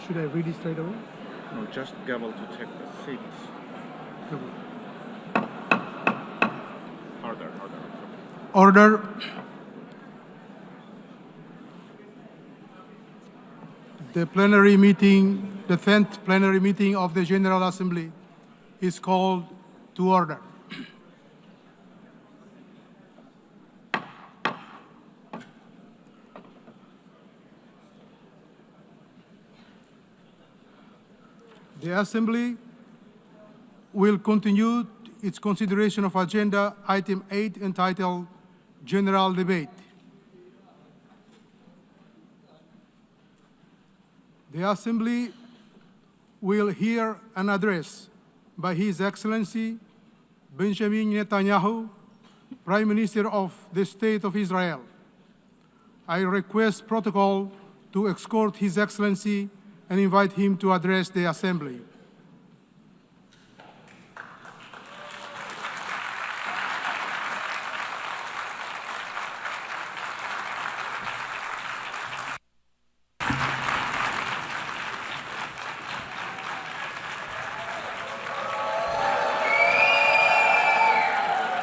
Should I read it straight away? No, just gavel to take the seats. Order. Order. The plenary meeting, the 10th plenary meeting of the General Assembly is called to order. The Assembly will continue its consideration of Agenda Item 8 entitled General Debate. The Assembly will hear an address by His Excellency Benjamin Netanyahu, Prime Minister of the State of Israel. I request protocol to escort His Excellency and invite him to address the Assembly.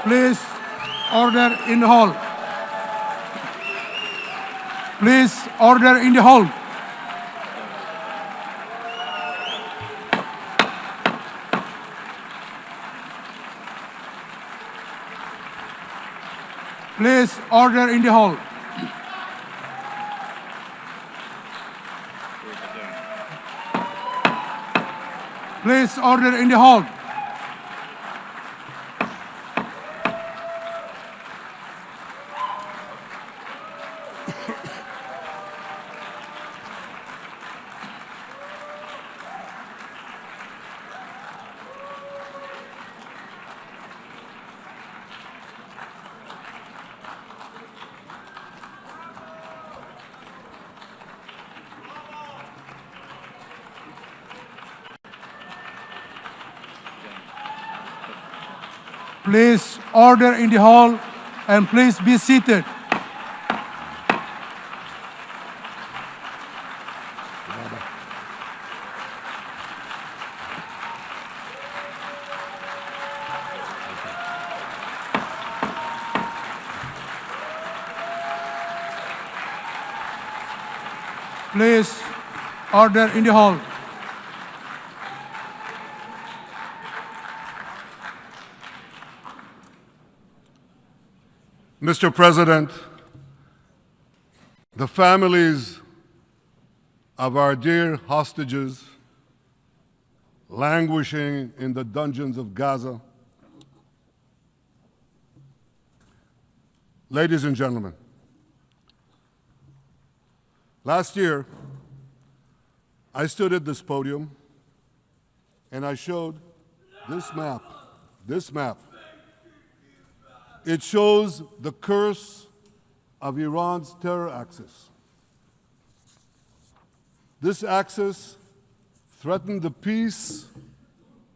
Please, order in the hall. Please, order in the hall. Please, order in the hall. Please, order in the hall. Please order in the hall and please be seated. Please order in the hall. Mr. President, the families of our dear hostages languishing in the dungeons of Gaza, ladies and gentlemen, last year I stood at this podium and I showed this map. It shows the curse of Iran's terror axis. This axis threatened the peace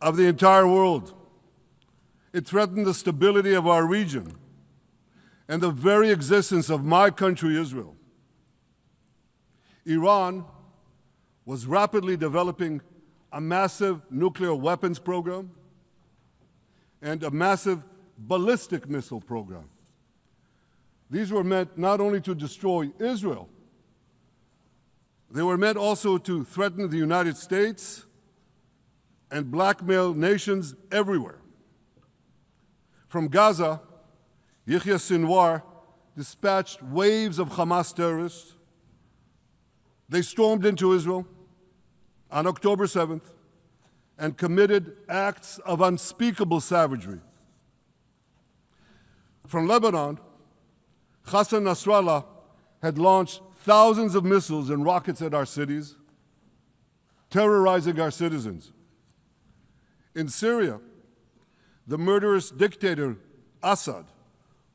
of the entire world. It threatened the stability of our region and the very existence of my country, Israel. Iran was rapidly developing a massive nuclear weapons program and a massive ballistic missile program. These were meant not only to destroy Israel, they were meant also to threaten the United States and blackmail nations everywhere. From Gaza, Yahya Sinwar dispatched waves of Hamas terrorists. They stormed into Israel on October 7th and committed acts of unspeakable savagery. From Lebanon, Hassan Nasrallah had launched thousands of missiles and rockets at our cities, terrorizing our citizens. In Syria, the murderous dictator Assad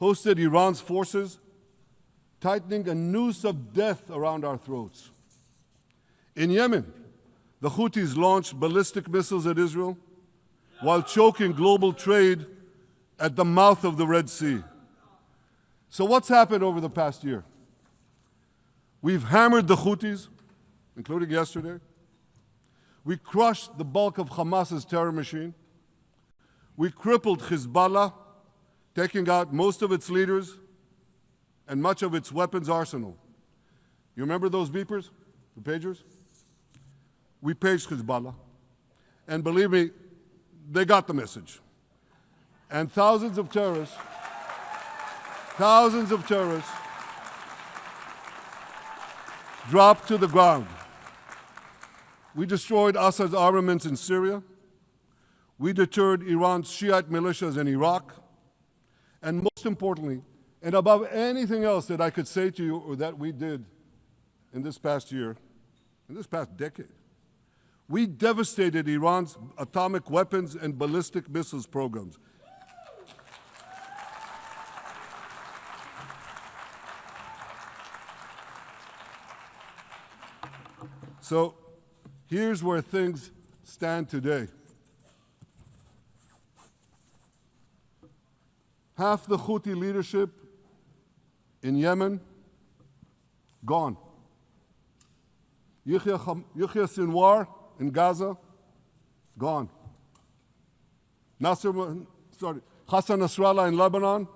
hosted Iran's forces, tightening a noose of death around our throats. In Yemen, the Houthis launched ballistic missiles at Israel while choking global trade at the mouth of the Red Sea. So what's happened over the past year? We've hammered the Houthis, including yesterday. We crushed the bulk of Hamas's terror machine. We crippled Hezbollah, taking out most of its leaders and much of its weapons arsenal. You remember those beepers, the pagers? We paged Hezbollah. And believe me, they got the message. And thousands of terrorists dropped to the ground. We destroyed Assad's armaments in Syria. We deterred Iran's Shiite militias in Iraq. And most importantly, and above anything else that I could say to you or that we did in this past year, in this past decade, we devastated Iran's atomic weapons and ballistic missiles programs. So here's where things stand today. Half the Houthi leadership in Yemen, gone. Yahya Sinwar in Gaza, gone. Hassan Nasrallah in Lebanon,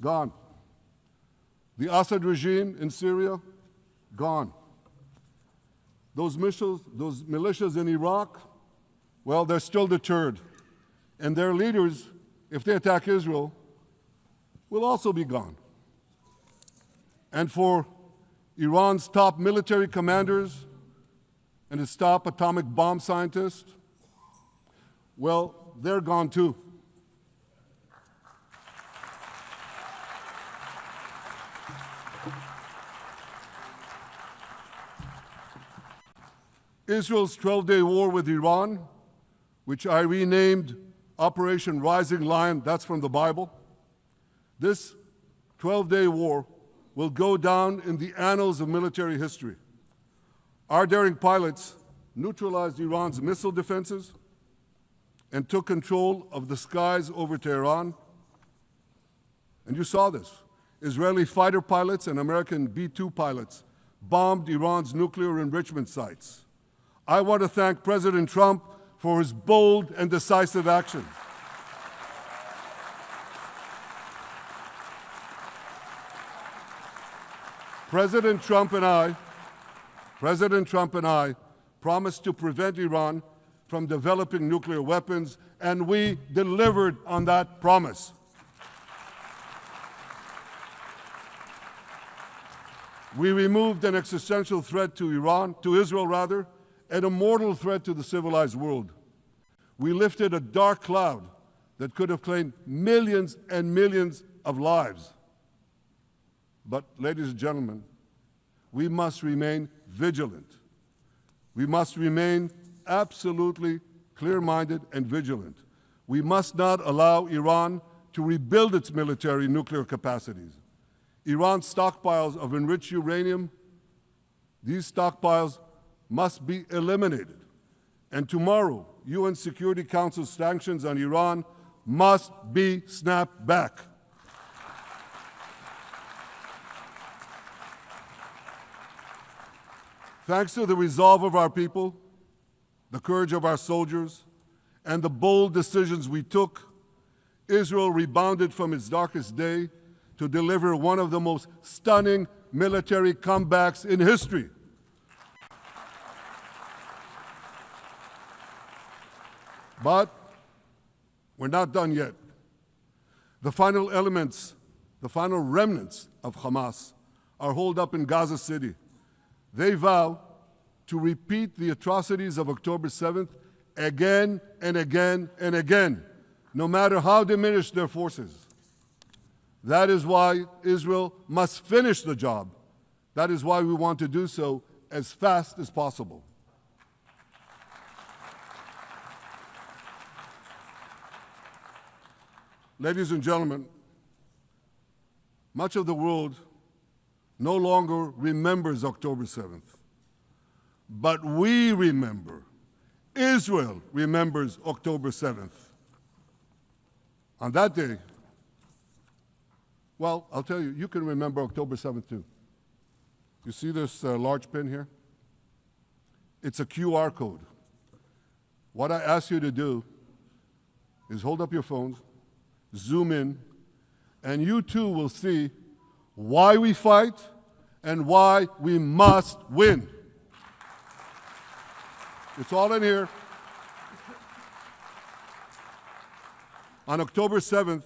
gone. The Assad regime in Syria, gone. Those militias in Iraq, well, they're still deterred. And their leaders, if they attack Israel, will also be gone. And for Iran's top military commanders and its top atomic bomb scientists, well, they're gone too. Israel's 12-day war with Iran, which I renamed Operation Rising Lion, that's from the Bible. This 12-day war will go down in the annals of military history. Our daring pilots neutralized Iran's missile defenses and took control of the skies over Tehran. And you saw this. Israeli fighter pilots and American B-2 pilots bombed Iran's nuclear enrichment sites. I want to thank President Trump for his bold and decisive action. President Trump and I promised to prevent Iran from developing nuclear weapons, and we delivered on that promise. We removed an existential threat to Israel, and a mortal threat to the civilized world. We lifted a dark cloud that could have claimed millions and millions of lives. But, ladies and gentlemen, we must remain vigilant. We must remain absolutely clear-minded and vigilant. We must not allow Iran to rebuild its military nuclear capacities. Iran's stockpiles of enriched uranium, these stockpiles must be eliminated. And tomorrow, UN Security Council sanctions on Iran must be snapped back. Thanks to the resolve of our people, the courage of our soldiers, and the bold decisions we took, Israel rebounded from its darkest day to deliver one of the most stunning military comebacks in history. But we're not done yet. The final remnants of Hamas are holed up in Gaza City. They vow to repeat the atrocities of October 7th again and again and again, no matter how diminished their forces. That is why Israel must finish the job. That is why we want to do so as fast as possible. Ladies and gentlemen, much of the world no longer remembers October 7th. But we remember. Israel remembers October 7th. On that day, well, I'll tell you, you can remember October 7th too. You see this large pin here? It's a QR code. What I ask you to do is hold up your phones, zoom in, and you too will see why we fight and why we must win. It's all in here. On October 7th,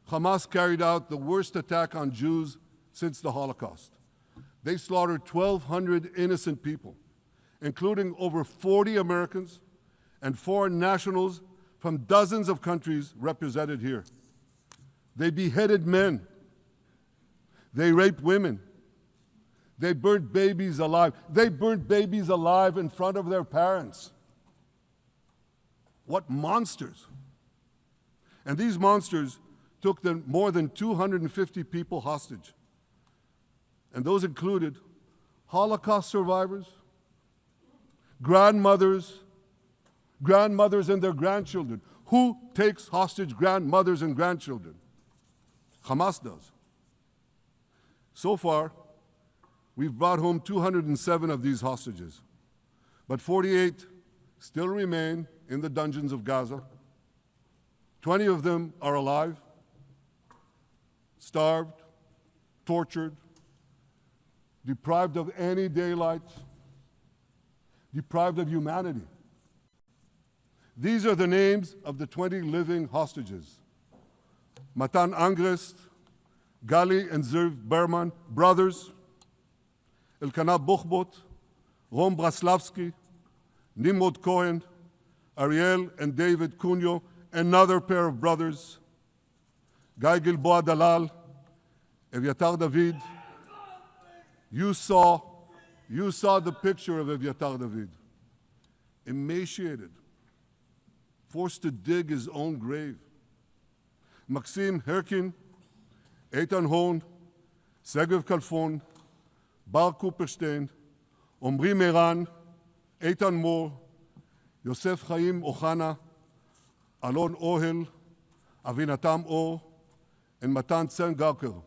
Hamas carried out the worst attack on Jews since the Holocaust. They slaughtered 1,200 innocent people, including over 40 Americans and foreign nationals from dozens of countries represented here. They beheaded men. They raped women. They burnt babies alive. They burnt babies alive in front of their parents. What monsters! And these monsters took more than 250 people hostage. And those included Holocaust survivors, grandmothers and their grandchildren. Who takes hostage grandmothers and grandchildren? Hamas does. So far, we've brought home 207 of these hostages, but 48 still remain in the dungeons of Gaza. 20 of them are alive, starved, tortured, deprived of any daylight, deprived of humanity. These are the names of the 20 living hostages. Matan Angrest, Gali and Zerv Berman, brothers, Elkanah Buchbot, Rom Braslavsky, Nimrod Cohen, Ariel and David Cunyo, another pair of brothers, Guy Gilboa Dalal, Evyatar David. You saw the picture of Evyatar David, emaciated, forced to dig his own grave. Maxim Herkin, Eitan Horn, Segev Kalfon, Bar Kupperstein, Omri Meran, Eitan Moore, Yosef Chaim Ochana, Alon Ohel, Avinatam Or, and Matan Tsengarker.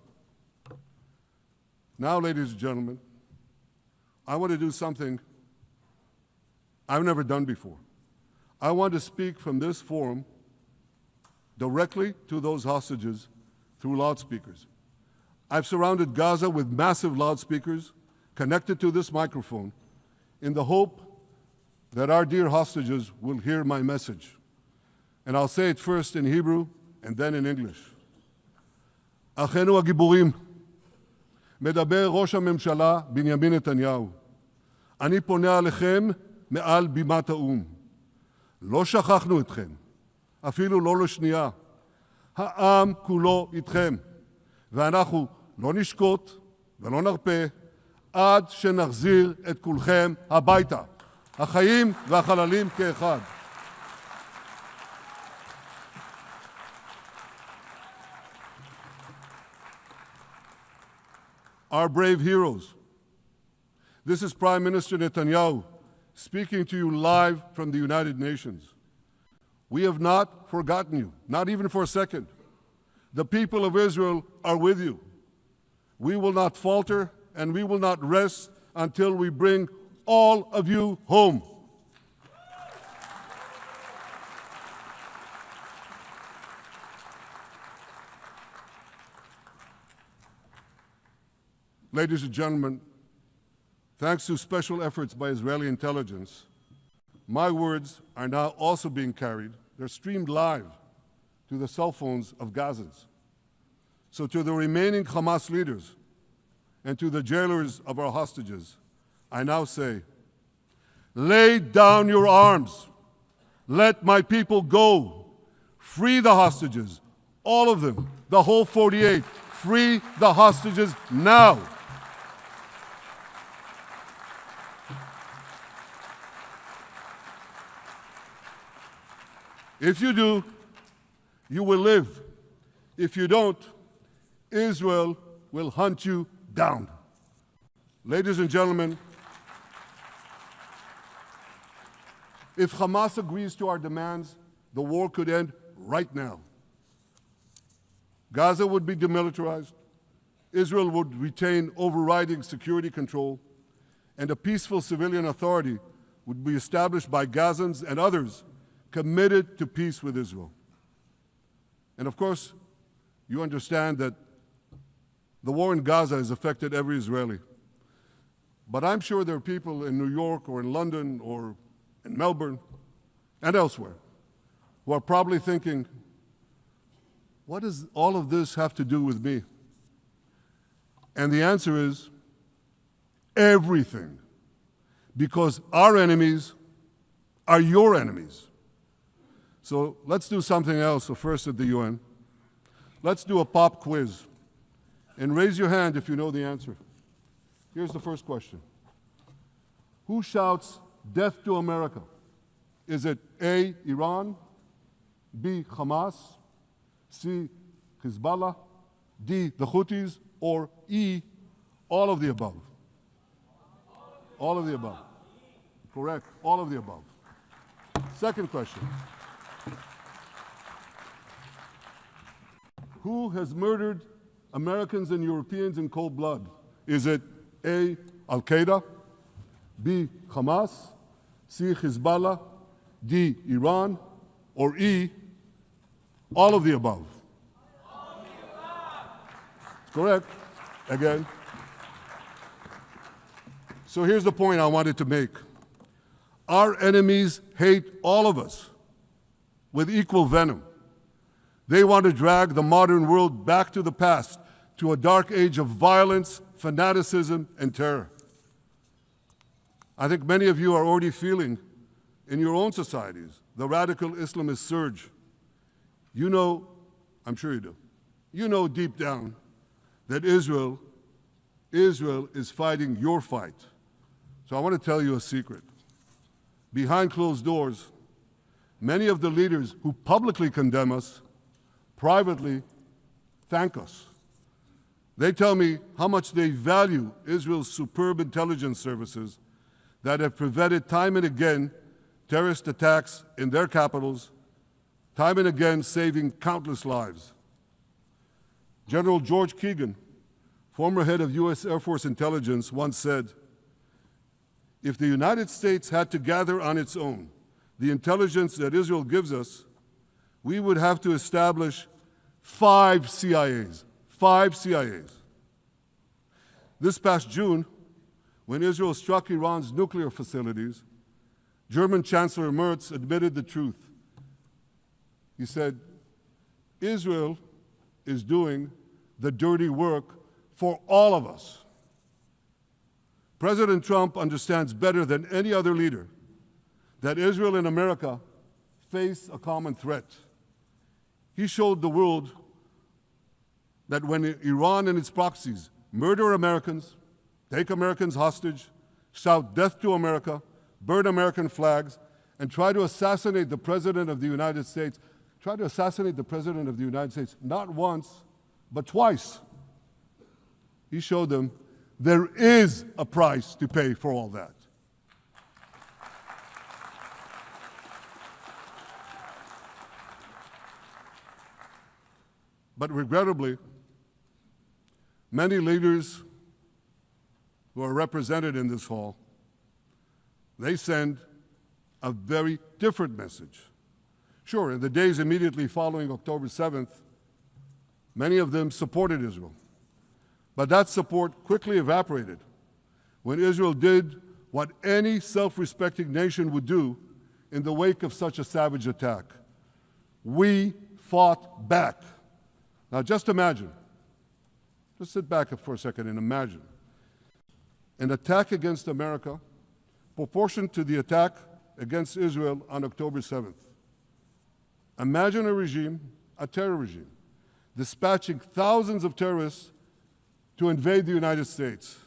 Now, ladies and gentlemen, I want to do something I've never done before. I want to speak from this forum directly to those hostages through loudspeakers. I've surrounded Gaza with massive loudspeakers connected to this microphone in the hope that our dear hostages will hear my message. And I'll say it first in Hebrew and then in English. Achenu הגיבורים, מדבר ראש הממשלה בנימין נתניהו. אני פונה עליכם מעל בימת האו"ם. לא שכחנו אתכם, אפילו לא לשנייה. העם כולו איתכם, ואנחנו לא נשקוט ולא נרפה עד שנחזיר את כולכם הביתה. החיים והחללים כאחד. Our brave heroes. This is Prime Minister Netanyahu speaking to you live from the United Nations. We have not forgotten you, not even for a second. The people of Israel are with you. We will not falter and we will not rest until we bring all of you home. Ladies and gentlemen, thanks to special efforts by Israeli intelligence, my words are now also being carried. They're streamed live to the cell phones of Gazans. So to the remaining Hamas leaders and to the jailers of our hostages, I now say, lay down your arms. Let my people go. Free the hostages, all of them, the whole 48. Free the hostages now. If you do, you will live. If you don't, Israel will hunt you down. Ladies and gentlemen, if Hamas agrees to our demands, the war could end right now. Gaza would be demilitarized, Israel would retain overriding security control, and a peaceful civilian authority would be established by Gazans and others committed to peace with Israel. And of course, you understand that the war in Gaza has affected every Israeli. But I'm sure there are people in New York or in London or in Melbourne and elsewhere who are probably thinking, what does all of this have to do with me? And the answer is everything. Because our enemies are your enemies. So let's do something else, so first at the UN. Let's do a pop quiz. And raise your hand if you know the answer. Here's the first question. Who shouts, "Death to America"? Is it A, Iran, B, Hamas, C, Hezbollah, D, the Houthis, or E, all of the above? All of the above. Correct, all of the above. Second question. Who has murdered Americans and Europeans in cold blood? Is it A, Al-Qaeda, B, Hamas, C, Hezbollah, D, Iran, or E, all of the above? All of the above. Correct. Again. So here's the point I wanted to make. Our enemies hate all of us with equal venom. They want to drag the modern world back to the past, to a dark age of violence, fanaticism, and terror. I think many of you are already feeling in your own societies the radical Islamist surge. You know, I'm sure you do, you know deep down that Israel is fighting your fight. So I want to tell you a secret. Behind closed doors, many of the leaders who publicly condemn us privately thank us. They tell me how much they value Israel's superb intelligence services that have prevented time and again terrorist attacks in their capitals, time and again saving countless lives. General George Keegan, former head of U.S. Air Force intelligence, once said, "If the United States had to gather on its own the intelligence that Israel gives us, we would have to establish 5 CIAs. 5 CIAs. This past June, when Israel struck Iran's nuclear facilities, German Chancellor Merz admitted the truth. He said, Israel is doing the dirty work for all of us. President Trump understands better than any other leader that Israel and America face a common threat. He showed the world that when Iran and its proxies murder Americans, take Americans hostage, shout death to America, burn American flags, and try to assassinate the President of the United States, not once, but twice. He showed them there is a price to pay for all that. But regrettably, many leaders who are represented in this hall, they send a very different message. Sure, in the days immediately following October 7th, many of them supported Israel. But that support quickly evaporated when Israel did what any self-respecting nation would do in the wake of such a savage attack. We fought back. Now just imagine, just sit back for a second and imagine an attack against America proportioned to the attack against Israel on October 7th. Imagine a regime, a terror regime, dispatching thousands of terrorists to invade the United States.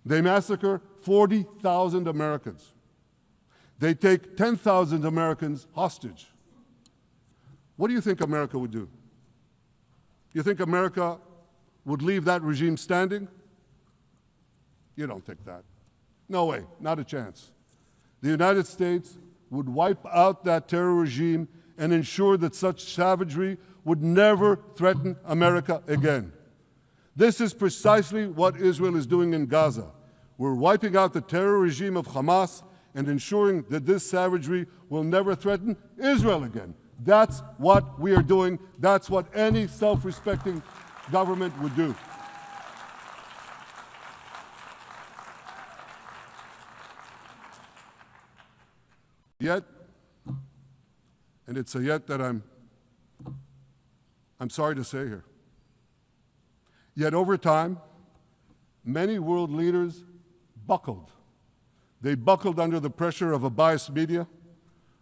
They massacre 40,000 Americans. They take 10,000 Americans hostage. What do you think America would do? You think America would leave that regime standing? You don't think that. No way, not a chance. The United States would wipe out that terror regime and ensure that such savagery would never threaten America again. This is precisely what Israel is doing in Gaza. We're wiping out the terror regime of Hamas and ensuring that this savagery will never threaten Israel again. That's what we are doing. That's what any self-respecting government would do. Yet, and it's a yet that I'm sorry to say here, yet over time, many world leaders buckled. They buckled under the pressure of a biased media,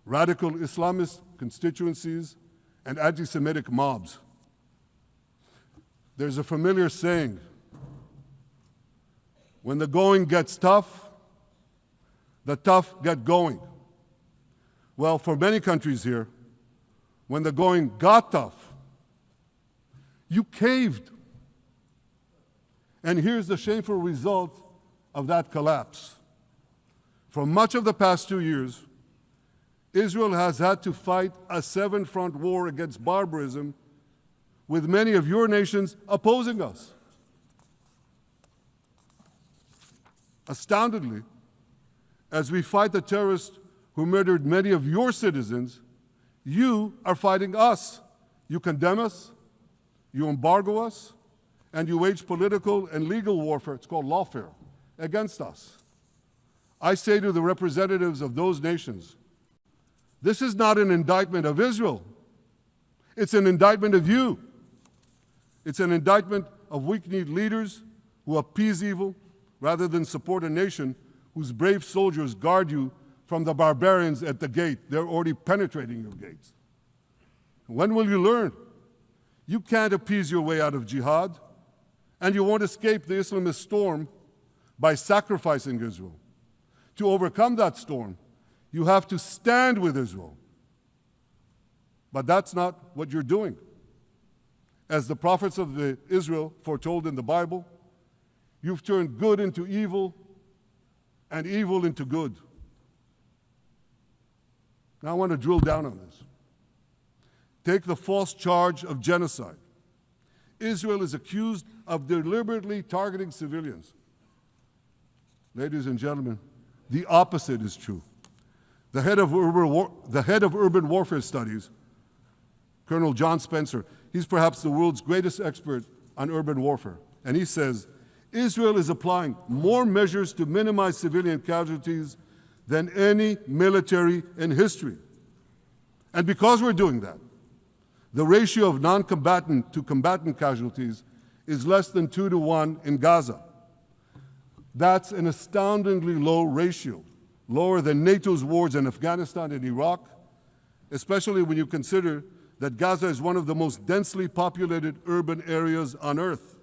radical Islamist constituencies, and anti-Semitic mobs. There's a familiar saying, when the going gets tough, the tough get going. Well, for many countries here, when the going got tough, you caved. And here's the shameful result of that collapse. For much of the past 2 years, Israel has had to fight a 7-front war against barbarism with many of your nations opposing us. Astoundingly, as we fight the terrorists who murdered many of your citizens, you are fighting us. You condemn us, you embargo us, and you wage political and legal warfare, it's called lawfare, against us. I say to the representatives of those nations, this is not an indictment of Israel. It's an indictment of you. It's an indictment of weak-kneed leaders who appease evil rather than support a nation whose brave soldiers guard you from the barbarians at the gate. They're already penetrating your gates. When will you learn? You can't appease your way out of jihad, and you won't escape the Islamist storm by sacrificing Israel. To overcome that storm, you have to stand with Israel. But that's not what you're doing. As the prophets of Israel foretold in the Bible, you've turned good into evil and evil into good. Now I want to drill down on this. Take the false charge of genocide. Israel is accused of deliberately targeting civilians. Ladies and gentlemen, the opposite is true. The head of urban warfare studies, Colonel John Spencer, he's perhaps the world's greatest expert on urban warfare. And he says, Israel is applying more measures to minimize civilian casualties than any military in history. And because we're doing that, the ratio of non-combatant to combatant casualties is less than 2 to 1 in Gaza. That's an astoundingly low ratio, lower than NATO's wars in Afghanistan and Iraq, especially when you consider that Gaza is one of the most densely populated urban areas on Earth.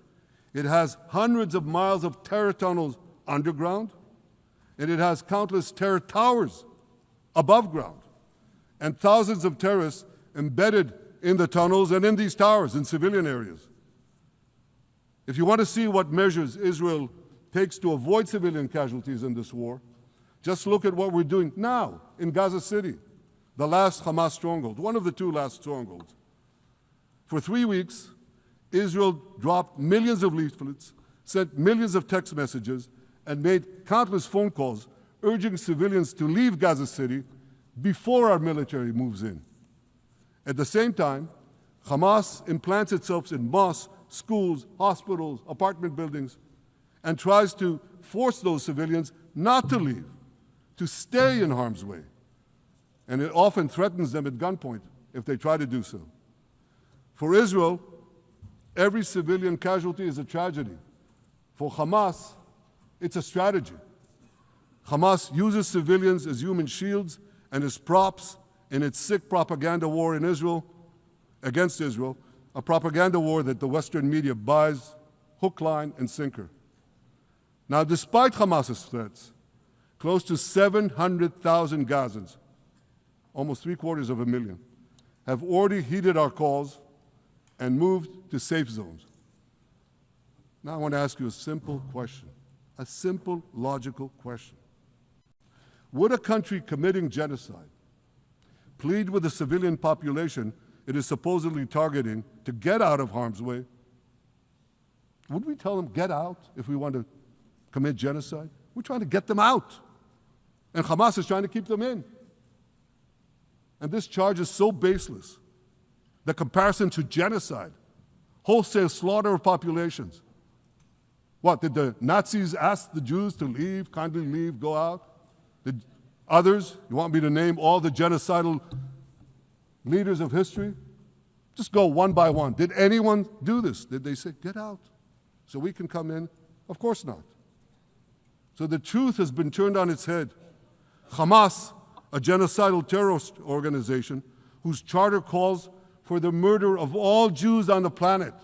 It has hundreds of miles of terror tunnels underground, and it has countless terror towers above ground, and thousands of terrorists embedded in the tunnels and in these towers in civilian areas. If you want to see what measures Israel takes to avoid civilian casualties in this war, just look at what we're doing now in Gaza City, the last Hamas stronghold, one of the 2 last strongholds. For 3 weeks, Israel dropped millions of leaflets, sent millions of text messages, and made countless phone calls urging civilians to leave Gaza City before our military moves in. At the same time, Hamas implants itself in mosques, schools, hospitals, apartment buildings, and tries to force those civilians not to leave, to stay in harm's way. And it often threatens them at gunpoint if they try to do so. For Israel, every civilian casualty is a tragedy. For Hamas, it's a strategy. Hamas uses civilians as human shields and as props in its sick propaganda war in Israel, against Israel, a propaganda war that the Western media buys hook, line, and sinker. Now, despite Hamas's threats, close to 700,000 Gazans, almost 750,000, have already heeded our calls and moved to safe zones. Now I want to ask you a simple question, a simple, logical question. Would a country committing genocide plead with the civilian population it is supposedly targeting to get out of harm's way? Would we tell them, get out, if we want to commit genocide? We're trying to get them out. And Hamas is trying to keep them in. And this charge is so baseless. The comparison to genocide, wholesale slaughter of populations. What, did the Nazis ask the Jews to leave, kindly leave, go out? Did others, you want me to name all the genocidal leaders of history? Just go one by one. Did anyone do this? Did they say, get out so we can come in? Of course not. So the truth has been turned on its head. Hamas, a genocidal terrorist organization whose charter calls for the murder of all Jews on the planet.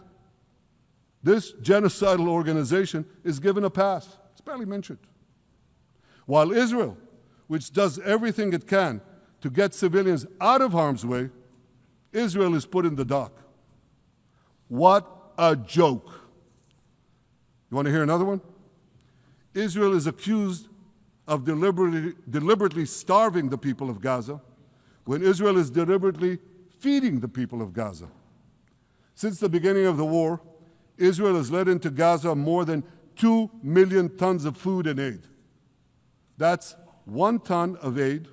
This genocidal organization is given a pass. It's barely mentioned. While Israel, which does everything it can to get civilians out of harm's way, Israel is put in the dock. What a joke. You want to hear another one? Israel is accused of deliberately starving the people of Gaza when Israel is deliberately feeding the people of Gaza. Since the beginning of the war, Israel has let into Gaza more than 2 million tons of food and aid. That's 1 ton of aid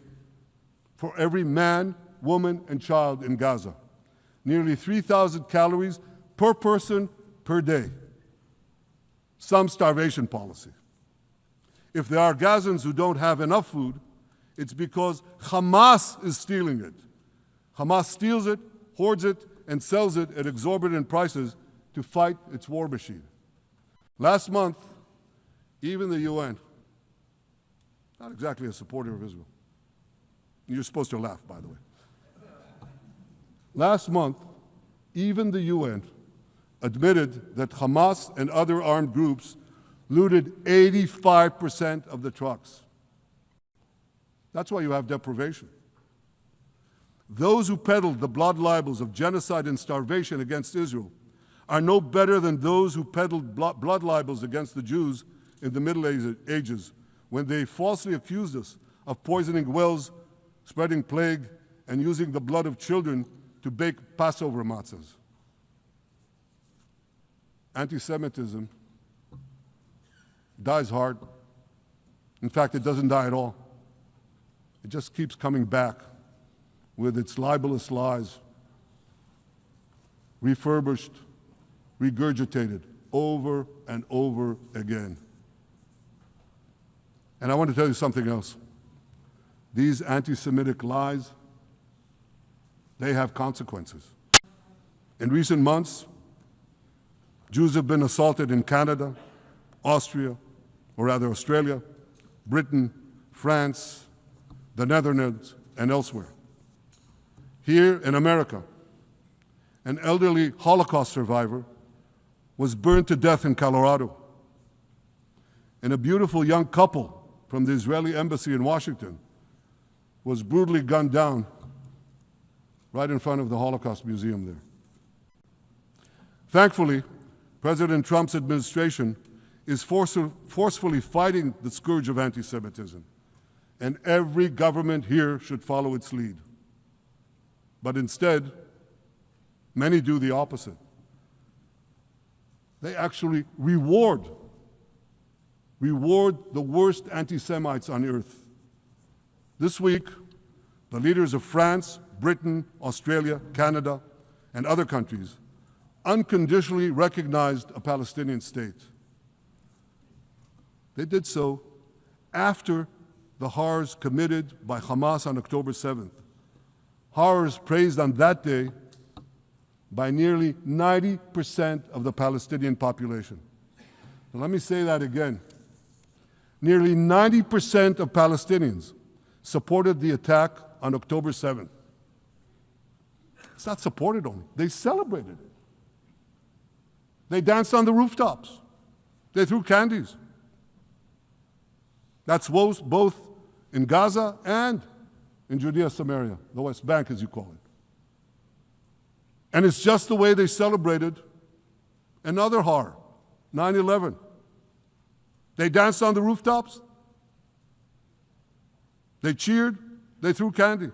for every man, woman, and child in Gaza. Nearly 3,000 calories per person per day. Some starvation policy. If there are Gazans who don't have enough food, it's because Hamas is stealing it. Hamas steals it, hoards it, and sells it at exorbitant prices to fight its war machine. Last month, even the UN, not exactly a supporter of Israel. You're supposed to laugh, by the way. Last month, even the UN admitted that Hamas and other armed groups looted 85% of the trucks. That's why you have deprivation. Those who peddled the blood libels of genocide and starvation against Israel are no better than those who peddled blood libels against the Jews in the Middle Ages when they falsely accused us of poisoning wells, spreading plague, and using the blood of children to bake Passover matzahs. Anti-Semitism dies hard. In fact, it doesn't die at all. It just keeps coming back with its libelous lies, refurbished, regurgitated over and over again. And I want to tell you something else. These anti-Semitic lies, they have consequences. In recent months, Jews have been assaulted in Canada, Australia, Britain, France, the Netherlands, and elsewhere. Here in America, an elderly Holocaust survivor was burned to death in Colorado. And a beautiful young couple from the Israeli embassy in Washington was brutally gunned down right in front of the Holocaust Museum there. Thankfully, President Trump's administration is forcefully fighting the scourge of anti-Semitism, and every government here should follow its lead. But instead, many do the opposite. They actually reward the worst anti-Semites on earth. This week, the leaders of France, Britain, Australia, Canada, and other countries unconditionally recognized a Palestinian state. They did so after the horrors committed by Hamas on October 7th. Horrors praised on that day by nearly 90% of the Palestinian population. Now, let me say that again. Nearly 90% of Palestinians supported the attack on October 7th. It's not supported only, they celebrated it. They danced on the rooftops. They threw candies. That's both in Gaza and in Judea, Samaria, the West Bank, as you call it. And it's just the way they celebrated another horror, 9/11. They danced on the rooftops. They cheered. They threw candy.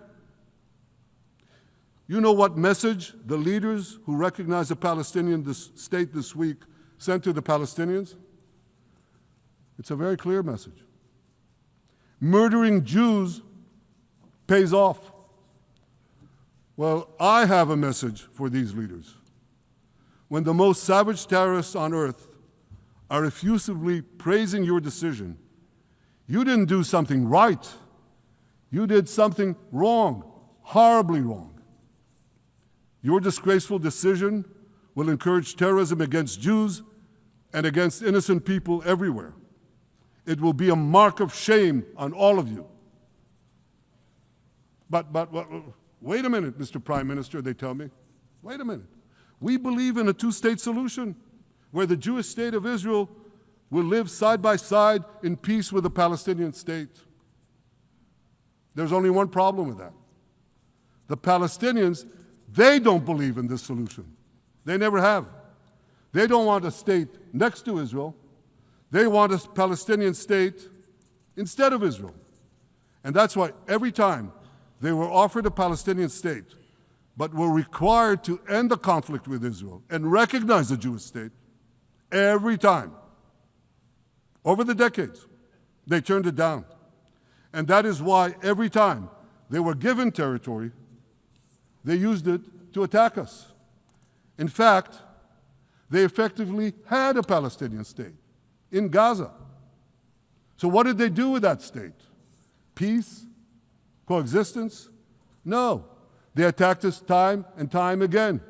You know what message the leaders who recognize the Palestinian state this week sent to the Palestinians? It's a very clear message. Murdering Jews pays off. Well, I have a message for these leaders. When the most savage terrorists on earth are effusively praising your decision, you didn't do something right. You did something wrong, horribly wrong. Your disgraceful decision will encourage terrorism against Jews and against innocent people everywhere. It will be a mark of shame on all of you. But wait a minute, Mr. Prime Minister, they tell me. Wait a minute. We believe in a two-state solution where the Jewish state of Israel will live side by side in peace with the Palestinian state. There's only one problem with that. The Palestinians, they don't believe in this solution. They never have. They don't want a state next to Israel. They want a Palestinian state instead of Israel. And that's why every time they were offered a Palestinian state, but were required to end the conflict with Israel and recognize the Jewish state, every time, over the decades, they turned it down. And that is why every time they were given territory, they used it to attack us. In fact, they effectively had a Palestinian state in Gaza. So what did they do with that state? Peace? Coexistence? No. They attacked us time and time again.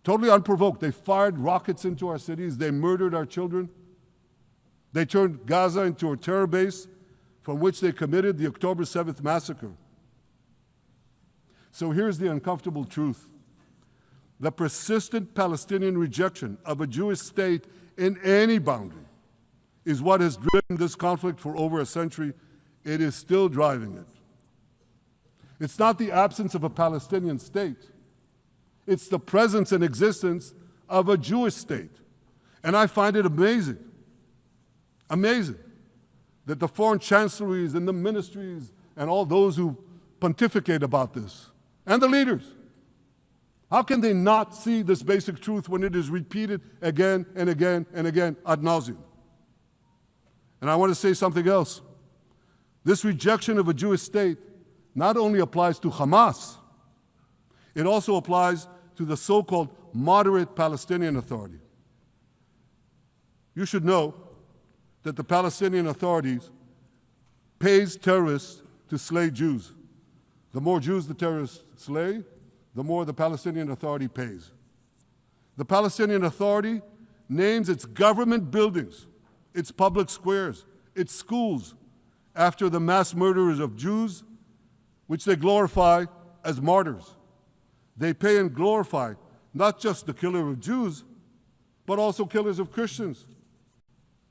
Totally unprovoked. They fired rockets into our cities. They murdered our children. They turned Gaza into a terror base from which they committed the October 7th massacre. So here's the uncomfortable truth. The persistent Palestinian rejection of a Jewish state in any boundary is what has driven this conflict for over a century. It is still driving it. It's not the absence of a Palestinian state. It's the presence and existence of a Jewish state. And I find it amazing, that the foreign chancelleries and the ministries and all those who pontificate about this, and the leaders, how can they not see this basic truth when it is repeated again and again and again ad nauseum? And I want to say something else. This rejection of a Jewish state not only applies to Hamas, it also applies to the so-called moderate Palestinian Authority. You should know that the Palestinian authorities pays terrorists to slay Jews. The more Jews the terrorists slay, the more the Palestinian Authority pays. The Palestinian Authority names its government buildings, its public squares, its schools, after the mass murderers of Jews, which they glorify as martyrs. They pay and glorify not just the killer of Jews, but also killers of Christians.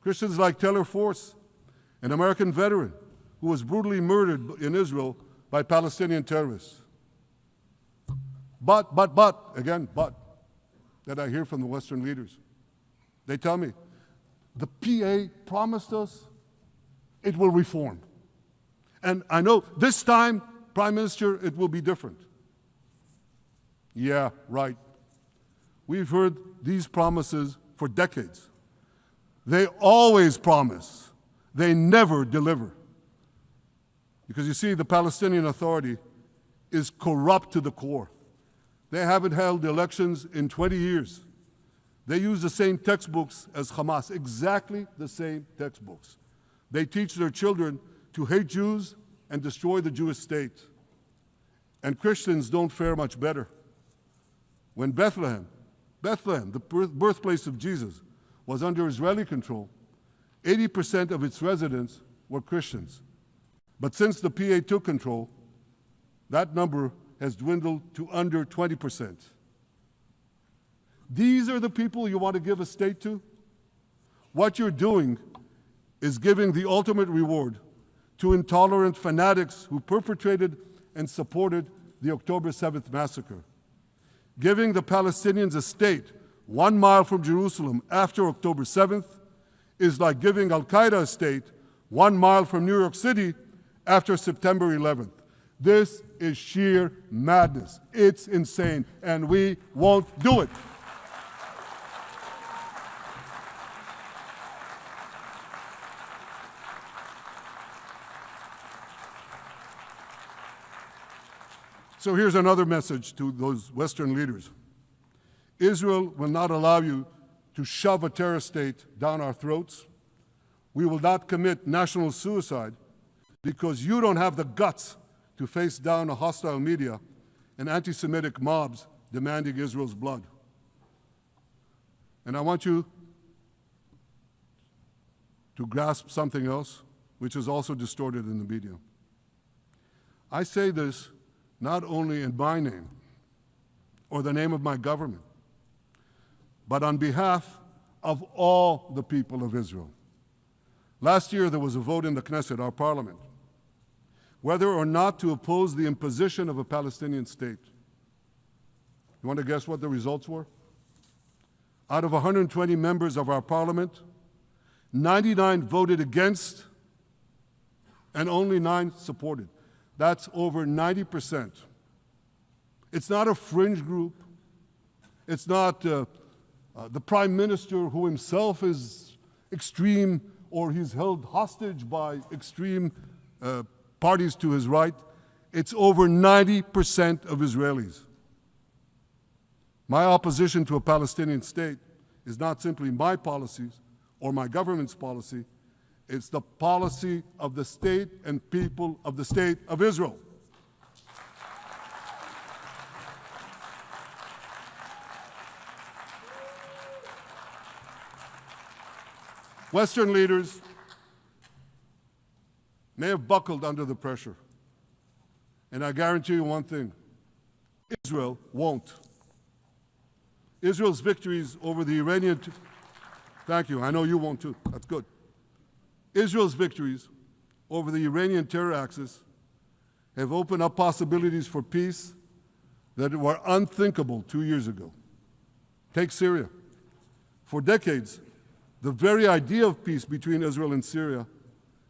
Christians like Taylor Force, an American veteran who was brutally murdered in Israel by Palestinian terrorists. But, that I hear from the Western leaders. They tell me, the PA promised us it will reform. And I know this time, Prime Minister, it will be different. Yeah, right. We've heard these promises for decades. They always promise. They never deliver. Because you see, the Palestinian Authority is corrupt to the core. They haven't held elections in 20 years. They use the same textbooks as Hamas, exactly the same textbooks. They teach their children to hate Jews and destroy the Jewish state. And Christians don't fare much better. When Bethlehem, the birthplace of Jesus, was under Israeli control, 80% of its residents were Christians. But since the PA took control, that number has dwindled to under 20%. These are the people you want to give a state to? What you're doing is giving the ultimate reward to intolerant fanatics who perpetrated and supported the October 7th massacre. Giving the Palestinians a state 1 mile from Jerusalem after October 7th is like giving Al-Qaeda a state 1 mile from New York City after September 11th. This is sheer madness. It's insane, and we won't do it. So here's another message to those Western leaders. Israel will not allow you to shove a terror state down our throats. We will not commit national suicide because you don't have the guts to face down a hostile media and anti-Semitic mobs demanding Israel's blood. And I want you to grasp something else, which is also distorted in the media. I say this not only in my name or the name of my government, but on behalf of all the people of Israel. Last year, there was a vote in the Knesset, our parliament, whether or not to oppose the imposition of a Palestinian state. You want to guess what the results were? Out of 120 members of our parliament, 99 voted against and only 9 supported. That's over 90%. It's not a fringe group. It's not the Prime Minister who himself is extreme or he's held hostage by extreme parties to his right. It's over 90% of Israelis. My opposition to a Palestinian state is not simply my policies or my government's policy. It's the policy of the state and people of the state of Israel. Western leaders may have buckled under the pressure. And I guarantee you one thing, Israel won't. Israel's victories over the Iranian... Thank you, I know you won't too, that's good. Israel's victories over the Iranian terror axis have opened up possibilities for peace that were unthinkable 2 years ago. Take Syria. For decades, the very idea of peace between Israel and Syria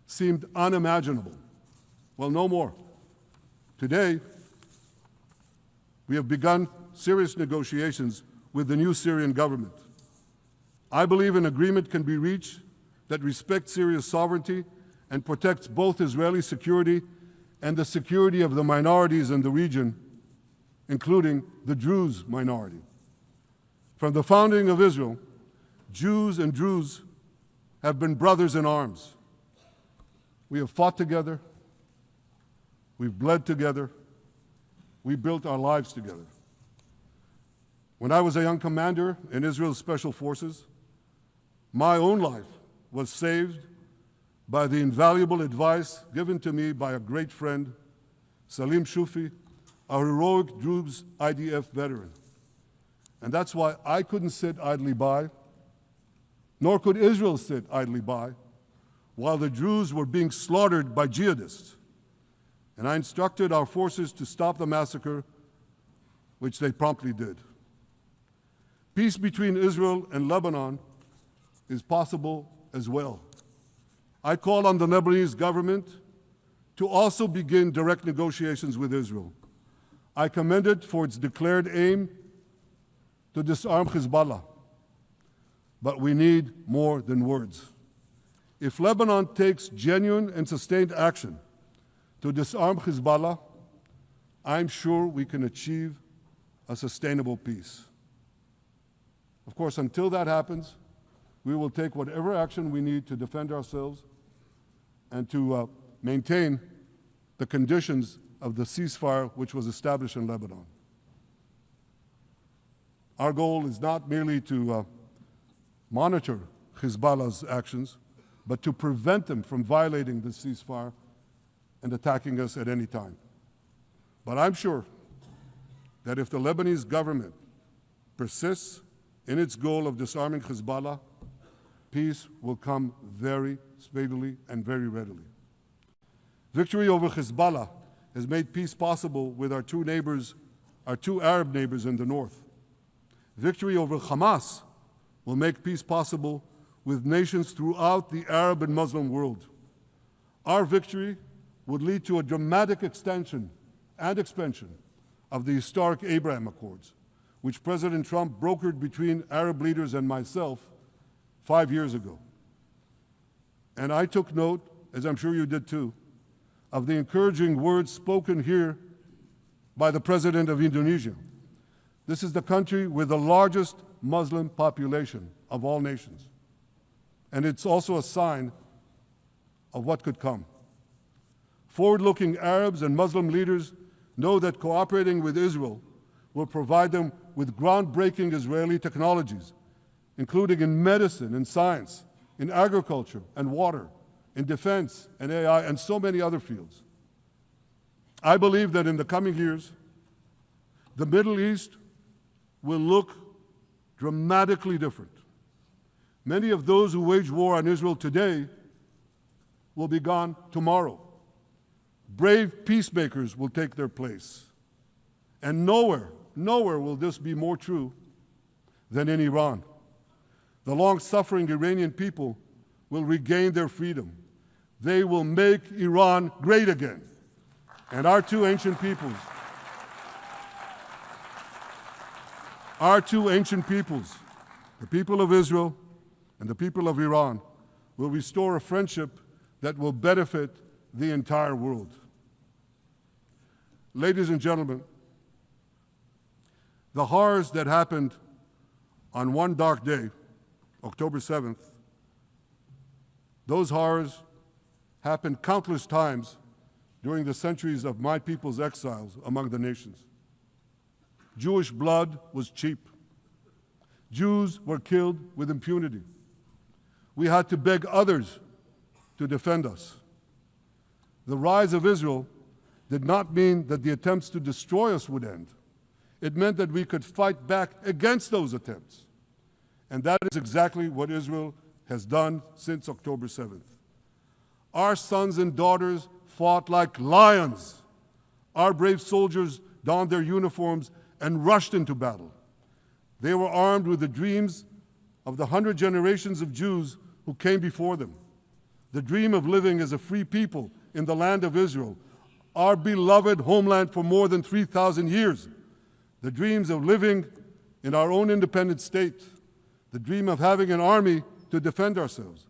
seemed unimaginable. Well, no more. Today, we have begun serious negotiations with the new Syrian government. I believe an agreement can be reached that respects Syria's sovereignty and protects both Israeli security and the security of the minorities in the region, including the Druze minority. From the founding of Israel, Jews and Druze have been brothers in arms. We have fought together, we've bled together, we built our lives together. When I was a young commander in Israel's Special Forces, my own life was saved by the invaluable advice given to me by a great friend, Salim Shufi, a heroic Druze IDF veteran. And that's why I couldn't sit idly by, nor could Israel sit idly by, while the Druze were being slaughtered by jihadists. And I instructed our forces to stop the massacre, which they promptly did. Peace between Israel and Lebanon is possible as well. I call on the Lebanese government to also begin direct negotiations with Israel. I commend it for its declared aim to disarm Hezbollah. But we need more than words. If Lebanon takes genuine and sustained action to disarm Hezbollah, I'm sure we can achieve a sustainable peace. Of course, until that happens, we will take whatever action we need to defend ourselves and to maintain the conditions of the ceasefire which was established in Lebanon. Our goal is not merely to monitor Hezbollah's actions, but to prevent them from violating the ceasefire and attacking us at any time. But I'm sure that if the Lebanese government persists in its goal of disarming Hezbollah, peace will come very speedily and very readily. Victory over Hezbollah has made peace possible with our two Arab neighbors in the north. Victory over Hamas will make peace possible with nations throughout the Arab and Muslim world. Our victory would lead to a dramatic extension and expansion of the historic Abraham Accords, which President Trump brokered between Arab leaders and myself 5 years ago. And I took note, as I'm sure you did too, of the encouraging words spoken here by the President of Indonesia. This is the country with the largest Muslim population of all nations. And it's also a sign of what could come. Forward-looking Arabs and Muslim leaders know that cooperating with Israel will provide them with groundbreaking Israeli technologies, including in medicine and science, in agriculture and water, in defense and AI, and so many other fields. I believe that in the coming years, the Middle East will look dramatically different. Many of those who wage war on Israel today will be gone tomorrow. Brave peacemakers will take their place. And nowhere will this be more true than in Iran. The long-suffering Iranian people will regain their freedom. They will make Iran great again. And our two ancient peoples, the people of Israel and the people of Iran, will restore a friendship that will benefit the entire world. Ladies and gentlemen, the horrors that happened on one dark day, October 7th, those horrors happened countless times during the centuries of my people's exiles among the nations. Jewish blood was cheap. Jews were killed with impunity. We had to beg others to defend us. The rise of Israel did not mean that the attempts to destroy us would end. It meant that we could fight back against those attempts. And that is exactly what Israel has done since October 7th. Our sons and daughters fought like lions. Our brave soldiers donned their uniforms and rushed into battle. They were armed with the dreams of the 100 generations of Jews who came before them. The dream of living as a free people in the land of Israel, our beloved homeland for more than 3,000 years. The dreams of living in our own independent state. The dream of having an army to defend ourselves.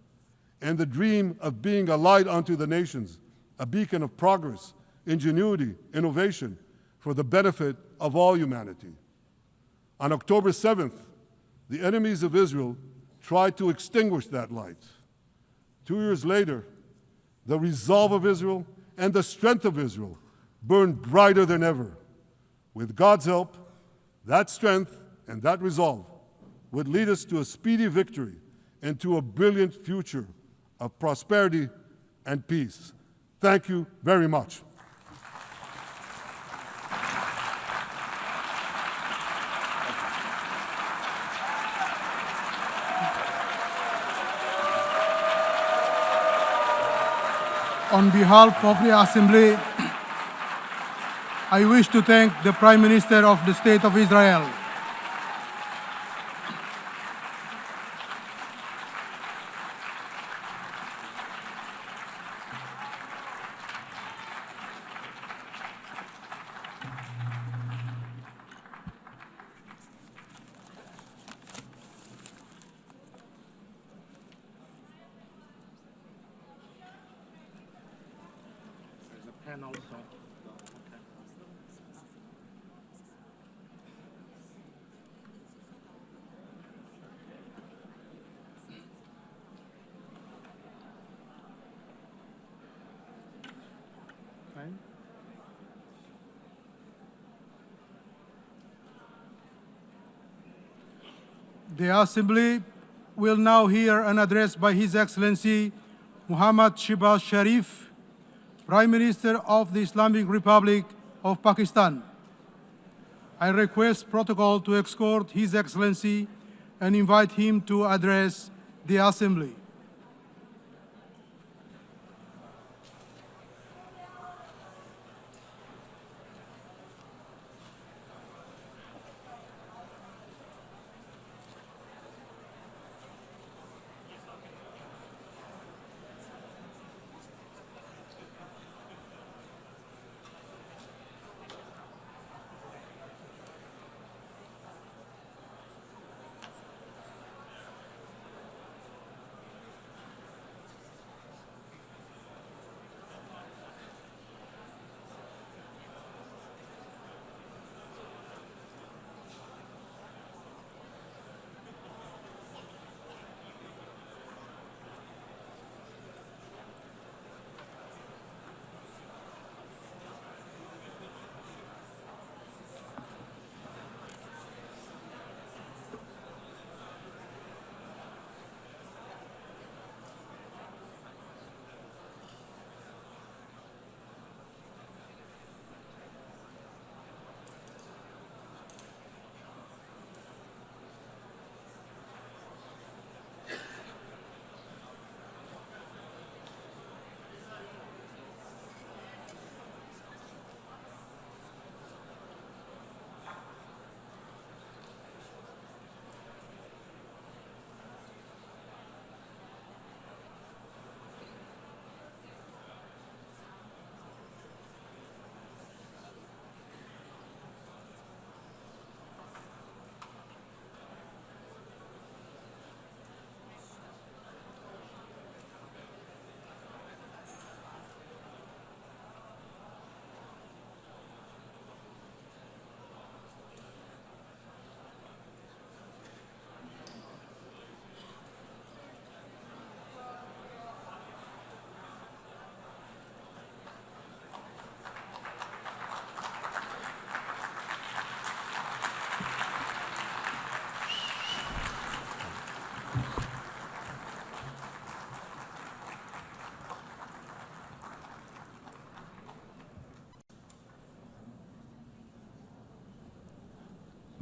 And the dream of being a light unto the nations, a beacon of progress, ingenuity, innovation, for the benefit of all humanity. On October 7th, the enemies of Israel tried to extinguish that light. 2 years later, the resolve of Israel and the strength of Israel burned brighter than ever. With God's help, that strength and that resolve would lead us to a speedy victory and to a brilliant future of prosperity and peace. Thank you very much. On behalf of the Assembly, I wish to thank the Prime Minister of the State of Israel. There's a pen also. Okay. The Assembly will now hear an address by His Excellency Muhammad Shehbaz Sharif, Prime Minister of the Islamic Republic of Pakistan. I request protocol to escort His Excellency and invite him to address the Assembly.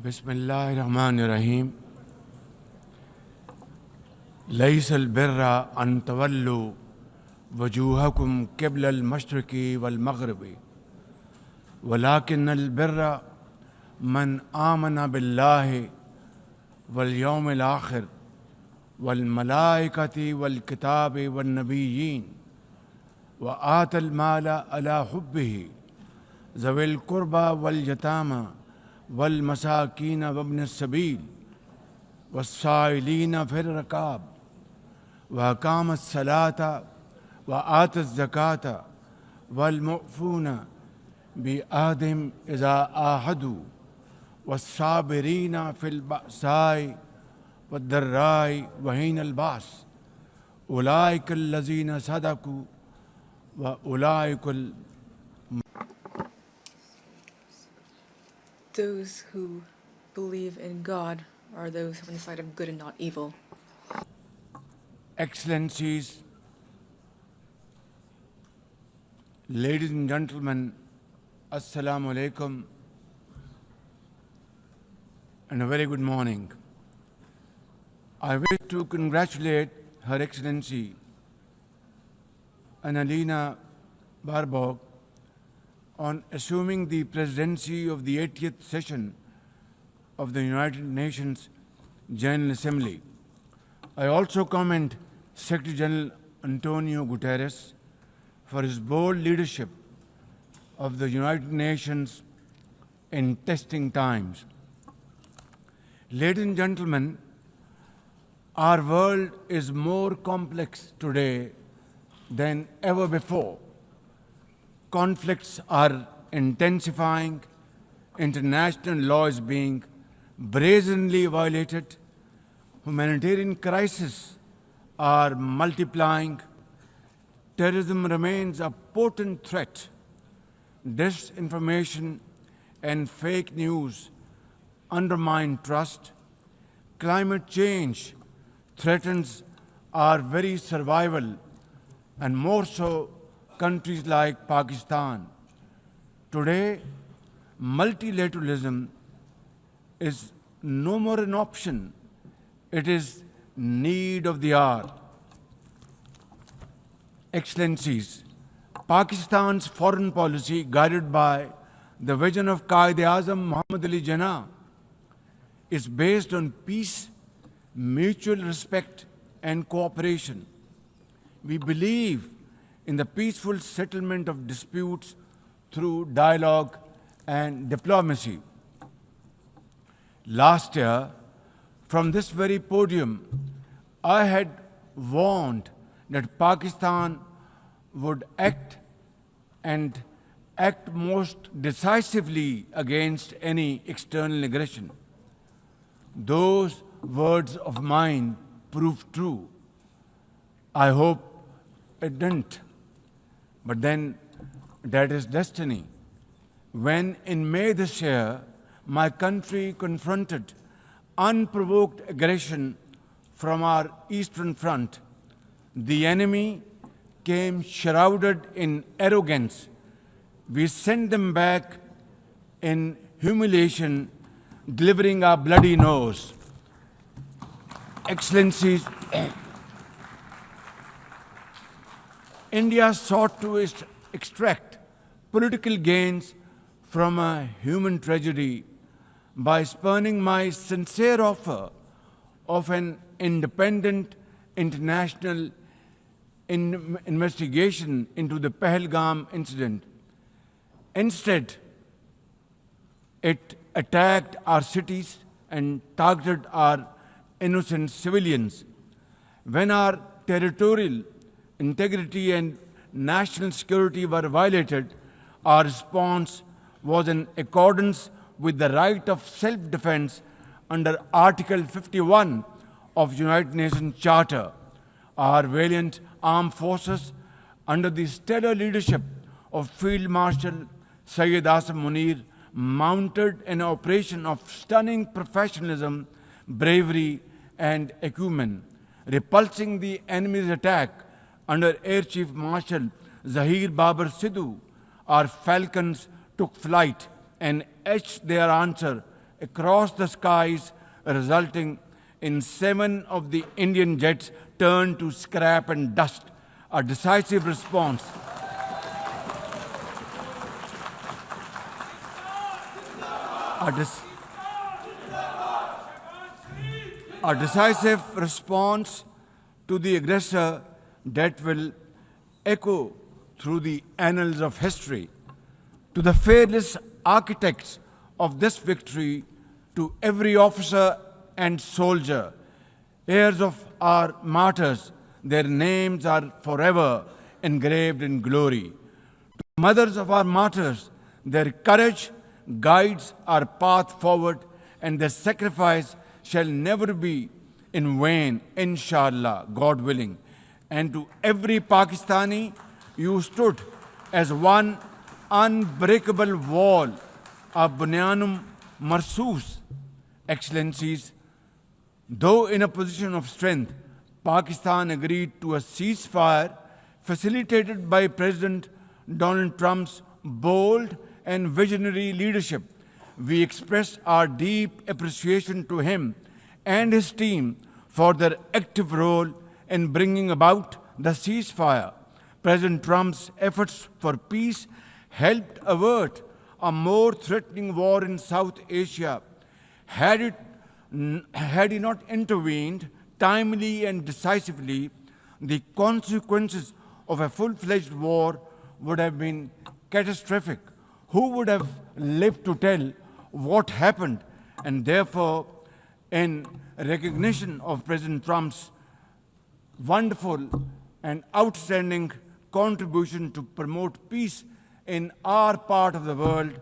Bismillahirrahmanirrahim. ليس البر أن تولوا وجوهكم قبل المشرق والمغرب ولكن البر من آمن بالله واليوم الآخر والملائكة والكتاب والنبيين وآتى المال على حبه ذوي القربى واليتامى والمساكين وابن السبيل والسائلين في الرقاب وأقام الصلاة وآتى الزكاة والمؤفون بعهدهم إذا عاهدوا والصابرين في البأساء والضراء وحين البأس أولئك الذين صدقوا وأولئك Those who believe in God are those who are on the side of good and not evil. Excellencies, ladies and gentlemen, Assalamu alaikum and a very good morning. I wish to congratulate Her Excellency Annalena Baerbock on assuming the presidency of the 80th session of the United Nations General Assembly. I also commend Secretary General Antonio Guterres for his bold leadership of the United Nations in testing times. Ladies and gentlemen, our world is more complex today than ever before. Conflicts are intensifying, international law is being brazenly violated, humanitarian crises are multiplying, terrorism remains a potent threat, disinformation and fake news undermine trust, climate change threatens our very survival, and more so countries like Pakistan. Today, multilateralism is no more an option, it is need of the hour. Excellencies, Pakistan's foreign policy, guided by the vision of Quaid-e-Azam Muhammad Ali Jinnah, is based on peace, mutual respect and cooperation. We believe in the peaceful settlement of disputes through dialogue and diplomacy. Last year, from this very podium, I had warned that Pakistan would act most decisively against any external aggression. Those words of mine proved true. I hope it didn't. But then that is destiny. When in May this year, my country confronted unprovoked aggression from our eastern front, the enemy came shrouded in arrogance. We sent them back in humiliation, delivering our bloody nose. Excellencies, India sought to extract political gains from a human tragedy by spurning my sincere offer of an independent international investigation into the Pahalgam incident. Instead, it attacked our cities and targeted our innocent civilians. When our territorial integrity and national security were violated, our response was in accordance with the right of self-defense under Article 51 of United Nations Charter. Our valiant armed forces, under the stellar leadership of Field Marshal Syed Asim Munir, mounted an operation of stunning professionalism, bravery, and acumen, repulsing the enemy's attack under Air Chief Marshal Zahir Babar Sidhu. Our falcons took flight and etched their answer across the skies, resulting in 7 of the Indian jets turned to scrap and dust. A decisive response. A decisive response to the aggressor that will echo through the annals of history. To the fearless architects of this victory, to every officer and soldier, heirs of our martyrs, their names are forever engraved in glory. To mothers of our martyrs, their courage guides our path forward, and their sacrifice shall never be in vain, inshallah, God willing. And to every Pakistani, you stood as one unbreakable wall, a bunyanum marsus. Excellencies, though in a position of strength, Pakistan agreed to a ceasefire facilitated by President Donald Trump's bold and visionary leadership. We express our deep appreciation to him and his team for their active role in bringing about the ceasefire. President Trump's efforts for peace helped avert a more threatening war in South Asia. Had he not intervened timely and decisively, the consequences of a full-fledged war would have been catastrophic. Who would have lived to tell what happened? And therefore, in recognition of President Trump's wonderful and outstanding contribution to promote peace in our part of the world,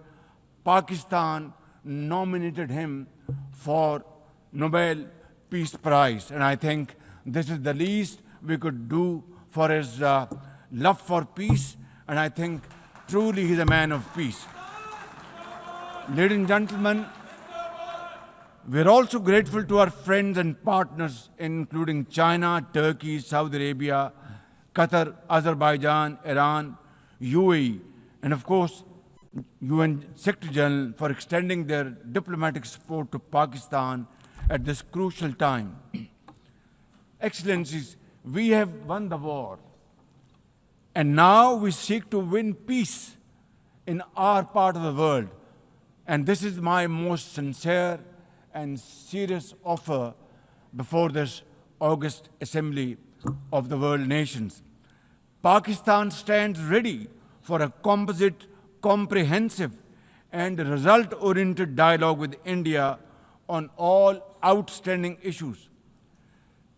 Pakistan nominated him for Nobel Peace Prize. And I think this is the least we could do for his love for peace. And I think truly he's a man of peace. Ladies and gentlemen, we're also grateful to our friends and partners, including China, Turkey, Saudi Arabia, Qatar, Azerbaijan, Iran, UAE, and of course, UN Secretary General for extending their diplomatic support to Pakistan at this crucial time. Excellencies, we have won the war, and now we seek to win peace in our part of the world. And this is my most sincere and serious offer before this August Assembly of the World Nations. Pakistan stands ready for a composite, comprehensive, and result-oriented dialogue with India on all outstanding issues.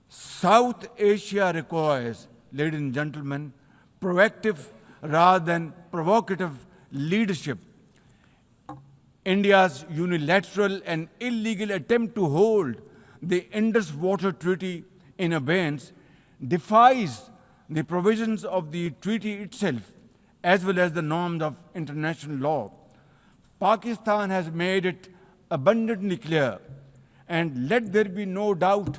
South Asia requires, ladies and gentlemen, proactive rather than provocative leadership. India's unilateral and illegal attempt to hold the Indus Water Treaty in abeyance defies the provisions of the treaty itself, as well as the norms of international law. Pakistan has made it abundantly clear, and let there be no doubt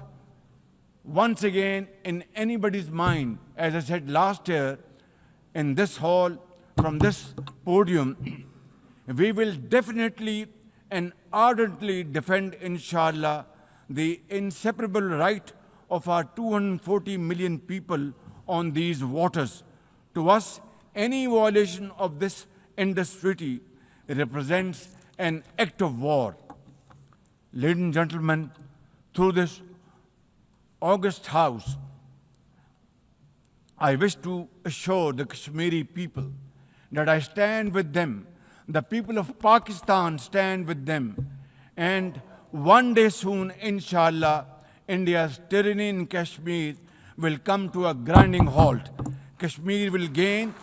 once again in anybody's mind, as I said last year in this hall, from this podium, we will definitely and ardently defend, inshallah, the inseparable right of our 240 million people on these waters. To us, any violation of this Indus Treaty represents an act of war. Ladies and gentlemen, through this august House, I wish to assure the Kashmiri people that I stand with them. The people of Pakistan stand with them. And one day soon, inshallah, India's tyranny in Kashmir will come to a grinding halt. Kashmir will gain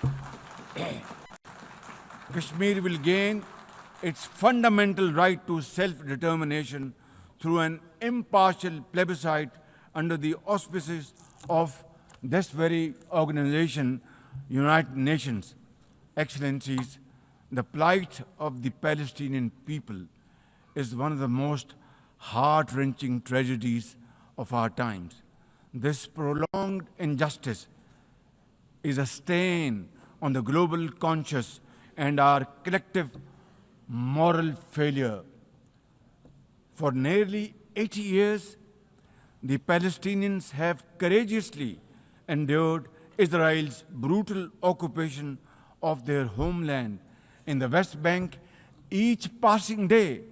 its fundamental right to self-determination through an impartial plebiscite under the auspices of this very organization, United Nations. Excellencies, the plight of the Palestinian people is one of the most heart-wrenching tragedies of our times. This prolonged injustice is a stain on the global conscience and our collective moral failure. For nearly 80 years, the Palestinians have courageously endured Israel's brutal occupation of their homeland. In the West Bank, each passing day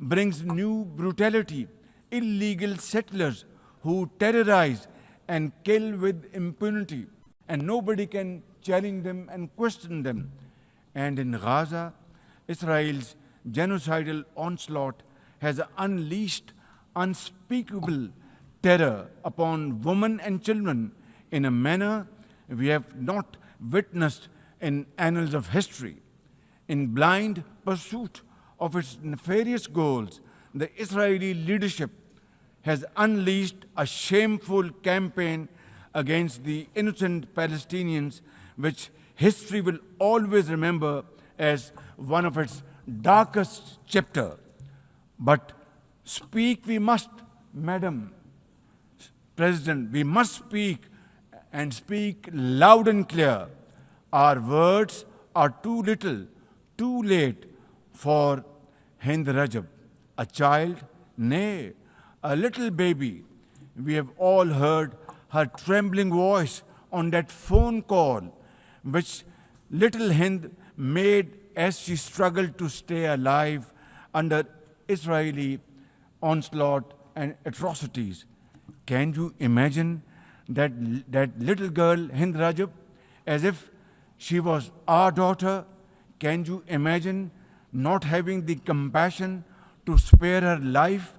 brings new brutality, illegal settlers who terrorize and kill with impunity, and nobody can challenge them and question them. And in Gaza, Israel's genocidal onslaught has unleashed unspeakable terror upon women and children in a manner we have not witnessed in annals of history. In blind pursuit of its nefarious goals, the Israeli leadership has unleashed a shameful campaign against the innocent Palestinians, which history will always remember as one of its darkest chapters. But speak we must, Madam President, we must speak and speak loud and clear. Our words are too little, too late for Hind Rajab, a child, nay, a little baby. We have all heard her trembling voice on that phone call, which little Hind made as she struggled to stay alive under Israeli onslaught and atrocities. Can you imagine that little girl, Hind Rajab, as if she was our daughter? Can you imagine not having the compassion to spare her life?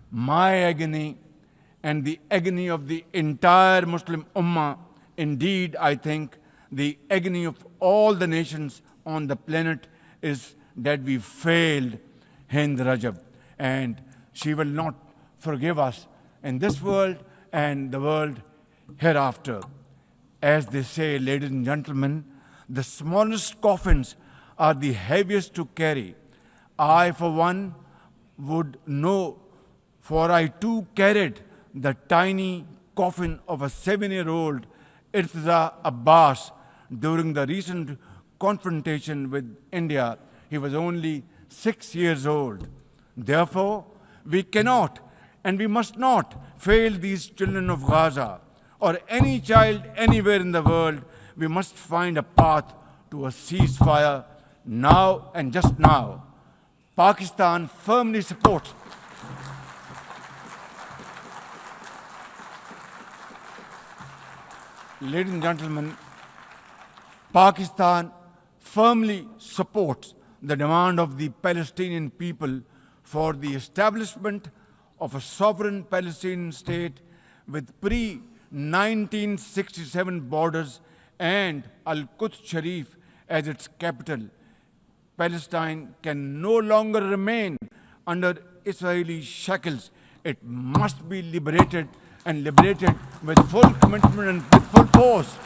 My agony and the agony of the entire Muslim Ummah, indeed, I think, the agony of all the nations on the planet is that we failed Hind Rajab, and she will not forgive us in this world and the world hereafter. As they say, ladies and gentlemen, the smallest coffins are the heaviest to carry. I, for one, would know, for I too carried the tiny coffin of a 7-year-old Irtiza Abbas during the recent confrontation with India. He was only 6 years old. Therefore, we cannot and we must not fail these children of Gaza or any child anywhere in the world. We must find a path to a ceasefire now and just now. Pakistan firmly supports Ladies and gentlemen, Pakistan firmly supports the demand of the Palestinian people for the establishment of a sovereign Palestinian state with pre-1967 borders and Al-Quds Sharif as its capital. Palestine can no longer remain under Israeli shackles. It must be liberated, and liberated with full commitment and with full force.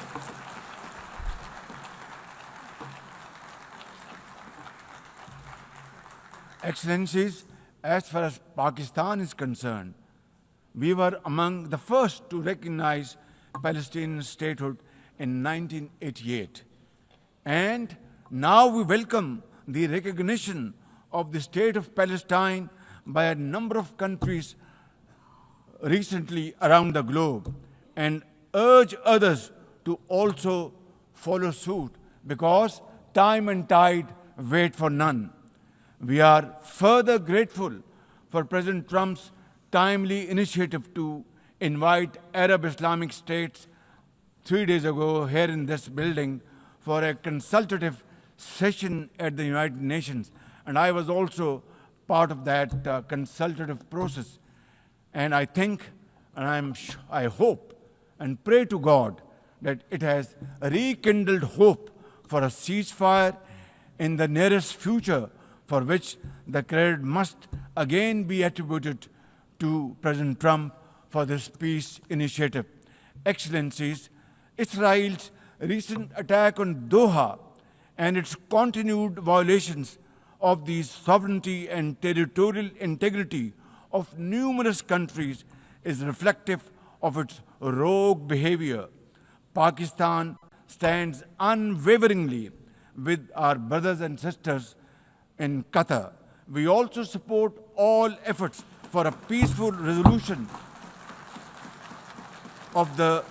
Excellencies, as far as Pakistan is concerned, we were among the first to recognize Palestinian statehood in 1988. And now we welcome the recognition of the state of Palestine by a number of countries recently around the globe, and urge others to also follow suit, because time and tide wait for none. We are further grateful for President Trump's timely initiative to invite Arab Islamic states 3 days ago here in this building for a consultative session at the United Nations. And I was also part of that consultative process. And I think, and I hope and pray to God that it has rekindled hope for a ceasefire in the nearest future, for which the credit must again be attributed to President Trump for this peace initiative. Excellencies, Israel's recent attack on Doha and its continued violations of the sovereignty and territorial integrity of numerous countries is reflective of its rogue behavior. Pakistan stands unwaveringly with our brothers and sisters in Qatar. we also support all efforts for a peaceful resolution of the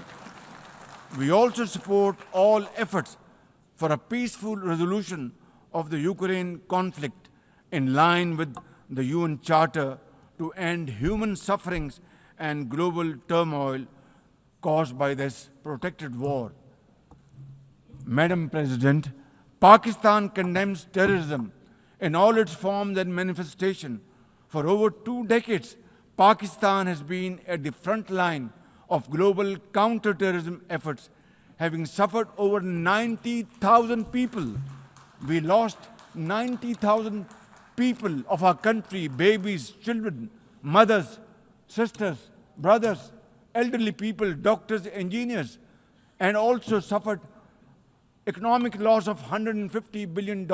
Ukraine conflict in line with the UN Charter to end human sufferings and global turmoil caused by this protracted war. Madam President, Pakistan condemns terrorism in all its forms and manifestations. For over 2 decades, Pakistan has been at the front line of global counter-terrorism efforts, having suffered over 90,000 people. We lost 90,000 people of our country, babies, children, mothers, sisters, brothers, elderly people, doctors, engineers, and also suffered economic loss of $150 billion.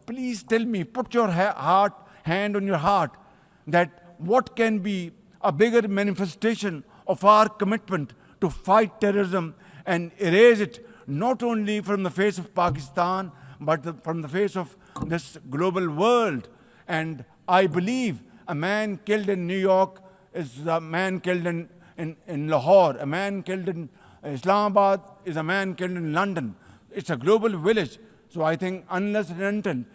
Please tell me, put your hand on your heart, that what can be a bigger manifestation of our commitment to fight terrorism and erase it not only from the face of Pakistan, but from the face of this global world. And I believe a man killed in New York is a man killed in Lahore, a man killed in Islamabad is a man killed in London. It's a global village. So I think unless and until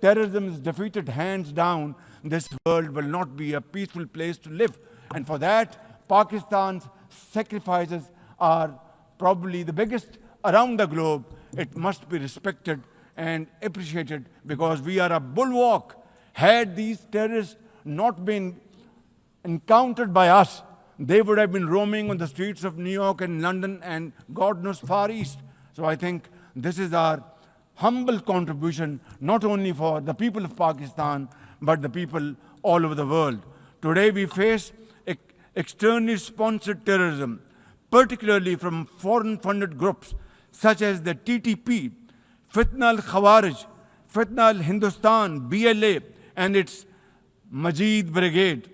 terrorism is defeated hands down, this world will not be a peaceful place to live. And for that, Pakistan's sacrifices are probably the biggest around the globe. It must be respected and appreciated because we are a bulwark. Had these terrorists not been encountered by us, they would have been roaming on the streets of New York and London and God knows Far East. So I think this is our humble contribution, not only for the people of Pakistan, but the people all over the world. Today we face externally sponsored terrorism, particularly from foreign-funded groups such as the TTP, Fitna al-Khawarij, Fitna al-Hindustan, BLA, and its Majid Brigade.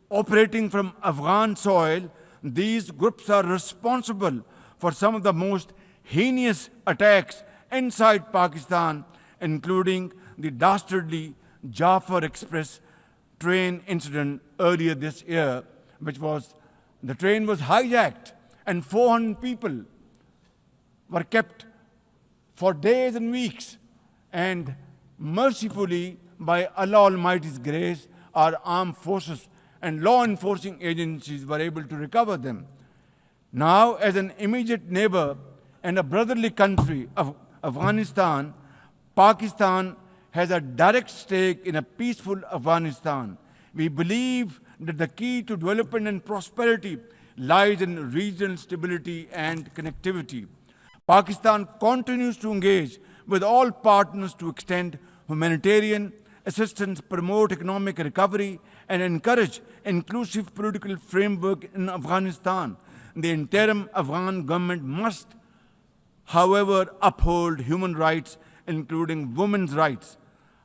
Operating from Afghan soil, these groups are responsible for some of the most heinous attacks inside Pakistan, including the dastardly Jafar Express train incident earlier this year, the train was hijacked and 400 people were kept for days and weeks. And mercifully, by Allah Almighty's grace, our armed forces and law enforcing agencies were able to recover them. Now, as an immediate neighbor and a brotherly country of Afghanistan, Pakistan has a direct stake in a peaceful Afghanistan. We believe that the key to development and prosperity lies in regional stability and connectivity. Pakistan continues to engage with all partners to extend humanitarian assistance, promote economic recovery, and encourage inclusive political framework in Afghanistan. The interim Afghan government must, however, uphold human rights, including women's rights.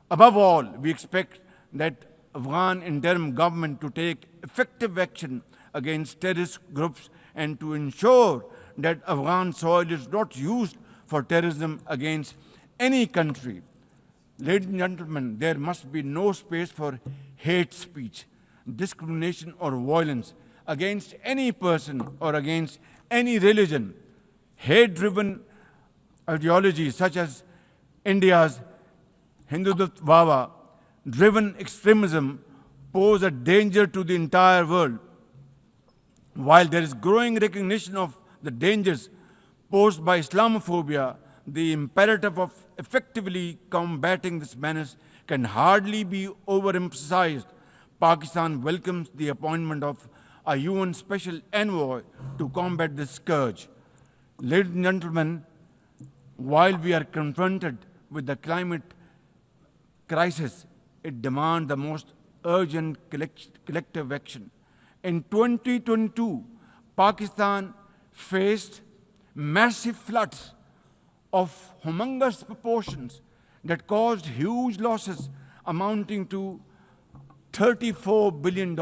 Above all, we expect that Afghan interim government to take effective action against terrorist groups and to ensure that Afghan soil is not used for terrorism against any country. Ladies and gentlemen, there must be no space for hate speech, discrimination, or violence against any person or against any religion. Hate-driven ideologies such as India's Hindutva-driven extremism pose a danger to the entire world. While there is growing recognition of the dangers posed by Islamophobia, the imperative of effectively combating this menace can hardly be overemphasized. Pakistan welcomes the appointment of a UN Special Envoy to combat this scourge. Ladies and gentlemen, while we are confronted with the climate crisis, it demands the most urgent collective action. In 2022, Pakistan faced massive floods of humongous proportions that caused huge losses amounting to $34 billion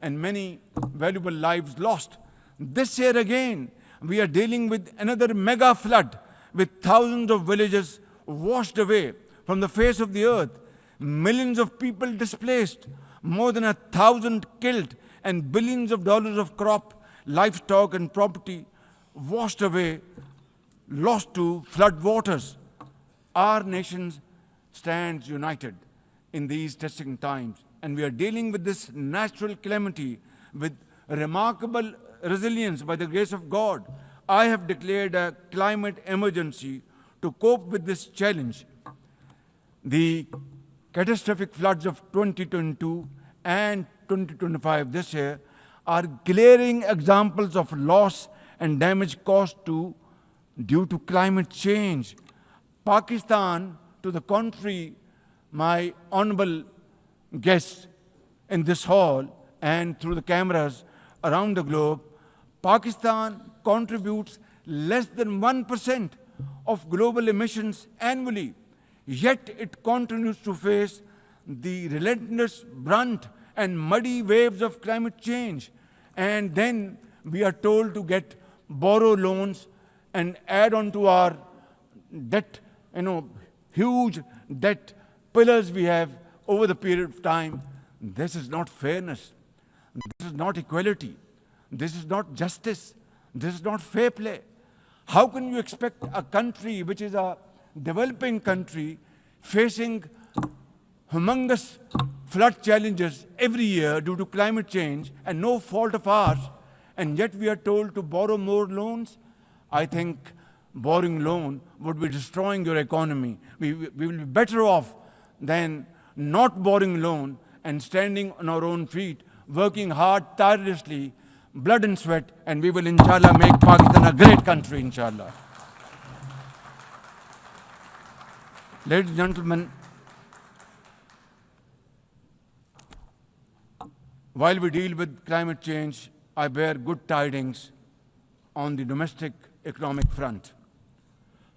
and many valuable lives lost. This year again, we are dealing with another mega flood with thousands of villages washed away from the face of the earth. millions of people displaced, more than 1,000 killed, and billions of dollars of crop, livestock, and property washed away, lost to flood waters. Our nation stands united in these testing times, and we are dealing with this natural calamity with remarkable resilience by the grace of God. I have declared a climate emergency to cope with this challenge. The catastrophic floods of 2022 and 2025 this year are glaring examples of loss and damage caused due to climate change. Pakistan, to the contrary, my honorable guests in this hall and through the cameras around the globe, Pakistan contributes less than 1% of global emissions annually, yet it continues to face the relentless brunt and muddy waves of climate change. And then we are told to borrow loans and add on to our debt, huge debt pillars we have over the period of time. This is not fairness. This is not equality. This is not justice. This is not fair play. How can you expect a country which is a developing country facing humongous flood challenges every year due to climate change and no fault of ours, and yet we are told to borrow more loans? I think borrowing loan would be destroying your economy. We will be better off than not borrowing loan and standing on our own feet, working hard, tirelessly, blood and sweat, and we will, inshallah, make Pakistan a great country, inshallah. Ladies and gentlemen, while we deal with climate change, I bear good tidings on the domestic economic front.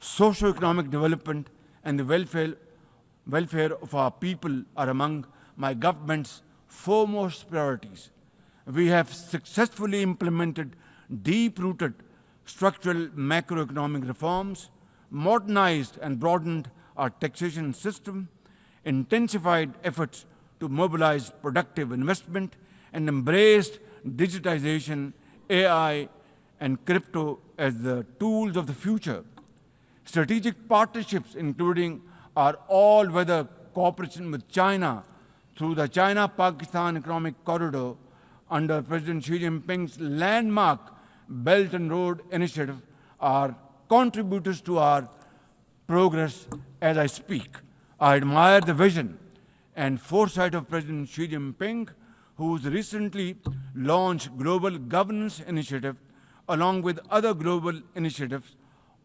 Socio-economic development and the welfare of our people are among my government's foremost priorities. We have successfully implemented deep-rooted structural macroeconomic reforms, modernized and broadened our taxation system, intensified efforts to mobilize productive investment, and embraced digitization, AI, and crypto as the tools of the future. Strategic partnerships, including our all-weather cooperation with China through the China-Pakistan Economic Corridor under President Xi Jinping's landmark Belt and Road Initiative, are contributors to our progress as I speak. I admire the vision and foresight of President Xi Jinping, whose recently launched Global Governance Initiative, along with other global initiatives,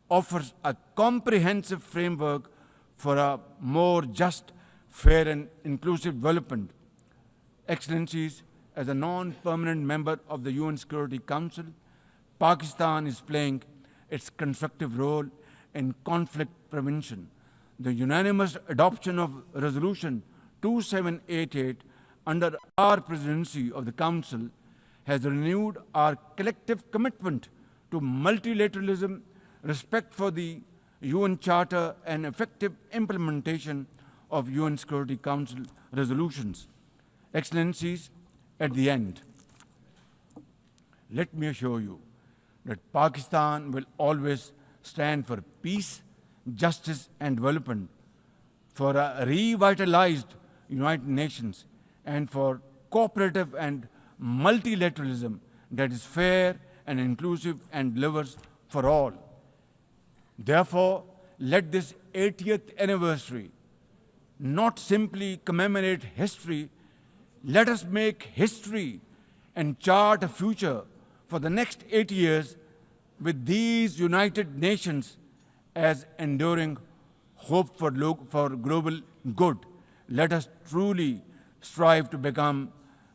offers a comprehensive framework for a more just, fair, and inclusive development. Excellencies, as a non-permanent member of the UN Security Council, Pakistan is playing its constructive role in conflict prevention. The unanimous adoption of Resolution 2788 under our presidency of the Council has renewed our collective commitment to multilateralism, respect for the UN Charter, and effective implementation of UN Security Council resolutions. Excellencies, at the end, let me assure you that Pakistan will always stand for peace, justice, and development, for a revitalized United Nations, and for cooperative and multilateralism that is fair and inclusive and delivers for all. Therefore, let this 80th anniversary not simply commemorate history, let us make history and chart a future for the next 80 years with these United Nations as enduring hope for global good. Let us truly strive to become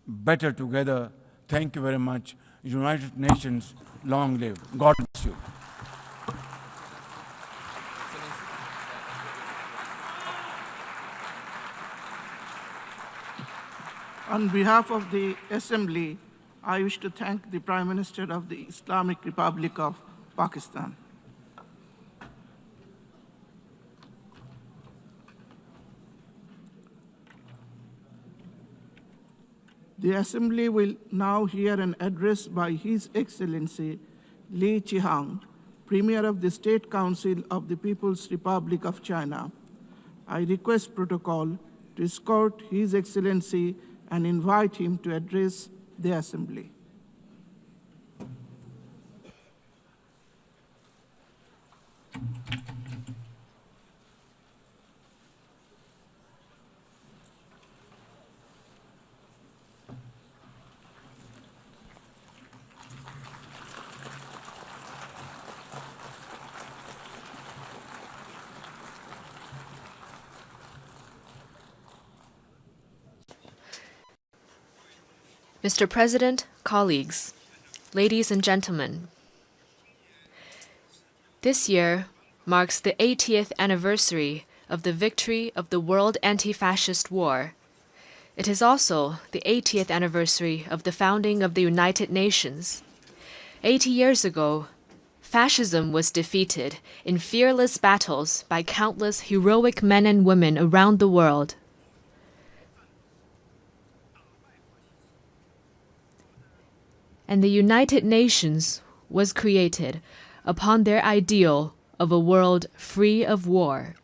better together. Thank you very much. United Nations, long live. God bless you. On behalf of the Assembly, I wish to thank the Prime Minister of the Islamic Republic of Pakistan. The Assembly will now hear an address by His Excellency Li Qiang, Premier of the State Council of the People's Republic of China. I request protocol to escort His Excellency and invite him to address the Assembly. Mr. President, colleagues, ladies and gentlemen, this year marks the 80th anniversary of the victory of the World Anti-Fascist War. It is also the 80th anniversary of the founding of the United Nations. 80 years ago, fascism was defeated in fearless battles by countless heroic men and women around the world. And the United Nations was created upon their ideal of a world free of war,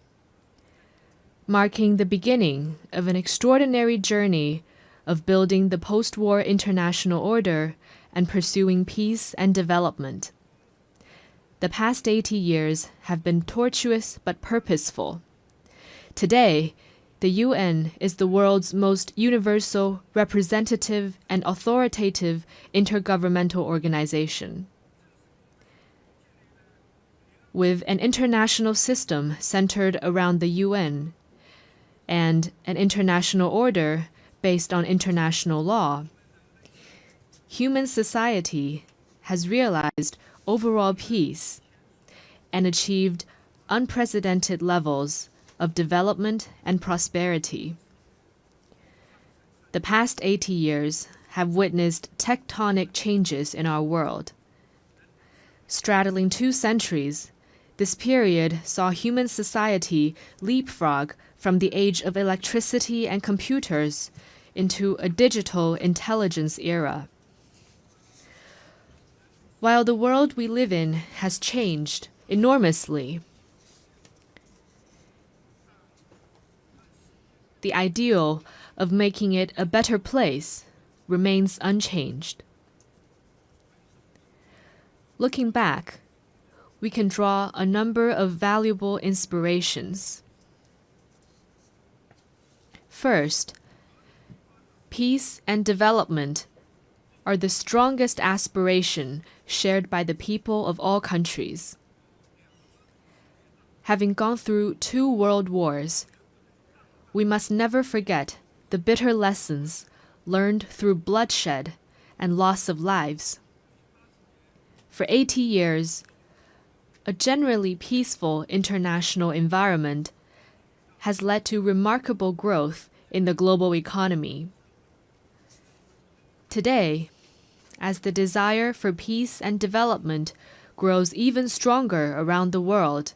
marking the beginning of an extraordinary journey of building the post-war international order and pursuing peace and development. The past 80 years have been tortuous but purposeful. Today, the UN is the world's most universal, representative, and authoritative intergovernmental organization. With an international system centered around the UN and an international order based on international law, human society has realized overall peace and achieved unprecedented levels of development and prosperity. The past 80 years have witnessed tectonic changes in our world. Straddling 2 centuries, this period saw human society leapfrog from the age of electricity and computers into a digital intelligence era. While the world we live in has changed enormously, the ideal of making it a better place remains unchanged. Looking back, we can draw a number of valuable inspirations. First, peace and development are the strongest aspiration shared by the people of all countries. Having gone through 2 world wars, we must never forget the bitter lessons learned through bloodshed and loss of lives. For 80 years, a generally peaceful international environment has led to remarkable growth in the global economy. Today, as the desire for peace and development grows even stronger around the world,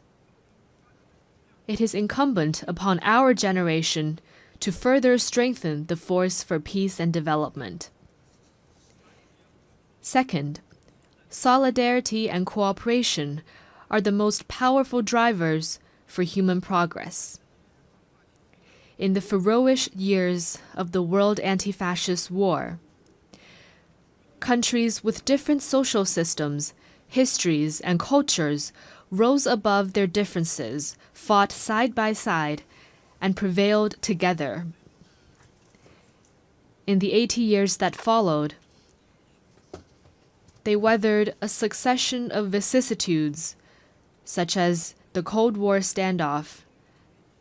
it is incumbent upon our generation to further strengthen the force for peace and development. Second, solidarity and cooperation are the most powerful drivers for human progress. In the ferocious years of the World Anti-Fascist War, countries with different social systems, histories, and cultures rose above their differences, fought side by side, and prevailed together. In the 80 years that followed, they weathered a succession of vicissitudes, such as the Cold War standoff,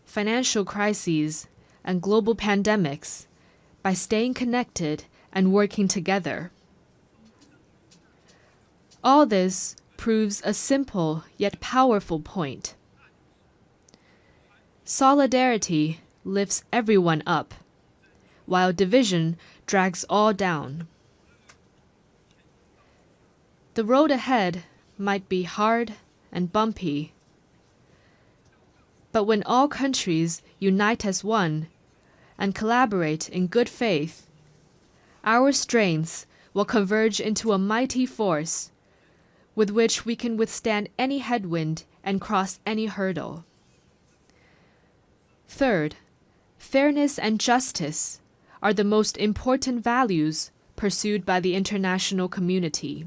financial crises, and global pandemics, by staying connected and working together. All this proves a simple yet powerful point. Solidarity lifts everyone up, while division drags all down. The road ahead might be hard and bumpy, but when all countries unite as one and collaborate in good faith, our strengths will converge into a mighty force with which we can withstand any headwind and cross any hurdle. Third, fairness and justice are the most important values pursued by the international community.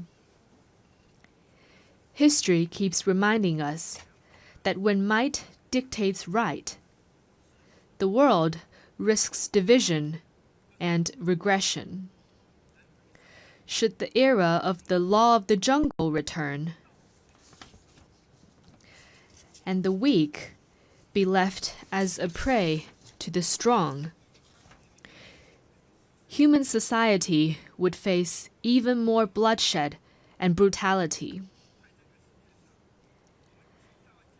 History keeps reminding us that when might dictates right, the world risks division and regression. Should the era of the law of the jungle return, and the weak be left as a prey to the strong, human society would face even more bloodshed and brutality.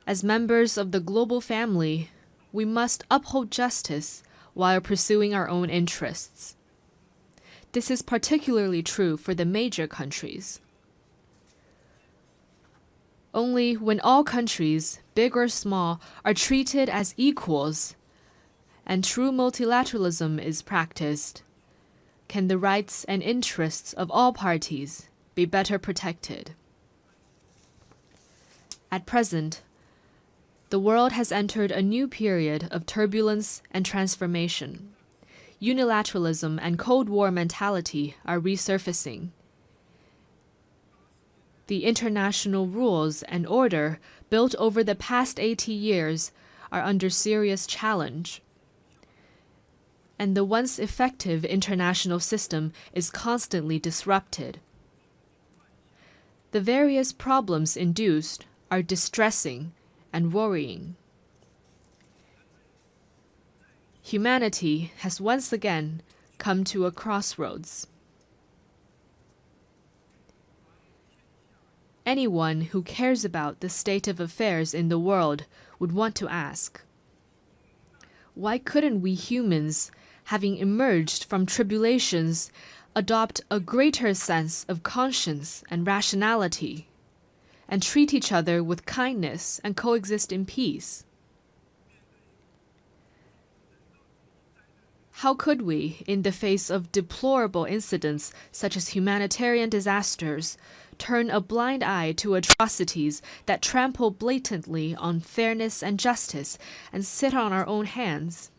As members of the global family, we must uphold justice while pursuing our own interests. This is particularly true for the major countries. Only when all countries, big or small, are treated as equals and true multilateralism is practiced, can the rights and interests of all parties be better protected. At present, the world has entered a new period of turbulence and transformation. Unilateralism and Cold War mentality are resurfacing. The international rules and order built over the past 80 years are under serious challenge. And the once effective international system is constantly disrupted. The various problems induced are distressing and worrying. Humanity has once again come to a crossroads. Anyone who cares about the state of affairs in the world would want to ask, why couldn't we humans, having emerged from tribulations, adopt a greater sense of conscience and rationality, and treat each other with kindness and coexist in peace? How could we, in the face of deplorable incidents such as humanitarian disasters, turn a blind eye to atrocities that trample blatantly on fairness and justice and sit on our own hands?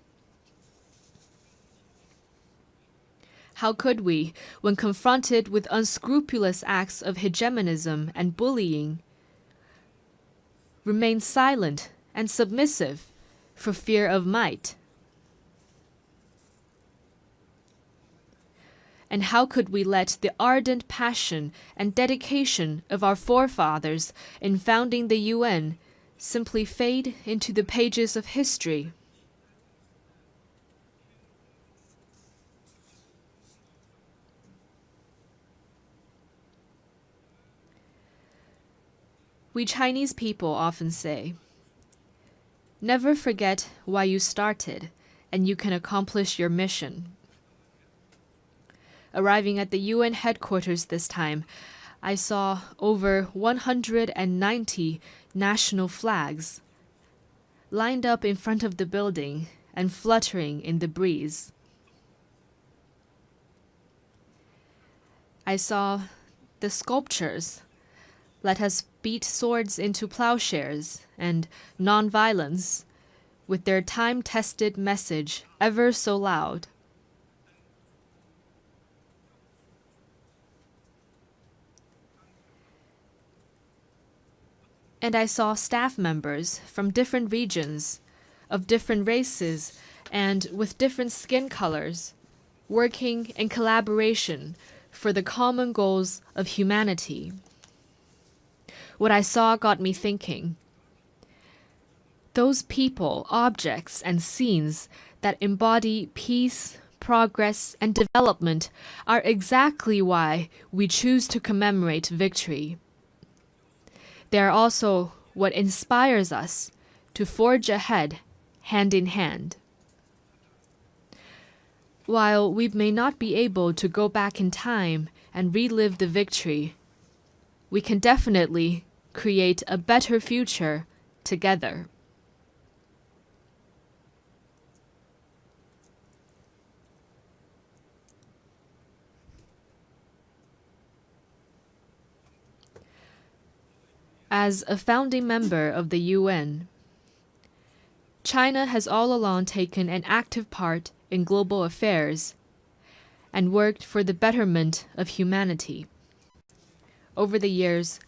How could we, when confronted with unscrupulous acts of hegemonism and bullying, remain silent and submissive for fear of might? And how could we let the ardent passion and dedication of our forefathers in founding the UN simply fade into the pages of history? We Chinese people often say, "Never forget why you started, and you can accomplish your mission." Arriving at the UN headquarters this time, I saw over 190 national flags lined up in front of the building and fluttering in the breeze. I saw the sculptures, "Let us beat swords into plowshares," and "Nonviolence," with their time-tested message ever so loud. And I saw staff members from different regions, of different races, and with different skin colors, working in collaboration for the common goals of humanity. What I saw got me thinking. Those people, objects, and scenes that embody peace, progress, and development are exactly why we choose to commemorate victory. They are also what inspires us to forge ahead, hand in hand. While we may not be able to go back in time and relive the victory, we can definitely create a better future together. As a founding member of the UN, China has all along taken an active part in global affairs and worked for the betterment of humanity. Over the years,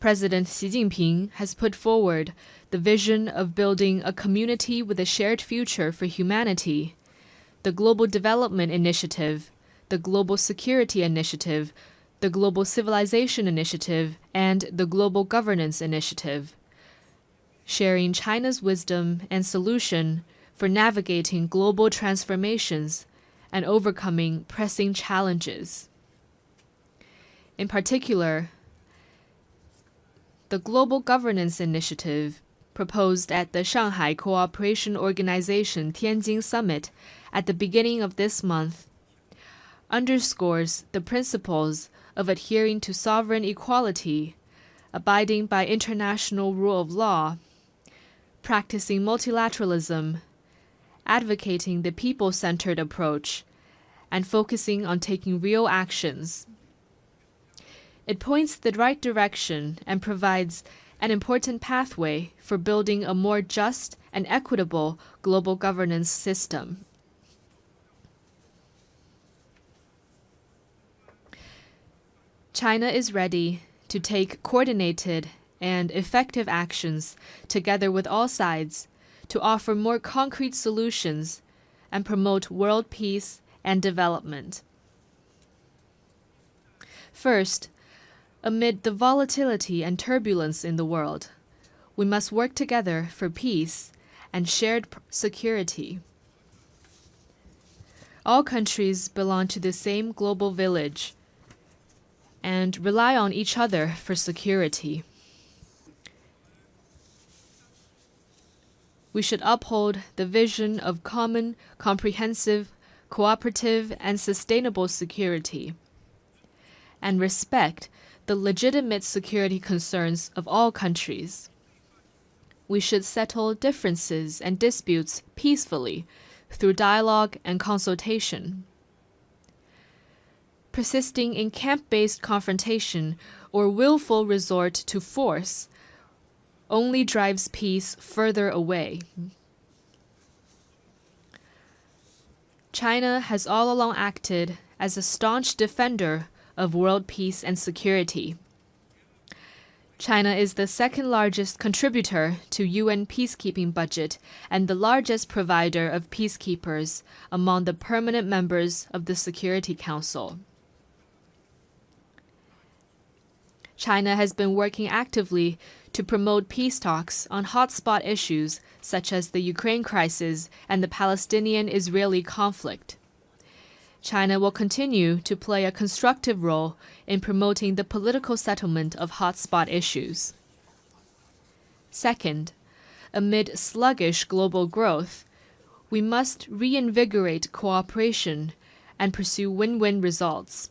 President Xi Jinping has put forward the vision of building a community with a shared future for humanity, the Global Development Initiative, the Global Security Initiative, the Global Civilization Initiative, and the Global Governance Initiative, sharing China's wisdom and solution for navigating global transformations and overcoming pressing challenges. In particular, the Global Governance Initiative, proposed at the Shanghai Cooperation Organization Tianjin Summit at the beginning of this month, underscores the principles of adhering to sovereign equality, abiding by international rule of law, practicing multilateralism, advocating the people-centered approach, and focusing on taking real actions. It points the right direction and provides an important pathway for building a more just and equitable global governance system. China is ready to take coordinated and effective actions together with all sides to offer more concrete solutions and promote world peace and development. First, amid the volatility and turbulence in the world, we must work together for peace and shared security. All countries belong to the same global village and rely on each other for security. We should uphold the vision of common, comprehensive, cooperative, and sustainable security, and respect the legitimate security concerns of all countries. We should settle differences and disputes peacefully through dialogue and consultation. Persisting in camp-based confrontation or willful resort to force only drives peace further away. China has all along acted as a staunch defender of world peace and security. China is the second largest contributor to UN peacekeeping budget and the largest provider of peacekeepers among the permanent members of the Security Council. China has been working actively to promote peace talks on hotspot issues such as the Ukraine crisis and the Palestinian-Israeli conflict. China will continue to play a constructive role in promoting the political settlement of hotspot issues. Second, amid sluggish global growth, we must reinvigorate cooperation and pursue win-win results.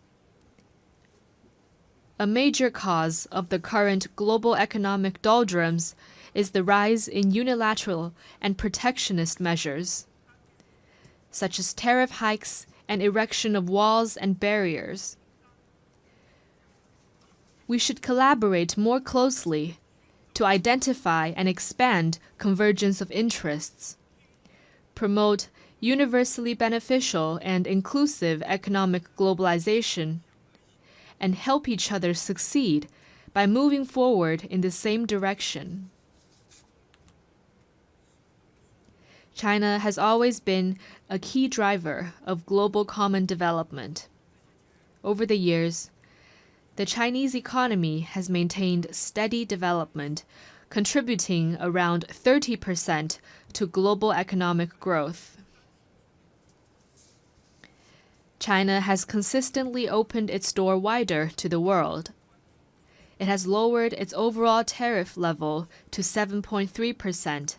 A major cause of the current global economic doldrums is the rise in unilateral and protectionist measures, such as tariff hikes and erection of walls and barriers. We should collaborate more closely to identify and expand convergence of interests, promote universally beneficial and inclusive economic globalization, and help each other succeed by moving forward in the same direction. China has always been a key driver of global common development. Over the years, the Chinese economy has maintained steady development, contributing around 30% to global economic growth. China has consistently opened its door wider to the world. It has lowered its overall tariff level to 7.3%,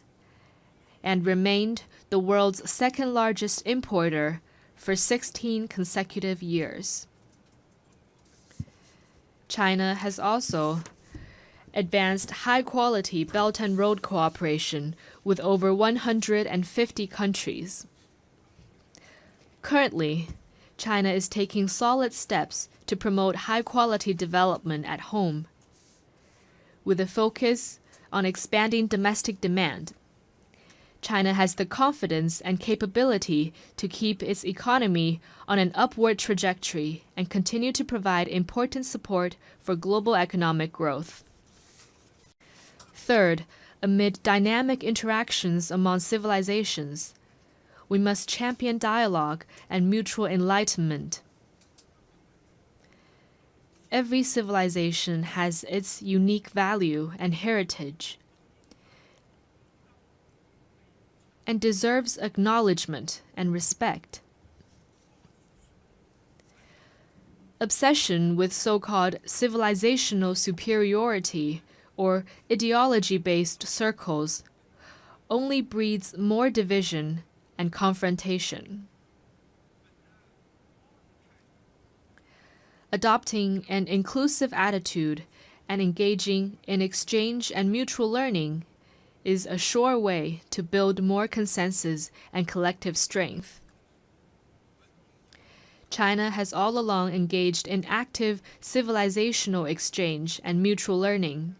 and remained the world's second-largest importer for 16 consecutive years. China has also advanced high-quality Belt and Road cooperation with over 150 countries. Currently, China is taking solid steps to promote high-quality development at home. with a focus on expanding domestic demand. China has the confidence and capability to keep its economy on an upward trajectory and continue to provide important support for global economic growth. Third, amid dynamic interactions among civilizations, we must champion dialogue and mutual enlightenment. Every civilization has its unique value and heritage, and deserves acknowledgement and respect. Obsession with so-called civilizational superiority or ideology-based circles only breeds more division and confrontation. Adopting an inclusive attitude and engaging in exchange and mutual learning is a sure way to build more consensus and collective strength. China has all along engaged in active civilizational exchange and mutual learning.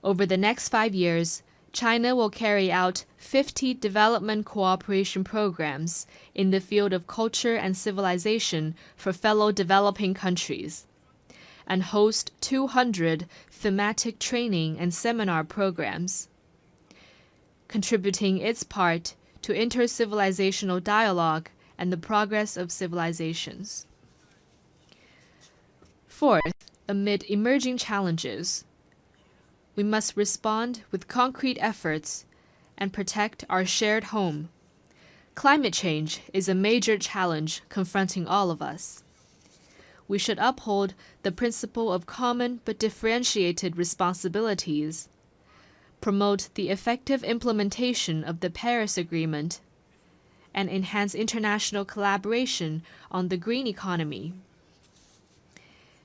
Over the next 5 years, China will carry out 50 development cooperation programs in the field of culture and civilization for fellow developing countries, and host 200 thematic training and seminar programs, contributing its part to inter-civilizational dialogue and the progress of civilizations. Fourth, amid emerging challenges, we must respond with concrete efforts and protect our shared home. Climate change is a major challenge confronting all of us. We should uphold the principle of common but differentiated responsibilities, promote the effective implementation of the Paris Agreement, and enhance international collaboration on the green economy.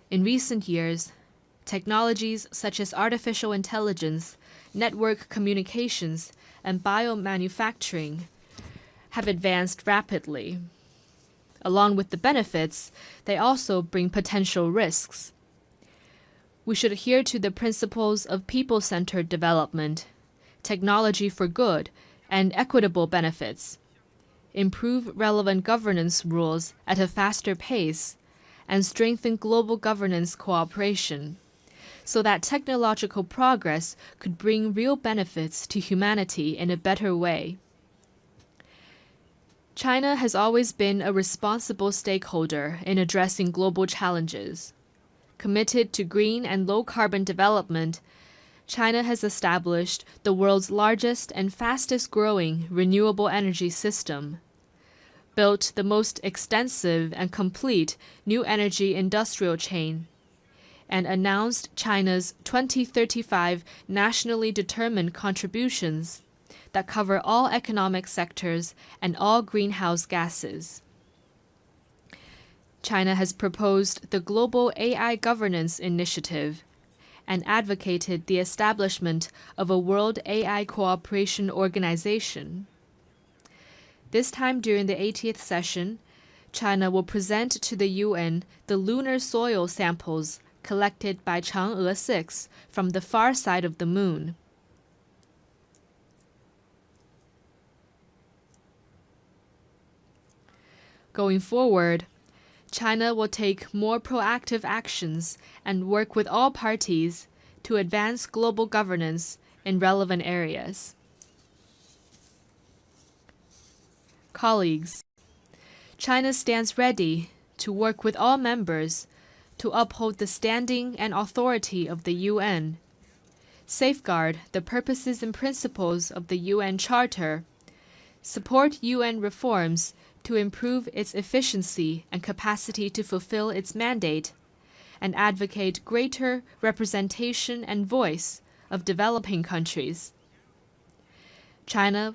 In recent years, technologies such as artificial intelligence, network communications, and biomanufacturing have advanced rapidly. Along with the benefits, they also bring potential risks. We should adhere to the principles of people-centered development, technology for good, and equitable benefits, improve relevant governance rules at a faster pace, and strengthen global governance cooperation, so that technological progress could bring real benefits to humanity in a better way. China has always been a responsible stakeholder in addressing global challenges. Committed to green and low-carbon development, China has established the world's largest and fastest-growing renewable energy system, built the most extensive and complete new energy industrial chain, and announced China's 2035 nationally determined contributions that cover all economic sectors and all greenhouse gases. China has proposed the Global AI Governance Initiative and advocated the establishment of a World AI Cooperation Organization. This time during the 80th session, China will present to the UN the lunar soil samples collected by Chang'e 6 from the far side of the moon. Going forward, China will take more proactive actions and work with all parties to advance global governance in relevant areas. Colleagues, China stands ready to work with all members to uphold the standing and authority of the UN, safeguard the purposes and principles of the UN Charter, support UN reforms to improve its efficiency and capacity to fulfill its mandate, and advocate greater representation and voice of developing countries. China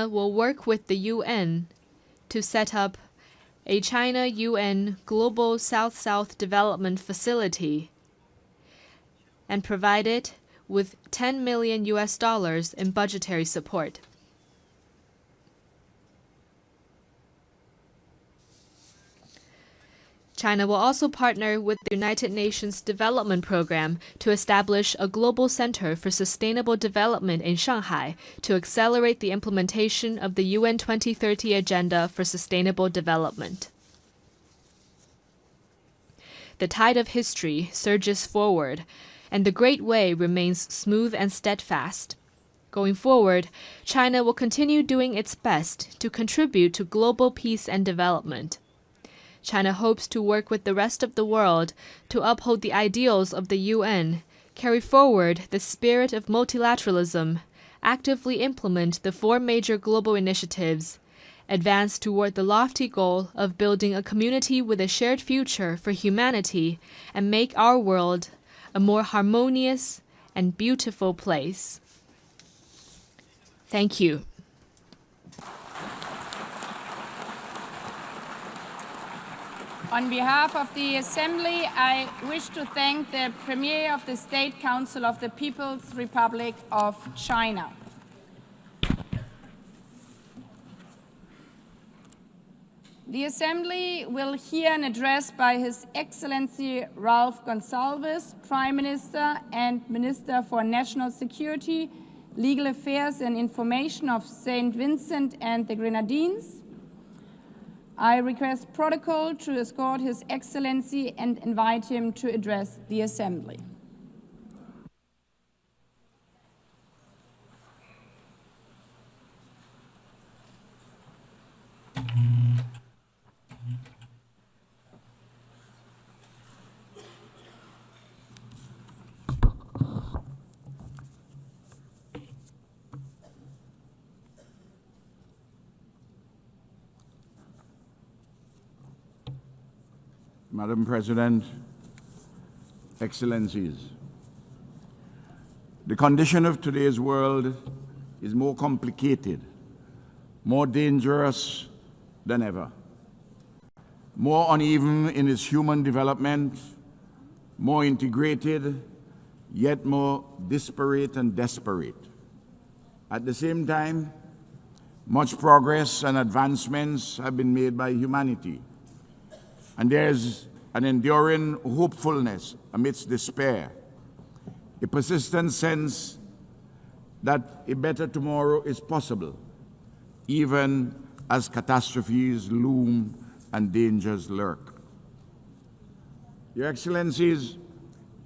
will work with the UN to set up a China-UN Global South-South Development Facility and provide it with $10 million in budgetary support. China will also partner with the United Nations Development Program to establish a global center for sustainable development in Shanghai to accelerate the implementation of the UN 2030 Agenda for Sustainable Development. The tide of history surges forward, and the Great Way remains smooth and steadfast. Going forward, China will continue doing its best to contribute to global peace and development. China hopes to work with the rest of the world to uphold the ideals of the UN, carry forward the spirit of multilateralism, actively implement the 4 major global initiatives, advance toward the lofty goal of building a community with a shared future for humanity, and make our world a more harmonious and beautiful place. Thank you. On behalf of the Assembly, I wish to thank the Premier of the State Council of the People's Republic of China. The Assembly will hear an address by His Excellency Ralph Gonsalves, Prime Minister and Minister for National Security, Legal Affairs and Information of St. Vincent and the Grenadines. I request protocol to escort His Excellency and invite him to address the Assembly. Madam President, Excellencies, the condition of today's world is more complicated, more dangerous than ever, more uneven in its human development, more integrated, yet more disparate and desperate. At the same time, much progress and advancements have been made by humanity, and there's an enduring hopefulness amidst despair, a persistent sense that a better tomorrow is possible, even as catastrophes loom and dangers lurk. Your Excellencies,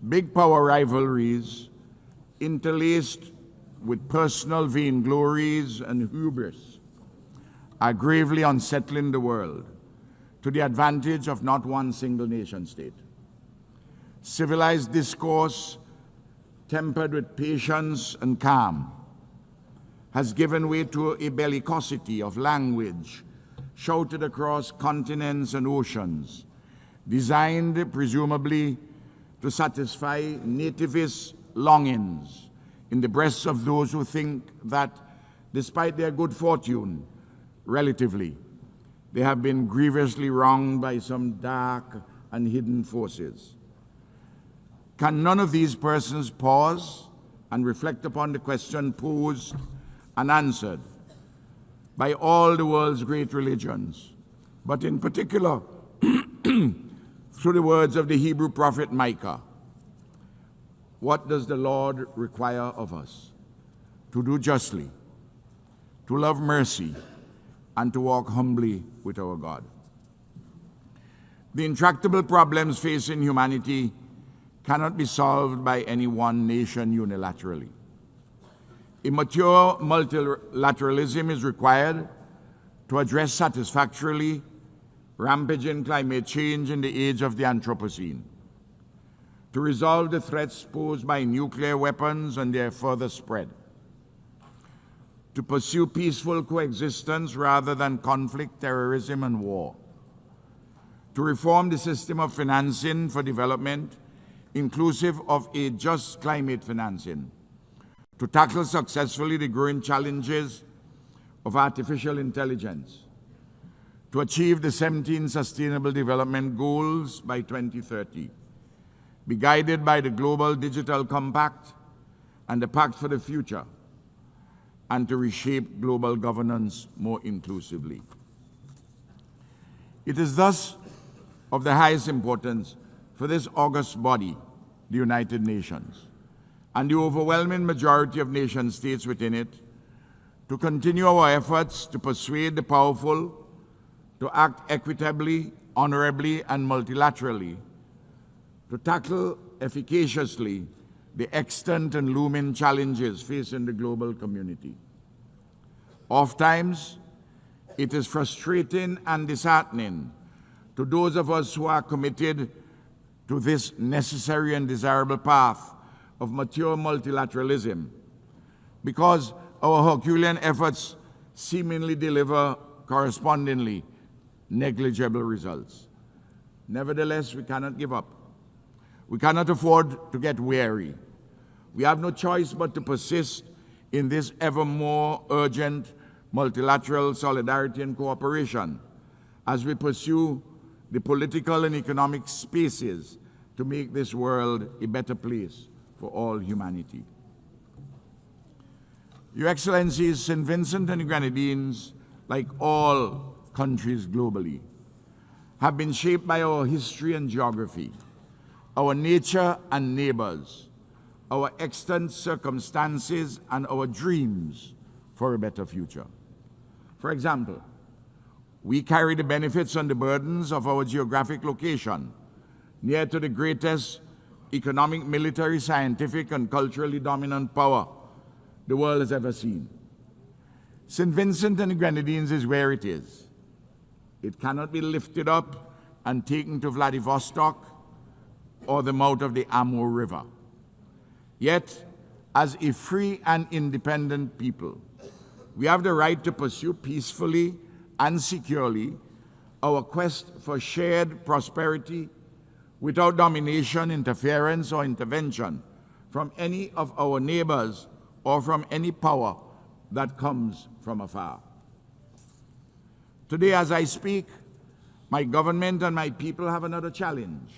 big power rivalries interlaced with personal vainglories and hubris are gravely unsettling the world, to the advantage of not one single nation state. Civilized discourse, tempered with patience and calm, has given way to a bellicosity of language shouted across continents and oceans, designed presumably to satisfy nativist longings in the breasts of those who think that, despite their good fortune, relatively, they have been grievously wronged by some dark and hidden forces. Can none of these persons pause and reflect upon the question posed and answered by all the world's great religions, but in particular through the words of the Hebrew prophet Micah? What does the Lord require of us? To do justly, to love mercy, and to walk humbly with our God. The intractable problems facing humanity cannot be solved by any one nation unilaterally. A mature multilateralism is required to address satisfactorily rampaging climate change in the age of the Anthropocene, to resolve the threats posed by nuclear weapons and their further spread, to pursue peaceful coexistence rather than conflict, terrorism, and war, to reform the system of financing for development, inclusive of a just climate financing, to tackle successfully the growing challenges of artificial intelligence, to achieve the 17 Sustainable Development Goals by 2030, be guided by the Global Digital Compact and the Pact for the Future, and to reshape global governance more inclusively. It is thus of the highest importance for this august body, the United Nations, and the overwhelming majority of nation states within it, to continue our efforts to persuade the powerful to act equitably, honorably, and multilaterally, to tackle efficaciously the extant and looming challenges facing the global community. Oftentimes, it is frustrating and disheartening to those of us who are committed to this necessary and desirable path of mature multilateralism, because our Herculean efforts seemingly deliver correspondingly negligible results. Nevertheless, we cannot give up. We cannot afford to get weary. We have no choice but to persist in this ever more urgent multilateral solidarity and cooperation as we pursue the political and economic spaces to make this world a better place for all humanity. Your Excellencies, St. Vincent and the Grenadines, like all countries globally, have been shaped by our history and geography, our nature and neighbors, our extant circumstances, and our dreams for a better future. For example, we carry the benefits and the burdens of our geographic location, near to the greatest economic, military, scientific, and culturally dominant power the world has ever seen. St. Vincent and the Grenadines is where it is. It cannot be lifted up and taken to Vladivostok or the mouth of the Amur River. Yet, as a free and independent people, we have the right to pursue peacefully and securely our quest for shared prosperity without domination, interference, or intervention from any of our neighbors or from any power that comes from afar. Today, as I speak, my government and my people have another challenge: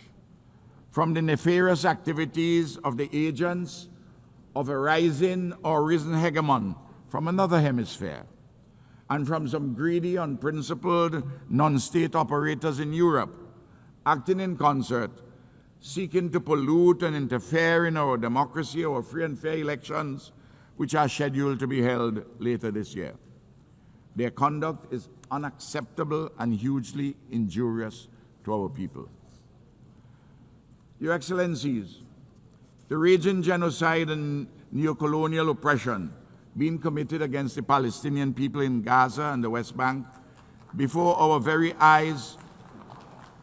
from the nefarious activities of the agents of a rising or risen hegemon from another hemisphere, and from some greedy, unprincipled, non-state operators in Europe, acting in concert, seeking to pollute and interfere in our democracy, our free and fair elections, which are scheduled to be held later this year. Their conduct is unacceptable and hugely injurious to our people. Your Excellencies, the raging genocide and neocolonial oppression being committed against the Palestinian people in Gaza and the West Bank before our very eyes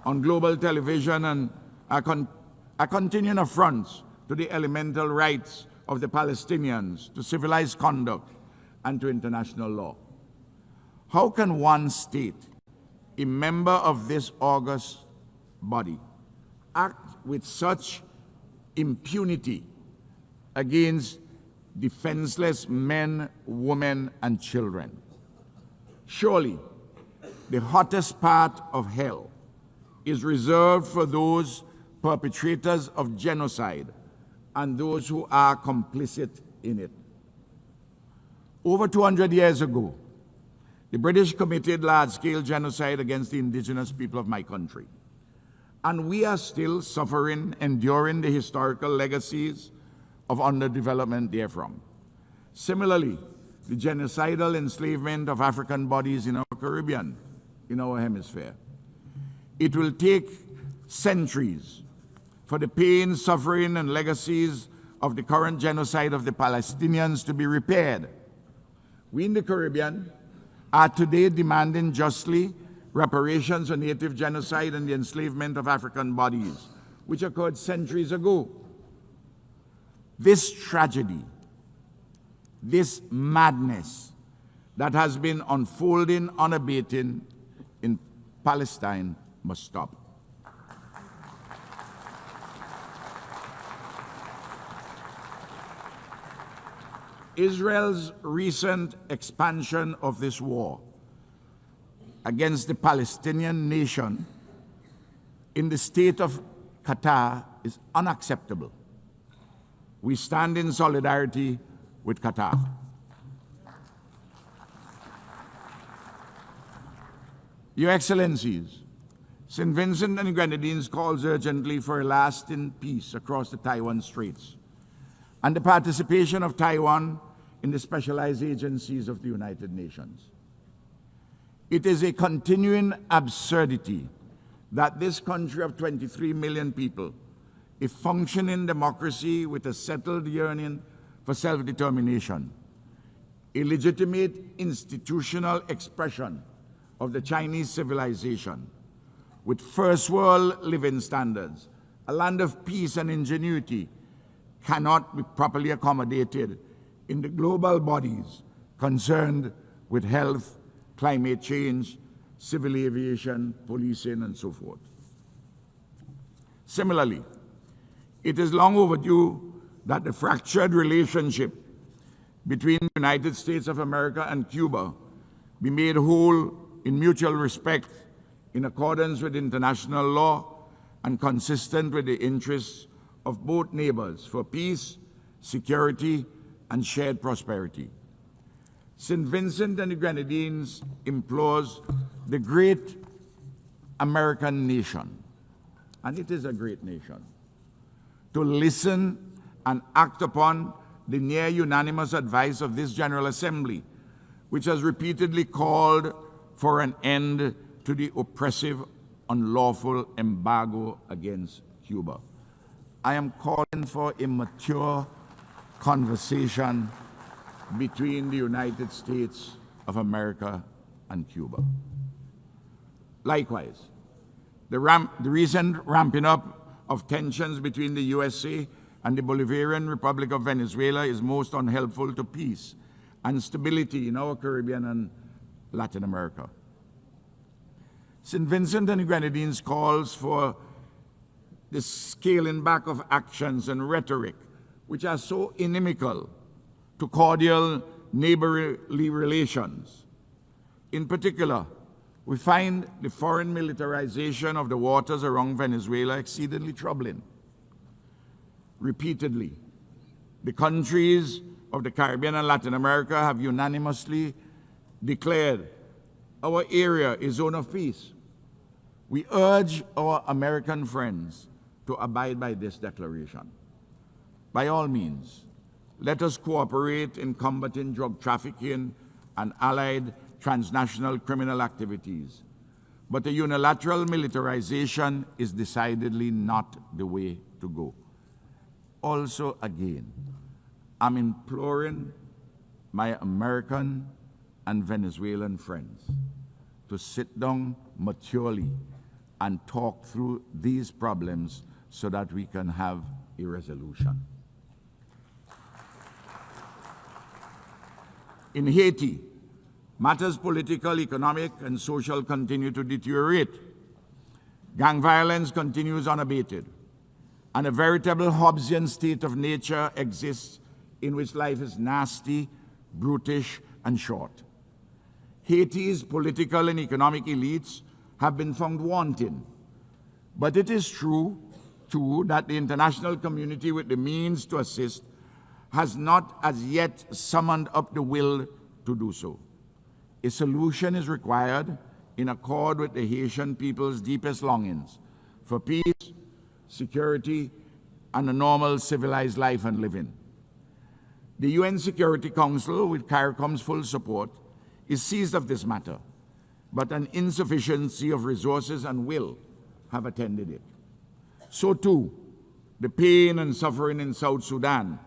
on global television and are continuing affronts to the elemental rights of the Palestinians, to civilized conduct, and to international law. How can one state, a member of this august body, act with such impunity against defenseless men, women, and children? Surely, the hottest part of hell is reserved for those perpetrators of genocide and those who are complicit in it. Over 200 years ago, the British committed large-scale genocide against the indigenous people of my country. And we are still suffering, enduring the historical legacies of underdevelopment therefrom. Similarly, the genocidal enslavement of African bodies in our Caribbean, in our hemisphere. It will take centuries for the pain, suffering, and legacies of the current genocide of the Palestinians to be repaired. We in the Caribbean are today demanding justly reparations for native genocide and the enslavement of African bodies, which occurred centuries ago. This tragedy, this madness that has been unfolding unabated in Palestine must stop. Israel's recent expansion of this war against the Palestinian nation in the state of Qatar is unacceptable. We stand in solidarity with Qatar. Your Excellencies, St. Vincent and the Grenadines calls urgently for a lasting peace across the Taiwan Straits and the participation of Taiwan in the specialized agencies of the United Nations. It is a continuing absurdity that this country of 23 million people, a functioning democracy with a settled yearning for self-determination, a legitimate institutional expression of the Chinese civilization, with first world living standards, a land of peace and ingenuity, cannot be properly accommodated in the global bodies concerned with health, climate change, civil aviation, policing, and so forth. Similarly, it is long overdue that the fractured relationship between the United States of America and Cuba be made whole in mutual respect, in accordance with international law and consistent with the interests of both neighbors for peace, security, and shared prosperity. St. Vincent and the Grenadines implores the great American nation, and it is a great nation, to listen and act upon the near unanimous advice of this General Assembly, which has repeatedly called for an end to the oppressive, unlawful embargo against Cuba. I am calling for a mature conversation between the United States of America and Cuba. Likewise, the recent ramping up of tensions between the USA and the Bolivarian Republic of Venezuela is most unhelpful to peace and stability in our Caribbean and Latin America. St. Vincent and the Grenadines calls for the scaling back of actions and rhetoric which are so inimical to cordial neighborly relations. In particular, we find the foreign militarization of the waters around Venezuela exceedingly troubling. Repeatedly, the countries of the Caribbean and Latin America have unanimously declared our area a zone of peace. We urge our American friends to abide by this declaration. By all means, let us cooperate in combating drug trafficking and allied transnational criminal activities. But the unilateral militarization is decidedly not the way to go. Also, again, I'm imploring my American and Venezuelan friends to sit down maturely and talk through these problems so that we can have a resolution. In Haiti, matters political, economic, and social continue to deteriorate. Gang violence continues unabated, and a veritable Hobbesian state of nature exists in which life is nasty, brutish, and short. Haiti's political and economic elites have been found wanting, but it is true, too, that the international community with the means to assist has not as yet summoned up the will to do so. A solution is required in accord with the Haitian people's deepest longings for peace, security, and a normal civilized life and living. The UN Security Council, with CARICOM's full support, is seized of this matter, but an insufficiency of resources and will have attended it. So too, the pain and suffering in South Sudan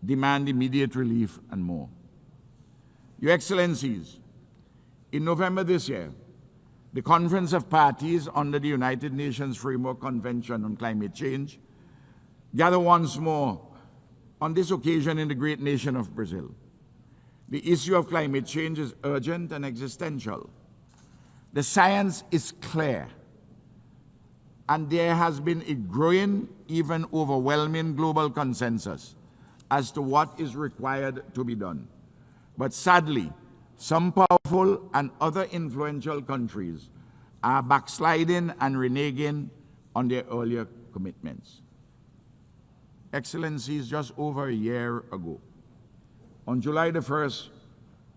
demand immediate relief and more. Your Excellencies, in November this year, the Conference of Parties under the United Nations Framework Convention on Climate Change gathered once more, on this occasion in the great nation of Brazil. The issue of climate change is urgent and existential. The science is clear, and there has been a growing, even overwhelming global consensus as to what is required to be done. But sadly, some powerful and other influential countries are backsliding and reneging on their earlier commitments. Excellencies, just over a year ago, on July the 1st,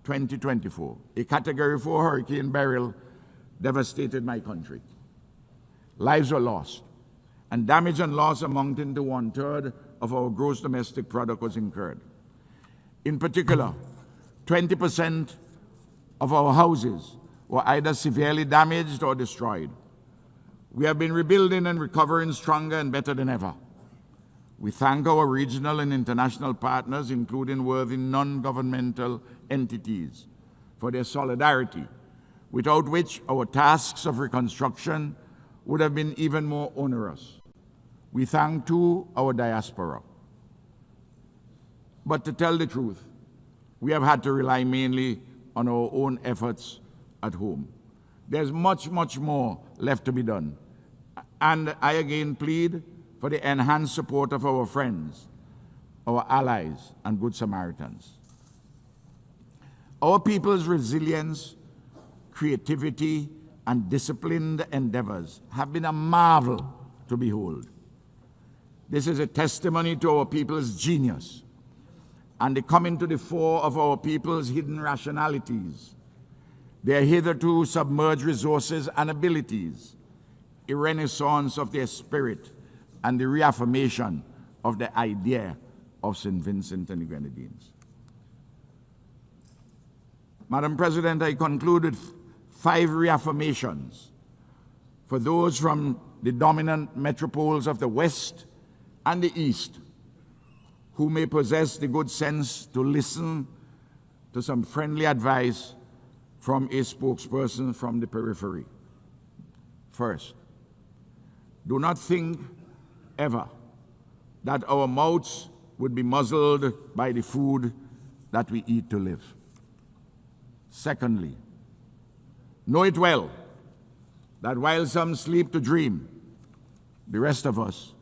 2024, a Category 4 Hurricane Beryl devastated my country. lives were lost, and damage and loss amounting to 1/3 of our gross domestic product was incurred. In particular, 20% of our houses were either severely damaged or destroyed. We have been rebuilding and recovering stronger and better than ever. We thank our regional and international partners, including worthy non-governmental entities, for their solidarity, without which our tasks of reconstruction would have been even more onerous. We thank, too, our diaspora. But to tell the truth, we have had to rely mainly on our own efforts at home. There's much, much more left to be done. And I again plead for the enhanced support of our friends, our allies, and Good Samaritans. Our people's resilience, creativity, and disciplined endeavors have been a marvel to behold. This is a testimony to our people's genius and the coming to the fore of our people's hidden rationalities, their hitherto submerged resources and abilities, a renaissance of their spirit, and the reaffirmation of the idea of St. Vincent and the Grenadines. Madam President, I conclude with 5 reaffirmations for those from the dominant metropoles of the West and the East who may possess the good sense to listen to some friendly advice from a spokesperson from the periphery. First, do not think ever that our mouths would be muzzled by the food that we eat to live. Secondly, know it well that while some sleep to dream, the rest of us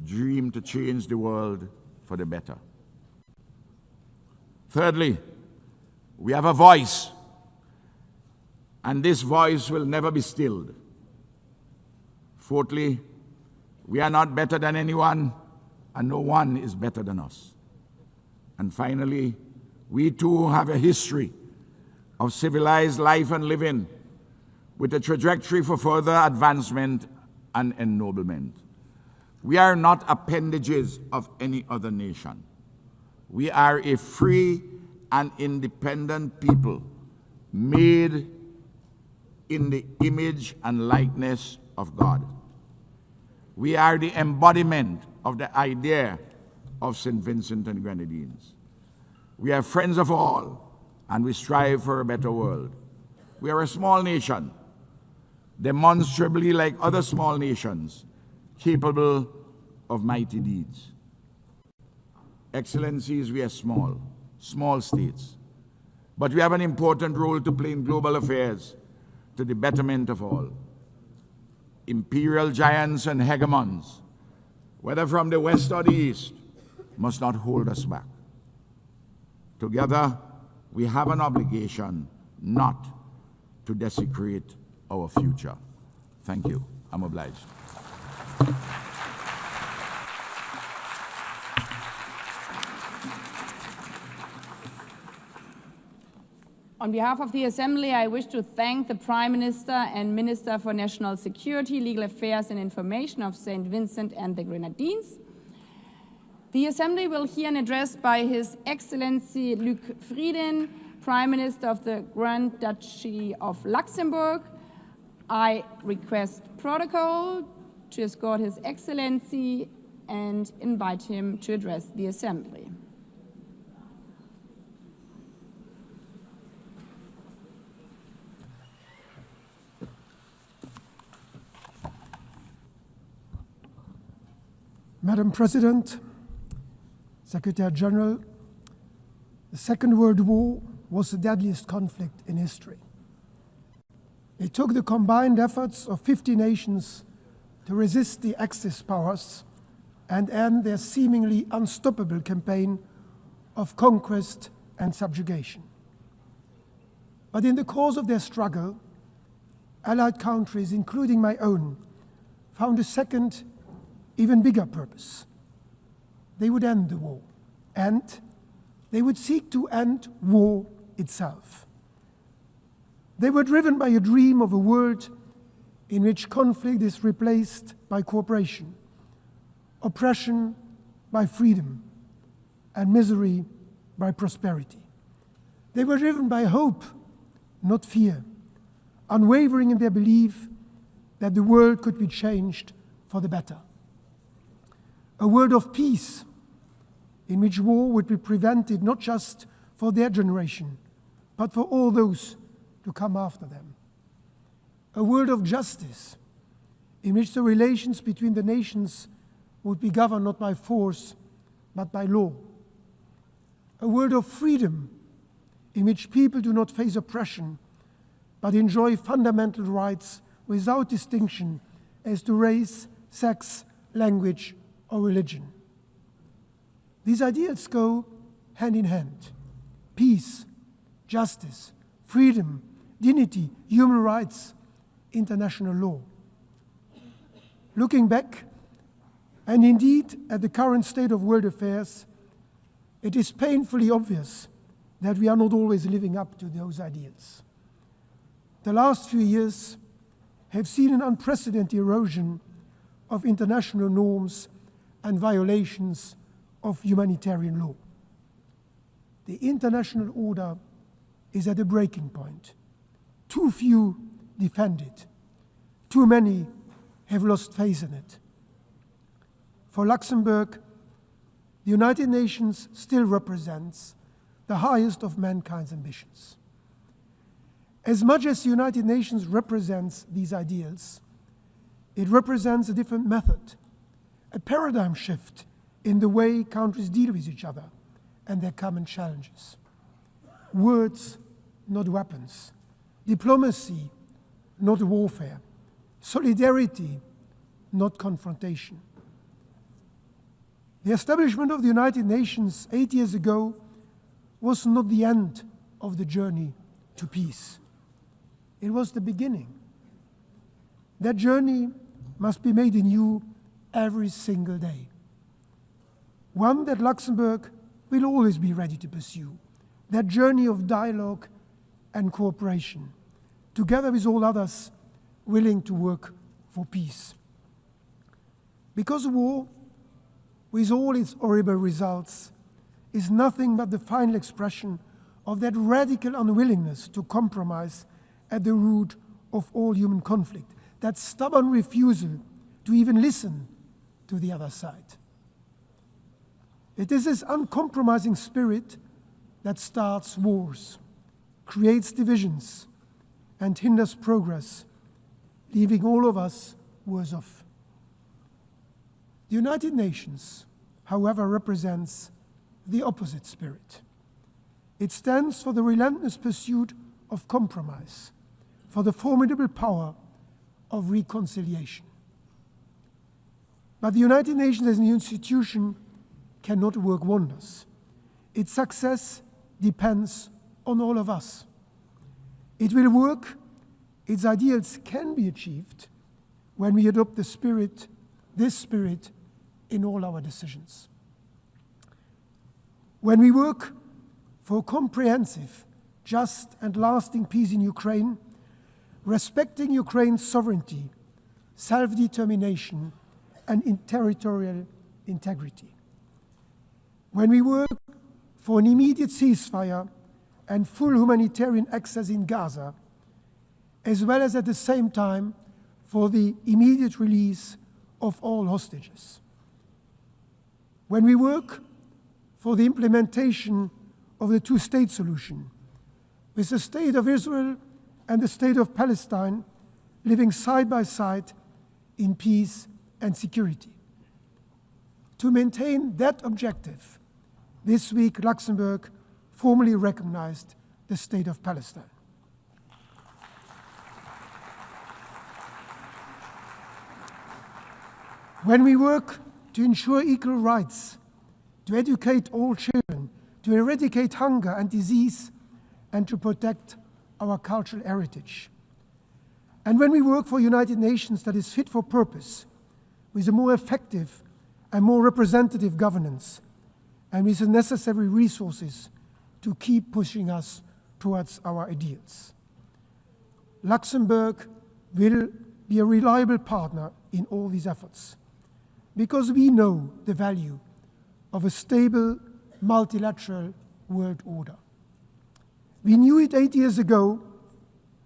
dream to change the world for the better. Thirdly, we have a voice, and this voice will never be stilled. Fourthly, we are not better than anyone, and no one is better than us. And finally, we too have a history of civilized life and living with a trajectory for further advancement and ennoblement. We are not appendages of any other nation. We are a free and independent people made in the image and likeness of God. We are the embodiment of the idea of St. Vincent and Grenadines. We are friends of all, and we strive for a better world. We are a small nation, demonstrably like other small nations, capable of mighty deeds. Excellencies, we are small states, but we have an important role to play in global affairs to the betterment of all. Imperial giants and hegemons, whether from the West or the East, must not hold us back. Together, we have an obligation not to desecrate our future. Thank you. I'm obliged. On behalf of the Assembly, I wish to thank the Prime Minister and Minister for National Security, Legal Affairs and Information of St. Vincent and the Grenadines. The Assembly will hear an address by His Excellency Luc Frieden, Prime Minister of the Grand Duchy of Luxembourg. I request protocol to escort His Excellency and invite him to address the Assembly. Madam President, Secretary General, the Second World War was the deadliest conflict in history. It took the combined efforts of 50 nations to resist the Axis powers and end their seemingly unstoppable campaign of conquest and subjugation. But in the course of their struggle, Allied countries, including my own, found a second, even bigger purpose. They would end the war, and they would seek to end war itself. They were driven by a dream of a world in which conflict is replaced by cooperation, oppression by freedom, and misery by prosperity. They were driven by hope, not fear, unwavering in their belief that the world could be changed for the better. A world of peace in which war would be prevented not just for their generation, but for all those to come after them. A world of justice in which the relations between the nations would be governed not by force, but by law. A world of freedom in which people do not face oppression, but enjoy fundamental rights without distinction as to race, sex, language, or religion. These ideals go hand in hand. Peace, justice, freedom, dignity, human rights, international law. Looking back, and indeed at the current state of world affairs, it is painfully obvious that we are not always living up to those ideals. The last few years have seen an unprecedented erosion of international norms and violations of humanitarian law. The international order is at a breaking point. Too few defend it. Too many have lost faith in it. For Luxembourg, the United Nations still represents the highest of mankind's ambitions. As much as the United Nations represents these ideals, it represents a different method, a paradigm shift in the way countries deal with each other and their common challenges. Words, not weapons. Diplomacy, not warfare. Solidarity, not confrontation. The establishment of the United Nations 8 years ago was not the end of the journey to peace. It was the beginning. That journey must be made anew every single day. One that Luxembourg will always be ready to pursue. That journey of dialogue and cooperation, together with all others willing to work for peace. Because war, with all its horrible results, is nothing but the final expression of that radical unwillingness to compromise at the root of all human conflict, that stubborn refusal to even listen to the other side. It is this uncompromising spirit that starts wars, creates divisions, and hinders progress, leaving all of us worse off. The United Nations, however, represents the opposite spirit. It stands for the relentless pursuit of compromise, for the formidable power of reconciliation. But the United Nations as an institution cannot work wonders. Its success depends on all of us. It will work, its ideals can be achieved when we adopt this spirit, in all our decisions. When we work for comprehensive, just and lasting peace in Ukraine, respecting Ukraine's sovereignty, self-determination, and territorial integrity. When we work for an immediate ceasefire and full humanitarian access in Gaza, as well as at the same time for the immediate release of all hostages. When we work for the implementation of the two-state solution, with the State of Israel and the State of Palestine living side by side in peace and security. To maintain that objective, this week Luxembourg formally recognized the State of Palestine. When we work to ensure equal rights, to educate all children, to eradicate hunger and disease, and to protect our cultural heritage. And when we work for a United Nations that is fit for purpose, with a more effective and more representative governance, and with the necessary resources to keep pushing us towards our ideals. Luxembourg will be a reliable partner in all these efforts, because we know the value of a stable, multilateral world order. We knew it 8 years ago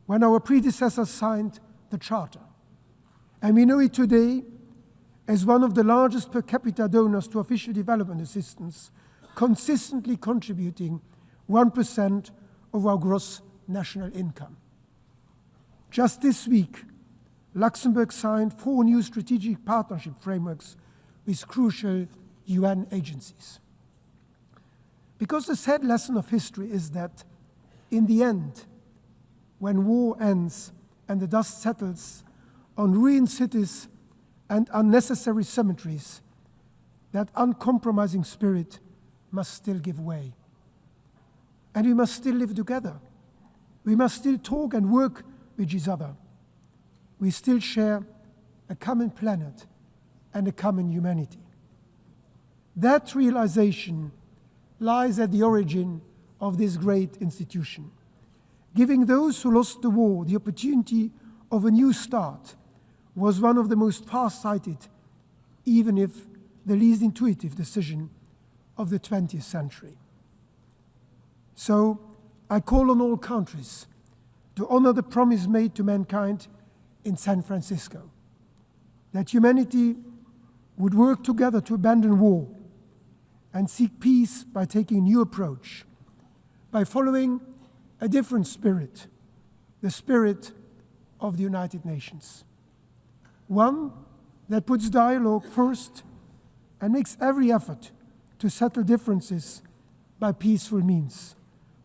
when our predecessors signed the Charter, and we know it today as one of the largest per capita donors to official development assistance, consistently contributing 1% of our gross national income. Just this week, Luxembourg signed 4 new strategic partnership frameworks with crucial UN agencies. Because the sad lesson of history is that, in the end, when war ends and the dust settles on ruined cities and unnecessary cemeteries, that uncompromising spirit must still give way. And we must still live together. We must still talk and work with each other. We still share a common planet and a common humanity. That realization lies at the origin of this great institution, giving those who lost the war the opportunity of a new start was one of the most far-sighted, even if the least intuitive decision of the 20th century. So I call on all countries to honor the promise made to mankind in San Francisco, that humanity would work together to abandon war and seek peace by taking a new approach, by following a different spirit, the spirit of the United Nations. One that puts dialogue first and makes every effort to settle differences by peaceful means,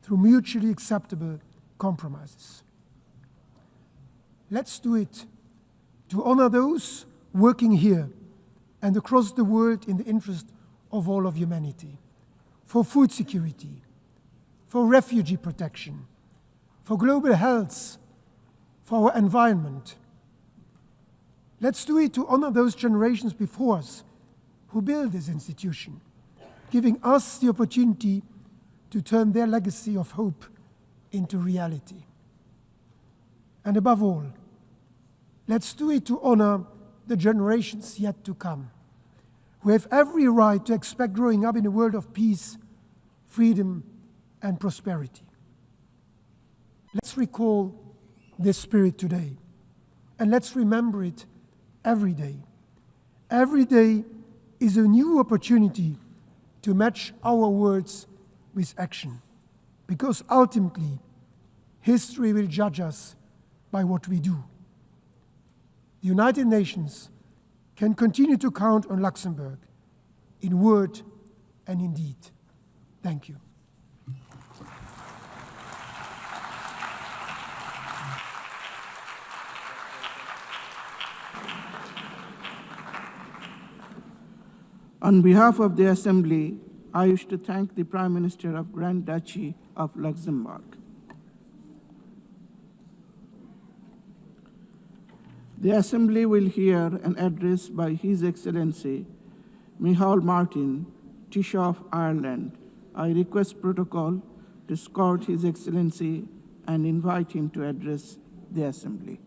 through mutually acceptable compromises. Let's do it to honor those working here and across the world in the interest of all of humanity, for food security, for refugee protection, for global health, for our environment. Let's do it to honor those generations before us who built this institution, giving us the opportunity to turn their legacy of hope into reality. And above all, let's do it to honor the generations yet to come, who have every right to expect growing up in a world of peace, freedom, and prosperity. Let's recall this spirit today, and let's remember it every day. Every day is a new opportunity to match our words with action, because ultimately, history will judge us by what we do. The United Nations can continue to count on Luxembourg in word and in deed. Thank you. On behalf of the Assembly, I wish to thank the Prime Minister of Grand Duchy of Luxembourg. The Assembly will hear an address by His Excellency Micheal Martin, Taoiseach of Ireland. I request protocol to escort His Excellency and invite him to address the Assembly.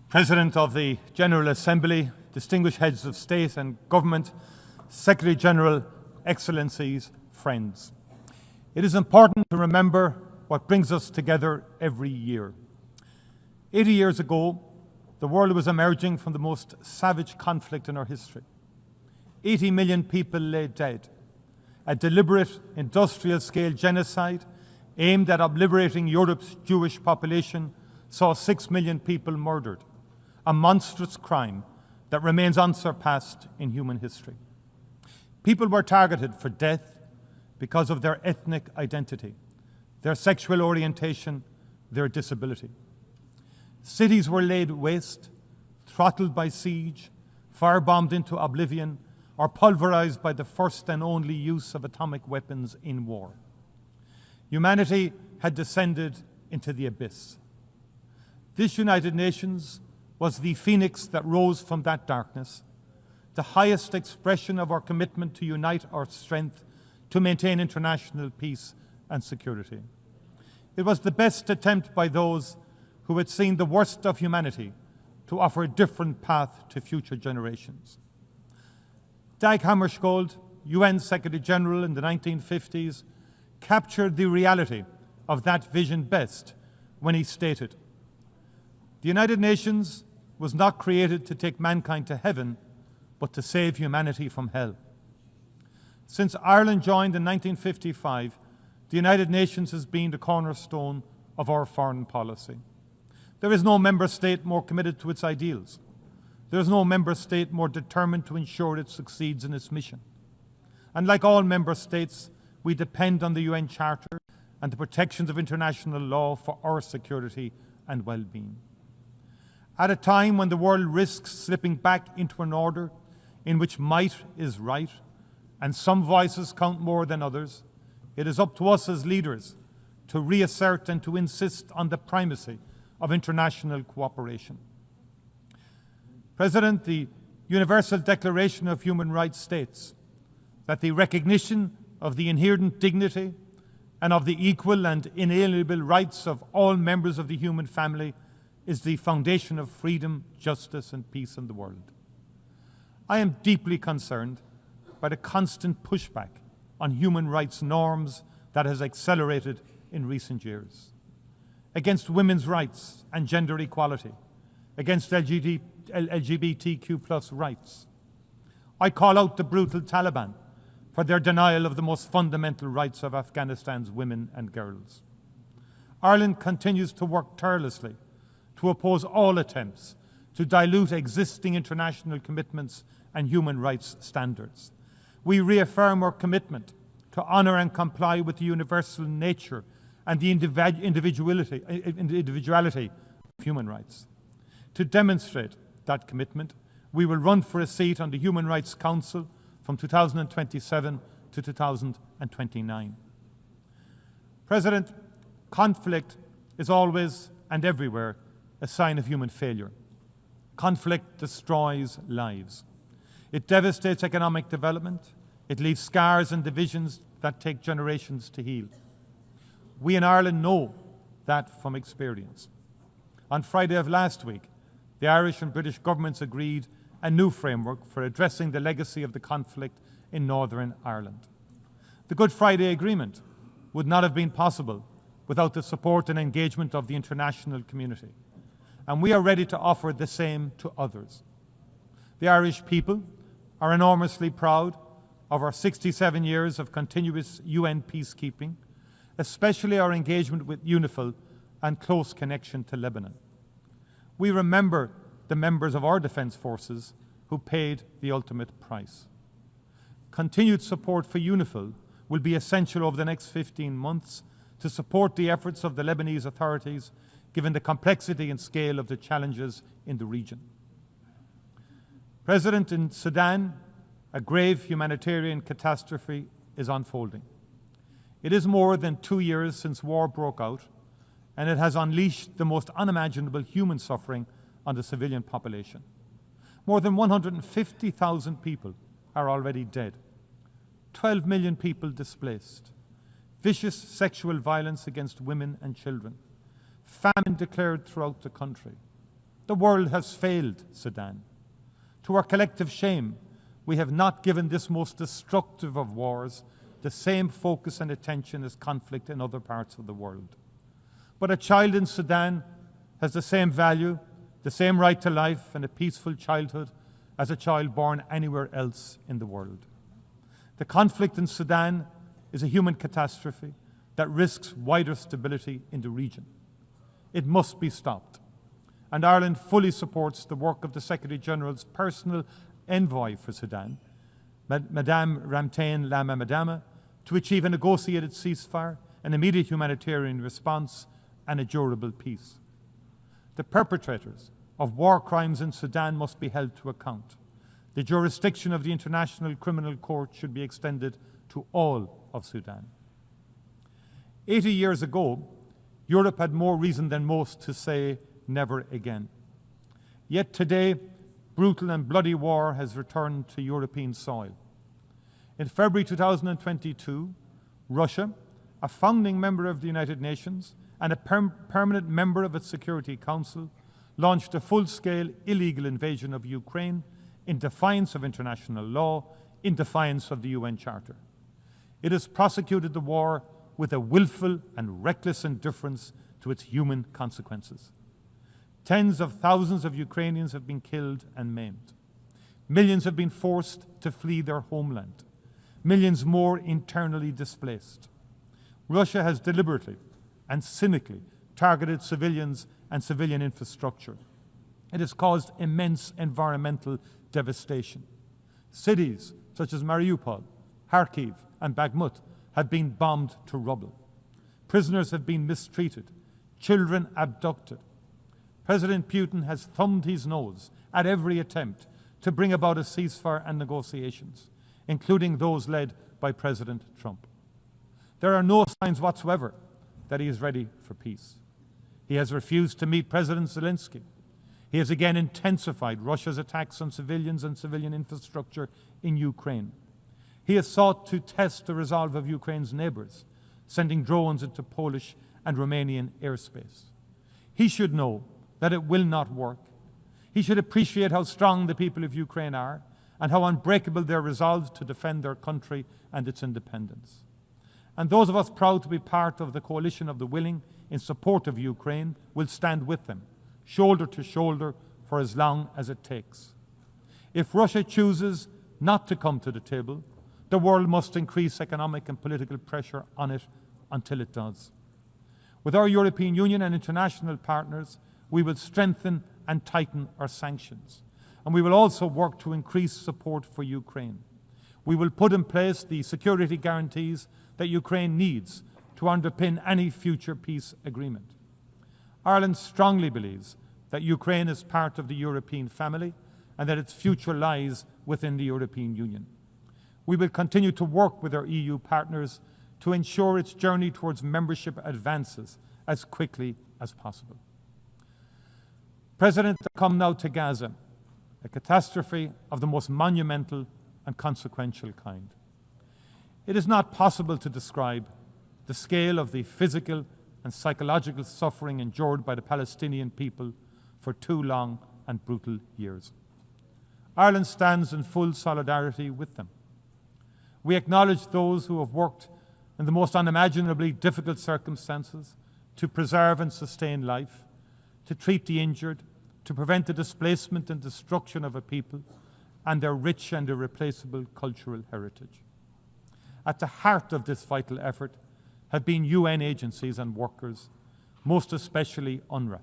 President of the General Assembly, distinguished heads of state and government, Secretary General, Excellencies, friends. It is important to remember what brings us together every year. 80 years ago, the world was emerging from the most savage conflict in our history. 80 million people lay dead. A deliberate industrial-scale genocide aimed at obliterating Europe's Jewish population saw 6 million people murdered, a monstrous crime that remains unsurpassed in human history. People were targeted for death because of their ethnic identity, their sexual orientation, their disability. Cities were laid waste, throttled by siege, firebombed into oblivion, or pulverized by the first and only use of atomic weapons in war. Humanity had descended into the abyss. This United Nations was the phoenix that rose from that darkness the highest expression of our commitment to unite our strength to maintain international peace and security. It was the best attempt by those who had seen the worst of humanity to offer a different path to future generations. Dag Hammarskjöld, UN Secretary General in the 1950s, captured the reality of that vision best when he stated, "The United Nations was not created to take mankind to heaven, but to save humanity from hell." Since Ireland joined in 1955, the United Nations has been the cornerstone of our foreign policy. There is no member state more committed to its ideals. There is no member state more determined to ensure it succeeds in its mission. And like all member states, we depend on the UN Charter and the protections of international law for our security and well-being. At a time when the world risks slipping back into an order in which might is right and some voices count more than others, it is up to us as leaders to reassert and to insist on the primacy of international cooperation. President, the Universal Declaration of Human Rights states that the recognition of the inherent dignity and of the equal and inalienable rights of all members of the human family is the foundation of freedom, justice, and peace in the world. I am deeply concerned by the constant pushback on human rights norms that has accelerated in recent years, against women's rights and gender equality, against LGBTQ+ rights. I call out the brutal Taliban for their denial of the most fundamental rights of Afghanistan's women and girls. Ireland continues to work tirelessly to oppose all attempts to dilute existing international commitments and human rights standards. We reaffirm our commitment to honour and comply with the universal nature and the individuality of human rights. To demonstrate that commitment, we will run for a seat on the Human Rights Council from 2027 to 2029. President, conflict is always and everywhere a sign of human failure. Conflict destroys lives. It devastates economic development. It leaves scars and divisions that take generations to heal. We in Ireland know that from experience. On Friday of last week, the Irish and British governments agreed a new framework for addressing the legacy of the conflict in Northern Ireland. The Good Friday Agreement would not have been possible without the support and engagement of the international community, and we are ready to offer the same to others. The Irish people are enormously proud of our 67 years of continuous UN peacekeeping, especially our engagement with UNIFIL and close connection to Lebanon. We remember the members of our defence forces who paid the ultimate price. Continued support for UNIFIL will be essential over the next 15 months to support the efforts of the Lebanese authorities, given the complexity and scale of the challenges in the region. President, in Sudan, a grave humanitarian catastrophe is unfolding. It is more than 2 years since war broke out, and it has unleashed the most unimaginable human suffering on the civilian population. More than 150,000 people are already dead. 12 million people displaced. Vicious sexual violence against women and children. Famine declared throughout the country. The world has failed Sudan. To our collective shame, we have not given this most destructive of wars the same focus and attention as conflict in other parts of the world. But a child in Sudan has the same value, the same right to life and a peaceful childhood as a child born anywhere else in the world. The conflict in Sudan is a human catastrophe that risks wider stability in the region. It must be stopped. And Ireland fully supports the work of the Secretary-General's personal envoy for Sudan, Madame Ramtane Lama Madama, to achieve a negotiated ceasefire, an immediate humanitarian response, and a durable peace. The perpetrators of war crimes in Sudan must be held to account. The jurisdiction of the International Criminal Court should be extended to all of Sudan. 80 years ago, Europe had more reason than most to say never again. Yet today, brutal and bloody war has returned to European soil. In February 2022, Russia, a founding member of the United Nations and a permanent member of its Security Council, launched a full-scale illegal invasion of Ukraine in defiance of international law, in defiance of the UN Charter. It has prosecuted the war with a willful and reckless indifference to its human consequences. Tens of thousands of Ukrainians have been killed and maimed. Millions have been forced to flee their homeland. Millions more internally displaced. Russia has deliberately and cynically targeted civilians and civilian infrastructure. It has caused immense environmental devastation. Cities such as Mariupol, Kharkiv, and Bakhmut have been bombed to rubble. Prisoners have been mistreated, children abducted. President Putin has thumbed his nose at every attempt to bring about a ceasefire and negotiations, including those led by President Trump. There are no signs whatsoever that he is ready for peace. He has refused to meet President Zelensky. He has again intensified Russia's attacks on civilians and civilian infrastructure in Ukraine. He has sought to test the resolve of Ukraine's neighbours, sending drones into Polish and Romanian airspace. He should know that it will not work. He should appreciate how strong the people of Ukraine are and how unbreakable their resolve to defend their country and its independence. And those of us proud to be part of the coalition of the willing in support of Ukraine will stand with them, shoulder to shoulder, for as long as it takes. If Russia chooses not to come to the table, the world must increase economic and political pressure on it until it does. With our European Union and international partners, we will strengthen and tighten our sanctions. And we will also work to increase support for Ukraine. We will put in place the security guarantees that Ukraine needs to underpin any future peace agreement. Ireland strongly believes that Ukraine is part of the European family and that its future lies within the European Union. We will continue to work with our EU partners to ensure its journey towards membership advances as quickly as possible. President, I come now to Gaza, a catastrophe of the most monumental and consequential kind. It is not possible to describe the scale of the physical and psychological suffering endured by the Palestinian people for 2 long and brutal years. Ireland stands in full solidarity with them. We acknowledge those who have worked in the most unimaginably difficult circumstances to preserve and sustain life, to treat the injured, to prevent the displacement and destruction of a people and their rich and irreplaceable cultural heritage. At the heart of this vital effort have been UN agencies and workers, most especially UNRWA.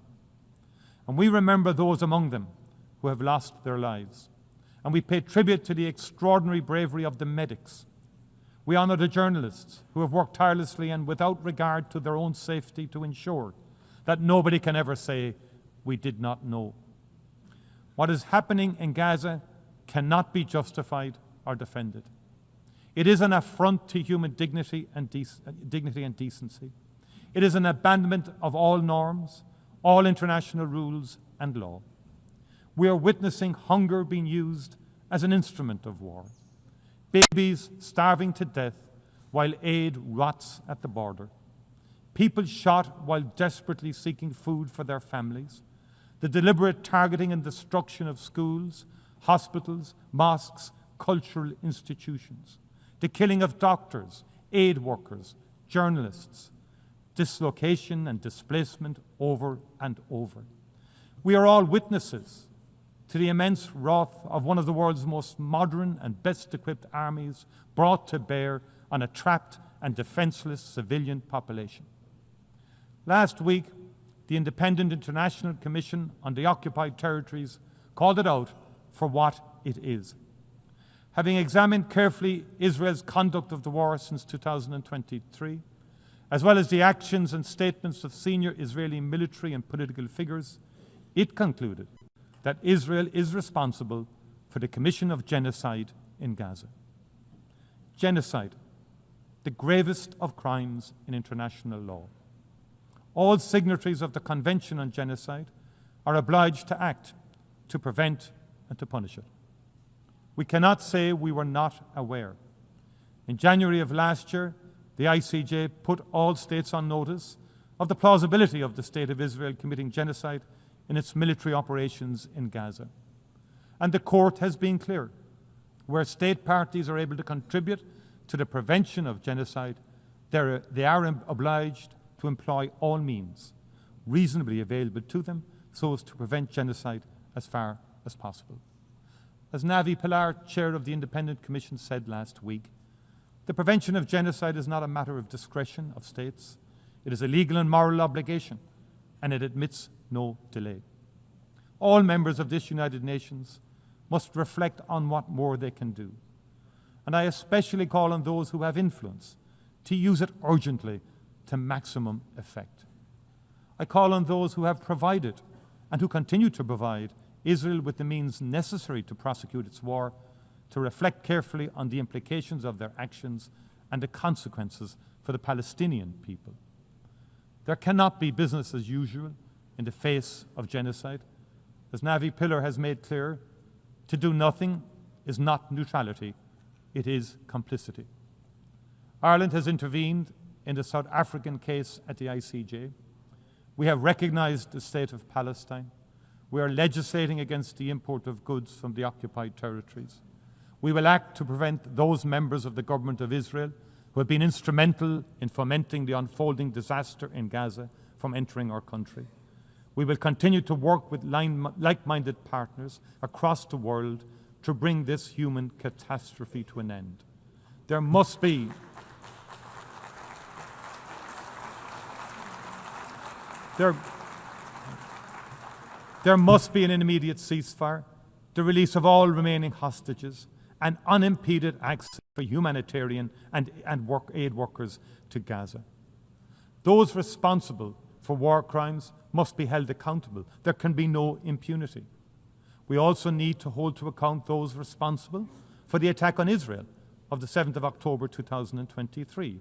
And we remember those among them who have lost their lives. And we pay tribute to the extraordinary bravery of the medics. We honour the journalists who have worked tirelessly and without regard to their own safety to ensure that nobody can ever say, "We did not know." What is happening in Gaza cannot be justified or defended. It is an affront to human dignity and decency. It is an abandonment of all norms, all international rules and law. We are witnessing hunger being used as an instrument of war. Babies starving to death while aid rots at the border. People shot while desperately seeking food for their families. The deliberate targeting and destruction of schools, hospitals, mosques, cultural institutions. The killing of doctors, aid workers, journalists. Dislocation and displacement over and over. We are all witnesses to the immense wrath of one of the world's most modern and best equipped armies brought to bear on a trapped and defenseless civilian population. Last week, the Independent International Commission on the Occupied Territories called it out for what it is. Having examined carefully Israel's conduct of the war since 2023, as well as the actions and statements of senior Israeli military and political figures, it concluded that Israel is responsible for the commission of genocide in Gaza. Genocide, the gravest of crimes in international law. All signatories of the Convention on Genocide are obliged to act to prevent and to punish it. We cannot say we were not aware. In January of last year, the ICJ put all states on notice of the plausibility of the State of Israel committing genocide in its military operations in Gaza. And the court has been clear. Where state parties are able to contribute to the prevention of genocide, they are obliged to employ all means reasonably available to them so as to prevent genocide as far as possible. As Navi Pilar, chair of the Independent Commission, said last week, the prevention of genocide is not a matter of discretion of states. It is a legal and moral obligation, and it admits no delay. All members of this United Nations must reflect on what more they can do. And I especially call on those who have influence to use it urgently to maximum effect. I call on those who have provided and who continue to provide Israel with the means necessary to prosecute its war to reflect carefully on the implications of their actions and the consequences for the Palestinian people. There cannot be business as usual in the face of genocide. As Navi Pilar has made clear, to do nothing is not neutrality, it is complicity. Ireland has intervened in the South African case at the ICJ. We have recognized the state of Palestine. We are legislating against the import of goods from the occupied territories. We will act to prevent those members of the government of Israel who have been instrumental in fomenting the unfolding disaster in Gaza from entering our country. We will continue to work with like-minded partners across the world to bring this human catastrophe to an end. There must be an immediate ceasefire, the release of all remaining hostages, and unimpeded access for humanitarian and aid workers to Gaza. Those responsible for war crimes must be held accountable. There can be no impunity. We also need to hold to account those responsible for the attack on Israel of the 7th of October 2023.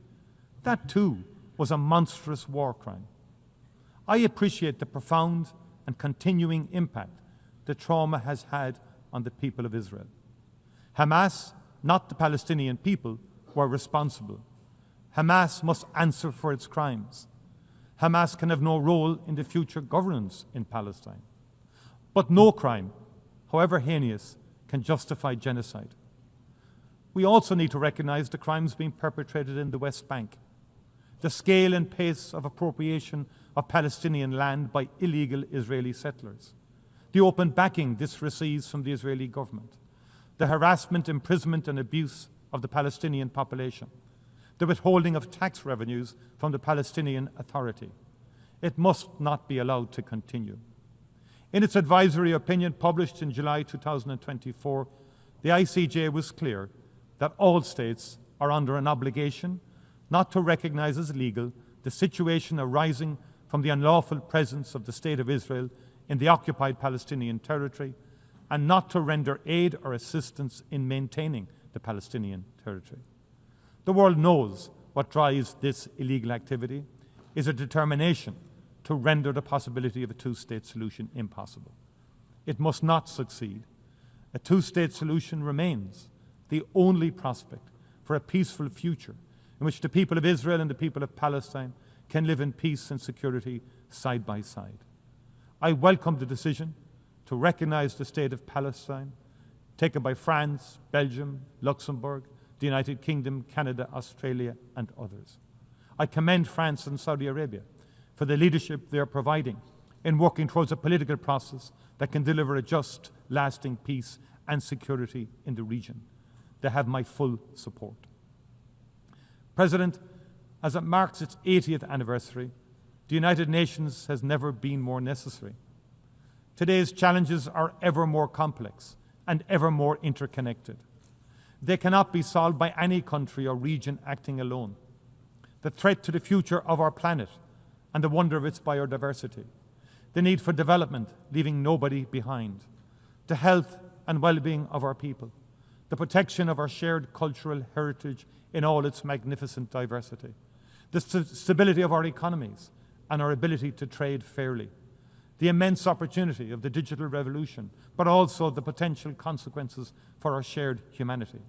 That too was a monstrous war crime. I appreciate the profound and continuing impact the trauma has had on the people of Israel. Hamas, not the Palestinian people, were responsible. Hamas must answer for its crimes. Hamas can have no role in the future governance in Palestine. But no crime, however heinous, can justify genocide. We also need to recognize the crimes being perpetrated in the West Bank. The scale and pace of appropriation of Palestinian land by illegal Israeli settlers. The open backing this receives from the Israeli government. The harassment, imprisonment and abuse of the Palestinian population. The withholding of tax revenues from the Palestinian Authority. It must not be allowed to continue. In its advisory opinion published in July 2024, the ICJ was clear that all states are under an obligation not to recognize as legal the situation arising from the unlawful presence of the State of Israel in the occupied Palestinian territory and not to render aid or assistance in maintaining the Palestinian territory. The world knows what drives this illegal activity is a determination to render the possibility of a two-state solution impossible. It must not succeed. A two-state solution remains the only prospect for a peaceful future in which the people of Israel and the people of Palestine can live in peace and security side by side. I welcome the decision to recognize the state of Palestine taken by France, Belgium, Luxembourg, the United Kingdom, Canada, Australia, and others. I commend France and Saudi Arabia for the leadership they are providing in working towards a political process that can deliver a just, lasting peace and security in the region. They have my full support. President, as it marks its 80th anniversary, the United Nations has never been more necessary. Today's challenges are ever more complex and ever more interconnected. They cannot be solved by any country or region acting alone. The threat to the future of our planet and the wonder of its biodiversity, the need for development, leaving nobody behind, the health and well-being of our people, the protection of our shared cultural heritage in all its magnificent diversity, the stability of our economies and our ability to trade fairly, the immense opportunity of the digital revolution, but also the potential consequences for our shared humanity.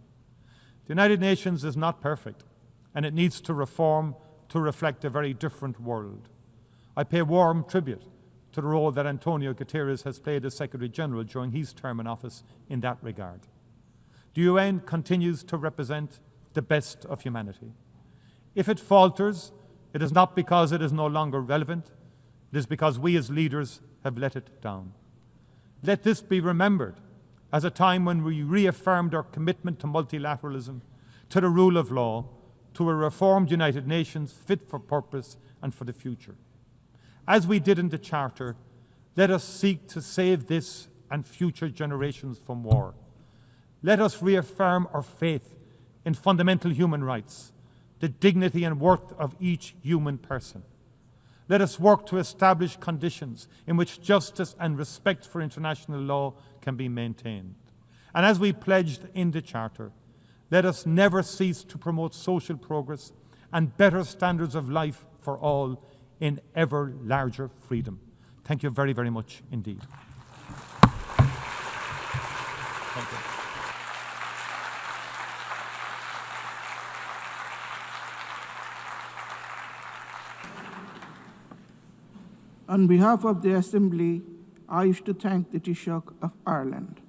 The United Nations is not perfect, and it needs to reform to reflect a very different world. I pay warm tribute to the role that Antonio Guterres has played as Secretary General during his term in office in that regard. The UN continues to represent the best of humanity. If it falters, it is not because it is no longer relevant, it is because we as leaders have let it down. Let this be remembered as a time when we reaffirmed our commitment to multilateralism, to the rule of law, to a reformed United Nations fit for purpose and for the future. As we did in the Charter, let us seek to save this and future generations from war. Let us reaffirm our faith in fundamental human rights, the dignity and worth of each human person. Let us work to establish conditions in which justice and respect for international law can be maintained. And as we pledged in the Charter, let us never cease to promote social progress and better standards of life for all in ever larger freedom. Thank you very, very much indeed. Thank you. On behalf of the Assembly, I wish to thank the Taoiseach of Ireland.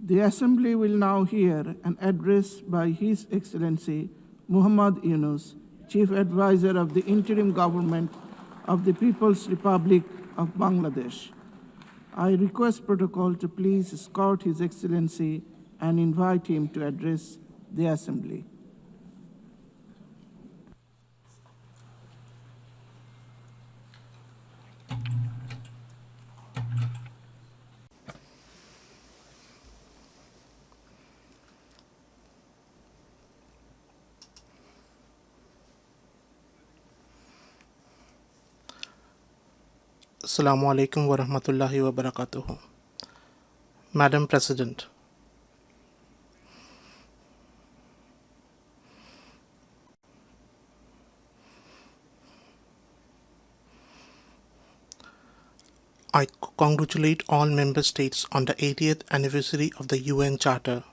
The Assembly will now hear an address by His Excellency Muhammad Yunus, Chief Advisor of the Interim Government of the People's Republic of Bangladesh. I request protocol to please escort His Excellency and invite him to address the Assembly. Assalamu alaikum wa rahmatullahi wa barakatuhu. Madam President, I congratulate all member states on the 80th anniversary of the UN Charter.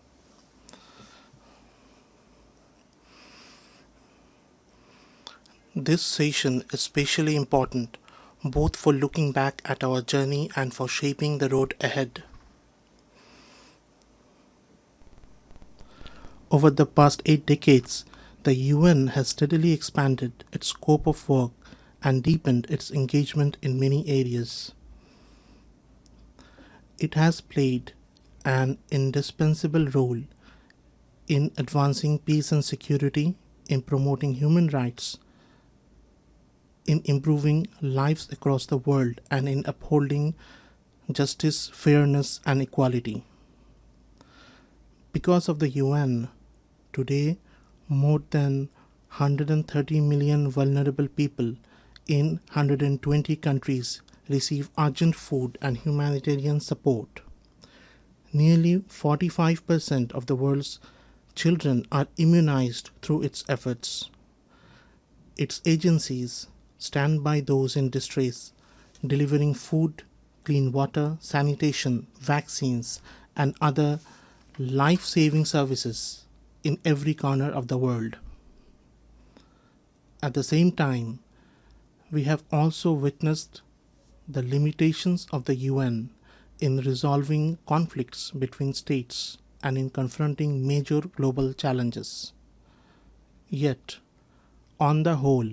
This session is especially important both for looking back at our journey and for shaping the road ahead. Over the past 8 decades, the UN has steadily expanded its scope of work and deepened its engagement in many areas. It has played an indispensable role in advancing peace and security, in promoting human rights, in improving lives across the world, and in upholding justice, fairness, and equality. Because of the UN, today more than 130 million vulnerable people in 120 countries receive urgent food and humanitarian support. Nearly 45% of the world's children are immunized through its efforts. Its agencies stand by those in distress, delivering food, clean water, sanitation, vaccines, and other life-saving services in every corner of the world. At the same time, we have also witnessed the limitations of the UN in resolving conflicts between states and in confronting major global challenges. Yet, on the whole,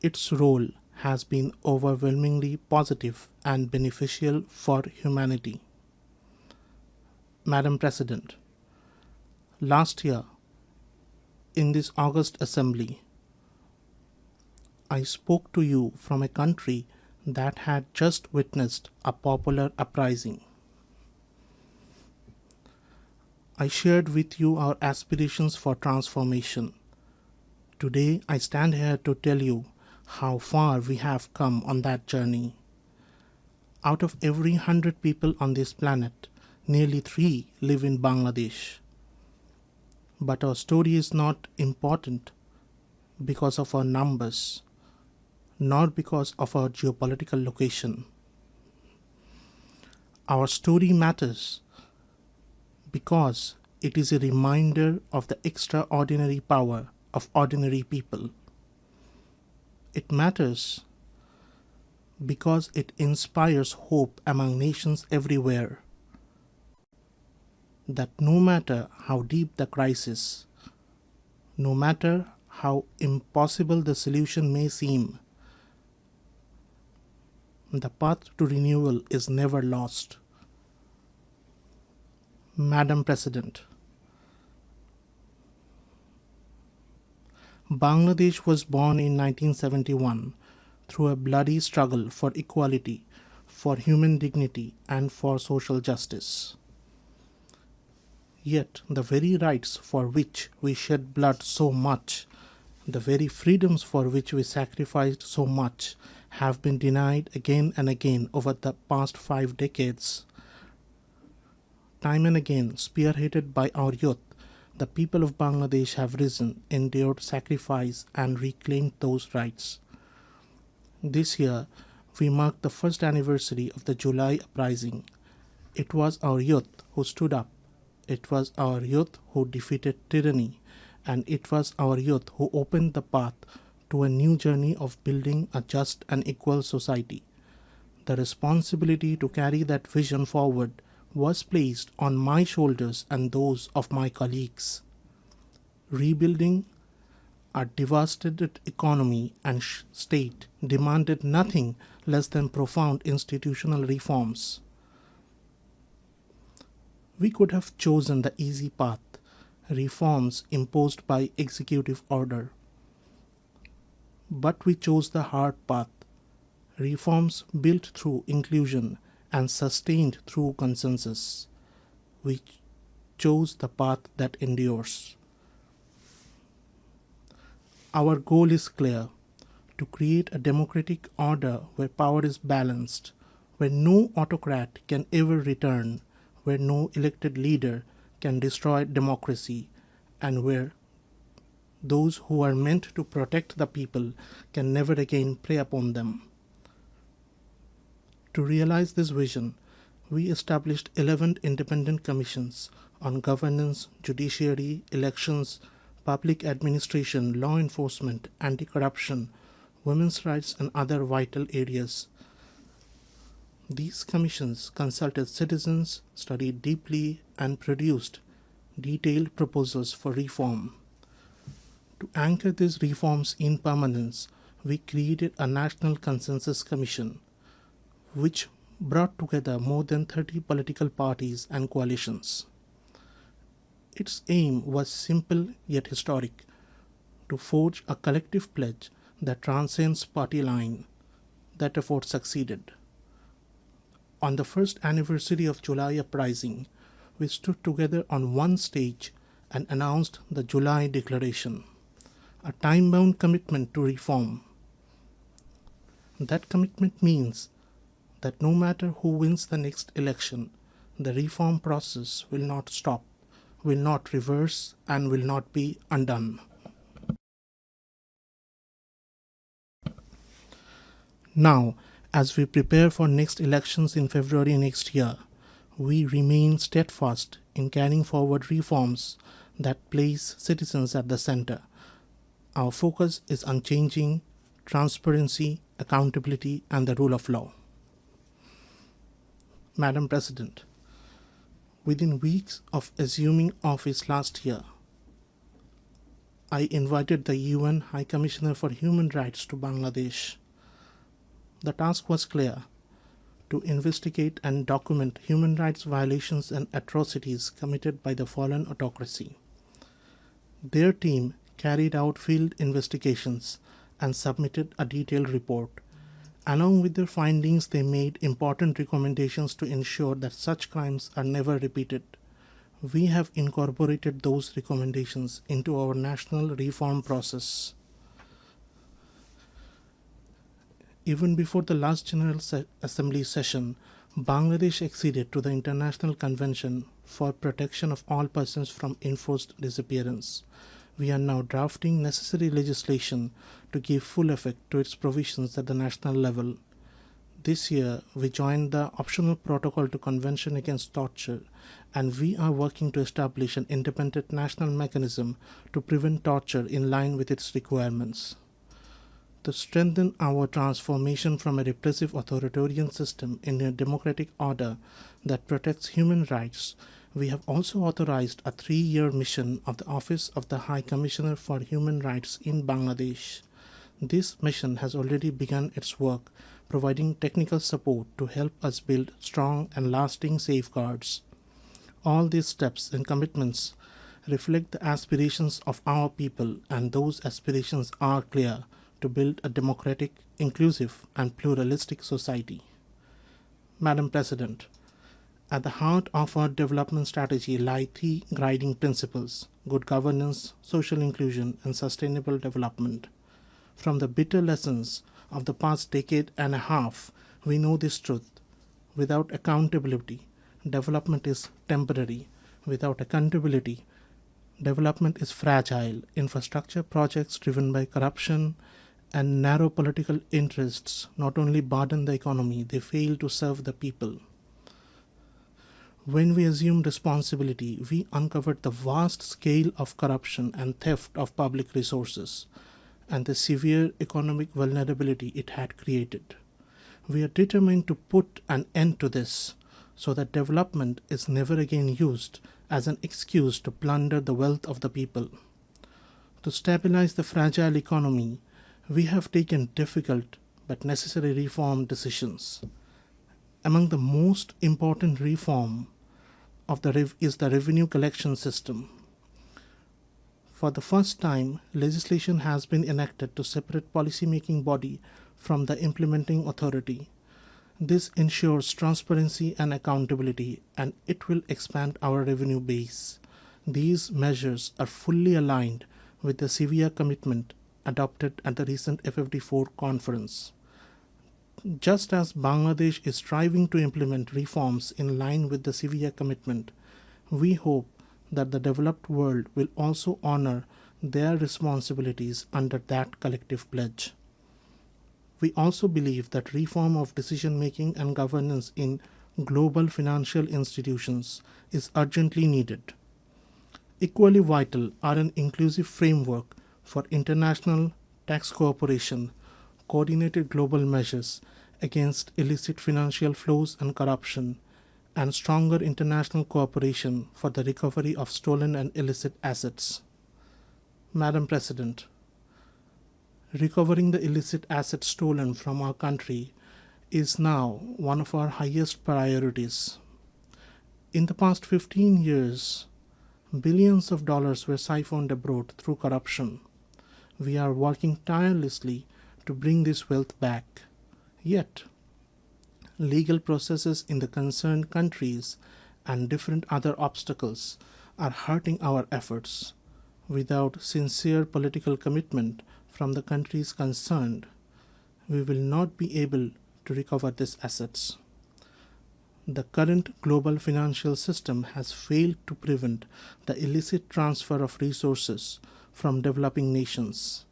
its role has been overwhelmingly positive and beneficial for humanity. Madam President, last year, in this August Assembly, I spoke to you from a country that had just witnessed a popular uprising. I shared with you our aspirations for transformation. Today, I stand here to tell you how far we have come on that journey. Out of every 100 people on this planet, nearly 3 live in Bangladesh. But our story is not important because of our numbers, nor because of our geopolitical location. Our story matters because it is a reminder of the extraordinary power of ordinary people. It matters because it inspires hope among nations everywhere that no matter how deep the crisis, no matter how impossible the solution may seem, the path to renewal is never lost. Madam President, Bangladesh was born in 1971 through a bloody struggle for equality, for human dignity, and for social justice. Yet the very rights for which we shed blood so much, the very freedoms for which we sacrificed so much, have been denied again and again over the past 5 decades. Time and again, spearheaded by our youth, the people of Bangladesh have risen, endured sacrifice, and reclaimed those rights. This year, we mark the first anniversary of the July uprising. It was our youth who stood up. It was our youth who defeated tyranny, and it was our youth who opened the path to a new journey of building a just and equal society. The responsibility to carry that vision forward was placed on my shoulders and those of my colleagues. Rebuilding a devastated economy and state demanded nothing less than profound institutional reforms. We could have chosen the easy path, reforms imposed by executive order. But we chose the hard path, reforms built through inclusion and sustained through consensus. We chose the path that endures. Our goal is clear: to create a democratic order where power is balanced, where no autocrat can ever return, where no elected leader can destroy democracy, and where those who are meant to protect the people can never again prey upon them. To realize this vision, we established 11 independent commissions on governance, judiciary, elections, public administration, law enforcement, anti-corruption, women's rights, and other vital areas. These commissions consulted citizens, studied deeply, and produced detailed proposals for reform. To anchor these reforms in permanence, we created a National Consensus Commission, which brought together more than 30 political parties and coalitions. Its aim was simple yet historic: to forge a collective pledge that transcends party line. That effort succeeded. On the first anniversary of July uprising, we stood together on one stage and announced the July Declaration, a time-bound commitment to reform. That commitment means that no matter who wins the next election, the reform process will not stop, will not reverse, and will not be undone. Now, as we prepare for next elections in February next year, we remain steadfast in carrying forward reforms that place citizens at the center. Our focus is unchanging: transparency, accountability, and the rule of law. Madam President, within weeks of assuming office last year, I invited the UN High Commissioner for Human Rights to Bangladesh. The task was clear: to investigate and document human rights violations and atrocities committed by the fallen autocracy. Their team carried out field investigations and submitted a detailed report. Along with their findings, they made important recommendations to ensure that such crimes are never repeated. We have incorporated those recommendations into our national reform process. Even before the last General Assembly session, Bangladesh acceded to the International Convention for Protection of All Persons from Enforced Disappearance. we are now drafting necessary legislation to give full effect to its provisions at the national level. This year, we joined the optional protocol to Convention Against Torture, and we are working to establish an independent national mechanism to prevent torture in line with its requirements. To strengthen our transformation from a repressive authoritarian system into a democratic order that protects human rights, we have also authorized a 3-year mission of the Office of the High Commissioner for Human Rights in Bangladesh. This mission has already begun its work, providing technical support to help us build strong and lasting safeguards. All these steps and commitments reflect the aspirations of our people, and those aspirations are clear: to build a democratic, inclusive, and pluralistic society. Madam President, at the heart of our development strategy lie 3 guiding principles: good governance, social inclusion, and sustainable development. From the bitter lessons of the past decade and a half, we know this truth. Without accountability, development is temporary. Without accountability, development is fragile. Infrastructure projects driven by corruption and narrow political interests not only burden the economy, they fail to serve the people. When we assumed responsibility, we uncovered the vast scale of corruption and theft of public resources and the severe economic vulnerability it had created. We are determined to put an end to this so that development is never again used as an excuse to plunder the wealth of the people. To stabilize the fragile economy, we have taken difficult but necessary reform decisions. Among the most important reform is the revenue collection system. For the first time, legislation has been enacted to separate policy-making body from the implementing authority. This ensures transparency and accountability, and it will expand our revenue base. These measures are fully aligned with the severe commitment adopted at the recent FFD4 conference. Just as Bangladesh is striving to implement reforms in line with the severe commitment, we hope that the developed world will also honor their responsibilities under that collective pledge. We also believe that reform of decision-making and governance in global financial institutions is urgently needed. Equally vital are an inclusive framework for international tax cooperation, coordinated global measures against illicit financial flows and corruption, and stronger international cooperation for the recovery of stolen and illicit assets. Madam President, recovering the illicit assets stolen from our country is now one of our highest priorities. In the past 15 years, billions of dollars were siphoned abroad through corruption. We are working tirelessly to bring this wealth back. Yet, legal processes in the concerned countries and different other obstacles are hurting our efforts. Without sincere political commitment from the countries concerned, we will not be able to recover these assets. The current global financial system has failed to prevent the illicit transfer of resources from developing nations.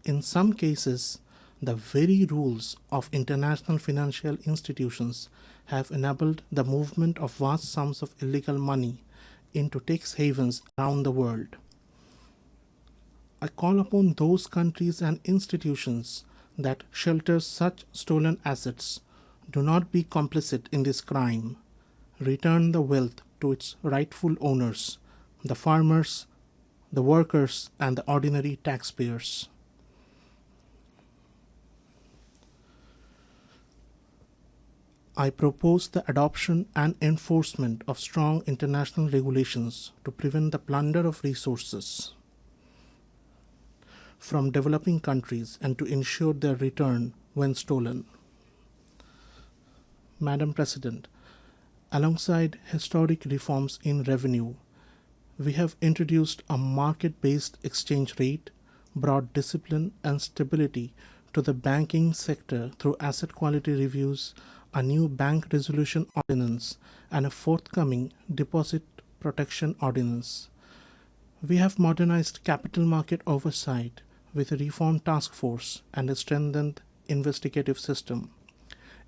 In some cases, the very rules of international financial institutions have enabled the movement of vast sums of illegal money into tax havens around the world. I call upon those countries and institutions that shelter such stolen assets: do not be complicit in this crime. Return the wealth to its rightful owners, the farmers, the workers, and the ordinary taxpayers. I propose the adoption and enforcement of strong international regulations to prevent the plunder of resources from developing countries and to ensure their return when stolen. Madam President, alongside historic reforms in revenue, we have introduced a market-based exchange rate, brought discipline and stability to the banking sector through asset quality reviews, a new bank resolution ordinance, and a forthcoming deposit protection ordinance. We have modernized capital market oversight with a reformed task force and a strengthened investigative system.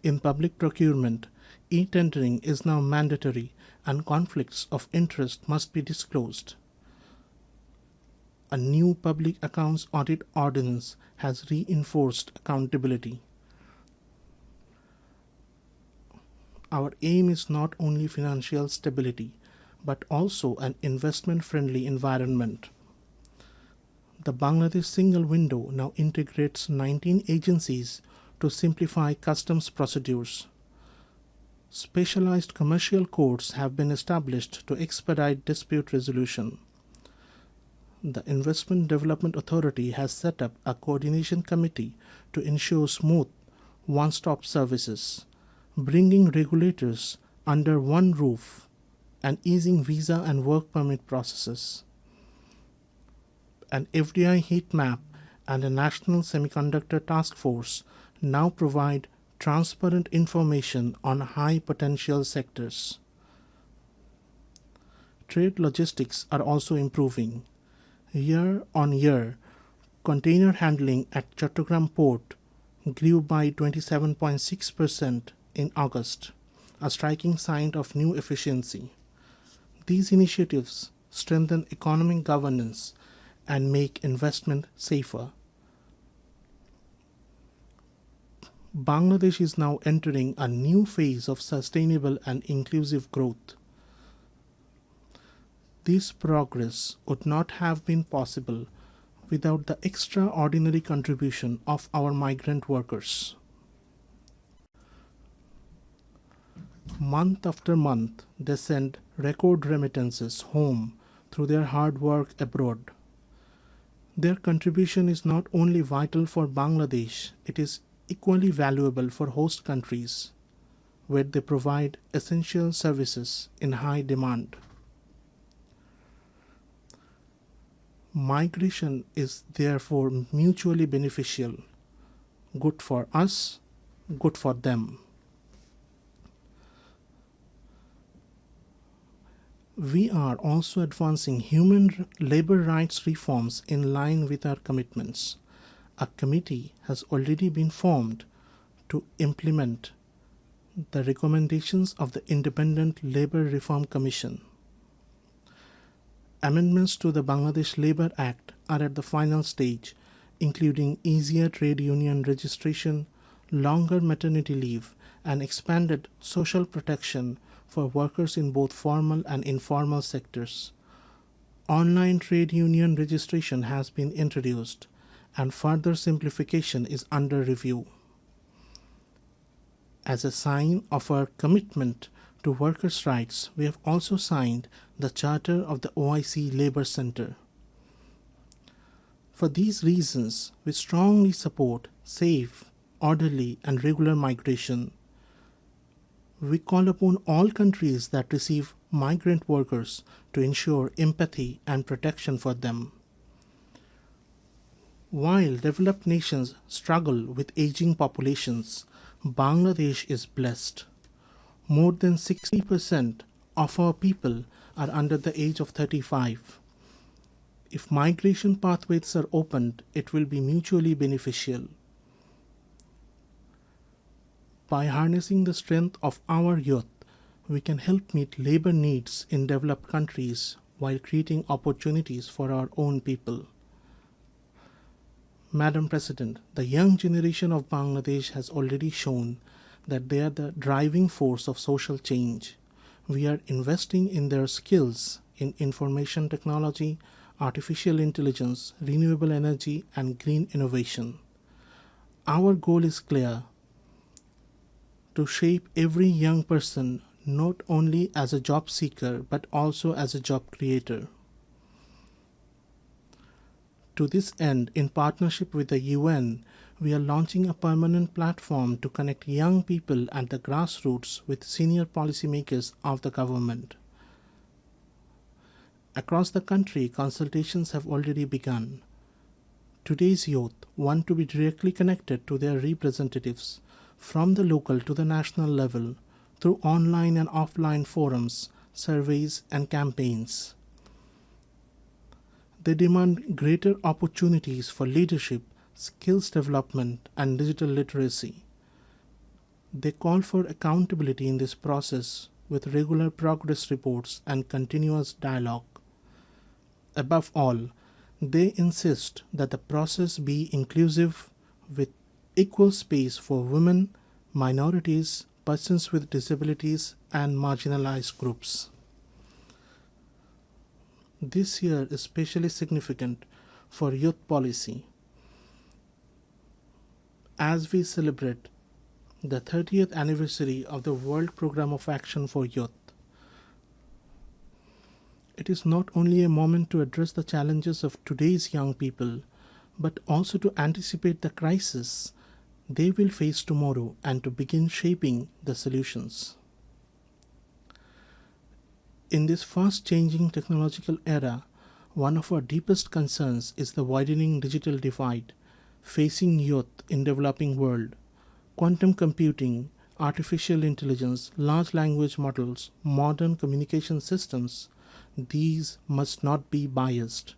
In public procurement, e-tendering is now mandatory and conflicts of interest must be disclosed. A new public accounts audit ordinance has reinforced accountability. Our aim is not only financial stability, but also an investment-friendly environment. The Bangladesh single window now integrates 19 agencies to simplify customs procedures. Specialized commercial courts have been established to expedite dispute resolution. The Investment Development Authority has set up a coordination committee to ensure smooth one-stop services, bringing regulators under one roof and easing visa and work permit processes. An FDI heat map and a national semiconductor task force now provide transparent information on high potential sectors. Trade logistics are also improving. Year on year, container handling at Chattogram port grew by 27.6% in August, a striking sign of new efficiency. These initiatives strengthen economic governance and make investment safer. Bangladesh is now entering a new phase of sustainable and inclusive growth. This progress would not have been possible without the extraordinary contribution of our migrant workers. Month after month, they send record remittances home through their hard work abroad. Their contribution is not only vital for Bangladesh, it is equally valuable for host countries, where they provide essential services in high demand. Migration is therefore mutually beneficial, good for us, good for them. We are also advancing human labor rights reforms in line with our commitments. A committee has already been formed to implement the recommendations of the Independent Labor Reform Commission. Amendments to the Bangladesh Labour Act are at the final stage, including easier trade union registration, longer maternity leave, and expanded social protection for workers in both formal and informal sectors. Online trade union registration has been introduced, and further simplification is under review. As a sign of our commitment to workers' rights, we have also signed the Charter of the OIC Labour Center. For these reasons, we strongly support safe, orderly, and regular migration. We call upon all countries that receive migrant workers to ensure empathy and protection for them. While developed nations struggle with aging populations, Bangladesh is blessed. More than 60% of our people are under the age of 35. If migration pathways are opened, it will be mutually beneficial. By harnessing the strength of our youth, we can help meet labor needs in developed countries while creating opportunities for our own people. Madam President, the young generation of Bangladesh has already shown that they are the driving force of social change. We are investing in their skills in information technology, artificial intelligence, renewable energy, and green innovation. Our goal is clear: to shape every young person not only as a job seeker but also as a job creator. To this end, in partnership with the UN, we are launching a permanent platform to connect young people at the grassroots with senior policymakers of the government. Across the country, consultations have already begun. Today's youth want to be directly connected to their representatives from the local to the national level through online and offline forums, surveys, and campaigns. They demand greater opportunities for leadership, skills development, and digital literacy. They call for accountability in this process with regular progress reports and continuous dialogue. Above all, they insist that the process be inclusive with equal space for women, minorities, persons with disabilities, and marginalized groups. This year is especially significant for youth policy as we celebrate the 30th anniversary of the World Programme of Action for Youth. It is not only a moment to address the challenges of today's young people, but also to anticipate the crisis they will face tomorrow and to begin shaping the solutions. In this fast-changing technological era, one of our deepest concerns is the widening digital divide facing youth in developing world. Quantum computing, artificial intelligence, large language models, modern communication systems, these must not be biased,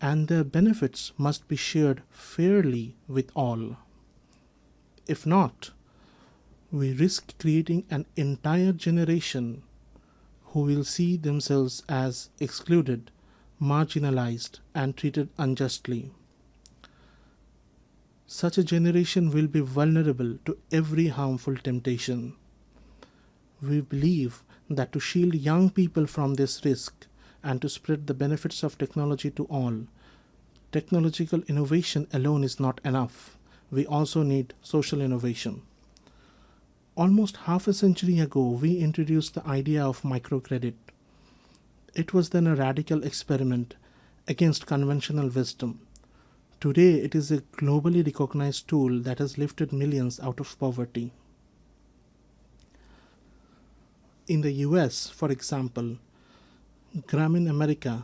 and their benefits must be shared fairly with all. If not, we risk creating an entire generation who will see themselves as excluded, marginalized, and treated unjustly. Such a generation will be vulnerable to every harmful temptation. We believe that to shield young people from this risk and to spread the benefits of technology to all, technological innovation alone is not enough. We also need social innovation. Almost half a century ago, we introduced the idea of microcredit. It was then a radical experiment against conventional wisdom. Today, it is a globally recognized tool that has lifted millions out of poverty. In the US, for example, Grameen America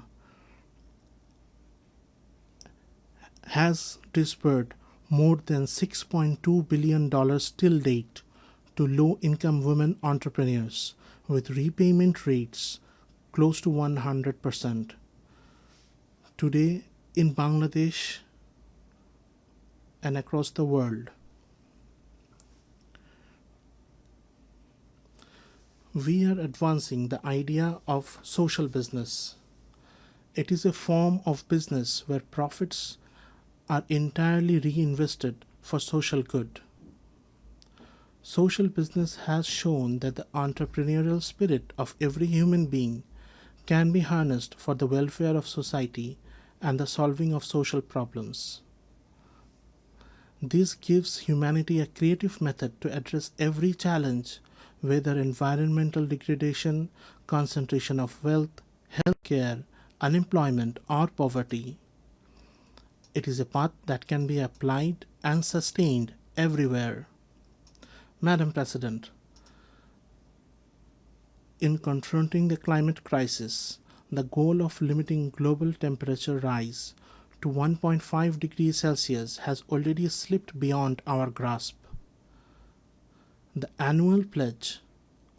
has disbursed more than $6.2 billion till date to low-income women entrepreneurs with repayment rates close to 100%. Today, in Bangladesh and across the world, we are advancing the idea of social business. It is a form of business where profits are entirely reinvested for social good. Social business has shown that the entrepreneurial spirit of every human being can be harnessed for the welfare of society and the solving of social problems. This gives humanity a creative method to address every challenge, whether environmental degradation, concentration of wealth, healthcare, unemployment, or poverty. It is a path that can be applied and sustained everywhere. Madam President, in confronting the climate crisis, the goal of limiting global temperature rise to 1.5 degrees Celsius has already slipped beyond our grasp. The annual pledge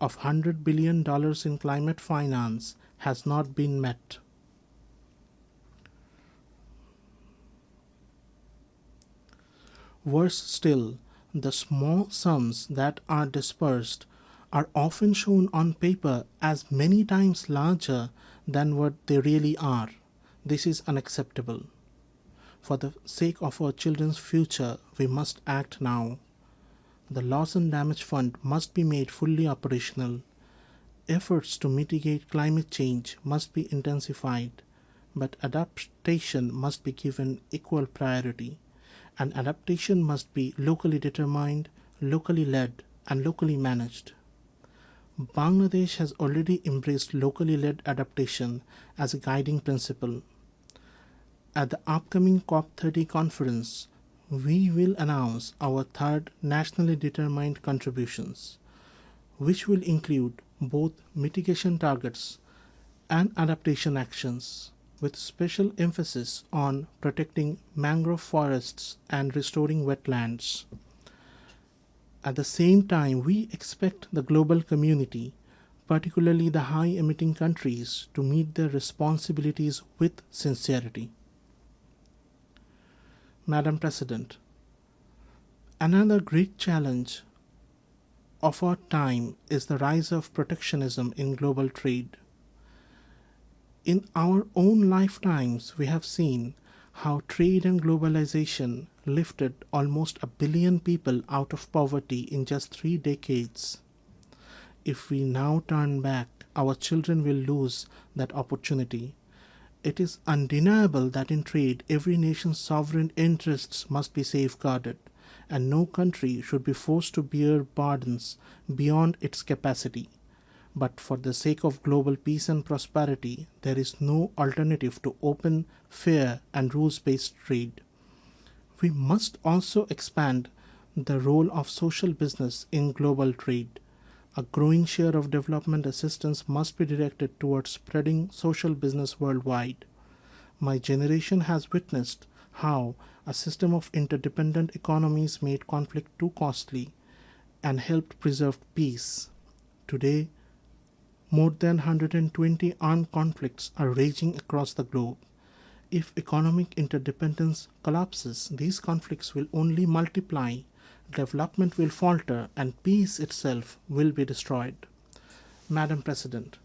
of $100 billion in climate finance has not been met. Worse still, the small sums that are disbursed are often shown on paper as many times larger than what they really are. This is unacceptable. For the sake of our children's future, we must act now. The Loss and Damage Fund must be made fully operational. Efforts to mitigate climate change must be intensified, but adaptation must be given equal priority. And adaptation must be locally determined, locally led, and locally managed. Bangladesh has already embraced locally led adaptation as a guiding principle. At the upcoming COP30 conference, we will announce our third nationally determined contributions, which will include both mitigation targets and adaptation actions, with special emphasis on protecting mangrove forests and restoring wetlands. At the same time, we expect the global community, particularly the high-emitting countries, to meet their responsibilities with sincerity. Madam President, another great challenge of our time is the rise of protectionism in global trade. In our own lifetimes, we have seen how trade and globalization lifted almost 1 billion people out of poverty in just 3 decades. If we now turn back, our children will lose that opportunity. It is undeniable that in trade, every nation's sovereign interests must be safeguarded, and no country should be forced to bear burdens beyond its capacity. But for the sake of global peace and prosperity, there is no alternative to open, fair, and rules-based trade. We must also expand the role of social business in global trade. A growing share of development assistance must be directed towards spreading social business worldwide. My generation has witnessed how a system of interdependent economies made conflict too costly and helped preserve peace. Today, more than 120 armed conflicts are raging across the globe. If economic interdependence collapses, these conflicts will only multiply, development will falter, and peace itself will be destroyed. Madam President,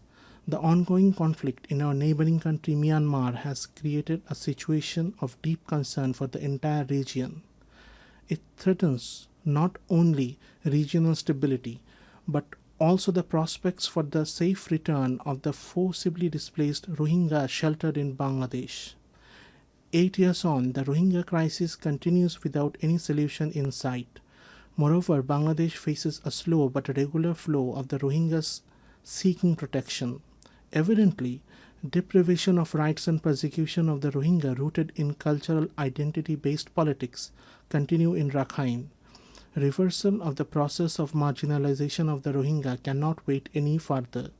the ongoing conflict in our neighboring country Myanmar has created a situation of deep concern for the entire region. It threatens not only regional stability, but also the prospects for the safe return of the forcibly displaced Rohingya sheltered in Bangladesh. 8 years on, the Rohingya crisis continues without any solution in sight. Moreover, Bangladesh faces a slow but regular flow of the Rohingyas seeking protection. Evidently, deprivation of rights and persecution of the Rohingya rooted in cultural identity-based politics continue in Rakhine. Reversal of the process of marginalization of the Rohingya cannot wait any further.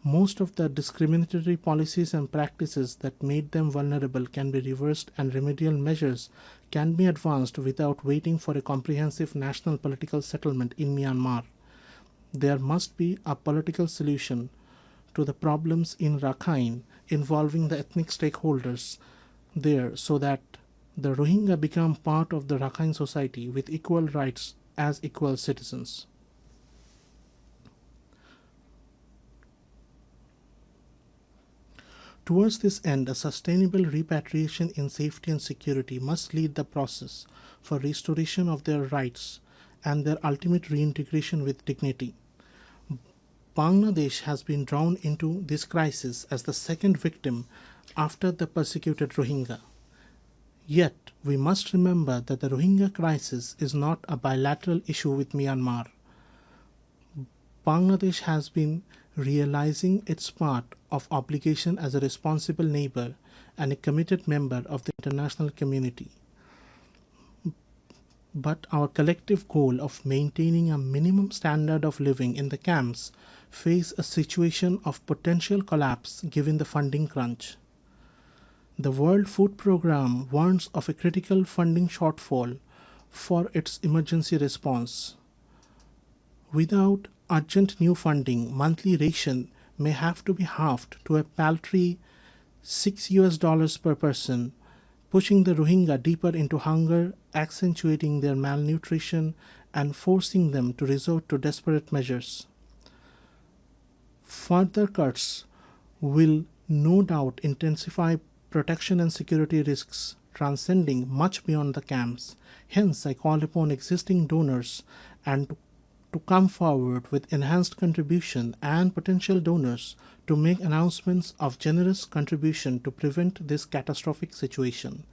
Most of the discriminatory policies and practices that made them vulnerable can be reversed, and remedial measures can be advanced without waiting for a comprehensive national political settlement in Myanmar. There must be a political solution to the problems in Rakhine involving the ethnic stakeholders there so that the Rohingya become part of the Rakhine society with equal rights as equal citizens. Towards this end, a sustainable repatriation in safety and security must lead the process for restoration of their rights and their ultimate reintegration with dignity. Bangladesh has been drawn into this crisis as the second victim after the persecuted Rohingya. Yet, we must remember that the Rohingya crisis is not a bilateral issue with Myanmar. Bangladesh has been realizing its part of obligation as a responsible neighbor and a committed member of the international community. But our collective goal of maintaining a minimum standard of living in the camps face a situation of potential collapse given the funding crunch. The World Food Programme warns of a critical funding shortfall for its emergency response. Without urgent new funding, monthly ration may have to be halved to a paltry $6 per person, pushing the Rohingya deeper into hunger, accentuating their malnutrition, and forcing them to resort to desperate measures. Further cuts will no doubt intensify protection and security risks transcending much beyond the camps. Hence, I call upon existing donors and to come forward with enhanced contribution and potential donors to make announcements of generous contribution to prevent this catastrophic situation.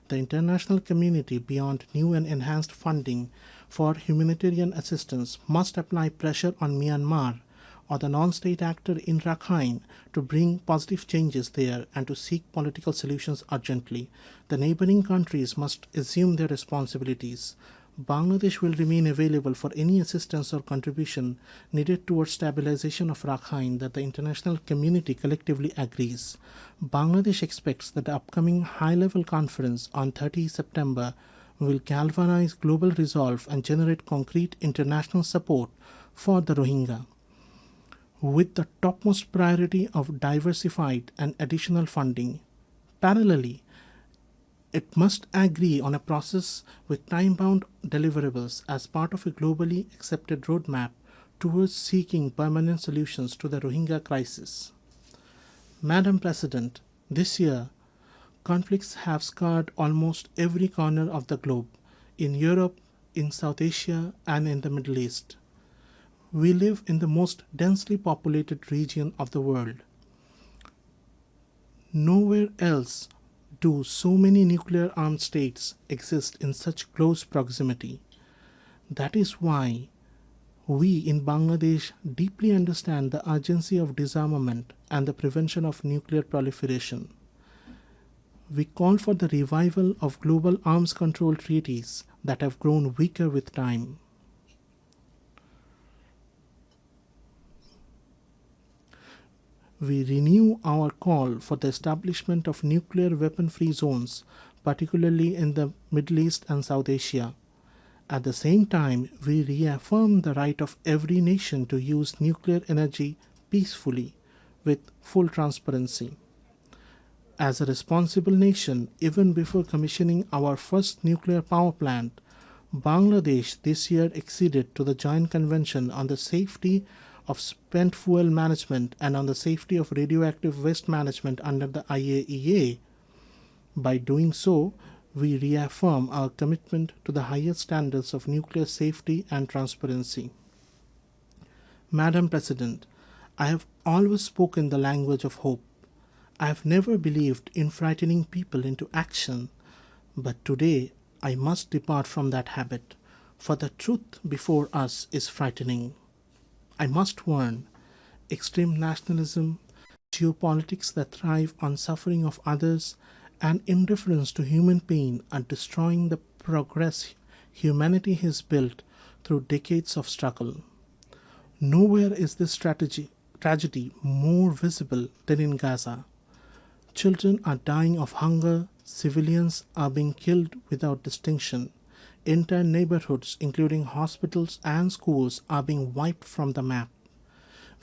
The international community, beyond new and enhanced funding for humanitarian assistance, must apply pressure on Myanmar or the non-state actor in Rakhine to bring positive changes there and to seek political solutions urgently. The neighboring countries must assume their responsibilities. Bangladesh will remain available for any assistance or contribution needed towards stabilization of Rakhine that the international community collectively agrees. Bangladesh expects that the upcoming high-level conference on 30 September will galvanize global resolve and generate concrete international support for the Rohingya, with the topmost priority of diversified and additional funding. Parallelly, It must agree on a process with time-bound deliverables as part of a globally accepted roadmap towards seeking permanent solutions to the Rohingya crisis. Madam President, this year, conflicts have scarred almost every corner of the globe, in Europe, in South Asia, and in the Middle East. We live in the most densely populated region of the world. Nowhere else do so many nuclear-armed states exist in such close proximity. That is why we in Bangladesh deeply understand the urgency of disarmament and the prevention of nuclear proliferation. We call for the revival of global arms control treaties that have grown weaker with time. We renew our call for the establishment of nuclear weapon-free zones, particularly in the Middle East and South Asia. At the same time, we reaffirm the right of every nation to use nuclear energy peacefully, with full transparency. As a responsible nation, even before commissioning our first nuclear power plant, Bangladesh this year acceded to the Joint Convention on the Safety of Spent Fuel Management and on the Safety of Radioactive Waste Management under the IAEA. By doing so, we reaffirm our commitment to the highest standards of nuclear safety and transparency. Madam President, I have always spoken the language of hope. I have never believed in frightening people into action, but today I must depart from that habit, for the truth before us is frightening. I must warn, extreme nationalism, geopolitics that thrive on suffering of others, and indifference to human pain are destroying the progress humanity has built through decades of struggle. Nowhere is this tragedy more visible than in Gaza. Children are dying of hunger, civilians are being killed without distinction. Entire neighborhoods, including hospitals and schools, are being wiped from the map.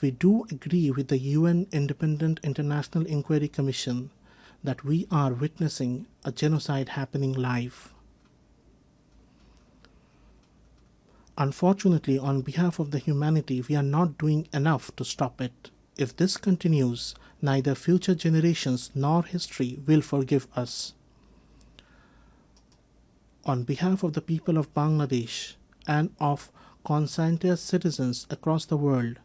We do agree with the UN Independent International Inquiry Commission that we are witnessing a genocide happening live. Unfortunately, on behalf of the humanity, we are not doing enough to stop it. If this continues, neither future generations nor history will forgive us. On behalf of the people of Bangladesh and of conscientious citizens across the world,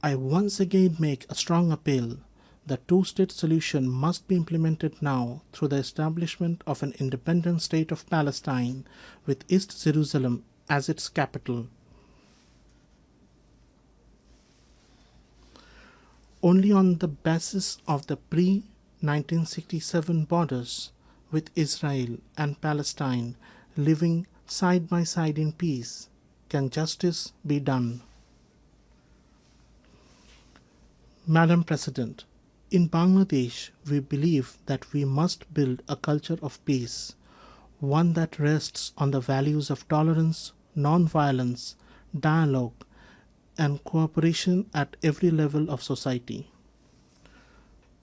I once again make a strong appeal. The two-state solution must be implemented now through the establishment of an independent state of Palestine with East Jerusalem as its capital. Only on the basis of the pre-1967 borders, with Israel and Palestine living side by side in peace, can justice be done. Madam President, in Bangladesh, we believe that we must build a culture of peace, one that rests on the values of tolerance, non-violence, dialogue, and cooperation at every level of society.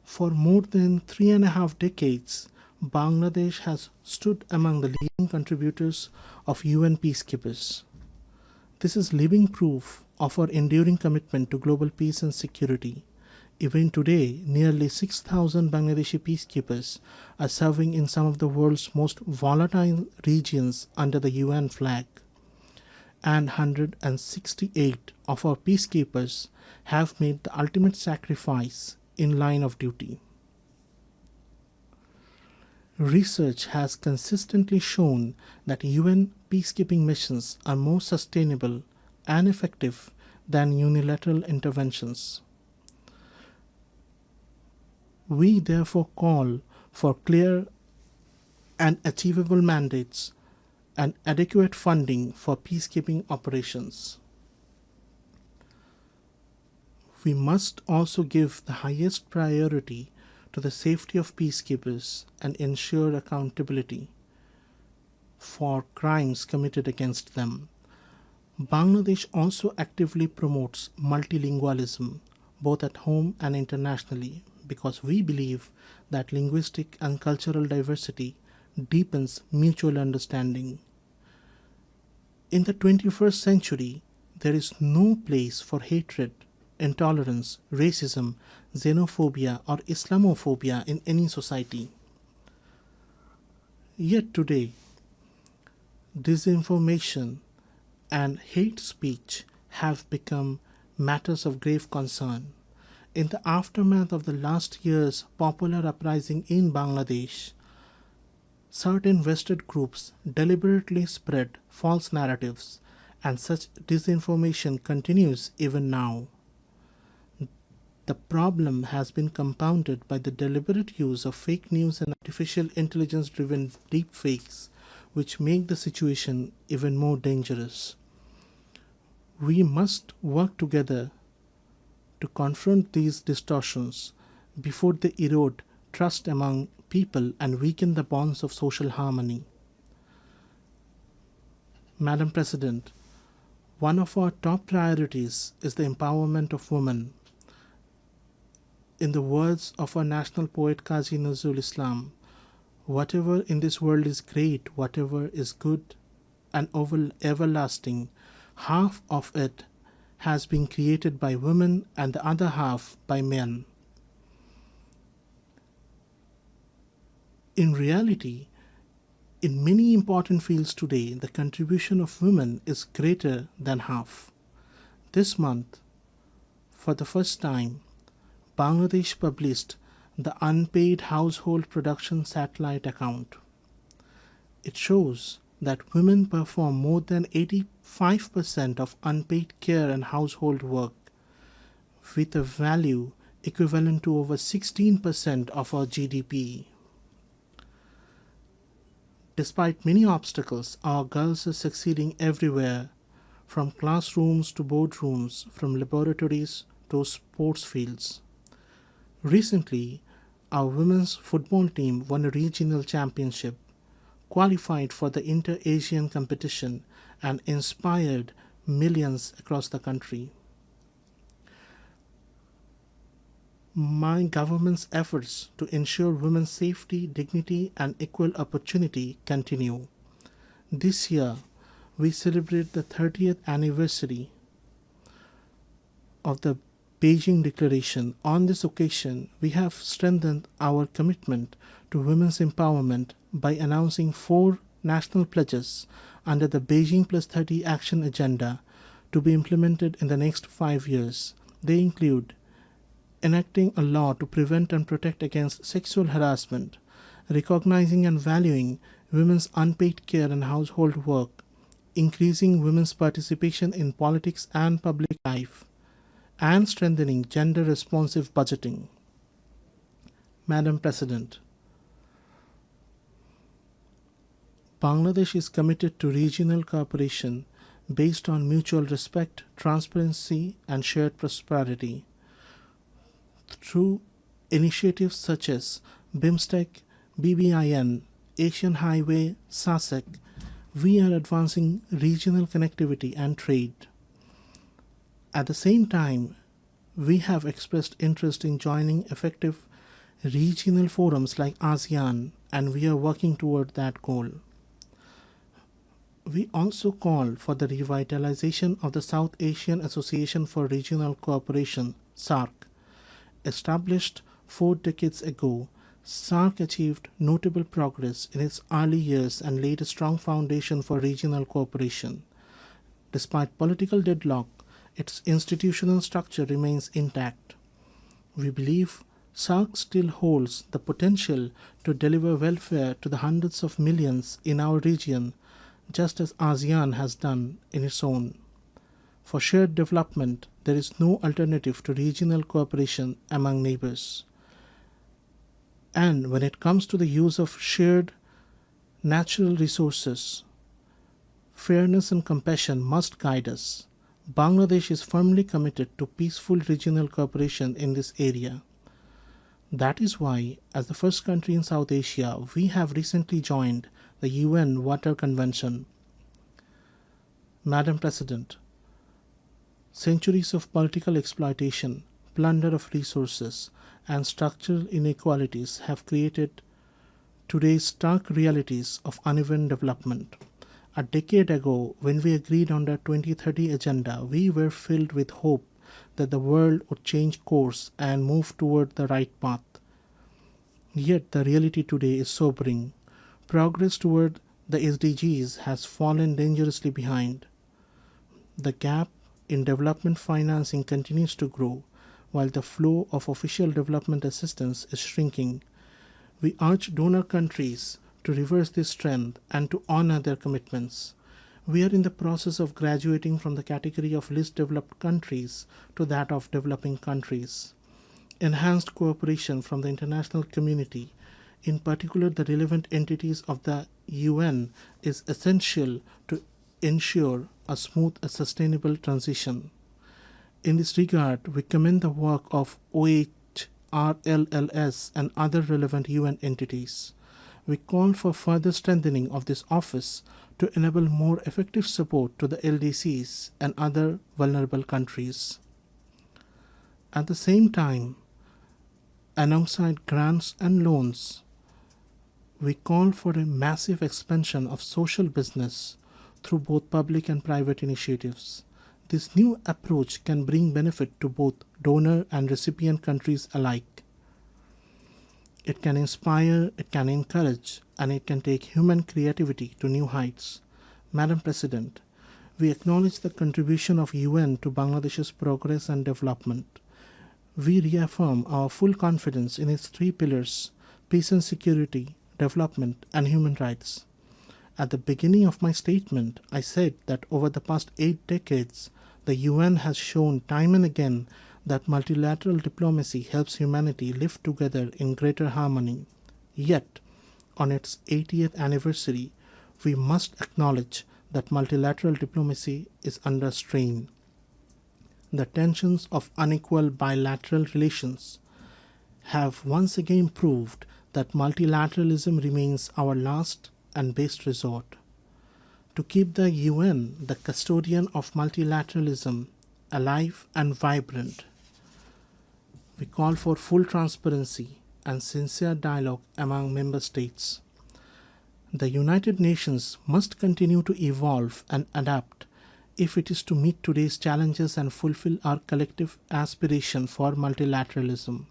For more than 3.5 decades, Bangladesh has stood among the leading contributors of UN peacekeepers. This is living proof of our enduring commitment to global peace and security. Even today, nearly 6,000 Bangladeshi peacekeepers are serving in some of the world's most volatile regions under the UN flag. And 168 of our peacekeepers have made the ultimate sacrifice in line of duty. Research has consistently shown that UN peacekeeping missions are more sustainable and effective than unilateral interventions. We therefore call for clear and achievable mandates and adequate funding for peacekeeping operations. We must also give the highest priority to the safety of peacekeepers and ensure accountability for crimes committed against them. Bangladesh also actively promotes multilingualism, both at home and internationally, because we believe that linguistic and cultural diversity deepens mutual understanding. In the 21st century, there is no place for hatred, intolerance, racism, xenophobia, or Islamophobia in any society. Yet today, disinformation and hate speech have become matters of grave concern. In the aftermath of the last year's popular uprising in Bangladesh, certain vested groups deliberately spread false narratives, and such disinformation continues even now. The problem has been compounded by the deliberate use of fake news and artificial intelligence-driven deepfakes, which make the situation even more dangerous. We must work together to confront these distortions before they erode trust among people and weaken the bonds of social harmony. Madam President, one of our top priorities is the empowerment of women. In the words of our national poet Qazi Nazrul Islam, whatever in this world is great, whatever is good and everlasting, half of it has been created by women and the other half by men. In reality, in many important fields today, the contribution of women is greater than half. This month, for the first time, Bangladesh published the Unpaid Household Production Satellite Account. It shows that women perform more than 85% of unpaid care and household work, with a value equivalent to over 16% of our GDP. Despite many obstacles, our girls are succeeding everywhere, from classrooms to boardrooms, from laboratories to sports fields. Recently, our women's football team won a regional championship, qualified for the Inter-Asian competition, and inspired millions across the country. My government's efforts to ensure women's safety, dignity, and equal opportunity continue. This year, we celebrate the 30th anniversary of the Beijing Declaration. On this occasion, we have strengthened our commitment to women's empowerment by announcing 4 national pledges under the Beijing Plus 30 Action Agenda to be implemented in the next 5 years. They include enacting a law to prevent and protect against sexual harassment, recognizing and valuing women's unpaid care and household work, increasing women's participation in politics and public life, and strengthening gender-responsive budgeting. Madam President, Bangladesh is committed to regional cooperation based on mutual respect, transparency, and shared prosperity. Through initiatives such as BIMSTEC, BBIN, Asian Highway, SASEC, we are advancing regional connectivity and trade. At the same time, we have expressed interest in joining effective regional forums like ASEAN, and we are working toward that goal. We also call for the revitalization of the South Asian Association for Regional Cooperation, SAARC. Established 4 decades ago, SAARC achieved notable progress in its early years and laid a strong foundation for regional cooperation. Despite political deadlock, its institutional structure remains intact. We believe SAARC still holds the potential to deliver welfare to the hundreds of millions in our region, just as ASEAN has done in its own. For shared development, there is no alternative to regional cooperation among neighbors. And when it comes to the use of shared natural resources, fairness and compassion must guide us. Bangladesh is firmly committed to peaceful regional cooperation in this area. That is why, as the first country in South Asia, we have recently joined the UN Water Convention. Madam President, centuries of political exploitation, plunder of resources, and structural inequalities have created today's stark realities of uneven development. A decade ago, when we agreed on the 2030 agenda, we were filled with hope that the world would change course and move toward the right path. Yet the reality today is sobering. Progress toward the SDGs has fallen dangerously behind. The gap in development financing continues to grow, while the flow of official development assistance is shrinking. We urge donor countries to reverse this trend and to honor their commitments. We are in the process of graduating from the category of least developed countries to that of developing countries. Enhanced cooperation from the international community, in particular the relevant entities of the UN, is essential to ensure a smooth and sustainable transition. In this regard, we commend the work of OHRLLS and other relevant UN entities. We call for further strengthening of this office to enable more effective support to the LDCs and other vulnerable countries. At the same time, alongside grants and loans, we call for a massive expansion of social business through both public and private initiatives. This new approach can bring benefit to both donor and recipient countries alike. It can inspire, it can encourage, and it can take human creativity to new heights. Madam President, we acknowledge the contribution of UN to Bangladesh's progress and development. We reaffirm our full confidence in its three pillars: peace and security, development, and human rights. At the beginning of my statement, I said that over the past 8 decades, the UN has shown time and again that multilateral diplomacy helps humanity live together in greater harmony. Yet, on its 80th anniversary, we must acknowledge that multilateral diplomacy is under strain. The tensions of unequal bilateral relations have once again proved that multilateralism remains our last and best resort. To keep the UN, the custodian of multilateralism, alive and vibrant, we call for full transparency and sincere dialogue among member states. The United Nations must continue to evolve and adapt if it is to meet today's challenges and fulfill our collective aspiration for multilateralism.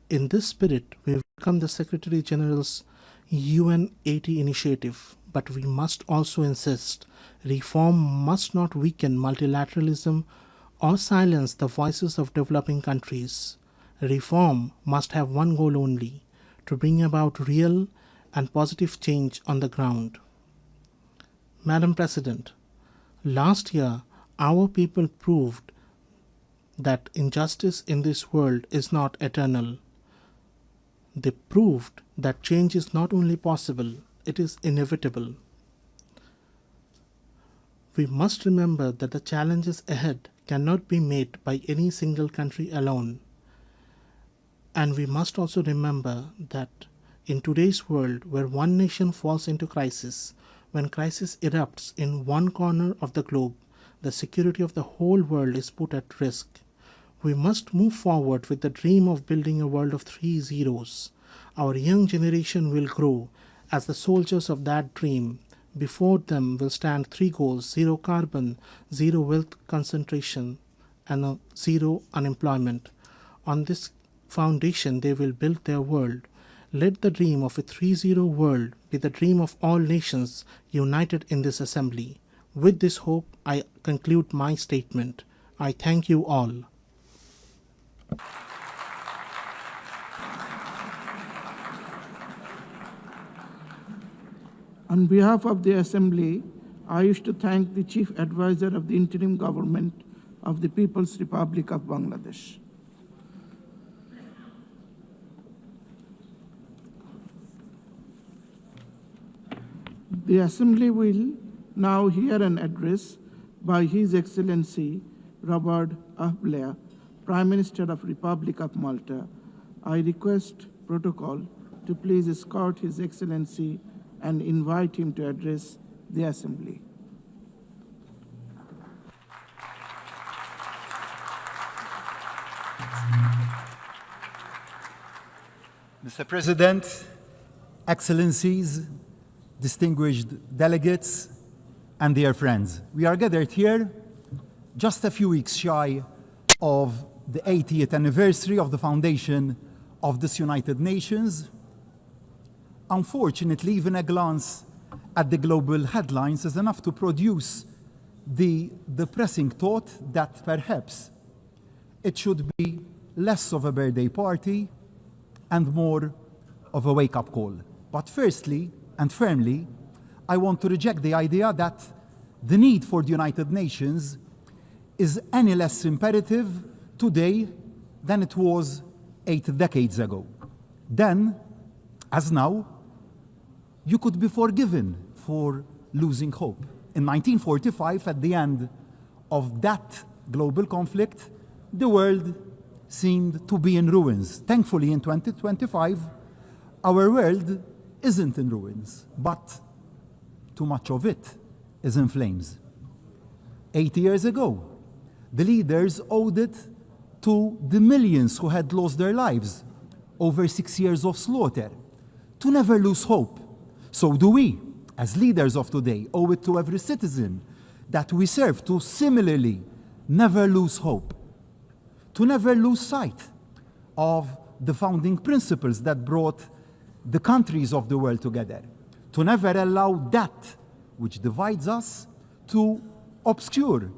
In this spirit, we welcome the Secretary General's UN 80 initiative, but we must also insist reform must not weaken multilateralism or silence the voices of developing countries. Reform must have one goal only: to bring about real and positive change on the ground. Madam President, last year our people proved that injustice in this world is not eternal. They proved that change is not only possible, it is inevitable. We must remember that the challenges ahead cannot be met by any single country alone. And we must also remember that in today's world, where one nation falls into crisis, when crisis erupts in one corner of the globe, the security of the whole world is put at risk. We must move forward with the dream of building a world of 3 zeros. Our young generation will grow as the soldiers of that dream. Before them will stand 3 goals: zero carbon, zero wealth concentration, and zero unemployment. On this foundation, they will build their world. Let the dream of a 3-0 world be the dream of all nations united in this assembly. With this hope, I conclude my statement. I thank you all. On behalf of the Assembly, I wish to thank the Chief Advisor of the Interim Government of the People's Republic of Bangladesh. The Assembly will now hear an address by His Excellency Robert Blair, Prime Minister of Republic of Malta. I request protocol to please escort His Excellency and invite him to address the Assembly. Mr. President, Excellencies, distinguished delegates, and dear friends, we are gathered here just a few weeks shy of the 80th anniversary of the foundation of this United Nations. Unfortunately, even a glance at the global headlines is enough to produce the depressing thought that perhaps it should be less of a birthday party and more of a wake-up call. But firstly and firmly, I want to reject the idea that the need for the United Nations is any less imperative today than it was 8 decades ago. Then, as now, you could be forgiven for losing hope. In 1945, at the end of that global conflict, the world seemed to be in ruins. Thankfully, in 2025, our world isn't in ruins, but too much of it is in flames. 80 years ago, the leaders owed it to the millions who had lost their lives over 6 years of slaughter to never lose hope. So do we, as leaders of today, owe it to every citizen that we serve to similarly never lose hope, to never lose sight of the founding principles that brought the countries of the world together, to never allow that which divides us to obscure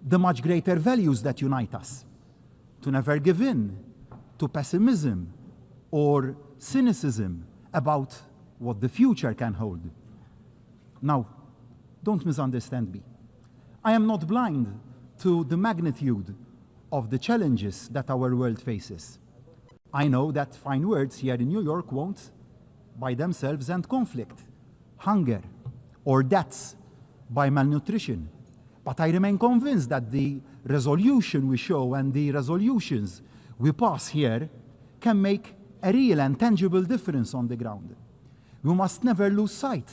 the much greater values that unite us, to never give in to pessimism or cynicism about what the future can hold. Now, don't misunderstand me. I am not blind to the magnitude of the challenges that our world faces. I know that fine words here in New York won't, by themselves, end conflict, hunger, or deaths by malnutrition. But I remain convinced that the resolution we show and the resolutions we pass here can make a real and tangible difference on the ground. We must never lose sight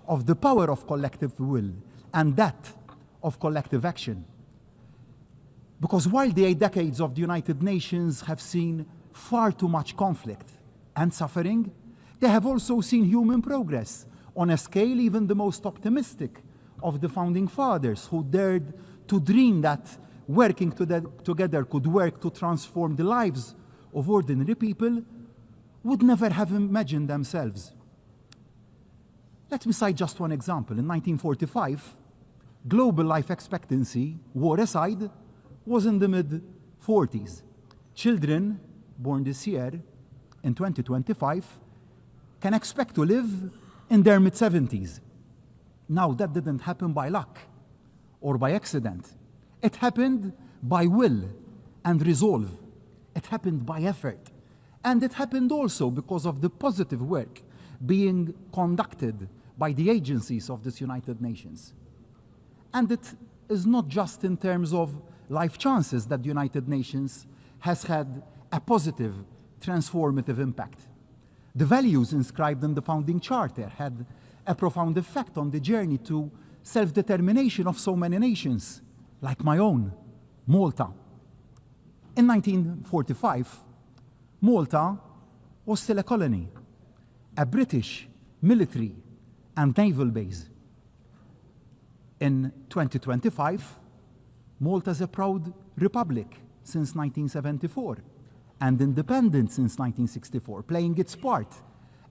of the power of collective will and that of collective action. Because while the 8 decades of the United Nations have seen far too much conflict and suffering, they have also seen human progress on a scale even the most optimistic of the founding fathers, who dared to dream that working together could work to transform the lives of ordinary people, would never have imagined themselves. Let me cite just one example. In 1945, global life expectancy, war aside, was in the mid-40s. Children born this year, in 2025, can expect to live in their mid-70s. Now, that didn't happen by luck or by accident. It happened by will and resolve. It happened by effort. And it happened also because of the positive work being conducted by the agencies of this United Nations. And it is not just in terms of life chances that the United Nations has had a positive, transformative impact. The values inscribed in the founding charter had a profound effect on the journey to self-determination of so many nations, like my own, Malta. In 1945, Malta was still a colony, a British military and naval base. In 2025, Malta is a proud republic since 1974 and independent since 1964, playing its part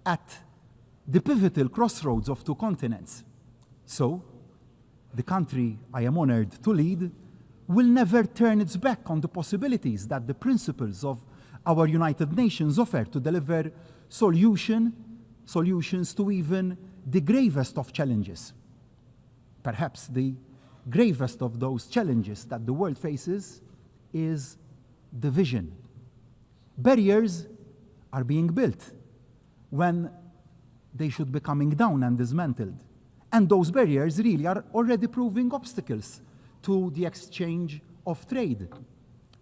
at the pivotal crossroads of 2 continents. So, the country I am honored to lead will never turn its back on the possibilities that the principles of our United Nations offer to deliver solutions to even the gravest of challenges. Perhaps the gravest of those challenges that the world faces is division. Barriers are being built when they should be coming down and dismantled. And those barriers really are already proving obstacles to the exchange of trade,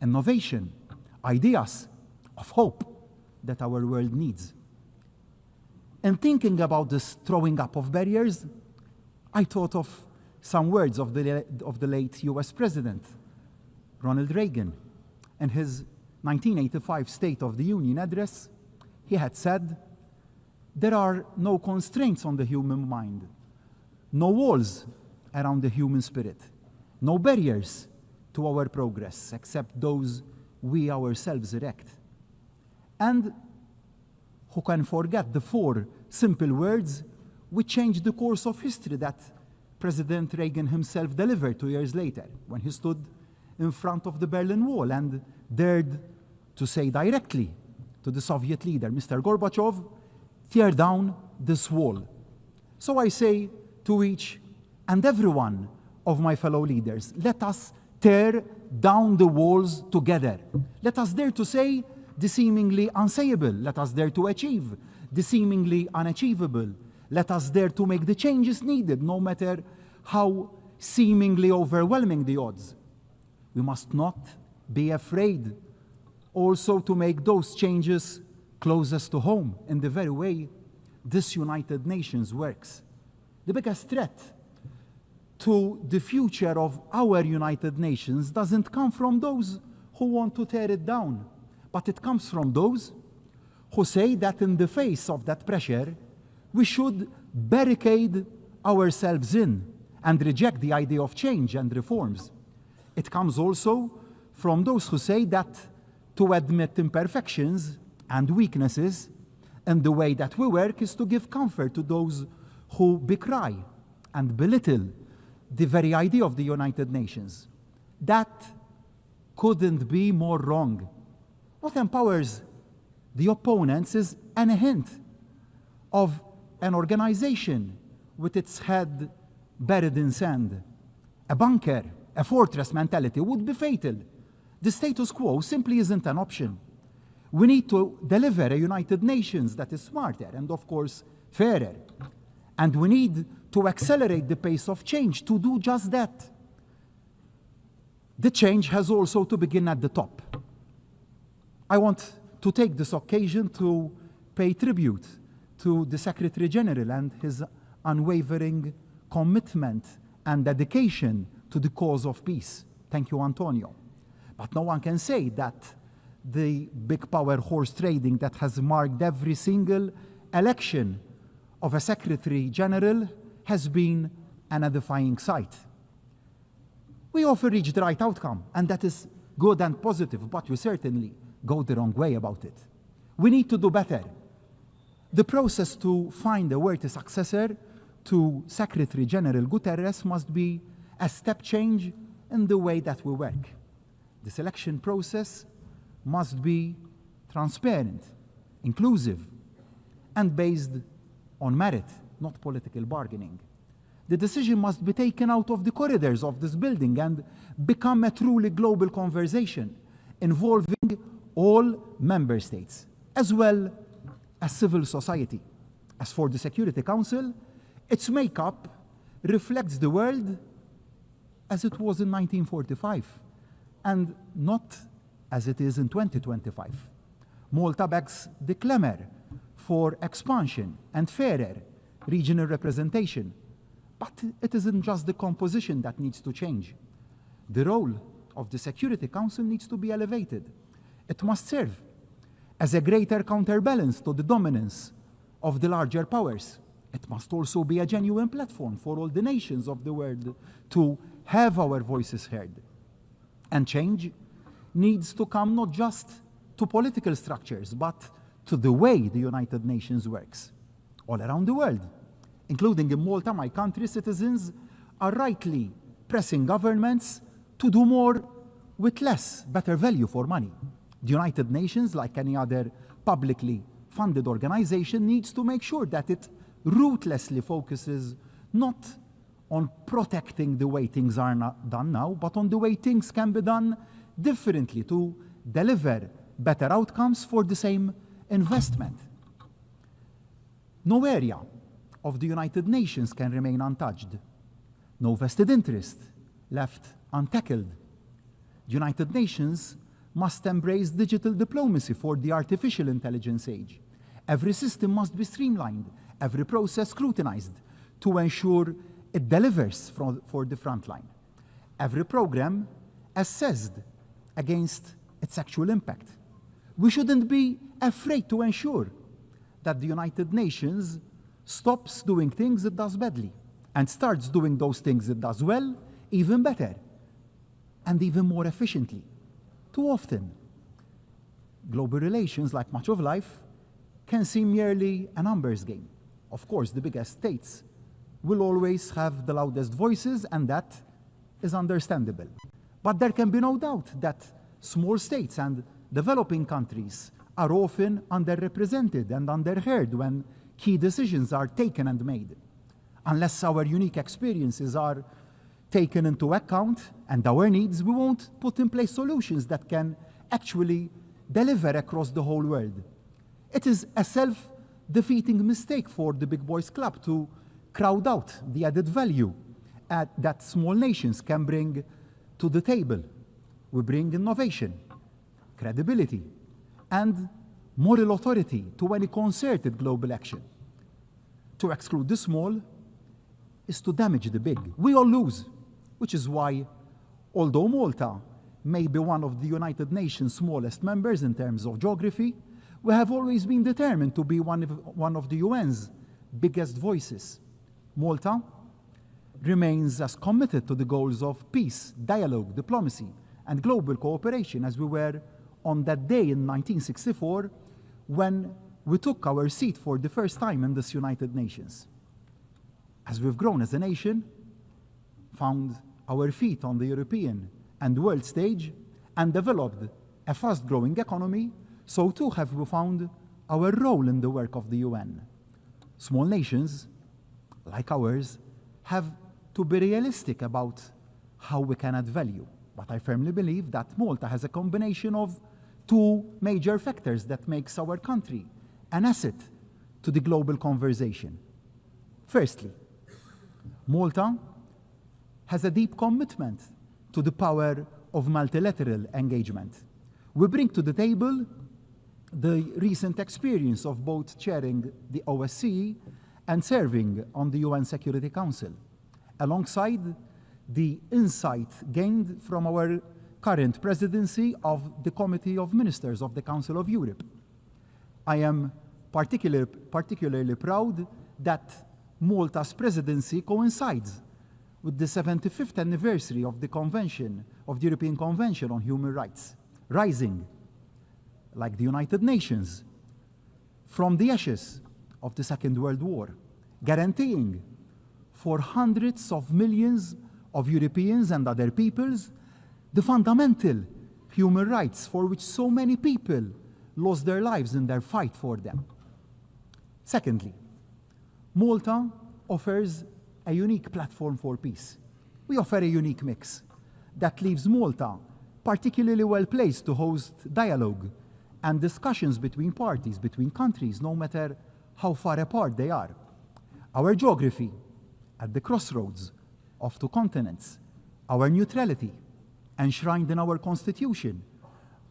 innovation, ideas, of hope that our world needs. In thinking about this throwing up of barriers, I thought of some words of the late US President, Ronald Reagan. In his 1985 State of the Union address, he had said, there are no constraints on the human mind, no walls around the human spirit, no barriers to our progress except those we ourselves erect. And who can forget the 4 simple words which changed the course of history that President Reagan himself delivered 2 years later when he stood in front of the Berlin Wall and dared to say directly to the Soviet leader, Mr. Gorbachev, tear down this wall. So I say to each and every one of my fellow leaders, let us tear down the walls together. Let us dare to say the seemingly unsayable. Let us dare to achieve the seemingly unachievable. Let us dare to make the changes needed, no matter how seemingly overwhelming the odds. We must not be afraid also to make those changes closest to home in the very way this United Nations works. The biggest threat to the future of our United Nations doesn't come from those who want to tear it down, but it comes from those who say that in the face of that pressure, we should barricade ourselves in and reject the idea of change and reforms. It comes also from those who say that to admit imperfections and weaknesses in the way that we work is to give comfort to those who decry and belittle the very idea of the United Nations. That couldn't be more wrong. What empowers the opponents is any hint of an organization with its head buried in sand. A bunker, a fortress mentality would be fatal. The status quo simply isn't an option. We need to deliver a United Nations that is smarter and, of course, fairer. And we need to accelerate the pace of change to do just that. The change has also to begin at the top. I want to take this occasion to pay tribute to the Secretary General and his unwavering commitment and dedication to the cause of peace. Thank you, Antonio. But no one can say that the big power horse trading that has marked every single election of a Secretary General has been an edifying sight. We often reach the right outcome, and that is good and positive, but we certainly go the wrong way about it. We need to do better. The process to find a worthy successor to Secretary General Guterres must be a step change in the way that we work. The selection process must be transparent, inclusive, and based on merit, not political bargaining. The decision must be taken out of the corridors of this building and become a truly global conversation involving all member states, as well as civil society. As for the Security Council, its makeup reflects the world as it was in 1945, and not as it is in 2025. Malta begs the clamor for expansion and fairer regional representation. But it isn't just the composition that needs to change. The role of the Security Council needs to be elevated. It must serve as a greater counterbalance to the dominance of the larger powers. It must also be a genuine platform for all the nations of the world to have our voices heard. And change needs to come not just to political structures, but to the way the United Nations works. All around the world, including in Malta, my country, citizens are rightly pressing governments to do more with less, better value for money. The United Nations, like any other publicly funded organization, needs to make sure that it ruthlessly focuses not on protecting the way things are not done now, but on the way things can be done differently to deliver better outcomes for the same investment. No area of the United Nations can remain untouched. No vested interest left untackled. The United Nations must embrace digital diplomacy for the artificial intelligence age. Every system must be streamlined, every process scrutinized to ensure it delivers for the front line. Every program assessed against its actual impact. We shouldn't be afraid to ensure that the United Nations stops doing things it does badly and starts doing those things it does well, even better, and even more efficiently. Too often, global relations, like much of life, can seem merely a numbers game. Of course, the biggest states will always have the loudest voices, and that is understandable. But there can be no doubt that small states and developing countries are often underrepresented and underheard when key decisions are taken and made. Unless our unique experiences are taken into account and our needs, we won't put in place solutions that can actually deliver across the whole world. It is a self-defeating mistake for the Big Boys Club to crowd out the added value that small nations can bring to the table. We bring innovation, credibility, and moral authority to any concerted global action. To exclude the small is to damage the big. We all lose, which is why, although Malta may be one of the United Nations' smallest members in terms of geography, we have always been determined to be one of the UN's biggest voices. Malta remains as committed to the goals of peace, dialogue, diplomacy, and global cooperation as we were on that day in 1964 when we took our seat for the first time in this United Nations. As we've grown as a nation, found our feet on the European and world stage, and developed a fast-growing economy, so too have we found our role in the work of the UN. Small nations, like ours, have to be realistic about how we can add value. But I firmly believe that Malta has a combination of two major factors that makes our country an asset to the global conversation. Firstly, Malta has a deep commitment to the power of multilateral engagement. We bring to the table the recent experience of both chairing the OSCE and serving on the UN Security Council, alongside the insight gained from our current presidency of the Committee of Ministers of the Council of Europe. I am particularly proud that Malta's presidency coincides with the 75th anniversary of the European Convention on Human Rights, rising, like the United Nations, from the ashes of the Second World War, guaranteeing for hundreds of millions of Europeans and other peoples the fundamental human rights for which so many people lost their lives in their fight for them. Secondly, Malta offers a unique platform for peace. We offer a unique mix that leaves Malta particularly well placed to host dialogue and discussions between parties, between countries, no matter how far apart they are. Our geography at the crossroads of two continents, our neutrality enshrined in our constitution,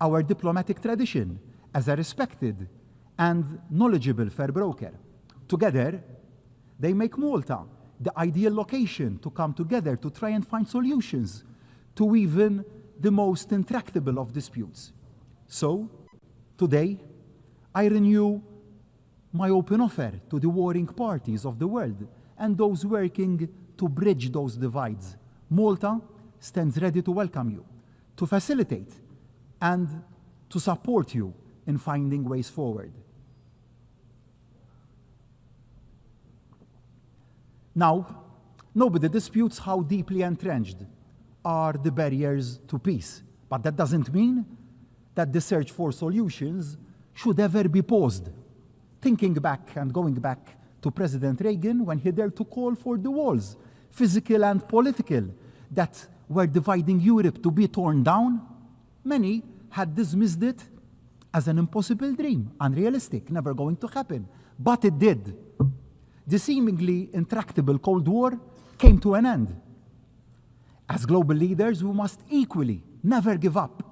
our diplomatic tradition as a respected and knowledgeable fair broker. Together, they make Malta the ideal location to come together to try and find solutions to even the most intractable of disputes. So, today, I renew my open offer to the warring parties of the world and those working to bridge those divides. Malta stands ready to welcome you, to facilitate, and to support you in finding ways forward. Now, nobody disputes how deeply entrenched are the barriers to peace, but that doesn't mean that the search for solutions should ever be paused. Thinking back and going back to President Reagan when he dared to call for the walls, physical and political, that were dividing Europe to be torn down, many had dismissed it as an impossible dream, unrealistic, never going to happen. But it did. The seemingly intractable Cold War came to an end. As global leaders, we must equally never give up,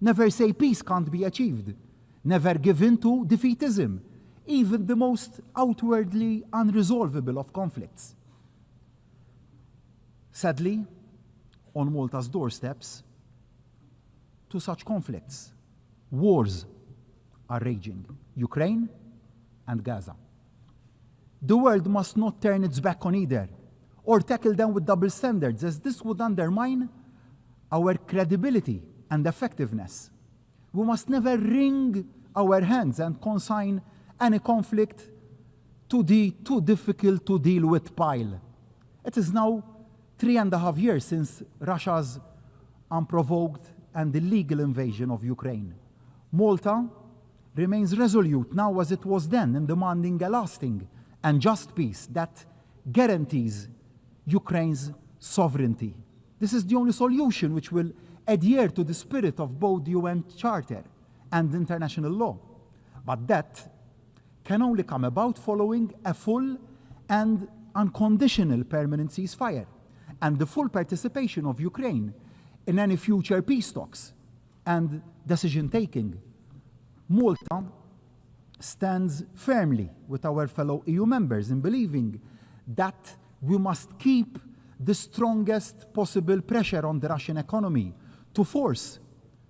never say peace can't be achieved, never give in to defeatism, even the most outwardly unresolvable of conflicts. Sadly, on Malta's doorsteps, two such conflicts, wars, are raging. Ukraine and Gaza. The world must not turn its back on either, or tackle them with double standards, as this would undermine our credibility and effectiveness. We must never wring our hands and consign any conflict to the too difficult to deal with pile. It is now 3.5 years since Russia's unprovoked and illegal invasion of Ukraine. Malta remains resolute now as it was then in demanding a lasting and just peace that guarantees Ukraine's sovereignty. This is the only solution which will adhere to the spirit of both the UN Charter and international law. But that can only come about following a full and unconditional permanent ceasefire and the full participation of Ukraine in any future peace talks and decision-taking. Malta stands firmly with our fellow EU members in believing that we must keep the strongest possible pressure on the Russian economy to force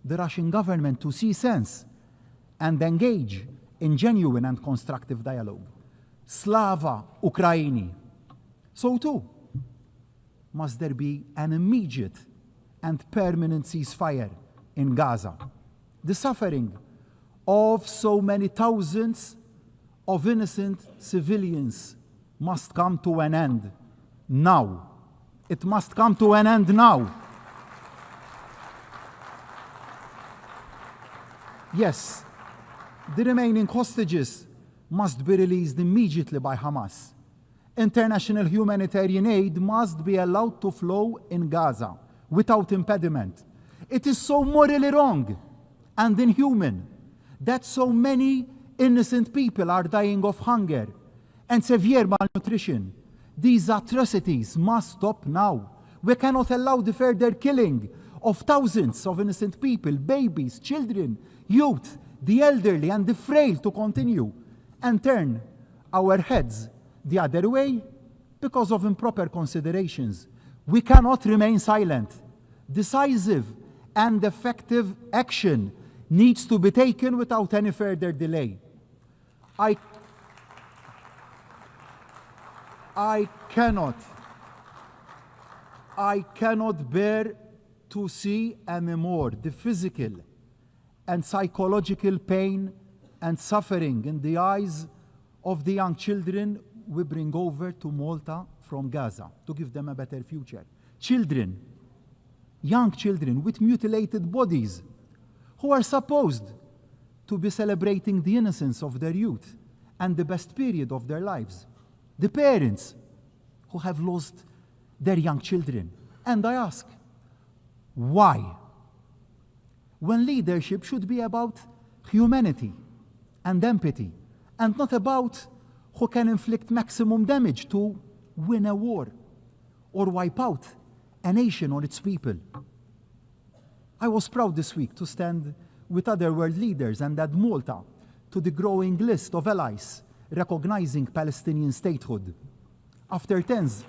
the Russian government to see sense and engage in genuine and constructive dialogue. Slava Ukraini. So too, must there be an immediate and permanent ceasefire in Gaza. The suffering of so many thousands of innocent civilians must come to an end now. It must come to an end now. Yes, the remaining hostages must be released immediately by Hamas. International humanitarian aid must be allowed to flow in Gaza without impediment. It is so morally wrong and inhuman that so many innocent people are dying of hunger and severe malnutrition. These atrocities must stop now. We cannot allow the further killing of thousands of innocent people, babies, children, youth, the elderly, and the frail to continue and turn our heads the other way because of improper considerations. We cannot remain silent. Decisive and effective action needs to be taken without any further delay. I cannot bear to see anymore the physical and psychological pain and suffering in the eyes of the young children we bring over to Malta from Gaza to give them a better future. Children, young children with mutilated bodies who are supposed to be celebrating the innocence of their youth and the best period of their lives. The parents who have lost their young children. And I ask, why? When leadership should be about humanity and empathy, and not about who can inflict maximum damage to win a war or wipe out a nation or its people. I was proud this week to stand with other world leaders and add Malta to the growing list of allies recognizing Palestinian statehood. After tens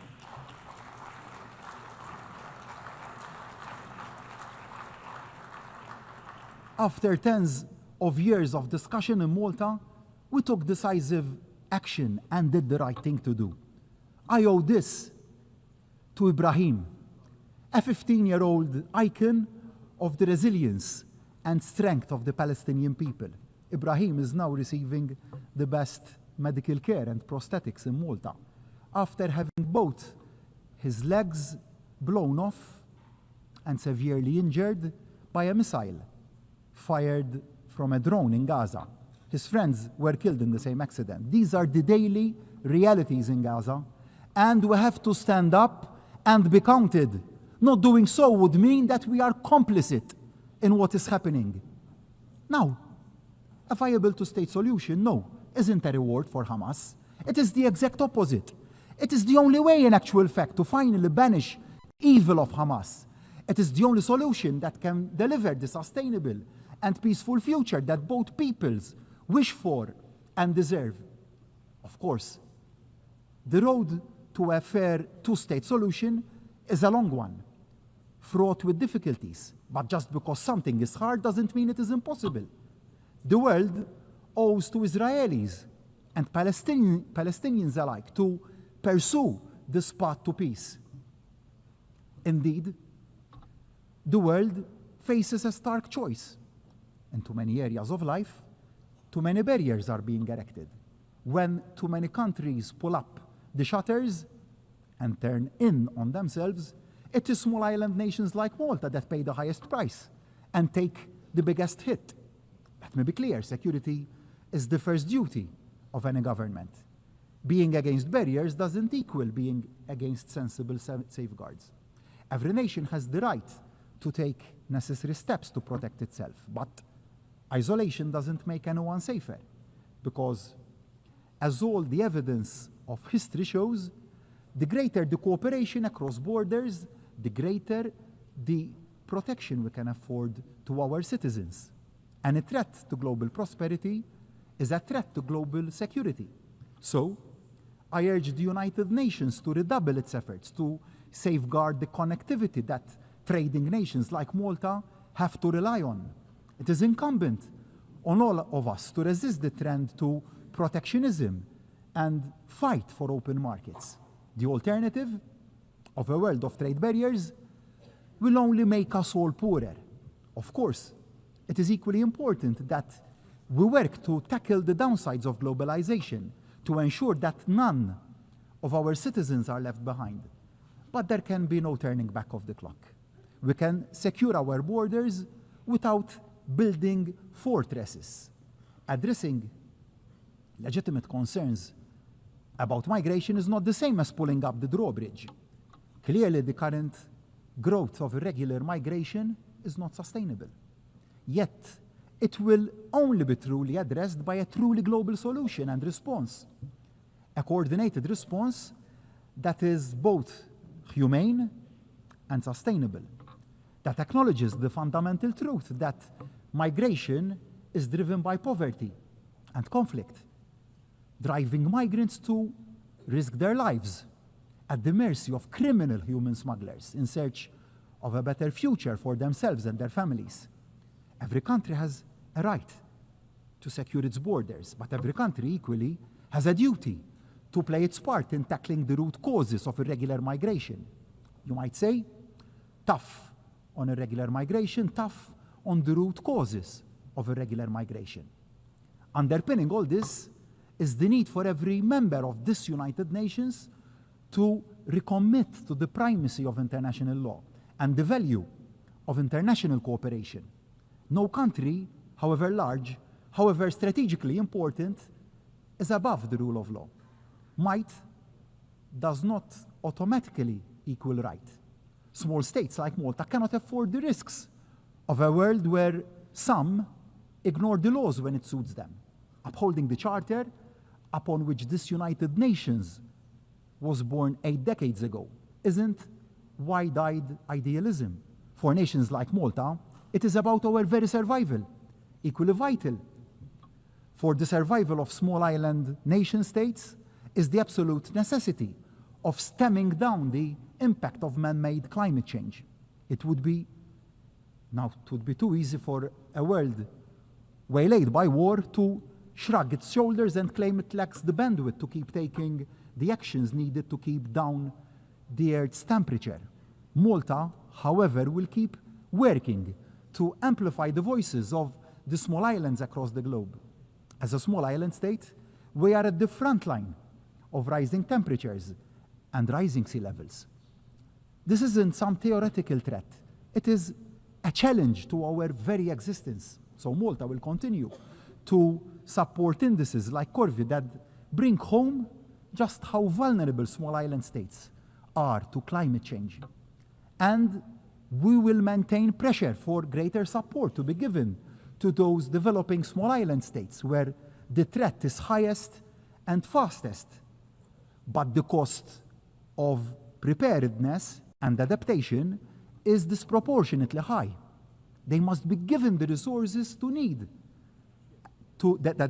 of years of discussion in Malta, we took decisive action and did the right thing to do. I owe this to Ibrahim, a 15-year-old icon of the resilience and strength of the Palestinian people. Ibrahim is now receiving the best medical care and prosthetics in Malta after having both his legs blown off and severely injured by a missile fired from a drone in Gaza. His friends were killed in the same accident. These are the daily realities in Gaza, and we have to stand up and be counted. Not doing so would mean that we are complicit in what is happening. Now, a viable two-state solution, no, isn't a reward for Hamas. It is the exact opposite. It is the only way, in actual fact, to finally banish evil of Hamas. It is the only solution that can deliver the sustainable and peaceful future that both peoples wish for and deserve. Of course, the road to a fair two-state solution is a long one, fraught with difficulties. But just because something is hard doesn't mean it is impossible. The world owes to Israelis and Palestinians alike to pursue this path to peace. Indeed, the world faces a stark choice. In too many areas of life, too many barriers are being erected. When too many countries pull up the shutters and turn in on themselves, it is small island nations like Malta that pay the highest price and take the biggest hit. Let me be clear, security is the first duty of any government. Being against barriers doesn't equal being against sensible safeguards. Every nation has the right to take necessary steps to protect itself, but isolation doesn't make anyone safer, because as all the evidence of history shows, the greater the cooperation across borders, the greater the protection we can afford to our citizens. And a threat to global prosperity is a threat to global security. So, I urge the United Nations to redouble its efforts to safeguard the connectivity that trading nations like Malta have to rely on. It is incumbent on all of us to resist the trend to protectionism and fight for open markets. The alternative of a world of trade barriers will only make us all poorer. Of course, it is equally important that we work to tackle the downsides of globalization, to ensure that none of our citizens are left behind. But there can be no turning back of the clock. We can secure our borders without building fortresses. Addressing legitimate concerns about migration is not the same as pulling up the drawbridge. Clearly, the current growth of irregular migration is not sustainable. Yet, it will only be truly addressed by a truly global solution and response. A coordinated response that is both humane and sustainable, that acknowledges the fundamental truth that migration is driven by poverty and conflict, driving migrants to risk their lives at the mercy of criminal human smugglers in search of a better future for themselves and their families. Every country has a right to secure its borders, but every country equally has a duty to play its part in tackling the root causes of irregular migration. You might say, tough on irregular migration, tough on the root causes of irregular migration. Underpinning all this is the need for every member of this United Nations to recommit to the primacy of international law and the value of international cooperation. No country, however large, however strategically important, is above the rule of law. Might does not automatically equal right. Small states like Malta cannot afford the risks of a world where some ignore the laws when it suits them. Upholding the charter upon which this United Nations was born 8 decades ago isn't wide-eyed idealism. For nations like Malta, it is about our very survival, equally vital. For the survival of small island nation states is the absolute necessity of stemming down the impact of man-made climate change. It would be too easy for a world waylaid by war to shrug its shoulders and claim it lacks the bandwidth to keep taking the actions needed to keep down the Earth's temperature. Malta, however, will keep working to amplify the voices of the small islands across the globe. As a small island state, we are at the front line of rising temperatures and rising sea levels. This isn't some theoretical threat. It is a challenge to our very existence. So Malta will continue to support indices like Corvi that bring home just how vulnerable small island states are to climate change. And we will maintain pressure for greater support to be given to those developing small island states where the threat is highest and fastest. But the cost of preparedness and adaptation is disproportionately high. They must be given the resources that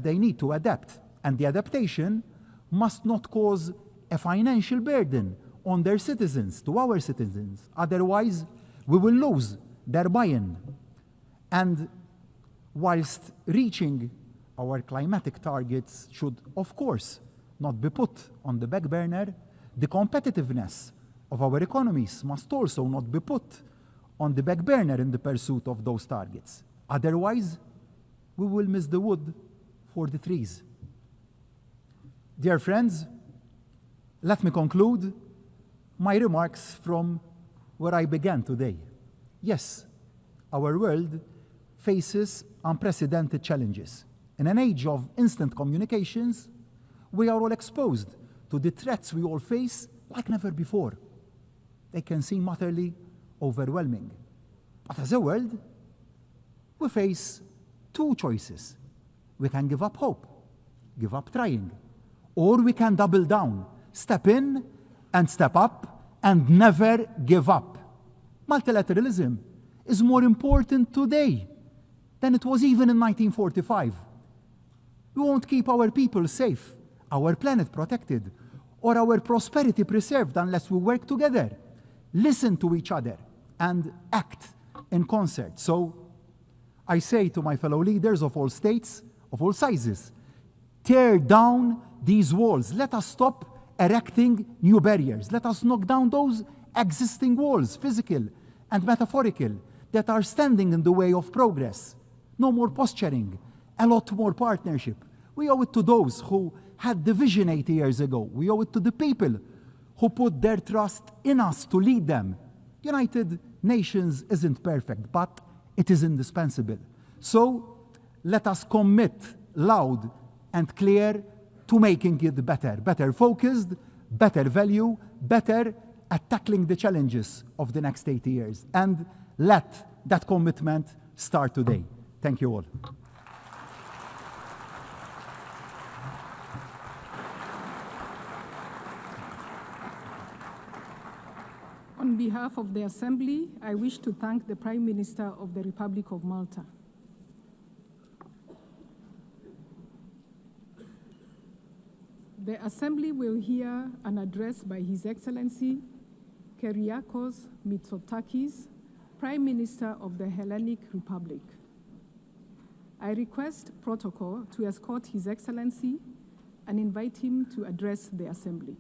they need to adapt. And the adaptation must not cause a financial burden on their citizens, to our citizens. Otherwise, we will lose their buy-in. And whilst reaching our climatic targets should, of course, not be put on the back burner. The competitiveness of our economies must also not be put on the back burner in the pursuit of those targets. Otherwise, we will miss the wood for the trees. Dear friends, let me conclude my remarks from where I began today. Yes, our world faces unprecedented challenges. In an age of instant communications, we are all exposed to the threats we all face like never before. They can seem utterly overwhelming. But as a world, we face two choices. We can give up hope, give up trying, or we can double down, step in and step up and never give up. Multilateralism is more important today than it was even in 1945. We won't keep our people safe, our planet protected, or our prosperity preserved unless we work together, listen to each other, and act in concert. So I say to my fellow leaders of all states, of all sizes, tear down these walls. Let us stop erecting new barriers. Let us knock down those existing walls, physical and metaphorical, that are standing in the way of progress. No more posturing, a lot more partnership. We owe it to those who had the vision 80 years ago. We owe it to the people who put their trust in us to lead them. United Nations isn't perfect, but it is indispensable. So let us commit loud and clear to making it better, better focused, better value, better at tackling the challenges of the next 80 years. And let that commitment start today. Thank you all. On behalf of the Assembly, I wish to thank the Prime Minister of the Republic of Malta. The Assembly will hear an address by His Excellency Kyriakos Mitsotakis, Prime Minister of the Hellenic Republic. I request protocol to escort His Excellency and invite him to address the Assembly.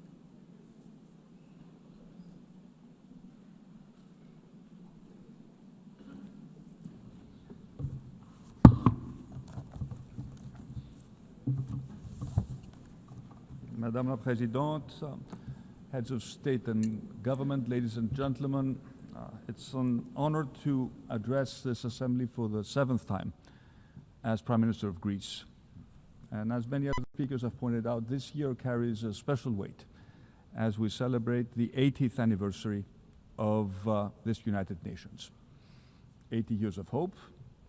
Madame la Présidente, heads of state and government, ladies and gentlemen, it's an honor to address this assembly for the 7th time as Prime Minister of Greece. And as many other speakers have pointed out, this year carries a special weight as we celebrate the 80th anniversary of this United Nations. 80 years of hope,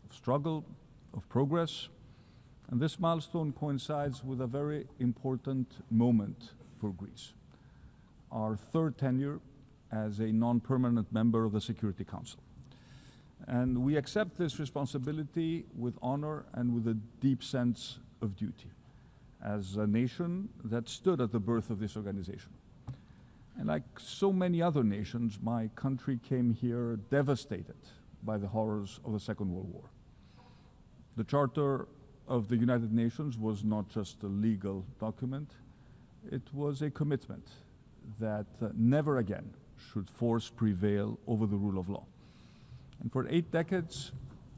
of struggle, of progress. And this milestone coincides with a very important moment for Greece, our 3rd tenure as a non-permanent member of the Security Council. And we accept this responsibility with honor and with a deep sense of duty as a nation that stood at the birth of this organization. And like so many other nations, my country came here devastated by the horrors of the Second World War. The Charter of the United Nations was not just a legal document, it was a commitment that never again should force prevail over the rule of law. And for 8 decades,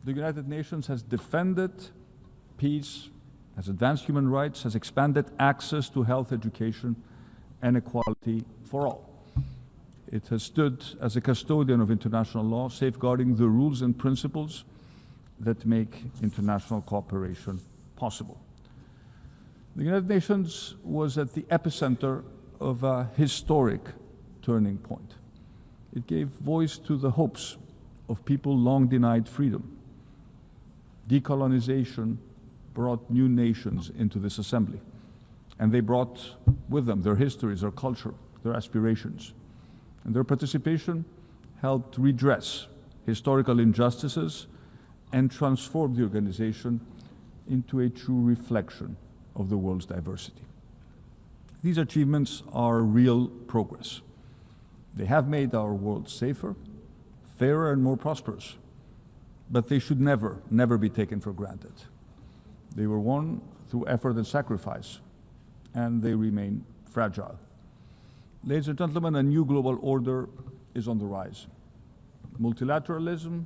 the United Nations has defended peace, has advanced human rights, has expanded access to health, education, and equality for all. It has stood as a custodian of international law, safeguarding the rules and principles that make international cooperation possible. The United Nations was at the epicenter of a historic turning point. It gave voice to the hopes of people long denied freedom. Decolonization brought new nations into this assembly, and they brought with them their histories, their culture, their aspirations. And their participation helped redress historical injustices and transform the organization into a true reflection of the world's diversity. These achievements are real progress. They have made our world safer, fairer, and more prosperous, but they should never be taken for granted. They were won through effort and sacrifice, and they remain fragile. Ladies and gentlemen, a new global order is on the rise. Multilateralism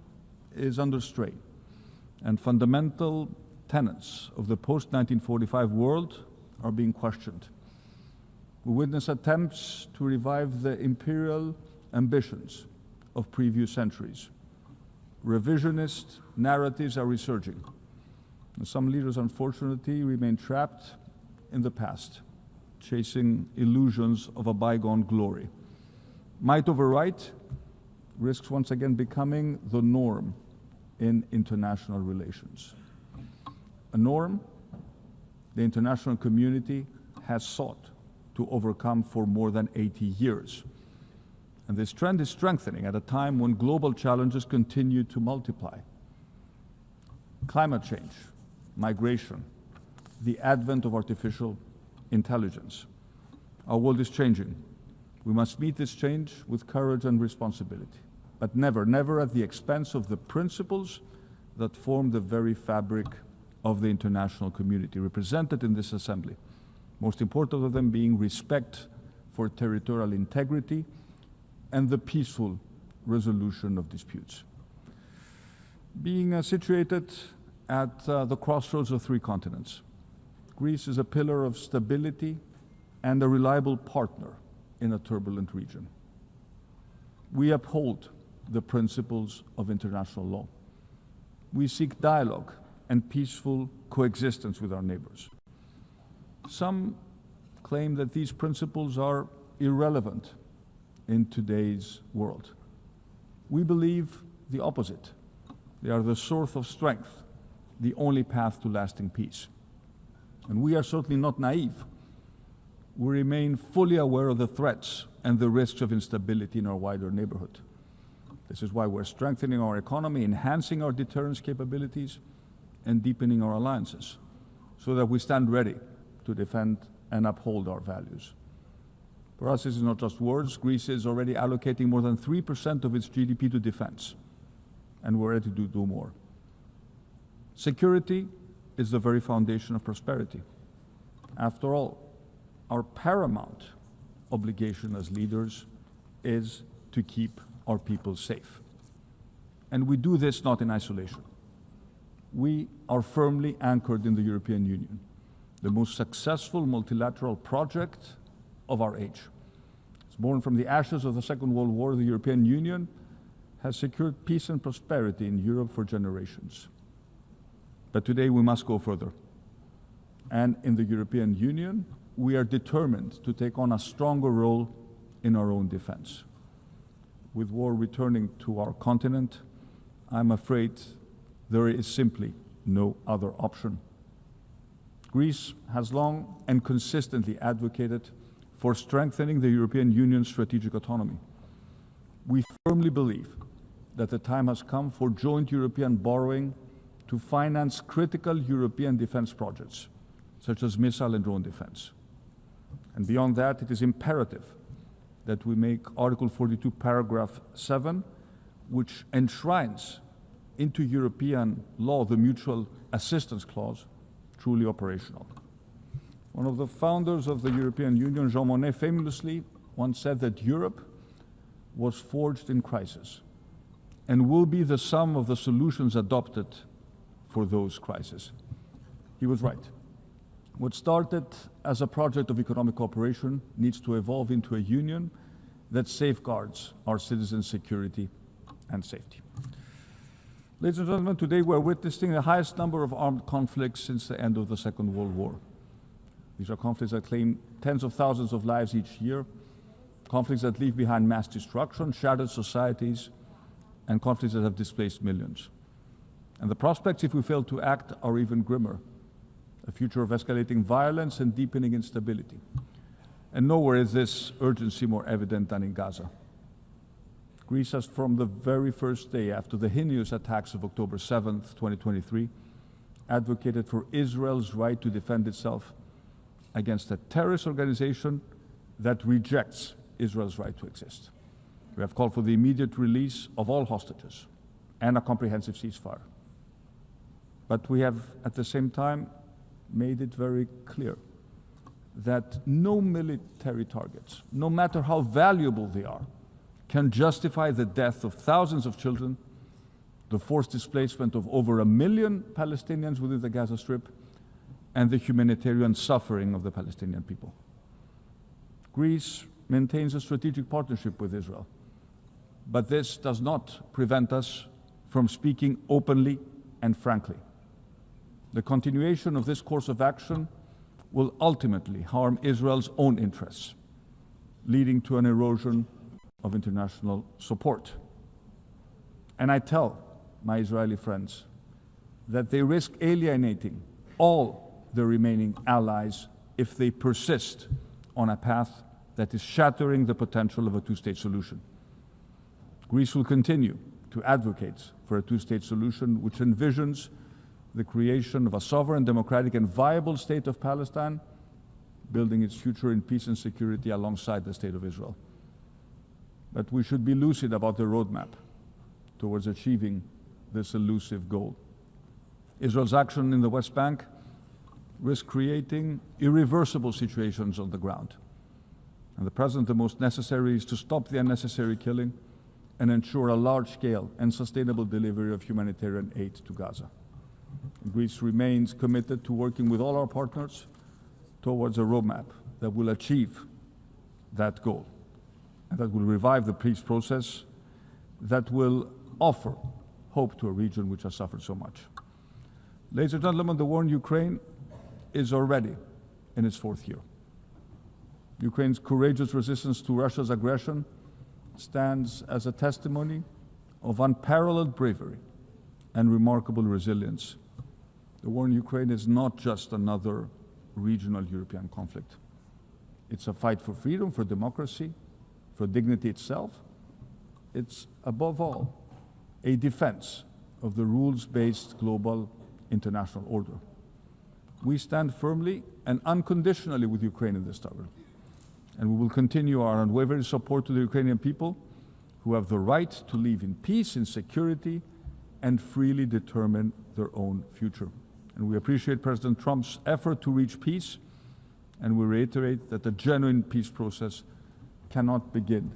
is under strain, and fundamental tenets of the post-1945 world are being questioned. We witness attempts to revive the imperial ambitions of previous centuries. Revisionist narratives are resurging. And some leaders, unfortunately, remain trapped in the past, chasing illusions of a bygone glory. Might over right risks once again becoming the norm in international relations. A norm the international community has sought to overcome for more than 80 years. And this trend is strengthening at a time when global challenges continue to multiply. Climate change, migration, the advent of artificial intelligence. Our world is changing. We must meet this change with courage and responsibility, but never, never at the expense of the principles that form the very fabric of the international community represented in this assembly. Most important of them being respect for territorial integrity and the peaceful resolution of disputes. Being situated at the crossroads of three continents, Greece is a pillar of stability and a reliable partner in a turbulent region. We uphold the principles of international law. We seek dialogue and peaceful coexistence with our neighbors. Some claim that these principles are irrelevant in today's world. We believe the opposite. They are the source of strength, the only path to lasting peace. And we are certainly not naive. We remain fully aware of the threats and the risks of instability in our wider neighborhood. This is why we're strengthening our economy, enhancing our deterrence capabilities, and deepening our alliances, so that we stand ready to defend and uphold our values. For us, this is not just words. Greece is already allocating more than 3% of its GDP to defense, and we're ready to do more. Security is the very foundation of prosperity. After all, our paramount obligation as leaders is to keep our people safe. And we do this not in isolation. We are firmly anchored in the European Union, the most successful multilateral project of our age. It's born from the ashes of the Second World War. The European Union has secured peace and prosperity in Europe for generations. But today we must go further. And in the European Union, we are determined to take on a stronger role in our own defense. With war returning to our continent, I'm afraid there is simply no other option. Greece has long and consistently advocated for strengthening the European Union's strategic autonomy. We firmly believe that the time has come for joint European borrowing to finance critical European defense projects, such as missile and drone defense. And beyond that, it is imperative that we make Article 42, paragraph 7, which enshrines into European law the mutual assistance clause, truly operational. One of the founders of the European Union, Jean Monnet, famously once said that Europe was forged in crisis and will be the sum of the solutions adopted for those crises. He was right. What started as a project of economic cooperation needs to evolve into a union that safeguards our citizens' security and safety. Ladies and gentlemen, today we're witnessing the highest number of armed conflicts since the end of the Second World War. These are conflicts that claim tens of thousands of lives each year, conflicts that leave behind mass destruction, shattered societies, and conflicts that have displaced millions. And the prospects, if we fail to act, are even grimmer. A future of escalating violence and deepening instability. And nowhere is this urgency more evident than in Gaza. Greece has, from the very first day after the heinous attacks of October 7th, 2023, advocated for Israel's right to defend itself against a terrorist organization that rejects Israel's right to exist. We have called for the immediate release of all hostages and a comprehensive ceasefire. But we have, at the same time, made it very clear that no military targets, no matter how valuable they are, can justify the death of thousands of children, the forced displacement of over 1 million Palestinians within the Gaza Strip, and the humanitarian suffering of the Palestinian people. Greece maintains a strategic partnership with Israel, but this does not prevent us from speaking openly and frankly. The continuation of this course of action will ultimately harm Israel's own interests, leading to an erosion of international support. And I tell my Israeli friends that they risk alienating all the remaining allies if they persist on a path that is shattering the potential of a two-state solution. Greece will continue to advocate for a two-state solution which envisions the creation of a sovereign, democratic, and viable state of Palestine, building its future in peace and security alongside the state of Israel. But we should be lucid about the roadmap towards achieving this elusive goal. Israel's action in the West Bank risks creating irreversible situations on the ground. And at present, the most necessary is to stop the unnecessary killing and ensure a large-scale and sustainable delivery of humanitarian aid to Gaza. Greece remains committed to working with all our partners towards a roadmap that will achieve that goal, and that will revive the peace process, that will offer hope to a region which has suffered so much. Ladies and gentlemen, the war in Ukraine is already in its 4th year. Ukraine's courageous resistance to Russia's aggression stands as a testimony of unparalleled bravery and remarkable resilience. The war in Ukraine is not just another regional European conflict. It's a fight for freedom, for democracy, for dignity itself. It's, above all, a defense of the rules-based global international order. We stand firmly and unconditionally with Ukraine in this struggle, and we will continue our unwavering support to the Ukrainian people who have the right to live in peace, in security, and freely determine their own future. And we appreciate President Trump's effort to reach peace, and we reiterate that a genuine peace process cannot begin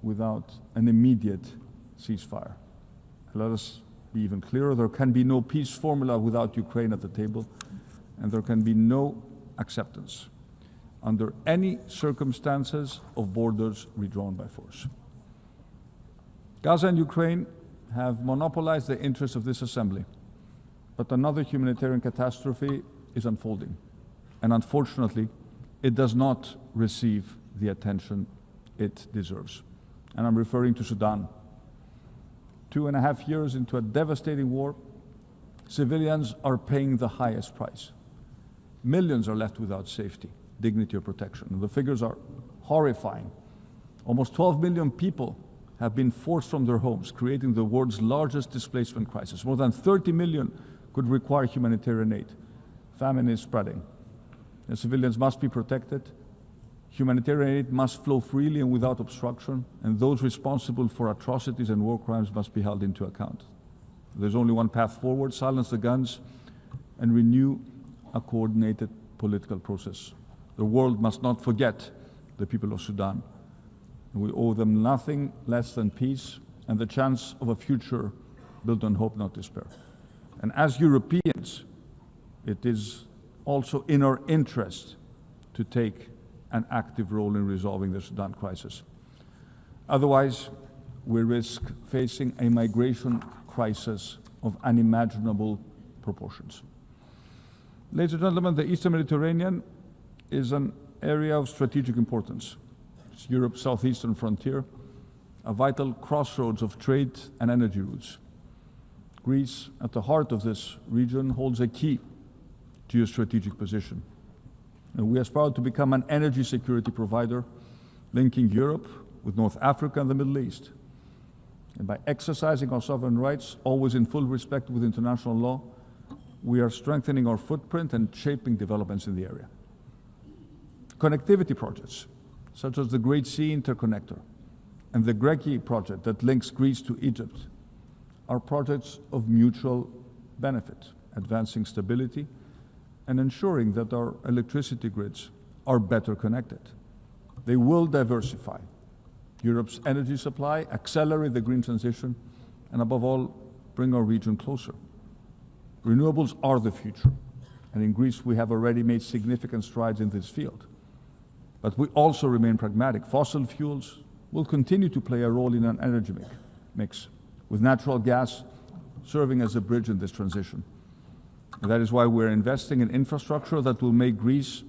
without an immediate ceasefire. Let us be even clearer, there can be no peace formula without Ukraine at the table, and there can be no acceptance under any circumstances of borders redrawn by force. Gaza and Ukraine have monopolized the interests of this assembly, but another humanitarian catastrophe is unfolding, and unfortunately, it does not receive the attention it deserves. And I'm referring to Sudan. 2.5 years into a devastating war, civilians are paying the highest price. Millions are left without safety, dignity, or protection. And the figures are horrifying. Almost 12 million people have been forced from their homes, creating the world's largest displacement crisis. More than 30 million could require humanitarian aid. Famine is spreading. And civilians must be protected. Humanitarian aid must flow freely and without obstruction, and those responsible for atrocities and war crimes must be held into account. There's only one path forward: silence the guns and renew a coordinated political process. The world must not forget the people of Sudan. We owe them nothing less than peace and the chance of a future built on hope, not despair. And as Europeans, it is also in our interest to take an active role in resolving the Sudan crisis. Otherwise, we risk facing a migration crisis of unimaginable proportions. Ladies and gentlemen, the Eastern Mediterranean is an area of strategic importance. It's Europe's southeastern frontier, a vital crossroads of trade and energy routes. Greece, at the heart of this region, holds a key geostrategic position. And we aspire to become an energy security provider, linking Europe with North Africa and the Middle East. And by exercising our sovereign rights, always in full respect with international law, we are strengthening our footprint and shaping developments in the area. Connectivity projects, such as the Great Sea Interconnector and the Greki project that links Greece to Egypt, are projects of mutual benefit, advancing stability and ensuring that our electricity grids are better connected. They will diversify Europe's energy supply, accelerate the green transition, and above all, bring our region closer. Renewables are the future, and in Greece we have already made significant strides in this field. But we also remain pragmatic. Fossil fuels will continue to play a role in an energy mix, with natural gas serving as a bridge in this transition. And that is why we're investing in infrastructure that will make Greece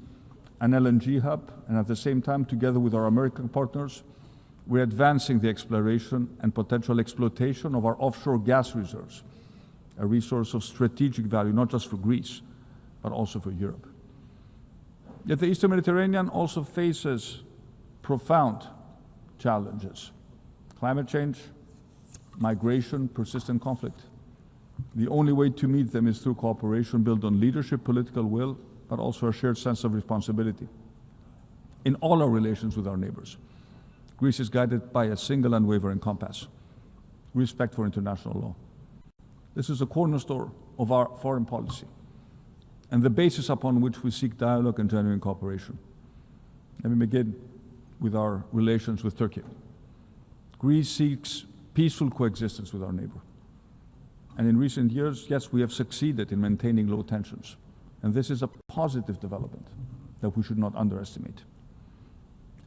an LNG hub, and at the same time, together with our American partners, we're advancing the exploration and potential exploitation of our offshore gas reserves, a resource of strategic value, not just for Greece, but also for Europe. Yet the Eastern Mediterranean also faces profound challenges: climate change, migration, persistent conflict. The only way to meet them is through cooperation built on leadership, political will, but also a shared sense of responsibility. In all our relations with our neighbors, Greece is guided by a single unwavering compass: respect for international law. This is a cornerstone of our foreign policy and the basis upon which we seek dialogue and genuine cooperation. Let me begin with our relations with Turkey. Greece seeks peaceful coexistence with our neighbor. And in recent years, yes, we have succeeded in maintaining low tensions. And this is a positive development that we should not underestimate.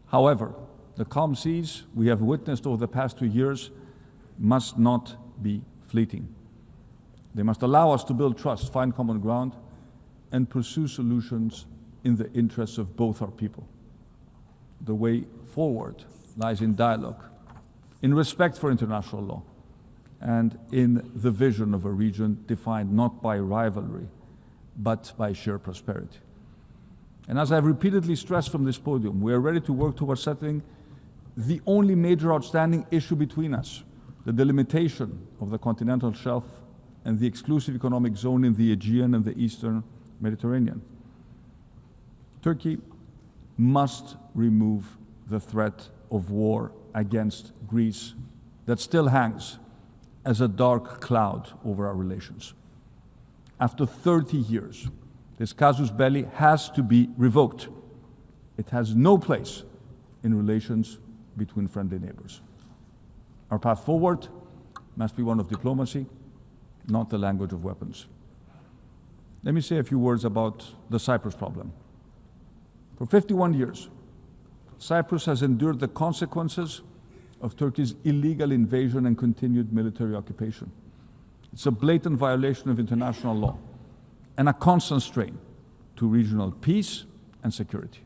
However, the calm seas we have witnessed over the past 2 years must not be fleeting. They must allow us to build trust, find common ground, and pursue solutions in the interests of both our people. The way forward lies in dialogue, in respect for international law, and in the vision of a region defined not by rivalry, but by shared prosperity. And as I've repeatedly stressed from this podium, we are ready to work towards settling the only major outstanding issue between us, the delimitation of the continental shelf and the exclusive economic zone in the Aegean and the Eastern Mediterranean. Turkey must remove the threat of war against Greece that still hangs as a dark cloud over our relations. After 30 years, this casus belli has to be revoked. It has no place in relations between friendly neighbors. Our path forward must be one of diplomacy, not the language of weapons. Let me say a few words about the Cyprus problem. For 51 years, Cyprus has endured the consequences of Turkey's illegal invasion and continued military occupation. It's a blatant violation of international law and a constant strain to regional peace and security.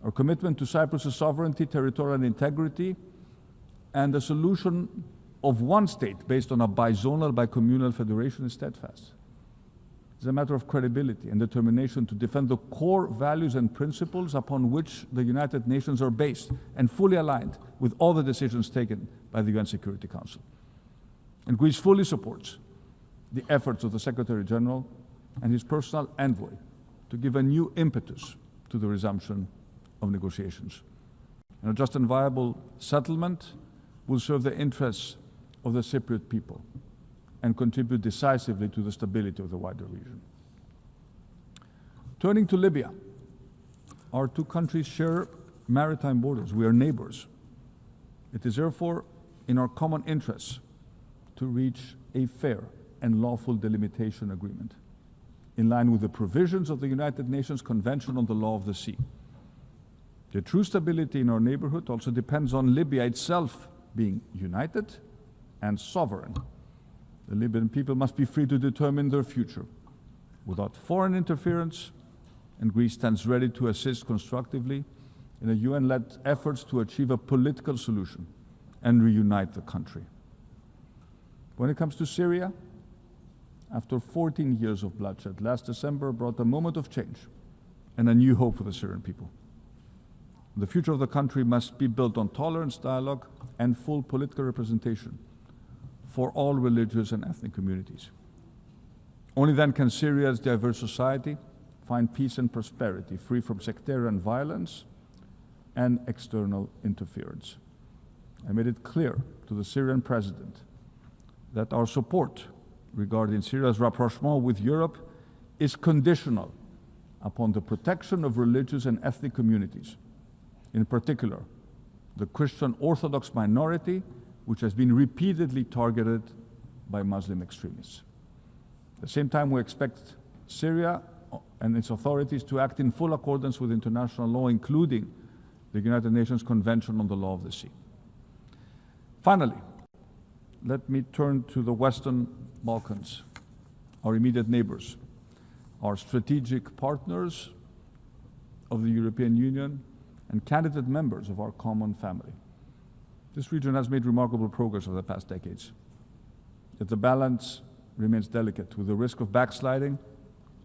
Our commitment to Cyprus's sovereignty, territorial integrity, and the solution of one state based on a bizonal, bicommunal federation is steadfast. It's a matter of credibility and determination to defend the core values and principles upon which the United Nations are based and fully aligned with all the decisions taken by the UN Security Council. And Greece fully supports the efforts of the Secretary General and his personal envoy to give a new impetus to the resumption of negotiations. And a just and viable settlement will serve the interests of the Cypriot people and contribute decisively to the stability of the wider region. Turning to Libya, our two countries share maritime borders. We are neighbors. It is therefore in our common interests to reach a fair and lawful delimitation agreement in line with the provisions of the United Nations Convention on the Law of the Sea. The true stability in our neighborhood also depends on Libya itself being united and sovereign. The Libyan people must be free to determine their future without foreign interference, and Greece stands ready to assist constructively in a UN-led efforts to achieve a political solution and reunite the country. When it comes to Syria, after 14 years of bloodshed, last December brought a moment of change and a new hope for the Syrian people. The future of the country must be built on tolerance, dialogue, and full political representation for all religious and ethnic communities. Only then can Syria's diverse society find peace and prosperity, free from sectarian violence and external interference. I made it clear to the Syrian president that our support regarding Syria's rapprochement with Europe is conditional upon the protection of religious and ethnic communities, in particular, the Christian Orthodox minority, which has been repeatedly targeted by Muslim extremists. At the same time, we expect Syria and its authorities to act in full accordance with international law, including the United Nations Convention on the Law of the Sea. Finally, let me turn to the Western Balkans, our immediate neighbors, our strategic partners of the European Union, and candidate members of our common family. This region has made remarkable progress over the past decades, yet the balance remains delicate, with the risk of backsliding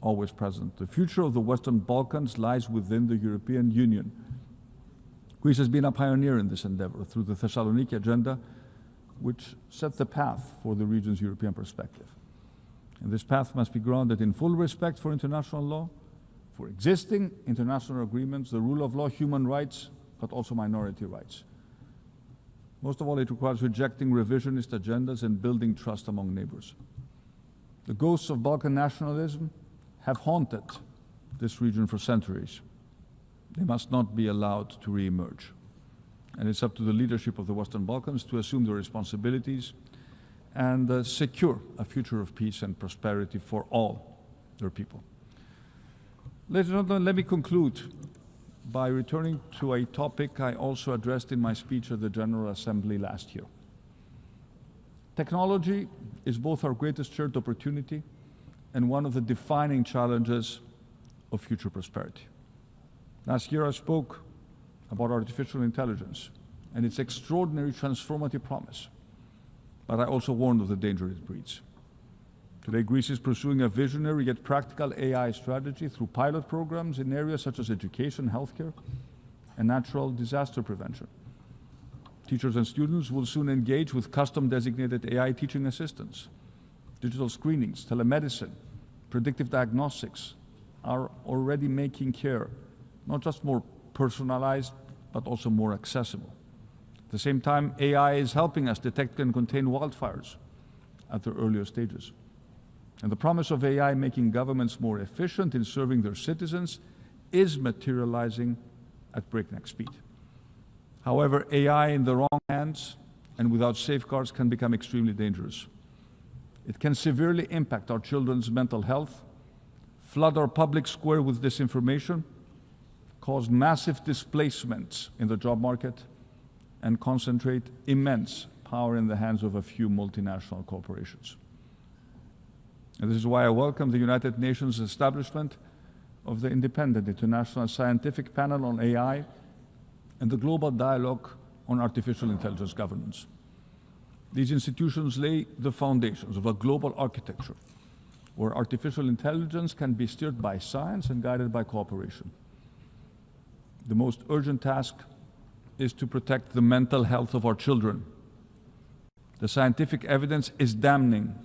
always present. The future of the Western Balkans lies within the European Union. Greece has been a pioneer in this endeavor through the Thessaloniki Agenda, which set the path for the region's European perspective. And this path must be grounded in full respect for international law, for existing international agreements, the rule of law, human rights, but also minority rights. Most of all, it requires rejecting revisionist agendas and building trust among neighbors. The ghosts of Balkan nationalism have haunted this region for centuries. They must not be allowed to re-emerge. And it's up to the leadership of the Western Balkans to assume their responsibilities and secure a future of peace and prosperity for all their people. Ladies and gentlemen, let me conclude by returning to a topic I also addressed in my speech at the General Assembly last year. Technology is both our greatest shared opportunity and one of the defining challenges of future prosperity. Last year I spoke about artificial intelligence and its extraordinary transformative promise, but I also warned of the danger it breeds. Today, Greece is pursuing a visionary yet practical AI strategy through pilot programs in areas such as education, healthcare, and natural disaster prevention. Teachers and students will soon engage with custom-designated AI teaching assistants. Digital screenings, telemedicine, predictive diagnostics are already making care not just more personalized, but also more accessible. At the same time, AI is helping us detect and contain wildfires at their earlier stages. And the promise of AI making governments more efficient in serving their citizens is materializing at breakneck speed. However, AI in the wrong hands and without safeguards can become extremely dangerous. It can severely impact our children's mental health, flood our public square with disinformation, cause massive displacements in the job market, and concentrate immense power in the hands of a few multinational corporations. And this is why I welcome the United Nations establishment of the Independent International Scientific Panel on AI and the Global Dialogue on Artificial Intelligence Governance. These institutions lay the foundations of a global architecture where artificial intelligence can be steered by science and guided by cooperation. The most urgent task is to protect the mental health of our children. The scientific evidence is damning.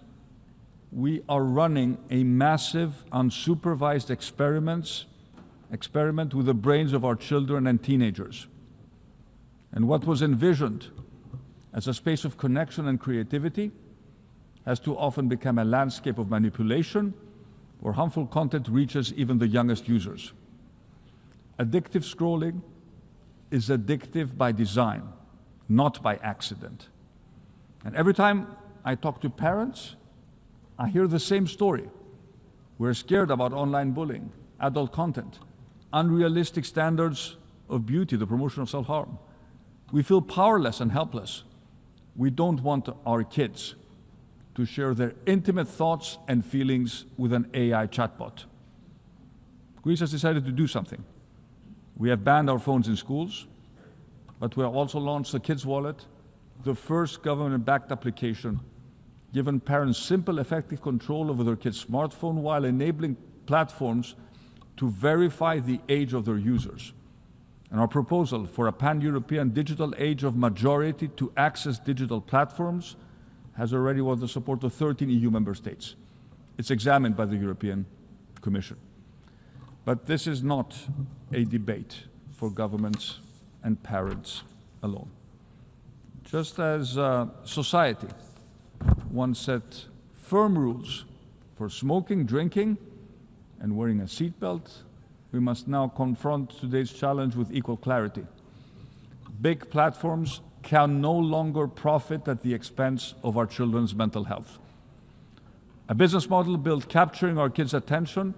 We are running a massive, unsupervised experiment with the brains of our children and teenagers. And what was envisioned as a space of connection and creativity has too often become a landscape of manipulation where harmful content reaches even the youngest users. Addictive scrolling is addictive by design, not by accident. And every time I talk to parents, I hear the same story. We're scared about online bullying, adult content, unrealistic standards of beauty, the promotion of self-harm. We feel powerless and helpless. We don't want our kids to share their intimate thoughts and feelings with an AI chatbot. Greece has decided to do something. We have banned our phones in schools, but we have also launched the Kids Wallet, the first government-backed application giving parents simple, effective control over their kids' smartphone while enabling platforms to verify the age of their users. And our proposal for a pan-European digital age of majority to access digital platforms has already won the support of 13 EU member states. It's examined by the European Commission. But this is not a debate for governments and parents alone. Just as society once set firm rules for smoking, drinking, and wearing a seatbelt, we must now confront today's challenge with equal clarity. Big platforms can no longer profit at the expense of our children's mental health. A business model built capturing our kids' attention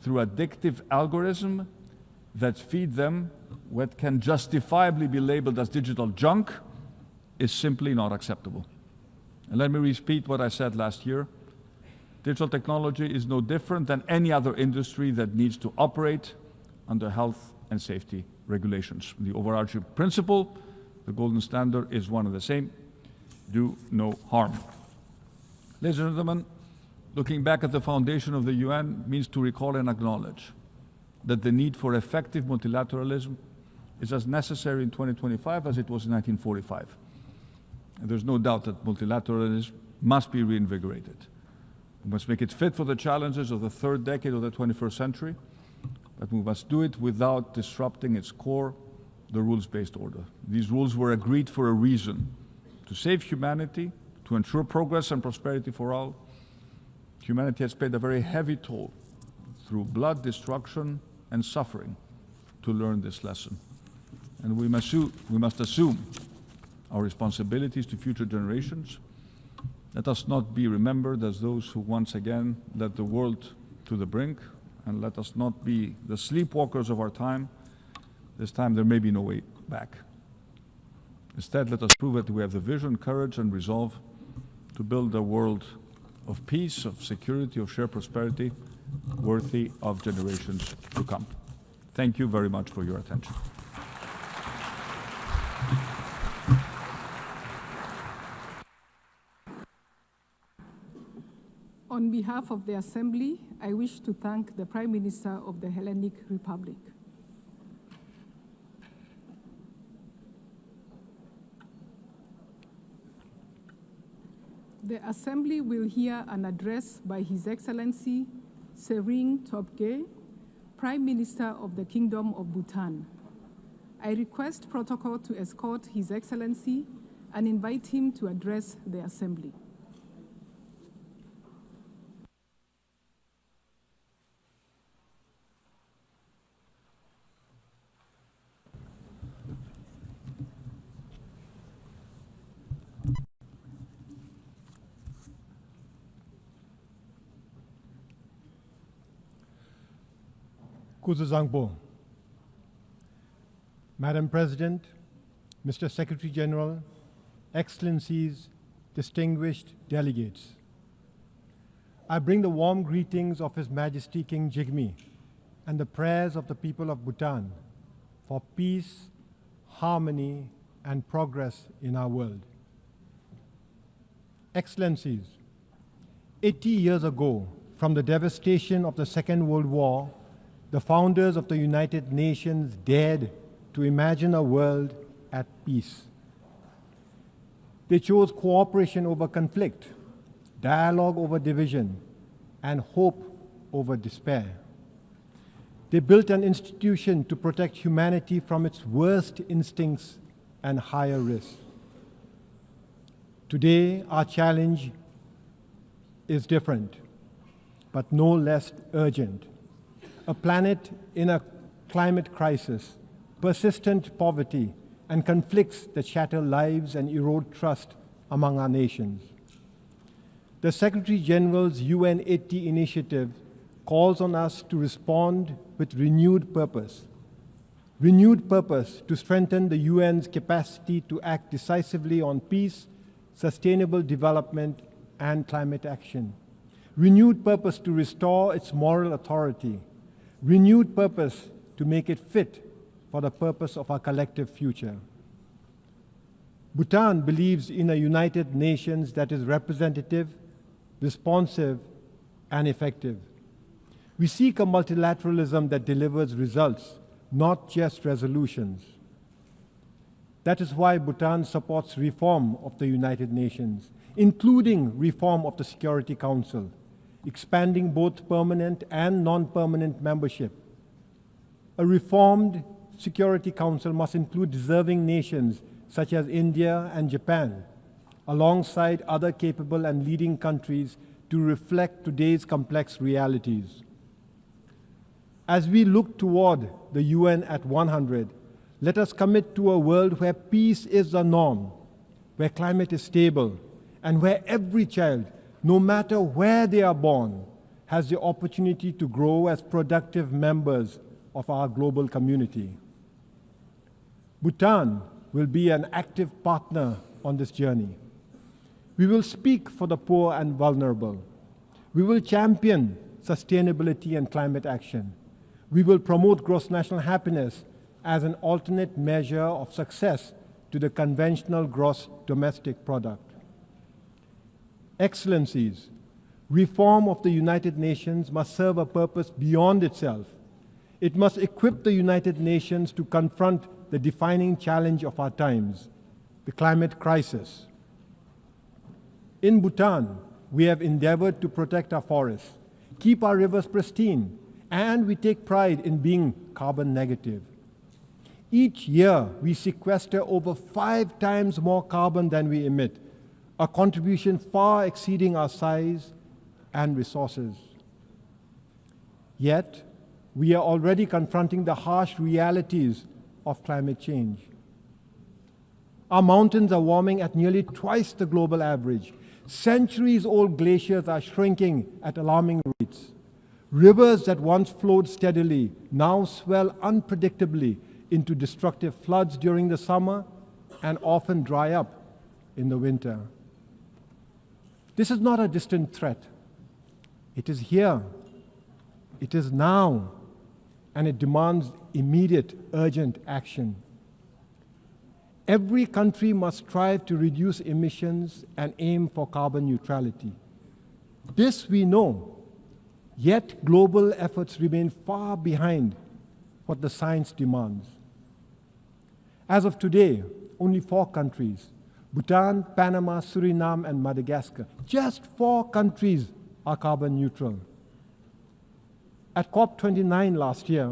through addictive algorithms that feed them what can justifiably be labeled as digital junk is simply not acceptable. And let me repeat what I said last year. Digital technology is no different than any other industry that needs to operate under health and safety regulations. The overarching principle, the golden standard, is one and the same: do no harm. Ladies and gentlemen, looking back at the foundation of the UN means to recall and acknowledge that the need for effective multilateralism is as necessary in 2025 as it was in 1945. And there's no doubt that multilateralism must be reinvigorated. We must make it fit for the challenges of the third decade of the 21st century, but we must do it without disrupting its core, the rules-based order. These rules were agreed for a reason: to save humanity, to ensure progress and prosperity for all. Humanity has paid a very heavy toll through blood, destruction, and suffering to learn this lesson. And we must assume our responsibilities to future generations. Let us not be remembered as those who once again led the world to the brink, and let us not be the sleepwalkers of our time. This time there may be no way back. Instead, let us prove that we have the vision, courage, and resolve to build a world of peace, of security, of shared prosperity, worthy of generations to come. Thank you very much for your attention. On behalf of the Assembly, I wish to thank the Prime Minister of the Hellenic Republic. The Assembly will hear an address by His Excellency Tshering Tobgay, Prime Minister of the Kingdom of Bhutan. I request protocol to escort His Excellency and invite him to address the Assembly. Kuzuzangpo. Madam President, Mr. Secretary General, Excellencies, distinguished delegates, I bring the warm greetings of His Majesty King Jigme and the prayers of the people of Bhutan for peace, harmony, and progress in our world. Excellencies, 80 years ago, from the devastation of the Second World War, the founders of the United Nations dared to imagine a world at peace. They chose cooperation over conflict, dialogue over division, and hope over despair. They built an institution to protect humanity from its worst instincts and higher risks. Today, our challenge is different, but no less urgent. A planet in a climate crisis, persistent poverty, and conflicts that shatter lives and erode trust among our nations. The Secretary General's UN 80 initiative calls on us to respond with renewed purpose to strengthen the UN's capacity to act decisively on peace, sustainable development, and climate action. Renewed purpose to restore its moral authority. Renewed purpose to make it fit for the purpose of our collective future. Bhutan believes in a United Nations that is representative, responsive, and effective. We seek a multilateralism that delivers results, not just resolutions. That is why Bhutan supports reform of the United Nations, including reform of the Security Council, expanding both permanent and non-permanent membership. A reformed Security Council must include deserving nations such as India and Japan, alongside other capable and leading countries to reflect today's complex realities. As we look toward the UN at 100, let us commit to a world where peace is the norm, where climate is stable, and where every child, no matter where they are born, has the opportunity to grow as productive members of our global community. Bhutan will be an active partner on this journey. We will speak for the poor and vulnerable. We will champion sustainability and climate action. We will promote gross national happiness as an alternate measure of success to the conventional gross domestic product. Excellencies, reform of the United Nations must serve a purpose beyond itself. It must equip the United Nations to confront the defining challenge of our times, the climate crisis. In Bhutan, we have endeavored to protect our forests, keep our rivers pristine, and we take pride in being carbon negative. Each year, we sequester over 5 times more carbon than we emit, a contribution far exceeding our size and resources. Yet, we are already confronting the harsh realities of climate change. Our mountains are warming at nearly twice the global average. Centuries-old glaciers are shrinking at alarming rates. Rivers that once flowed steadily now swell unpredictably into destructive floods during the summer and often dry up in the winter. This is not a distant threat. It is here. It is now. And it demands immediate, urgent action. Every country must strive to reduce emissions and aim for carbon neutrality. This we know, yet global efforts remain far behind what the science demands. As of today, only 4 countries, Bhutan, Panama, Suriname, and Madagascar, just 4 countries are carbon neutral. At COP29 last year,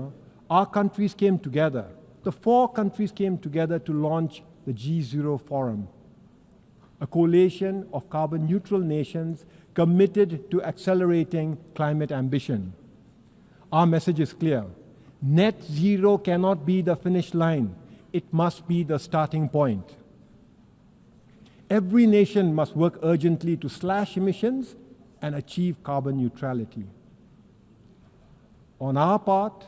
our countries came together. The 4 countries came together to launch the G0 Forum, a coalition of carbon neutral nations committed to accelerating climate ambition. Our message is clear. Net zero cannot be the finish line. It must be the starting point. Every nation must work urgently to slash emissions and achieve carbon neutrality. On our part,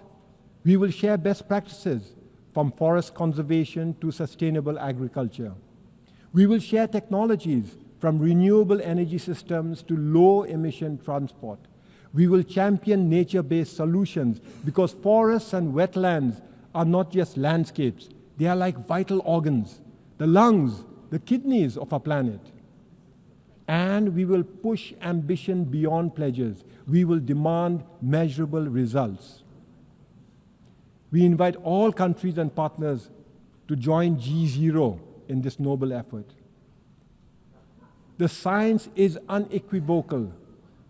we will share best practices from forest conservation to sustainable agriculture. We will share technologies from renewable energy systems to low-emission transport. We will champion nature-based solutions because forests and wetlands are not just landscapes. They are like vital organs, the lungs, the kidneys of our planet. And we will push ambition beyond pledges. We will demand measurable results. We invite all countries and partners to join G0 in this noble effort. The science is unequivocal.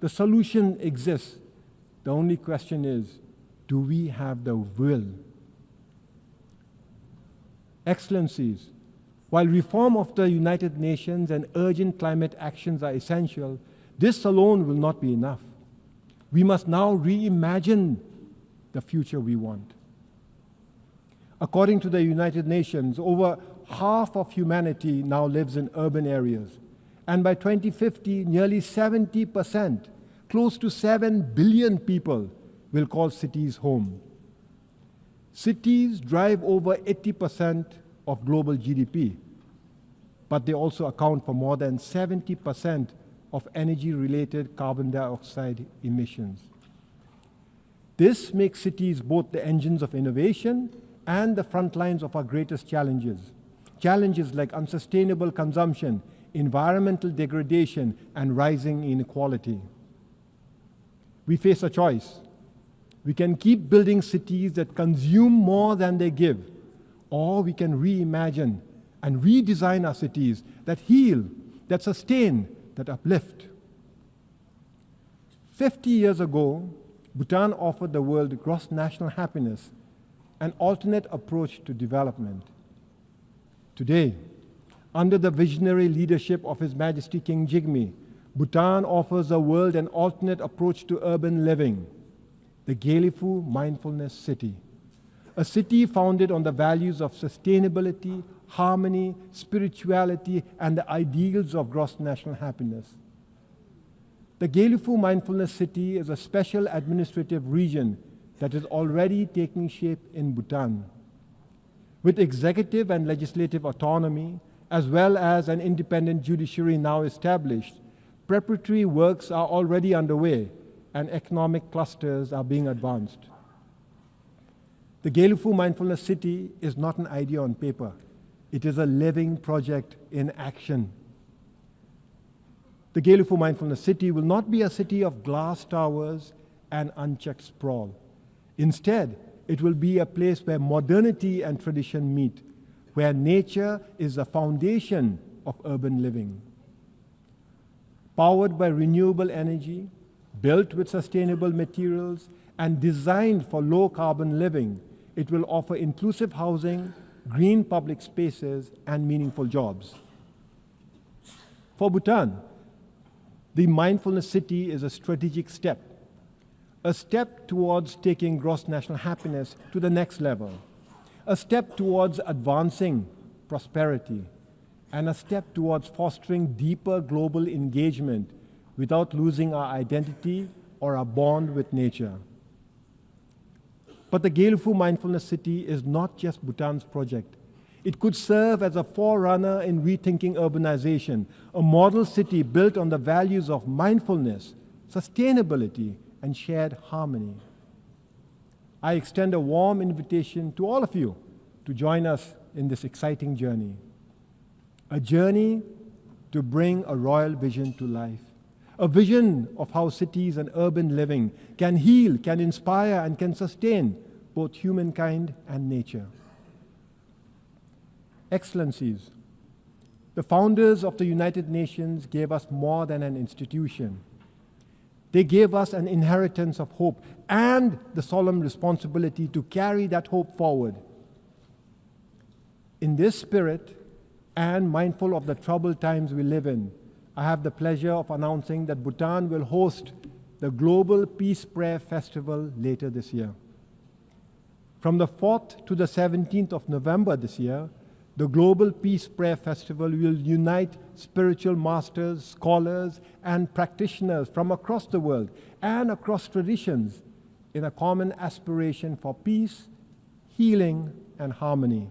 The solution exists. The only question is, do we have the will? Excellencies, while reform of the United Nations and urgent climate actions are essential, this alone will not be enough. We must now reimagine the future we want. According to the United Nations, over half of humanity now lives in urban areas. And by 2050, nearly 70%, close to 7 billion people, will call cities home. Cities drive over 80% of global GDP, but they also account for more than 70% of energy-related carbon dioxide emissions. This makes cities both the engines of innovation and the front lines of our greatest challenges. Challenges like unsustainable consumption, environmental degradation, and rising inequality. We face a choice. We can keep building cities that consume more than they give, or we can reimagine and redesign our cities that heal, that sustain, that uplift. 50 years ago, Bhutan offered the world gross national happiness, an alternate approach to development. Today, under the visionary leadership of His Majesty King Jigme, Bhutan offers the world an alternate approach to urban living. the Gelifu Mindfulness City, a city founded on the values of sustainability, harmony, spirituality, and the ideals of gross national happiness. The Gelifu Mindfulness City is a special administrative region that is already taking shape in Bhutan. With executive and legislative autonomy, as well as an independent judiciary now established, preparatory works are already underway and economic clusters are being advanced. The Gelifu Mindfulness City is not an idea on paper. It is a living project in action. The Gelifu Mindfulness City will not be a city of glass towers and unchecked sprawl. Instead, it will be a place where modernity and tradition meet, where nature is the foundation of urban living. Powered by renewable energy, built with sustainable materials, and designed for low-carbon living, it will offer inclusive housing, green public spaces, and meaningful jobs. For Bhutan, the Mindfulness City is a strategic step, a step towards taking gross national happiness to the next level, a step towards advancing prosperity, and a step towards fostering deeper global engagement without losing our identity or our bond with nature. But the Gelifu Mindfulness City is not just Bhutan's project. It could serve as a forerunner in rethinking urbanization, a model city built on the values of mindfulness, sustainability, and shared harmony. I extend a warm invitation to all of you to join us in this exciting journey. A journey to bring a royal vision to life. A vision of how cities and urban living can heal, can inspire, and can sustain both humankind and nature. Excellencies, the founders of the United Nations gave us more than an institution. They gave us an inheritance of hope and the solemn responsibility to carry that hope forward. In this spirit, and mindful of the troubled times we live in, I have the pleasure of announcing that Bhutan will host the Global Peace Prayer Festival later this year. From the 4th to the 17th of November this year, the Global Peace Prayer Festival will unite spiritual masters, scholars, and practitioners from across the world and across traditions in a common aspiration for peace, healing, and harmony.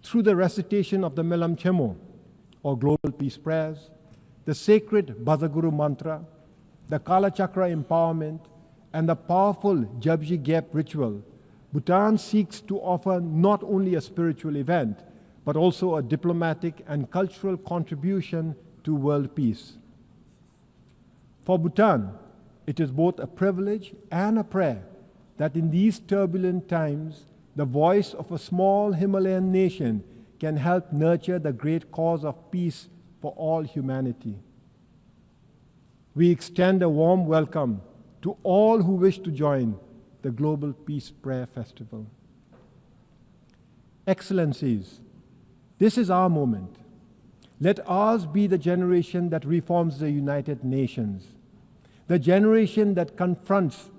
Through the recitation of the Melam Chemo, or Global Peace Prayers, the sacred Bhazaguru Mantra, the Kala Chakra Empowerment, and the powerful Jabji Gap ritual, Bhutan seeks to offer not only a spiritual event, but also a diplomatic and cultural contribution to world peace. For Bhutan, it is both a privilege and a prayer that in these turbulent times, the voice of a small Himalayan nation can help nurture the great cause of peace for all humanity. We extend a warm welcome to all who wish to join the Global Peace Prayer Festival. Excellencies, this is our moment. Let ours be the generation that reforms the United Nations, the generation that confronts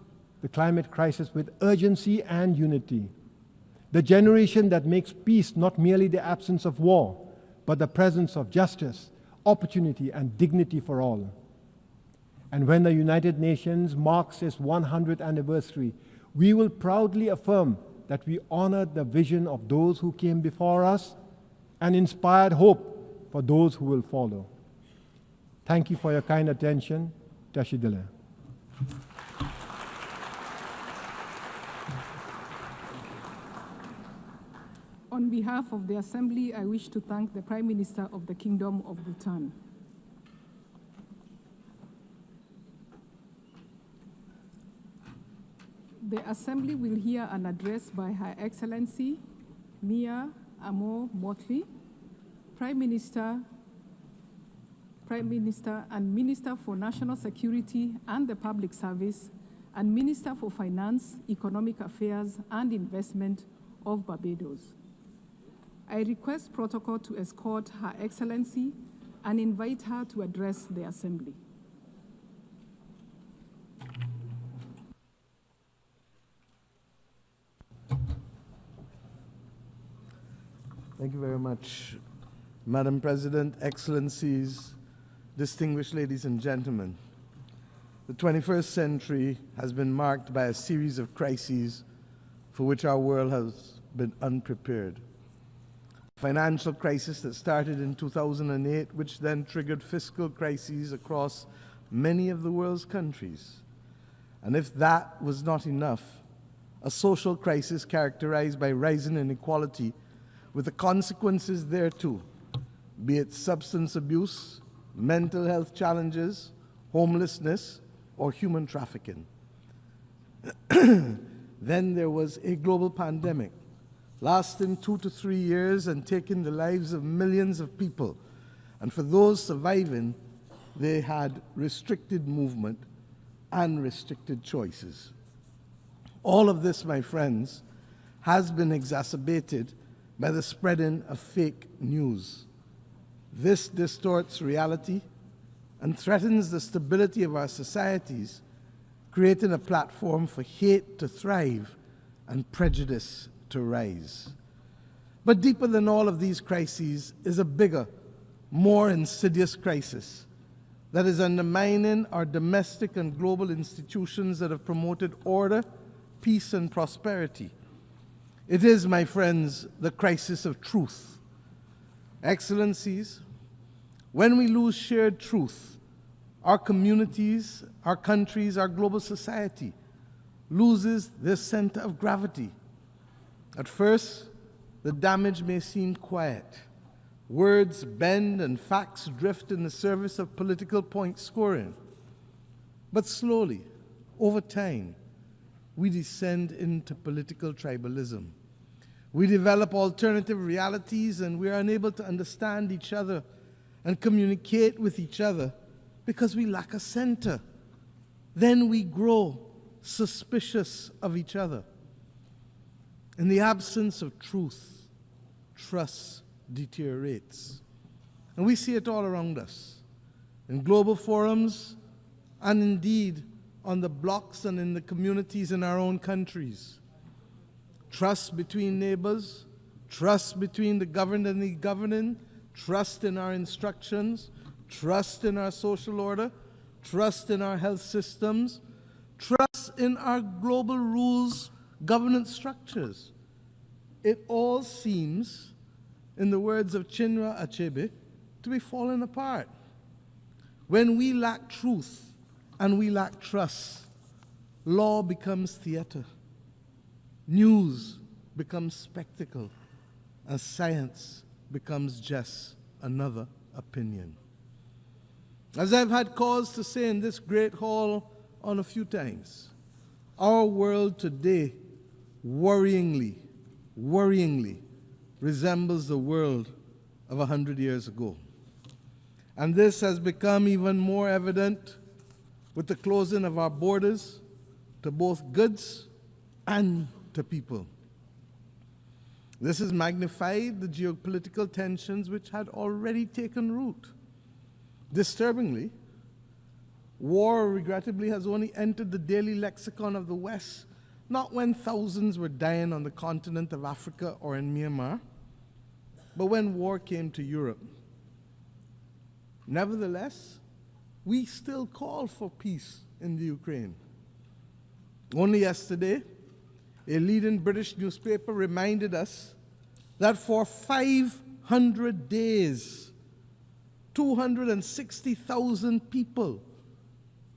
the climate crisis with urgency and unity, the generation that makes peace not merely the absence of war, but the presence of justice, opportunity, and dignity for all. And when the United Nations marks its 100th anniversary, we will proudly affirm that we honored the vision of those who came before us and inspired hope for those who will follow. Thank you for your kind attention. Tashidele. On behalf of the Assembly, I wish to thank the Prime Minister of the Kingdom of Bhutan. The Assembly will hear an address by Her Excellency Mia Amo Motli, Prime Minister and Minister for National Security and the Public Service, and Minister for Finance, Economic Affairs and Investment of Barbados. I request protocol to escort Her Excellency and invite her to address the Assembly. Thank you very much, Madam President, Excellencies, distinguished ladies and gentlemen. The 21st century has been marked by a series of crises for which our world has been unprepared. Financial crisis that started in 2008, which then triggered fiscal crises across many of the world's countries. And if that was not enough, a social crisis characterized by rising inequality with the consequences thereto, be it substance abuse, mental health challenges, homelessness, or human trafficking. Then there was a global pandemic, lasting 2 to 3 years and taking the lives of millions of people. And for those surviving, they had restricted movement and restricted choices. All of this, my friends, has been exacerbated by the spreading of fake news. This distorts reality and threatens the stability of our societies, creating a platform for hate to thrive and prejudice to rise. But deeper than all of these crises is a bigger, more insidious crisis that is undermining our domestic and global institutions that have promoted order, peace, and prosperity. It is, my friends, the crisis of truth. Excellencies, when we lose shared truth, our communities, our countries, our global society loses their center of gravity. At first, the damage may seem quiet. Words bend and facts drift in the service of political point scoring. But slowly, over time, we descend into political tribalism. We develop alternative realities and we are unable to understand each other and communicate with each other because we lack a center. Then we grow suspicious of each other. In the absence of truth, trust deteriorates. And we see it all around us, in global forums, and indeed on the blocks and in the communities in our own countries. Trust between neighbors, trust between the governed and the governing, trust in our instructions, trust in our social order, trust in our health systems, trust in our global rules, governance structures. It all seems, in the words of Chinua Achebe, to be falling apart. When we lack truth and we lack trust, law becomes theater, news becomes spectacle, and science becomes just another opinion. As I've had cause to say in this great hall on a few times, our world today worryingly resembles the world of 100 years ago. And this has become even more evident with the closing of our borders to both goods and to people. This has magnified the geopolitical tensions which had already taken root. Disturbingly, war, regrettably, has only entered the daily lexicon of the West, not when thousands were dying on the continent of Africa or in Myanmar, but when war came to Europe. Nevertheless, we still call for peace in the Ukraine. Only yesterday, a leading British newspaper reminded us that for 500 days, 260,000 people,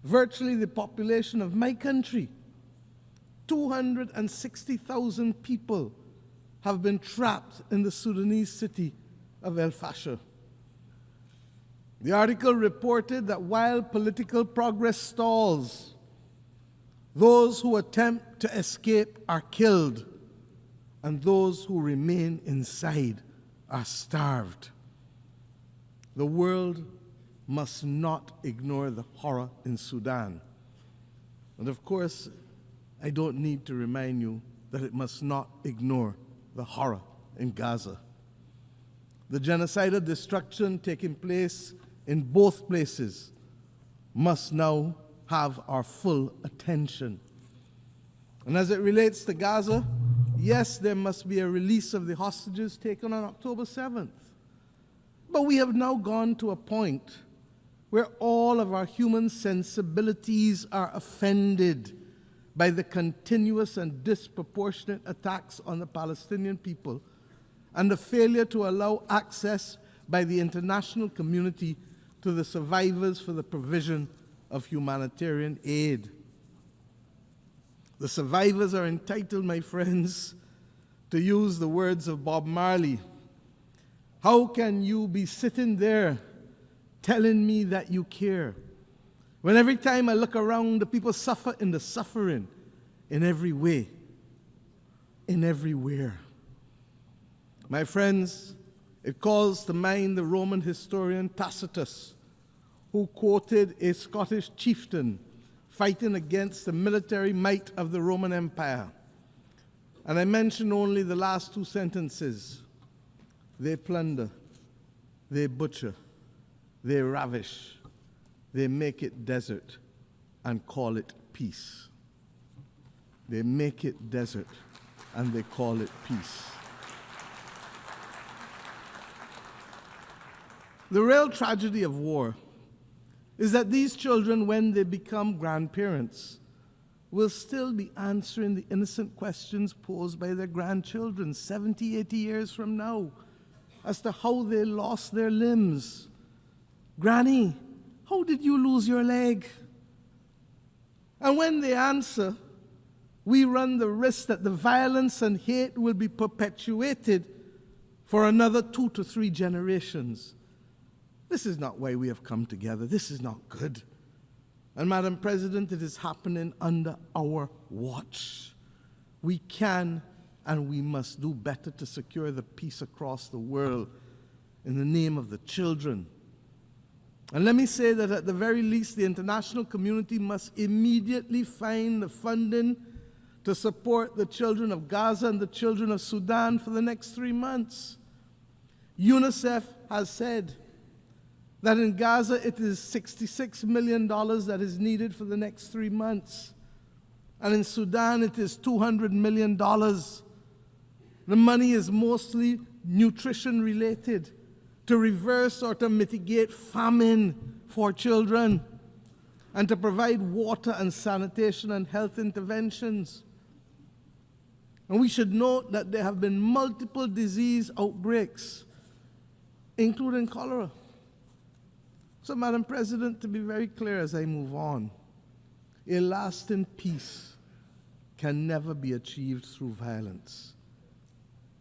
virtually the population of my country, 260,000 people have been trapped in the Sudanese city of El Fasher. The article reported that while political progress stalls, those who attempt to escape are killed, and those who remain inside are starved. The world must not ignore the horror in Sudan. And of course, I don't need to remind you that it must not ignore the horror in Gaza. The genocidal destruction taking place in both places must now have our full attention. And as it relates to Gaza, Yes, there must be a release of the hostages taken on October 7th. But we have now gone to a point where all of our human sensibilities are offended by the continuous and disproportionate attacks on the Palestinian people and the failure to allow access by the international community to the survivors for the provision of humanitarian aid. The survivors are entitled, my friends, to use the words of Bob Marley. How can you be sitting there telling me that you care, when every time I look around, the people suffer in the suffering in every way, in everywhere? My friends, it calls to mind the Roman historian Tacitus, who quoted a Scottish chieftain fighting against the military might of the Roman Empire. And I mention only the last two sentences. They plunder, they butcher, they ravish, they make it desert and call it peace. They make it desert and they call it peace. The real tragedy of war is that these children, when they become grandparents, will still be answering the innocent questions posed by their grandchildren 70, 80 years from now as to how they lost their limbs. Granny, how did you lose your leg? And when they answer, we run the risk that the violence and hate will be perpetuated for another 2 to 3 generations. This is not why we have come together. This is not good. And Madam President, it is happening under our watch. We can and we must do better to secure the peace across the world in the name of the children. And let me say that at the very least, the international community must immediately find the funding to support the children of Gaza and the children of Sudan for the next 3 months. UNICEF has said that in Gaza it is $66 million that is needed for the next 3 months. And in Sudan it is $200 million. The money is mostly nutrition related, to reverse or to mitigate famine for children, and to provide water and sanitation and health interventions. And we should note that there have been multiple disease outbreaks, including cholera. So, Madam President, to be very clear as I move on, a lasting peace can never be achieved through violence,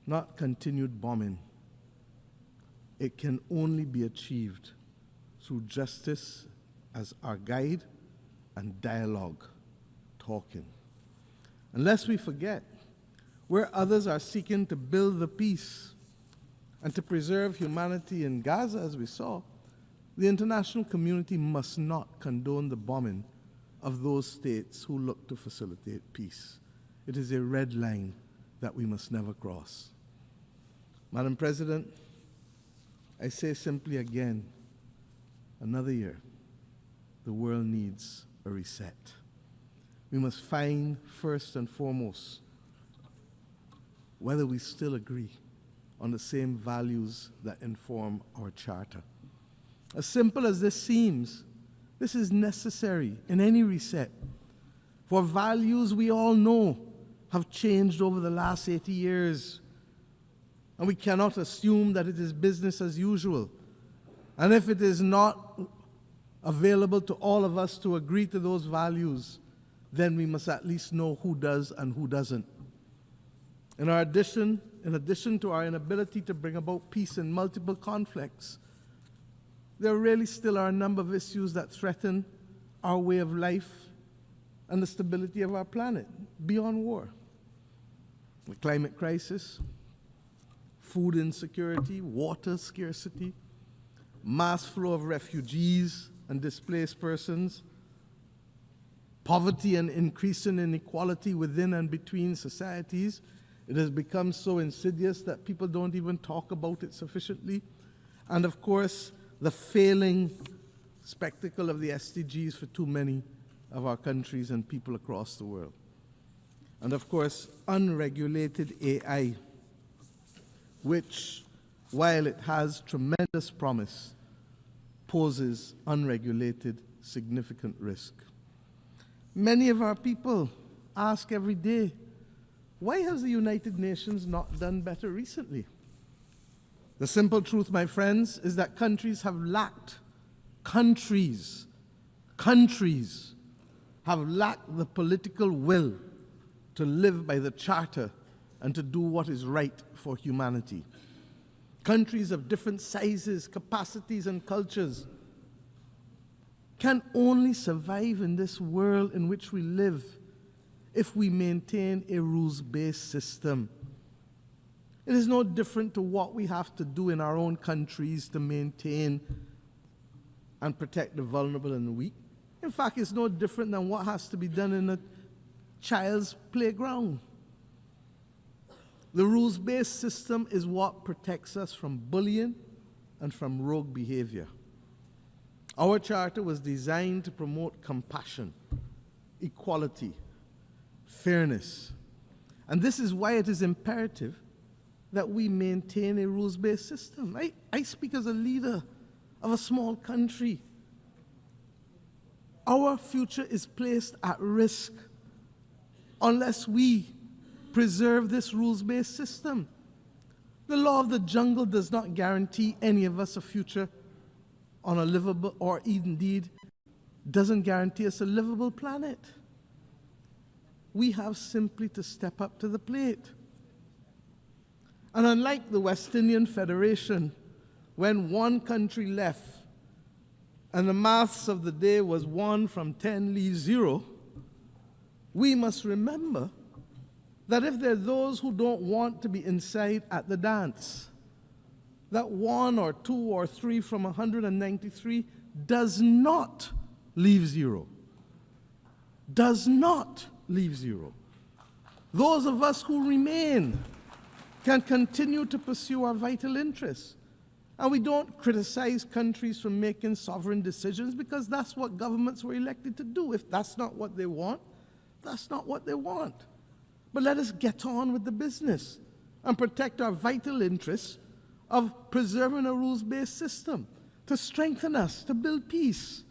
not continued bombing. It can only be achieved through justice as our guide and dialogue, talking. And lest we forget, where others are seeking to build the peace and to preserve humanity in Gaza, as we saw, the international community must not condone the bombing of those states who look to facilitate peace. It is a red line that we must never cross. Madam President, I say simply again, another year, the world needs a reset. We must find, first and foremost, whether we still agree on the same values that inform our charter. As simple as this seems, this is necessary in any reset, for values we all know have changed over the last 80 years, and we cannot assume that it is business as usual. And if it is not available to all of us to agree to those values, then we must at least know who does and who doesn't. In addition to our inability to bring about peace in multiple conflicts, there really still are a number of issues that threaten our way of life and the stability of our planet beyond war. The climate crisis, food insecurity, water scarcity, mass flow of refugees and displaced persons, poverty and increasing inequality within and between societies. It has become so insidious that people don't even talk about it sufficiently. And of course, the failing spectacle of the SDGs for too many of our countries and people across the world. and of course, unregulated AI, which, while it has tremendous promise, poses unregulated significant risk. Many of our people ask every day, why has the United Nations not done better recently? The simple truth, my friends, is that countries have lacked, countries have lacked the political will to live by the Charter and to do what is right for humanity. Countries of different sizes, capacities, and cultures can only survive in this world in which we live if we maintain a rules-based system. It is no different to what we have to do in our own countries to maintain and protect the vulnerable and the weak. In fact, it's no different than what has to be done in a child's playground. The rules-based system is what protects us from bullying and from rogue behavior. Our charter was designed to promote compassion, equality, fairness. And this is why it is imperative that we maintain a rules-based system. I speak as a leader of a small country. Our future is placed at risk unless we preserve this rules-based system. The law of the jungle does not guarantee any of us a future on a livable, or indeed doesn't guarantee us a livable planet. We have simply to step up to the plate. And unlike the West Indian Federation, when one country left and the maths of the day was 1 from 10 leaves 0, we must remember that if there are those who don't want to be inside at the dance, that 1 or 2 or 3 from 193 does not leave 0. Does not leave 0. Those of us who remain can continue to pursue our vital interests. And we don't criticize countries for making sovereign decisions, because that's what governments were elected to do. If that's not what they want, that's not what they want. But let us get on with the business and protect our vital interests of preserving a rules-based system, to strengthen us, to build peace,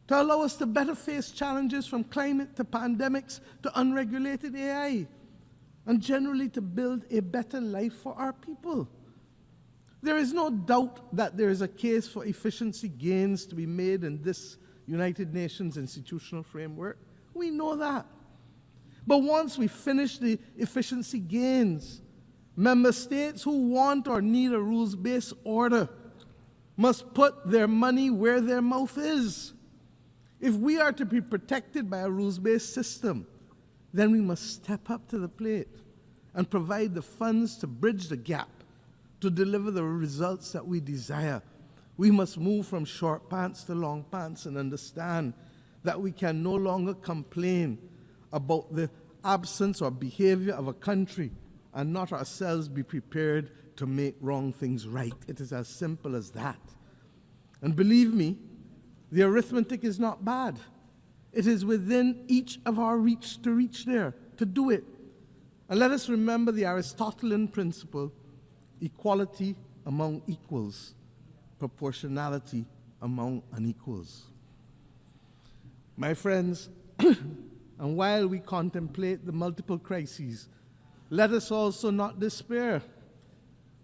to allow us to better face challenges from climate to pandemics to unregulated AI, and generally to build a better life for our people. There is no doubt that there is a case for efficiency gains to be made in this United Nations institutional framework. We know that. But once we finish the efficiency gains, member states who want or need a rules-based order must put their money where their mouth is. If we are to be protected by a rules-based system, then we must step up to the plate and provide the funds to bridge the gap, to deliver the results that we desire. We must move from short pants to long pants and understand that we can no longer complain about the absence or behavior of a country and not ourselves be prepared to make wrong things right. It is as simple as that. And believe me, the arithmetic is not bad. It is within each of our reach to reach there, to do it. And let us remember the Aristotelian principle: equality among equals, proportionality among unequals. My friends, and while we contemplate the multiple crises, let us also not despair,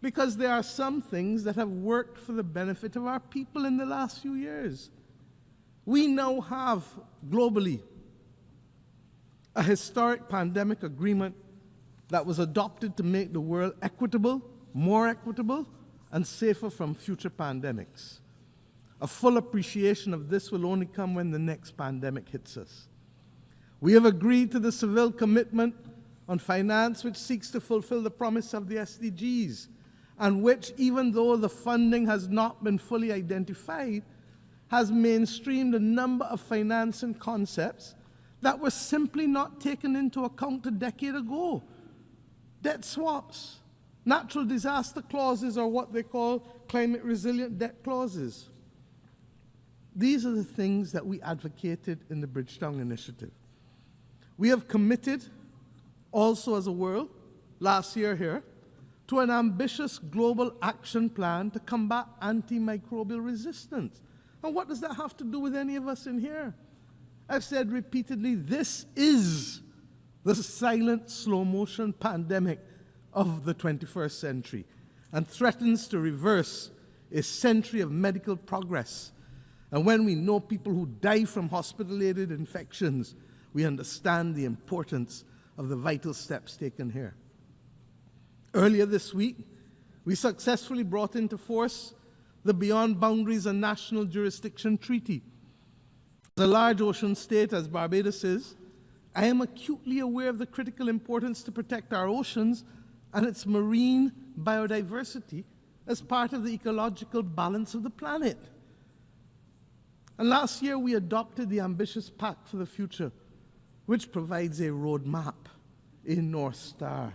because there are some things that have worked for the benefit of our people in the last few years. We now have, globally, a historic pandemic agreement that was adopted to make the world equitable, more equitable, and safer from future pandemics. A full appreciation of this will only come when the next pandemic hits us. We have agreed to the Seville Commitment on Finance, which seeks to fulfill the promise of the SDGs, and which, even though the funding has not been fully identified, has mainstreamed a number of financing concepts that were simply not taken into account a decade ago. Debt swaps, natural disaster clauses, or what they call climate resilient debt clauses. These are the things that we advocated in the Bridgetown Initiative. We have committed also as a world, last year here, to an ambitious global action plan to combat antimicrobial resistance. And what does that have to do with any of us in here? I've said repeatedly, this is the silent, slow-motion pandemic of the 21st century and threatens to reverse a century of medical progress. And when we know people who die from hospital-aided infections, we understand the importance of the vital steps taken here. Earlier this week, we successfully brought into force the Beyond Boundaries and National Jurisdiction Treaty. As a large ocean state, as Barbados is, I am acutely aware of the critical importance to protect our oceans and its marine biodiversity as part of the ecological balance of the planet. And last year, we adopted the ambitious Pact for the Future, which provides a roadmap, a North Star,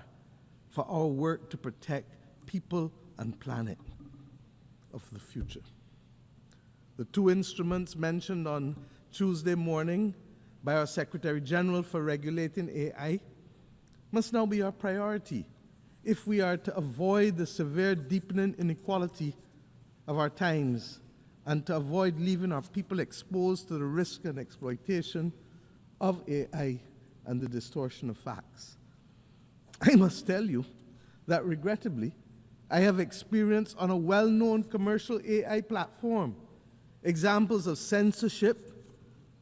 for our work to protect people and planet of the future. The two instruments mentioned on Tuesday morning by our Secretary General for regulating AI must now be our priority if we are to avoid the severe deepening inequality of our times and to avoid leaving our people exposed to the risk and exploitation of AI and the distortion of facts. I must tell you that regrettably, I have experienced on a well-known commercial AI platform examples of censorship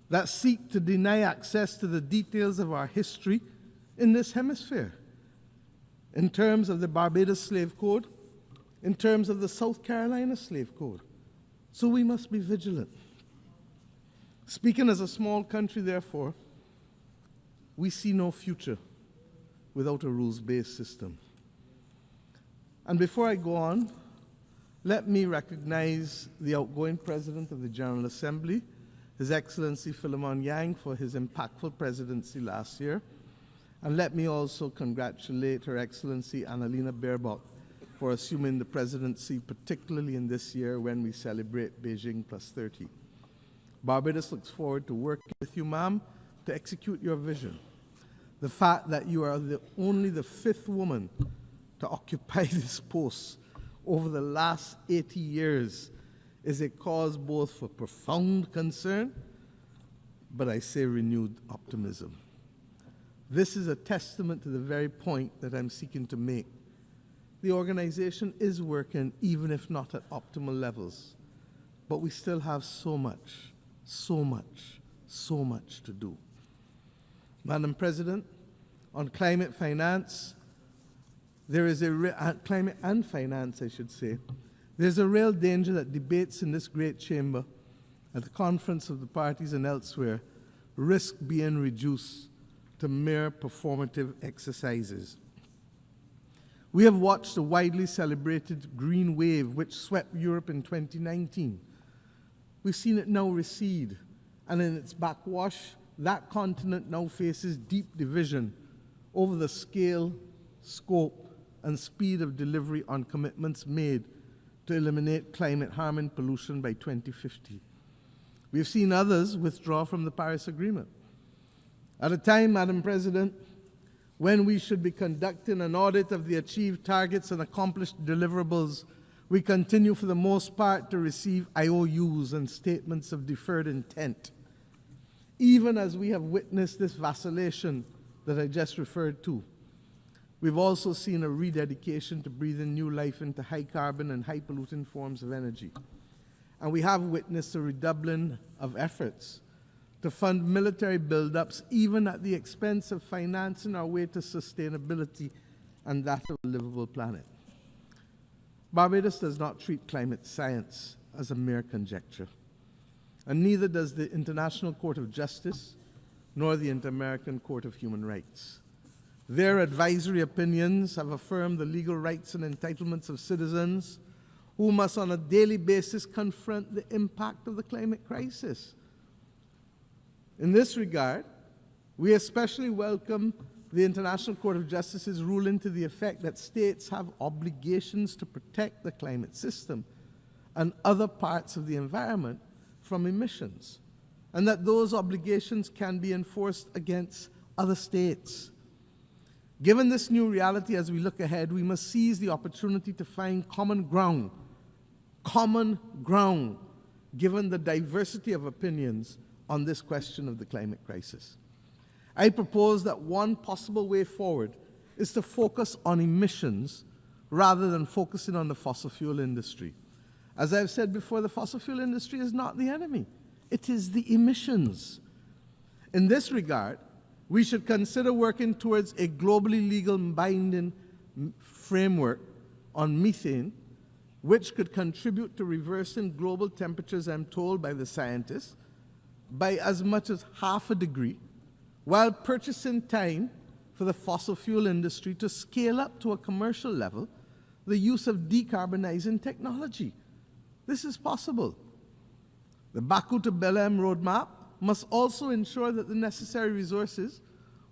that seek to deny access to the details of our history in this hemisphere, in terms of the Barbados Slave Code, in terms of the South Carolina Slave Code. So we must be vigilant. Speaking as a small country, therefore, we see no future without a rules-based system. And before I go on, let me recognize the outgoing President of the General Assembly, His Excellency Philemon Yang, for his impactful presidency last year. And let me also congratulate Her Excellency Annalena Baerbock for assuming the presidency, particularly in this year when we celebrate Beijing +30. Barbados looks forward to working with you, ma'am, to execute your vision. The fact that you are only the 5th woman to occupy this post over the last 80 years is a cause both for profound concern, but I say renewed optimism. This is a testament to the very point that I'm seeking to make. The organization is working, even if not at optimal levels, but we still have so much to do. Madam President, on climate finance, climate and finance, I should say, there's a real danger that debates in this great chamber, at the conference of the parties and elsewhere, risk being reduced to mere performative exercises. We have watched the widely celebrated green wave which swept Europe in 2019. We've seen it now recede, and in its backwash, that continent now faces deep division over the scale, scope, and speed of delivery on commitments made to eliminate climate-harming pollution by 2050. We've seen others withdraw from the Paris Agreement. At a time, Madam President, when we should be conducting an audit of the achieved targets and accomplished deliverables, we continue for the most part to receive IOUs and statements of deferred intent, even as we have witnessed this vacillation that I just referred to. We've also seen a rededication to breathing new life into high-carbon and high-polluting forms of energy. And we have witnessed a redoubling of efforts to fund military buildups, even at the expense of financing our way to sustainability and that of a livable planet. Barbados does not treat climate science as a mere conjecture, and neither does the International Court of Justice nor the Inter-American Court of Human Rights. Their advisory opinions have affirmed the legal rights and entitlements of citizens who must on a daily basis confront the impact of the climate crisis. In this regard, we especially welcome the International Court of Justice's ruling to the effect that states have obligations to protect the climate system and other parts of the environment from emissions, and that those obligations can be enforced against other states. Given this new reality, as we look ahead, we must seize the opportunity to find common ground, given the diversity of opinions on this question of the climate crisis. I propose that one possible way forward is to focus on emissions rather than focusing on the fossil fuel industry. As I've said before, the fossil fuel industry is not the enemy. It is the emissions. In this regard, we should consider working towards a globally legal binding framework on methane, which could contribute to reversing global temperatures, I'm told by the scientists, by as much as 0.5 degrees, while purchasing time for the fossil fuel industry to scale up to a commercial level the use of decarbonizing technology. This is possible. The Baku to Belém roadmap must also ensure that the necessary resources,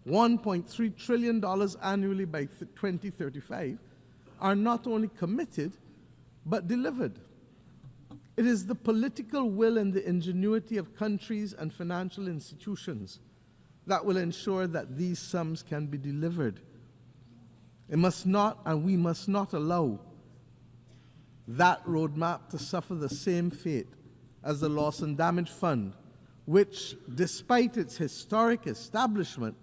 $1.3 trillion annually by 2035, are not only committed, but delivered. It is the political will and the ingenuity of countries and financial institutions that will ensure that these sums can be delivered. It must not, and we must not allow that roadmap to suffer the same fate as the Loss and Damage Fund, which, despite its historic establishment,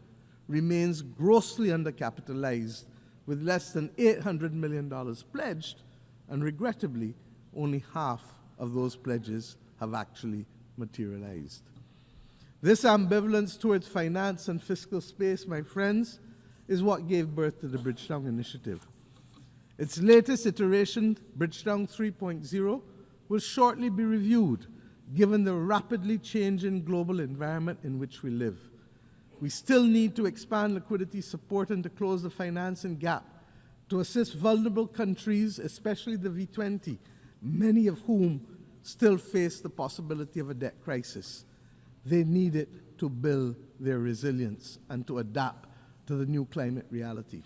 remains grossly undercapitalized, with less than $800 million pledged, and regrettably, only half of those pledges have actually materialized. This ambivalence towards finance and fiscal space, my friends, is what gave birth to the Bridgetown Initiative. Its latest iteration, Bridgetown 3.0, will shortly be reviewed, given the rapidly changing global environment in which we live. We still need to expand liquidity support and to close the financing gap to assist vulnerable countries, especially the V20, many of whom still face the possibility of a debt crisis. They need it to build their resilience and to adapt to the new climate reality.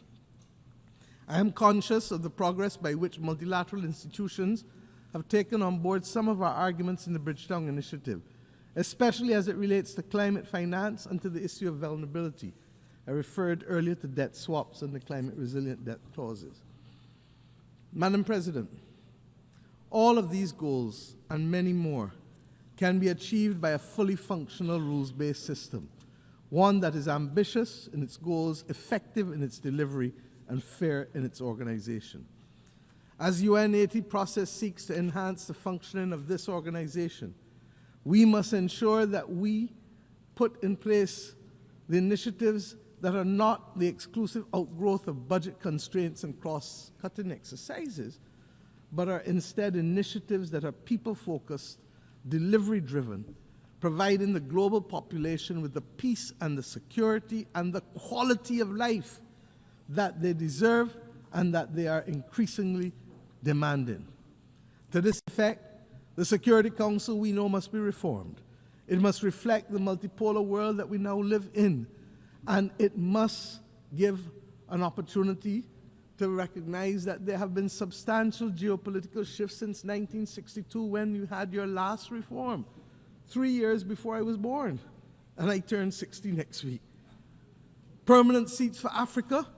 I am conscious of the progress by which multilateral institutions have taken on board some of our arguments in the Bridgetown Initiative, especially as it relates to climate finance and to the issue of vulnerability. I referred earlier to debt swaps and the climate resilient debt clauses. Madam President, all of these goals and many more can be achieved by a fully functional rules-based system, one that is ambitious in its goals, effective in its delivery, and fair in its organization. As UN80 process seeks to enhance the functioning of this organization, we must ensure that we put in place the initiatives that are not the exclusive outgrowth of budget constraints and cross-cutting exercises, but are instead initiatives that are people-focused, delivery-driven, providing the global population with the peace and the security and the quality of life that they deserve and that they are increasingly demanding. To this effect, the Security Council, we know, must be reformed. It must reflect the multipolar world that we now live in, and it must give an opportunity to recognize that there have been substantial geopolitical shifts since 1962, when you had your last reform, 3 years before I was born, and I turn 60 next week. Permanent seats for Africa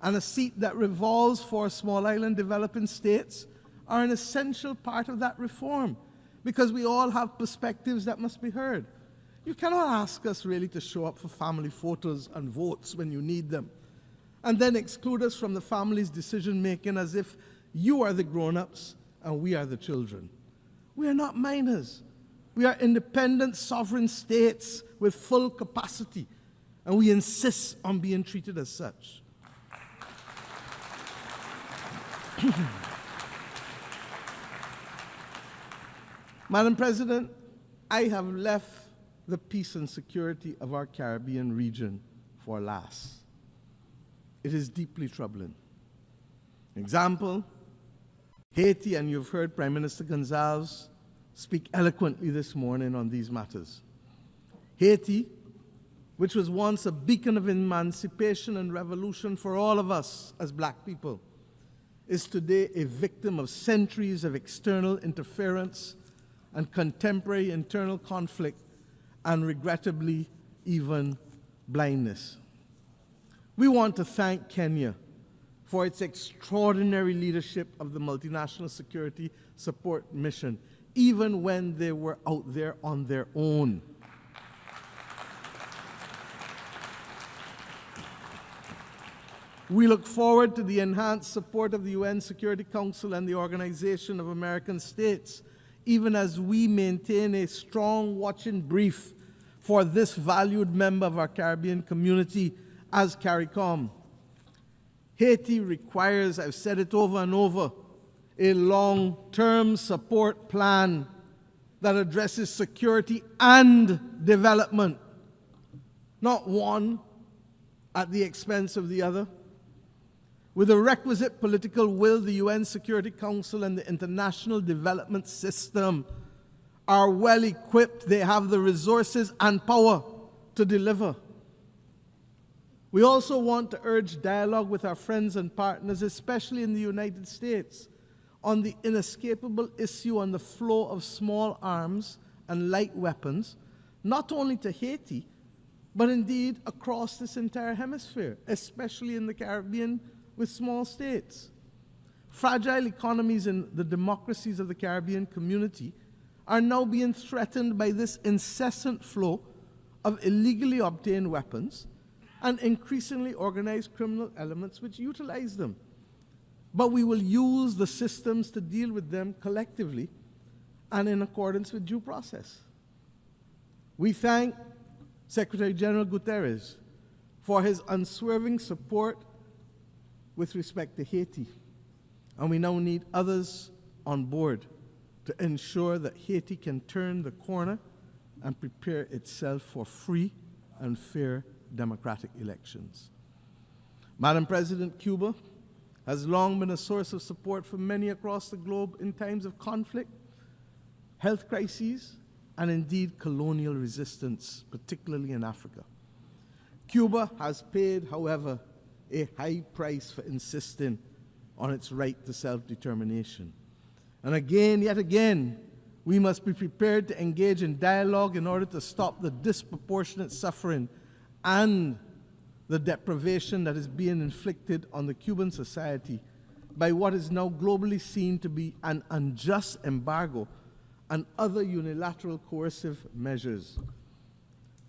and a seat that revolves for small island developing states are an essential part of that reform, because we all have perspectives that must be heard. You cannot ask us really to show up for family photos and votes when you need them, and then exclude us from the family's decision-making as if you are the grown-ups and we are the children. We are not minors. We are independent, sovereign states with full capacity, and we insist on being treated as such. Madam President, I have left the peace and security of our Caribbean region for last. It is deeply troubling. Example, Haiti, and you've heard Prime Minister Gonzalez speak eloquently this morning on these matters. Haiti, which was once a beacon of emancipation and revolution for all of us as black people, is today a victim of centuries of external interference and contemporary internal conflict, and regrettably, even blindness. We want to thank Kenya for its extraordinary leadership of the Multinational Security Support Mission, even when they were out there on their own. We look forward to the enhanced support of the UN Security Council and the Organization of American States, even as we maintain a strong watch and brief for this valued member of our Caribbean community as CARICOM. Haiti requires, I've said it over and over, a long-term support plan that addresses security and development, not one at the expense of the other. With the requisite political will, the UN Security Council and the international development system are well equipped. They have the resources and power to deliver. We also want to urge dialogue with our friends and partners, especially in the United States, on the inescapable issue on the flow of small arms and light weapons, not only to Haiti, but indeed across this entire hemisphere, especially in the Caribbean with small states. Fragile economies in the democracies of the Caribbean community are now being threatened by this incessant flow of illegally obtained weapons and increasingly organized criminal elements which utilize them. But we will use the systems to deal with them collectively and in accordance with due process. We thank Secretary General Guterres for his unswerving support with respect to Haiti, and we now need others on board to ensure that Haiti can turn the corner and prepare itself for free and fair democratic elections. Madam President, Cuba has long been a source of support for many across the globe in times of conflict, health crises, and indeed colonial resistance, particularly in Africa. Cuba has paid, however, a high price for insisting on its right to self-determination. And again, yet again, we must be prepared to engage in dialogue in order to stop the disproportionate suffering and the deprivation that is being inflicted on the Cuban society by what is now globally seen to be an unjust embargo and other unilateral coercive measures.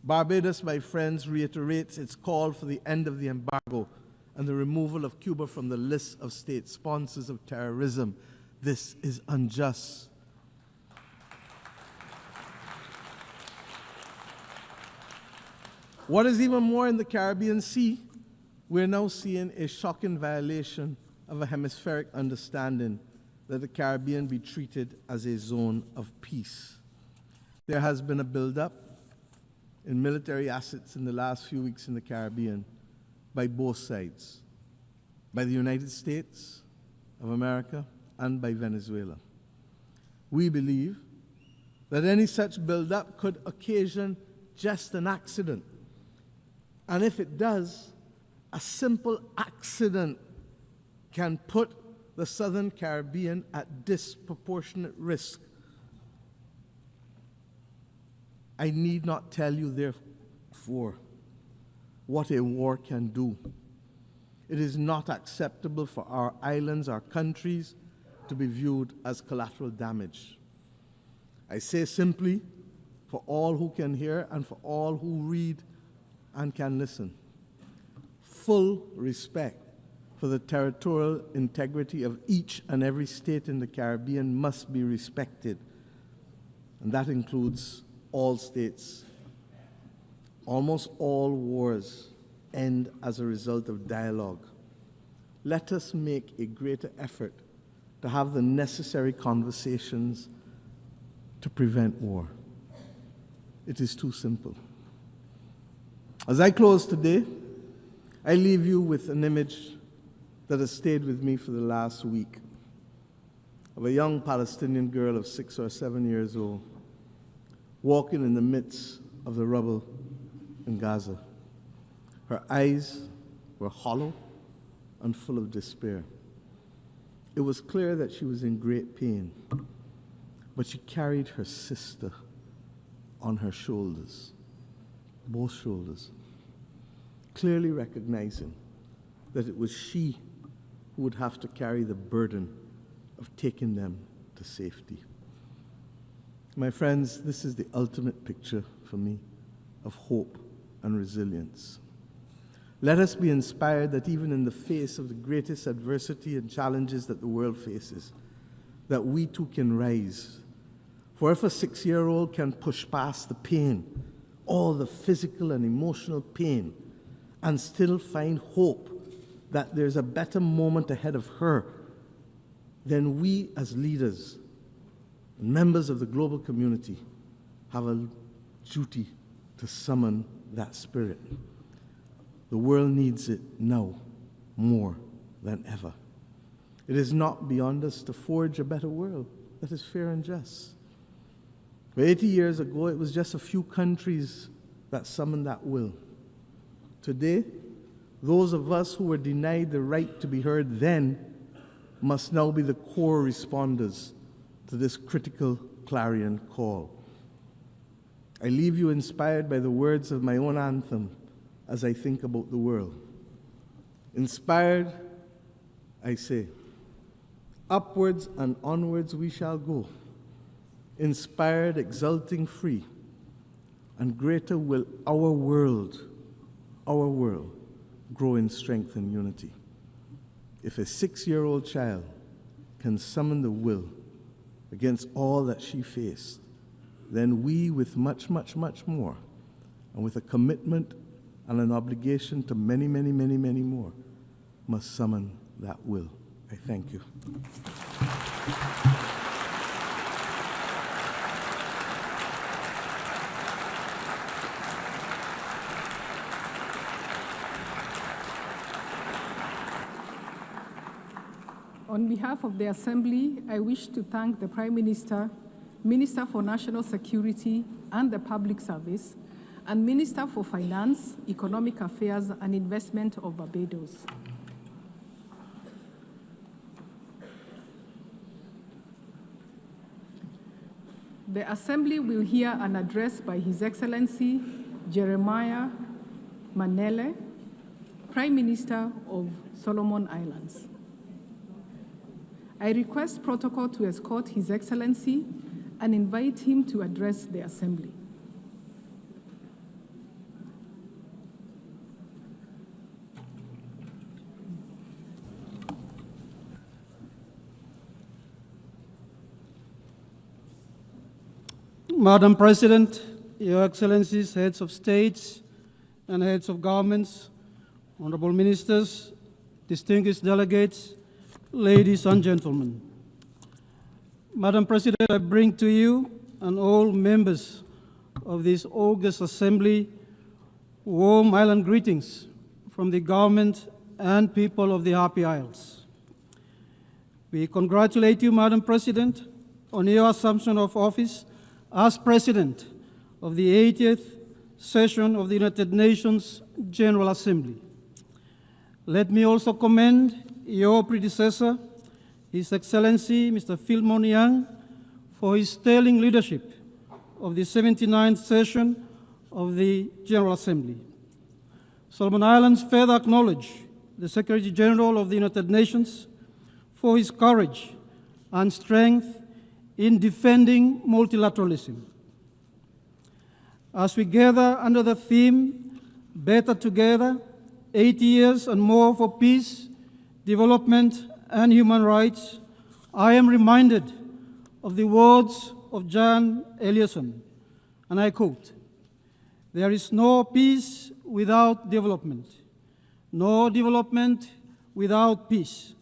Barbados, my friends, reiterates its call for the end of the embargo and the removal of Cuba from the list of state sponsors of terrorism. This is unjust. What is even more, in the Caribbean Sea, we're now seeing a shocking violation of a hemispheric understanding that the Caribbean be treated as a zone of peace. There has been a buildup in military assets in the last few weeks in the Caribbean by both sides, by the United States of America and by Venezuela. We believe that any such buildup could occasion just an accident. And if it does, a simple accident can put the Southern Caribbean at disproportionate risk. I need not tell you, therefore, what a war can do. It is not acceptable for our islands, our countries, to be viewed as collateral damage. I say simply, for all who can hear and for all who read and can listen, full respect for the territorial integrity of each and every state in the Caribbean must be respected, and that includes all states. Almost all wars end as a result of dialogue. Let us make a greater effort to have the necessary conversations to prevent war. It is too simple. As I close today, I leave you with an image that has stayed with me for the last week of a young Palestinian girl of 6 or 7 years old walking in the midst of the rubble in Gaza. Her eyes were hollow and full of despair. It was clear that she was in great pain, but she carried her sister on her shoulders, both shoulders. clearly recognizing that it was she who would have to carry the burden of taking them to safety. My friends, this is the ultimate picture for me of hope and resilience. Let us be inspired that even in the face of the greatest adversity and challenges that the world faces, that we too can rise. For if a 6-year-old can push past the pain, all the physical and emotional pain, and still find hope that there's a better moment ahead of her, then we as leaders and members of the global community have a duty to summon that spirit. The world needs it now more than ever. It is not beyond us to forge a better world that is fair and just. 80 years ago, it was just a few countries that summoned that will. Today, those of us who were denied the right to be heard then must now be the core responders to this critical clarion call. I leave you inspired by the words of my own anthem as I think about the world. Inspired, I say, upwards and onwards we shall go, inspired, exulting, free, and greater will our world grow in strength and unity. If a 6-year-old child can summon the will against all that she faced, then we, with much, much, much more, and with a commitment and an obligation to many, many, many, many more, must summon that will. I thank you. On behalf of the Assembly, I wish to thank the Prime Minister, Minister for National Security and the Public Service, and Minister for Finance, Economic Affairs and Investment of Barbados. The Assembly will hear an address by His Excellency Jeremiah Manele, Prime Minister of Solomon Islands. I request protocol to escort His Excellency and invite him to address the Assembly. Madam President, Your Excellencies, heads of states and heads of governments, honorable ministers, distinguished delegates, ladies and gentlemen. Madam President, I bring to you and all members of this august assembly warm island greetings from the government and people of the Happy Isles. We congratulate you, Madam President, on your assumption of office as President of the 80th session of the United Nations General Assembly. Let me also commend your predecessor, His Excellency Mr. Philemon Yang, for his sterling leadership of the 79th session of the General Assembly. Solomon Islands further acknowledge the Secretary General of the United Nations for his courage and strength in defending multilateralism. As we gather under the theme, Better Together, 80 years and more for peace, development, and human rights, I am reminded of the words of John Ellison, and I quote, "There is no peace without development, no development without peace,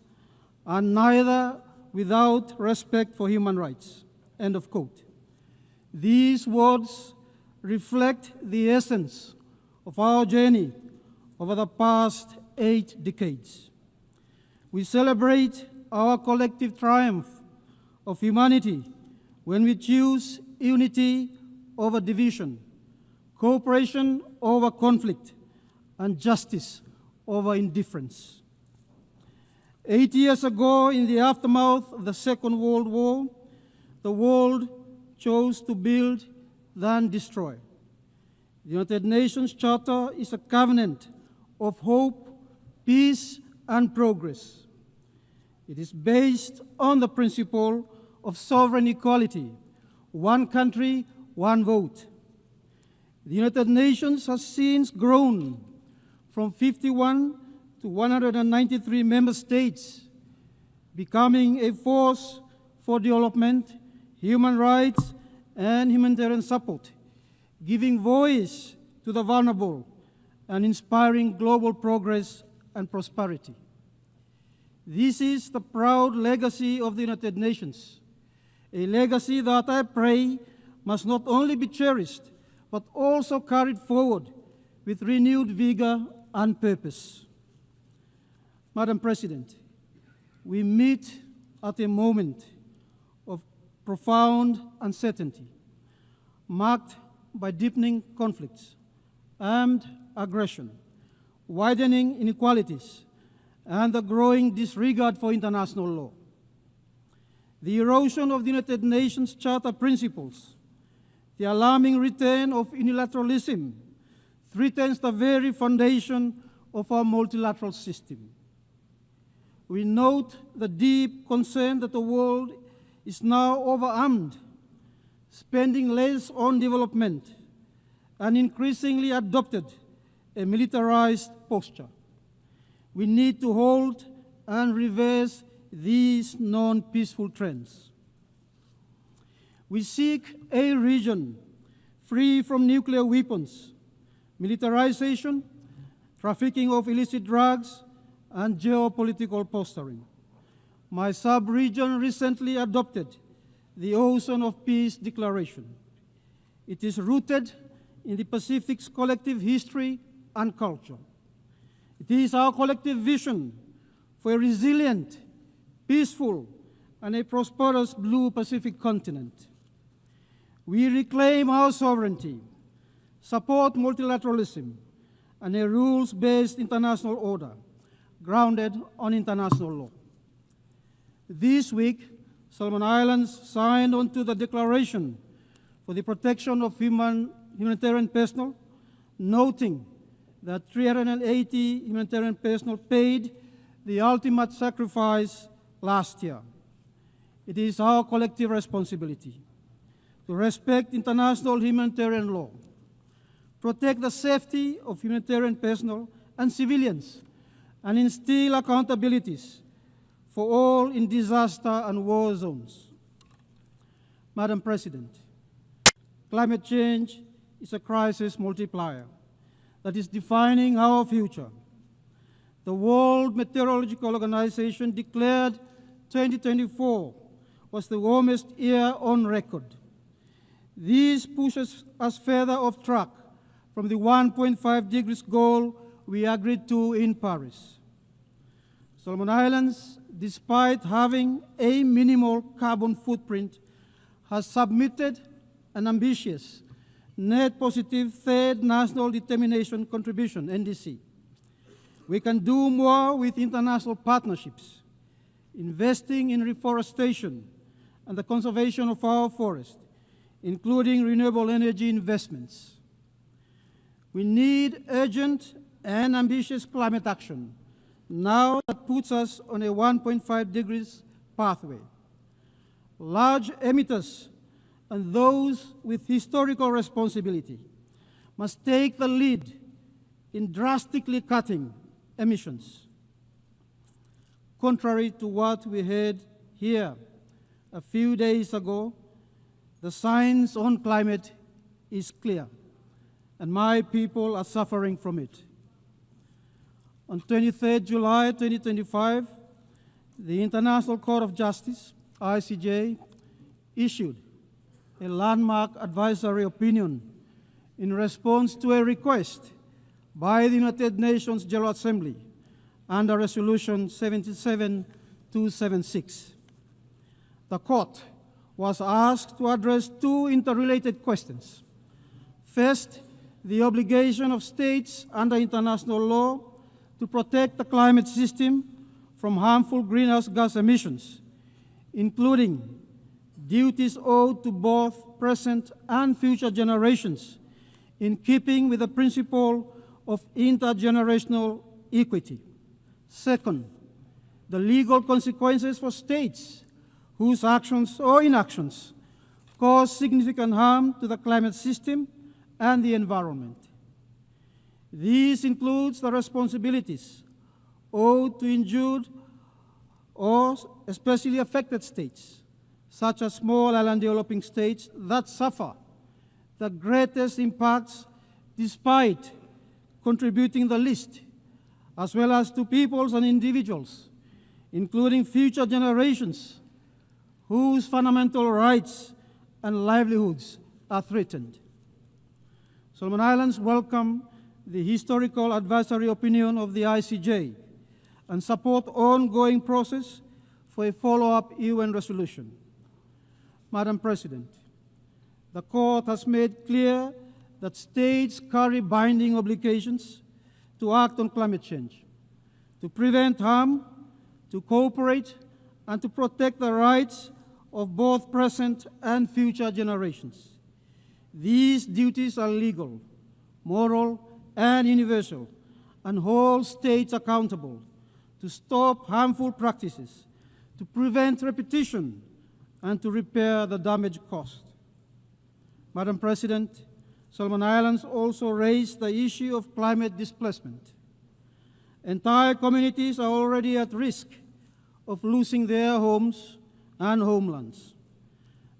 and neither without respect for human rights," end of quote. These words reflect the essence of our journey over the past 8 decades. We celebrate our collective triumph of humanity when we choose unity over division, cooperation over conflict, and justice over indifference. 80 years ago, in the aftermath of the Second World War, the world chose to build than destroy. The United Nations Charter is a covenant of hope, peace, and progress. It is based on the principle of sovereign equality, one country, one vote. The United Nations has since grown from 51 to 193 member states, becoming a force for development, human rights, and humanitarian support, giving voice to the vulnerable and inspiring global progress and prosperity. This is the proud legacy of the United Nations, a legacy that I pray must not only be cherished, but also carried forward with renewed vigor and purpose. Madam President, we meet at a moment of profound uncertainty, marked by deepening conflicts, armed aggression, widening inequalities, and the growing disregard for international law. The erosion of the United Nations Charter principles, the alarming return of unilateralism, threatens the very foundation of our multilateral system. We note the deep concern that the world is now overarmed, spending less on development, and increasingly adopted a militarized posture. We need to halt and reverse these non-peaceful trends. We seek a region free from nuclear weapons, militarization, trafficking of illicit drugs, and geopolitical posturing. My sub-region recently adopted the Ocean of Peace Declaration. It is rooted in the Pacific's collective history and culture. It is our collective vision for a resilient, peaceful, and a prosperous blue Pacific continent. We reclaim our sovereignty, support multilateralism, and a rules-based international order grounded on international law. This week, Solomon Islands signed onto the Declaration for the Protection of Humanitarian Personnel, noting that 380 humanitarian personnel paid the ultimate sacrifice last year. It is our collective responsibility to respect international humanitarian law, protect the safety of humanitarian personnel and civilians, and instill accountabilities for all in disaster and war zones. Madam President, climate change is a crisis multiplier that is defining our future. The World Meteorological Organization declared 2024 was the warmest year on record. This pushes us further off track from the 1.5 degrees goal we agreed to in Paris. Solomon Islands, despite having a minimal carbon footprint, has submitted an ambitious net positive third national determination contribution, NDC. We can do more with international partnerships, investing in reforestation and the conservation of our forest, including renewable energy investments. We need urgent and ambitious climate action now that puts us on a 1.5 degrees pathway. Large emitters and those with historical responsibility must take the lead in drastically cutting emissions. Contrary to what we heard here a few days ago, the science on climate is clear, and my people are suffering from it. On 23 July 2025, the International Court of Justice, ICJ, issued a landmark advisory opinion in response to a request by the United Nations General Assembly under Resolution 77276. The court was asked to address two interrelated questions. First, the obligation of states under international law to protect the climate system from harmful greenhouse gas emissions, including duties owed to both present and future generations, in keeping with the principle of intergenerational equity. Second, the legal consequences for states whose actions or inactions cause significant harm to the climate system and the environment. This includes the responsibilities owed to injured or especially affected states, such as small and developing states that suffer the greatest impacts despite contributing the least, as well as to peoples and individuals, including future generations whose fundamental rights and livelihoods are threatened. Solomon Islands welcome the historical advisory opinion of the ICJ and support ongoing process for a follow-up UN resolution. Madam President, the Court has made clear that states carry binding obligations to act on climate change, to prevent harm, to cooperate, and to protect the rights of both present and future generations. These duties are legal, moral, and universal, and hold states accountable to stop harmful practices, to prevent repetition, and to repair the damage caused. Madam President, Solomon Islands also raised the issue of climate displacement. Entire communities are already at risk of losing their homes and homelands.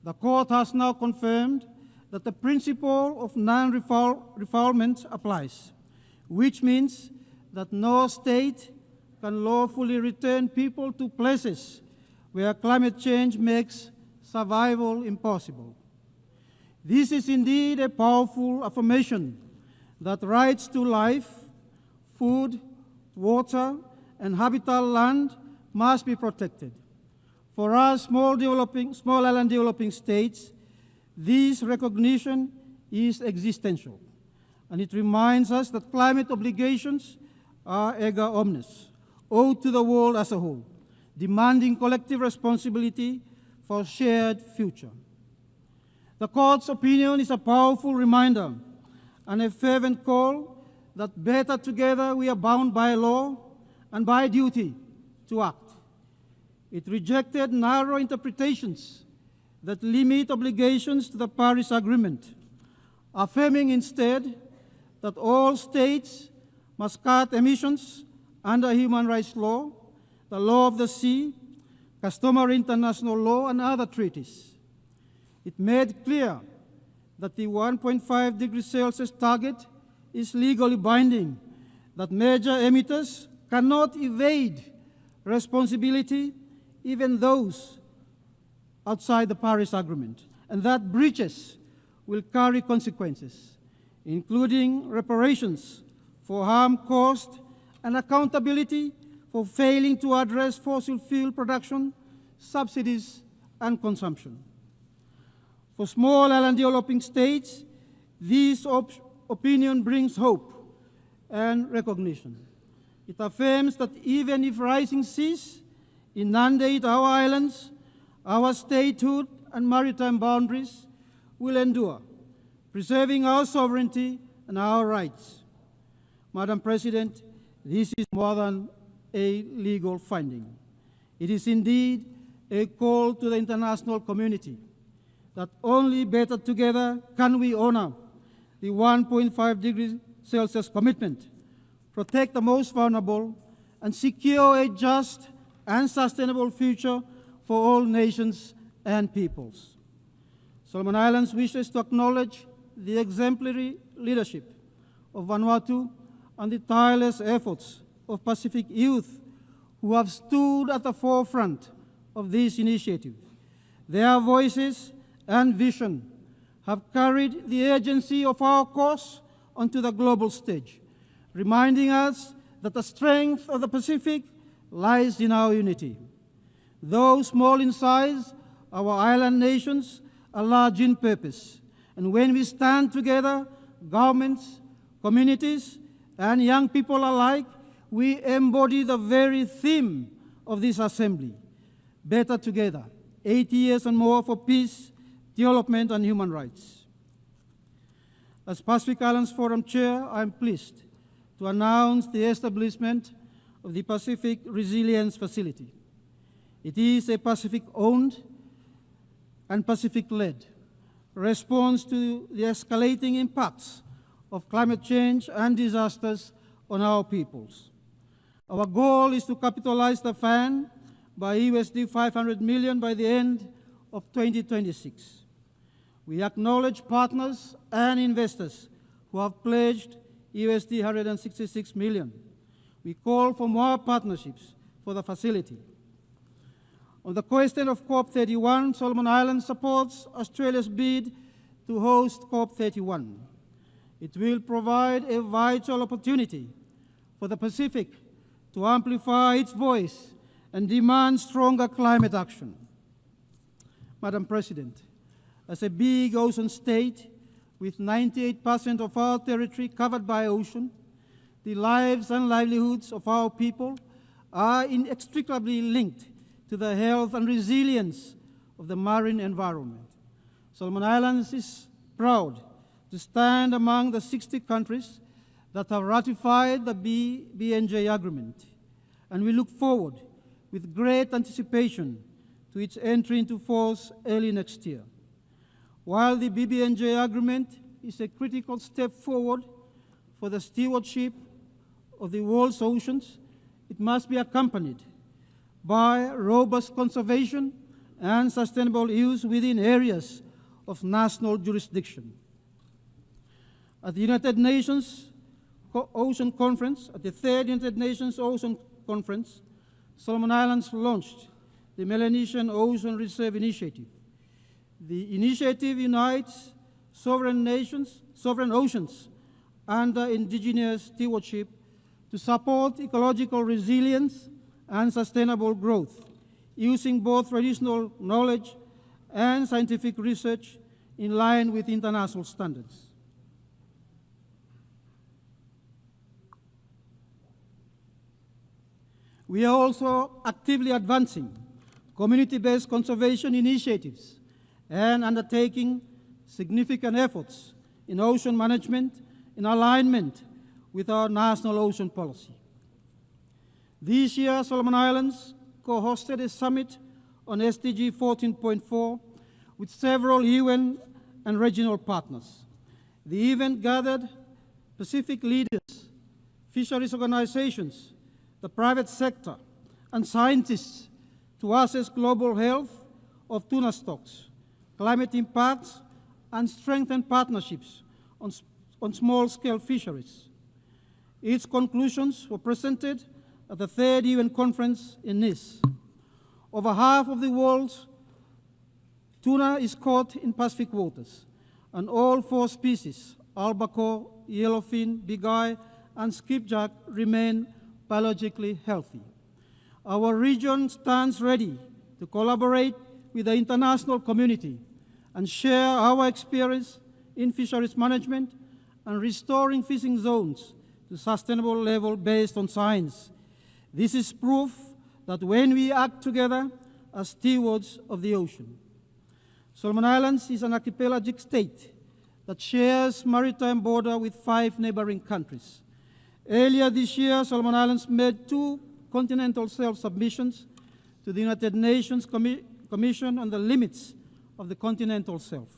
The Court has now confirmed that the principle of non-refoulement applies, which means that no state can lawfully return people to places where climate change makes survival impossible. This is indeed a powerful affirmation that rights to life, food, water, and habitable land must be protected. For us small island developing states, this recognition is existential, and it reminds us that climate obligations are erga omnes, owed to the world as a whole, demanding collective responsibility for a shared future. The Court's opinion is a powerful reminder and a fervent call that better together we are bound by law and by duty to act. It rejected narrow interpretations that limit obligations to the Paris Agreement, affirming instead that all states must cut emissions under human rights law, the law of the sea, customary international law, and other treaties. It made clear that the 1.5 degrees Celsius target is legally binding, that major emitters cannot evade responsibility, even those outside the Paris Agreement, and that breaches will carry consequences, including reparations for harm caused and accountability for failing to address fossil fuel production, subsidies, and consumption. For small and developing states, this opinion brings hope and recognition. It affirms that even if rising seas inundate our islands, our statehood and maritime boundaries will endure, preserving our sovereignty and our rights. Madam President, this is more than a legal finding. It is indeed a call to the international community that only better together can we honor the 1.5 degrees Celsius commitment, protect the most vulnerable, and secure a just and sustainable future for all nations and peoples. Solomon Islands wishes to acknowledge the exemplary leadership of Vanuatu and the tireless efforts of Pacific youth who have stood at the forefront of this initiative. Their voices and vision have carried the urgency of our cause onto the global stage, reminding us that the strength of the Pacific lies in our unity. Though small in size, our island nations are large in purpose, and when we stand together, governments, communities, and young people alike, we embody the very theme of this assembly: better together, 80 years and more for peace, development, and human rights. As Pacific Islands Forum Chair, I am pleased to announce the establishment of the Pacific Resilience Facility. It is a Pacific-owned and Pacific-led response to the escalating impacts of climate change and disasters on our peoples. Our goal is to capitalize the fund by USD 500 million by the end of 2026. We acknowledge partners and investors who have pledged USD 166 million. We call for more partnerships for the facility. On the question of COP31, Solomon Islands supports Australia's bid to host COP31. It will provide a vital opportunity for the Pacific to amplify its voice and demand stronger climate action. Madam President, as a big ocean state with 98% of our territory covered by ocean, the lives and livelihoods of our people are inextricably linked to the health and resilience of the marine environment. Solomon Islands is proud to stand among the 60 countries that have ratified the BNJ agreement, and we look forward with great anticipation to its entry into force early next year. While the BBNJ agreement is a critical step forward for the stewardship of the world's oceans, it must be accompanied by robust conservation and sustainable use within areas of national jurisdiction. At the United Nations Ocean Conference, at the third United Nations Ocean Conference, Solomon Islands launched the Melanesian Ocean Reserve Initiative. The initiative unites sovereign nations, sovereign oceans, under indigenous stewardship to support ecological resilience and sustainable growth, using both traditional knowledge and scientific research in line with international standards. We are also actively advancing community-based conservation initiatives and undertaking significant efforts in ocean management in alignment with our national ocean policy. This year, Solomon Islands co-hosted a summit on SDG 14.4 with several UN and regional partners. The event gathered Pacific leaders, fisheries organizations, the private sector, and scientists to assess global health of tuna stocks, climate impacts, and strengthen partnerships on small-scale fisheries. Its conclusions were presented at the third UN conference in Nice. Over half of the world's tuna is caught in Pacific waters, and all 4 species, albacore, yellowfin, big eye, and skipjack, remain biologically healthy. Our region stands ready to collaborate with the international community and share our experience in fisheries management and restoring fishing zones to sustainable level based on science. This is proof that when we act together as stewards of the ocean. Solomon Islands is an archipelagic state that shares maritime border with 5 neighboring countries. Earlier this year, Solomon Islands made 2 continental self-submissions to the United Nations Commission on the Limits of the Continental Shelf.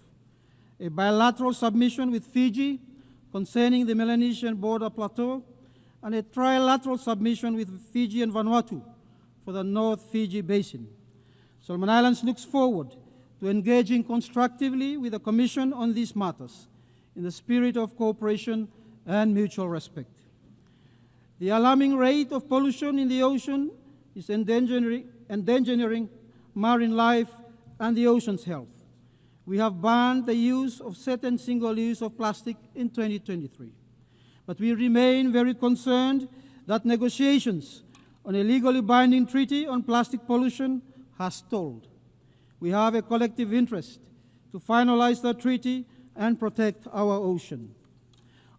A bilateral submission with Fiji concerning the Melanesian border plateau, and a trilateral submission with Fiji and Vanuatu for the North Fiji Basin. Solomon Islands looks forward to engaging constructively with the Commission on these matters in the spirit of cooperation and mutual respect. The alarming rate of pollution in the ocean is endangering marine life and the ocean's health. We have banned the use of certain single-use of plastic in 2023. But we remain very concerned that negotiations on a legally binding treaty on plastic pollution has stalled. We have a collective interest to finalize the treaty and protect our ocean.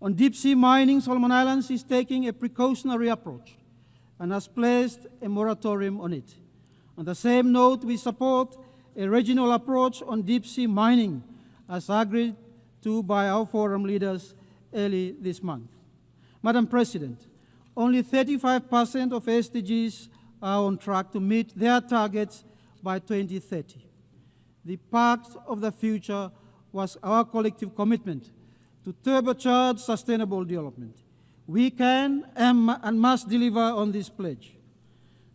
On deep-sea mining, Solomon Islands is taking a precautionary approach and has placed a moratorium on it. On the same note, we support a regional approach on deep-sea mining as agreed to by our forum leaders early this month. Madam President, only 35% of SDGs are on track to meet their targets by 2030. The Pact of the Future was our collective commitment to turbocharge sustainable development. We can and must deliver on this pledge.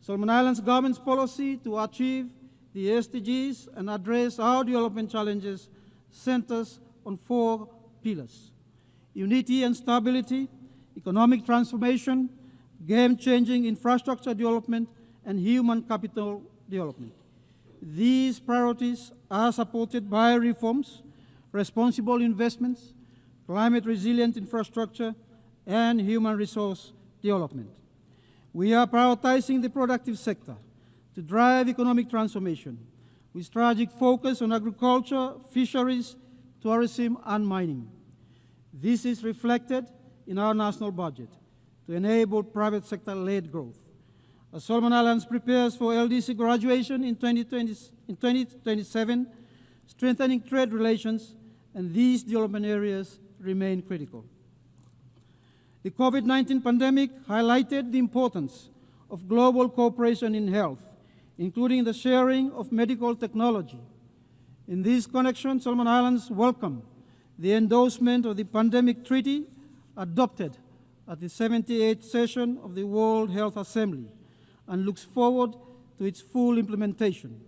Solomon Islands government's policy to achieve the SDGs and address our development challenges centers on 4 pillars: unity and stability, economic transformation, game-changing infrastructure development, and human capital development. These priorities are supported by reforms, responsible investments, climate-resilient infrastructure, and human resource development. We are prioritizing the productive sector to drive economic transformation with strategic focus on agriculture, fisheries, tourism, and mining. This is reflected in our national budget to enable private sector-led growth. As Solomon Islands prepares for LDC graduation in 2027, strengthening trade relations and these development areas remain critical. The COVID-19 pandemic highlighted the importance of global cooperation in health, including the sharing of medical technology. In this connection, Solomon Islands welcome the endorsement of the Pandemic Treaty adopted at the 78th session of the World Health Assembly and looks forward to its full implementation.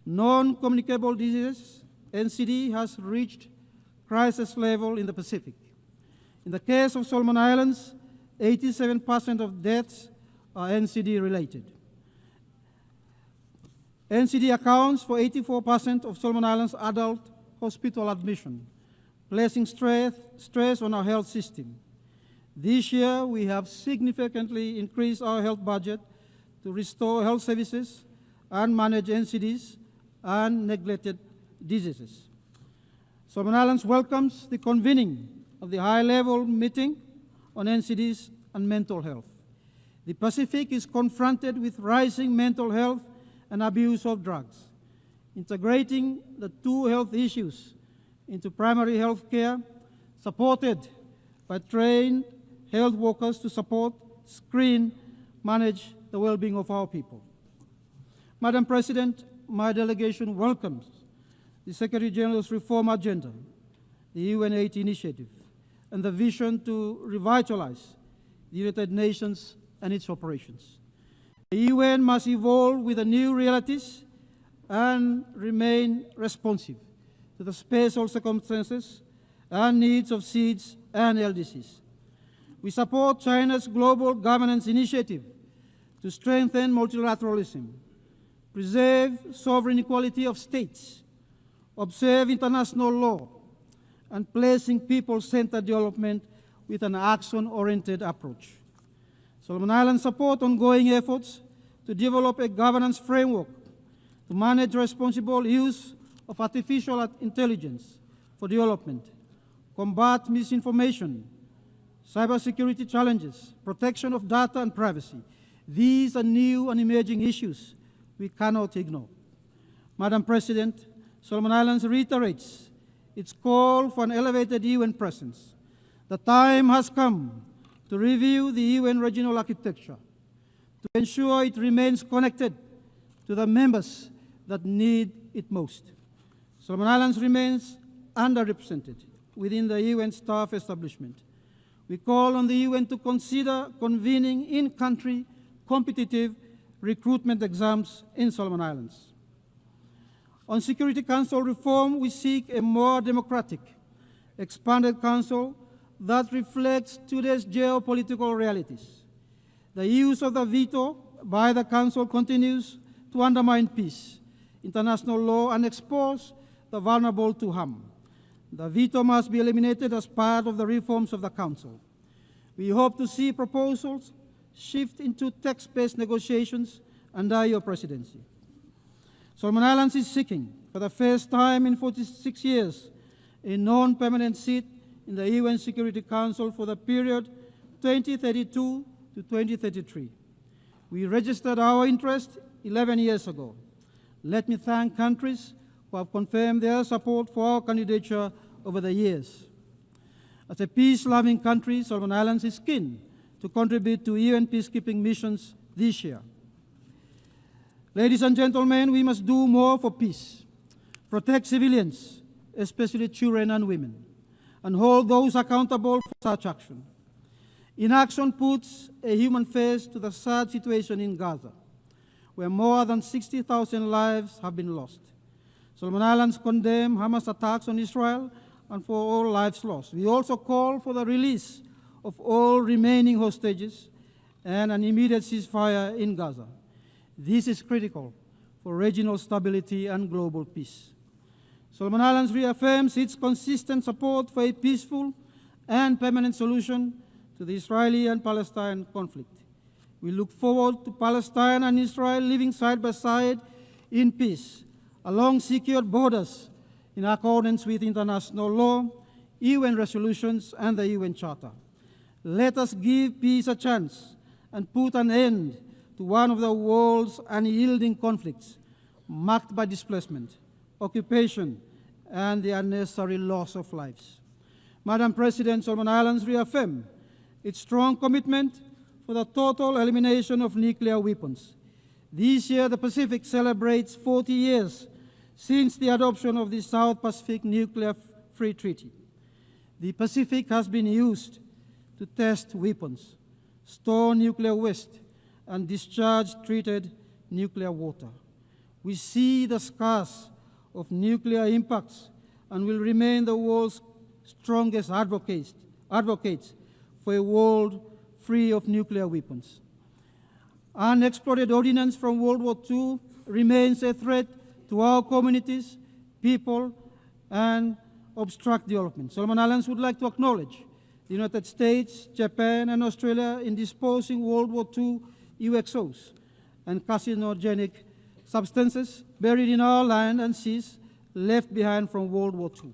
Non-communicable diseases, NCD, has reached crisis level in the Pacific. In the case of Solomon Islands, 87% of deaths are NCD related. NCD accounts for 84% of Solomon Islands adult hospital admission, placing stress on our health system. This year, we have significantly increased our health budget to restore health services and manage NCDs and neglected diseases. Solomon Islands welcomes the convening of the high-level meeting on NCDs and mental health. The Pacific is confronted with rising mental health and abuse of drugs. Integrating the 2 health issues into primary health care, supported by trained health workers to support, screen, manage the well-being of our people. Madam President, my delegation welcomes the Secretary General's reform agenda, the UN 80 initiative, and the vision to revitalize the United Nations and its operations. The UN must evolve with the new realities and remain responsive to the special circumstances and needs of SEEDs and LDCs. We support China's global governance initiative to strengthen multilateralism, preserve sovereign equality of states, observe international law, and placing people-centered development with an action-oriented approach. Solomon Islands support ongoing efforts to develop a governance framework to manage responsible use of artificial intelligence for development, combat misinformation, cybersecurity challenges, protection of data and privacy. These are new and emerging issues we cannot ignore. Madam President, Solomon Islands reiterates its call for an elevated UN presence. The time has come to review the UN regional architecture to ensure it remains connected to the members that need it most. Solomon Islands remains underrepresented within the UN staff establishment. We call on the UN to consider convening in-country competitive recruitment exams in Solomon Islands. On Security Council reform, we seek a more democratic, expanded council that reflects today's geopolitical realities. The use of the veto by the Council continues to undermine peace, international law, and expose the vulnerable to harm. The veto must be eliminated as part of the reforms of the Council. We hope to see proposals shift into text-based negotiations under your presidency. Solomon Islands is seeking, for the first time in 46 years, a non-permanent seat in the UN Security Council for the period 2032 to 2033. We registered our interest 11 years ago. Let me thank countries who have confirmed their support for our candidature over the years. As a peace-loving country, Solomon Islands is keen to contribute to UN peacekeeping missions this year. Ladies and gentlemen, we must do more for peace, protect civilians, especially children and women, and hold those accountable for such action. Inaction puts a human face to the sad situation in Gaza, where more than 60,000 lives have been lost. Solomon Islands condemn Hamas attacks on Israel and for all lives lost. We also call for the release of all remaining hostages and an immediate ceasefire in Gaza. This is critical for regional stability and global peace. Solomon Islands reaffirms its consistent support for a peaceful and permanent solution to the Israeli and Palestine conflict. We look forward to Palestine and Israel living side by side in peace, along secured borders, in accordance with international law, UN resolutions, and the UN Charter. Let us give peace a chance and put an end to one of the world's unyielding conflicts, marked by displacement, occupation, and the unnecessary loss of lives. Madam President, Solomon Islands reaffirm its strong commitment for the total elimination of nuclear weapons. This year, the Pacific celebrates 40 years since the adoption of the South Pacific Nuclear Free Treaty. The Pacific has been used to test weapons, store nuclear waste, and discharge treated nuclear water. We see the scars of nuclear impacts and will remain the world's strongest advocates for a world free of nuclear weapons. Unexploded ordnance from World War II remains a threat to our communities, people, and obstruct development. Solomon Islands would like to acknowledge the United States, Japan, and Australia in disposing World War II UXOs and carcinogenic substances buried in our land and seas left behind from World War II.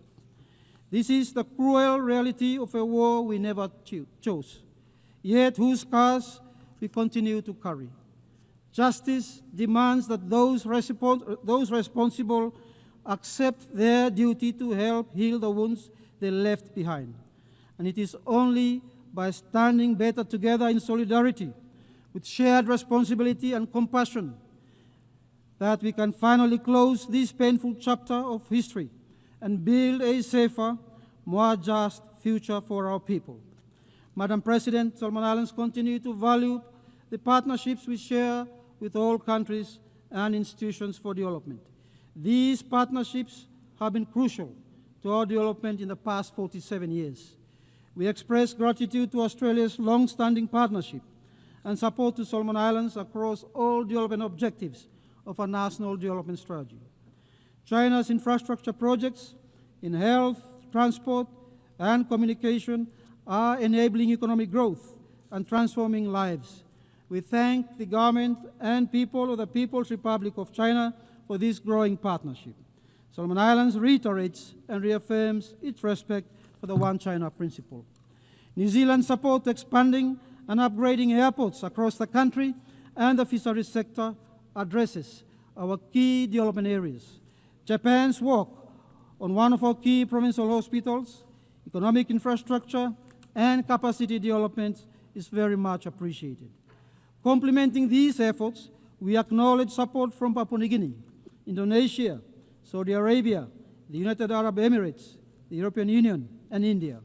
This is the cruel reality of a war we never chose, yet whose scars we continue to carry. Justice demands that those responsible accept their duty to help heal the wounds they left behind. And it is only by standing better together in solidarity, with shared responsibility and compassion, that we can finally close this painful chapter of history and build a safer, more just future for our people. Madam President, Solomon Islands continue to value the partnerships we share with all countries and institutions for development. These partnerships have been crucial to our development in the past 47 years. We express gratitude to Australia's long-standing partnership and support to Solomon Islands across all development objectives of our national development strategy. China's infrastructure projects in health, transport, and communication are enabling economic growth and transforming lives. We thank the government and people of the People's Republic of China for this growing partnership. Solomon Islands reiterates and reaffirms its respect for the One China principle. New Zealand's support expanding and upgrading airports across the country and the fisheries sector addresses our key development areas. Japan's work on one of our key provincial hospitals, economic infrastructure, and capacity development is very much appreciated. Complementing these efforts, we acknowledge support from Papua New Guinea, Indonesia, Saudi Arabia, the United Arab Emirates, the European Union, and India.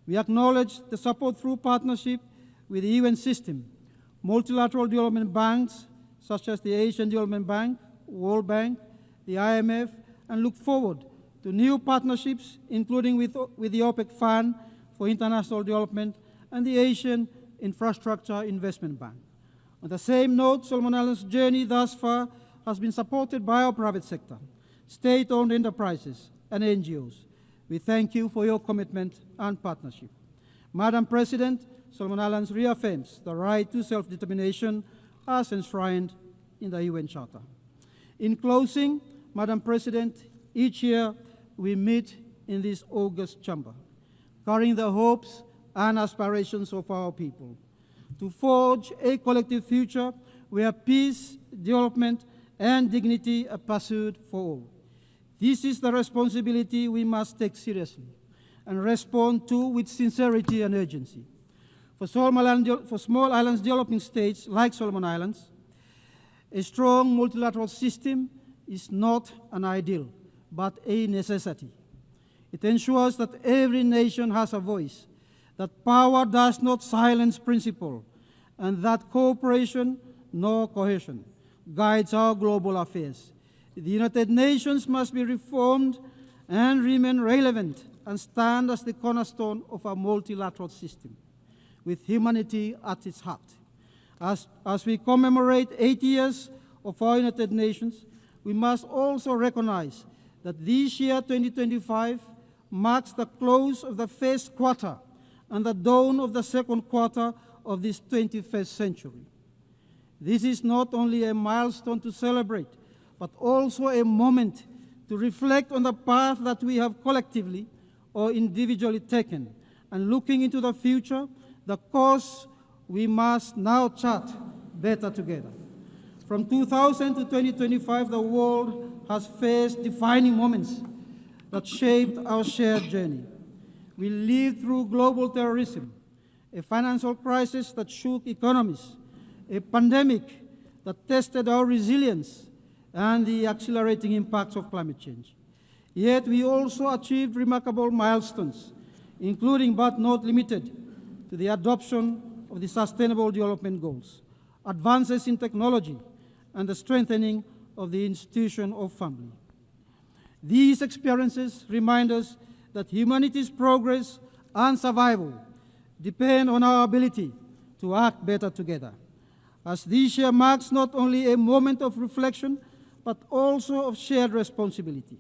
We acknowledge the support through partnership with the UN system, multilateral development banks such as the Asian Development Bank, World Bank, the IMF, and look forward to new partnerships, including with the OPEC Fund for International Development and the Asian Infrastructure Investment Bank. On the same note, Solomon Islands' journey thus far has been supported by our private sector, state-owned enterprises, and NGOs. We thank you for your commitment and partnership. Madam President, Solomon Islands reaffirms the right to self-determination as enshrined in the UN Charter. In closing, Madam President, each year we meet in this august chamber, carrying the hopes and aspirations of our people, to forge a collective future where peace, development, and dignity are pursued for all. This is the responsibility we must take seriously, and respond to with sincerity and urgency. For small islands developing states like Solomon Islands, a strong multilateral system is not an ideal, but a necessity. It ensures that every nation has a voice, that power does not silence principle, and that cooperation, nor cohesion, guides our global affairs. The United Nations must be reformed and remain relevant and stand as the cornerstone of a multilateral system, with humanity at its heart. As we commemorate 80 years of our United Nations, we must also recognize that this year, 2025, marks the close of the first quarter and the dawn of the second quarter of this 21st century. This is not only a milestone to celebrate, but also a moment to reflect on the path that we have collectively or individually taken, and looking into the future, the course we must now chart better together. From 2000 to 2025, the world has faced defining moments that shaped our shared journey. We lived through global terrorism, a financial crisis that shook economies, a pandemic that tested our resilience, and the accelerating impacts of climate change. Yet we also achieved remarkable milestones, including but not limited to the adoption of the Sustainable Development Goals, advances in technology, and the strengthening of the institution of family. These experiences remind us that humanity's progress and survival depend on our ability to act better together. As this year marks not only a moment of reflection, but also of shared responsibility.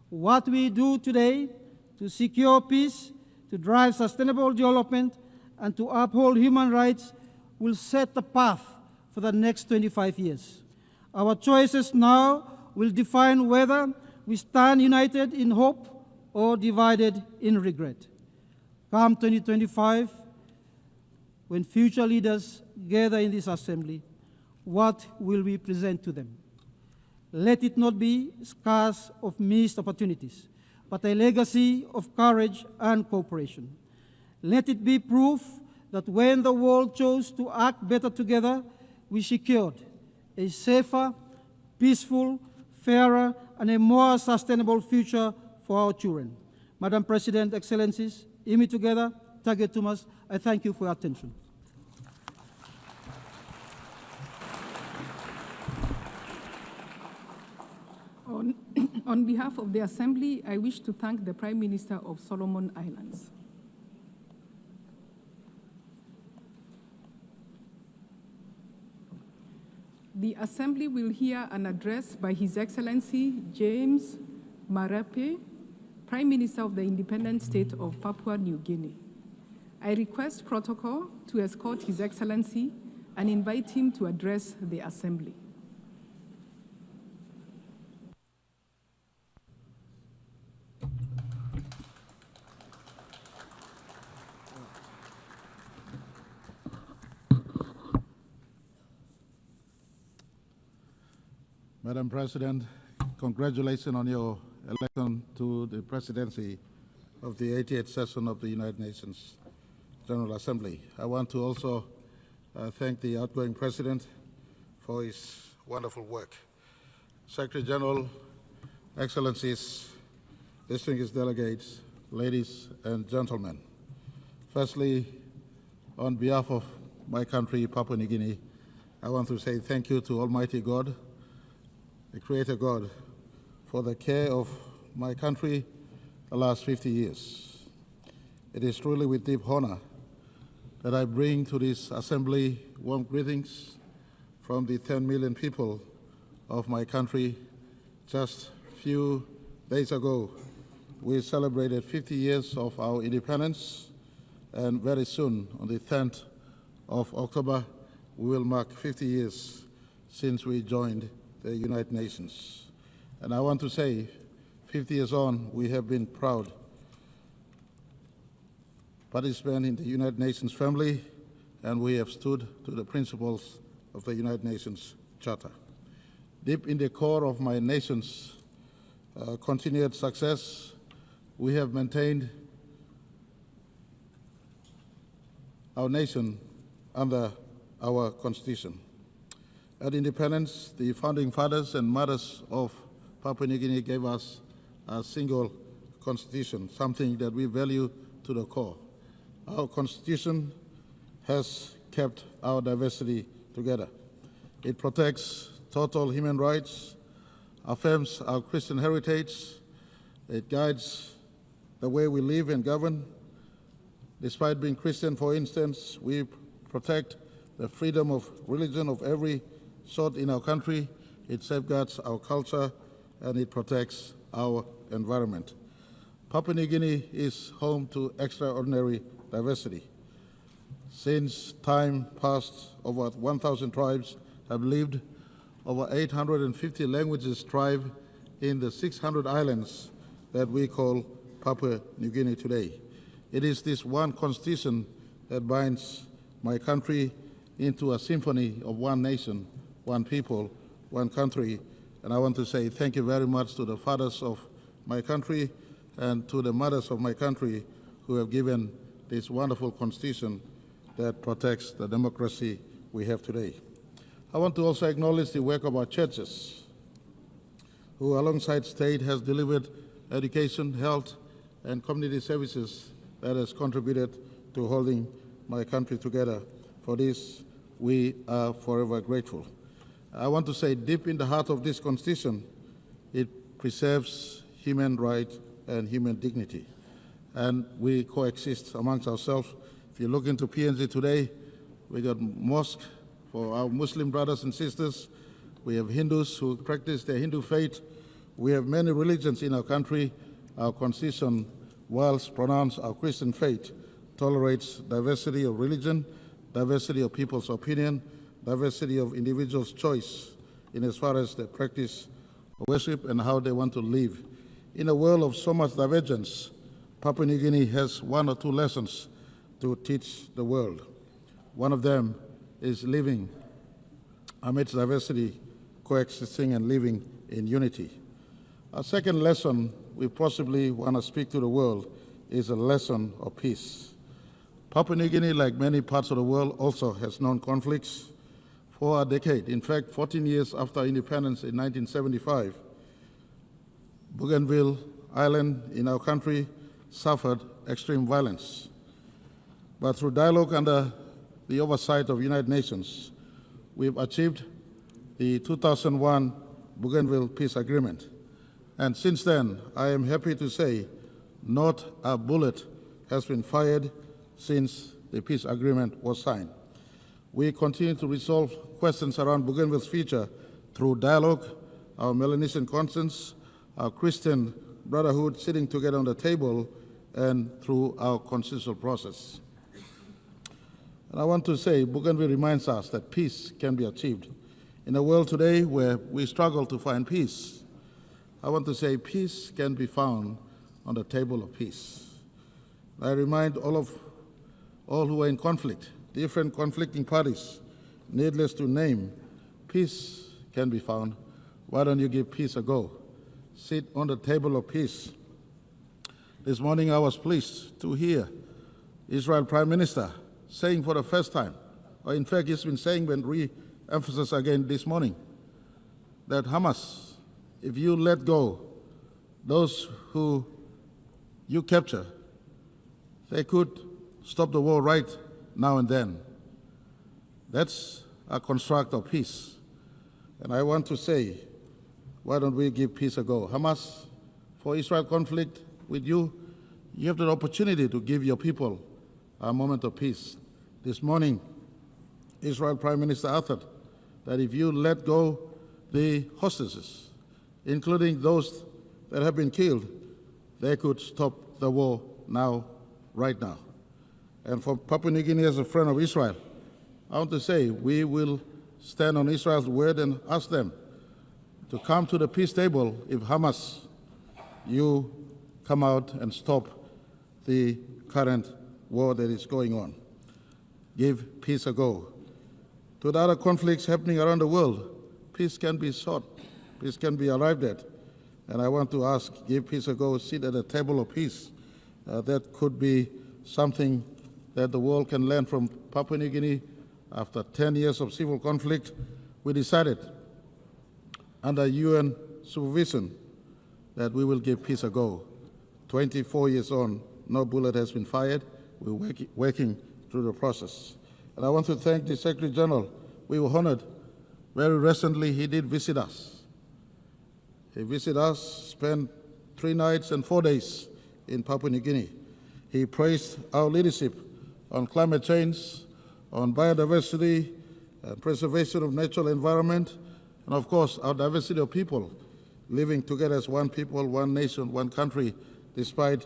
What we do today to secure peace, to drive sustainable development, and to uphold human rights will set the path for the next 25 years. Our choices now will define whether we stand united in hope or divided in regret. Come 2025, when future leaders gather in this assembly, what will we present to them? Let it not be scars of missed opportunities, but a legacy of courage and cooperation. Let it be proof that when the world chose to act better together, we secured a safer, peaceful, fairer, and a more sustainable future for our children. Madam President, Excellencies, Imi together, Tage Tumas, I thank you for your attention. On behalf of the Assembly, I wish to thank the Prime Minister of Solomon Islands. The Assembly will hear an address by His Excellency James Marape, Prime Minister of the Independent State of Papua New Guinea. I request protocol to escort His Excellency and invite him to address the Assembly. Madam President, congratulations on your election to the presidency of the 88th session of the United Nations General Assembly. I want to also thank the outgoing president for his wonderful work. Secretary General, Excellencies, distinguished delegates, ladies and gentlemen. Firstly, on behalf of my country, Papua New Guinea, I want to say thank you to Almighty God, the Creator God, for the care of my country the last 50 years. It is truly with deep honor that I bring to this assembly warm greetings from the 10 million people of my country. Just a few days ago, we celebrated 50 years of our independence, and very soon, on the 10th of October, we will mark 50 years since we joined the United Nations. And I want to say, 50 years on, we have been proud participants in the United Nations family, and we have stood to the principles of the United Nations Charter. Deep in the core of my nation's continued success, we have maintained our nation under our Constitution. At independence, the founding fathers and mothers of Papua New Guinea gave us a single constitution, something that we value to the core. Our constitution has kept our diversity together. It protects total human rights, affirms our Christian heritage, it guides the way we live and govern. Despite being Christian, for instance, we protect the freedom of religion of every sort in our country. It safeguards our culture and it protects our environment. Papua New Guinea is home to extraordinary diversity. Since time past, over 1,000 tribes have lived, over 850 languages thrive in the 600 islands that we call Papua New Guinea today. It is this one constitution that binds my country into a symphony of one nation, one people, one country. And I want to say thank you very much to the fathers of my country and to the mothers of my country who have given this wonderful constitution that protects the democracy we have today. I want to also acknowledge the work of our churches, who alongside state has delivered education, health, and community services that has contributed to holding my country together. For this, we are forever grateful. I want to say deep in the heart of this Constitution, it preserves human rights and human dignity. And we coexist amongst ourselves. If you look into PNG today, we got mosque for our Muslim brothers and sisters. We have Hindus who practice their Hindu faith. We have many religions in our country. Our Constitution, whilst pronounced our Christian faith, tolerates diversity of religion, diversity of people's opinion, diversity of individuals' choice in as far as they practice worship and how they want to live. In a world of so much divergence, Papua New Guinea has one or two lessons to teach the world. One of them is living amidst diversity, coexisting and living in unity. A second lesson we possibly want to speak to the world is a lesson of peace. Papua New Guinea, like many parts of the world, also has known conflicts for a decade. In fact, 14 years after independence in 1975, Bougainville Island in our country suffered extreme violence. But through dialogue under the oversight of United Nations, we've achieved the 2001 Bougainville Peace Agreement. And since then, I am happy to say not a bullet has been fired since the peace agreement was signed. We continue to resolve questions around Bougainville's future through dialogue, our Melanesian conscience, our Christian brotherhood sitting together on the table, and through our consensual process. And I want to say Bougainville reminds us that peace can be achieved. In a world today where we struggle to find peace, I want to say peace can be found on the table of peace. I remind all who are in conflict, different conflicting parties, needless to name, peace can be found. Why don't you give peace a go? Sit on the table of peace. This morning I was pleased to hear Israel Prime Minister saying for the first time, or in fact he's been saying when re-emphasized again this morning, that Hamas, if you let go those who you capture, they could stop the war right now and then. That's a construct of peace. And I want to say, why don't we give peace a go? Hamas, for Israel conflict with you, you have the opportunity to give your people a moment of peace. This morning, Israel Prime Minister uttered that if you let go the hostages, including those that have been killed, they could stop the war now, right now. And for Papua New Guinea as a friend of Israel, I want to say we will stand on Israel's word and ask them to come to the peace table if Hamas, you come out and stop the current war that is going on. Give peace a go. To the other conflicts happening around the world, peace can be sought, peace can be arrived at. And I want to ask, give peace a go, sit at a table of peace. That could be something that the world can learn from Papua New Guinea after 10 years of civil conflict, we decided under UN supervision that we will give peace a go. 24 years on, no bullet has been fired. We're working through the process. And I want to thank the Secretary General. We were honored. Very recently, he did visit us. He visited us, spent 3 nights and 4 days in Papua New Guinea. He praised our leadership on climate change, on biodiversity, preservation of natural environment, and of course, our diversity of people living together as one people, one nation, one country, despite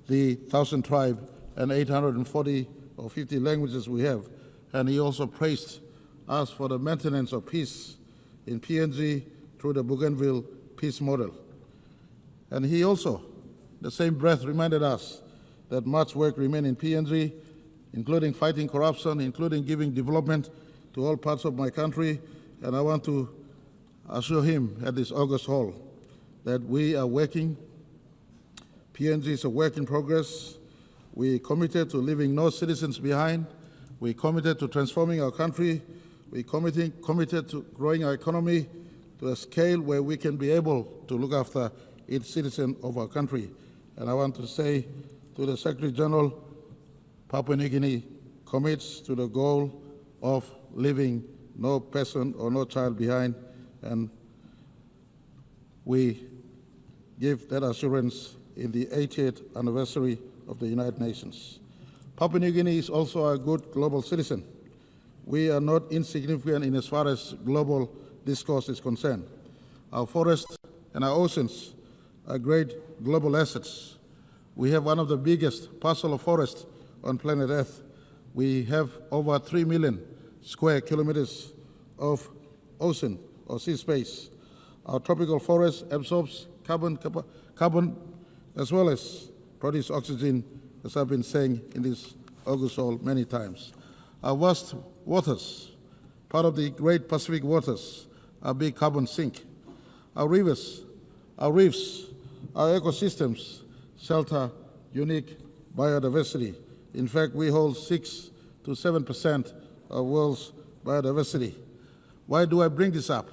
the 1,000 tribes and 840 or 50 languages we have. And he also praised us for the maintenance of peace in PNG through the Bougainville peace model. And he also, the same breath, reminded us that much work remains in PNG, including fighting corruption, including giving development to all parts of my country. And I want to assure him at this August hall that we are working. PNG is a work in progress. We committed to leaving no citizens behind. We committed to transforming our country. We committed to growing our economy to a scale where we can be able to look after each citizen of our country. And I want to say to the Secretary General, Papua New Guinea commits to the goal of leaving no person or no child behind, and we give that assurance in the 80th anniversary of the United Nations. Papua New Guinea is also a good global citizen. We are not insignificant in as far as global discourse is concerned. Our forests and our oceans are great global assets. We have one of the biggest parcel of forest on planet Earth. We have over 3 million square kilometers of ocean or sea space. Our tropical forest absorbs carbon as well as produce oxygen, as I've been saying in this August hall many times. Our vast waters, part of the great Pacific waters, are big carbon sink. Our rivers, our reefs, our ecosystems shelter unique biodiversity. In fact, we hold 6 to 7% of world's biodiversity. Why do I bring this up?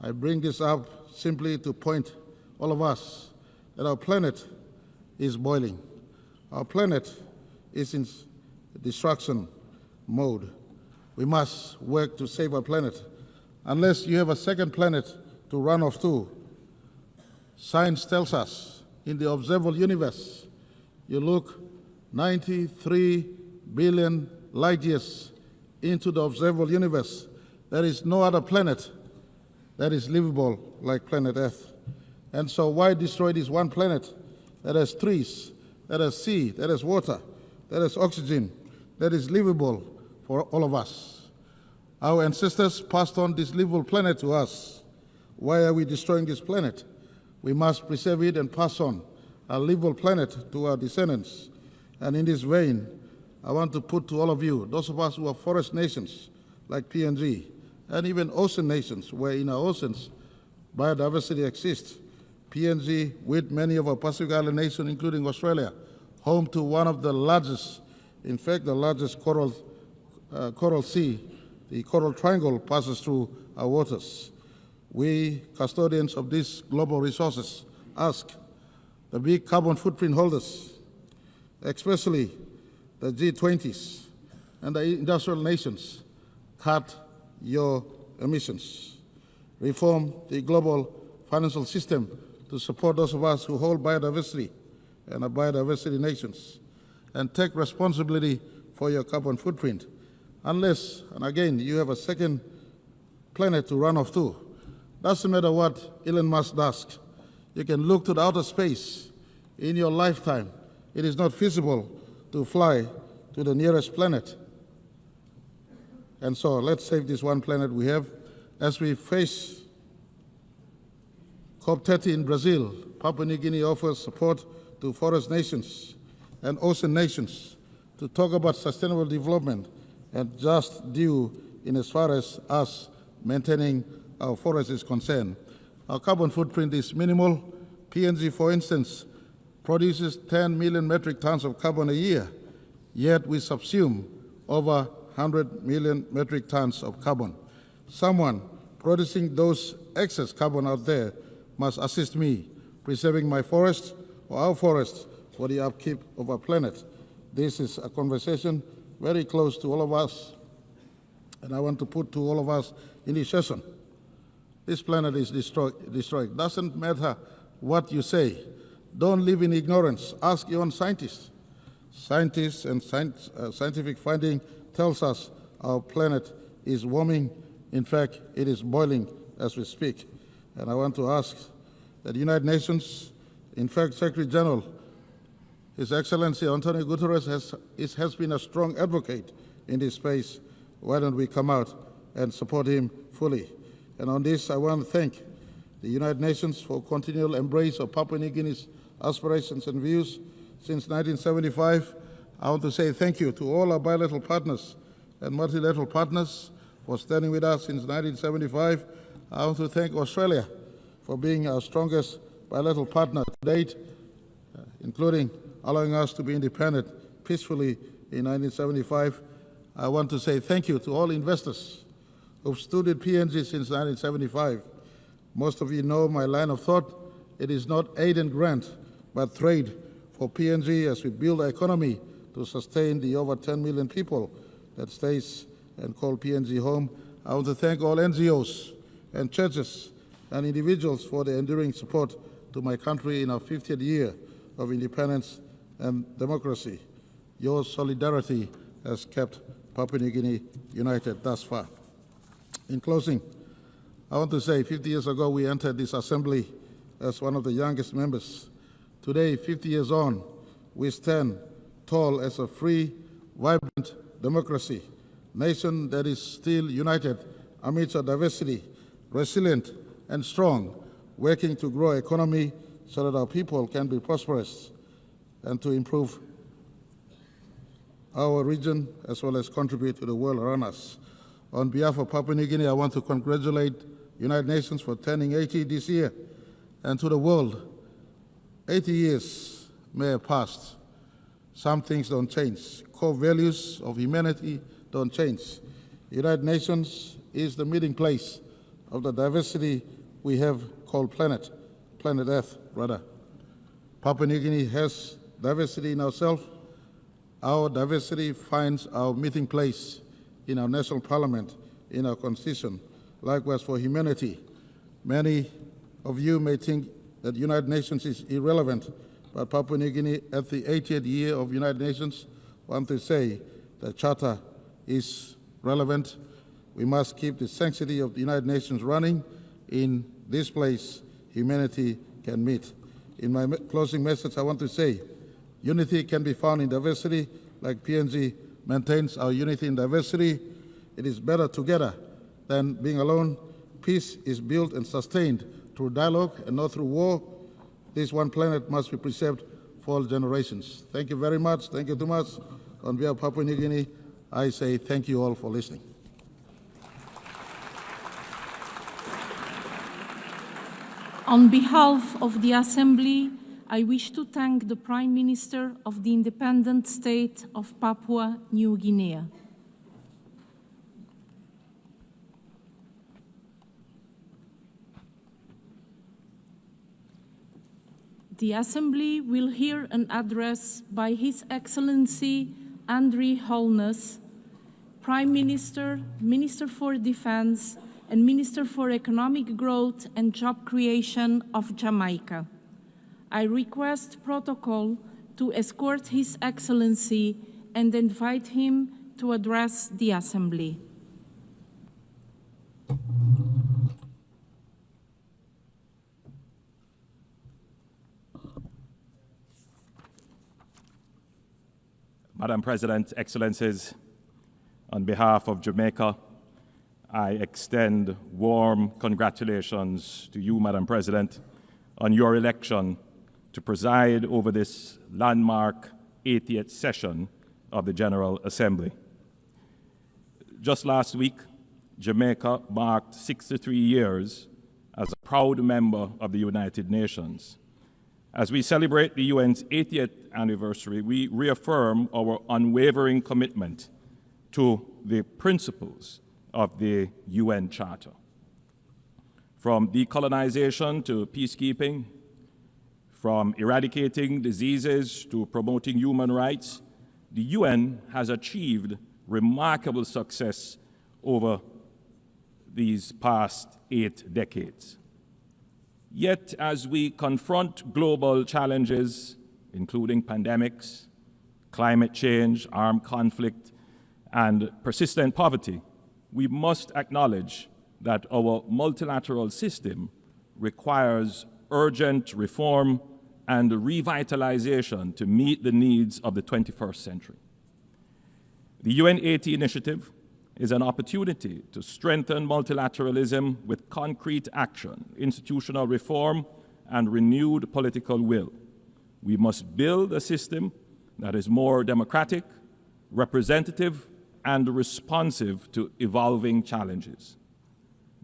I bring this up simply to point all of us that our planet is boiling. Our planet is in destruction mode. We must work to save our planet. Unless you have a second planet to run off to, science tells us in the observable universe, you look 93 billion light years into the observable universe, there is no other planet that is livable like planet Earth. And so why destroy this one planet that has trees, that has sea, that has water, that has oxygen, that is livable for all of us? Our ancestors passed on this livable planet to us. Why are we destroying this planet? We must preserve it and pass on a livable planet to our descendants. And in this vein, I want to put to all of you, those of us who are forest nations like PNG, and even ocean nations, where in our oceans biodiversity exists. PNG, with many of our Pacific Island nations, including Australia, home to one of the largest, in fact, the largest coral sea. The Coral Triangle passes through our waters. We, custodians of these global resources, ask the big carbon footprint holders, especially the G20s and the industrial nations, cut your emissions. Reform the global financial system to support those of us who hold biodiversity and are biodiversity nations, and take responsibility for your carbon footprint. Unless, and again, you have a second planet to run off to. Doesn't matter what Elon Musk does. You can look to the outer space. In your lifetime, it is not feasible to fly to the nearest planet. And so let's save this one planet we have. As we face COP30 in Brazil, Papua New Guinea offers support to forest nations and ocean nations to talk about sustainable development and just due in as far as us maintaining our forest is concerned. Our carbon footprint is minimal. PNG, for instance, produces 10 million metric tons of carbon a year, yet we subsume over 100 million metric tons of carbon. Someone producing those excess carbon out there must assist me preserving my forests or our forests for the upkeep of our planet. This is a conversation very close to all of us, and I want to put to all of us in this session. This planet is destroyed. Doesn't matter what you say. Don't live in ignorance. Ask your own scientists. Scientists and scientific finding tells us our planet is warming. In fact, it is boiling as we speak. And I want to ask that the United Nations, in fact, Secretary General, His Excellency Antonio Guterres has been a strong advocate in this space. Why don't we come out and support him fully? And on this, I want to thank the United Nations for continual embrace of Papua New Guinea's aspirations and views since 1975. I want to say thank you to all our bilateral partners and multilateral partners for standing with us since 1975. I want to thank Australia for being our strongest bilateral partner to date, including allowing us to be independent peacefully in 1975. I want to say thank you to all investors who've stood with PNG since 1975. Most of you know my line of thought. It is not aid and grant, but trade for PNG as we build our economy to sustain the over 10 million people that stays and call PNG home. I want to thank all NGOs and churches and individuals for their enduring support to my country in our 50th year of independence and democracy. Your solidarity has kept Papua New Guinea united thus far. In closing, I want to say 50 years ago we entered this assembly as one of the youngest members. Today, 50 years on, we stand tall as a free, vibrant democracy, nation that is still united amidst our diversity, resilient and strong, working to grow our economy so that our people can be prosperous and to improve our region as well as contribute to the world around us. On behalf of Papua New Guinea, I want to congratulate United Nations for turning 80 this year, and to the world, 80 years may have passed. Some things don't change. Core values of humanity don't change. United Nations is the meeting place of the diversity we have called planet Earth, rather. Papua New Guinea has diversity in ourselves. Our diversity finds our meeting place in our national parliament, in our constitution. Likewise for humanity. Many of you may think that the United Nations is irrelevant, but Papua New Guinea at the 80th year of United Nations want to say the Charter is relevant. We must keep the sanctity of the United Nations running. In this place, humanity can meet. In my closing message, I want to say, unity can be found in diversity, like PNG maintains our unity in diversity. It is better together than being alone. Peace is built and sustained through dialogue and not through war. This one planet must be preserved for all generations. Thank you very much. Thank you too much. On behalf of Papua New Guinea, I say thank you all for listening. On behalf of the Assembly, I wish to thank the Prime Minister of the independent state of Papua New Guinea. The Assembly will hear an address by His Excellency Andrew Holness, Prime Minister, Minister for Defense, and Minister for Economic Growth and Job Creation of Jamaica. I request protocol to escort His Excellency and invite him to address the Assembly. Madam President, Excellencies, on behalf of Jamaica, I extend warm congratulations to you, Madam President, on your election to preside over this landmark 80th session of the General Assembly. Just last week, Jamaica marked 63 years as a proud member of the United Nations. As we celebrate the UN's 80th anniversary, we reaffirm our unwavering commitment to the principles of the UN Charter. From decolonization to peacekeeping, from eradicating diseases to promoting human rights, the UN has achieved remarkable success over these past 8 decades. Yet, as we confront global challenges, including pandemics, climate change, armed conflict, and persistent poverty, we must acknowledge that our multilateral system requires urgent reform and revitalization to meet the needs of the 21st century. The UN 80 initiative is an opportunity to strengthen multilateralism with concrete action, institutional reform, and renewed political will. We must build a system that is more democratic, representative, and responsive to evolving challenges.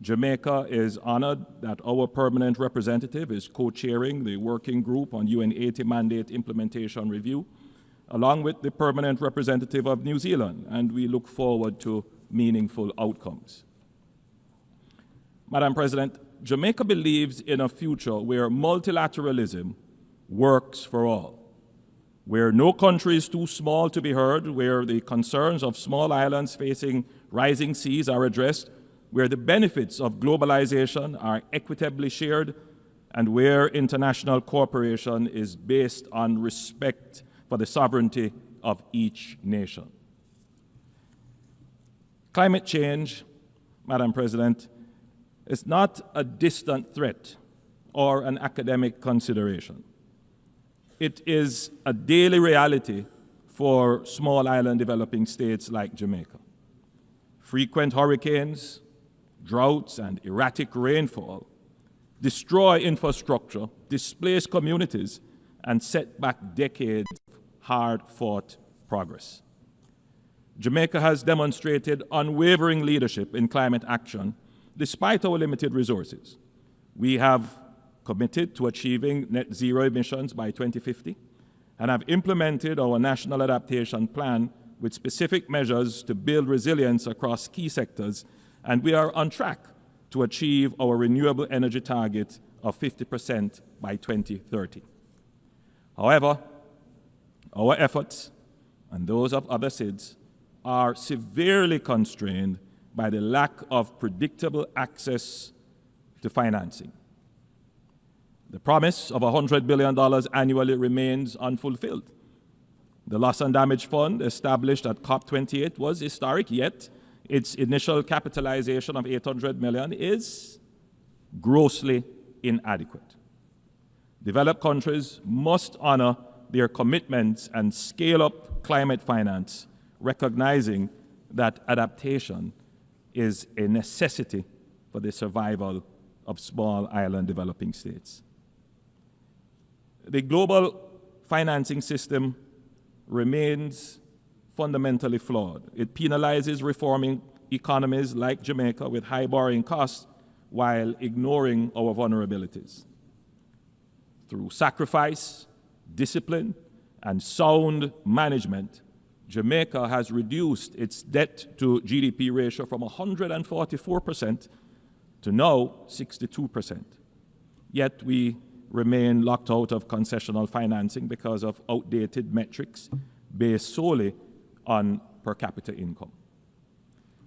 Jamaica is honored that our permanent representative is co-chairing the working group on UN 80 mandate implementation review, along with the permanent representative of New Zealand, and we look forward to meaningful outcomes. Madam President, Jamaica believes in a future where multilateralism works for all, where no country is too small to be heard, where the concerns of small islands facing rising seas are addressed, where the benefits of globalization are equitably shared, and where international cooperation is based on respect for the sovereignty of each nation. Climate change, Madam President, is not a distant threat or an academic consideration. It is a daily reality for small island developing states like Jamaica. Frequent hurricanes, droughts, and erratic rainfall destroy infrastructure, displace communities, and set back decades of hard-fought progress. Jamaica has demonstrated unwavering leadership in climate action despite our limited resources. We have committed to achieving net zero emissions by 2050 and have implemented our national adaptation plan with specific measures to build resilience across key sectors, and we are on track to achieve our renewable energy target of 50% by 2030. However, our efforts and those of other SIDS are severely constrained by the lack of predictable access to financing. The promise of $100 billion annually remains unfulfilled. The Loss and Damage Fund, established at COP28, was historic, yet its initial capitalization of $800 million is grossly inadequate. Developed countries must honor their commitments and scale up climate finance, recognizing that adaptation is a necessity for the survival of small island developing states. The global financing system remains fundamentally flawed. It penalizes reforming economies like Jamaica with high borrowing costs while ignoring our vulnerabilities. Through sacrifice, discipline, and sound management, Jamaica has reduced its debt to GDP ratio from 144% to now 62%. Yet we remain locked out of concessional financing because of outdated metrics based solely on per capita income.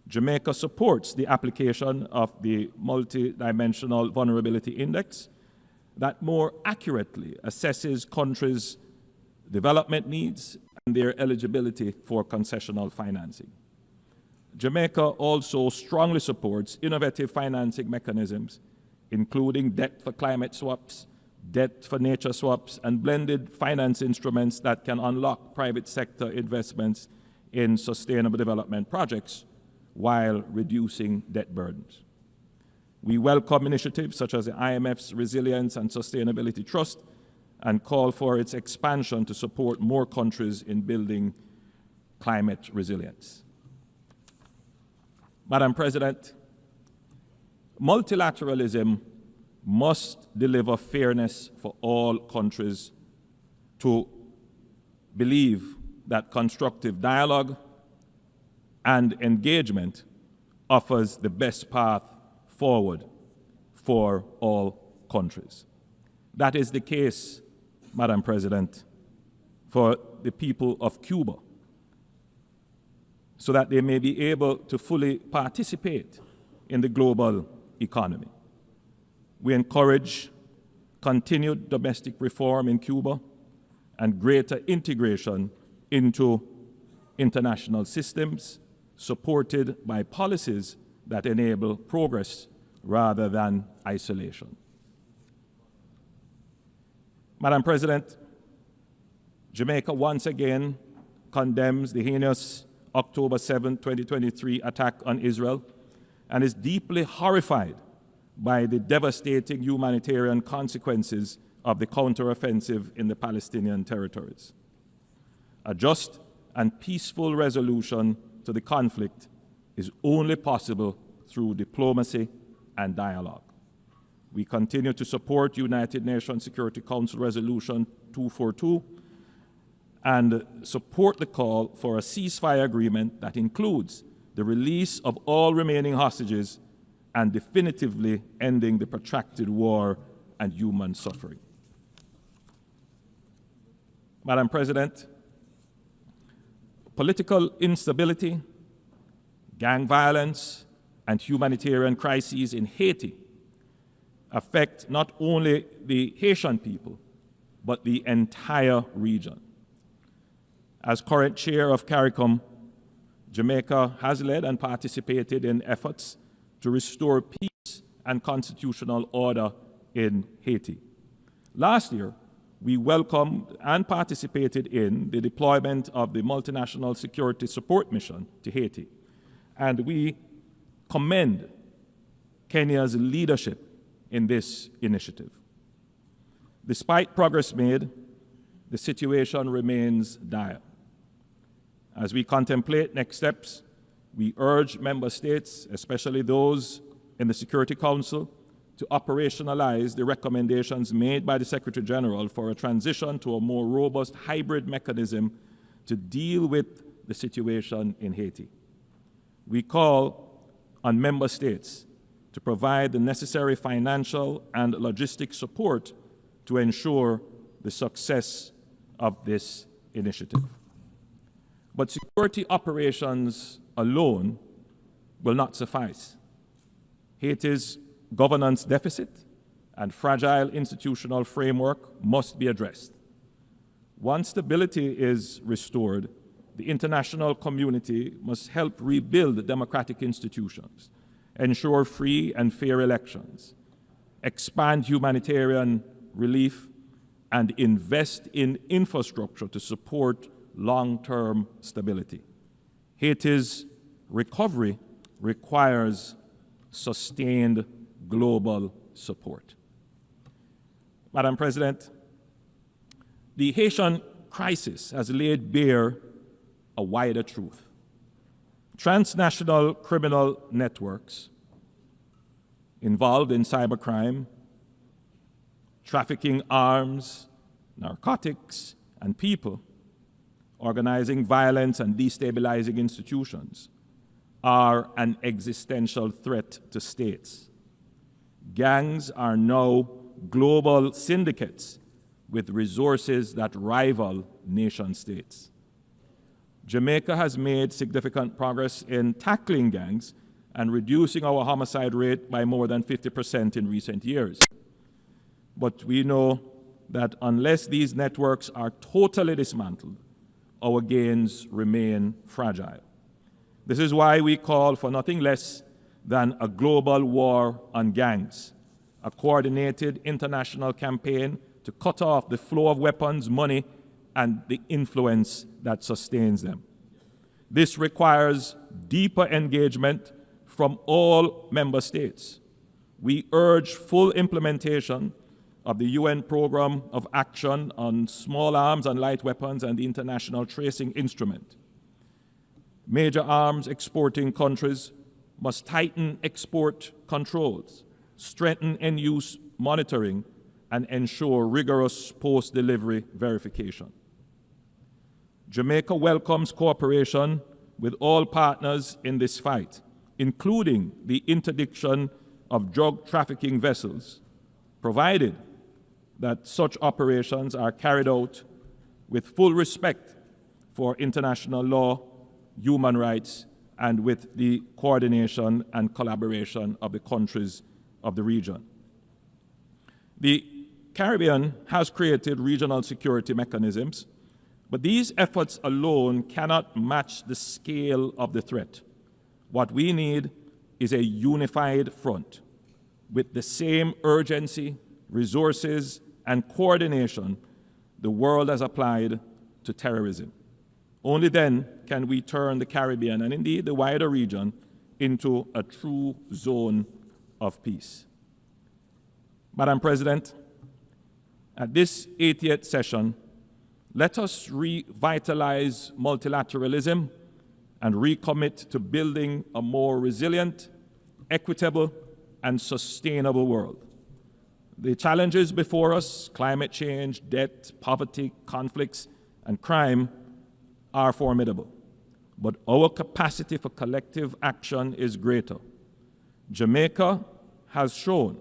Jamaica supports the application of the Multidimensional Vulnerability Index that more accurately assesses countries' development needs and their eligibility for concessional financing. Jamaica also strongly supports innovative financing mechanisms, including debt for climate swaps, debt for nature swaps, and blended finance instruments that can unlock private sector investments in sustainable development projects while reducing debt burdens. We welcome initiatives such as the IMF's Resilience and Sustainability Trust and call for its expansion to support more countries in building climate resilience. Madam President, multilateralism must deliver fairness for all countries to believe that constructive dialogue and engagement offers the best path forward for all countries. That is the case, Madam President, for the people of Cuba, so that they may be able to fully participate in the global economy. We encourage continued domestic reform in Cuba and greater integration into international systems, supported by policies that enable progress rather than isolation. Madam President, Jamaica once again condemns the heinous October 7, 2023 attack on Israel and is deeply horrified by the devastating humanitarian consequences of the counteroffensive in the Palestinian territories. A just and peaceful resolution to the conflict is only possible through diplomacy and dialogue. We continue to support United Nations Security Council Resolution 242 and support the call for a ceasefire agreement that includes the release of all remaining hostages and definitively ending the protracted war and human suffering. Madam President, political instability, gang violence, and humanitarian crises in Haiti affect not only the Haitian people, but the entire region. As current chair of CARICOM, Jamaica has led and participated in efforts to restore peace and constitutional order in Haiti. Last year, we welcomed and participated in the deployment of the Multinational Security Support Mission to Haiti, and we commend Kenya's leadership in this initiative. Despite progress made, the situation remains dire. As we contemplate next steps, we urge member states, especially those in the Security Council, to operationalize the recommendations made by the Secretary General for a transition to a more robust hybrid mechanism to deal with the situation in Haiti. We call on member states to provide the necessary financial and logistic support to ensure the success of this initiative. But security operations alone will not suffice. Haiti's governance deficit and fragile institutional framework must be addressed. Once stability is restored, the international community must help rebuild democratic institutions, ensure free and fair elections, expand humanitarian relief, and invest in infrastructure to support long-term stability. Haiti's recovery requires sustained global support. Madam President, the Haitian crisis has laid bare a wider truth. Transnational criminal networks involved in cybercrime, trafficking arms, narcotics, and people, organizing violence and destabilizing institutions, are an existential threat to states. Gangs are now global syndicates with resources that rival nation states. Jamaica has made significant progress in tackling gangs and reducing our homicide rate by more than 50% in recent years. But we know that unless these networks are totally dismantled, our gains remain fragile. This is why we call for nothing less than a global war on gangs, a coordinated international campaign to cut off the flow of weapons, money, and the influence that sustains them. This requires deeper engagement from all member states. We urge full implementation of the UN Programme of Action on Small Arms and Light Weapons and the International Tracing Instrument. Major arms exporting countries must tighten export controls, strengthen end-use monitoring and ensure rigorous post-delivery verification. Jamaica welcomes cooperation with all partners in this fight, including the interdiction of drug trafficking vessels, provided that such operations are carried out with full respect for international law, human rights, and with the coordination and collaboration of the countries of the region. The Caribbean has created regional security mechanisms, but these efforts alone cannot match the scale of the threat. What we need is a unified front with the same urgency, resources, and coordination the world has applied to terrorism. Only then can we turn the Caribbean, and indeed the wider region, into a true zone of peace. Madam President, at this 80th session, let us revitalize multilateralism and recommit to building a more resilient, equitable, and sustainable world. The challenges before us, climate change, debt, poverty, conflicts, and crime, are formidable, but our capacity for collective action is greater. Jamaica has shown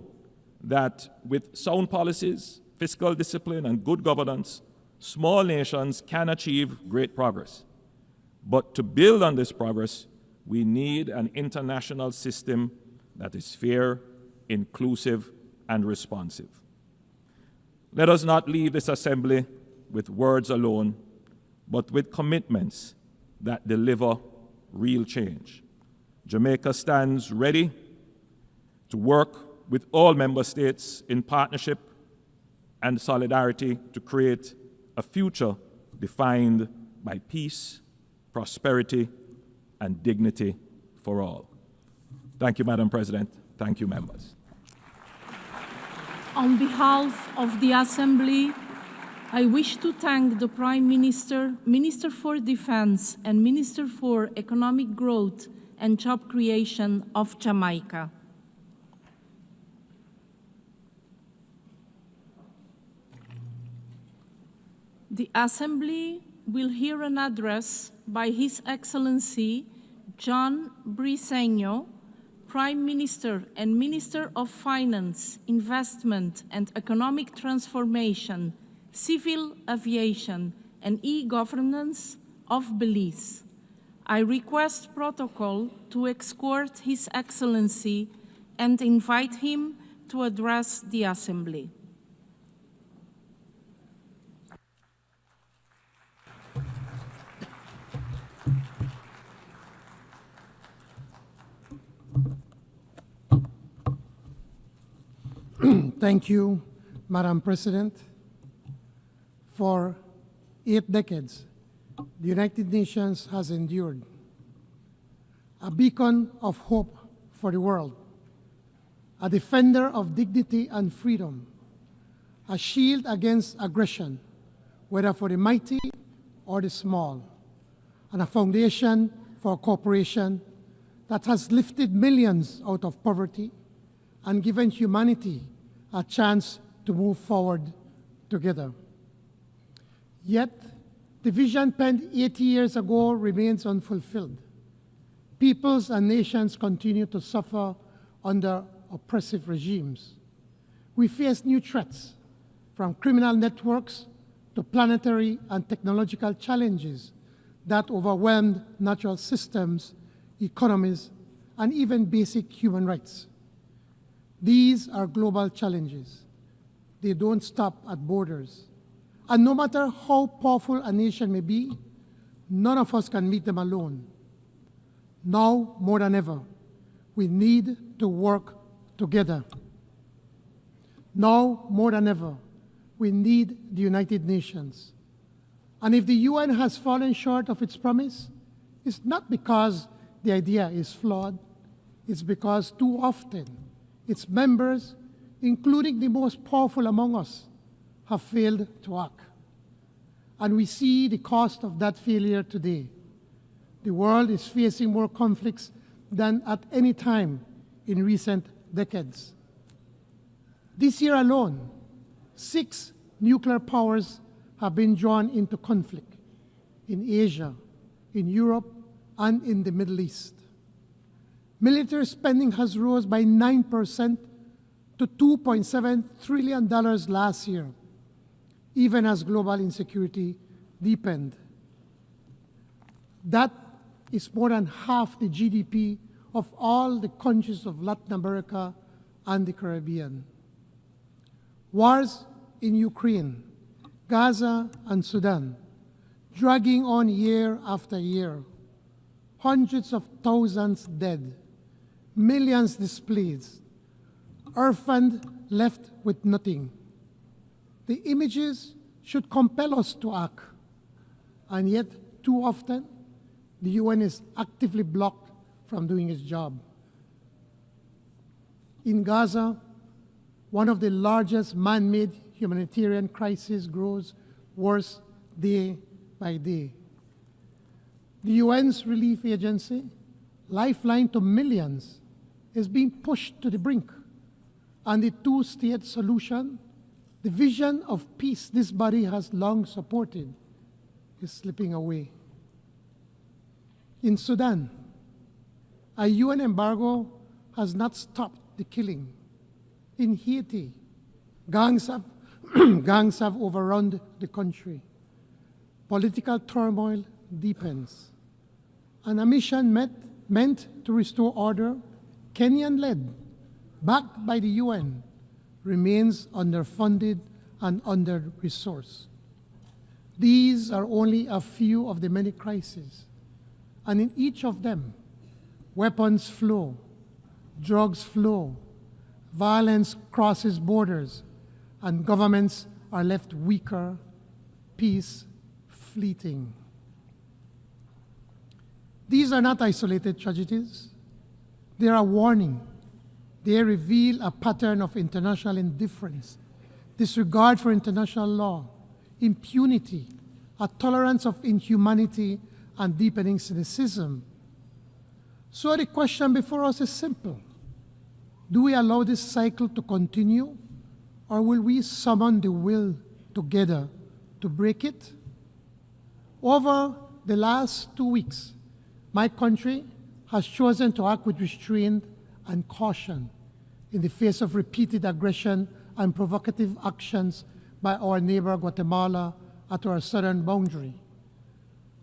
that with sound policies, fiscal discipline, and good governance, small nations can achieve great progress. But to build on this progress, we need an international system that is fair, inclusive, and responsive. Let us not leave this assembly with words alone, but with commitments that deliver real change. Jamaica stands ready to work with all member states in partnership and solidarity to create a future defined by peace, prosperity, and dignity for all. Thank you, Madam President. Thank you, members. On behalf of the Assembly, I wish to thank the Prime Minister, Minister for Defense, and Minister for Economic Growth and Job Creation of Jamaica. The Assembly will hear an address by His Excellency John Briceño, Prime Minister and Minister of Finance, Investment and Economic Transformation, Civil Aviation and E-Governance of Belize. I request protocol to escort His Excellency and invite him to address the Assembly. Thank you, Madam President. For 8 decades, the United Nations has endured, a beacon of hope for the world, a defender of dignity and freedom, a shield against aggression, whether for the mighty or the small, and a foundation for cooperation that has lifted millions out of poverty and given humanity a chance to move forward together. Yet, the vision penned 80 years ago remains unfulfilled. Peoples and nations continue to suffer under oppressive regimes. We face new threats, from criminal networks to planetary and technological challenges that overwhelmed natural systems, economies, and even basic human rights. These are global challenges. They don't stop at borders. And no matter how powerful a nation may be, none of us can meet them alone. Now, more than ever, we need to work together. Now, more than ever, we need the United Nations. And if the UN has fallen short of its promise, it's not because the idea is flawed. It's because too often its members, including the most powerful among us, have failed to act. And we see the cost of that failure today. The world is facing more conflicts than at any time in recent decades. This year alone, 6 nuclear powers have been drawn into conflict in Asia, in Europe, and in the Middle East. Military spending has rose by 9% to $2.7 trillion last year, even as global insecurity deepened. That is more than half the GDP of all the countries of Latin America and the Caribbean. Wars in Ukraine, Gaza, and Sudan, dragging on year after year. Hundreds of thousands dead, millions displaced, orphaned, left with nothing. The images should compel us to act, and yet too often the UN is actively blocked from doing its job. In Gaza, one of the largest man-made humanitarian crises grows worse day by day. The UN's relief agency, lifeline to millions, is being pushed to the brink. And the two-state solution, the vision of peace this body has long supported, is slipping away. In Sudan, a UN embargo has not stopped the killing. In Haiti, gangs have overrun the country. Political turmoil deepens. And a mission meant to restore order, Kenyan-led, backed by the UN, remains underfunded and under-resourced. These are only a few of the many crises. And in each of them, weapons flow, drugs flow, violence crosses borders, and governments are left weaker, peace fleeting. These are not isolated tragedies. They are a warning. They reveal a pattern of international indifference, disregard for international law, impunity, a tolerance of inhumanity, and deepening cynicism. So the question before us is simple. Do we allow this cycle to continue, or will we summon the will together to break it? Over the last 2 weeks, my country has chosen to act with restraint and caution in the face of repeated aggression and provocative actions by our neighbor Guatemala at our southern boundary.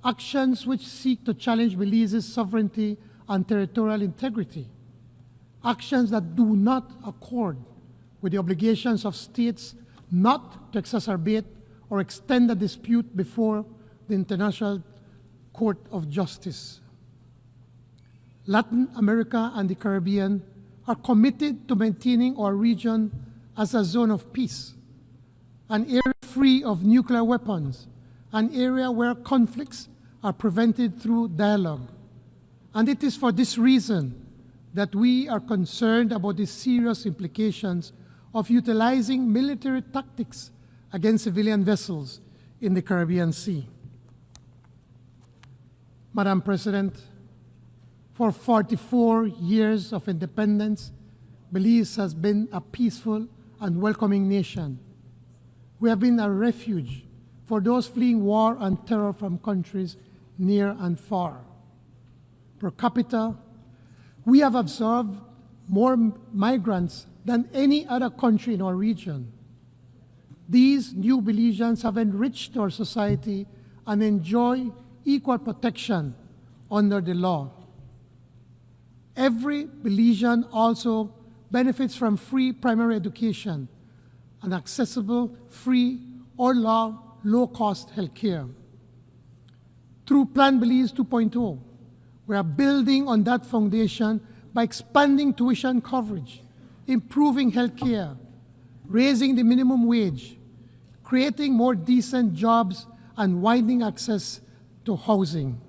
Actions which seek to challenge Belize's sovereignty and territorial integrity. Actions that do not accord with the obligations of states not to exacerbate or extend the dispute before the International Court of Justice. Latin America and the Caribbean are committed to maintaining our region as a zone of peace, an area free of nuclear weapons, an area where conflicts are prevented through dialogue. And it is for this reason that we are concerned about the serious implications of utilizing military tactics against civilian vessels in the Caribbean Sea. Madam President, for 44 years of independence, Belize has been a peaceful and welcoming nation. We have been a refuge for those fleeing war and terror from countries near and far. Per capita, we have absorbed more migrants than any other country in our region. These new Belizeans have enriched our society and enjoy equal protection under the law. Every Belizean also benefits from free primary education and accessible, free, or low-cost health care. Through Plan Belize 2.0, we are building on that foundation by expanding tuition coverage, improving health care, raising the minimum wage, creating more decent jobs, and widening access to housing.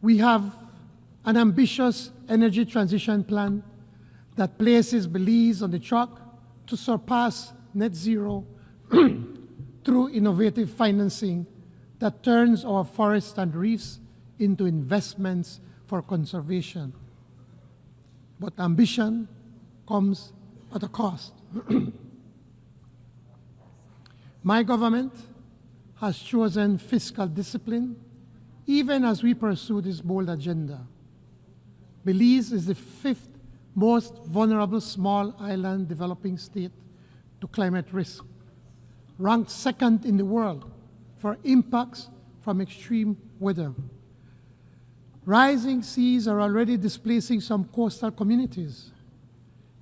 We have an ambitious energy transition plan that places Belize on the track to surpass net zero through innovative financing that turns our forests and reefs into investments for conservation. But ambition comes at a cost. My government has chosen fiscal discipline even as we pursue this bold agenda. Belize is the 5th most vulnerable small island developing state to climate risk, ranked 2nd in the world for impacts from extreme weather. Rising seas are already displacing some coastal communities.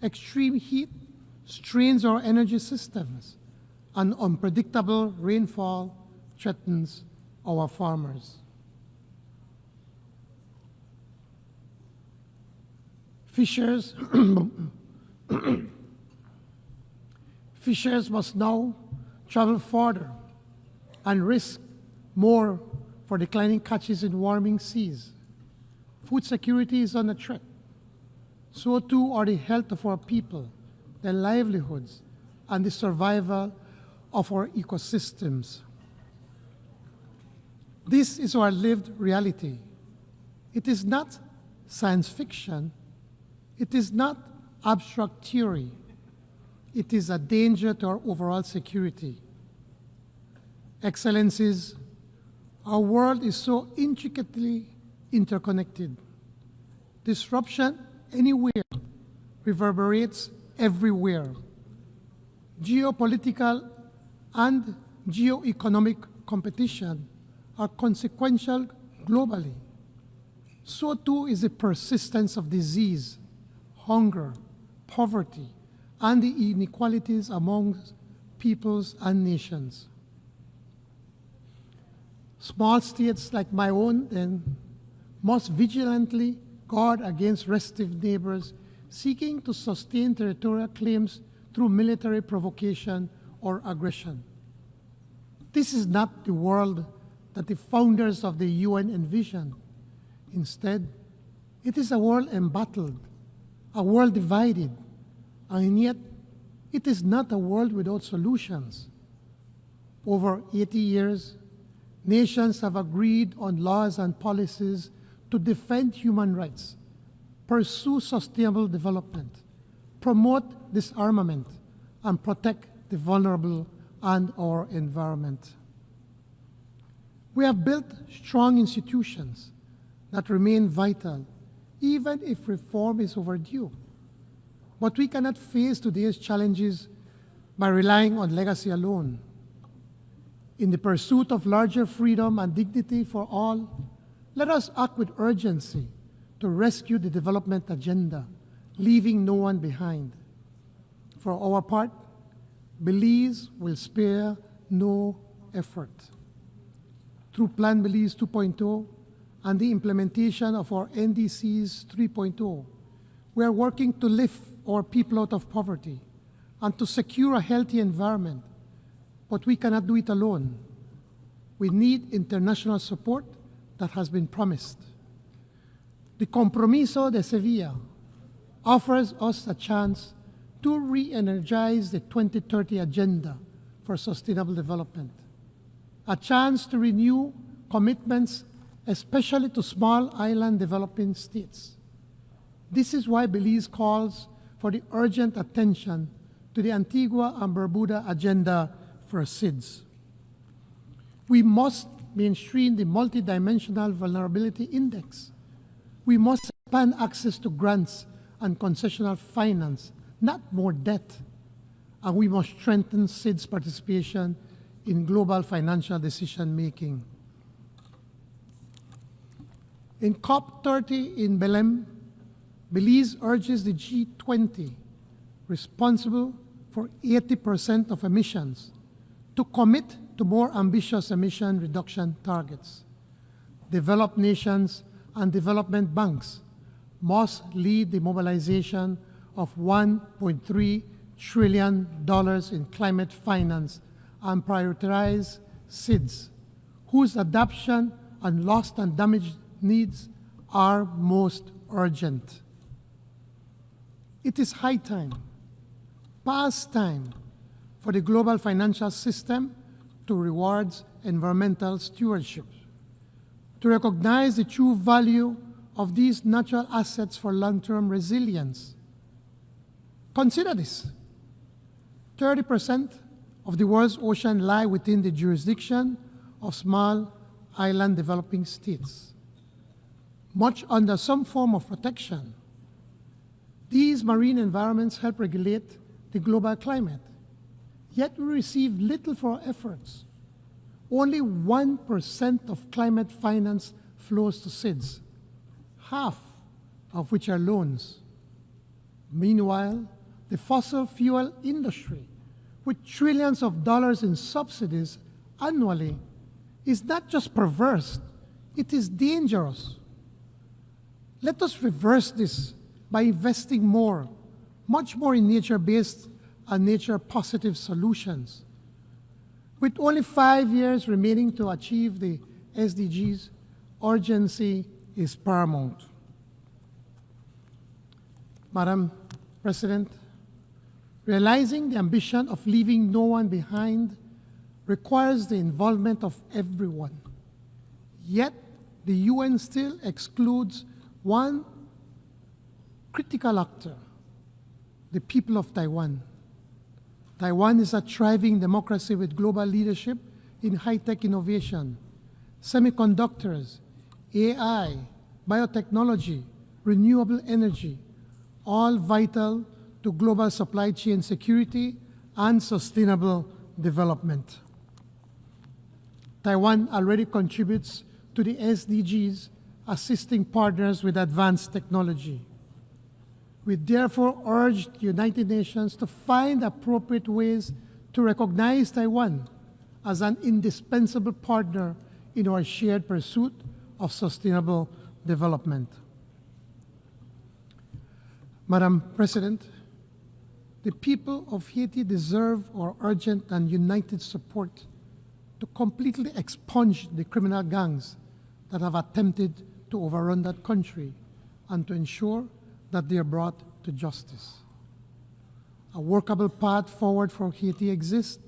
Extreme heat strains our energy systems, and unpredictable rainfall threatens our farmers. Fishers must now travel farther and risk more for declining catches in warming seas. Food security is under threat. So too are the health of our people, their livelihoods, and the survival of our ecosystems. This is our lived reality. It is not science fiction. It is not abstract theory. It is a danger to our overall security. Excellencies, our world is so intricately interconnected. Disruption anywhere reverberates everywhere. Geopolitical and geoeconomic competition are consequential globally. So too is the persistence of disease, hunger, poverty, and the inequalities among peoples and nations. Small states like my own, then, must vigilantly guard against restive neighbors seeking to sustain territorial claims through military provocation or aggression. This is not the world that the founders of the UN envisioned. Instead, it is a world embattled, a world divided, and yet it is not a world without solutions. Over 80 years, nations have agreed on laws and policies to defend human rights, pursue sustainable development, promote disarmament, and protect the vulnerable and our environment. We have built strong institutions that remain vital, even if reform is overdue. But we cannot face today's challenges by relying on legacy alone. In the pursuit of larger freedom and dignity for all, let us act with urgency to rescue the development agenda, leaving no one behind. For our part, Belize will spare no effort. Through Plan Belize 2.0 and the implementation of our NDCs 3.0, we are working to lift our people out of poverty and to secure a healthy environment. But we cannot do it alone. We need international support that has been promised. The Compromiso de Sevilla offers us a chance to re-energize the 2030 Agenda for Sustainable Development, a chance to renew commitments, especially to small island developing states. This is why Belize calls for the urgent attention to the Antigua and Barbuda Agenda for SIDS. We must mainstream the Multidimensional Vulnerability Index. We must expand access to grants and concessional finance, not more debt. And we must strengthen SIDS participation in global financial decision-making. In COP30 in Belém, Belize urges the G20, responsible for 80% of emissions, to commit to more ambitious emission reduction targets. Developed nations and development banks must lead the mobilization of $1.3 trillion in climate finance and prioritize SIDS, whose adoption and lost and damaged needs are most urgent. It is high time, past time, for the global financial system to reward environmental stewardship, to recognize the true value of these natural assets for long-term resilience. Consider this. 30% of the world's ocean lie within the jurisdiction of small island developing states, much under some form of protection. These marine environments help regulate the global climate, yet we receive little for our efforts. Only 1% of climate finance flows to SIDS, half of which are loans. Meanwhile, the fossil fuel industry, with trillions of dollars in subsidies annually, is not just perverse, it is dangerous. Let us reverse this by investing more, much more in nature-based and nature-positive solutions. With only 5 years remaining to achieve the SDGs, urgency is paramount. Madam President, realizing the ambition of leaving no one behind requires the involvement of everyone. Yet, the UN still excludes one critical actor, the people of Taiwan. Taiwan is a thriving democracy with global leadership in high-tech innovation, semiconductors, AI, biotechnology, renewable energy, all vital to global supply chain security and sustainable development. Taiwan already contributes to the SDGs, assisting partners with advanced technology. We therefore urge the United Nations to find appropriate ways to recognize Taiwan as an indispensable partner in our shared pursuit of sustainable development. Madam President, the people of Haiti deserve our urgent and united support to completely expunge the criminal gangs that have attempted to overrun that country and to ensure that they are brought to justice. A workable path forward for Haiti exists,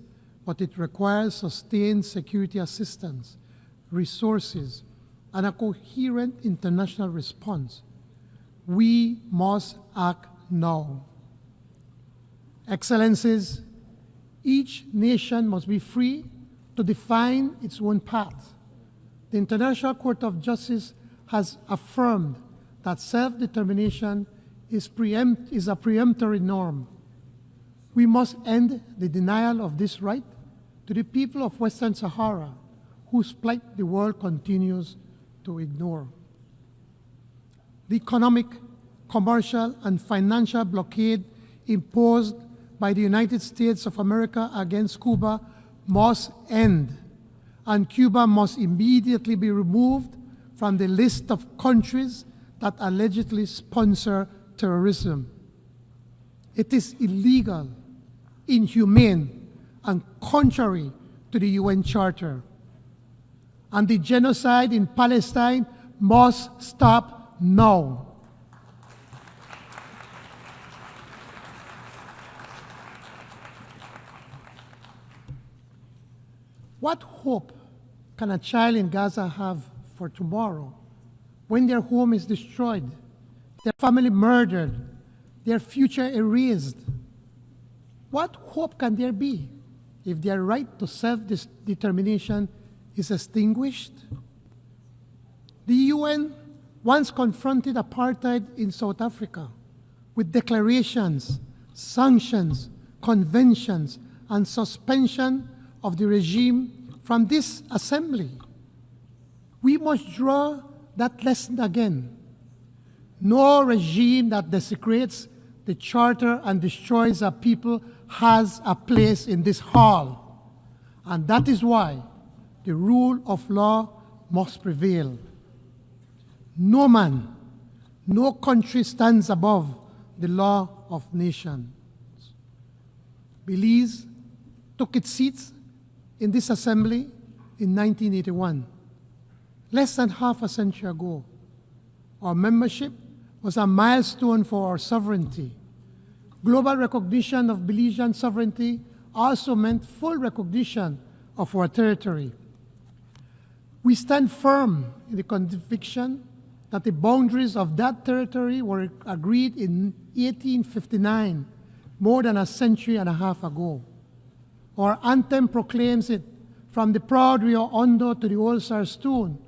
but it requires sustained security assistance, resources, and a coherent international response. We must act now. Excellencies, each nation must be free to define its own path. The International Court of Justice has affirmed that self-determination is a preemptory norm. We must end the denial of this right to the people of Western Sahara, whose plight the world continues to ignore. The economic, commercial, and financial blockade imposed by the United States of America against Cuba must end, and Cuba must immediately be removed from the list of countries that allegedly sponsor terrorism. It is illegal, inhumane, and contrary to the UN Charter. And the genocide in Palestine must stop now. What hope can a child in Gaza have for tomorrow when their home is destroyed, their family murdered, their future erased? What hope can there be if their right to self-determination is extinguished? The UN once confronted apartheid in South Africa with declarations, sanctions, conventions, and suspension of the regime from this assembly. We must draw that lesson again. No regime that desecrates the Charter and destroys our people has a place in this hall. And that is why the rule of law must prevail. No man, no country stands above the law of nations. Belize took its seats in this assembly in 1981, less than half a century ago. Our membership was a milestone for our sovereignty. Global recognition of Belizean sovereignty also meant full recognition of our territory. We stand firm in the conviction that the boundaries of that territory were agreed in 1859 more than a century and a half ago. Our anthem proclaims it from the proud Rio Hondo to the old Sarstone,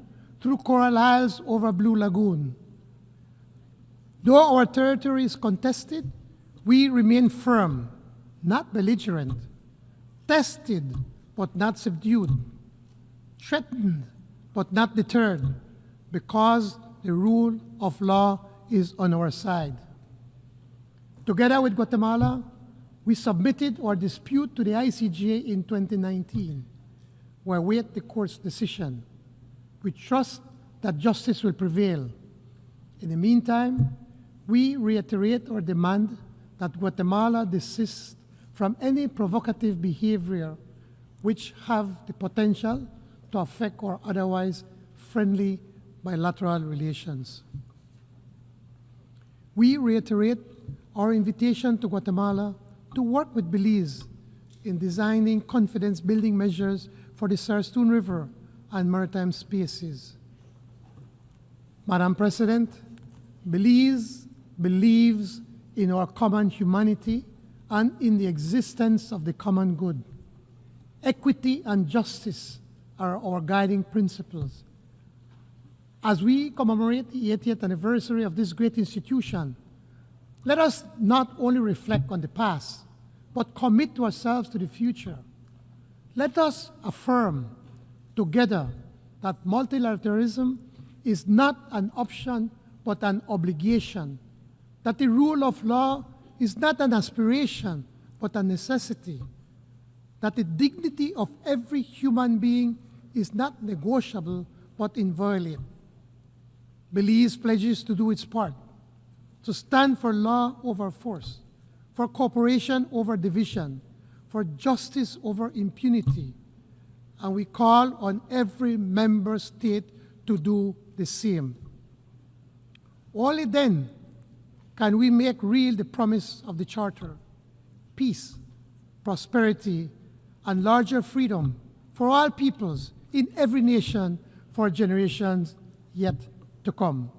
through Coral Isles over Blue Lagoon. Though our territory is contested, we remain firm, not belligerent, tested but not subdued, threatened but not deterred, because the rule of law is on our side. Together with Guatemala, we submitted our dispute to the ICJ in 2019. We await the court's decision. We trust that justice will prevail. In the meantime, we reiterate our demand that Guatemala desist from any provocative behavior which have the potential to affect our otherwise friendly bilateral relations. We reiterate our invitation to Guatemala to work with Belize in designing confidence-building measures for the Sarstone River and maritime spaces. Madam President, Belize believes in our common humanity and in the existence of the common good. Equity and justice are our guiding principles. As we commemorate the 80th anniversary of this great institution, let us not only reflect on the past, but commit ourselves to the future. Let us affirm together that multilateralism is not an option, but an obligation, that the rule of law is not an aspiration, but a necessity, that the dignity of every human being is not negotiable, but inviolate. Belize pledges to do its part, to stand for law over force, for cooperation over division, for justice over impunity, and we call on every member state to do the same. Only then can we make real the promise of the Charter: peace, prosperity, and larger freedom for all peoples in every nation for generations yet to come.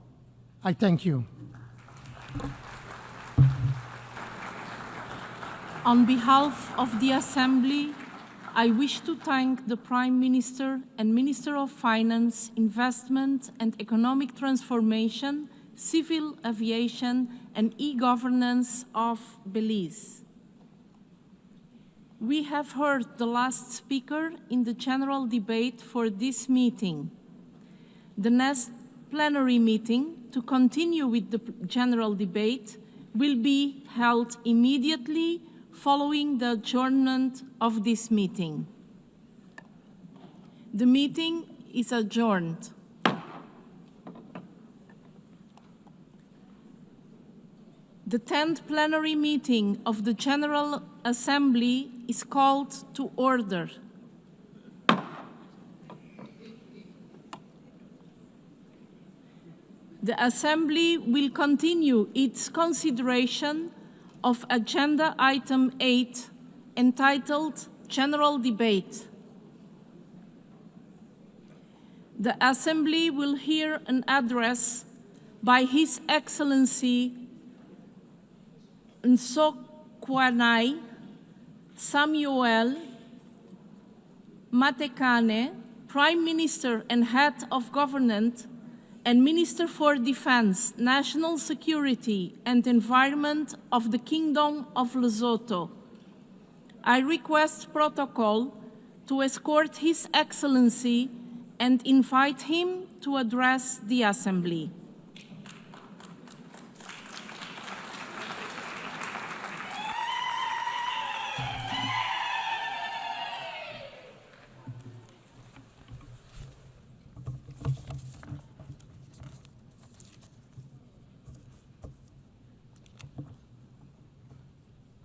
I thank you. On behalf of the Assembly, I wish to thank the Prime Minister and Minister of Finance, Investment and Economic Transformation, Civil Aviation and E-Governance of Belize. We have heard the last speaker in the general debate for this meeting. The next plenary meeting to continue with the general debate will be held immediately following the adjournment of this meeting. The meeting is adjourned. The 10th plenary meeting of the General Assembly is called to order. The Assembly will continue its consideration of Agenda Item 8, entitled General Debate. The Assembly will hear an address by His Excellency Nsokwanai Samuel Matekane, Prime Minister and Head of Government and Minister for Defense, National Security and Environment of the Kingdom of Lesotho. I request protocol to escort His Excellency and invite him to address the Assembly.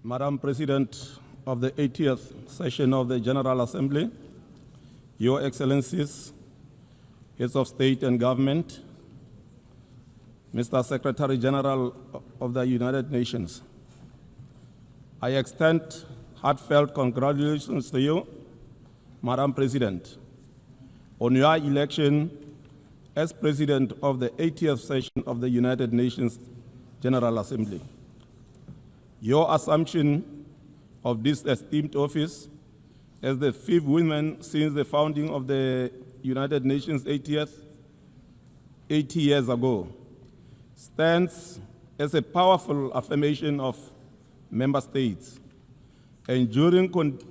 Madam President of the 80th session of the General Assembly, Your Excellencies, Heads of State and Government, Mr. Secretary General of the United Nations, I extend heartfelt congratulations to you, Madam President, on your election as President of the 80th session of the United Nations General Assembly. Your assumption of this esteemed office as the 5th woman since the founding of the United Nations 80 years ago stands as a powerful affirmation of member states' enduring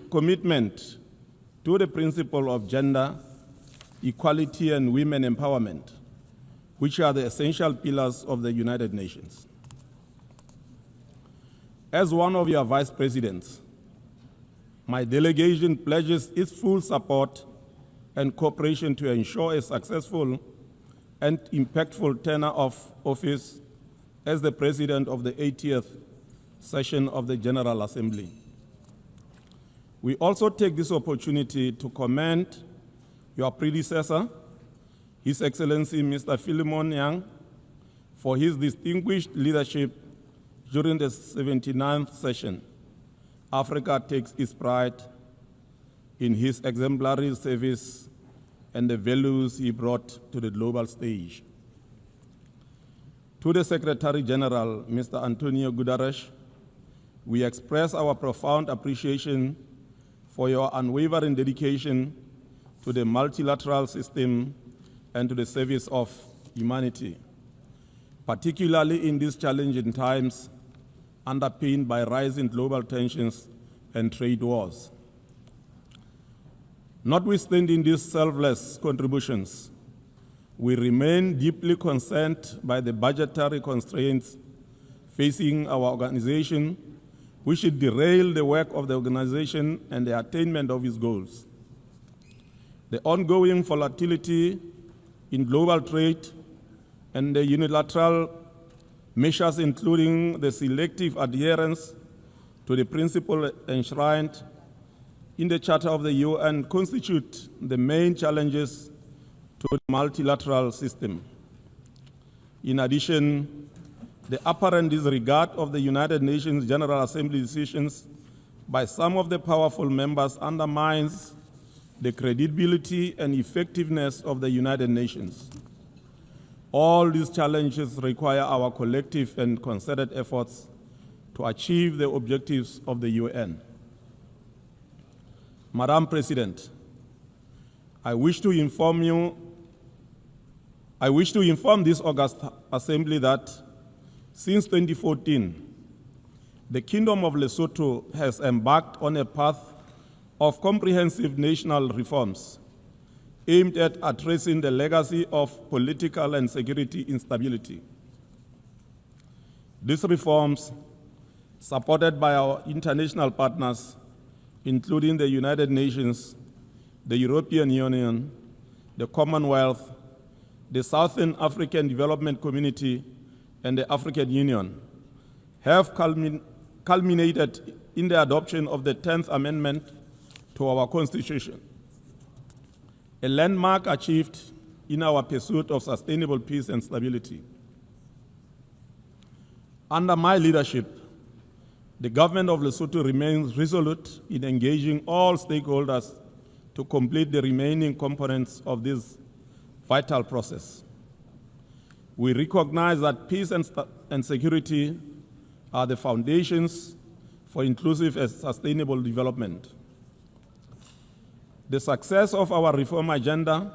commitment to the principle of gender equality and women empowerment, which are the essential pillars of the United Nations. As one of your vice presidents, my delegation pledges its full support and cooperation to ensure a successful and impactful tenure of office as the president of the 80th session of the General Assembly. We also take this opportunity to commend your predecessor, His Excellency Mr. Philemon Yang, for his distinguished leadership during the 79th session. Africa takes its pride in his exemplary service and the values he brought to the global stage. To the Secretary General, Mr. Antonio Guterres, we express our profound appreciation for your unwavering dedication to the multilateral system and to the service of humanity, particularly in these challenging times underpinned by rising global tensions and trade wars. Notwithstanding these selfless contributions, we remain deeply concerned by the budgetary constraints facing our organization, which should derail the work of the organization and the attainment of its goals. The ongoing volatility in global trade and the unilateral measures, including the selective adherence to the principle enshrined in the Charter of the UN, constitute the main challenges to the multilateral system. In addition, the apparent disregard of the United Nations General Assembly decisions by some of the powerful members undermines the credibility and effectiveness of the United Nations. All these challenges require our collective and concerted efforts to achieve the objectives of the UN. Madam President, I wish to inform this August Assembly that since 2014, the Kingdom of Lesotho has embarked on a path of comprehensive national reforms aimed at addressing the legacy of political and security instability. These reforms, supported by our international partners, including the United Nations, the European Union, the Commonwealth, the Southern African Development Community, and the African Union, have culminated in the adoption of the 10th Amendment to our Constitution, a landmark achieved in our pursuit of sustainable peace and stability. Under my leadership, the government of Lesotho remains resolute in engaging all stakeholders to complete the remaining components of this vital process. We recognize that peace and security are the foundations for inclusive and sustainable development. The success of our reform agenda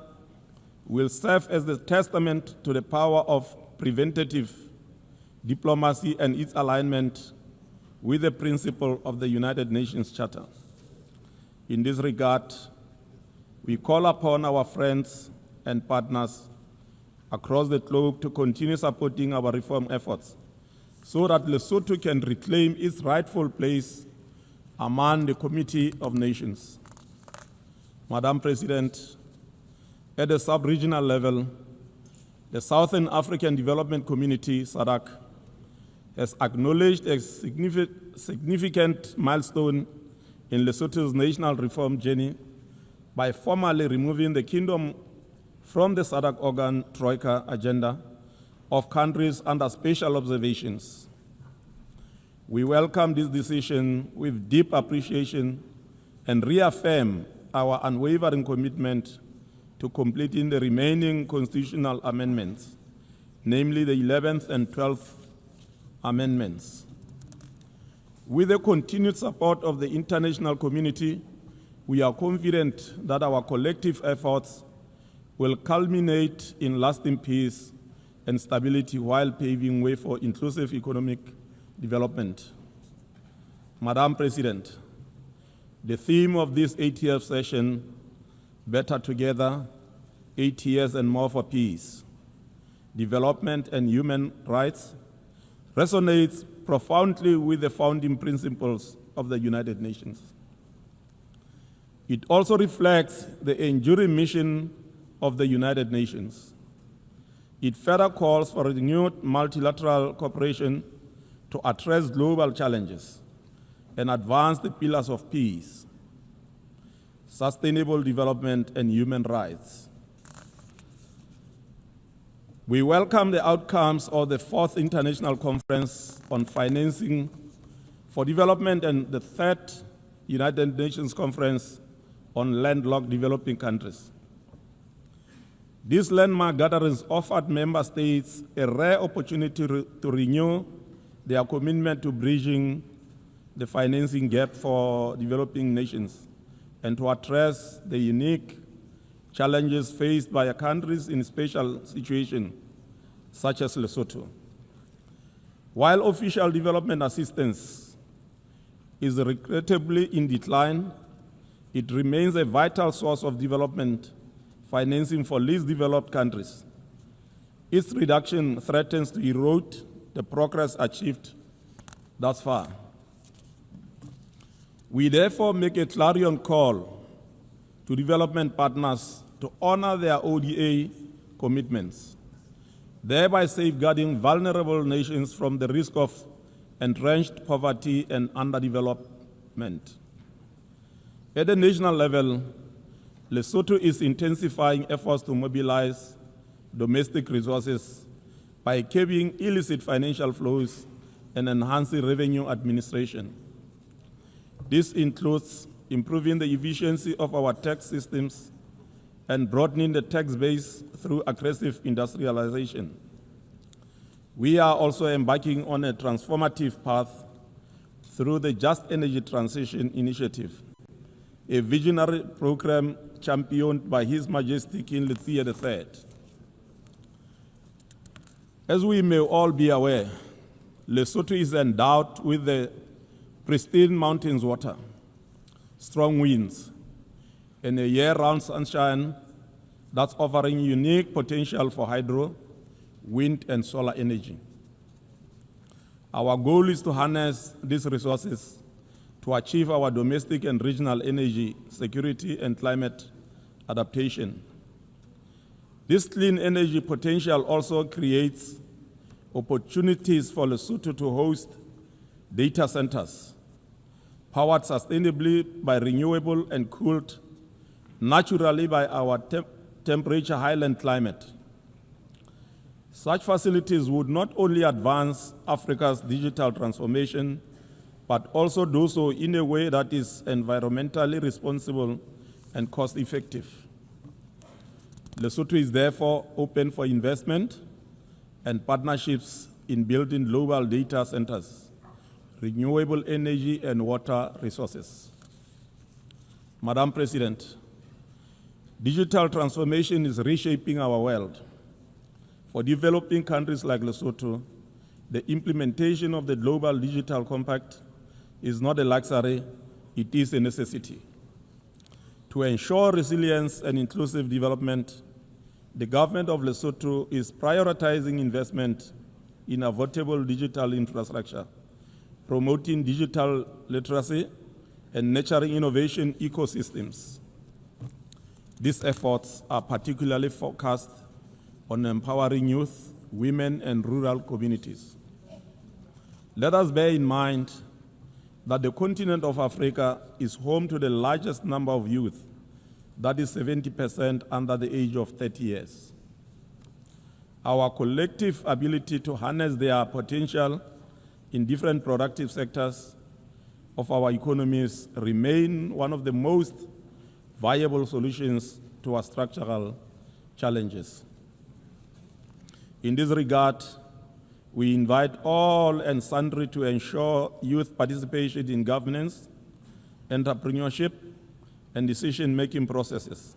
will serve as the testament to the power of preventative diplomacy and its alignment with the principle of the United Nations Charter. In this regard, we call upon our friends and partners across the globe to continue supporting our reform efforts so that Lesotho can reclaim its rightful place among the Committee of Nations. Madam President, at the sub-regional level, the Southern African Development Community, SADC, has acknowledged a significant milestone in Lesotho's national reform journey by formally removing the kingdom from the SADC organ Troika agenda of countries under special observations. We welcome this decision with deep appreciation and reaffirm our unwavering commitment to completing the remaining constitutional amendments, namely the 11th and 12th amendments. With the continued support of the international community, we are confident that our collective efforts will culminate in lasting peace and stability while paving way for inclusive economic development. Madam President, the theme of this 80th session, Better Together, 8 years and more for peace, development and human rights, resonates profoundly with the founding principles of the United Nations. It also reflects the enduring mission of the United Nations. It further calls for renewed multilateral cooperation to address global challenges and advance the pillars of peace, sustainable development, and human rights. We welcome the outcomes of the 4th International Conference on Financing for Development and the 3rd United Nations Conference on Landlocked Developing Countries. These landmark gatherings offered member states a rare opportunity to renew their commitment to bridging the financing gap for developing nations and to address the unique challenges faced by countries in special situations, such as Lesotho. While official development assistance is regrettably in decline, it remains a vital source of development financing for least developed countries. Its reduction threatens to erode the progress achieved thus far. We therefore make a clarion call to development partners to honor their ODA commitments, thereby safeguarding vulnerable nations from the risk of entrenched poverty and underdevelopment. At the national level, Lesotho is intensifying efforts to mobilize domestic resources by curbing illicit financial flows and enhancing revenue administration. This includes improving the efficiency of our tax systems and broadening the tax base through aggressive industrialization. We are also embarking on a transformative path through the Just Energy Transition Initiative, a visionary program championed by His Majesty King Letsie III. As we may all be aware, Lesotho is endowed with the pristine mountains water, strong winds, and a year-round sunshine that's offering unique potential for hydro, wind, and solar energy. Our goal is to harness these resources to achieve our domestic and regional energy security and climate adaptation. This clean energy potential also creates opportunities for Lesotho to host data centers, powered sustainably by renewable and cooled naturally by our temperature highland climate. Such facilities would not only advance Africa's digital transformation, but also do so in a way that is environmentally responsible and cost-effective. Lesotho is therefore open for investment and partnerships in building global data centers, renewable energy, and water resources. Madam President, digital transformation is reshaping our world. For developing countries like Lesotho, the implementation of the Global Digital Compact is not a luxury, it is a necessity. To ensure resilience and inclusive development, the government of Lesotho is prioritizing investment in affordable digital infrastructure, promoting digital literacy, and nurturing innovation ecosystems. These efforts are particularly focused on empowering youth, women, and rural communities. Let us bear in mind that the continent of Africa is home to the largest number of youth, that is 70% under the age of 30 years. Our collective ability to harness their potential in different productive sectors of our economies remain one of the most viable solutions to our structural challenges. In this regard, We invite all and sundry to ensure youth participation in governance, entrepreneurship, and decision-making processes.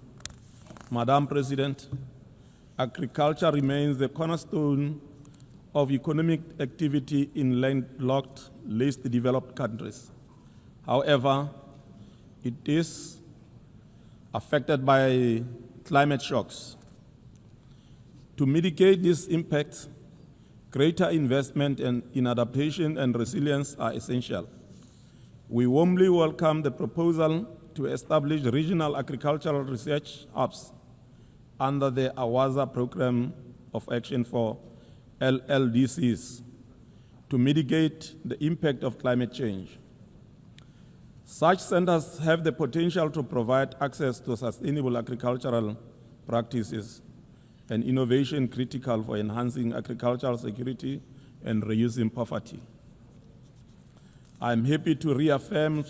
Madam President, agriculture remains the cornerstone of economic activity in landlocked, least developed countries. However, it is affected by climate shocks. To mitigate these impacts, greater investment in adaptation and resilience are essential. We warmly welcome the proposal to establish regional agricultural research hubs under the AWASA Program of Action for LLDCs to mitigate the impact of climate change. Such centers have the potential to provide access to sustainable agricultural practices and innovation critical for enhancing agricultural security and reducing poverty. I am happy to reaffirm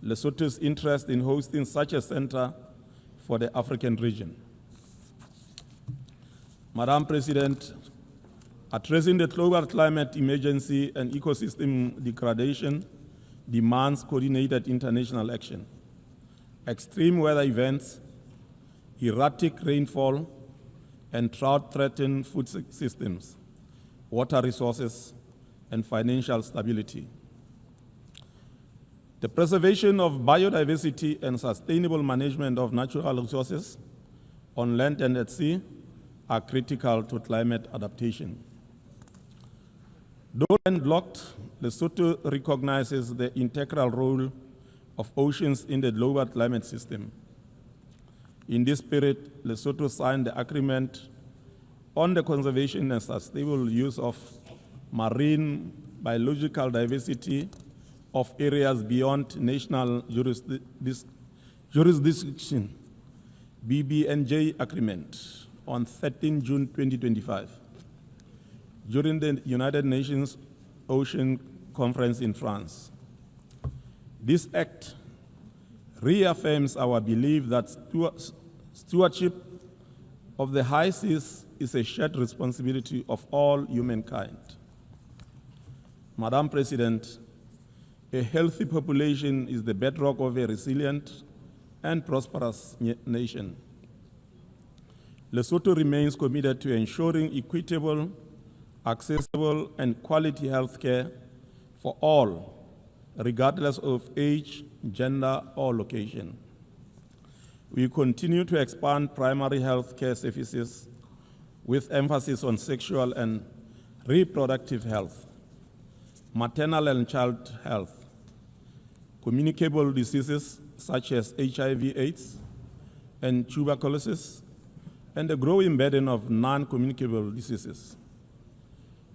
Lesotho's interest in hosting such a center for the African region. Madam President, addressing the global climate emergency and ecosystem degradation demands coordinated international action. Extreme weather events, erratic rainfall, and drought threaten food systems, water resources, and financial stability. The preservation of biodiversity and sustainable management of natural resources on land and at sea are critical to climate adaptation. Though landlocked, Lesotho recognizes the integral role of oceans in the global climate system. In this spirit, Lesotho signed the agreement on the conservation and sustainable use of marine biological diversity of areas beyond national jurisdiction, BBNJ agreement, on 13 June 2025, during the United Nations Ocean Conference in France. This act reaffirms our belief that stewardship of the high seas is a shared responsibility of all humankind. Madam President, a healthy population is the bedrock of a resilient and prosperous nation. Lesotho remains committed to ensuring equitable, accessible, and quality health care for all, regardless of age, gender, or location. We continue to expand primary health care services with emphasis on sexual and reproductive health, maternal and child health, communicable diseases such as HIV/AIDS and tuberculosis, and the growing burden of non-communicable diseases.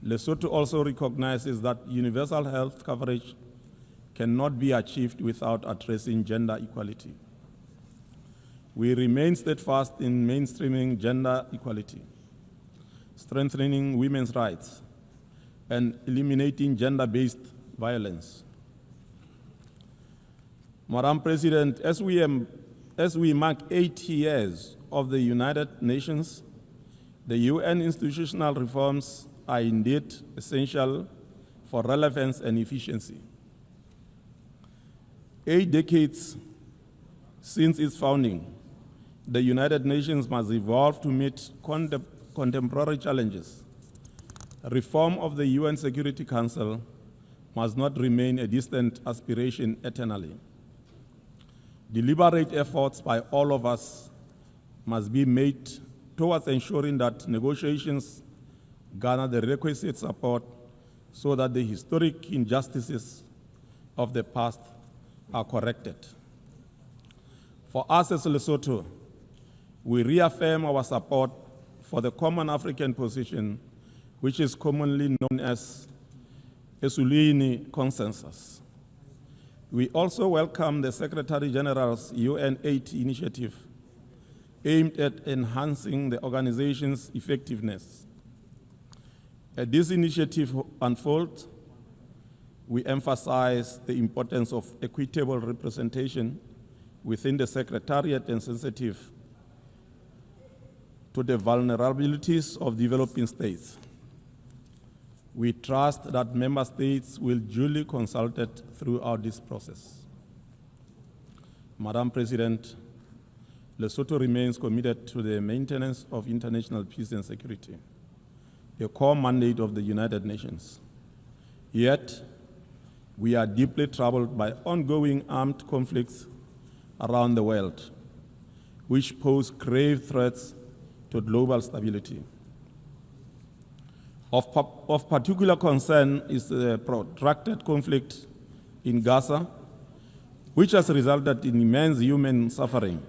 Lesotho also recognizes that universal health coverage cannot be achieved without addressing gender equality. We remain steadfast in mainstreaming gender equality, strengthening women's rights, and eliminating gender-based violence. Madam President, as we mark 80 years of the United Nations, the UN institutional reforms are indeed essential for relevance and efficiency. 8 decades since its founding, the United Nations must evolve to meet contemporary challenges. Reform of the UN Security Council must not remain a distant aspiration eternally. Deliberate efforts by all of us must be made towards ensuring that negotiations garner the requisite support so that the historic injustices of the past are corrected. For us as Lesotho, we reaffirm our support for the common African position, which is commonly known as Esulini Consensus. We also welcome the Secretary General's UN 80 initiative aimed at enhancing the organization's effectiveness. As this initiative unfolds, we emphasize the importance of equitable representation within the Secretariat and sensitive to the vulnerabilities of developing states. We trust that Member States will duly consulted throughout this process. Madam President, Lesotho remains committed to the maintenance of international peace and security, a core mandate of the United Nations. Yet, we are deeply troubled by ongoing armed conflicts around the world, which pose grave threats to global stability. Of particular concern is the protracted conflict in Gaza, which has resulted in immense human suffering,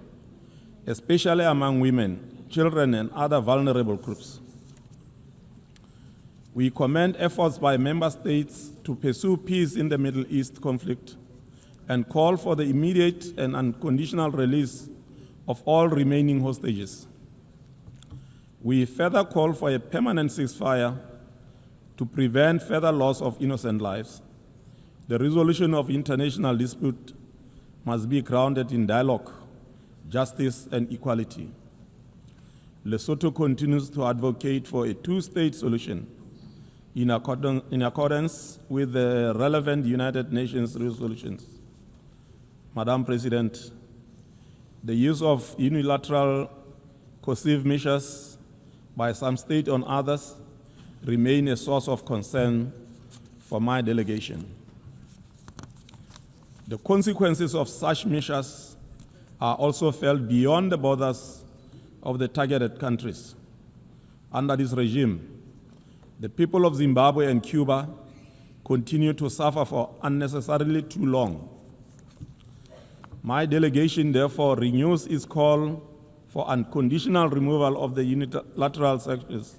especially among women, children, and other vulnerable groups. We commend efforts by member states to pursue peace in the Middle East conflict and call for the immediate and unconditional release of all remaining hostages. We further call for a permanent ceasefire to prevent further loss of innocent lives. The resolution of international dispute must be grounded in dialogue, justice, and equality. Lesotho continues to advocate for a two-state solution in accordance with the relevant United Nations resolutions. Madam President, the use of unilateral coercive measures by some states on others remain a source of concern for my delegation. The consequences of such measures are also felt beyond the borders of the targeted countries. Under this regime, the people of Zimbabwe and Cuba continue to suffer for unnecessarily too long. My delegation therefore renews its call for unconditional removal of the unilateral sanctions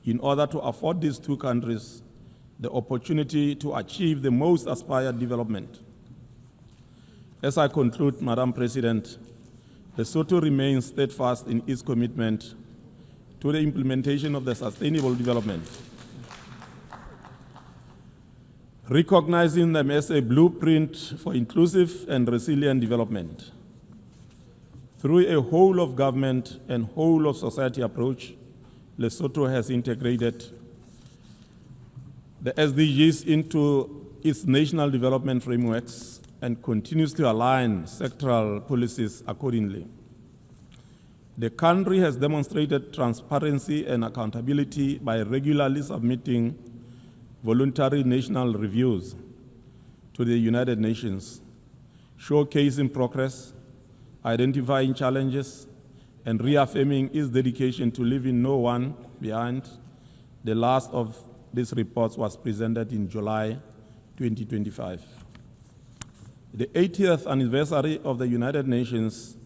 in order to afford these two countries the opportunity to achieve the most aspired development. As I conclude, Madam President, Lesotho remains steadfast in its commitment to the implementation of the Sustainable Development, recognizing them as a blueprint for inclusive and resilient development. Through a whole of government and whole of society approach, Lesotho has integrated the SDGs into its national development frameworks and continues to align sectoral policies accordingly. The country has demonstrated transparency and accountability by regularly submitting voluntary national reviews to the United Nations, showcasing progress, identifying challenges, and reaffirming its dedication to leaving no one behind. The last of these reports was presented in July 2025. The 80th anniversary of the United Nations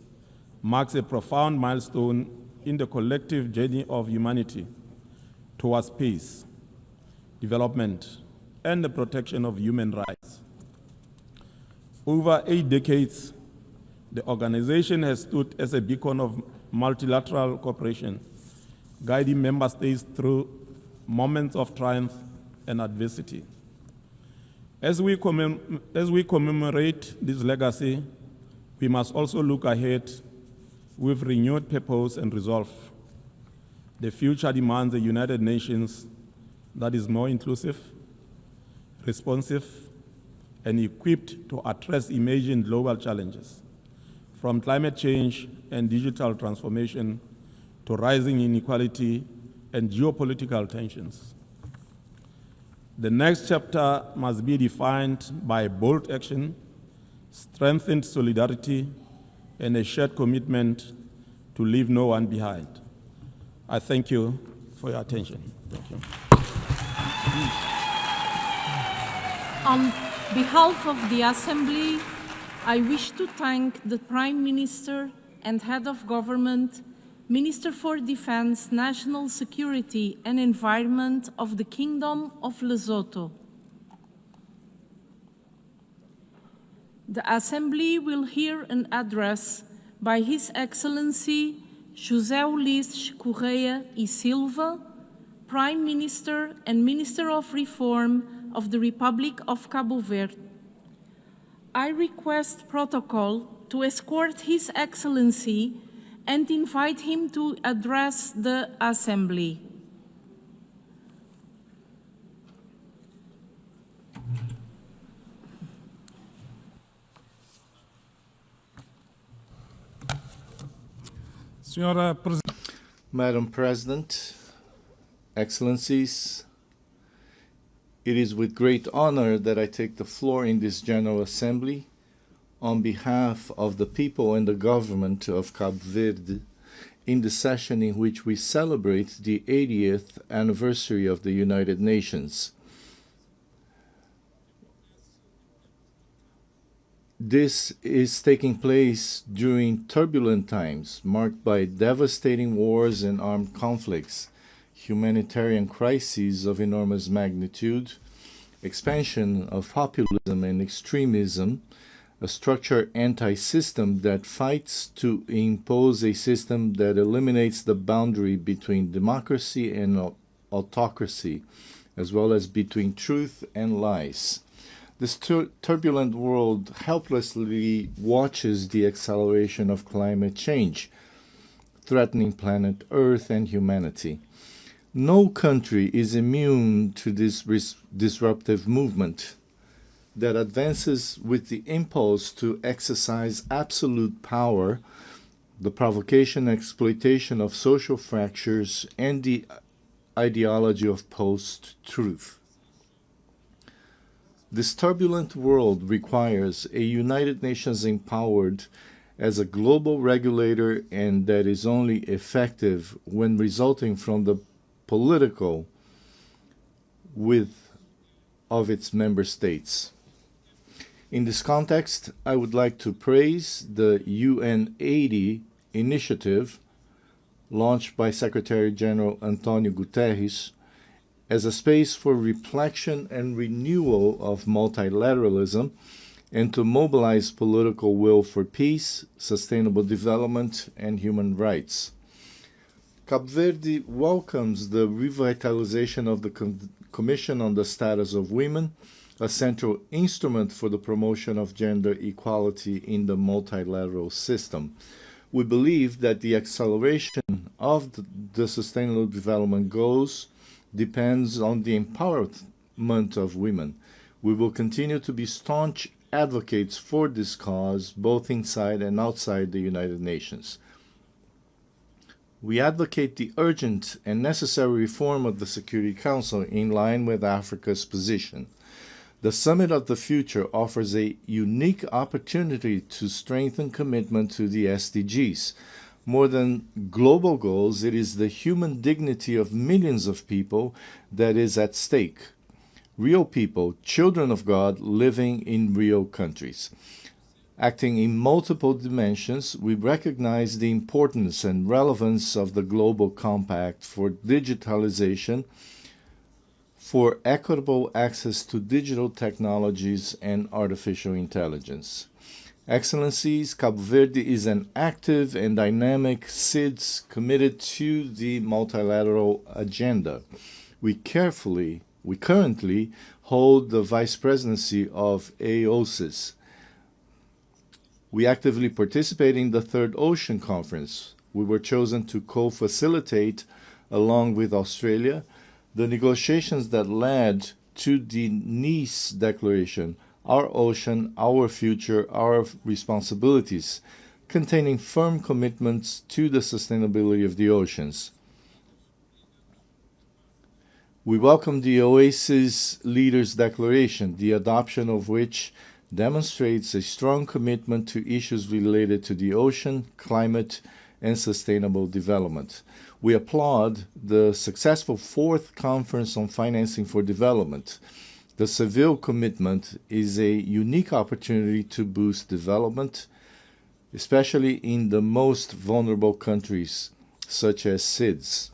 marks a profound milestone in the collective journey of humanity towards peace, development, and the protection of human rights. Over 8 decades, the organization has stood as a beacon of multilateral cooperation, guiding member states through moments of triumph and adversity. As we commemorate this legacy, we must also look ahead with renewed purpose and resolve. The future demands a United Nations that is more inclusive, responsive, and equipped to address emerging global challenges, from climate change and digital transformation to rising inequality and geopolitical tensions. The next chapter must be defined by bold action, strengthened solidarity, and a shared commitment to leave no one behind. I thank you for your attention. Thank you. On behalf of the Assembly, I wish to thank the Prime Minister and Head of Government, Minister for Defense, National Security and Environment of the Kingdom of Lesotho. The Assembly will hear an address by His Excellency José Ulisses Correia e Silva, Prime Minister and Minister of Reform of the Republic of Cabo Verde. I request protocol to escort His Excellency and invite him to address the Assembly. Madam President, Excellencies, it is with great honor that I take the floor in this General Assembly on behalf of the people and the government of Cabo Verde in the session in which we celebrate the 80th anniversary of the United Nations. This is taking place during turbulent times marked by devastating wars and armed conflicts, humanitarian crises of enormous magnitude, expansion of populism and extremism, a structured anti-system that fights to impose a system that eliminates the boundary between democracy and autocracy, as well as between truth and lies. This turbulent world helplessly watches the acceleration of climate change, threatening planet Earth and humanity. No country is immune to this disruptive movement that advances with the impulse to exercise absolute power, the provocation and exploitation of social fractures, and the ideology of post-truth. This turbulent world requires a United Nations empowered as a global regulator, and that is only effective when resulting from the political will of its member states. In this context, I would like to praise the UNGA initiative launched by Secretary General Antonio Guterres as a space for reflection and renewal of multilateralism and to mobilize political will for peace, sustainable development, and human rights. Cabo Verde welcomes the revitalization of the Commission on the Status of Women, a central instrument for the promotion of gender equality in the multilateral system. We believe that the acceleration of the Sustainable Development Goals depends on the empowerment of women. We will continue to be staunch advocates for this cause, both inside and outside the United Nations. We advocate the urgent and necessary reform of the Security Council in line with Africa's position. The Summit of the Future offers a unique opportunity to strengthen commitment to the SDGs. More than global goals, it is the human dignity of millions of people that is at stake. Real people, children of God, living in real countries. Acting in multiple dimensions, we recognize the importance and relevance of the Global Compact for digitalization, for equitable access to digital technologies and artificial intelligence. Excellencies, Cabo Verde is an active and dynamic CIDS committed to the multilateral agenda. We currently hold the vice presidency of AOSIS. We actively participate in the Third Ocean Conference. We were chosen to co-facilitate, along with Australia, the negotiations that led to the Nice Declaration, Our Ocean, Our Future, Our Responsibilities, containing firm commitments to the sustainability of the oceans. We welcome the OASIS Leaders Declaration, the adoption of which demonstrates a strong commitment to issues related to the ocean, climate, and sustainable development. We applaud the successful fourth Conference on Financing for Development. The Seville commitment is a unique opportunity to boost development, especially in the most vulnerable countries, such as CIDS.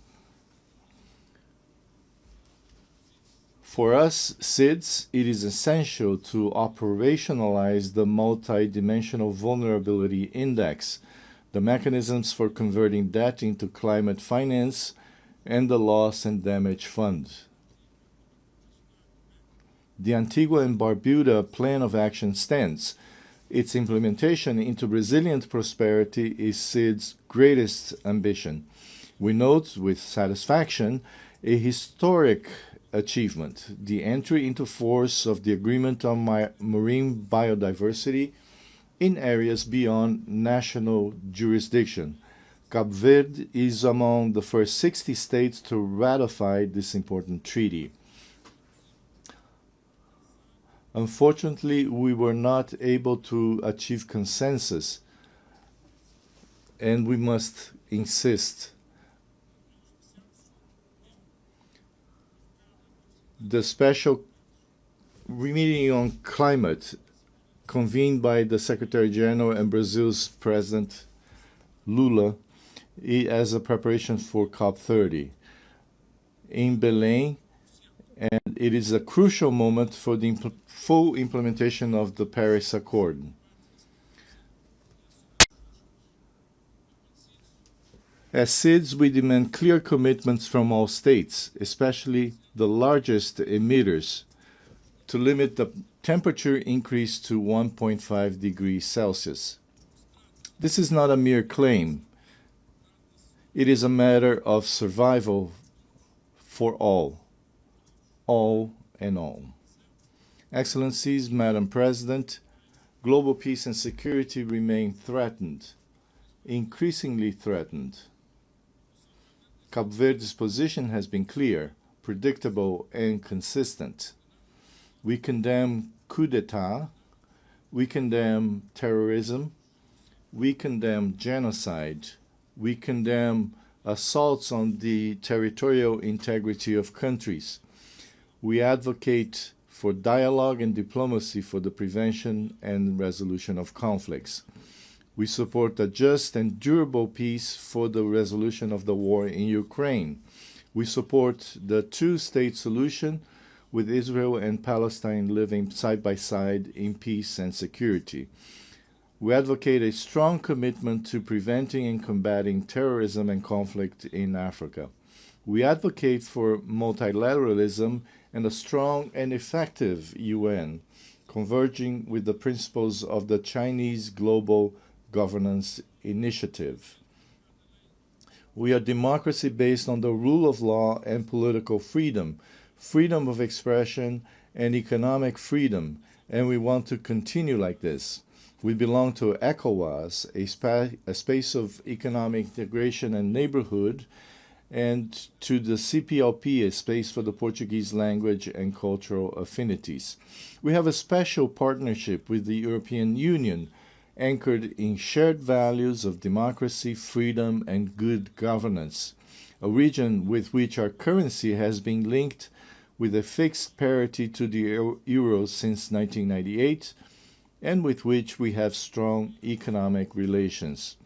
For us, CIDS, it is essential to operationalize the Multidimensional Vulnerability Index, the mechanisms for converting debt into climate finance, and the Loss and Damage Fund. The Antigua and Barbuda Plan of Action stands. Its implementation into resilient prosperity is CID's greatest ambition. We note with satisfaction a historic achievement, the entry into force of the Agreement on Marine Biodiversity in areas beyond national jurisdiction, Cape Verde is among the first 60 states to ratify this important treaty. Unfortunately, we were not able to achieve consensus, and we must insist. The special meeting on climate convened by the Secretary General and Brazil's President Lula as a preparation for COP30 in Belém, and it is a crucial moment for the full implementation of the Paris Accord. As SIDS, we demand clear commitments from all states, especially the largest emitters, to limit the temperature increase to 1.5 degrees Celsius. This is not a mere claim. It is a matter of survival for all and all. Excellencies, Madam President, global peace and security remain threatened, increasingly threatened. Cape Verde's position has been clear, predictable, and consistent. We condemn coup d'etat, we condemn terrorism, we condemn genocide, we condemn assaults on the territorial integrity of countries. We advocate for dialogue and diplomacy for the prevention and resolution of conflicts. We support a just and durable peace for the resolution of the war in Ukraine. We support the two-state solution with Israel and Palestine living side by side in peace and security. We advocate a strong commitment to preventing and combating terrorism and conflict in Africa. We advocate for multilateralism and a strong and effective UN, converging with the principles of the Chinese Global Governance Initiative. We are democracy based on the rule of law and political freedom, freedom of expression and economic freedom, and we want to continue like this. We belong to ECOWAS, a space of economic integration and neighborhood, and to the CPLP, a space for the Portuguese language and cultural affinities. We have a special partnership with the European Union, anchored in shared values of democracy, freedom, and good governance, a region with which our currency has been linked with a fixed parity to the euro since 1998, and with which we have strong economic relations.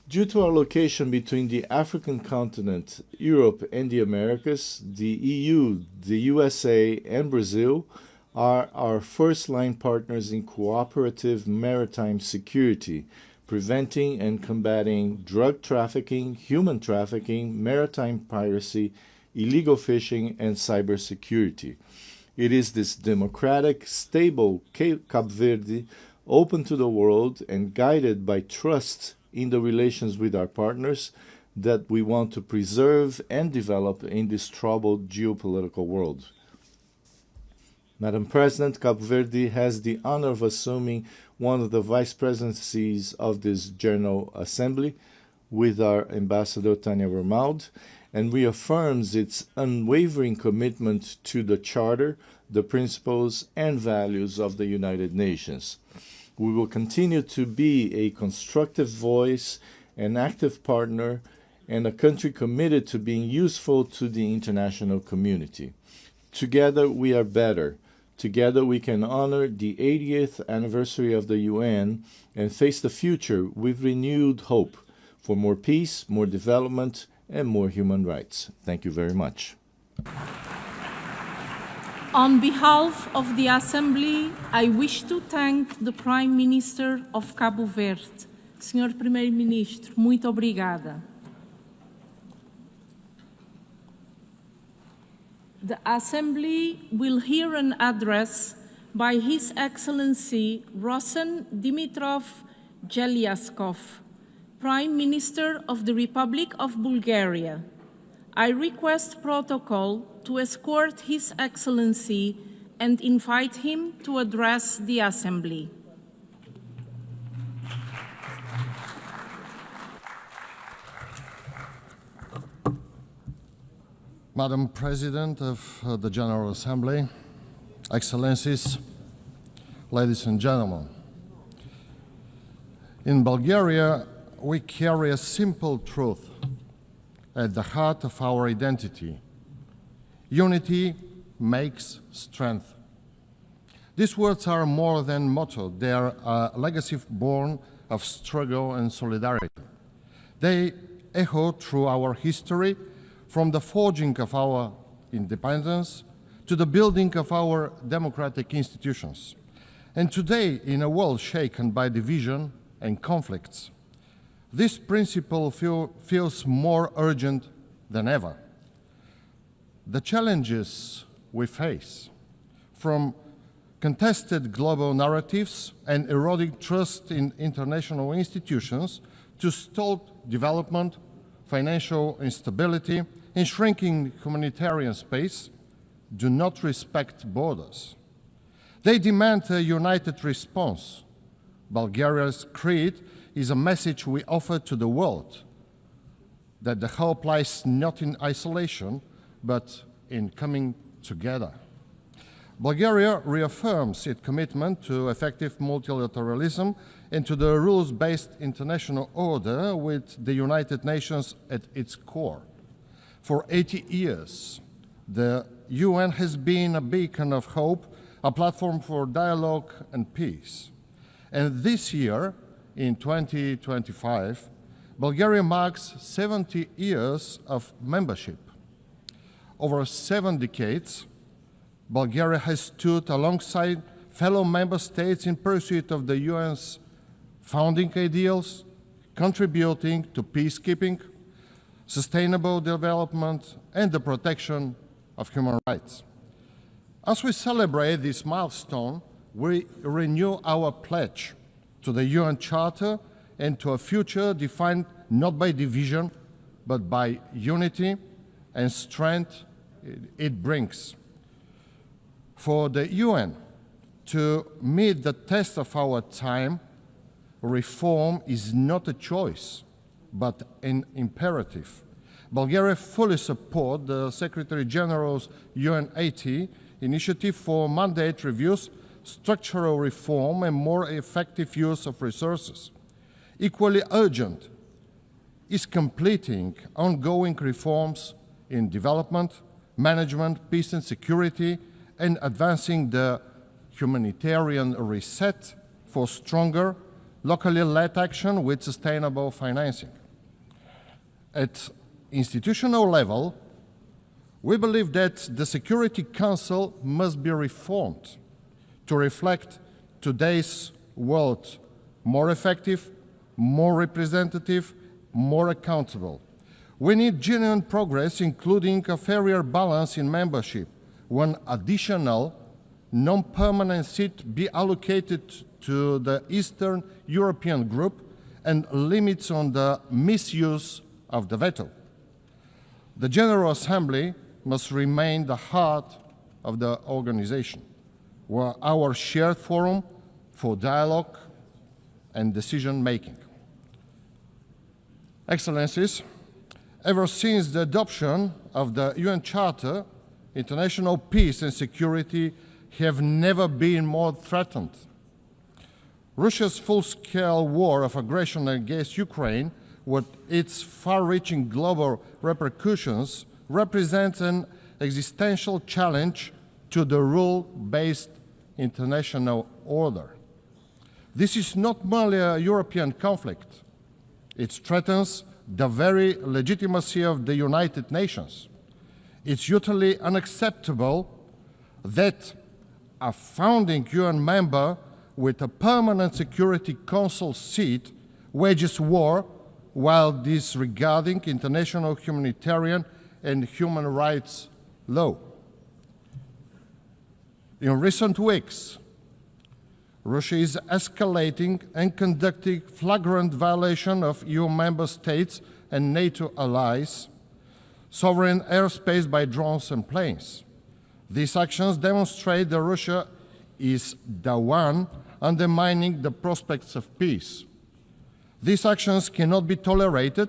Due to our location between the African continent, Europe, and the Americas, the EU, the USA, and Brazil are our first-line partners in cooperative maritime security, preventing and combating drug trafficking, human trafficking, maritime piracy, illegal fishing, and cybersecurity. It is this democratic, stable Cape Verde, open to the world and guided by trust in the relations with our partners, that we want to preserve and develop in this troubled geopolitical world. Madam President, Cape Verde has the honor of assuming one of the vice presidencies of this General Assembly with our Ambassador Tânia Vermaud, and reaffirms its unwavering commitment to the Charter, the principles and values of the United Nations. We will continue to be a constructive voice, an active partner, and a country committed to being useful to the international community. Together we are better. Together we can honor the 80th anniversary of the UN and face the future with renewed hope for more peace, more development, and more human rights. Thank you very much. On behalf of the Assembly, I wish to thank the Prime Minister of Cabo Verde. Senhor Primeiro-Ministro, muito obrigada. The Assembly will hear an address by His Excellency Rosen Dimitrov Jelyaskov, Prime Minister of the Republic of Bulgaria. I request protocol to escort His Excellency and invite him to address the Assembly. Madam President of the General Assembly, Excellencies, ladies and gentlemen, in Bulgaria, we carry a simple truth at the heart of our identity. Unity makes strength. These words are more than motto. They are a legacy born of struggle and solidarity. They echo through our history, from the forging of our independence to the building of our democratic institutions. And today, in a world shaken by division and conflicts, this principle feels more urgent than ever. The challenges we face, from contested global narratives and eroding trust in international institutions to stalled development, financial instability, and shrinking humanitarian space, do not respect borders. They demand a united response. Bulgaria's creed is a message we offer to the world, that the hope lies not in isolation, but in coming together. Bulgaria reaffirms its commitment to effective multilateralism and to the rules-based international order with the United Nations at its core. For 80 years, the UN has been a beacon of hope, a platform for dialogue and peace. And this year, in 2025, Bulgaria marks 70 years of membership. Over 7 decades, Bulgaria has stood alongside fellow member states in pursuit of the UN's founding ideals, contributing to peacekeeping, sustainable development, and the protection of human rights. As we celebrate this milestone, we renew our pledge to the UN Charter and to a future defined not by division, but by unity and strength it brings. For the UN to meet the test of our time, reform is not a choice, but an imperative. Bulgaria fully supports the Secretary General's UN80 initiative for mandate reviews, structural reform, and more effective use of resources. Equally urgent is completing ongoing reforms in development, management, peace and security, and advancing the humanitarian reset for stronger, locally led action with sustainable financing. At institutional level, we believe that the Security Council must be reformed to reflect today's world more effective, more representative, more accountable. We need genuine progress, including a fairer balance in membership, one additional non-permanent seat be allocated to the Eastern European group, and limits on the misuse of the veto. The General Assembly must remain the heart of the organization, where our shared forum for dialogue and decision-making. Excellencies, ever since the adoption of the UN Charter, international peace and security have never been more threatened. Russia's full-scale war of aggression against Ukraine, with its far-reaching global repercussions, represents an existential challenge to the rule-based international order. This is not merely a European conflict. It threatens the very legitimacy of the United Nations. It's utterly unacceptable that a founding UN member with a permanent Security Council seat wages war while disregarding international humanitarian and human rights law. In recent weeks, Russia is escalating and conducting flagrant violation of EU member states and NATO allies' sovereign airspace by drones and planes. These actions demonstrate that Russia is the one undermining the prospects of peace. These actions cannot be tolerated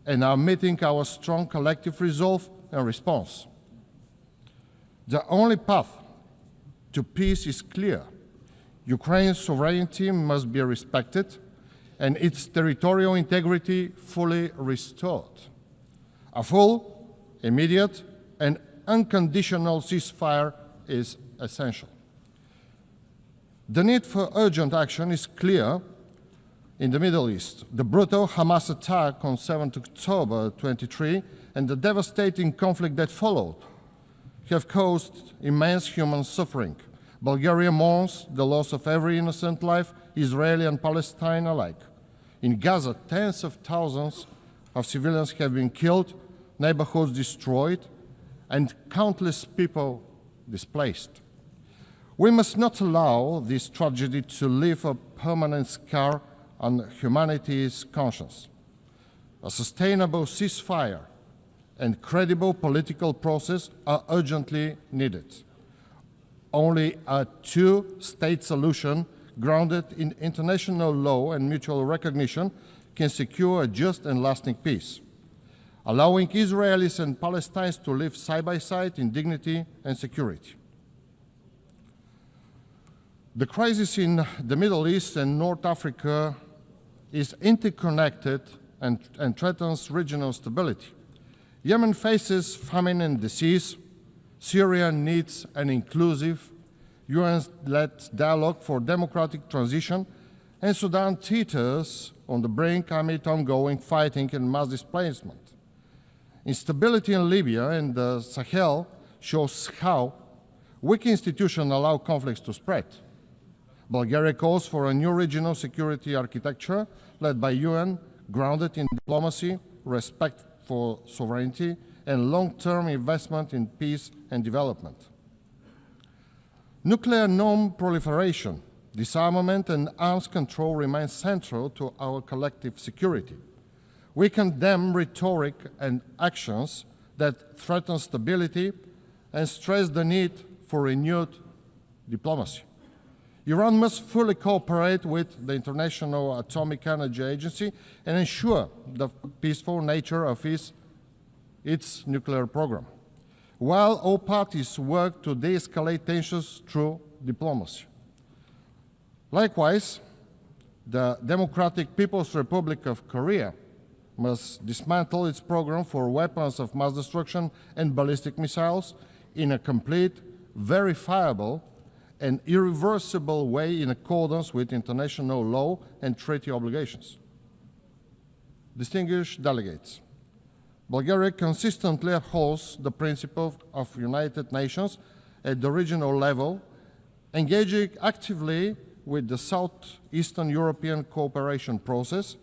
and are meeting our strong collective resolve and response. The only path to peace is clear. Ukraine's sovereignty must be respected and its territorial integrity fully restored. A full, immediate, and unconditional ceasefire is essential. The need for urgent action is clear in the Middle East. The brutal Hamas attack on 7 October 2023 and the devastating conflict that followed have caused immense human suffering. Bulgaria mourns the loss of every innocent life, Israeli and Palestine alike. In Gaza, tens of thousands of civilians have been killed, neighborhoods destroyed, and countless people displaced. We must not allow this tragedy to leave a permanent scar on humanity's conscience. A sustainable ceasefire and credible political process are urgently needed. Only a two-state solution grounded in international law and mutual recognition can secure a just and lasting peace, allowing Israelis and Palestinians to live side by side in dignity and security. The crisis in the Middle East and North Africa is interconnected and threatens regional stability. Yemen faces famine and disease. Syria needs an inclusive, UN-led dialogue for democratic transition, and Sudan teeters on the brink amid ongoing fighting and mass displacement. Instability in Libya and the Sahel shows how weak institutions allow conflicts to spread. Bulgaria calls for a new regional security architecture led by UN, grounded in diplomacy, respect for sovereignty, and long-term investment in peace and development. Nuclear non-proliferation, disarmament, and arms control remain central to our collective security. We condemn rhetoric and actions that threaten stability and stress the need for renewed diplomacy. Iran must fully cooperate with the International Atomic Energy Agency and ensure the peaceful nature of its nuclear program, while all parties work to de-escalate tensions through diplomacy. Likewise, the Democratic People's Republic of Korea must dismantle its program for weapons of mass destruction and ballistic missiles in a complete, verifiable, and irreversible way in accordance with international law and treaty obligations. Distinguished delegates, Bulgaria consistently upholds the principle of United Nations at the regional level, engaging actively with the Southeastern European Cooperation Process,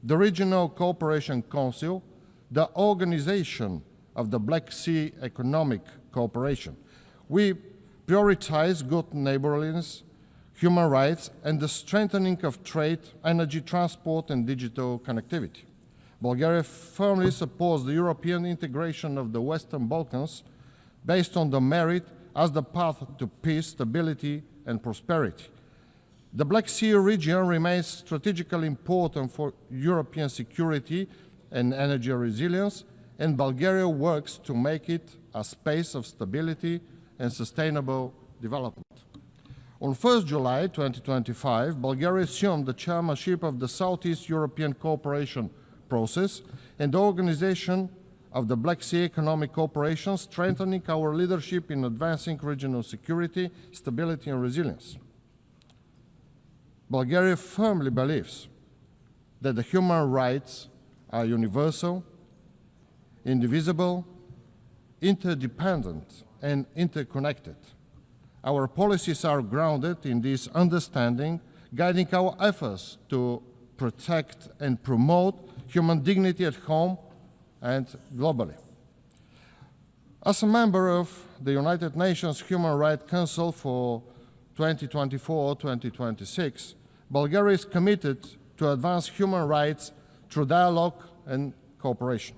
the Regional Cooperation Council, the Organization of the Black Sea Economic Cooperation. We prioritize good neighborliness, human rights, and the strengthening of trade, energy, transport, and digital connectivity. Bulgaria firmly supports the European integration of the Western Balkans based on the merit as the path to peace, stability, and prosperity. The Black Sea region remains strategically important for European security and energy resilience, and Bulgaria works to make it a space of stability and sustainable development. On 1 July 2025, Bulgaria assumed the chairmanship of the Southeast European Cooperation Process and the organization of the Black Sea Economic Cooperation, strengthening our leadership in advancing regional security, stability, and resilience. Bulgaria firmly believes that the human rights are universal, indivisible, interdependent, and interconnected. Our policies are grounded in this understanding, guiding our efforts to protect and promote human dignity at home and globally. As a member of the United Nations Human Rights Council for 2024-2026, Bulgaria is committed to advance human rights through dialogue and cooperation.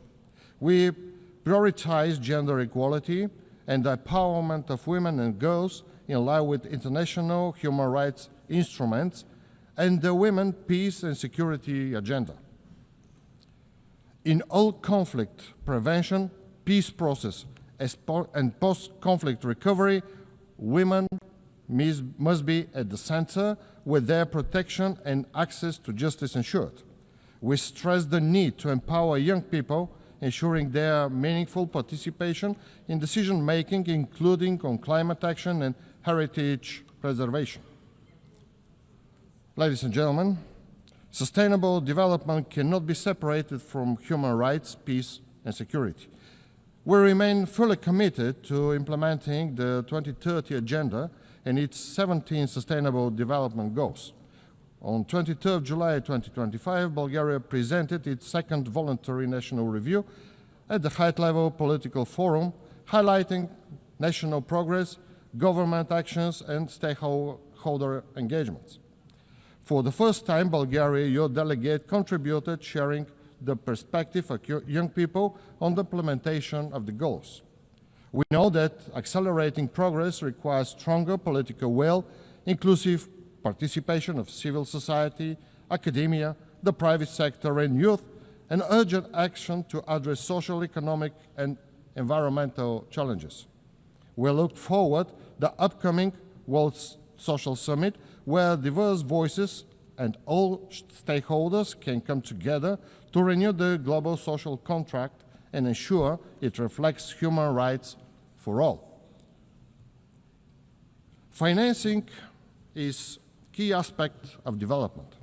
We prioritize gender equality and the empowerment of women and girls in line with international human rights instruments and the Women, Peace and Security Agenda. In all conflict prevention, peace process and post-conflict recovery, women must be at the center with their protection and access to justice ensured. We stress the need to empower young people, ensuring their meaningful participation in decision-making, including on climate action and heritage preservation. Ladies and gentlemen, sustainable development cannot be separated from human rights, peace, and security. We remain fully committed to implementing the 2030 Agenda and its 17 Sustainable Development Goals. On 23 July 2025, Bulgaria presented its second voluntary national review at the high-level political forum, highlighting national progress, government actions, and stakeholder engagements. For the first time, Bulgaria, your delegate, contributed, sharing the perspective of young people on the implementation of the goals. We know that accelerating progress requires stronger political will, inclusive participation of civil society, academia, the private sector, and youth, and urgent action to address social, economic, and environmental challenges. We look forward to the upcoming World Social Summit, where diverse voices and all stakeholders can come together to renew the global social contract and ensure it reflects human rights for all. Financing is a key aspect of development.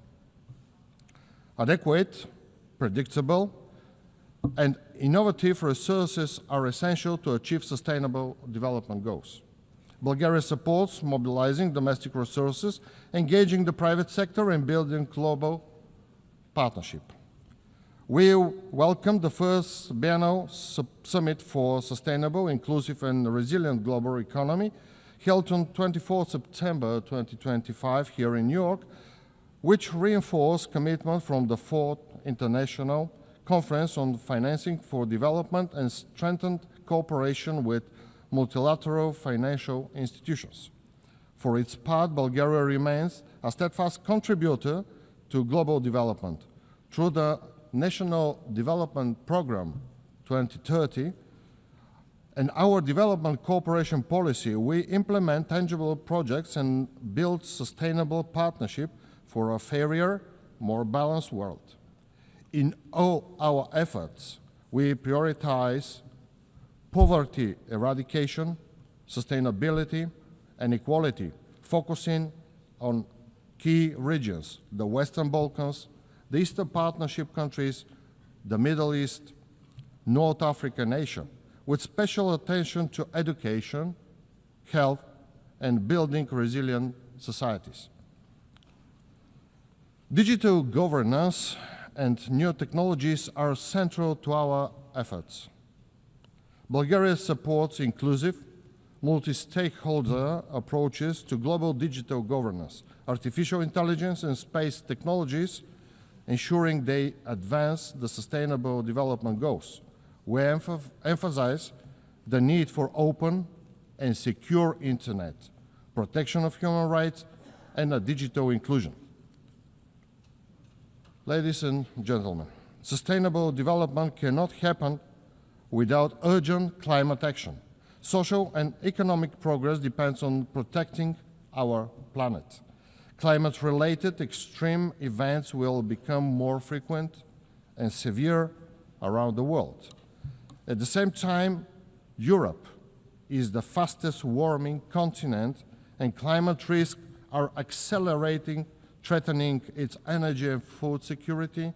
Adequate, predictable, and innovative resources are essential to achieve sustainable development goals. Bulgaria supports mobilizing domestic resources, engaging the private sector, and building global partnership. We welcome the first biennial summit for sustainable, inclusive, and resilient global economy, held on 24 September 2025 here in New York, which reinforced commitment from the Fourth International Conference on Financing for Development and strengthened cooperation with multilateral financial institutions. For its part, Bulgaria remains a steadfast contributor to global development. Through the National Development Programme 2030 and our development cooperation policy, we implement tangible projects and build sustainable partnership for a fairer, more balanced world. In all our efforts, we prioritize poverty eradication, sustainability, and equality, focusing on key regions, the Western Balkans, the Eastern Partnership countries, the Middle East, North Africa, and Asia, with special attention to education, health, and building resilient societies. Digital governance and new technologies are central to our efforts. Bulgaria supports inclusive, multi-stakeholder approaches to global digital governance, artificial intelligence, and space technologies, ensuring they advance the Sustainable Development Goals. We emphasize the need for open and secure internet, protection of human rights, and a digital inclusion. Ladies and gentlemen, sustainable development cannot happen without urgent climate action. Social and economic progress depends on protecting our planet. Climate-related extreme events will become more frequent and severe around the world. At the same time, Europe is the fastest warming continent, and climate risks are accelerating, threatening its energy and food security,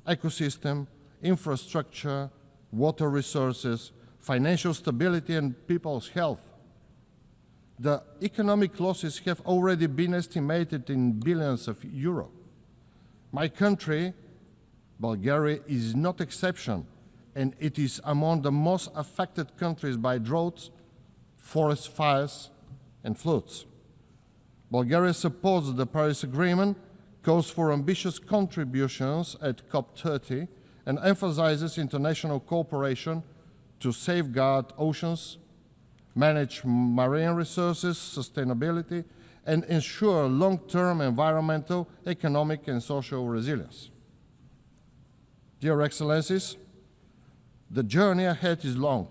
ecosystem, infrastructure, water resources, financial stability, and people's health. The economic losses have already been estimated in billions of euros. My country, Bulgaria, is not exception, and it is among the most affected countries by droughts, forest fires, and floods. Bulgaria supports the Paris Agreement, calls for ambitious contributions at COP30, and emphasizes international cooperation to safeguard oceans, manage marine resources, sustainability, and ensure long-term environmental, economic, and social resilience. Dear Excellencies, The journey ahead is long,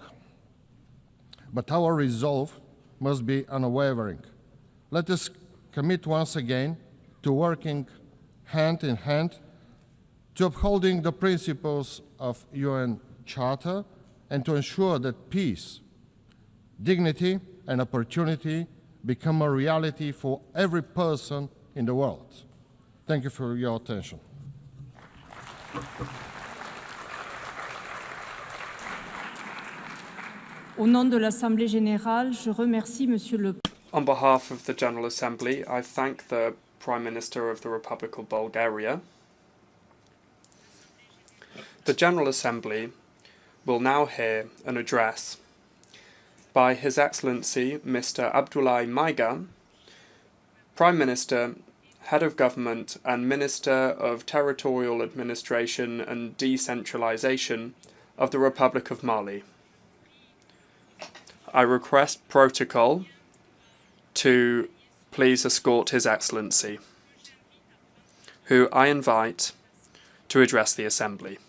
but our resolve must be unwavering. Let us commit once again to working hand in hand to upholding the principles of UN Charter and to ensure that peace, dignity, and opportunity become a reality for every person in the world. Thank you for your attention. Au nom de l'Assemblée générale, je remercie Monsieur le On behalf of the General Assembly, I thank the Prime Minister of the Republic of Bulgaria. The General Assembly will now hear an address by His Excellency Mr. Abdullahi Maiga, Prime Minister, Head of Government and Minister of Territorial Administration and Decentralization of the Republic of Mali. I request protocol to please escort His Excellency, who I invite to address the Assembly.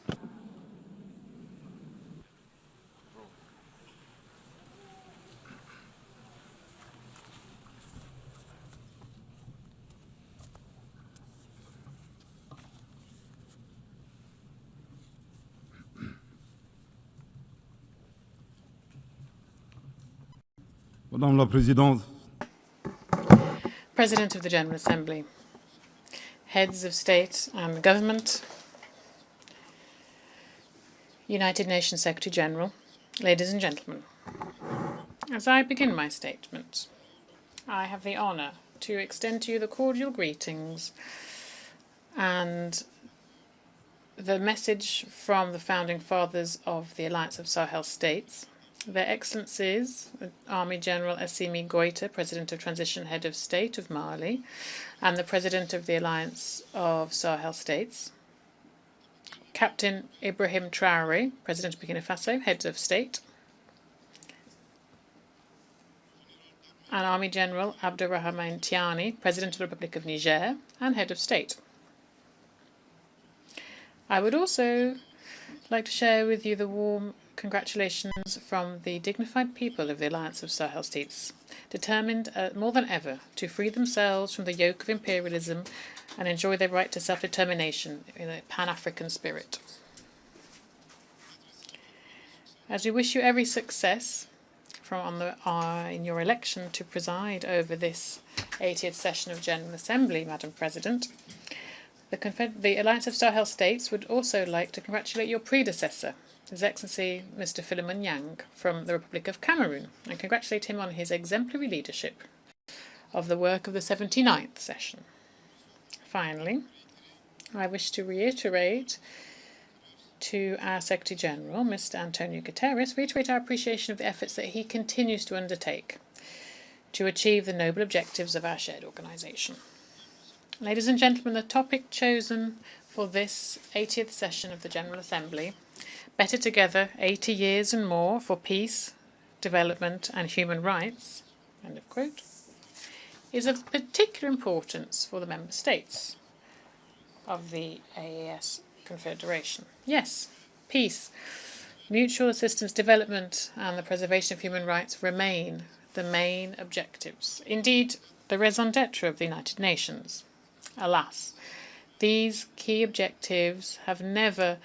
Madame la Présidente, President of the General Assembly, Heads of State and Government, United Nations Secretary General, ladies and gentlemen. As I begin my statement, I have the honour to extend to you the cordial greetings and the message from the founding fathers of the Alliance of Sahel States, Their Excellencies, Army General Assimi Goïta, President of Transition Head of State of Mali, and the President of the Alliance of Sahel States, Captain Ibrahim Traoré, President of Burkina Faso, Head of State, and Army General Abdurrahman Tiani, President of the Republic of Niger, and Head of State. I would also like to share with you the warm congratulations from the dignified people of the Alliance of Sahel States, determined more than ever to free themselves from the yoke of imperialism and enjoy their right to self-determination in a Pan-African spirit. As we wish you every success in your election to preside over this 80th session of General Assembly, Madam President, the Alliance of Sahel States would also like to congratulate your predecessor, His Excellency Mr. Philemon Yang from the Republic of Cameroon, and congratulate him on his exemplary leadership of the work of the 79th session. Finally, I wish to reiterate to our Secretary General, Mr. Antonio Guterres, our appreciation of the efforts that he continues to undertake to achieve the noble objectives of our shared organisation. Ladies and gentlemen, the topic chosen for this 80th session of the General Assembly, Better Together, 80 Years and More for Peace, Development and Human Rights, end of quote, is of particular importance for the Member States of the AES Confederation. Yes, peace, mutual assistance, development and the preservation of human rights remain the main objectives. Indeed, the raison d'etre of the United Nations. Alas, these key objectives have never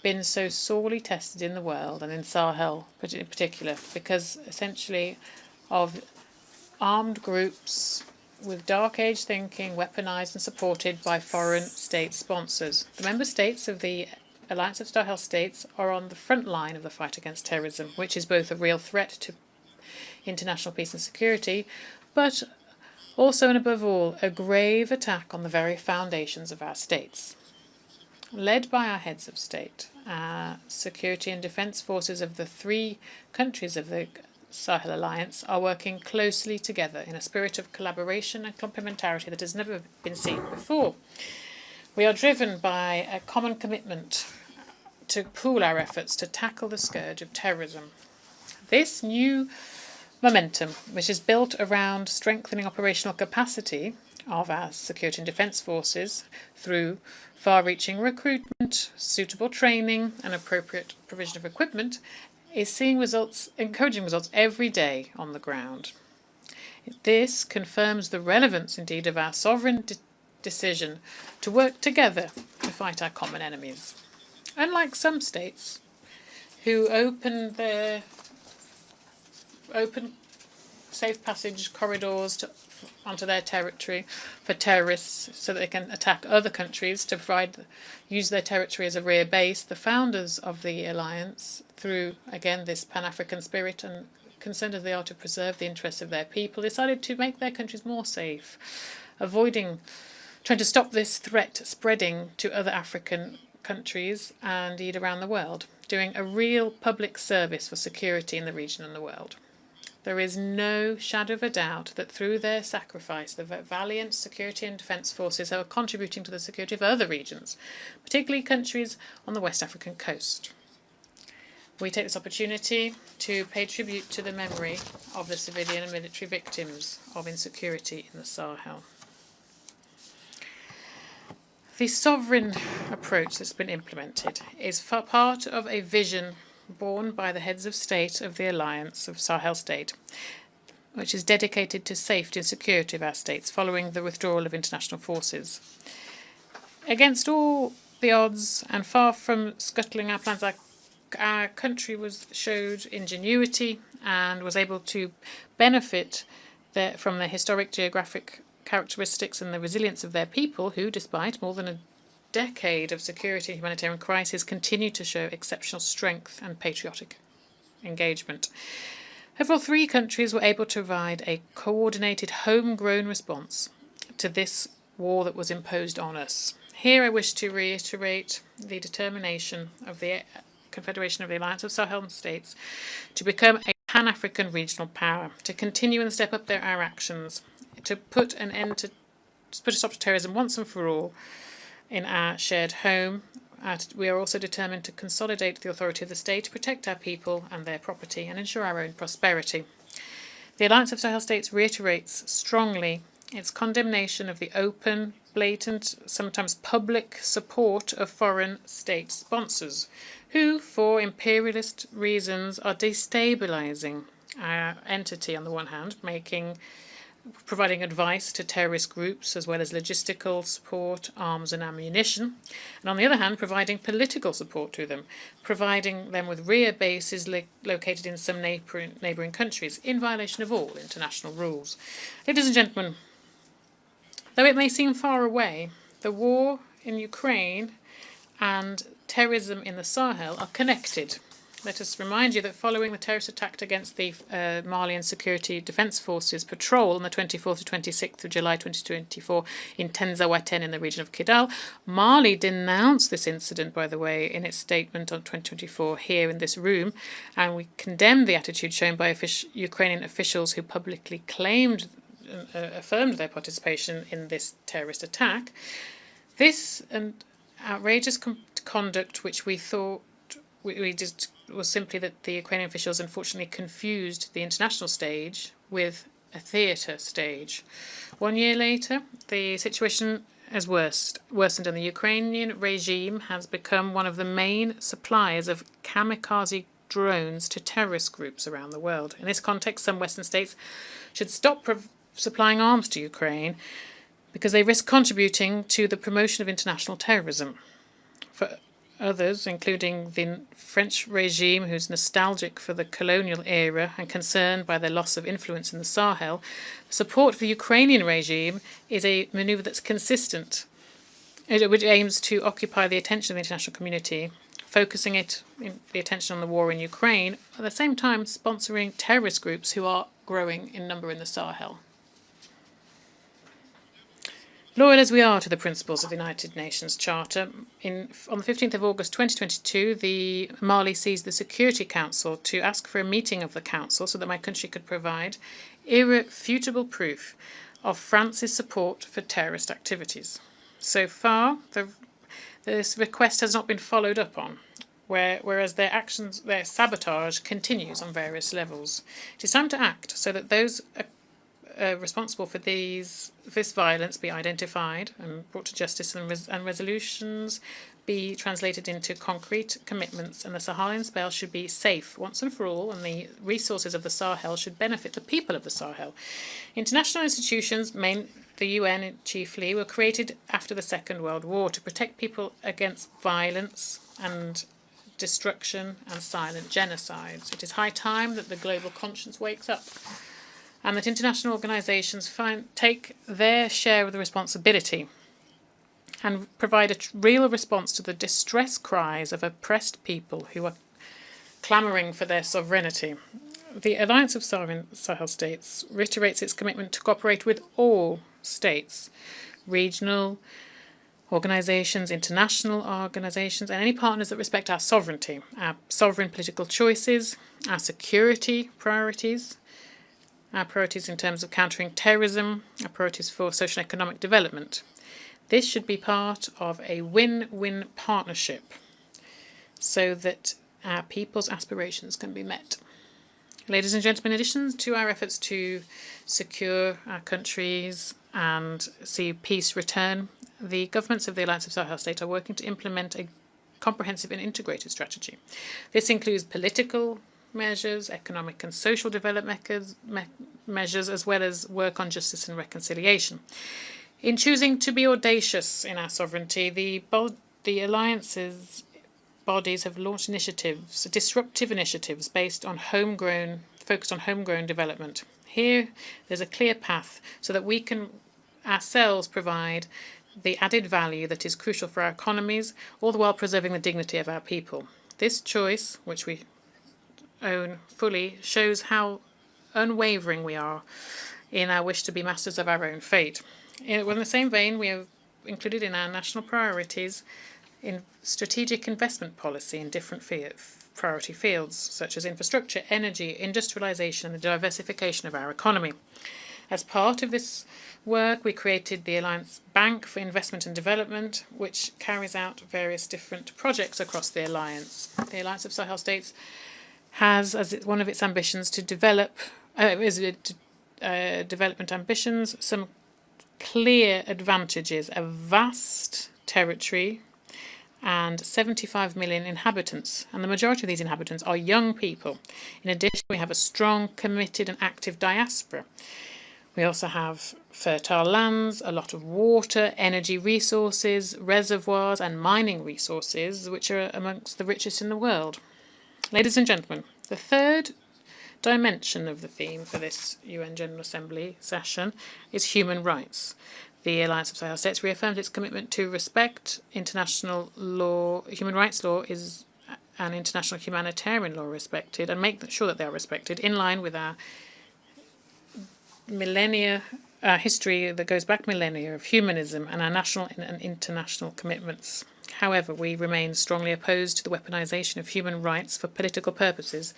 been so sorely tested in the world, and in Sahel in particular, because essentially of armed groups with dark age thinking, weaponized and supported by foreign state sponsors. The member states of the Alliance of Sahel States are on the front line of the fight against terrorism, which is both a real threat to international peace and security, but also and above all, a grave attack on the very foundations of our states. Led by our heads of state, our security and defence forces of the three countries of the Sahel Alliance are working closely together in a spirit of collaboration and complementarity that has never been seen before. We are driven by a common commitment to pool our efforts to tackle the scourge of terrorism. This new momentum, which is built around strengthening operational capacity, of our security and defence forces through far-reaching recruitment, suitable training and appropriate provision of equipment is seeing results, encouraging results every day on the ground. This confirms the relevance indeed of our sovereign decision to work together to fight our common enemies. Unlike some states who open safe passage corridors onto their territory for terrorists so that they can attack other countries to use their territory as a rear base, the founders of the alliance, through, again, this Pan-African spirit and concerned as they are to preserve the interests of their people, decided to make their countries more safe, trying to stop this threat spreading to other African countries and indeed around the world, doing a real public service for security in the region and the world. There is no shadow of a doubt that through their sacrifice, the valiant security and defence forces are contributing to the security of other regions, particularly countries on the West African coast. We take this opportunity to pay tribute to the memory of the civilian and military victims of insecurity in the Sahel. The sovereign approach that's been implemented is part of a vision borne by the heads of state of the Alliance of Sahel State, which is dedicated to safety and security of our states following the withdrawal of international forces. Against all the odds and far from scuttling our plans, our country showed ingenuity and was able to benefit from the historic geographic characteristics and the resilience of their people who, despite more than a decade of security and humanitarian crisis, continue to show exceptional strength and patriotic engagement. Overall, 3 countries were able to provide a coordinated, homegrown response to this war that was imposed on us. Here I wish to reiterate the determination of the Confederation of the Alliance of Sahel States to become a Pan-African regional power, to continue and step up our actions, to put a stop to terrorism once and for all in our shared home. We are also determined to consolidate the authority of the state, protect our people and their property, and ensure our own prosperity. The Alliance of Sahel States reiterates strongly its condemnation of the open, blatant, sometimes public support of foreign state sponsors, who, for imperialist reasons, are destabilizing our entity on the one hand, providing advice to terrorist groups as well as logistical support, arms and ammunition, and on the other hand providing political support to them, providing them with rear bases located in some neighbouring countries in violation of all international rules. Ladies and gentlemen, though it may seem far away, the war in Ukraine and terrorism in the Sahel are connected. Let us remind you that following the terrorist attack against the Malian Security Defence Forces patrol on the 24th to 26th of July 2024 in Tenzawaten in the region of Kidal, Mali denounced this incident, by the way, in its statement on 2024 here in this room, and we condemned the attitude shown by Ukrainian officials who publicly affirmed their participation in this terrorist attack. This outrageous conduct, which we thought was simply that the Ukrainian officials unfortunately confused the international stage with a stage. 1 year later, the situation has worsened, and the Ukrainian regime has become one of the main suppliers of kamikaze drones to terrorist groups around the world. In this context, some Western states should stop supplying arms to Ukraine because they risk contributing to the promotion of international terrorism. For others, including the French regime, who's nostalgic for the colonial era and concerned by their loss of influence in the Sahel, support for the Ukrainian regime is a maneuver that's consistent, which aims to occupy the attention of the international community, focusing the attention on the war in Ukraine, at the same time sponsoring terrorist groups who are growing in number in the Sahel. Loyal as we are to the principles of the United Nations Charter, on the 15th of August 2022, Mali seized the Security Council to ask for a meeting of the Council so that my country could provide irrefutable proof of France's support for terrorist activities. So far, this request has not been followed up on, whereas their sabotage continues on various levels. It is time to act so that those responsible for this violence be identified and brought to justice, and resolutions be translated into concrete commitments, and the Saharan Spell should be safe once and for all, and the resources of the Sahel should benefit the people of the Sahel. International institutions, the UN chiefly, were created after the Second World War to protect people against violence and destruction and silent genocides. It is high time that the global conscience wakes up and that international organizations take their share of the responsibility and provide a real response to the distress cries of oppressed people who are clamouring for their sovereignty. The Alliance of Sovereign Sahel States reiterates its commitment to cooperate with all states, regional organizations, international organizations, and any partners that respect our sovereignty, our sovereign political choices, our security priorities, our priorities in terms of countering terrorism, our priorities for social and economic development. This should be part of a win-win partnership so that our people's aspirations can be met. Ladies and gentlemen, in addition to our efforts to secure our countries and see peace return, the governments of the Alliance of Sahel States are working to implement a comprehensive and integrated strategy. This includes political measures, economic and social development measures, as well as work on justice and reconciliation. In choosing to be audacious in our sovereignty, the Alliance's bodies have launched initiatives, disruptive initiatives focused on homegrown development. Here, there's a clear path so that we can ourselves provide the added value that is crucial for our economies, all the while preserving the dignity of our people. This choice, which we own fully, shows how unwavering we are in our wish to be masters of our own fate. In the same vein, we have included in our national priorities in strategic investment policy in different priority fields, such as infrastructure, energy, industrialization, and the diversification of our economy. As part of this work, we created the Alliance Bank for Investment and Development, which carries out various different projects across the Alliance. The Alliance of Sahel States has as one of its ambitions to develop development ambitions some clear advantages: a vast territory and 75 million inhabitants, and the majority of these inhabitants are young people. In addition, we have a strong, committed and active diaspora. We also have fertile lands, a lot of water, energy resources, reservoirs and mining resources, which are amongst the richest in the world. Ladies and gentlemen, the third dimension of the theme for this UN General Assembly session is human rights. The Alliance of Sahel States reaffirmed its commitment to respect international law. Human rights law is an international humanitarian law respected, and make sure that they are respected in line with our history that goes back millennia of humanism and our national and international commitments. However, we remain strongly opposed to the weaponization of human rights for political purposes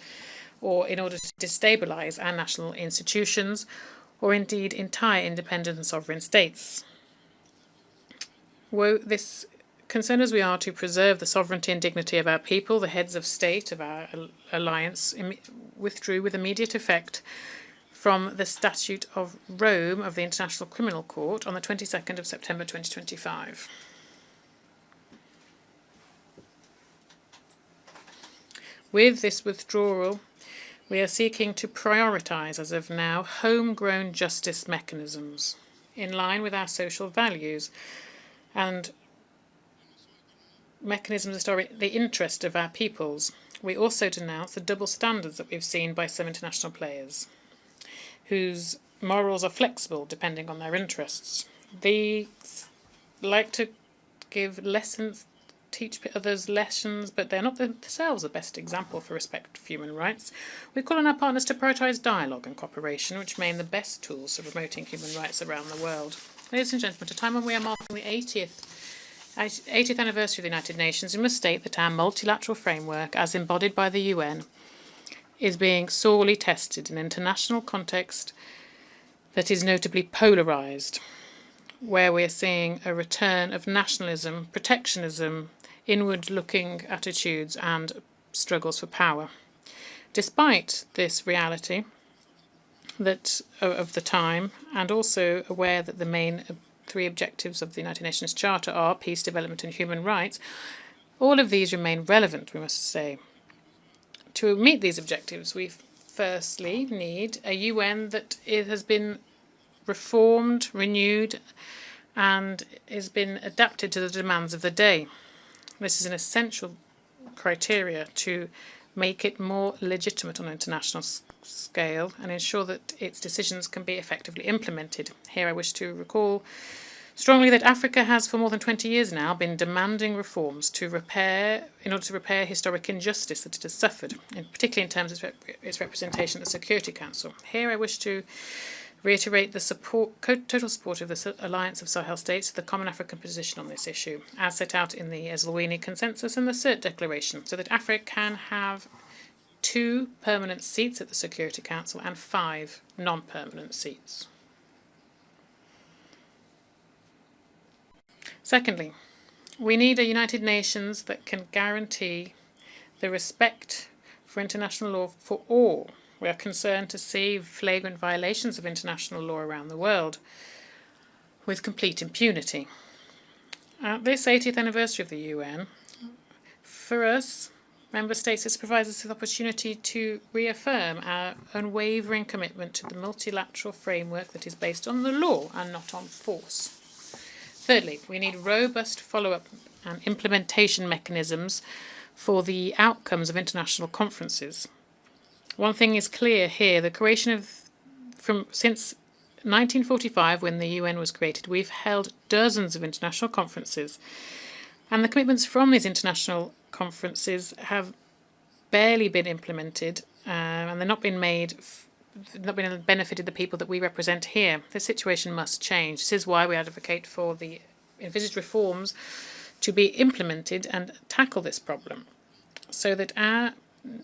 or in order to destabilize our national institutions or indeed entire independent and sovereign states. This concerned as we are to preserve the sovereignty and dignity of our people, the heads of state of our alliance withdrew with immediate effect from the Statute of Rome of the International Criminal Court on the 22nd of September 2025. With this withdrawal, we are seeking to prioritize, as of now, homegrown justice mechanisms in line with our social values and mechanisms that are in the interest of our peoples. We also denounce the double standards that we've seen by some international players, whose morals are flexible depending on their interests. They like to give lessons, teach others lessons, but they're not themselves the best example for respect for human rights. We call on our partners to prioritise dialogue and cooperation, which remain the best tools for promoting human rights around the world. Ladies and gentlemen, at a time when we are marking the 80th anniversary of the United Nations, we must state that our multilateral framework, as embodied by the UN, is being sorely tested in an international context that is notably polarised, where we are seeing a return of nationalism, protectionism, inward-looking attitudes and struggles for power. Despite this reality, of the time, and also aware that the main three objectives of the United Nations Charter are peace, development and human rights, all of these remain relevant, we must say. To meet these objectives, we firstly need a UN that has been reformed, renewed, and has been adapted to the demands of the day. This is an essential criteria to make it more legitimate on an international scale and ensure that its decisions can be effectively implemented. Here I wish to recall strongly that Africa has for more than 20 years now been demanding reforms in order to repair historic injustice that it has suffered, particularly in terms of its representation at the Security Council. Here I wish to reiterate the total support of the Alliance of Sahel States to the Common African position on this issue, as set out in the Eswatini Consensus and the CERT Declaration, so that Africa can have 2 permanent seats at the Security Council and 5 non-permanent seats. Secondly, we need a United Nations that can guarantee the respect for international law for all. We are concerned to see flagrant violations of international law around the world with complete impunity. At this 80th anniversary of the UN, for us, Member States, this provides us with the opportunity to reaffirm our unwavering commitment to the multilateral framework that is based on the law and not on force. Thirdly, we need robust follow-up and implementation mechanisms for the outcomes of international conferences. One thing is clear here, the creation since 1945, when the UN was created, we've held dozens of international conferences, and the commitments from these international conferences have barely been implemented, and they're not benefited the people that we represent here. This situation must change. This is why we advocate for the envisaged reforms to be implemented and tackle this problem, so that our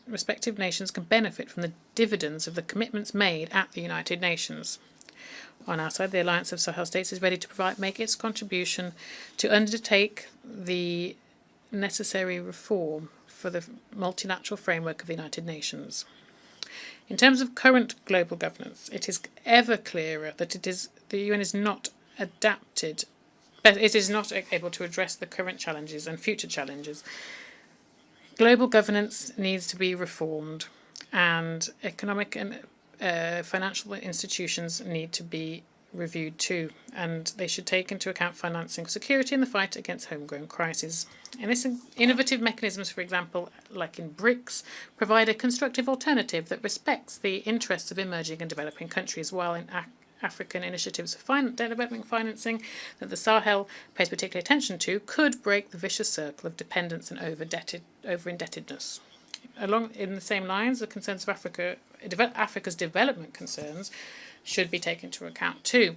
respective nations can benefit from the dividends of the commitments made at the United Nations. On our side, the Alliance of Sahel States is ready to make its contribution to undertake the necessary reform for the multilateral framework of the United Nations. In terms of current global governance, it is ever clearer that the UN is not adapted, it is not able to address the current challenges and future challenges. Global governance needs to be reformed, and economic and financial institutions need to be reviewed too, and they should take into account financing security in the fight against homegrown crises. And this innovative mechanisms, for example, like in BRICS, provide a constructive alternative that respects the interests of emerging and developing countries, while in African initiatives for development financing that the Sahel pays particular attention to could break the vicious circle of dependence and over-indebtedness. Along in the same lines, the concerns of Africa's development concerns should be taken into account too.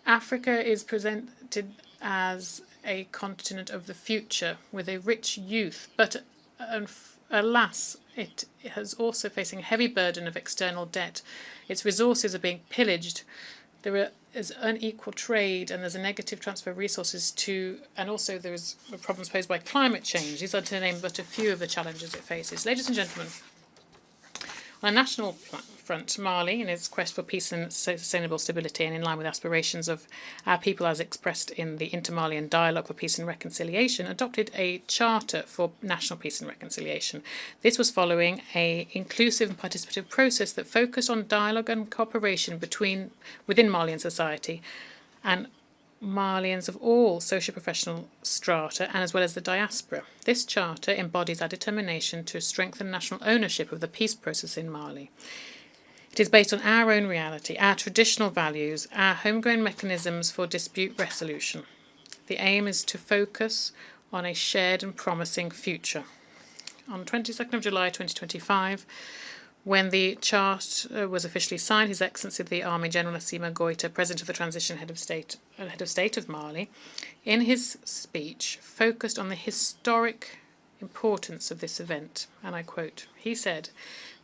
Africa is presented as a continent of the future with a rich youth, but alas, it is also facing a heavy burden of external debt. Its resources are being pillaged. There is unequal trade, and there's a negative transfer of resources and also there is problems posed by climate change. These are to name but a few of the challenges it faces. Ladies and gentlemen, on a national front, Mali, in its quest for peace and sustainable stability and in line with aspirations of our people as expressed in the Inter-Malian Dialogue for Peace and Reconciliation, adopted a charter for national peace and reconciliation. This was following an inclusive and participative process that focused on dialogue and cooperation within Malian society and Malians of all socio-professional strata, and as well as the diaspora. This charter embodies our determination to strengthen national ownership of the peace process in Mali. It is based on our own reality, our traditional values, our homegrown mechanisms for dispute resolution. The aim is to focus on a shared and promising future. On 22nd of July 2025, when the charter was officially signed, His Excellency the Army General Assimi Goïta, President of the Transition Head of State of Mali, in his speech focused on the historic importance of this event, and I quote, he said,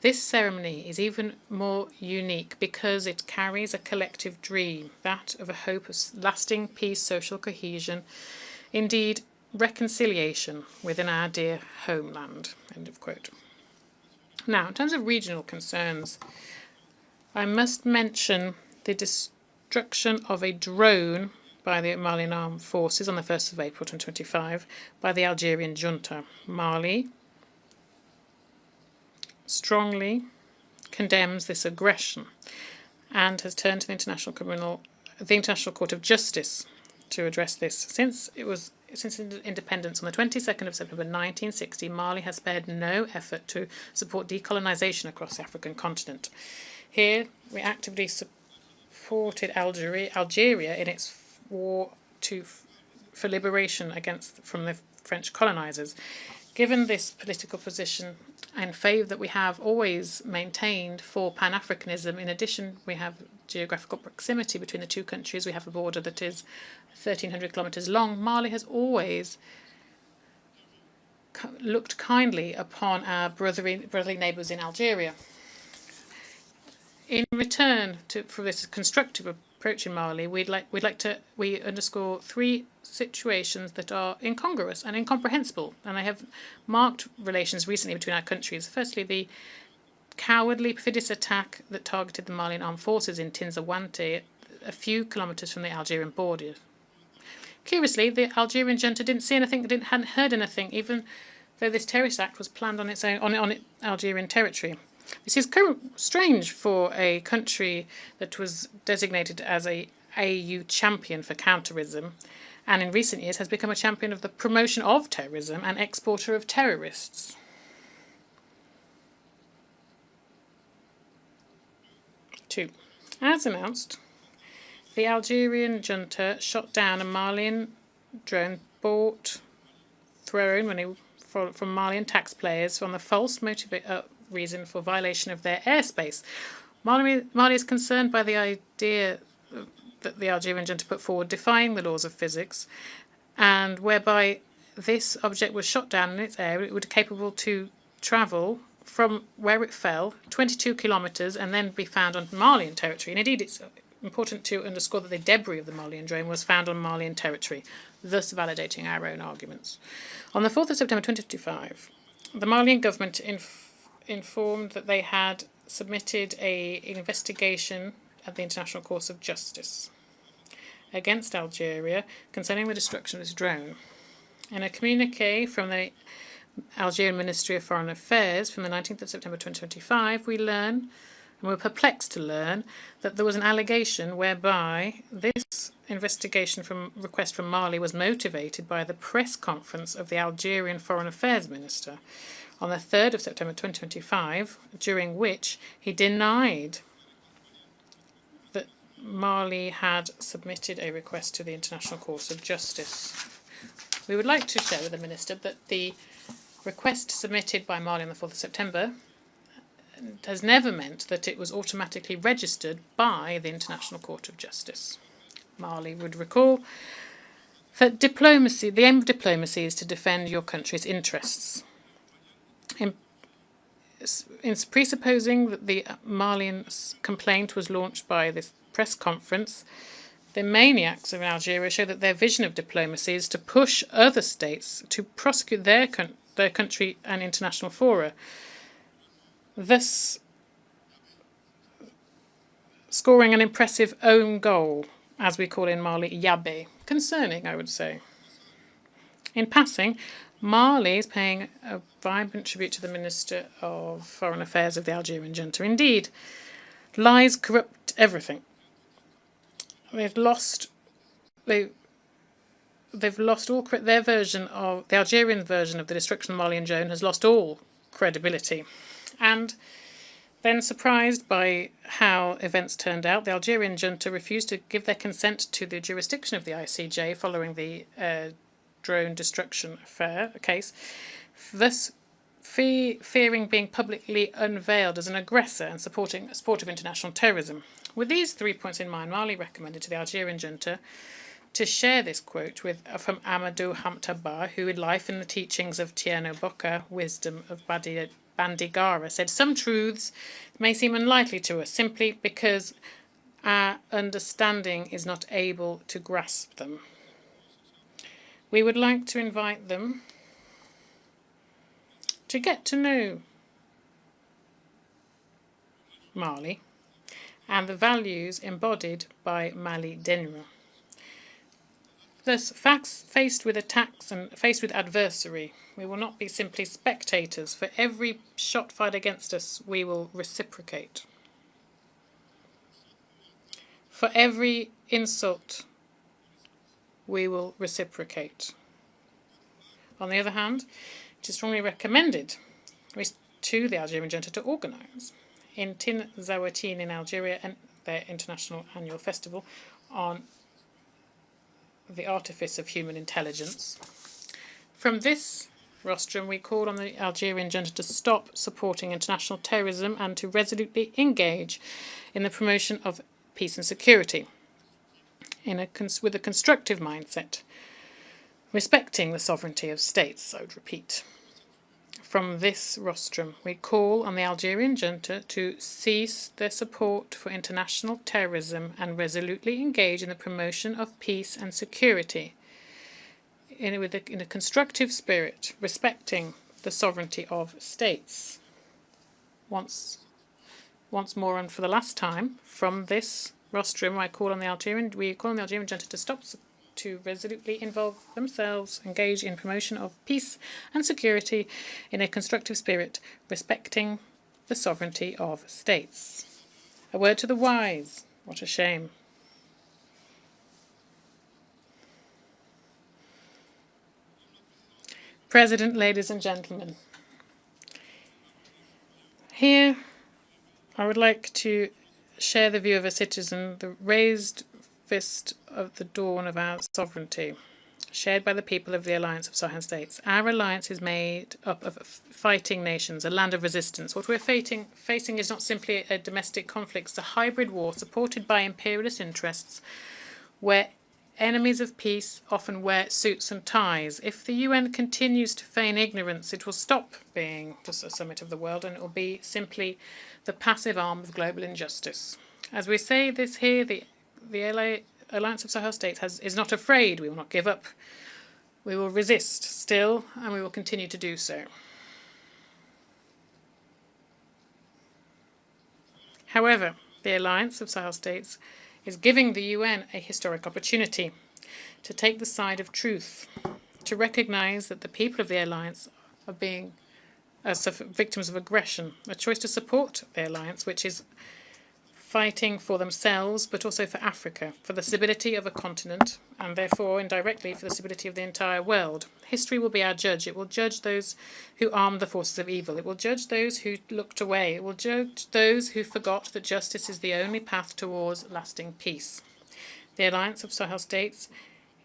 "This ceremony is even more unique because it carries a collective dream, that of a hope of lasting peace, social cohesion, indeed reconciliation within our dear homeland." End of quote. Now, in terms of regional concerns, I must mention the destruction of a drone by the Malian Armed Forces on the 1st of April 2025 by the Algerian junta. Mali strongly condemns this aggression and has turned to the International Court of Justice to address this. Since independence on the 22nd of September 1960, Mali has spared no effort to support decolonization across the African continent. Here, we actively supported Algeria in its war for liberation from the French colonizers. Given this political position and favour that we have always maintained for Pan-Africanism, in addition, we have geographical proximity between the two countries. We have a border that is 1,300 kilometres long. Mali has always looked kindly upon our brotherly neighbours in Algeria. In return for this constructive approach in Mali, we underscore three situations that are incongruous and incomprehensible, and they have marked relations recently between our countries. Firstly, the cowardly, perfidious attack that targeted the Malian armed forces in Tinzawante, a few kilometres from the Algerian border. Curiously, the Algerian junta didn't see anything, hadn't heard anything, even though this terrorist act was planned on its Algerian territory. This is strange for a country that was designated as a AU champion for counterterrorism, and in recent years has become a champion of the promotion of terrorism and exporter of terrorists. Two, as announced, the Algerian junta shot down a Malian drone thrown from Malian taxpayers on the false reason for violation of their airspace. Mali is concerned by the idea that the Algerian junta put forward, defying the laws of physics, and whereby this object was shot down in its air, it would be capable to travel from where it fell 22 kilometres and then be found on Malian territory. And indeed, it's important to underscore that the debris of the Malian drone was found on Malian territory, thus validating our own arguments. On the 4th of September 2025, the Malian government informed that they had submitted an investigation at the International Court of Justice against Algeria concerning the destruction of this drone. In a communique from the Algerian Ministry of Foreign Affairs from the 19th of September 2025, we were perplexed to learn that there was an allegation whereby this investigation request from Mali was motivated by the press conference of the Algerian Foreign Affairs Minister on the 3rd of September 2025, during which he denied that Mali had submitted a request to the International Court of Justice. We would like to share with the Minister that the request submitted by Mali on the 4th of September has never meant that it was automatically registered by the International Court of Justice. Mali would recall that the aim of diplomacy is to defend your country's interests. In presupposing that the Malian complaint was launched by this press conference, the maniacs of Algeria show that their vision of diplomacy is to push other states to prosecute their country and international fora, thus scoring an impressive own goal, as we call in Mali, Yabe. Concerning, I would say. In passing, Mali is paying a vibrant tribute to the Minister of Foreign Affairs of the Algerian junta. Indeed, lies corrupt everything. They've lost all their version of the Algerian version of the destruction of Mali and Joan has lost all credibility. And then, surprised by how events turned out, the Algerian junta refused to give their consent to the jurisdiction of the ICJ following the drone destruction case, thus fearing being publicly unveiled as an aggressor and supporting a sport of international terrorism. With these 3 points in mind, Mali recommended to the Algerian junta to share this quote from Amadou Hamtaba, who, in Life and the Teachings of Tierno Bocca, Wisdom of Bandigara, said, "Some truths may seem unlikely to us simply because our understanding is not able to grasp them. We would like to invite them to get to know Mali and the values embodied by Mali Denra. Thus, faced with attacks and faced with adversary, we will not be simply spectators. For every shot fired against us, we will reciprocate. For every insult, we will reciprocate. On the other hand, it is strongly recommended to the Algerian junta to organise in Tin Zawatin in Algeria and their international annual festival on the artifice of human intelligence. From this rostrum, we call on the Algerian junta to stop supporting international terrorism and to resolutely engage in the promotion of peace and security with a constructive mindset, respecting the sovereignty of states, I would repeat. From this rostrum, we call on the Algerian junta to cease their support for international terrorism and resolutely engage in the promotion of peace and security in a constructive spirit, respecting the sovereignty of states. Once more and for the last time, from this rostrum, we call on the Algerian junta to resolutely involve themselves, engage in promotion of peace and security in a constructive spirit, respecting the sovereignty of states. A word to the wise. What a shame. President, ladies and gentlemen, here I would like to share the view of a citizen, the raised fist of the dawn of our sovereignty, shared by the people of the Alliance of Sahel States. Our alliance is made up of fighting nations, a land of resistance. What we're facing is not simply a domestic conflict, it's a hybrid war supported by imperialist interests where enemies of peace often wear suits and ties. If the UN continues to feign ignorance, it will stop being just a summit of the world and it will be simply the passive arm of global injustice. As we say this here, the Alliance of Sahel States is not afraid. We will not give up. We will resist still, and we will continue to do so. However, the Alliance of Sahel States is giving the UN a historic opportunity to take the side of truth, to recognise that the people of the Alliance are being victims of aggression, a choice to support the Alliance, which is fighting for themselves, but also for Africa, for the stability of a continent, and therefore indirectly for the stability of the entire world. History will be our judge. It will judge those who armed the forces of evil. It will judge those who looked away. It will judge those who forgot that justice is the only path towards lasting peace. The Alliance of Sahel States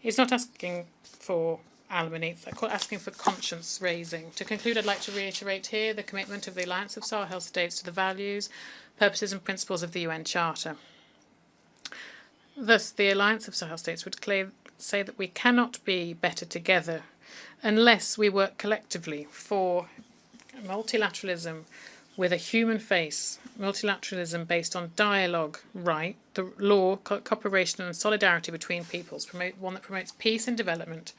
is not asking for aluminites, asking for conscience raising. To conclude, I'd like to reiterate here the commitment of the Alliance of Sahel States to the values, purposes and principles of the UN Charter. Thus, the Alliance of Sahel States would say that we cannot be better together unless we work collectively for multilateralism with a human face, multilateralism based on dialogue, right, the law, cooperation and solidarity between peoples, one that promotes peace and development,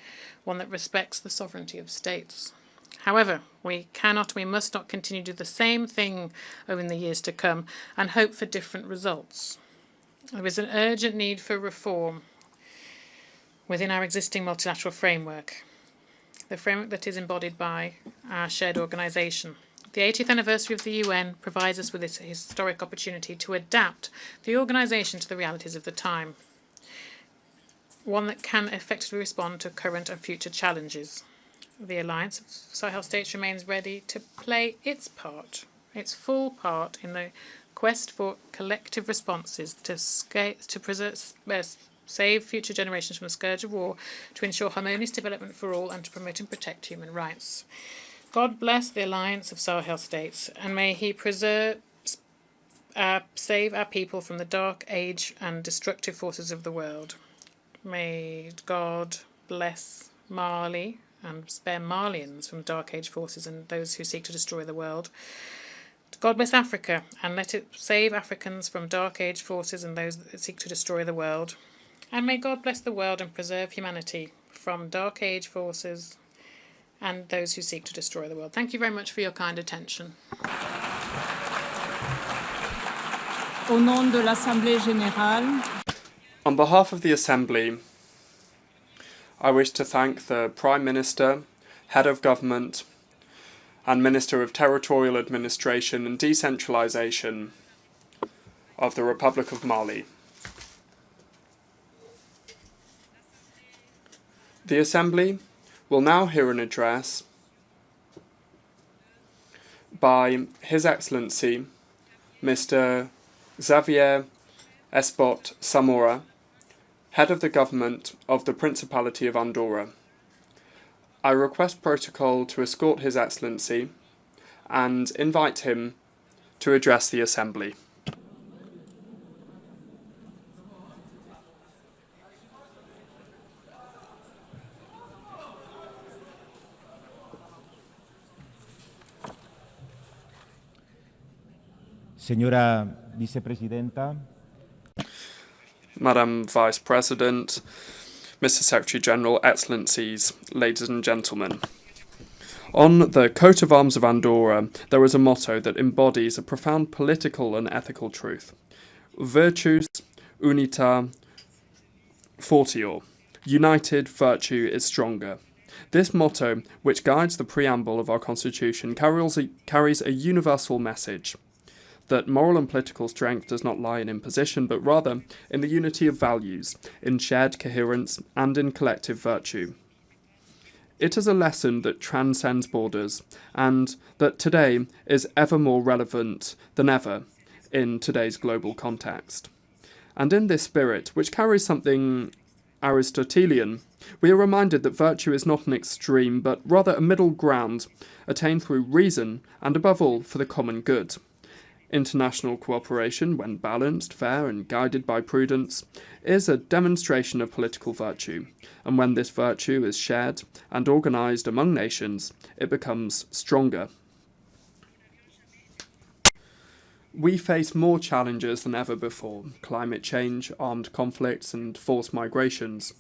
one that respects the sovereignty of states. However, we must not continue to do the same thing over the years to come and hope for different results. There is an urgent need for reform within our existing multilateral framework, the framework that is embodied by our shared organisation. The 80th anniversary of the UN provides us with this historic opportunity to adapt the organisation to the realities of the time, one that can effectively respond to current and future challenges. The Alliance of Sahel States remains ready to play its part, its full part in the quest for collective responses to save future generations from the scourge of war, to ensure harmonious development for all, and to promote and protect human rights. God bless the Alliance of Sahel States, and may He save our people from the dark age and destructive forces of the world. May God bless Mali and spare Malians from dark age forces and those who seek to destroy the world. God bless Africa, and let it save Africans from dark age forces and those that seek to destroy the world. And may God bless the world and preserve humanity from dark age forces and those who seek to destroy the world. Thank you very much for your kind attention. Au nom de l'Assemblée générale, on behalf of the Assembly, I wish to thank the Prime Minister, Head of Government, and Minister of Territorial Administration and Decentralisation of the Republic of Mali. The Assembly will now hear an address by His Excellency Mr. Xavier Espot Samora, Head of the Government of the Principality of Andorra. I request protocol to escort His Excellency and invite him to address the Assembly. Señora Vicepresidenta, Madam Vice President, Mr. Secretary General, Excellencies, ladies and gentlemen. On the coat of arms of Andorra, there is a motto that embodies a profound political and ethical truth. Virtus unita fortior. United, virtue is stronger. This motto, which guides the preamble of our Constitution, carries a universal message that moral and political strength does not lie in imposition, but rather in the unity of values, in shared coherence, and in collective virtue. It is a lesson that transcends borders, and that today is ever more relevant than ever in today's global context. And in this spirit, which carries something Aristotelian, we are reminded that virtue is not an extreme, but rather a middle ground, attained through reason, and above all, for the common good. International cooperation, when balanced, fair, and guided by prudence, is a demonstration of political virtue, and when this virtue is shared and organised among nations, it becomes stronger. We face more challenges than ever before: climate change, armed conflicts, and forced migrations.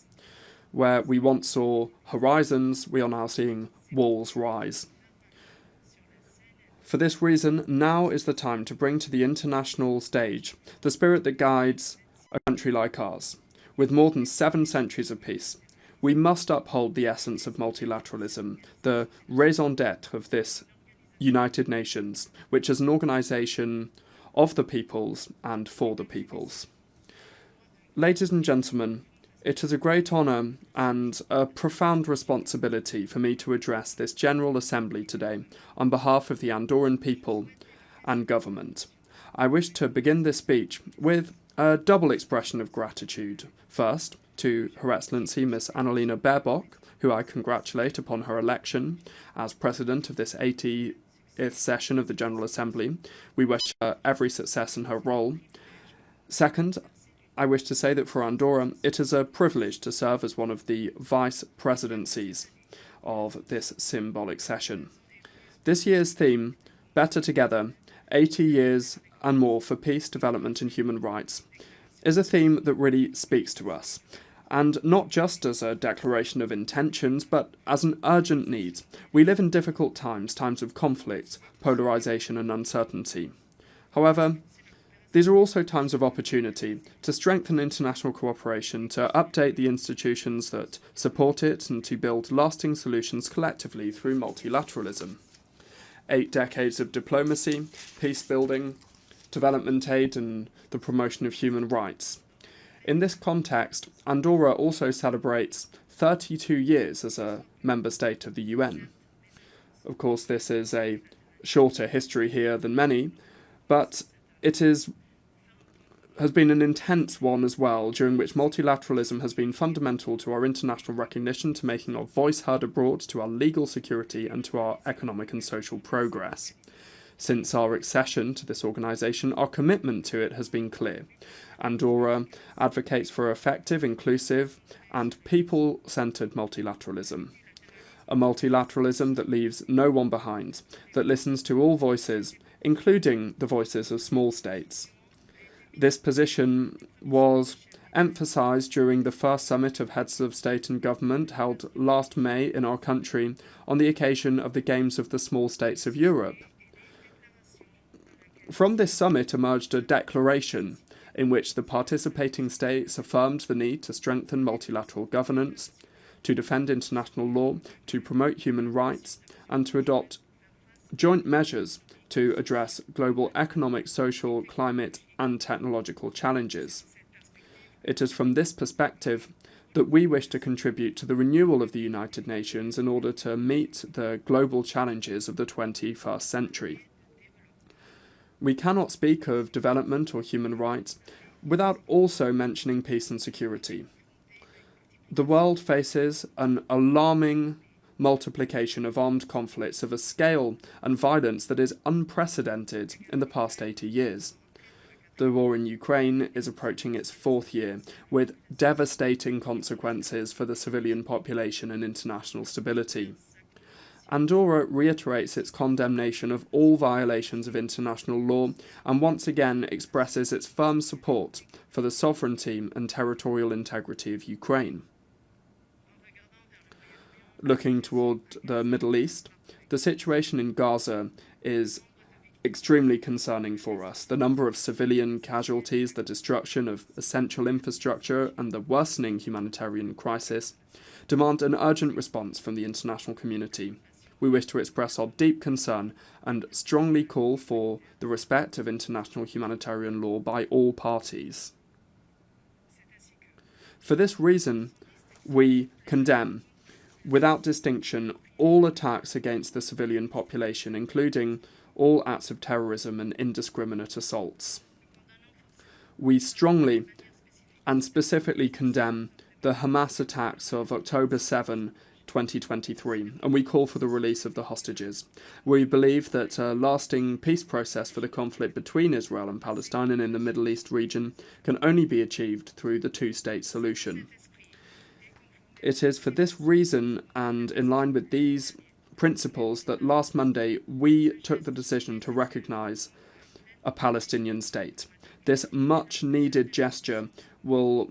Where we once saw horizons, we are now seeing walls rise. For this reason, now is the time to bring to the international stage the spirit that guides a country like ours. With more than 7 centuries of peace, we must uphold the essence of multilateralism, the raison d'être of this United Nations, which is an organisation of the peoples and for the peoples. Ladies and gentlemen, it is a great honour and a profound responsibility for me to address this General Assembly today on behalf of the Andorran people and government. I wish to begin this speech with a double expression of gratitude. First, to Her Excellency Miss Annalena Baerbock, who I congratulate upon her election as President of this 80th session of the General Assembly. We wish her every success in her role. Second, I wish to say that for Andorra, it is a privilege to serve as one of the vice presidencies of this symbolic session. This year's theme, Better Together, 80 years and more for peace, development and human rights, is a theme that really speaks to us, and not just as a declaration of intentions, but as an urgent need. We live in difficult times, times of conflict, polarisation and uncertainty. However, these are also times of opportunity to strengthen international cooperation, to update the institutions that support it, and to build lasting solutions collectively through multilateralism. 8 decades of diplomacy, peace building, development aid, and the promotion of human rights. In this context, Andorra also celebrates 32 years as a member state of the UN. Of course, this is a shorter history here than many, but it has been an intense one as well, during which multilateralism has been fundamental to our international recognition, to making our voice heard abroad, to our legal security, and to our economic and social progress. Since our accession to this organisation, our commitment to it has been clear. Andorra advocates for effective, inclusive, and people-centred multilateralism. A multilateralism that leaves no one behind, that listens to all voices, including the voices of small states. This position was emphasised during the first summit of heads of state and government held last May in our country on the occasion of the Games of the Small States of Europe. From this summit emerged a declaration in which the participating states affirmed the need to strengthen multilateral governance, to defend international law, to promote human rights, and to adopt joint measures to address global economic, social, climate, and technological challenges. It is from this perspective that we wish to contribute to the renewal of the United Nations in order to meet the global challenges of the 21st century. We cannot speak of development or human rights without also mentioning peace and security. The world faces an alarming multiplication of armed conflicts of a scale and violence that is unprecedented in the past 80 years. The war in Ukraine is approaching its 4th year, with devastating consequences for the civilian population and international stability. Andorra reiterates its condemnation of all violations of international law and once again expresses its firm support for the sovereignty and territorial integrity of Ukraine. Looking toward the Middle East, the situation in Gaza is extremely concerning for us. The number of civilian casualties, the destruction of essential infrastructure, and the worsening humanitarian crisis demand an urgent response from the international community. We wish to express our deep concern and strongly call for the respect of international humanitarian law by all parties. For this reason, we condemn, without distinction, all attacks against the civilian population, including all acts of terrorism and indiscriminate assaults. We strongly and specifically condemn the Hamas attacks of October 7, 2023, and we call for the release of the hostages. We believe that a lasting peace process for the conflict between Israel and Palestine and in the Middle East region can only be achieved through the two-state solution. It is for this reason and in line with these principles that last Monday we took the decision to recognise a Palestinian state. This much-needed gesture will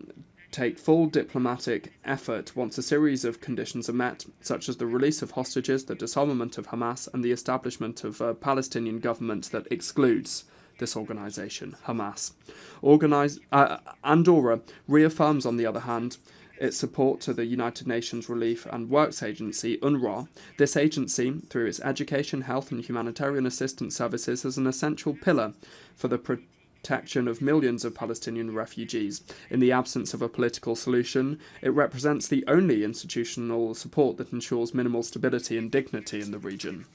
take full diplomatic effort once a series of conditions are met, such as the release of hostages, the disarmament of Hamas, and the establishment of a Palestinian government that excludes this organisation, Hamas. Andorra reaffirms, on the other hand, its support to the United Nations Relief and Works Agency, UNRWA. This agency, through its education, health and humanitarian assistance services, is an essential pillar for the protection of millions of Palestinian refugees. In the absence of a political solution, it represents the only institutional support that ensures minimal stability and dignity in the region.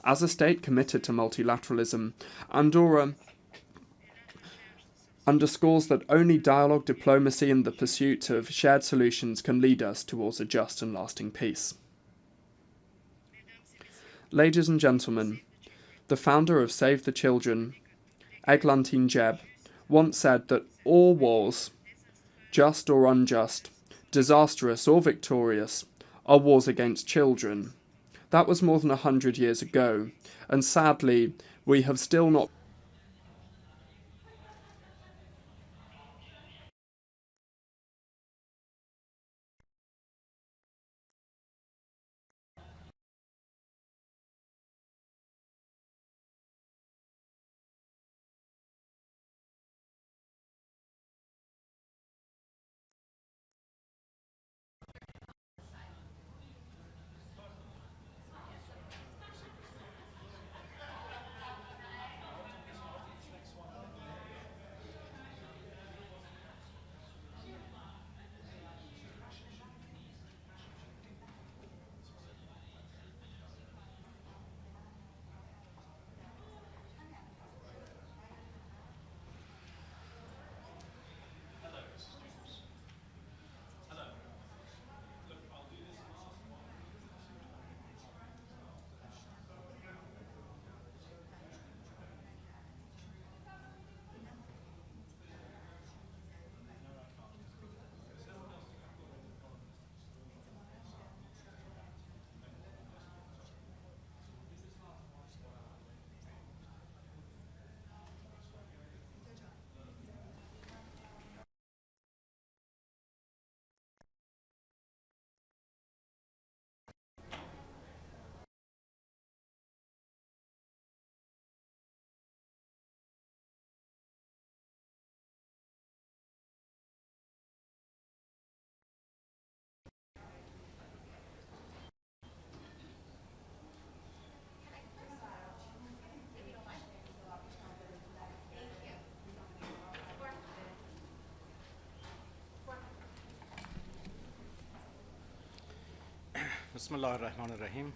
As a state committed to multilateralism, Andorra underscores that only dialogue, diplomacy and the pursuit of shared solutions can lead us towards a just and lasting peace. Ladies and gentlemen, the founder of Save the Children, Eglantine Jebb, once said that all wars, just or unjust, disastrous or victorious, are wars against children. That was more than 100 years ago, and sadly, we have still not Bismillah ar-Rahman ar-Rahim.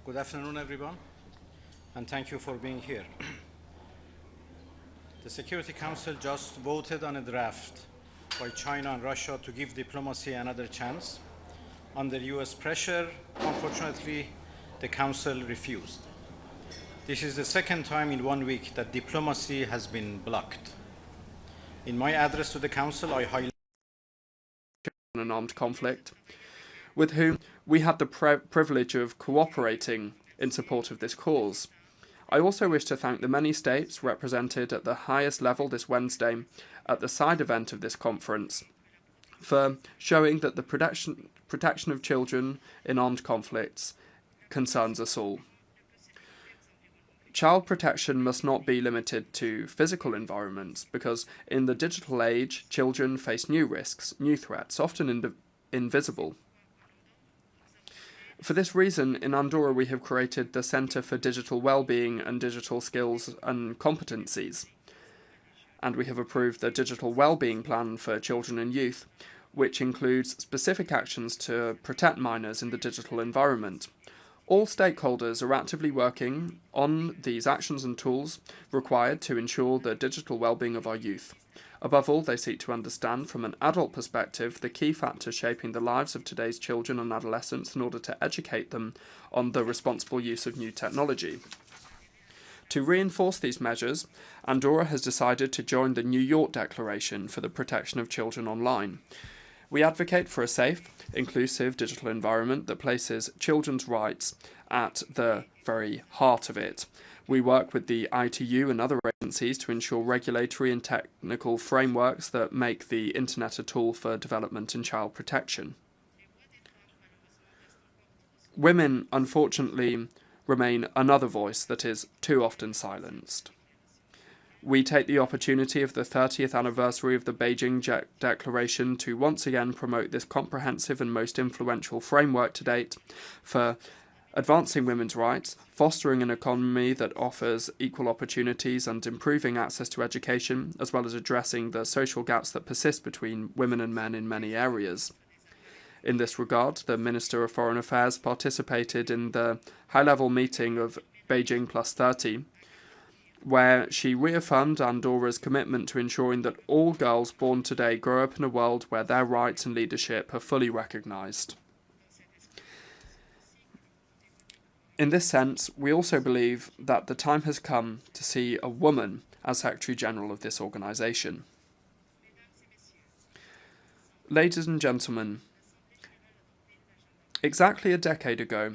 Good afternoon, everyone, and thank you for being here. The Security Council just voted on a draft by China and Russia to give diplomacy another chance. Under US pressure, unfortunately, the Council refused. This is the second time in 1 week that diplomacy has been blocked. In my address to the Council, I highlighted an armed conflict, with whom we had the privilege of cooperating in support of this cause. I also wish to thank the many states represented at the highest level this Wednesday at the side event of this conference for showing that the protection of children in armed conflicts concerns us all. Child protection must not be limited to physical environments, because in the digital age, children face new risks, new threats, often invisible. For this reason, in Andorra we have created the Centre for Digital Wellbeing and Digital Skills and Competencies, and we have approved the Digital Wellbeing Plan for Children and Youth, which includes specific actions to protect minors in the digital environment. All stakeholders are actively working on these actions and tools required to ensure the digital well-being of our youth. Above all, they seek to understand from an adult perspective the key factors shaping the lives of today's children and adolescents in order to educate them on the responsible use of new technology. To reinforce these measures, Andorra has decided to join the New York Declaration for the Protection of Children Online. We advocate for a safe, inclusive digital environment that places children's rights at the very heart of it. We work with the ITU and other agencies to ensure regulatory and technical frameworks that make the Internet a tool for development and child protection. Women, unfortunately, remain another voice that is too often silenced. We take the opportunity of the 30th anniversary of the Beijing Declaration to once again promote this comprehensive and most influential framework to date for advancing women's rights, fostering an economy that offers equal opportunities and improving access to education, as well as addressing the social gaps that persist between women and men in many areas. In this regard, the Minister of Foreign Affairs participated in the high-level meeting of Beijing Plus 30, where she reaffirmed Andorra's commitment to ensuring that all girls born today grow up in a world where their rights and leadership are fully recognised. In this sense, we also believe that the time has come to see a woman as Secretary-General of this organisation. Ladies and gentlemen, exactly a decade ago,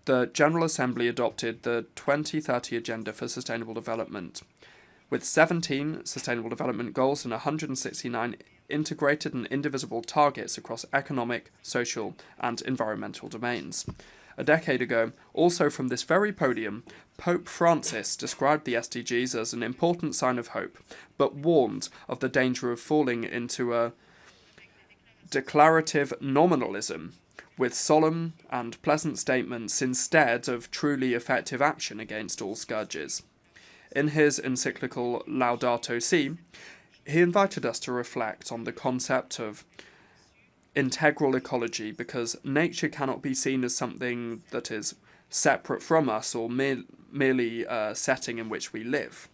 the General Assembly adopted the 2030 Agenda for Sustainable Development, with 17 Sustainable Development Goals and 169 integrated and indivisible targets across economic, social and environmental domains. A decade ago, also from this very podium, Pope Francis described the SDGs as an important sign of hope, but warned of the danger of falling into a declarative nominalism, with solemn and pleasant statements instead of truly effective action against all scourges. In his encyclical Laudato Si, he invited us to reflect on the concept of integral ecology, because nature cannot be seen as something that is separate from us or merely a setting in which we live.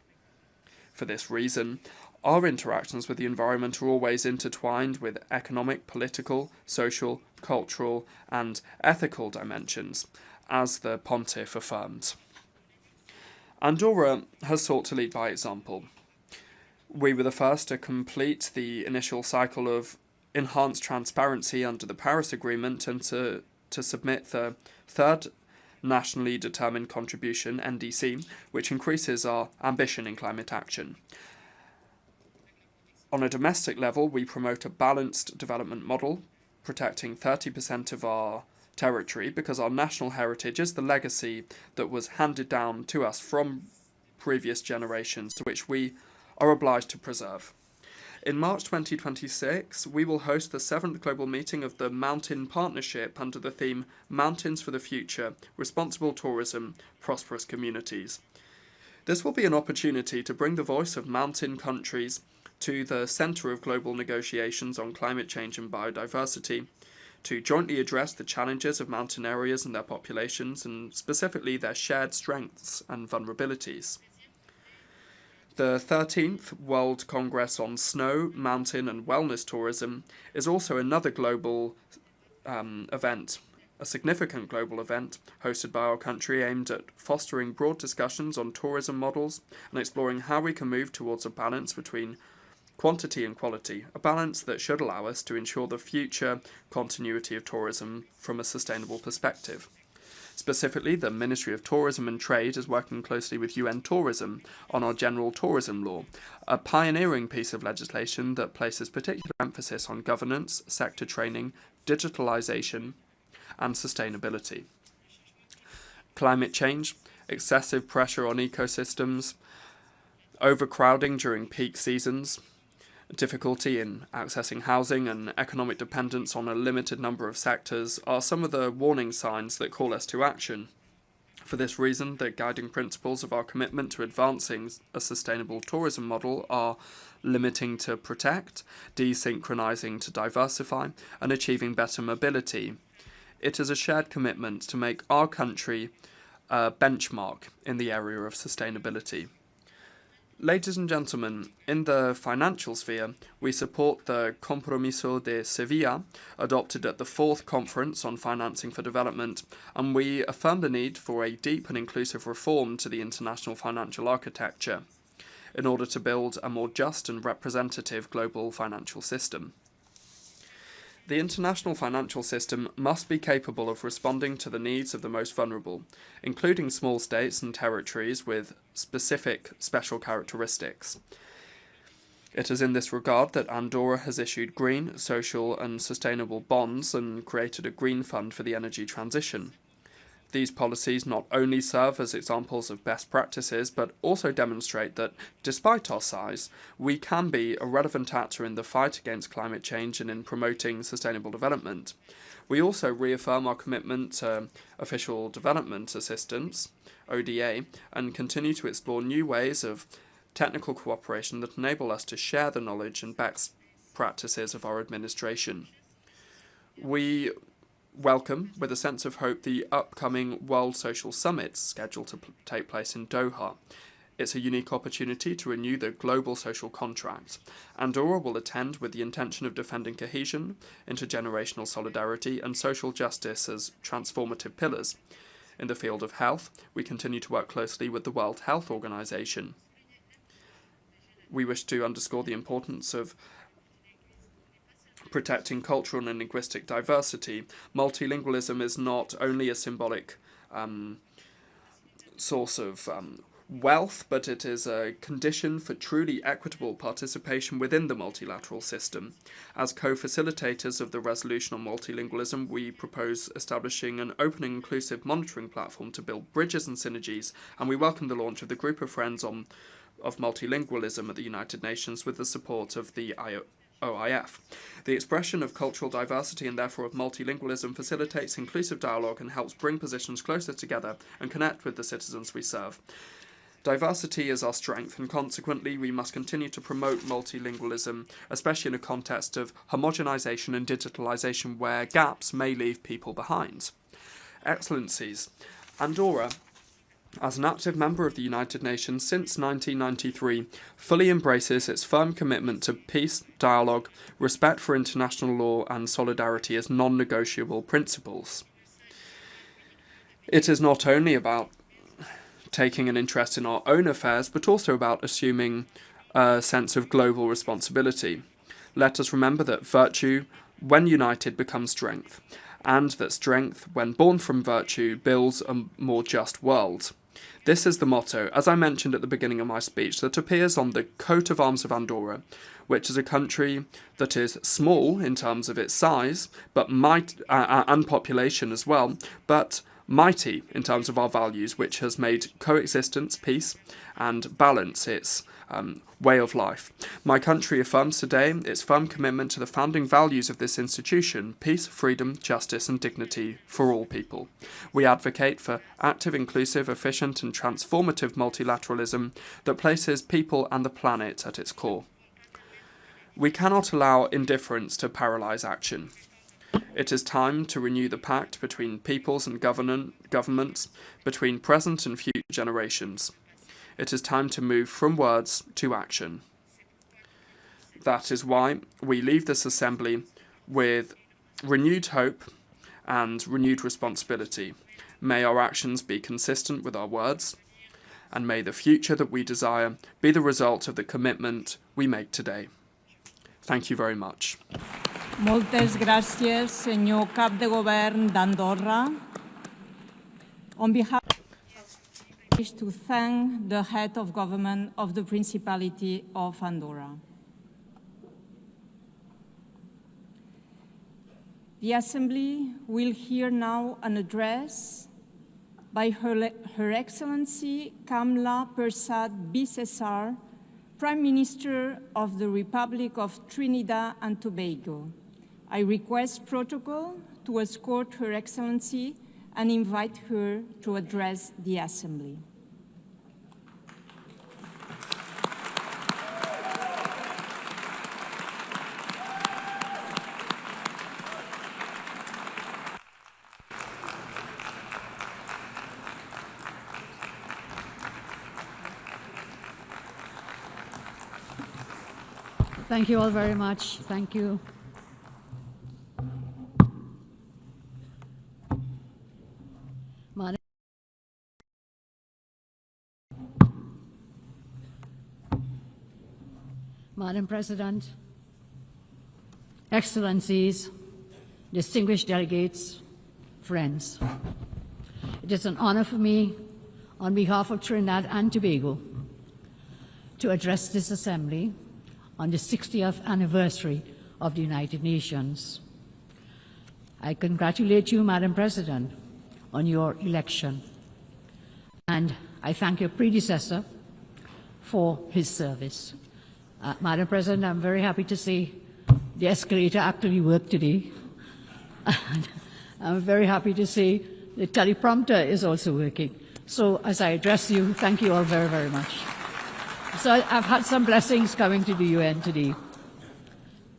For this reason, our interactions with the environment are always intertwined with economic, political, social, cultural and ethical dimensions, as the Pontiff affirmed. Andorra has sought to lead by example. We were the first to complete the initial cycle of enhanced transparency under the Paris Agreement and to submit the third nationally determined contribution, NDC, which increases our ambition in climate action. On a domestic level, we promote a balanced development model, protecting 30% of our territory, because our national heritage is the legacy that was handed down to us from previous generations, to which we are obliged to preserve. In March 2026, we will host the 7th global meeting of the Mountain Partnership under the theme Mountains for the Future, Responsible Tourism, Prosperous Communities. This will be an opportunity to bring the voice of mountain countries to the centre of global negotiations on climate change and biodiversity, to jointly address the challenges of mountain areas and their populations, and specifically their shared strengths and vulnerabilities. The 13th World Congress on Snow, Mountain and Wellness Tourism is also another global event, a significant global event hosted by our country aimed at fostering broad discussions on tourism models and exploring how we can move towards a balance between quantity and quality, a balance that should allow us to ensure the future continuity of tourism from a sustainable perspective. Specifically, the Ministry of Tourism and Trade is working closely with UN Tourism on our General Tourism Law, a pioneering piece of legislation that places particular emphasis on governance, sector training, digitalisation, and sustainability. Climate change, excessive pressure on ecosystems, overcrowding during peak seasons, difficulty in accessing housing and economic dependence on a limited number of sectors are some of the warning signs that call us to action. For this reason, the guiding principles of our commitment to advancing a sustainable tourism model are limiting to protect, desynchronizing to diversify, and achieving better mobility. It is a shared commitment to make our country a benchmark in the area of sustainability. Ladies and gentlemen, in the financial sphere, we support the Compromiso de Sevilla, adopted at the 4th Conference on Financing for Development, and we affirm the need for a deep and inclusive reform to the international financial architecture in order to build a more just and representative global financial system. The international financial system must be capable of responding to the needs of the most vulnerable, including small states and territories with specific special characteristics. It is in this regard that Andorra has issued green, social and sustainable bonds and created a green fund for the energy transition. These policies not only serve as examples of best practices, but also demonstrate that, despite our size, we can be a relevant actor in the fight against climate change and in promoting sustainable development. We also reaffirm our commitment to official development assistance, ODA, and continue to explore new ways of technical cooperation that enable us to share the knowledge and best practices of our administration. We welcome, with a sense of hope, the upcoming World Social Summit scheduled to take place in Doha. It's a unique opportunity to renew the global social contract. Andorra will attend with the intention of defending cohesion, intergenerational solidarity, and social justice as transformative pillars. In the field of health, we continue to work closely with the World Health Organization. We wish to underscore the importance of protecting cultural and linguistic diversity. Multilingualism is not only a symbolic source of wealth, but it is a condition for truly equitable participation within the multilateral system. As co-facilitators of the resolution on multilingualism, we propose establishing an open and inclusive monitoring platform to build bridges and synergies, and we welcome the launch of the Group of Friends of Multilingualism at the United Nations with the support of the OIF. The expression of cultural diversity and therefore of multilingualism facilitates inclusive dialogue and helps bring positions closer together and connect with the citizens we serve. Diversity is our strength, and consequently we must continue to promote multilingualism, especially in a context of homogenization and digitalization where gaps may leave people behind. Excellencies, Andorra, as an active member of the United Nations since 1993, fully embraces its firm commitment to peace, dialogue, respect for international law and solidarity as non-negotiable principles. It is not only about taking an interest in our own affairs, but also about assuming a sense of global responsibility. Let us remember that virtue, when united, becomes strength, and that strength, when born from virtue, builds a more just world. This is the motto, as I mentioned at the beginning of my speech, that appears on the coat of arms of Andorra, which is a country that is small in terms of its size, but and population as well, but mighty in terms of our values, which has made coexistence, peace, and balance its way of life. My country affirms today its firm commitment to the founding values of this institution: peace, freedom, justice, and dignity for all people. We advocate for active, inclusive, efficient, and transformative multilateralism that places people and the planet at its core. We cannot allow indifference to paralyze action. It is time to renew the pact between peoples and governments, between present and future generations. It is time to move from words to action. That is why we leave this assembly with renewed hope and renewed responsibility. May our actions be consistent with our words, and may the future that we desire be the result of the commitment we make today. Thank you very much. Moltes gràcies, senyor cap de govern d'Andorra. On behalf I wish to thank the head of government of the Principality of Andorra. The Assembly will hear now an address by Her Excellency Kamla Persad Bissessar, Prime Minister of the Republic of Trinidad and Tobago. I request protocol to escort Her Excellency and invite her to address the Assembly. Thank you all very much. Thank you. Madam President, Excellencies, distinguished delegates, friends. It is an honor for me, on behalf of Trinidad and Tobago, to address this Assembly on the 60th anniversary of the United Nations. I congratulate you, Madam President, on your election, and I thank your predecessor for his service. Madam President, I'm very happy to see the escalator actually worked today. I'm very happy to see the teleprompter is also working. So as I address you, thank you all very, very much. So I've had some blessings coming to the UN today.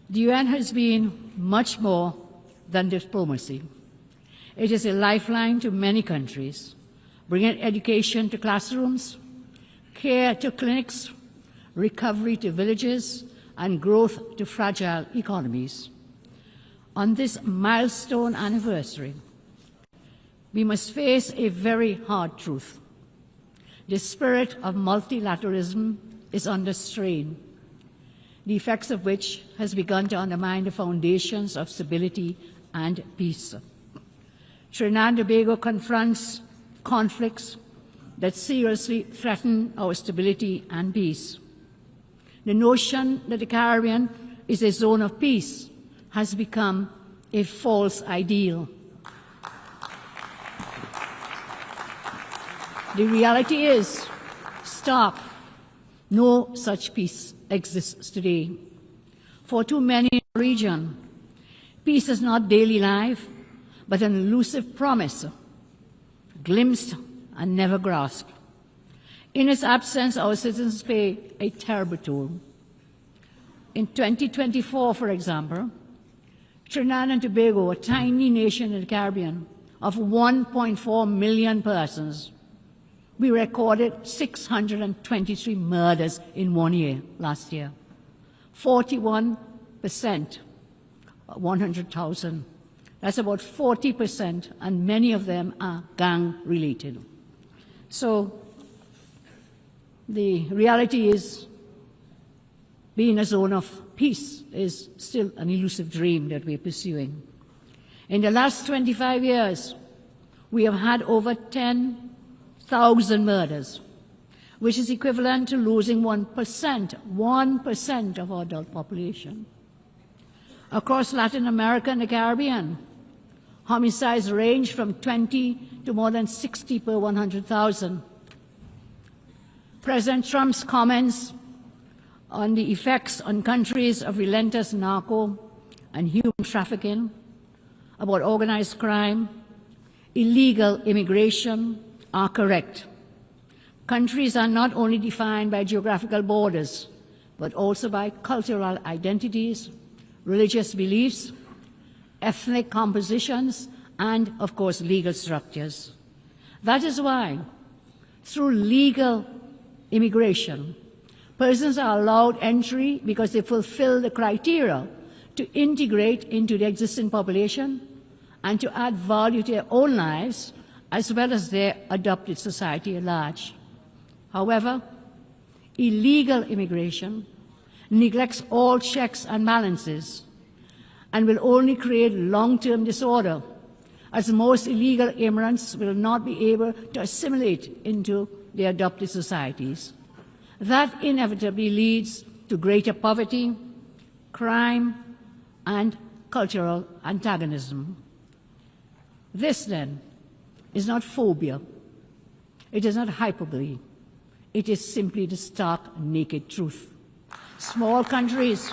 The UN has been much more than diplomacy. It is a lifeline to many countries, bringing education to classrooms, care to clinics, recovery to villages, and growth to fragile economies. On this milestone anniversary, we must face a very hard truth. The spirit of multilateralism is under strain, the effects of which has begun to undermine the foundations of stability and peace. Trinidad and Tobago confronts conflicts that seriously threaten our stability and peace. The notion that the Caribbean is a zone of peace has become a false ideal. The reality is stark. No such peace exists today. For too many in the region, peace is not daily life, but an elusive promise, glimpsed and never grasped. In its absence, our citizens pay a terrible toll. In 2024, for example, Trinidad and Tobago, a tiny nation in the Caribbean of 1.4 million persons, we recorded 623 murders in 1 year last year. 41%, 100,000. That's about 40%, and many of them are gang-related. So the reality is, being a zone of peace is still an elusive dream that we're pursuing. In the last 25 years, we have had over 10,000 murders, which is equivalent to losing 1% of our adult population. Across Latin America and the Caribbean, homicides range from 20 to more than 60 per 100,000. President Trump's comments on the effects on countries of relentless narco and human trafficking, about organized crime, illegal immigration are correct. Countries are not only defined by geographical borders, but also by cultural identities, religious beliefs, ethnic compositions, and, of course, legal structures. That is why, through legal immigration, persons are allowed entry because they fulfill the criteria to integrate into the existing population and to add value to their own lives as well as their adopted society at large. However, illegal immigration neglects all checks and balances and will only create long-term disorder, as most illegal immigrants will not be able to assimilate into their adopted societies. That inevitably leads to greater poverty, crime, and cultural antagonism. This, then, is not phobia. It is not hyperbole. It is simply the stark, naked truth. Small countries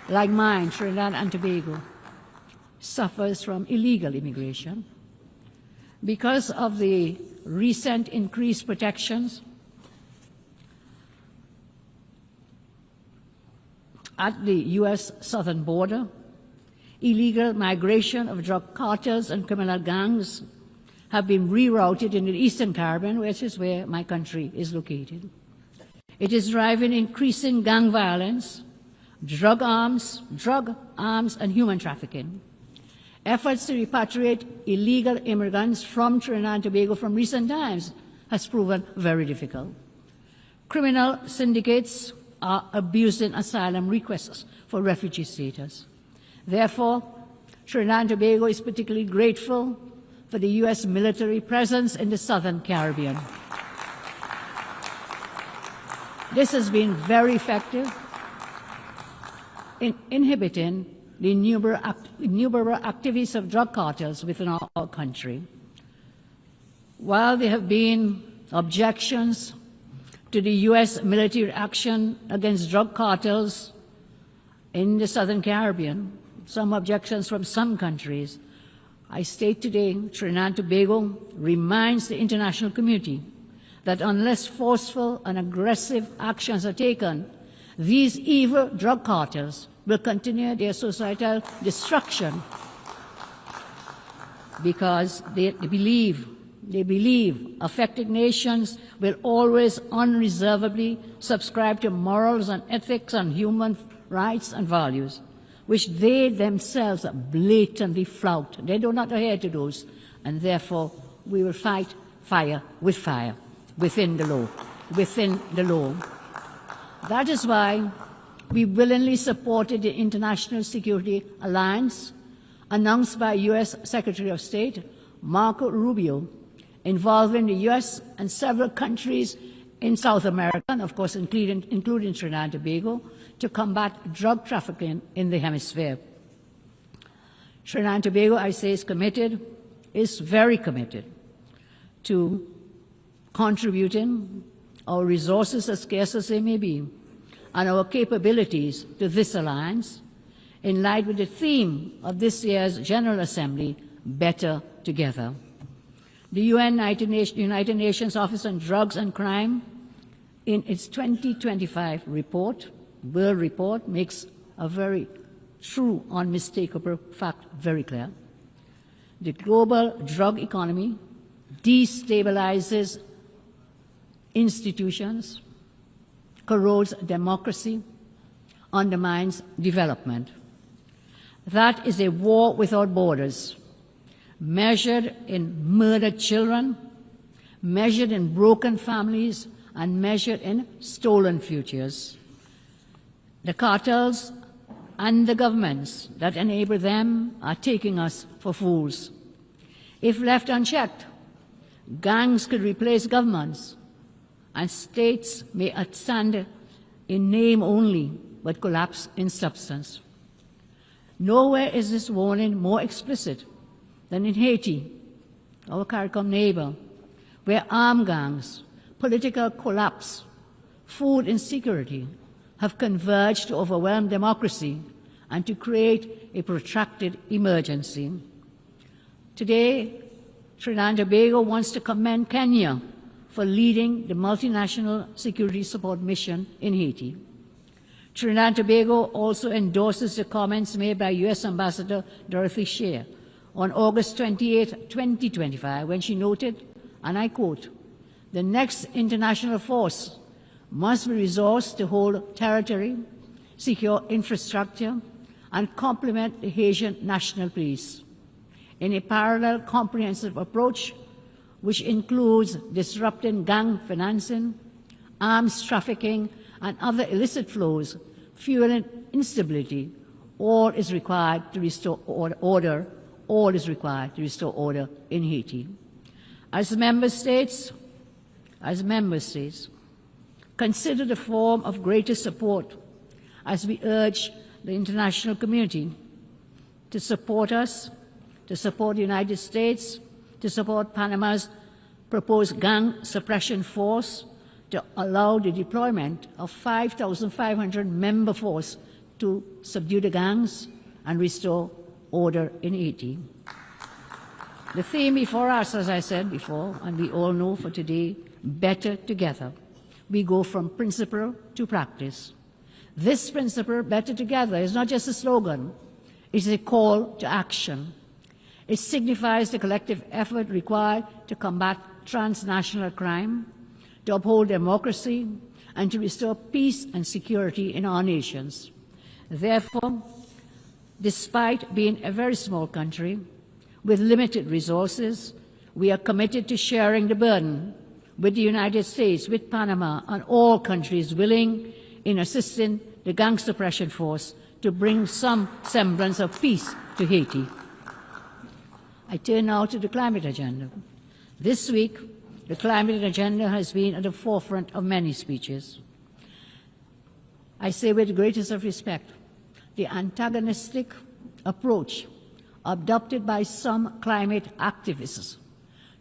like mine, Trinidad and Tobago, suffers from illegal immigration. Because of the recent increased protections at the U.S. southern border, illegal migration of drug cartels and criminal gangs have been rerouted in the Eastern Caribbean, which is where my country is located. It is driving increasing gang violence, drug arms, and human trafficking. Efforts to repatriate illegal immigrants from Trinidad and Tobago from recent times has proven very difficult. Criminal syndicates are abusing asylum requests for refugee status. Therefore, Trinidad and Tobago is particularly grateful for the U.S. military presence in the Southern Caribbean. This has been very effective in inhibiting the innumerable activities of drug cartels within our country. While there have been objections to the U.S. military action against drug cartels in the Southern Caribbean, some objections from some countries, I state today Trinidad and Tobago reminds the international community that unless forceful and aggressive actions are taken, these evil drug cartels will continue their societal destruction because they believe affected nations will always unreservedly subscribe to morals and ethics and human rights and values, which they themselves blatantly flout. They do not adhere to those, and therefore we will fight fire, within the law. That is why we willingly supported the International Security Alliance announced by U.S. Secretary of State Marco Rubio, involving the U.S. and several countries in South America, and of course including Trinidad and Tobago, to combat drug trafficking in the hemisphere. Trinidad and Tobago, I say, is very committed to contributing our resources, as scarce as they may be, and our capabilities to this alliance, in line with the theme of this year's General Assembly, Better Together. The United Nations Office on Drugs and Crime, in its 2025 World Report, makes a very true, unmistakable fact very clear. The global drug economy destabilizes institutions, corrodes democracy, undermines development. That is a war without borders, measured in murdered children, measured in broken families, and measured in stolen futures. The cartels and the governments that enable them are taking us for fools. If left unchecked, gangs could replace governments, and states may stand in name only, but collapse in substance. Nowhere is this warning more explicit than in Haiti, our CARICOM neighbor, where armed gangs, political collapse, food insecurity have converged to overwhelm democracy and to create a protracted emergency. Today, Trinidad and Tobago wants to commend Kenya for leading the multinational security support mission in Haiti. Trinidad and Tobago also endorses the comments made by U.S. Ambassador Dorothy Shea on August 28, 2025, when she noted, and I quote, "The next international force must be resourced to hold territory, secure infrastructure, and complement the Haitian National Police in a parallel comprehensive approach which includes disrupting gang financing, arms trafficking, and other illicit flows, fueling instability. All is required to restore order. All is required to restore order in Haiti." As member states, consider the form of greater support as we urge the international community to support us, to support the United States, to support Panama's proposed gang suppression force, to allow the deployment of 5,500 member force to subdue the gangs and restore order in Haiti. The theme before us, as I said before, and we all know for today, better together. We go from principle to practice. This principle, better together, is not just a slogan, it is a call to action. It signifies the collective effort required to combat transnational crime, to uphold democracy, and to restore peace and security in our nations. Therefore, despite being a very small country with limited resources, we are committed to sharing the burden with the United States, with Panama, and all countries willing in assisting the gang suppression force to bring some semblance of peace to Haiti. I turn now to the climate agenda. This week, the climate agenda has been at the forefront of many speeches. I say with the greatest of respect, the antagonistic approach adopted by some climate activists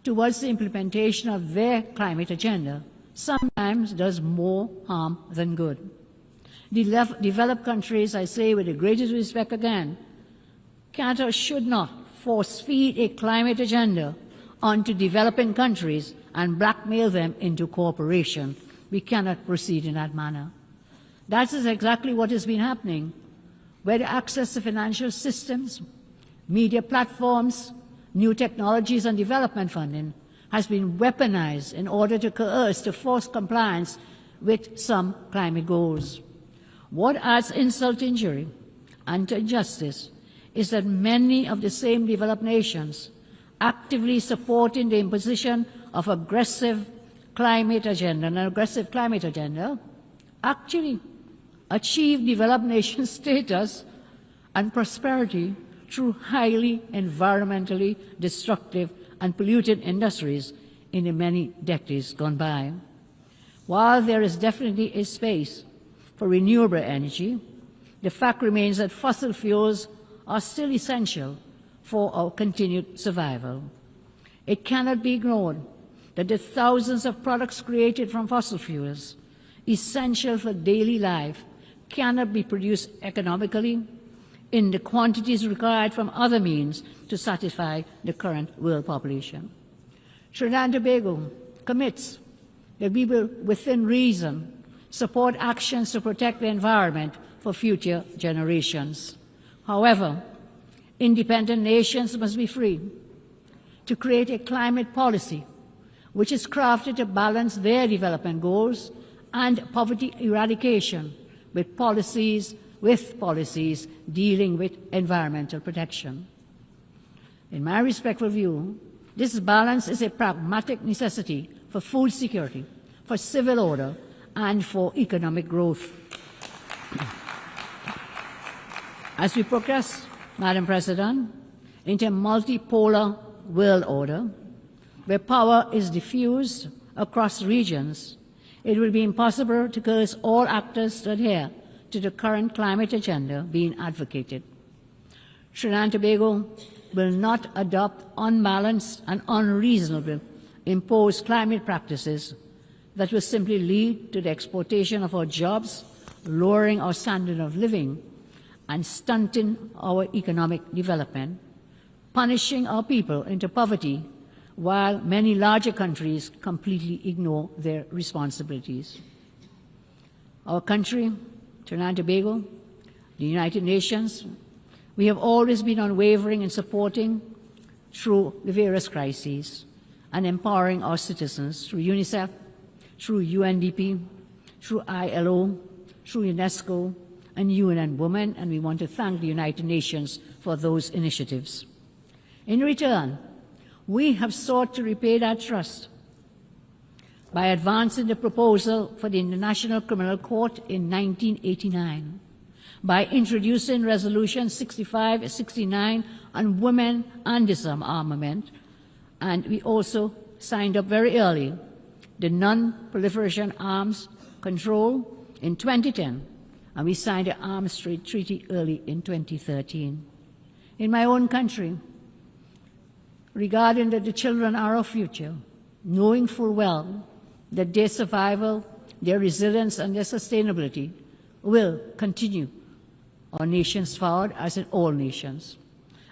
towards the implementation of their climate agenda sometimes does more harm than good. Developed countries, I say with the greatest respect again, can't or should not force-feed a climate agenda onto developing countries and blackmail them into cooperation. We cannot proceed in that manner. That is exactly what has been happening, where the access to financial systems, media platforms, new technologies and development funding has been weaponized in order to coerce, to force compliance with some climate goals. What adds insult to injury and to injustice is that many of the same developed nations actively supporting the imposition of aggressive climate agenda, an aggressive climate agenda, actually achieve developed nation status and prosperity through highly environmentally destructive and polluted industries in the many decades gone by. While there is definitely a space for renewable energy, the fact remains that fossil fuels are still essential for our continued survival. It cannot be ignored that the thousands of products created from fossil fuels, essential for daily life, cannot be produced economically in the quantities required from other means to satisfy the current world population. Trinidad and Tobago commits that we will, within reason, support actions to protect the environment for future generations. However, independent nations must be free to create a climate policy which is crafted to balance their development goals and poverty eradication with policies dealing with environmental protection. In my respectful view, this balance is a pragmatic necessity for food security, for civil order, and for economic growth. As we progress, Madam President, into a multipolar world order, where power is diffused across regions, it will be impossible to coerce all actors to adhere to the current climate agenda being advocated. Trinidad and Tobago will not adopt unbalanced and unreasonable imposed climate practices that will simply lead to the exploitation of our jobs, lowering our standard of living, and stunting our economic development, punishing our people into poverty, while many larger countries completely ignore their responsibilities. Our country Trinidad and Tobago, the United Nations, we have always been unwavering in supporting through the various crises and empowering our citizens through UNICEF, through UNDP, through ILO, through UNESCO, and UN Women, and we want to thank the United Nations for those initiatives. In return, we have sought to repay that trust by advancing the proposal for the International Criminal Court in 1989, by introducing Resolution 6569 on women and disarmament, and we also signed up very early the Non-Proliferation Arms Control in 2010, and we signed the Arms Trade Treaty early in 2013. In my own country, regarding that the children are our future, knowing full well that their survival, their resilience, and their sustainability will continue our nations forward, as in all nations.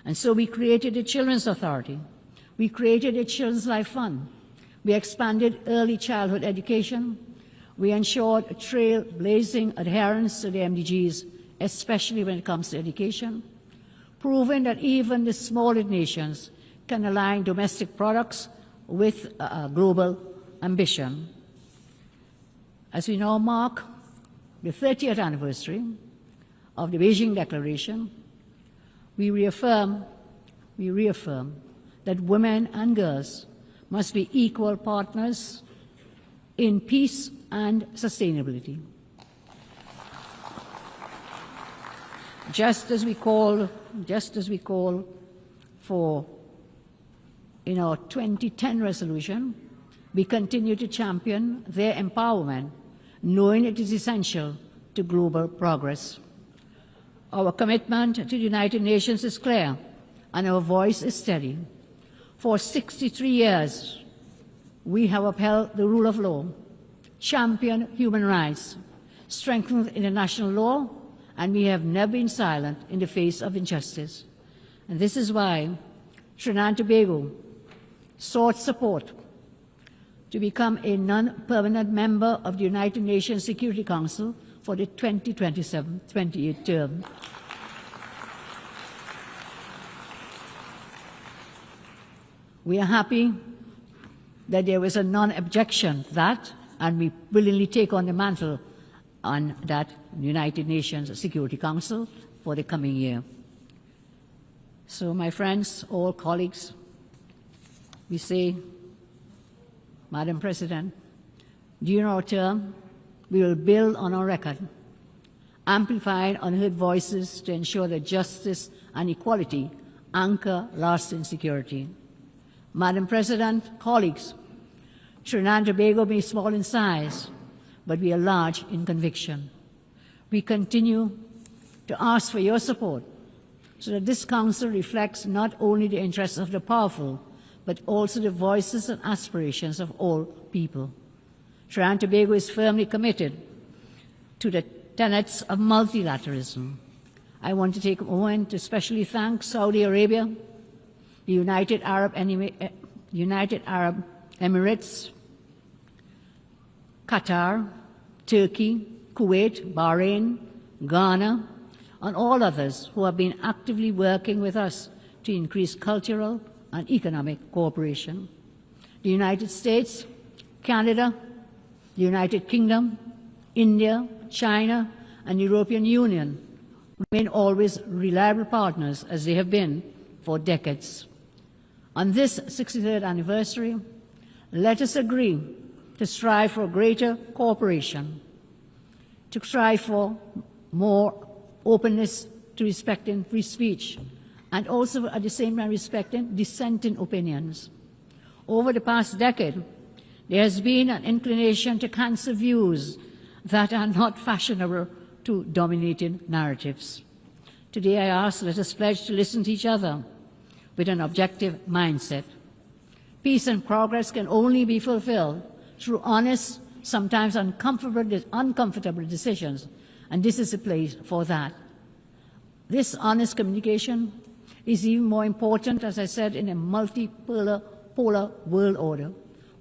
And so we created a Children's Authority. We created a Children's Life Fund. We expanded early childhood education. We ensured a trailblazing adherence to the MDGs, especially when it comes to education, proving that even the smallest nations can align domestic products with global ambition. As we now mark the 30th anniversary of the Beijing Declaration, we reaffirm that women and girls must be equal partners in peace and sustainability. Just as we call for in our 2010 resolution, we continue to champion their empowerment, knowing it is essential to global progress. Our commitment to the United Nations is clear, and our voice is steady. For 63 years, we have upheld the rule of law, championed human rights, strengthened international law, and we have never been silent in the face of injustice. And this is why Trinidad and Tobago sought support to become a non-permanent member of the United Nations Security Council for the 2027-28 term. We are happy that there was a non-objection to that, and we willingly take on the mantle on that United Nations Security Council for the coming year. So, my friends, all colleagues, we say, Madam President, during our term, we will build on our record, amplify unheard voices to ensure that justice and equality anchor lasting security. Madam President, colleagues, Trinidad and Tobago may be small in size, but we are large in conviction. We continue to ask for your support so that this Council reflects not only the interests of the powerful, but also the voices and aspirations of all people. Trinidad and Tobago is firmly committed to the tenets of multilateralism. I want to take a moment to especially thank Saudi Arabia, the United Arab Emirates, Qatar, Turkey, Kuwait, Bahrain, Ghana, and all others who have been actively working with us to increase cultural and economic cooperation. The United States, Canada, the United Kingdom, India, China, and the European Union remain always reliable partners, as they have been for decades. On this 63rd anniversary, let us agree to strive for greater cooperation, to strive for more openness to respecting free speech, and also at the same time respecting dissenting opinions. Over the past decade, there has been an inclination to cancel views that are not fashionable to dominating narratives. Today I ask, let us pledge to listen to each other with an objective mindset. Peace and progress can only be fulfilled through honest, sometimes uncomfortable decisions, and this is a place for that. This honest communication is even more important, as I said, in a multipolar world order,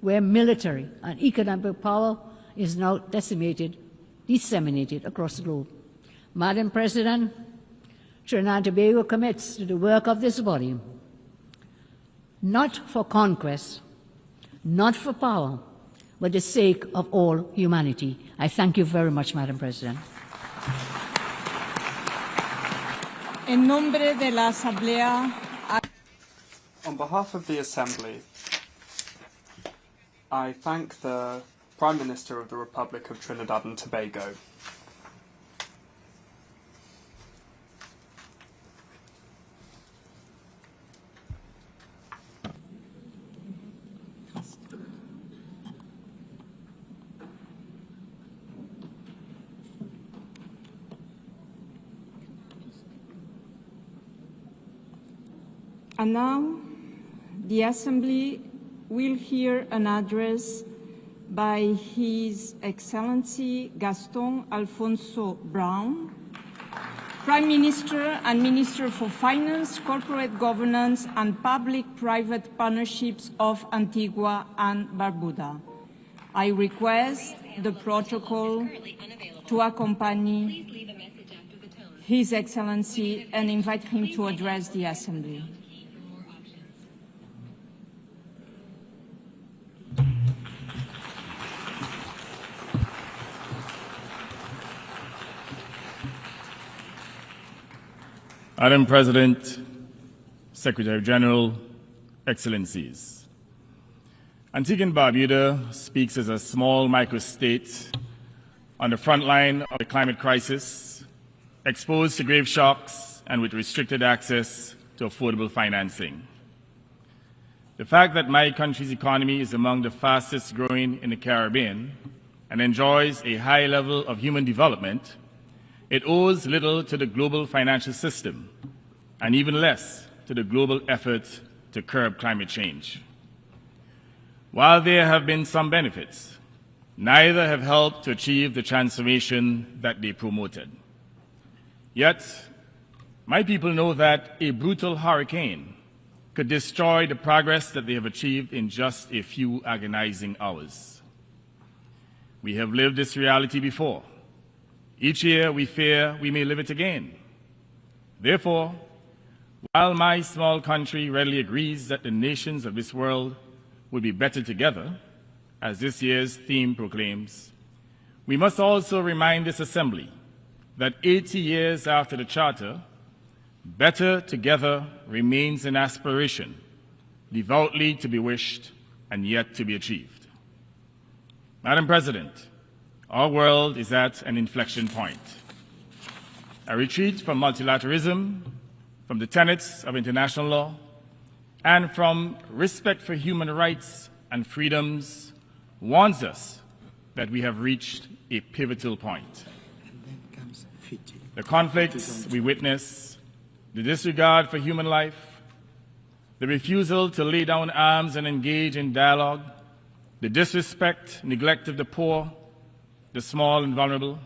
where military and economic power is now disseminated across the globe. Madam President, Trinidad and Tobago commits to the work of this body, not for conquest, not for power, but the sake of all humanity. I thank you very much, Madam President. En nombre de la Asamblea. On behalf of the Assembly, I thank the Prime Minister of the Republic of Trinidad and Tobago. And now, the Assembly will hear an address by His Excellency Gaston Alfonso Brown, Prime Minister and Minister for Finance, Corporate Governance and Public-Private Partnerships of Antigua and Barbuda. I request the protocol to accompany His Excellency and invite him to address the Assembly. Madam President, Secretary General, Excellencies, Antigua and Barbuda speaks as a small microstate on the front line of the climate crisis, exposed to grave shocks and with restricted access to affordable financing. The fact that my country's economy is among the fastest growing in the Caribbean and enjoys a high level of human development, it owes little to the global financial system, and even less to the global effort to curb climate change. While there have been some benefits, neither have helped to achieve the transformation that they promoted. Yet, my people know that a brutal hurricane could destroy the progress that they have achieved in just a few agonizing hours. We have lived this reality before. Each year we fear we may live it again. Therefore, while my small country readily agrees that the nations of this world would be better together, as this year's theme proclaims, we must also remind this Assembly that 80 years after the Charter, better together remains an aspiration, devoutly to be wished and yet to be achieved. Madam President, our world is at an inflection point. A retreat from multilateralism, from the tenets of international law, and from respect for human rights and freedoms warns us that we have reached a pivotal point. The conflicts we witness, the disregard for human life, the refusal to lay down arms and engage in dialogue, the disrespect, neglect of the poor, the small and vulnerable,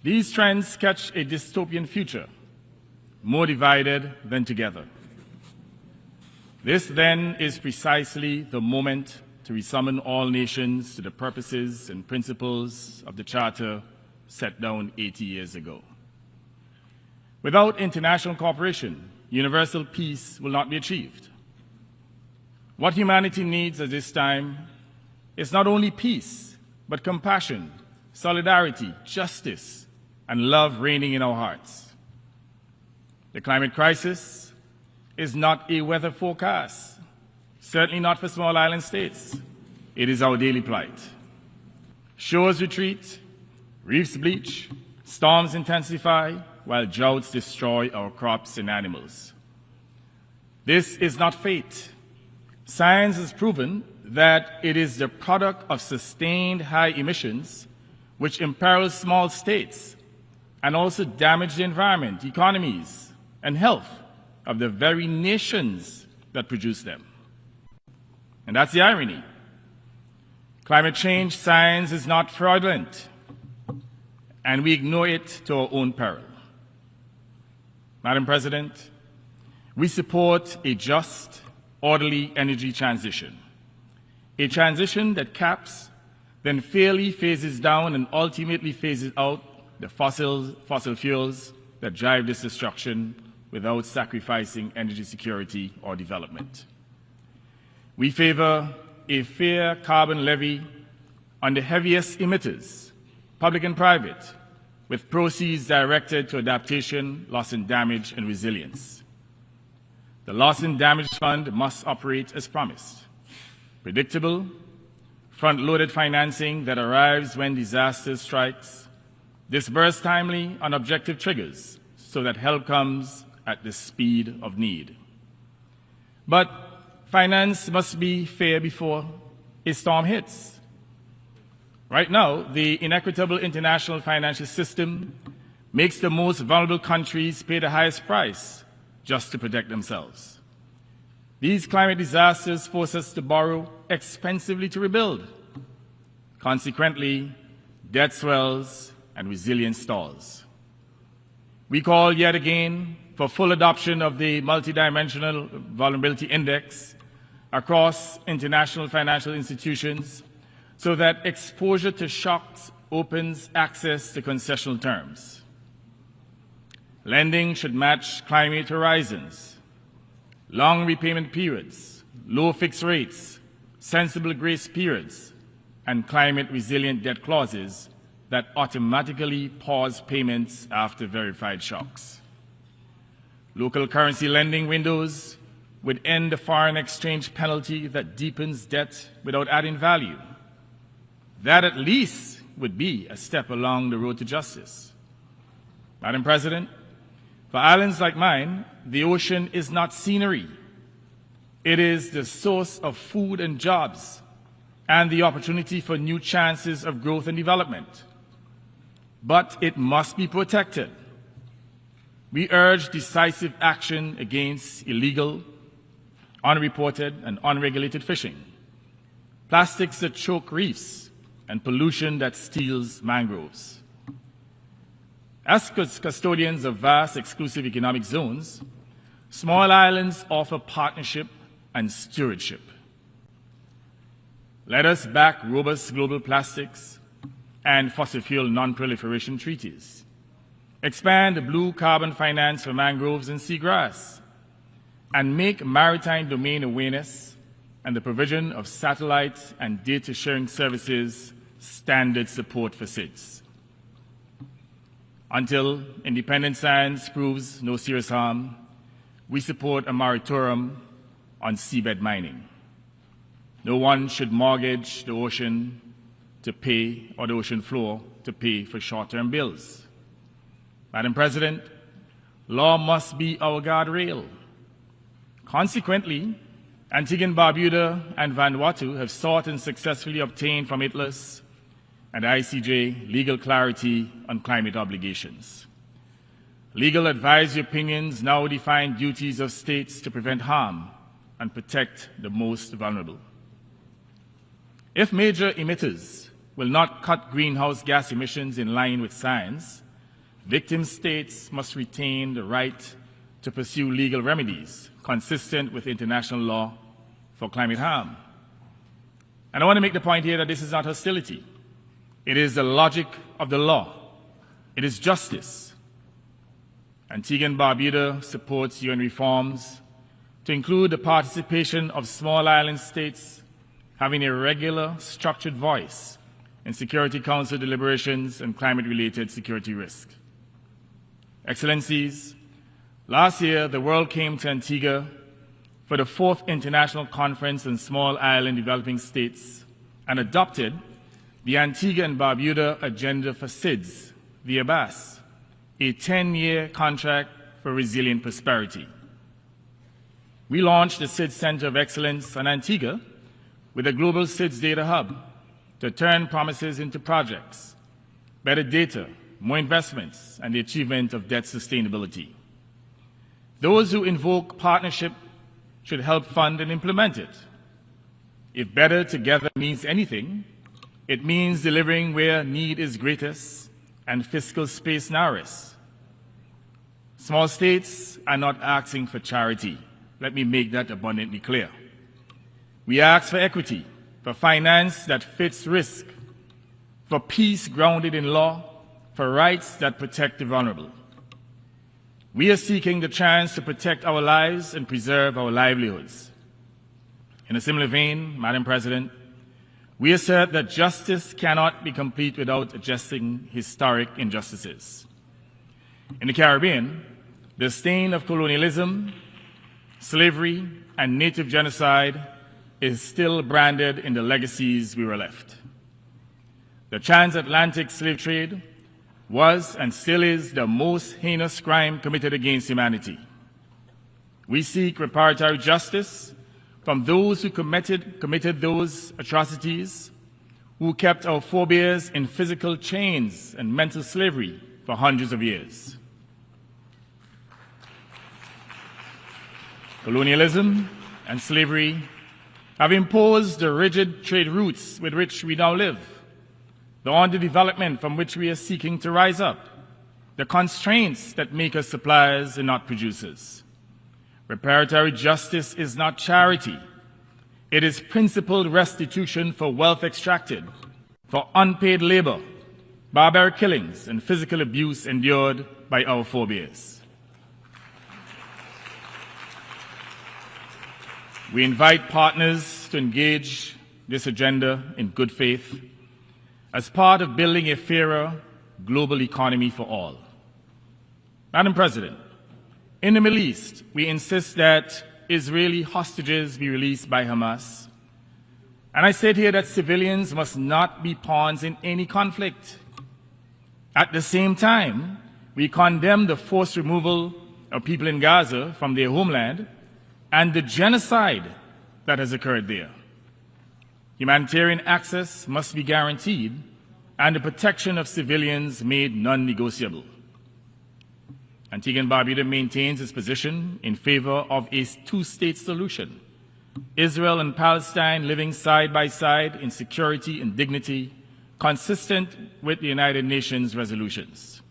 these trends sketch a dystopian future, more divided than together. This, then, is precisely the moment to resummon all nations to the purposes and principles of the Charter set down 80 years ago. Without international cooperation, universal peace will not be achieved. What humanity needs at this time is not only peace, but compassion, solidarity, justice, and love reigning in our hearts. The climate crisis is not a weather forecast, certainly not for small island states. It is our daily plight. Shores retreat, reefs bleach, storms intensify, while droughts destroy our crops and animals. This is not fate. Science has proven that it is the product of sustained high emissions which imperil small states and also damage the environment, economies, and health of the very nations that produce them. And that's the irony. Climate change science is not fraudulent, and we ignore it to our own peril. Madam President, we support a just, orderly energy transition, a transition that caps, then fairly phases down and ultimately phases out the fossil fuels that drive this destruction without sacrificing energy security or development. We favor a fair carbon levy on the heaviest emitters, public and private, with proceeds directed to adaptation, loss and damage, and resilience. The Loss and Damage Fund must operate as promised. Predictable, front-loaded financing that arrives when disaster strikes, disbursed timely on objective triggers so that help comes at the speed of need. But finance must be fair before a storm hits. Right now, the inequitable international financial system makes the most vulnerable countries pay the highest price just to protect themselves. These climate disasters force us to borrow expensively to rebuild. Consequently, debt swells and resilience stalls. We call yet again for full adoption of the multidimensional vulnerability index across international financial institutions so that exposure to shocks opens access to concessional terms. Lending should match climate horizons, long repayment periods, low fixed rates, sensible grace periods, and climate-resilient debt clauses that automatically pause payments after verified shocks. Local currency lending windows would end the foreign exchange penalty that deepens debt without adding value. That at least would be a step along the road to justice. Madam President, for islands like mine, the ocean is not scenery. It is the source of food and jobs and the opportunity for new chances of growth and development. But it must be protected. We urge decisive action against illegal, unreported, and unregulated fishing, plastics that choke reefs, and pollution that steals mangroves. As custodians of vast exclusive economic zones, small islands offer partnership and stewardship. Let us back robust global plastics and fossil fuel non-proliferation treaties. Expand the blue carbon finance for mangroves and seagrass, and make maritime domain awareness and the provision of satellite and data sharing services standard support for SIDS. Until independent science proves no serious harm, we support a moratorium on seabed mining. No one should mortgage the ocean to pay, or the ocean floor to pay for short-term bills. Madam President, law must be our guardrail. Consequently, Antigua and Barbuda and Vanuatu have sought and successfully obtained from ITLAS and ICJ legal clarity on climate obligations. Legal advisory opinions now define duties of states to prevent harm and protect the most vulnerable. If major emitters will not cut greenhouse gas emissions in line with science, victim states must retain the right to pursue legal remedies consistent with international law for climate harm. And I want to make the point here that this is not hostility. It is the logic of the law. It is justice. Antigua and Barbuda supports UN reforms to include the participation of small island states having a regular, structured voice in Security Council deliberations and climate-related security risk. Excellencies, last year the world came to Antigua for the 4th International Conference on Small Island Developing States and adopted the Antigua and Barbuda Agenda for SIDS, the ABAS, a 10-year contract for resilient prosperity. We launched the SIDS Center of Excellence on Antigua with a global SIDS data hub to turn promises into projects, better data, more investments, and the achievement of debt sustainability. Those who invoke partnership should help fund and implement it. If better together means anything, it means delivering where need is greatest and fiscal space narrowest. Small states are not asking for charity. Let me make that abundantly clear. We ask for equity, for finance that fits risk, for peace grounded in law, for rights that protect the vulnerable. We are seeking the chance to protect our lives and preserve our livelihoods. In a similar vein, Madam President, we assert that justice cannot be complete without addressing historic injustices. In the Caribbean, the stain of colonialism, slavery, and native genocide is still branded in the legacies we were left. The transatlantic slave trade was and still is the most heinous crime committed against humanity. We seek reparatory justice from those who committed those atrocities, who kept our forebears in physical chains and mental slavery for hundreds of years. Colonialism and slavery have imposed the rigid trade routes with which we now live, the underdevelopment from which we are seeking to rise up, the constraints that make us suppliers and not producers. Reparatory justice is not charity. It is principled restitution for wealth extracted, for unpaid labor, barbaric killings, and physical abuse endured by our forebears. We invite partners to engage this agenda in good faith as part of building a fairer global economy for all. Madam President, in the Middle East, we insist that Israeli hostages be released by Hamas. And I said here that civilians must not be pawns in any conflict. At the same time, we condemn the forced removal of people in Gaza from their homeland and the genocide that has occurred there. Humanitarian access must be guaranteed and the protection of civilians made non-negotiable. Antigua and Barbuda maintains its position in favor of a two-state solution, Israel and Palestine living side by side in security and dignity, consistent with the United Nations resolutions.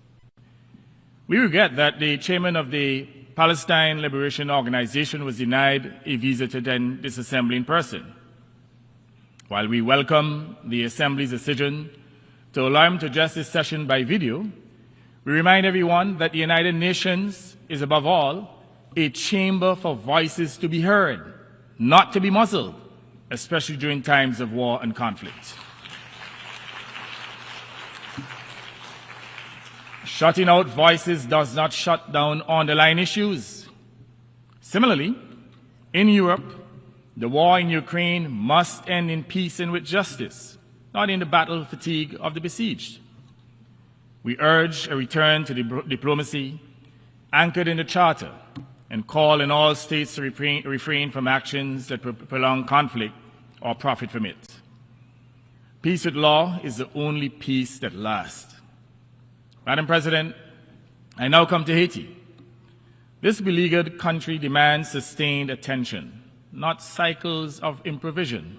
We regret that the chairman of the Palestine Liberation Organization was denied a visa to attend this assembly in person. While we welcome the Assembly's decision to allow him to address this session by video, we remind everyone that the United Nations is, above all, a chamber for voices to be heard, not to be muzzled, especially during times of war and conflict. Shutting out voices does not shut down underlying issues. Similarly, in Europe, the war in Ukraine must end in peace and with justice, not in the battle fatigue of the besieged. We urge a return to diplomacy anchored in the Charter and call on all states to refrain from actions that prolong conflict or profit from it. Peace with law is the only peace that lasts. Madam President, I now come to Haiti. This beleaguered country demands sustained attention, not cycles of improvisation.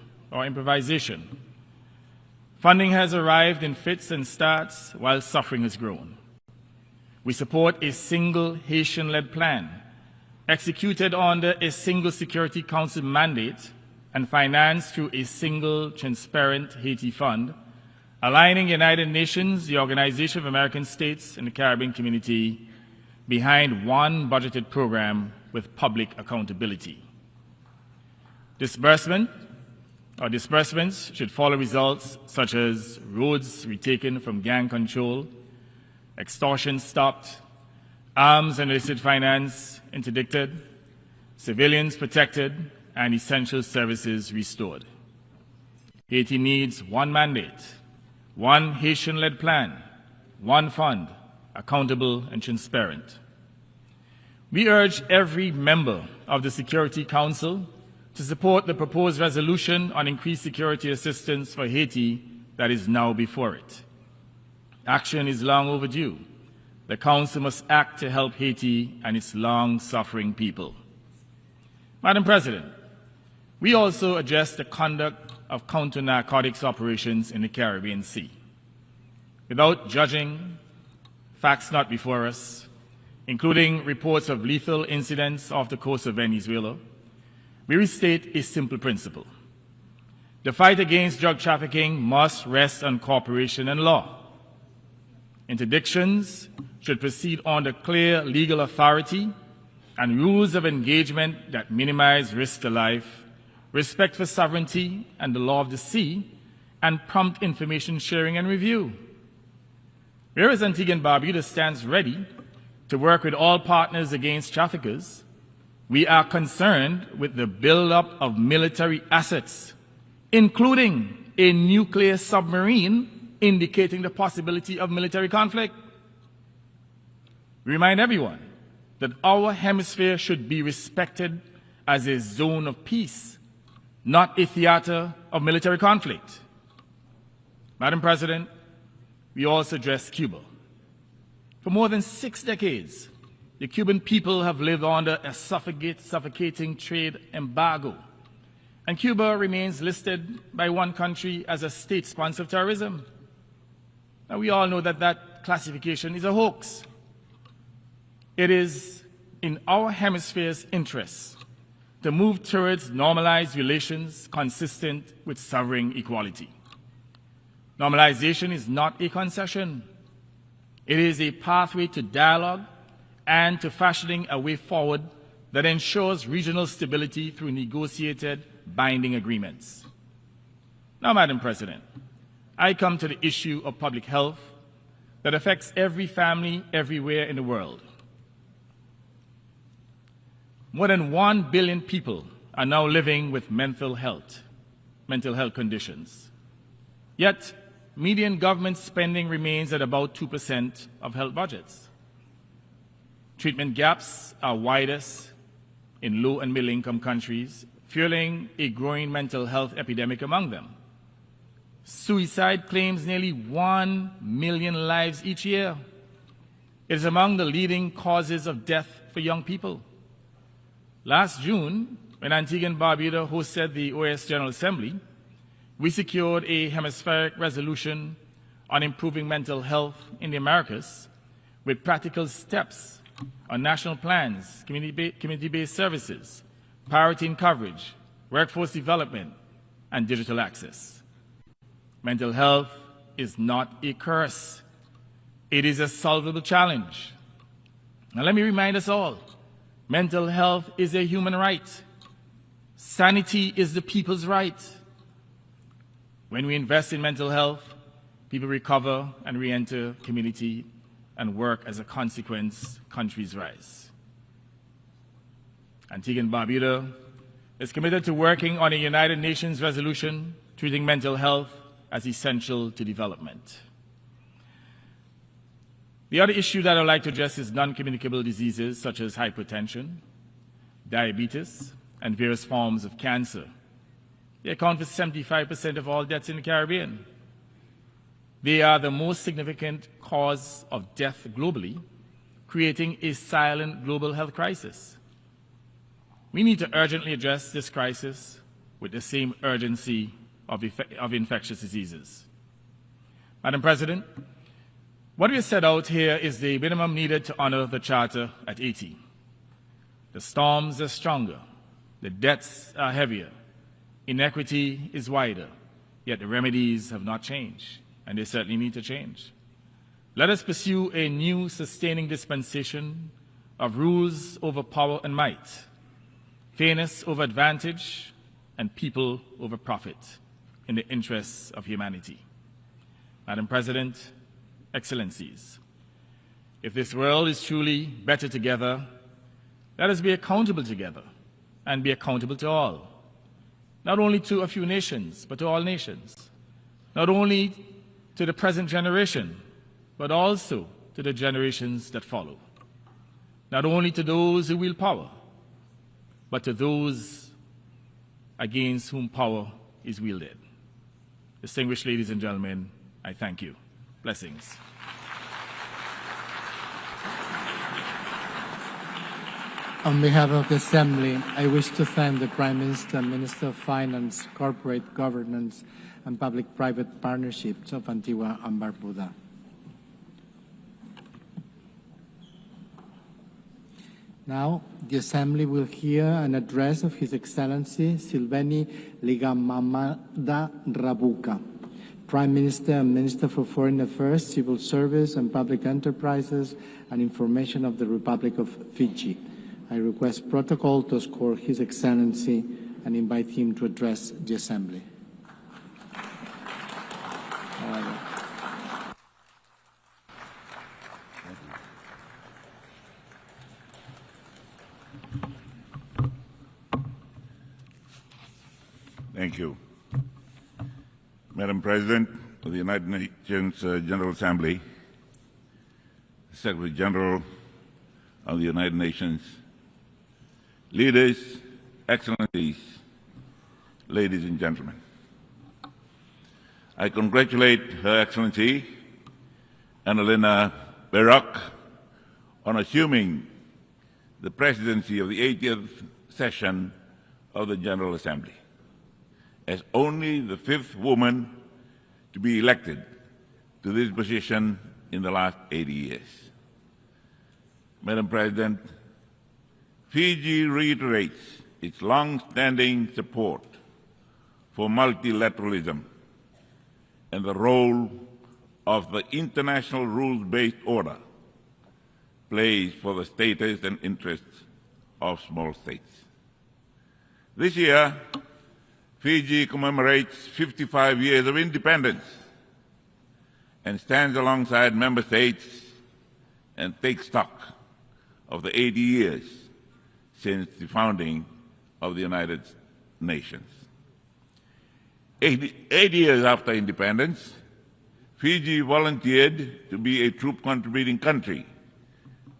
Funding has arrived in fits and starts while suffering has grown. We support a single Haitian-led plan, executed under a single Security Council mandate and financed through a single transparent Haiti fund, aligning the United Nations, the Organization of American States, and the Caribbean community behind one budgeted program with public accountability. Disbursements should follow results such as roads retaken from gang control, extortion stopped, arms and illicit finance interdicted, civilians protected, and essential services restored. Haiti needs one mandate, one Haitian-led plan, one fund, accountable and transparent. We urge every member of the Security Council to support the proposed resolution on increased security assistance for Haiti that is now before it. Action is long overdue. The Council must act to help Haiti and its long-suffering people. Madam President, we also address the conduct of counter-narcotics operations in the Caribbean Sea. Without judging facts not before us, including reports of lethal incidents off the coast of Venezuela, we restate a simple principle. The fight against drug trafficking must rest on cooperation and law. Interdictions should proceed under clear legal authority and rules of engagement that minimize risk to life, respect for sovereignty and the law of the sea, and prompt information sharing and review. Whereas Antigua and Barbuda stands ready to work with all partners against traffickers, we are concerned with the buildup of military assets, including a nuclear submarine indicating the possibility of military conflict. We remind everyone that our hemisphere should be respected as a zone of peace, not a theater of military conflict. Madam President, we also address Cuba. For more than 6 decades, the Cuban people have lived under a suffocating trade embargo, and Cuba remains listed by one country as a state sponsor of terrorism. Now, we all know that that classification is a hoax. It is in our hemisphere's interests to move towards normalized relations consistent with sovereign equality. Normalization is not a concession. It is a pathway to dialogue and to fashioning a way forward that ensures regional stability through negotiated binding agreements. Now, Madam President, I come to the issue of public health that affects every family everywhere in the world. More than 1 billion people are now living with mental health conditions. Yet, median government spending remains at about 2% of health budgets. Treatment gaps are widest in low and middle income countries, fueling a growing mental health epidemic among them. Suicide claims nearly 1 million lives each year. It is among the leading causes of death for young people. Last June, when Antigua and Barbuda hosted the OAS General Assembly, we secured a hemispheric resolution on improving mental health in the Americas with practical steps on national plans, community-based services, priority in coverage, workforce development, and digital access. Mental health is not a curse. It is a solvable challenge. Now let me remind us all, mental health is a human right. Sanity is the people's right. When we invest in mental health, people recover and re-enter community and work. As a consequence, countries rise. Antigua and Barbuda is committed to working on a United Nations resolution treating mental health as essential to development. The other issue that I'd like to address is non-communicable diseases such as hypertension, diabetes, and various forms of cancer. They account for 75% of all deaths in the Caribbean. They are the most significant cause of death globally, creating a silent global health crisis. We need to urgently address this crisis with the same urgency of infectious diseases. Madam President, what we have set out here is the minimum needed to honor the Charter at 80. The storms are stronger, the debts are heavier, inequity is wider, yet the remedies have not changed, and they certainly need to change. Let us pursue a new sustaining dispensation of rules over power and might, fairness over advantage, and people over profit in the interests of humanity. Madam President, Excellencies, if this world is truly better together, let us be accountable together and be accountable to all, not only to a few nations, but to all nations, not only to the present generation, but also to the generations that follow, not only to those who wield power, but to those against whom power is wielded. Distinguished ladies and gentlemen, I thank you. Blessings. On behalf of the Assembly, I wish to thank the Prime Minister, Minister of Finance, Corporate Governance, and Public-Private Partnerships of Antigua and Barbuda. Now, the Assembly will hear an address of His Excellency Silveni Ligamamada Rabuka, Prime Minister and Minister for Foreign Affairs, Civil Service and Public Enterprises, and Information of the Republic of Fiji. I request protocol to escort His Excellency and invite him to address the Assembly. Thank you. Madam President of the United Nations General Assembly, Secretary General of the United Nations, leaders, excellencies, ladies and gentlemen. I congratulate Her Excellency Annalena Baerbock on assuming the presidency of the 80th session of the General Assembly, as only the 5th woman to be elected to this position in the last 80 years. Madam President, Fiji reiterates its long-standing support for multilateralism and the role of the international rules-based order plays for the status and interests of small states. This year, Fiji commemorates 55 years of independence and stands alongside member states and takes stock of the 80 years since the founding of the United Nations. 8 years after independence, Fiji volunteered to be a troop-contributing country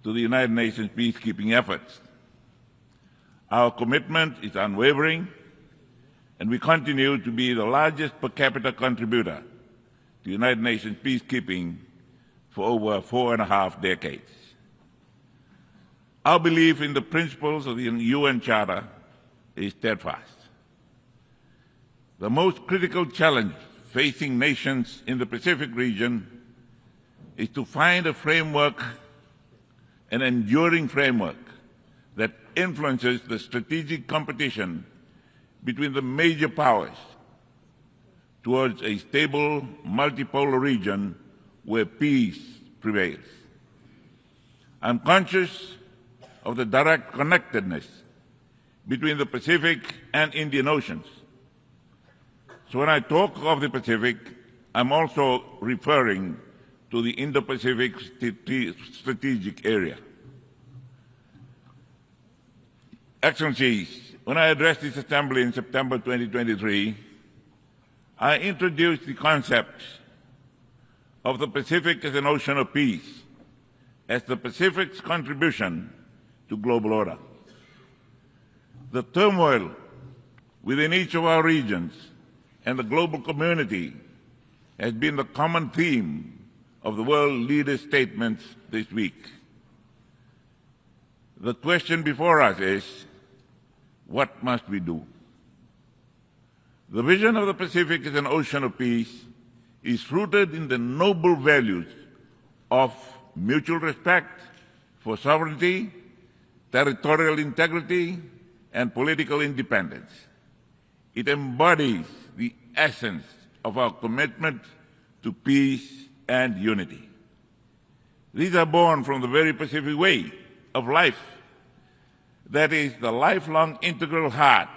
to the United Nations peacekeeping efforts. Our commitment is unwavering, and we continue to be the largest per capita contributor to United Nations peacekeeping for over 4.5 decades. Our belief in the principles of the UN Charter is steadfast. The most critical challenge facing nations in the Pacific region is to find a framework, an enduring framework, that influences the strategic competition between the major powers towards a stable, multipolar region where peace prevails. I'm conscious of the direct connectedness between the Pacific and Indian Oceans. So when I talk of the Pacific, I'm also referring to the Indo-Pacific strategic area. Excellencies, when I addressed this Assembly in September 2023, I introduced the concept of the Pacific as an ocean of peace, as the Pacific's contribution to global order. The turmoil within each of our regions and the global community has been the common theme of the world leaders' statements this week. The question before us is, what must we do? The vision of the Pacific as an ocean of peace is rooted in the noble values of mutual respect for sovereignty, territorial integrity, and political independence. It embodies the essence of our commitment to peace and unity. These are born from the very Pacific way of life, that is the lifelong integral heart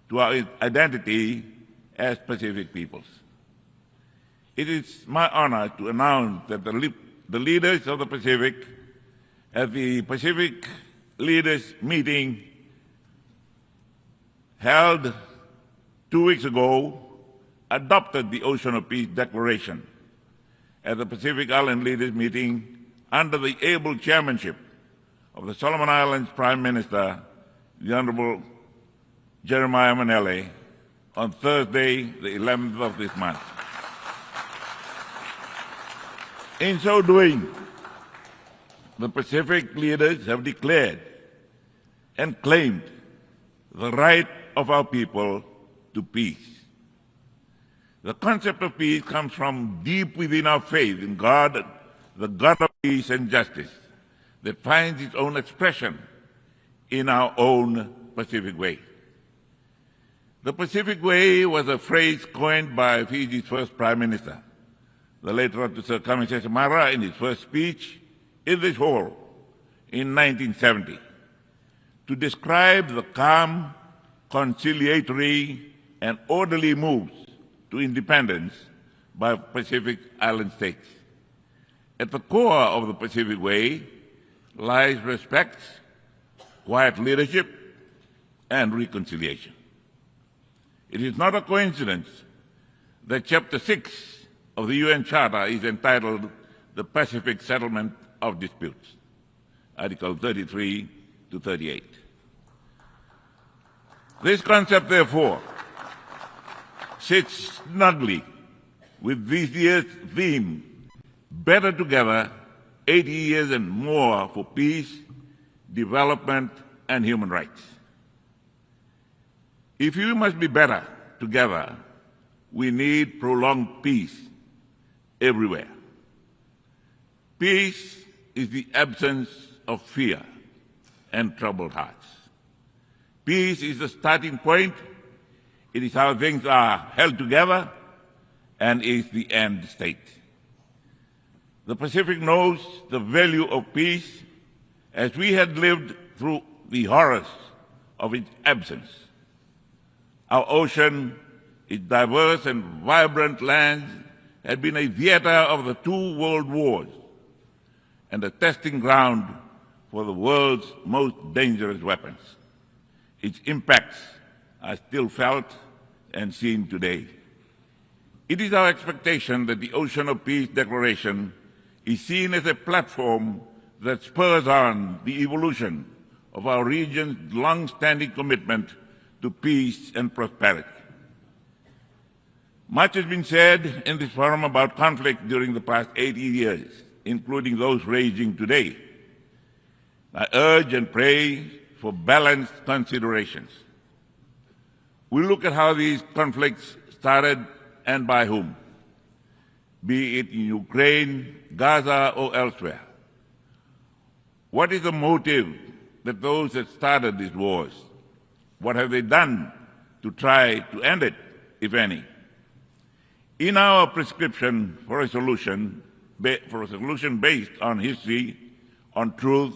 to our identity as Pacific peoples. It is my honor to announce that the leaders of the Pacific at the Pacific Leaders Meeting held 2 weeks ago adopted the Ocean of Peace Declaration at the Pacific Island Leaders Meeting under the able chairmanship of the Solomon Islands Prime Minister, the Honorable Jeremiah Manele, on Thursday, the 11th of this month. In so doing, the Pacific leaders have declared and claimed the right of our people to peace. The concept of peace comes from deep within our faith in God, the God of peace and justice, that finds its own expression in our own Pacific way. The Pacific Way was a phrase coined by Fiji's first Prime Minister, the late Sir Kamara, in his first speech in this hall in 1970, to describe the calm, conciliatory, and orderly moves to independence by Pacific Island states. At the core of the Pacific Way lies respect, quiet leadership, and reconciliation. It is not a coincidence that Chapter 6 of the UN Charter is entitled the Pacific Settlement of Disputes, Article 33 to 38. This concept, therefore, sits snugly with this year's theme, Better Together, 80 years and more for peace, development, and human rights. If we must be better together, we need prolonged peace everywhere. Peace is the absence of fear and troubled hearts. Peace is the starting point. It is how things are held together and is the end state. The Pacific knows the value of peace as we had lived through the horrors of its absence. Our ocean, its diverse and vibrant lands, had been a theater of the 2 world wars and a testing ground for the world's most dangerous weapons. Its impacts are still felt and seen today. It is our expectation that the Ocean of Peace Declaration is seen as a platform that spurs on the evolution of our region's long-standing commitment to peace and prosperity. Much has been said in this forum about conflict during the past 80 years, including those raging today. I urge and pray for balanced considerations. We look at how these conflicts started and by whom, be it in Ukraine, Gaza, or elsewhere. What is the motive that those that started these wars? What have they done to try to end it, if any? In our prescription for a solution based on history, on truth,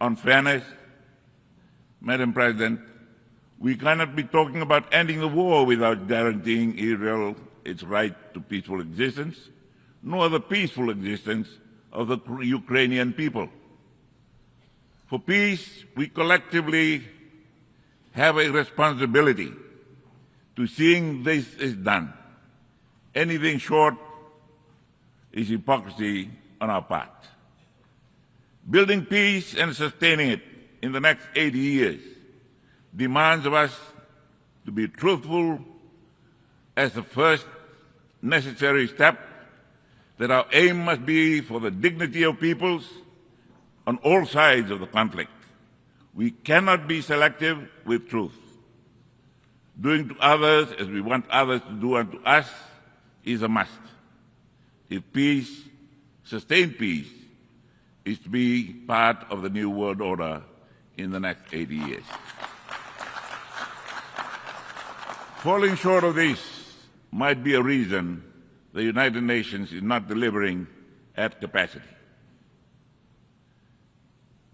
on fairness, Madam President, we cannot be talking about ending the war without guaranteeing Israel its right to peaceful existence, nor the peaceful existence of the Ukrainian people. For peace, we collectively have a responsibility to seeing this is done. Anything short is hypocrisy on our part. Building peace and sustaining it in the next 80 years demands of us to be truthful as the first necessary step, that our aim must be for the dignity of peoples on all sides of the conflict. We cannot be selective with truth. Doing to others as we want others to do unto us is a must. If peace, sustained peace, is to be part of the new world order in the next 80 years. Falling short of this might be a reason the United Nations is not delivering at capacity.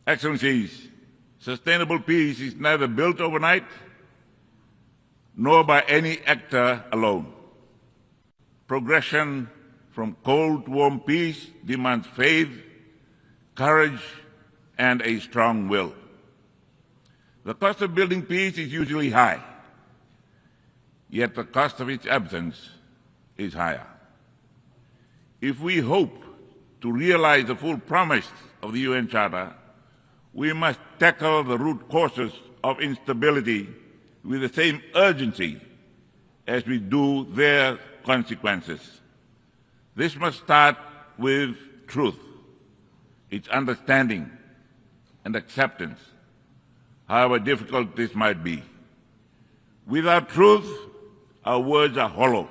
Excellencies, sustainable peace is neither built overnight nor by any actor alone. Progression from cold to warm peace demands faith, courage, and a strong will. The cost of building peace is usually high, yet the cost of its absence is higher. If we hope to realize the full promise of the UN Charter, we must tackle the root causes of instability with the same urgency as we do their consequences. This must start with truth, its understanding and acceptance, however difficult this might be. Without truth, our words are hollow.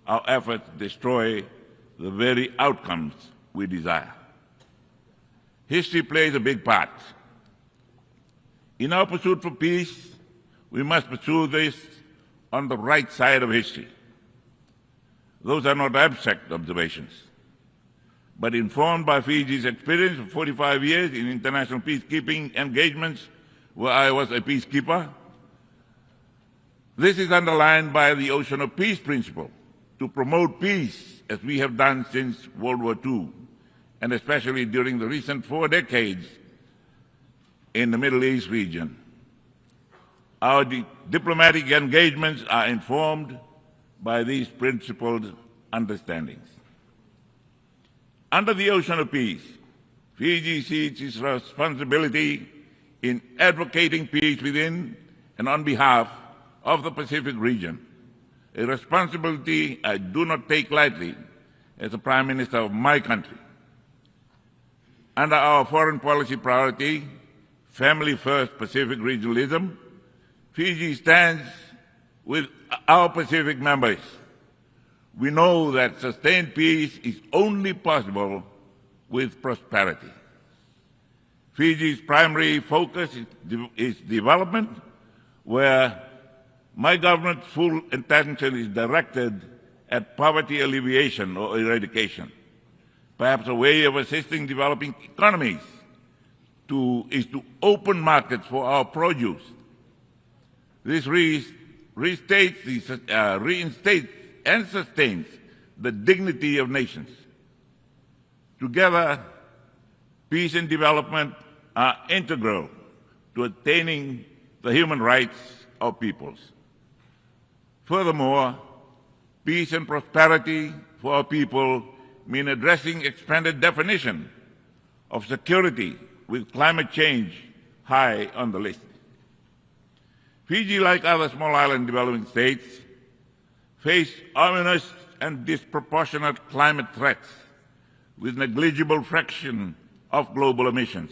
Our efforts destroy the very outcomes we desire. History plays a big part. In our pursuit for peace, we must pursue this on the right side of history. Those are not abstract observations, but informed by Fiji's experience of 45 years in international peacekeeping engagements where I was a peacekeeper. This is underlined by the Ocean of Peace principle to promote peace as we have done since World War II, and especially during the recent 4 decades in the Middle East region. Our diplomatic engagements are informed by these principled understandings. Under the Ocean of Peace, Fiji sees its responsibility in advocating peace within and on behalf of the Pacific region, a responsibility I do not take lightly as the Prime Minister of my country. Under our foreign policy priority, Family First Pacific Regionalism, Fiji stands with our Pacific members. We know that sustained peace is only possible with prosperity. Fiji's primary focus is development, where my government's full attention is directed at poverty alleviation or eradication. Perhaps a way of assisting developing economies is to open markets for our produce. This reinstates and sustains the dignity of nations. Together, peace and development are integral to attaining the human rights of peoples. Furthermore, peace and prosperity for our people mean addressing expanded definition of security with climate change high on the list. Fiji, like other small island developing states, face ominous and disproportionate climate threats with negligible fraction of global emissions.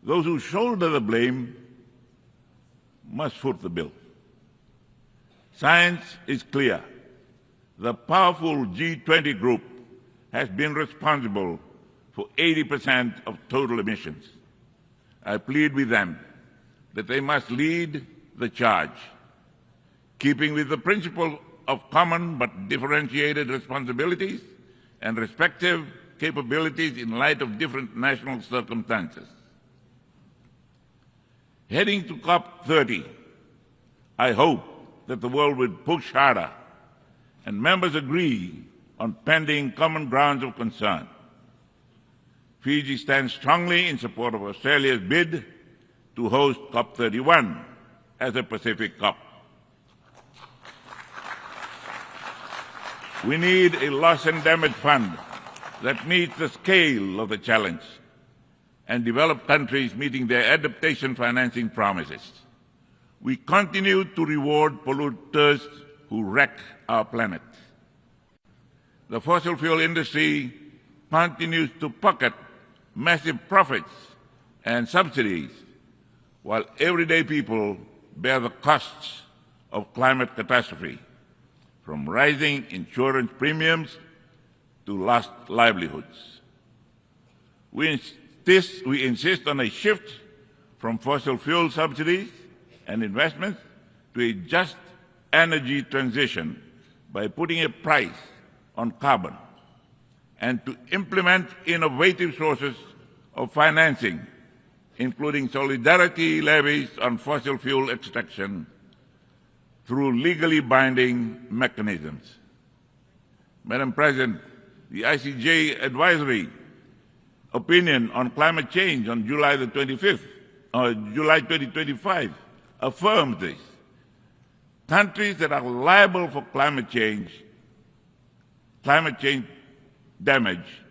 Those who shoulder the blame must foot the bill. Science is clear. The powerful G20 group has been responsible for 80% of total emissions. I plead with them that they must lead the charge, keeping with the principle of common but differentiated responsibilities and respective capabilities in light of different national circumstances. Heading to COP30, I hope that the world will push harder and members agree on pending common grounds of concern. Fiji stands strongly in support of Australia's bid to host COP31 as a Pacific COP. We need a loss and damage fund that meets the scale of the challenge and developed countries meeting their adaptation financing promises. We continue to reward polluters who wreck our planet. The fossil fuel industry continues to pocket massive profits and subsidies, while everyday people bear the costs of climate catastrophe, from rising insurance premiums to lost livelihoods. We insist on a shift from fossil fuel subsidies and investments to a just energy transition by putting a price on carbon and to implement innovative sources of financing, including solidarity levies on fossil fuel extraction through legally binding mechanisms. Madam President, the ICJ advisory opinion on climate change on July 2025 affirms this. Countries that are liable for climate change damage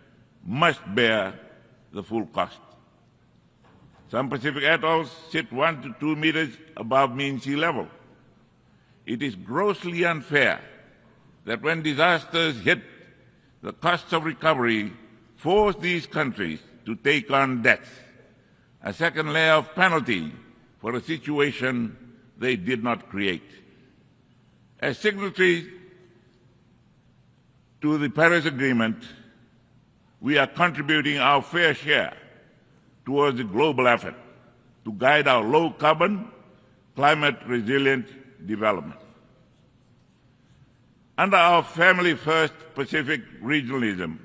must bear the full cost. Some Pacific atolls sit 1 to 2 meters above mean sea level. It is grossly unfair that when disasters hit, the costs of recovery force these countries to take on debts, a second layer of penalty for a situation they did not create. As signatories to the Paris Agreement, we are contributing our fair share towards the global effort to guide our low-carbon, climate-resilient development. Under our family-first Pacific regionalism,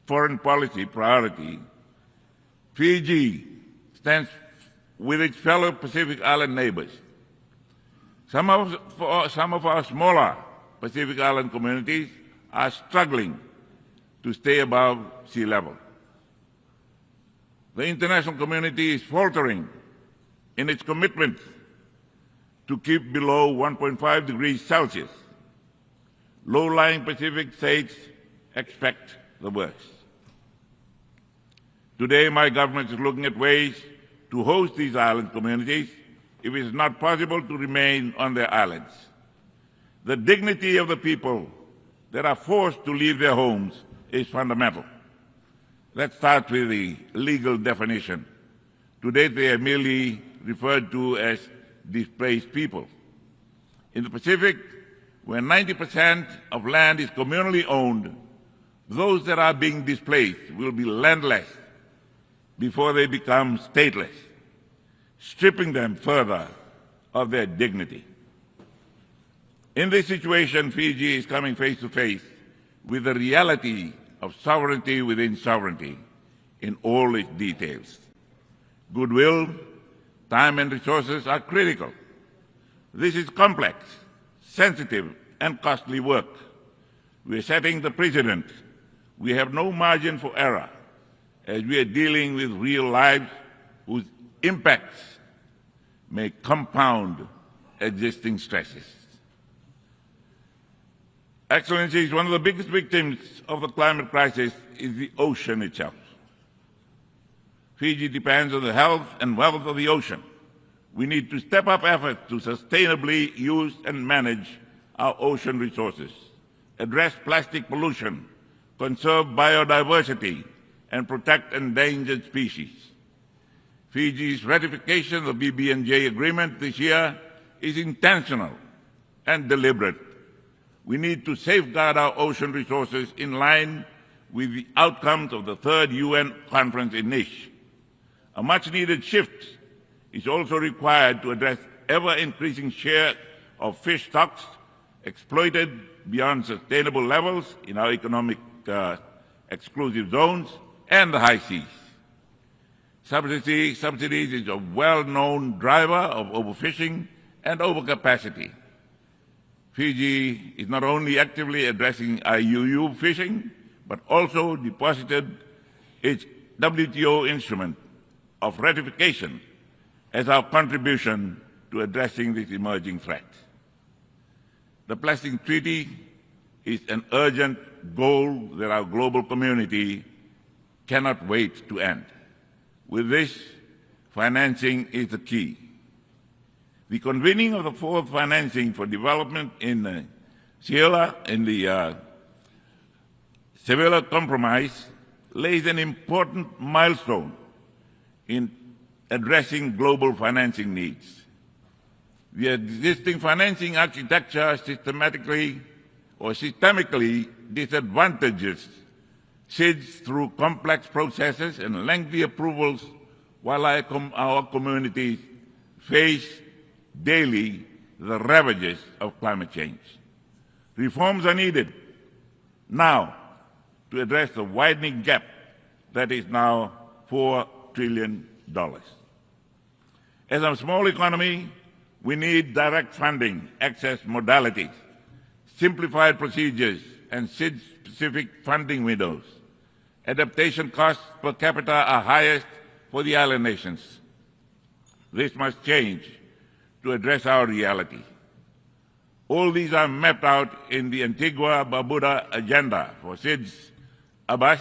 foreign policy priority, Fiji stands with its fellow Pacific Island neighbors. Some of our smaller Pacific Island communities are struggling to stay above sea level. The international community is faltering in its commitment to keep below 1.5 degrees Celsius. Low-lying Pacific states expect the worst. Today, my government is looking at ways to host these island communities if it is not possible to remain on their islands. The dignity of the people that are forced to leave their homes is fundamental. Let's start with the legal definition. Today, they are merely referred to as displaced people. In the Pacific, where 90% of land is communally owned, those that are being displaced will be landless before they become stateless, stripping them further of their dignity. In this situation, Fiji is coming face to face with the reality of sovereignty within sovereignty in all its details. Goodwill, time and resources are critical. This is complex, sensitive and costly work. We are setting the precedent. We have no margin for error as we are dealing with real lives whose impacts may compound existing stresses. Excellencies, one of the biggest victims of the climate crisis is the ocean itself. Fiji depends on the health and wealth of the ocean. We need to step up efforts to sustainably use and manage our ocean resources, address plastic pollution, conserve biodiversity, and protect endangered species. Fiji's ratification of the BBNJ agreement this year is intentional and deliberate. We need to safeguard our ocean resources in line with the outcomes of the third UN conference in Nice. A much-needed shift is also required to address ever-increasing share of fish stocks exploited beyond sustainable levels in our economic exclusive zones and the high seas. Subsidies is a well-known driver of overfishing and overcapacity. Fiji is not only actively addressing IUU fishing, but also deposited its WTO instrument of ratification as our contribution to addressing this emerging threat. The Plastic Treaty is an urgent goal that our global community cannot wait to end. With this, financing is the key. The convening of the fourth financing for development in Sevilla Compromise lays an important milestone in addressing global financing needs. The existing financing architecture systemically disadvantages SIDS through complex processes and lengthy approvals, while our communities face daily the ravages of climate change. Reforms are needed now to address the widening gap that is now $4 trillion. As a small economy, we need direct funding, access modalities, simplified procedures, and SID-specific funding windows. Adaptation costs per capita are highest for the island nations. This must change to address our reality. All these are mapped out in the Antigua-Barbuda agenda for SIDS ABAS.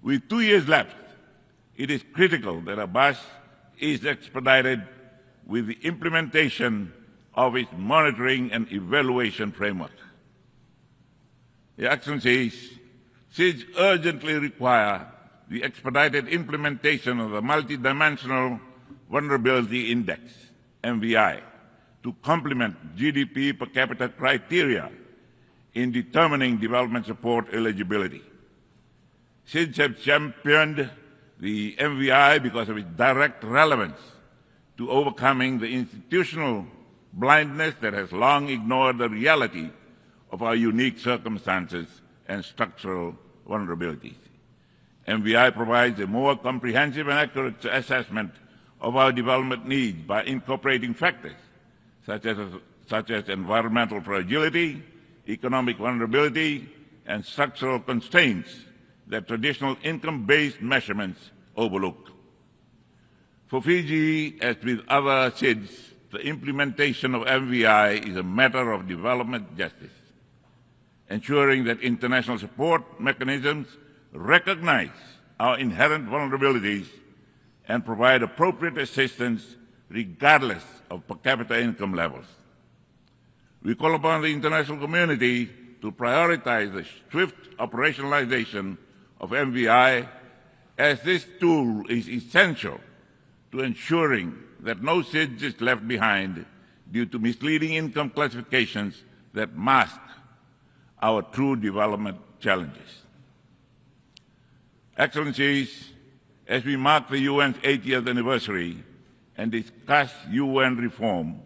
With 2 years left, it is critical that ABAS is expedited with the implementation of its monitoring and evaluation framework. Your Excellencies, SIDS urgently require the expedited implementation of the Multidimensional Vulnerability Index, MVI, to complement GDP per capita criteria in determining development support eligibility. SIDS have championed the MVI because of its direct relevance to overcoming the institutional blindness that has long ignored the reality of our unique circumstances and structural vulnerabilities. MVI provides a more comprehensive and accurate assessment of our development needs by incorporating factors such as environmental fragility, economic vulnerability, and structural constraints that traditional income-based measurements overlook. For Fiji, as with other SIDS, the implementation of MVI is a matter of development justice, ensuring that international support mechanisms recognize our inherent vulnerabilities and provide appropriate assistance regardless of per capita income levels. We call upon the international community to prioritize the swift operationalization of MVI, as this tool is essential to ensuring that no SIDS is left behind due to misleading income classifications that mask our true development challenges. Excellencies, as we mark the UN's 80th anniversary and discuss UN reform,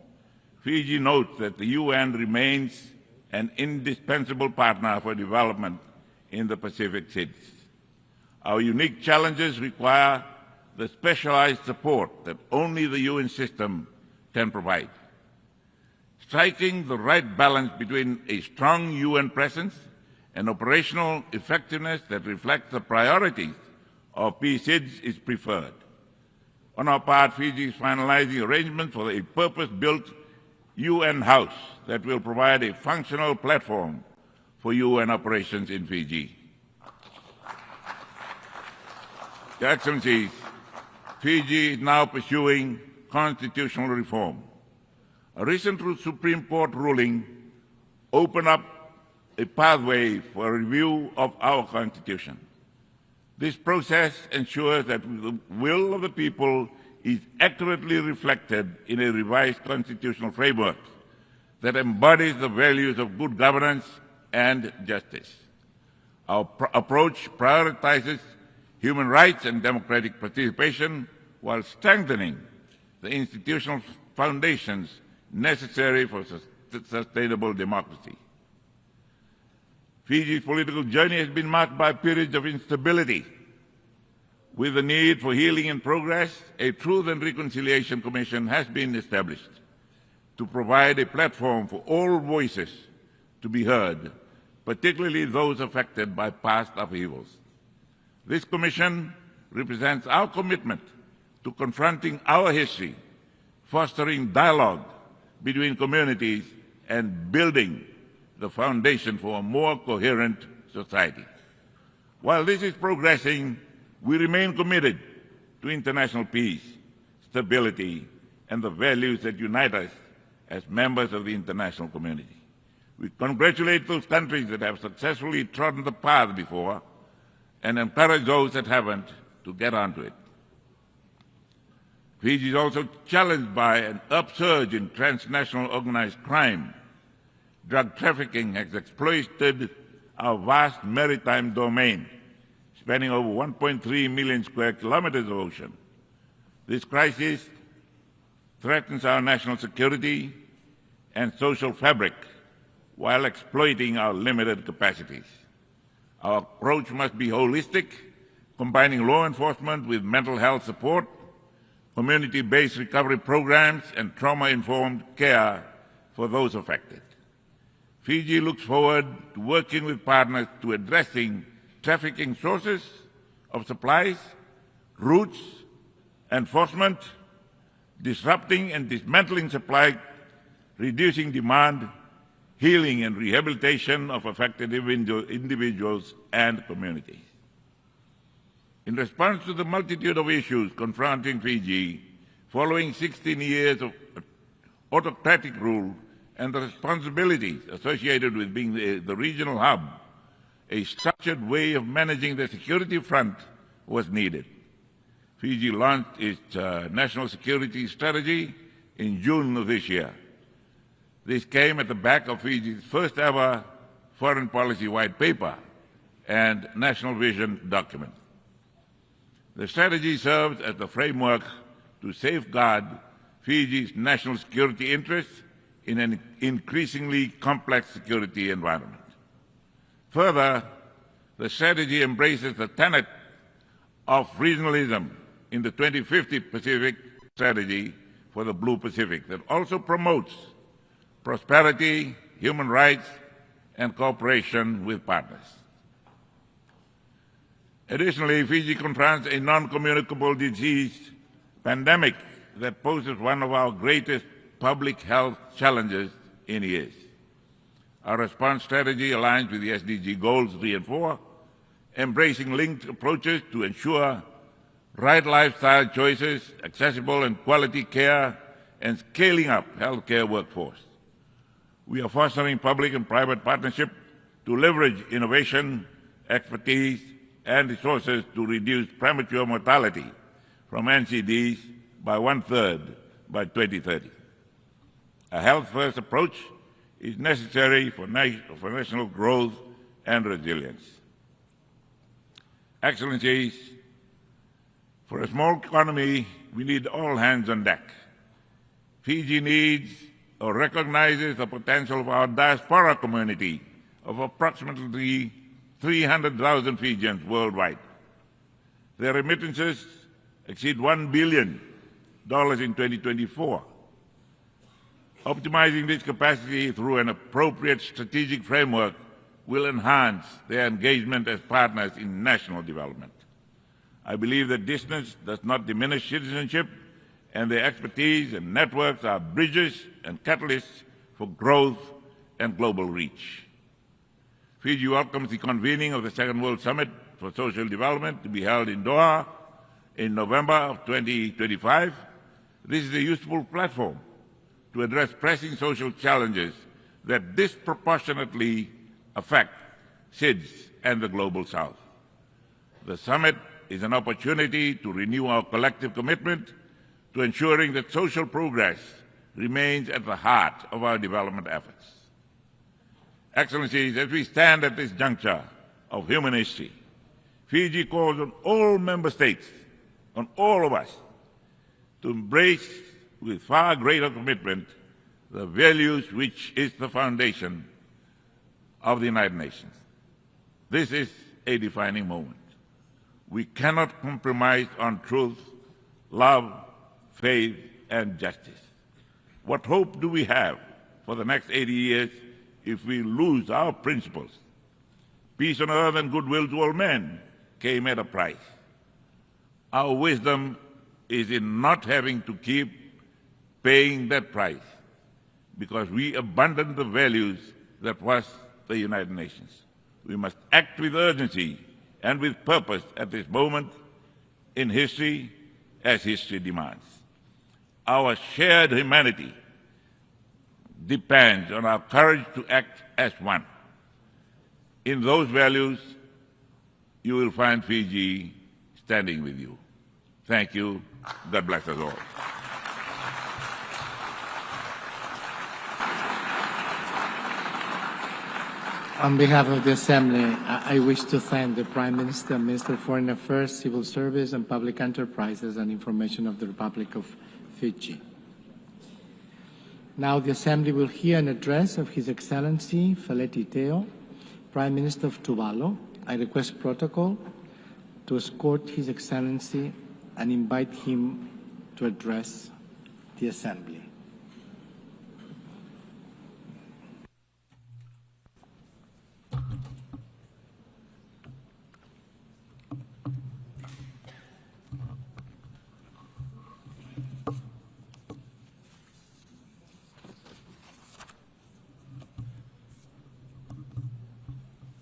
Fiji notes that the UN remains an indispensable partner for development in the Pacific SIDS. Our unique challenges require the specialized support that only the UN system can provide. Striking the right balance between a strong UN presence and operational effectiveness that reflects the priorities of PSIDS is preferred. On our part, Fiji is finalizing arrangements for a purpose-built UN house that will provide a functional platform for UN operations in Fiji. Your Excellencies, Fiji is now pursuing constitutional reform. A recent Supreme Court ruling opened up a pathway for a review of our Constitution. This process ensures that the will of the people is accurately reflected in a revised constitutional framework that embodies the values of good governance and justice. Our approach prioritizes human rights and democratic participation while strengthening the institutional foundations necessary for sustainable democracy. Fiji's political journey has been marked by periods of instability. With the need for healing and progress, a Truth and Reconciliation Commission has been established to provide a platform for all voices to be heard, particularly those affected by past upheavals. This commission represents our commitment to confronting our history, fostering dialogue between communities, and building the foundation for a more coherent society. While this is progressing, we remain committed to international peace, stability, and the values that unite us as members of the international community. We congratulate those countries that have successfully trodden the path before and encourage those that haven't to get onto it. Fiji is also challenged by an upsurge in transnational organized crime. Drug trafficking has exploited our vast maritime domain, spanning over 1.3 million square kilometers of ocean. This crisis threatens our national security and social fabric while exploiting our limited capacities. Our approach must be holistic, combining law enforcement with mental health support, community-based recovery programs, and trauma-informed care for those affected. Fiji looks forward to working with partners to addressing trafficking sources of supplies, routes, enforcement, disrupting and dismantling supply, reducing demand, healing and rehabilitation of affected individuals and communities. In response to the multitude of issues confronting Fiji, following 16 years of autocratic rule and the responsibilities associated with being the regional hub, a structured way of managing the security front was needed. Fiji launched its national security strategy in June of this year. This came at the back of Fiji's first ever foreign policy white paper and national vision document. The strategy serves as the framework to safeguard Fiji's national security interests in an increasingly complex security environment. Further, the strategy embraces the tenet of regionalism in the 2050 Pacific strategy for the Blue Pacific that also promotes prosperity, human rights, and cooperation with partners. Additionally, Fiji confronts a non-communicable disease pandemic that poses one of our greatest public health challenges in years. Our response strategy aligns with the SDG goals 3 and 4, embracing linked approaches to ensure right lifestyle choices, accessible and quality care, and scaling up healthcare workforce. We are fostering public and private partnership to leverage innovation, expertise, and resources to reduce premature mortality from NCDs by 1/3 by 2030. A health-first approach is necessary for national growth and resilience. Excellencies, for a small economy, we need all hands on deck. Fiji needs or recognizes the potential of our diaspora community of approximately 300,000 Fijians worldwide. Their remittances exceed $1 billion in 2024. Optimizing this capacity through an appropriate strategic framework will enhance their engagement as partners in national development. I believe that distance does not diminish citizenship, and their expertise and networks are bridges and catalysts for growth and global reach. Fiji welcomes the convening of the Second World Summit for Social Development to be held in Doha in November of 2025. This is a useful platform to address pressing social challenges that disproportionately affect SIDS and the Global South. The summit is an opportunity to renew our collective commitment to ensuring that social progress remains at the heart of our development efforts. Excellencies, as we stand at this juncture of human history, Fiji calls on all member states, on all of us, to embrace with far greater commitment the values which is the foundation of the United Nations. This is a defining moment. We cannot compromise on truth, love, faith, and justice. What hope do we have for the next 80 years if we lose our principles? Peace on earth and goodwill to all men came at a price. Our wisdom is in not having to keep paying that price because we abandoned the values that was the United Nations. We must act with urgency and with purpose at this moment in history as history demands. Our shared humanity depends on our courage to act as one. In those values, you will find Fiji standing with you. Thank you. God bless us all. On behalf of the Assembly, I wish to thank the Prime Minister, Minister of Foreign Affairs, Civil Service and Public Enterprises and Information of the Republic of Fiji. Now the Assembly will hear an address of His Excellency Feleti Teo, Prime Minister of Tuvalu. I request protocol to escort His Excellency and invite him to address the Assembly.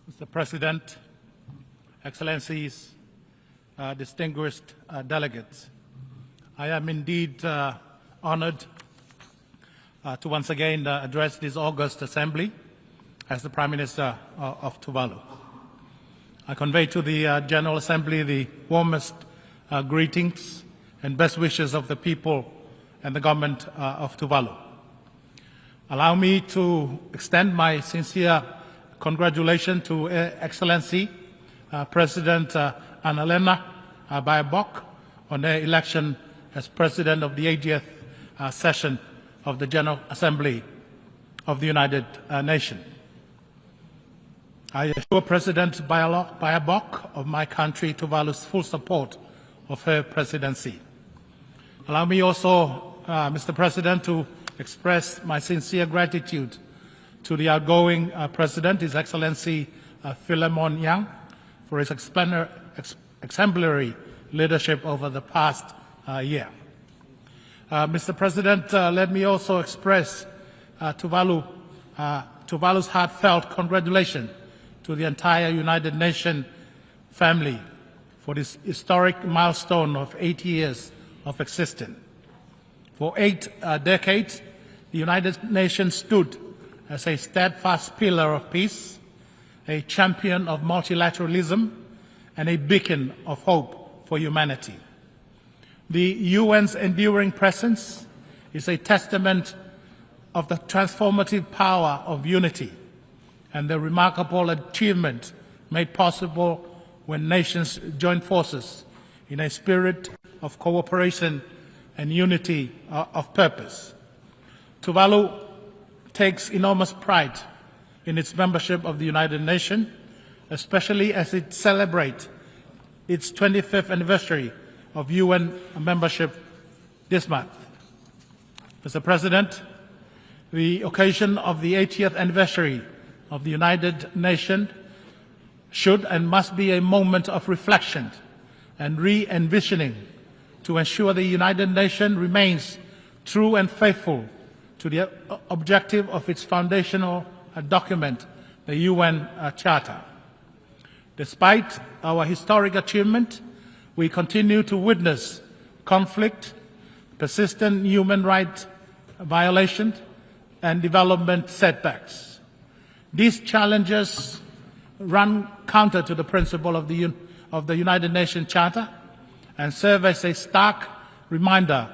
Mr. President, Excellencies, distinguished delegates, I am indeed honored to once again address this august assembly as the Prime Minister of Tuvalu. I convey to the General Assembly the warmest greetings and best wishes of the people and the government of Tuvalu. Allow me to extend my sincere congratulations to Excellency President Annalena Baerbock on their election as President of the 80th session of the General Assembly of the United Nations. I assure President Bayabok of my country, Tuvalu's full support of her presidency. Allow me also, Mr. President, to express my sincere gratitude to the outgoing President, His Excellency Philemon Yang, for his exemplary leadership over the past year. Mr. President, let me also express Tuvalu's heartfelt congratulations to the entire United Nations family for this historic milestone of 80 years of existence. For 8 decades, the United Nations stood as a steadfast pillar of peace, a champion of multilateralism, and a beacon of hope for humanity. The UN's enduring presence is a testament of the transformative power of unity and the remarkable achievement made possible when nations join forces in a spirit of cooperation and unity of purpose. Tuvalu takes enormous pride in its membership of the United Nations, especially as it celebrates its 25th anniversary of UN membership this month. Mr. President, the occasion of the 80th anniversary of the United Nations should and must be a moment of reflection and re-envisioning to ensure the United Nations remains true and faithful to the objective of its foundational document, the UN Charter. Despite our historic achievement, we continue to witness conflict, persistent human rights violations, and development setbacks. These challenges run counter to the principle of the United Nations Charter and serve as a stark reminder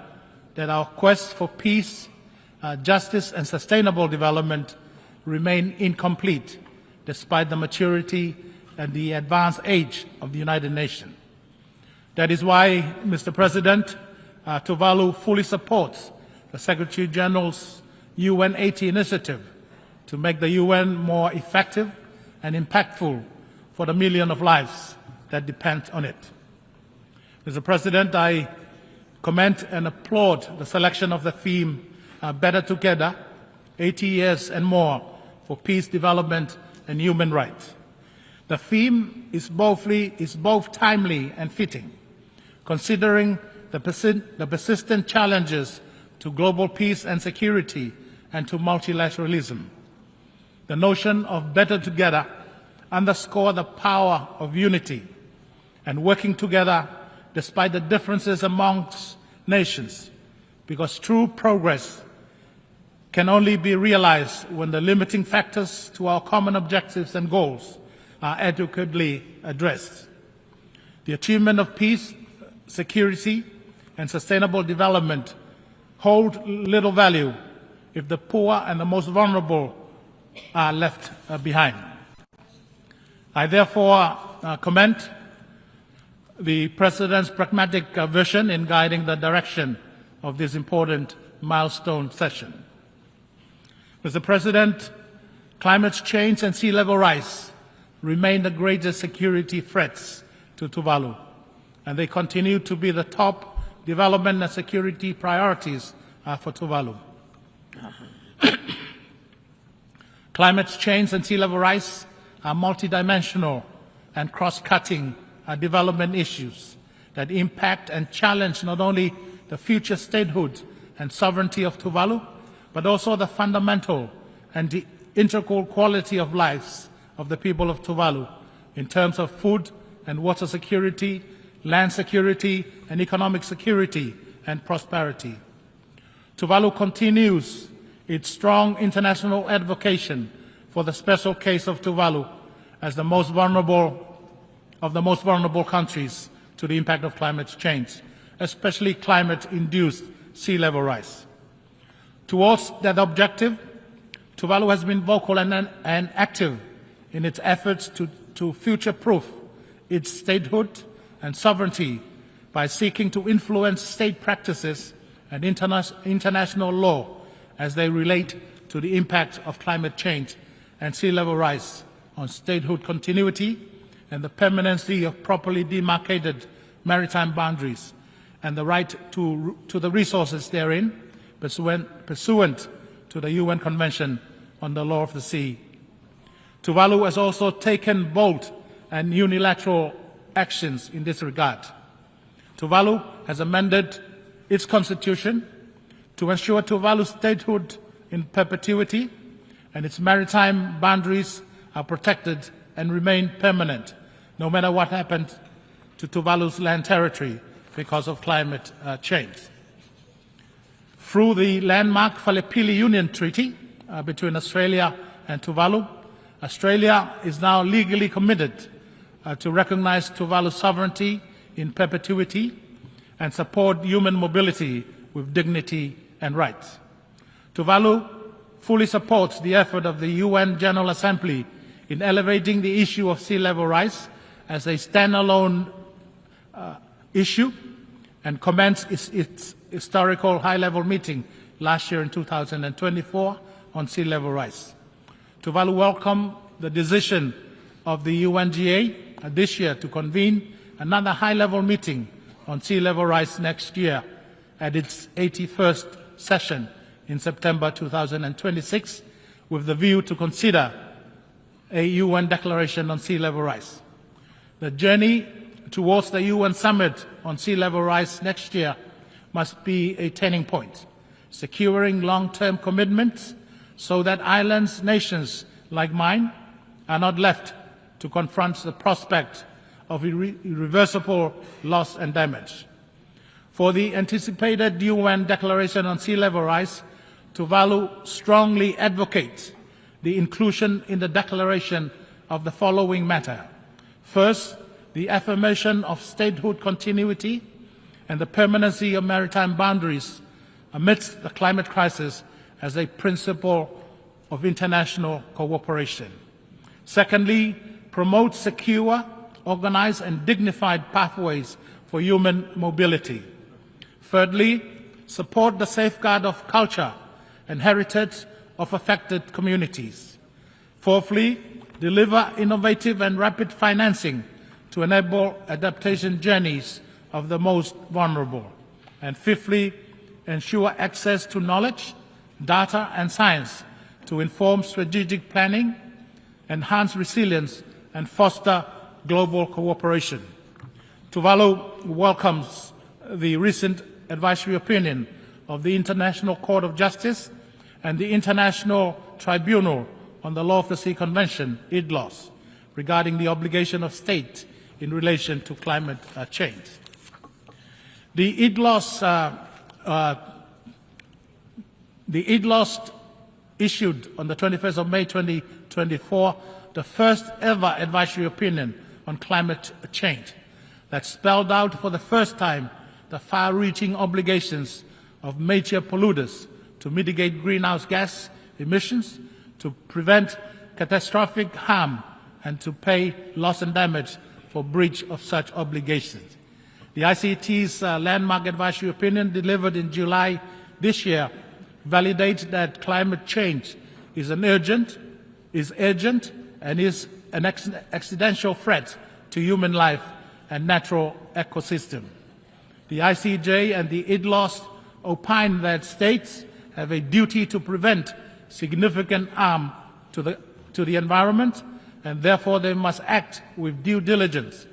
that our quest for peace, justice, and sustainable development remain incomplete despite the maturity and the advanced age of the United Nations. That is why, Mr. President, Tuvalu fully supports the Secretary General's UN 80 initiative to make the UN more effective and impactful for the millions of lives that depend on it. Mr. President, I commend and applaud the selection of the theme Better Together, 80 years and more for peace, development, and human rights. The theme is both timely and fitting, considering the persistent challenges to global peace and security and to multilateralism. The notion of better together underscores the power of unity and working together despite the differences amongst nations, because true progress can only be realized when the limiting factors to our common objectives and goals are adequately addressed. The achievement of peace, security, and sustainable development hold little value if the poor and the most vulnerable are left behind. I therefore commend the President's pragmatic vision in guiding the direction of this important milestone session. Mr. President, climate change and sea level rise remain the greatest security threats to Tuvalu, and they continue to be the top development and security priorities for Tuvalu. Climate change and sea level rise are multidimensional and cross-cutting development issues that impact and challenge not only the future statehood and sovereignty of Tuvalu, but also the fundamental and the integral quality of lives of the people of Tuvalu in terms of food and water security, land security, and economic security and prosperity. Tuvalu continues its strong international advocacy for the special case of Tuvalu as the most vulnerable of the most vulnerable countries to the impact of climate change, especially climate-induced sea level rise. Towards that objective, Tuvalu has been vocal and active in its efforts to future-proof its statehood and sovereignty by seeking to influence state practices and international law as they relate to the impact of climate change and sea level rise on statehood continuity and the permanency of properly demarcated maritime boundaries and the right to the resources therein pursuant to the UN Convention on the Law of the Sea. Tuvalu has also taken bold and unilateral actions in this regard. Tuvalu has amended its constitution to ensure Tuvalu's statehood in perpetuity and its maritime boundaries are protected and remain permanent, no matter what happens to Tuvalu's land territory because of climate change. Through the landmark Falipili Union Treaty between Australia and Tuvalu, Australia is now legally committed to recognize Tuvalu's sovereignty in perpetuity and support human mobility with dignity and rights. Tuvalu fully supports the effort of the UN General Assembly in elevating the issue of sea level rise as a standalone issue and commenced its historical high-level meeting last year in 2024 on sea level rise. Tuvalu welcomed the decision of the UNGA this year to convene another high-level meeting on sea level rise next year at its 81st session in September 2026, with the view to consider a UN declaration on sea level rise. The journey towards the UN summit on sea level rise next year must be a turning point, securing long-term commitments so that islands, nations like mine, are not left to confront the prospect of irreversible loss and damage. For the anticipated UN Declaration on Sea Level Rise, Tuvalu strongly advocates the inclusion in the declaration of the following matter. First, the affirmation of statehood continuity and the permanency of maritime boundaries amidst the climate crisis as a principle of international cooperation. Secondly, promote secure, organized and dignified pathways for human mobility. Thirdly, support the safeguard of culture and heritage of affected communities. Fourthly, deliver innovative and rapid financing to enable adaptation journeys of the most vulnerable. And fifthly, ensure access to knowledge, data and science to inform strategic planning, enhance resilience and foster global cooperation. Tuvalu welcomes the recent advisory opinion of the International Court of Justice and the International Tribunal on the Law of the Sea Convention, IDLOS, regarding the obligation of states in relation to climate change. The IDLOS issued on the 21st of May 2024 the first ever advisory opinion on climate change that spelled out for the first time the far-reaching obligations of major polluters to mitigate greenhouse gas emissions, to prevent catastrophic harm, and to pay loss and damage for breach of such obligations. The ICT's landmark advisory opinion delivered in July this year validates that climate change is urgent and is an existential threat to human life and natural ecosystem. The ICJ and the IDLOS opine that states have a duty to prevent significant harm to the environment, and therefore they must act with due diligence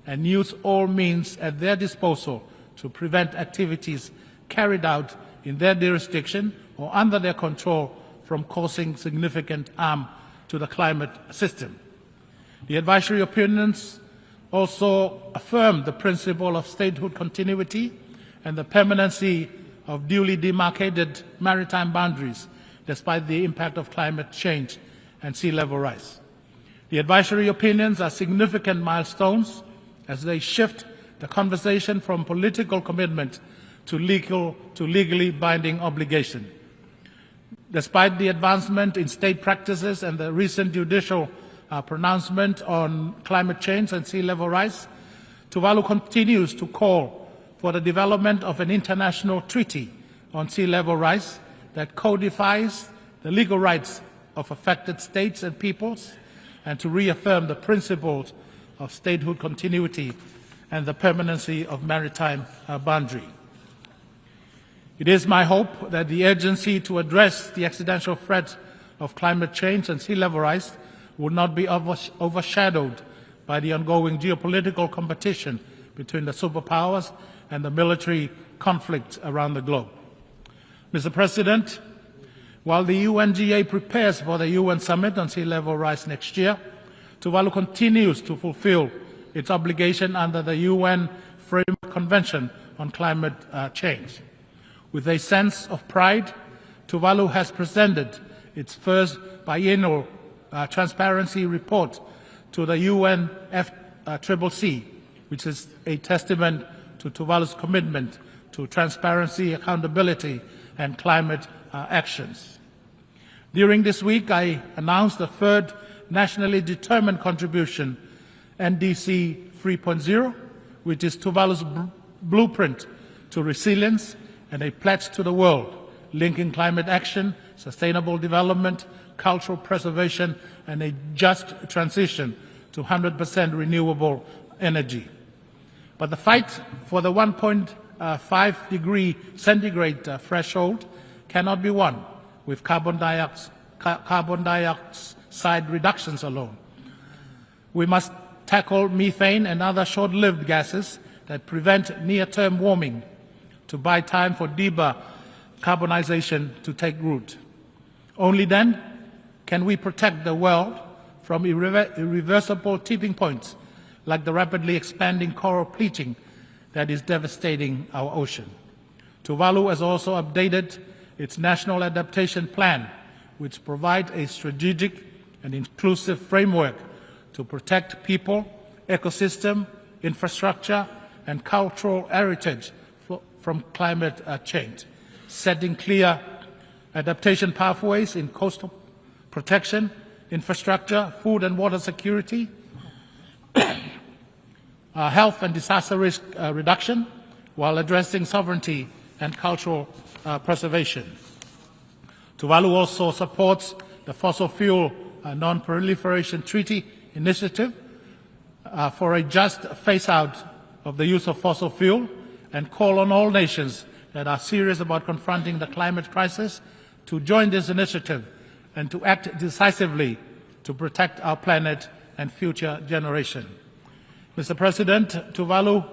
and use all means at their disposal to prevent activities carried out in their jurisdiction or under their control from causing significant harm to the climate system. The advisory opinions also affirm the principle of statehood continuity and the permanency of duly demarcated maritime boundaries despite the impact of climate change and sea level rise. The advisory opinions are significant milestones as they shift the conversation from political commitment to legally binding obligation. Despite the advancement in state practices and the recent judicial pronouncement on climate change and sea level rise, Tuvalu continues to call for the development of an international treaty on sea level rise that codifies the legal rights of affected states and peoples, and to reaffirm the principles of statehood continuity and the permanency of maritime boundary. It is my hope that the urgency to address the existential threat of climate change and sea level rise will not be overshadowed by the ongoing geopolitical competition between the superpowers and the military conflict around the globe. Mr. President, while the UNGA prepares for the UN Summit on sea level rise next year, Tuvalu continues to fulfill its obligation under the UN Framework Convention on Climate Change. With a sense of pride, Tuvalu has presented its first biennial transparency report to the UNFCCC, which is a testament to Tuvalu's commitment to transparency, accountability, and climate actions. During this week, I announced the third nationally determined contribution, NDC 3.0, which is Tuvalu's blueprint to resilience and a pledge to the world, linking climate action, sustainable development, cultural preservation, and a just transition to 100% renewable energy. But the fight for the 1.5 degree centigrade threshold cannot be won with carbon dioxide reductions alone. We must tackle methane and other short-lived gases that prevent near-term warming to buy time for deeper carbonization to take root. Only then can we protect the world from irreversible tipping points like the rapidly expanding coral bleaching that is devastating our ocean. Tuvalu has also updated its National Adaptation Plan, which provides a strategic and inclusive framework to protect people, ecosystem, infrastructure, and cultural heritage from climate change, setting clear adaptation pathways in coastal protection, infrastructure, food and water security, health and disaster risk reduction, while addressing sovereignty and cultural preservation. Tuvalu also supports the Fossil Fuel Non-Proliferation Treaty Initiative for a just phase-out of the use of fossil fuel, and call on all nations that are serious about confronting the climate crisis to join this initiative and to act decisively to protect our planet and future generations. Mr. President, Tuvalu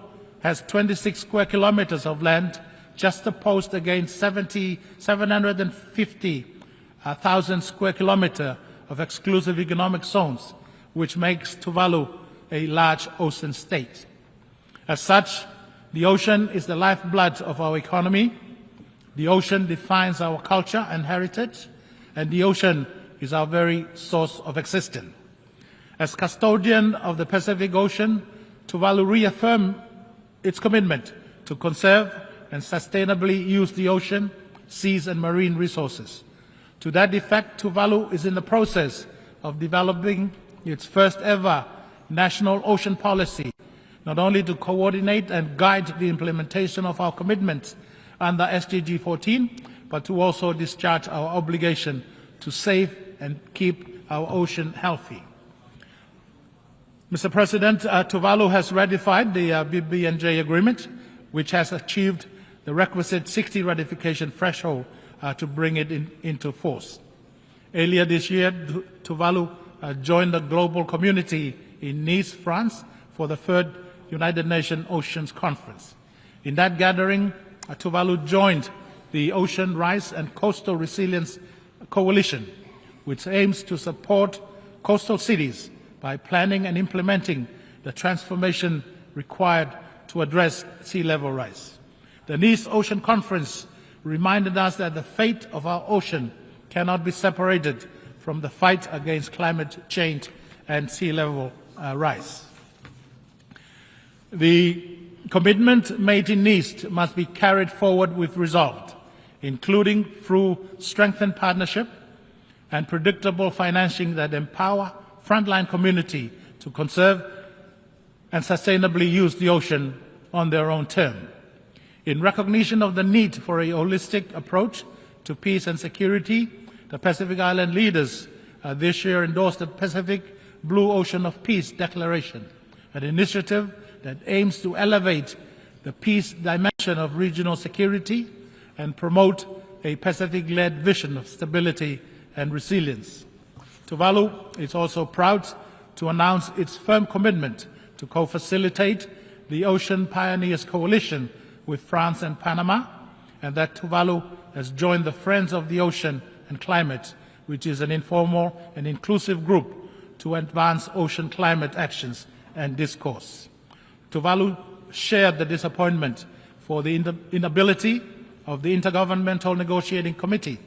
has 26 square kilometers of land just opposed against 750,000 square kilometers of exclusive economic zones, which makes Tuvalu a large ocean state. As such, the ocean is the lifeblood of our economy. The ocean defines our culture and heritage, and the ocean is our very source of existence. As custodian of the Pacific Ocean, Tuvalu reaffirmed its commitment to conserve and sustainably use the ocean, seas, and marine resources. To that effect, Tuvalu is in the process of developing its first ever national ocean policy, not only to coordinate and guide the implementation of our commitments under SDG 14, but to also discharge our obligation to save and keep our ocean healthy. Mr. President, Tuvalu has ratified the BBNJ agreement, which has achieved the requisite 60 ratification threshold to bring it into force. Earlier this year, Tuvalu joined the global community in Nice, France, for the third United Nations Oceans Conference. In that gathering, Tuvalu joined the Ocean Rise and Coastal Resilience Coalition, which aims to support coastal cities by planning and implementing the transformation required to address sea level rise. The Nice Ocean Conference reminded us that the fate of our ocean cannot be separated from the fight against climate change and sea level rise. The commitment made in Nice must be carried forward with resolve, including through strengthened partnership and predictable financing that empower frontline community to conserve and sustainably use the ocean on their own terms. In recognition of the need for a holistic approach to peace and security, the Pacific Island leaders this year endorsed the Pacific Blue Ocean of Peace Declaration, an initiative that aims to elevate the peace dimension of regional security and promote a Pacific-led vision of stability and resilience. Tuvalu is also proud to announce its firm commitment to co-facilitate the Ocean Pioneers Coalition with France and Panama, and that Tuvalu has joined the Friends of the Ocean and Climate, which is an informal and inclusive group to advance ocean climate actions and discourse. Tuvalu shared the disappointment for the inability of the Intergovernmental Negotiating Committee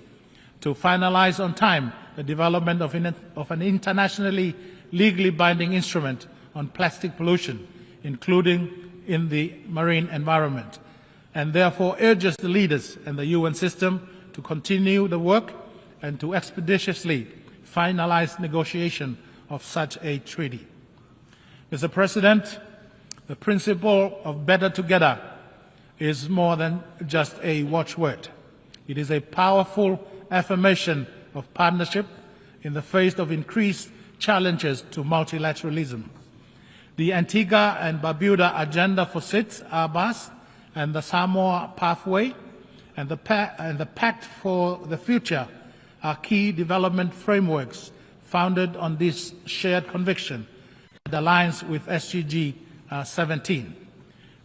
to finalize on time the development of an internationally legally binding instrument on plastic pollution, including in the marine environment, and therefore urges the leaders and the UN system to continue the work and to expeditiously finalize negotiation of such a treaty. Mr. President, the principle of better together is more than just a watchword. It is a powerful affirmation of partnership in the face of increased challenges to multilateralism. The Antigua and Barbuda Agenda for SIDS, ABAS, and the Samoa Pathway, and the Pact for the Future are key development frameworks founded on this shared conviction that aligns with SDG 17.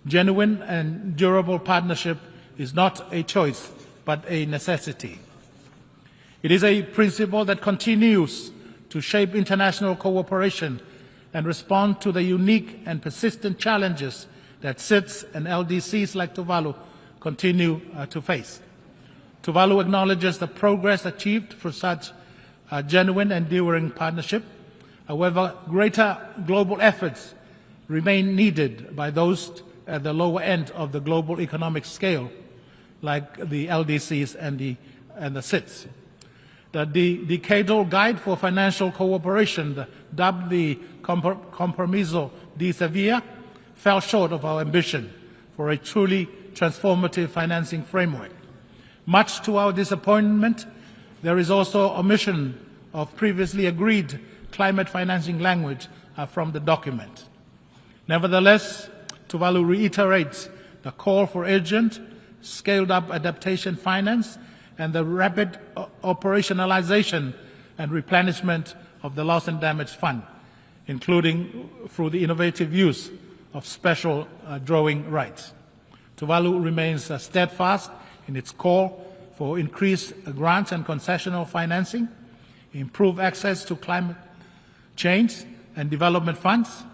Genuine and durable partnership is not a choice, but a necessity. It is a principle that continues to shape international cooperation and respond to the unique and persistent challenges that SIDS and LDCs like Tuvalu continue to face. Tuvalu acknowledges the progress achieved for such a genuine and enduring partnership. However, greater global efforts remain needed by those at the lower end of the global economic scale, like the LDCs and the SIDS. The decadal guide for financial cooperation, dubbed the Compromiso de Sevilla, fell short of our ambition for a truly transformative financing framework. Much to our disappointment, there is also omission of previously agreed climate financing language from the document. Nevertheless, Tuvalu reiterates the call for urgent, scaled-up adaptation finance and the rapid operationalization and replenishment of the Loss and Damage Fund, including through the innovative use of special drawing rights. Tuvalu remains steadfast in its call for increased grants and concessional financing, improved access to climate change and development funds,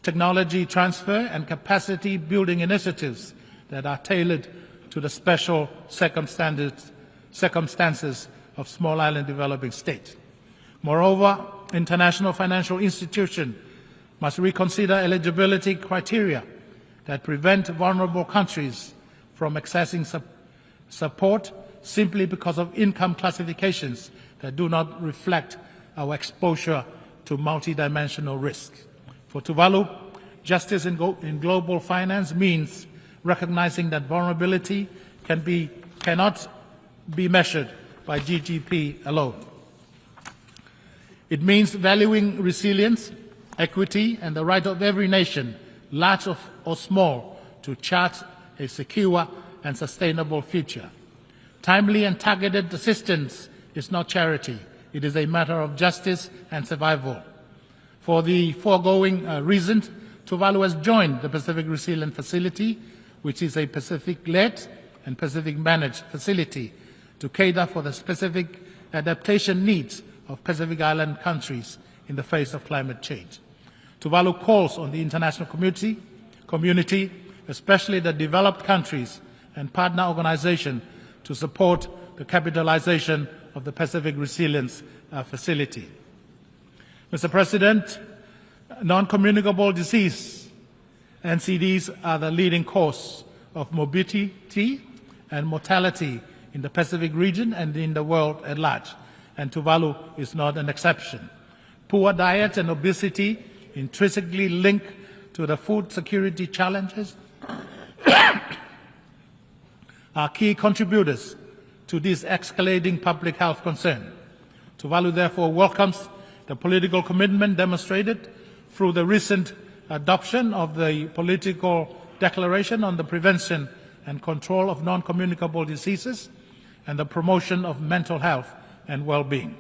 technology transfer and capacity building initiatives that are tailored to the special circumstances of small island developing states. Moreover, international financial institutions must reconsider eligibility criteria that prevent vulnerable countries from accessing support simply because of income classifications that do not reflect our exposure to multidimensional risk. For Tuvalu, justice in global finance means recognizing that vulnerability cannot be measured by GDP alone. It means valuing resilience, equity, and the right of every nation, large or small, to chart a secure and sustainable future. Timely and targeted assistance is not charity. It is a matter of justice and survival. For the foregoing reasons, Tuvalu has joined the Pacific Resilience Facility, which is a Pacific-led and Pacific-managed facility to cater for the specific adaptation needs of Pacific Island countries in the face of climate change. Tuvalu calls on the international community, especially the developed countries and partner organizations, to support the capitalization of the Pacific Resilience Facility. Mr. President, non-communicable disease, NCDs, are the leading cause of morbidity and mortality in the Pacific region and in the world at large, and Tuvalu is not an exception. Poor diet and obesity, intrinsically linked to the food security challenges, are key contributors to this escalating public health concern. Tuvalu therefore welcomes the political commitment demonstrated through the recent adoption of the political declaration on the prevention and control of non-communicable diseases and the promotion of mental health and well-being.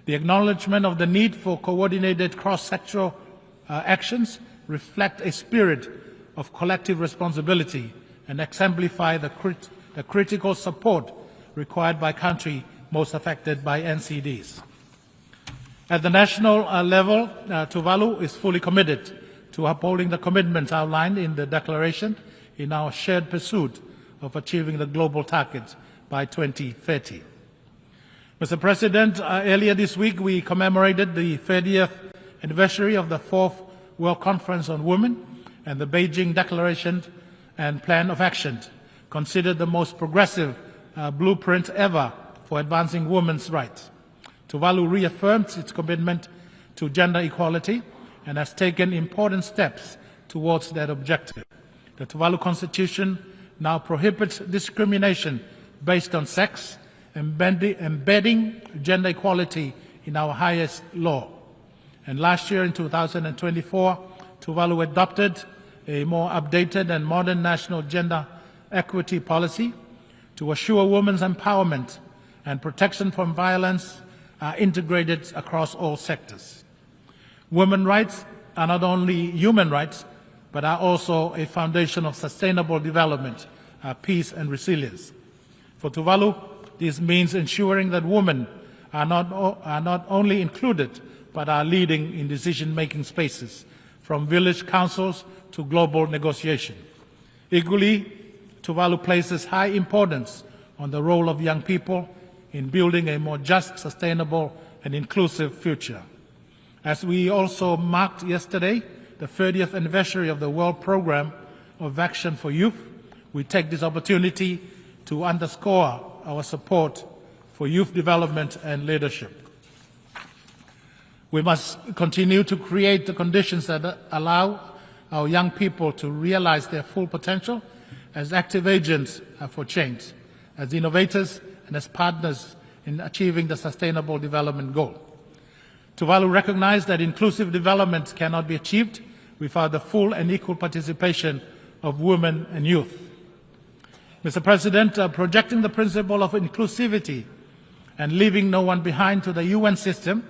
The acknowledgement of the need for coordinated cross-sectoral actions reflect a spirit of collective responsibility and exemplify the critical support required by countries most affected by NCDs. At the national level, Tuvalu is fully committed to upholding the commitments outlined in the declaration in our shared pursuit of achieving the global targets by 2030. Mr. President, earlier this week we commemorated the 30th anniversary of the 4th World Conference on Women and the Beijing Declaration and Plan of Action, considered the most progressive blueprint ever for advancing women's rights. Tuvalu reaffirms its commitment to gender equality and has taken important steps towards that objective. The Tuvalu Constitution now prohibits discrimination based on sex, embedding gender equality in our highest law. And last year, in 2024, Tuvalu adopted a more updated and modern national gender equity policy to assure women's empowerment and protection from violence are integrated across all sectors. Women's rights are not only human rights, but are also a foundation of sustainable development, peace and resilience. For Tuvalu, this means ensuring that women are not only included, but are leading in decision-making spaces, from village councils to global negotiation. Equally, Tuvalu places high importance on the role of young people in building a more just, sustainable and inclusive future. As we also marked yesterday the 30th anniversary of the World Programme of Action for Youth, we take this opportunity to underscore our support for youth development and leadership. We must continue to create the conditions that allow our young people to realize their full potential as active agents for change, as innovators and as partners in achieving the Sustainable Development Goal. Tuvalu recognizes that inclusive development cannot be achieved without the full and equal participation of women and youth. Mr. President, projecting the principle of inclusivity and leaving no one behind to the UN system,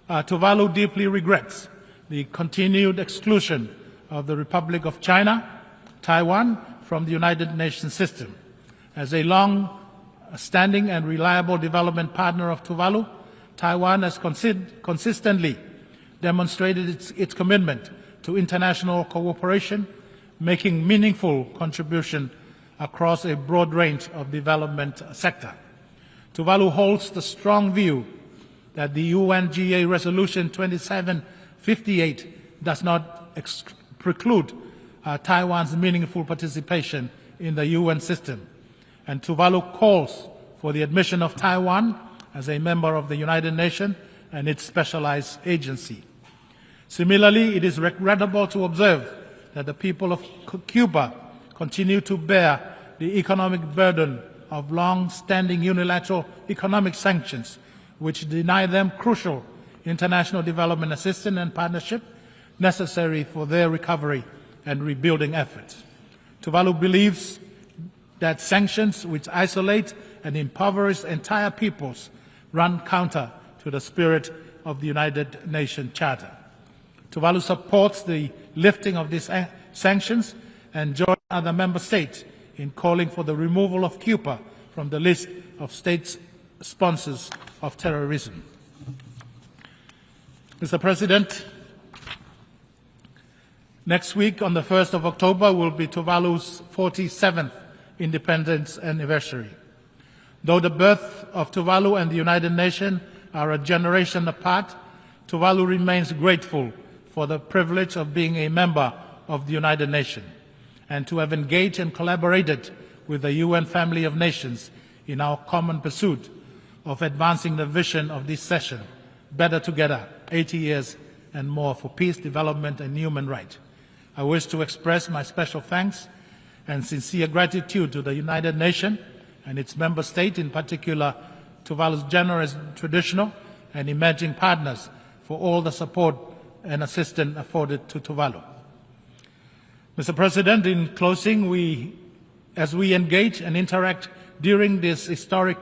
Tuvalu deeply regrets the continued exclusion of the Republic of China, Taiwan, from the United Nations system. As a long-standing and reliable development partner of Tuvalu, Taiwan has consistently demonstrated its commitment to international cooperation, making meaningful contribution across a broad range of development sector. Tuvalu holds the strong view that the UNGA Resolution 2758 does not preclude Taiwan's meaningful participation in the UN system, and Tuvalu calls for the admission of Taiwan as a member of the United Nations and its specialized agency. Similarly, it is regrettable to observe that the people of Cuba continue to bear the economic burden of long-standing unilateral economic sanctions, which deny them crucial international development assistance and partnership necessary for their recovery and rebuilding efforts. Tuvalu believes that sanctions which isolate and impoverish entire peoples run counter to the spirit of the United Nations Charter. Tuvalu supports the lifting of these sanctions and joins other member states in calling for the removal of Cuba from the list of state sponsors of terrorism. Mr. President, next week on the 1st of October will be Tuvalu's 47th independence anniversary. Though the birth of Tuvalu and the United Nations are a generation apart, Tuvalu remains grateful for the privilege of being a member of the United Nations and to have engaged and collaborated with the UN family of nations in our common pursuit of advancing the vision of this session, Better Together, 80 years and more for peace, development and human rights. I wish to express my special thanks and sincere gratitude to the United Nations and its member states, in particular Tuvalu's generous traditional and emerging partners for all the support and assistance afforded to Tuvalu. Mr. President, in closing, as we engage and interact during this historic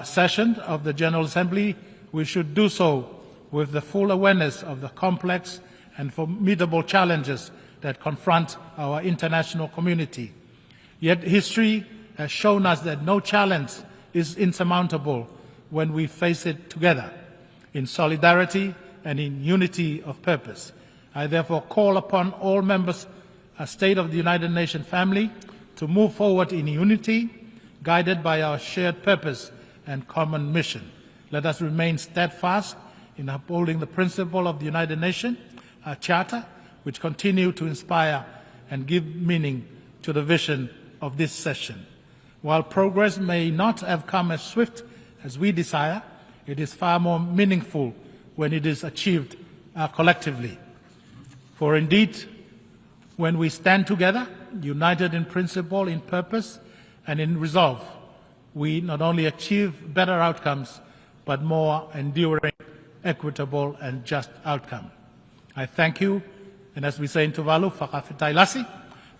session of the General Assembly, we should do so with the full awareness of the complex and formidable challenges that confront our international community. Yet history has shown us that no challenge is insurmountable when we face it together, in solidarity and in unity of purpose. I therefore call upon all members of State of the United Nations family to move forward in unity, guided by our shared purpose and common mission. Let us remain steadfast in upholding the principle of the United Nations Charter, which continue to inspire and give meaning to the vision of this session. While progress may not have come as swift as we desire, it is far more meaningful when it is achieved collectively. For indeed, when we stand together, united in principle, in purpose, and in resolve, we not only achieve better outcomes, but more enduring, equitable, and just outcome. I thank you, and as we say in Tuvalu, Whakawhetailasi,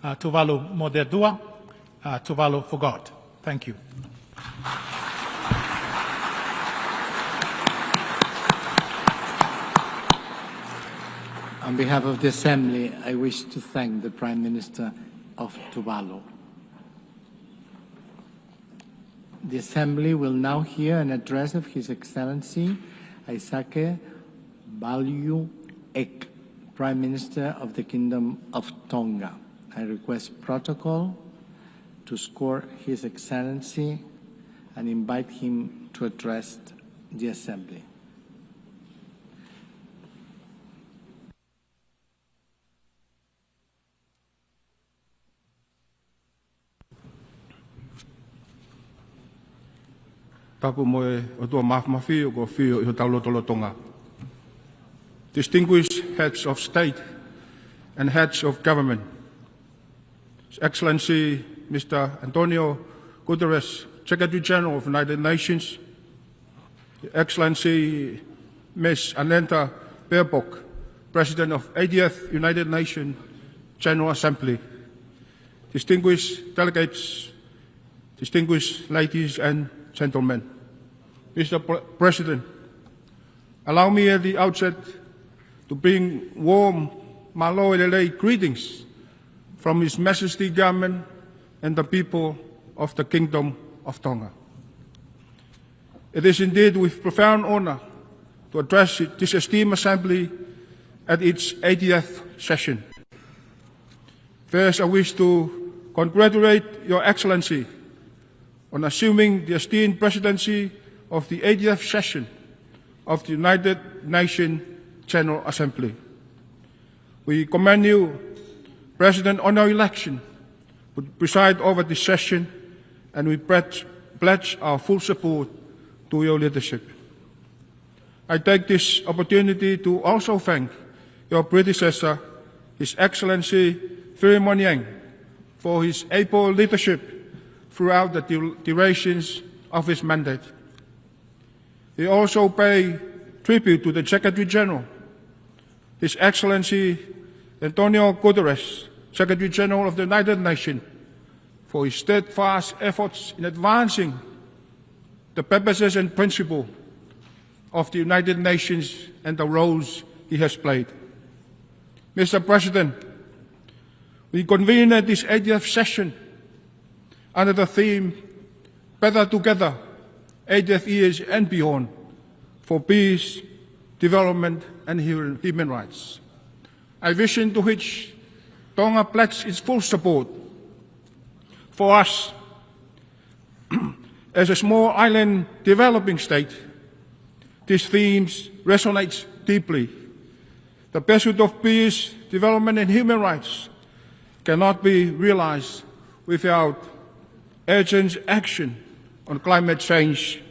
Tuvalu Moderdua, Tuvalu for God. Thank you. On behalf of the Assembly, I wish to thank the Prime Minister of Tuvalu. The Assembly will now hear an address of His Excellency Jaishankar Balyu Ek, Prime Minister of the Kingdom of Tonga. I request protocol to score His Excellency and invite him to address the Assembly. Tapu moe o tua mafi o ko whio i ho taulotolotonga. Distinguished heads of state and heads of government, His Excellency Mr. Antonio Guterres, Secretary General of the United Nations, His Excellency Ms. Annette Baerbock, President of 80th United Nations General Assembly, distinguished delegates, distinguished ladies and gentlemen. Mr. President, allow me at the outset to bring warm Maloelele greetings from His Majesty Government and the people of the Kingdom of Tonga. It is indeed with profound honor to address this esteemed Assembly at its 80th session. First, I wish to congratulate Your Excellency on assuming the esteemed presidency of the 80th session of the United Nations General Assembly. We commend you, President, on our election, to preside over this session, and we pledge our full support to your leadership. I take this opportunity to also thank your predecessor, His Excellency Prime Minister Kyriakos Mitsotakis, for his able leadership throughout the durations of his mandate. We also pay tribute to the Secretary General, His Excellency Antonio Guterres, Secretary General of the United Nations, for his steadfast efforts in advancing the purposes and principles of the United Nations and the roles he has played. Mr. President, we convene at this 80th session under the theme, Better Together, 80th years and beyond, for peace, development and human rights. A vision to which Tonga pledges its full support. For us, as a small island developing state, these themes resonate deeply. The pursuit of peace, development and human rights cannot be realized without urgent action on climate change,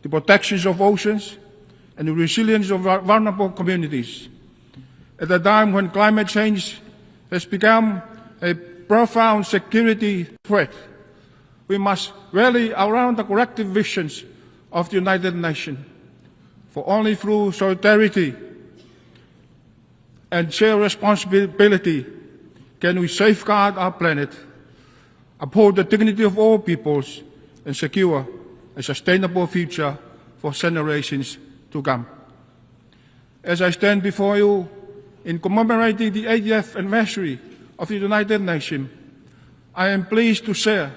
the protection of oceans, and the resilience of vulnerable communities. At a time when climate change has become a profound security threat, we must rally around the collective visions of the United Nations. For only through solidarity and shared responsibility can we safeguard our planet, uphold the dignity of all peoples, and secure a sustainable future for generations to come. As I stand before you in commemorating the 80th anniversary of the United Nations, I am pleased to share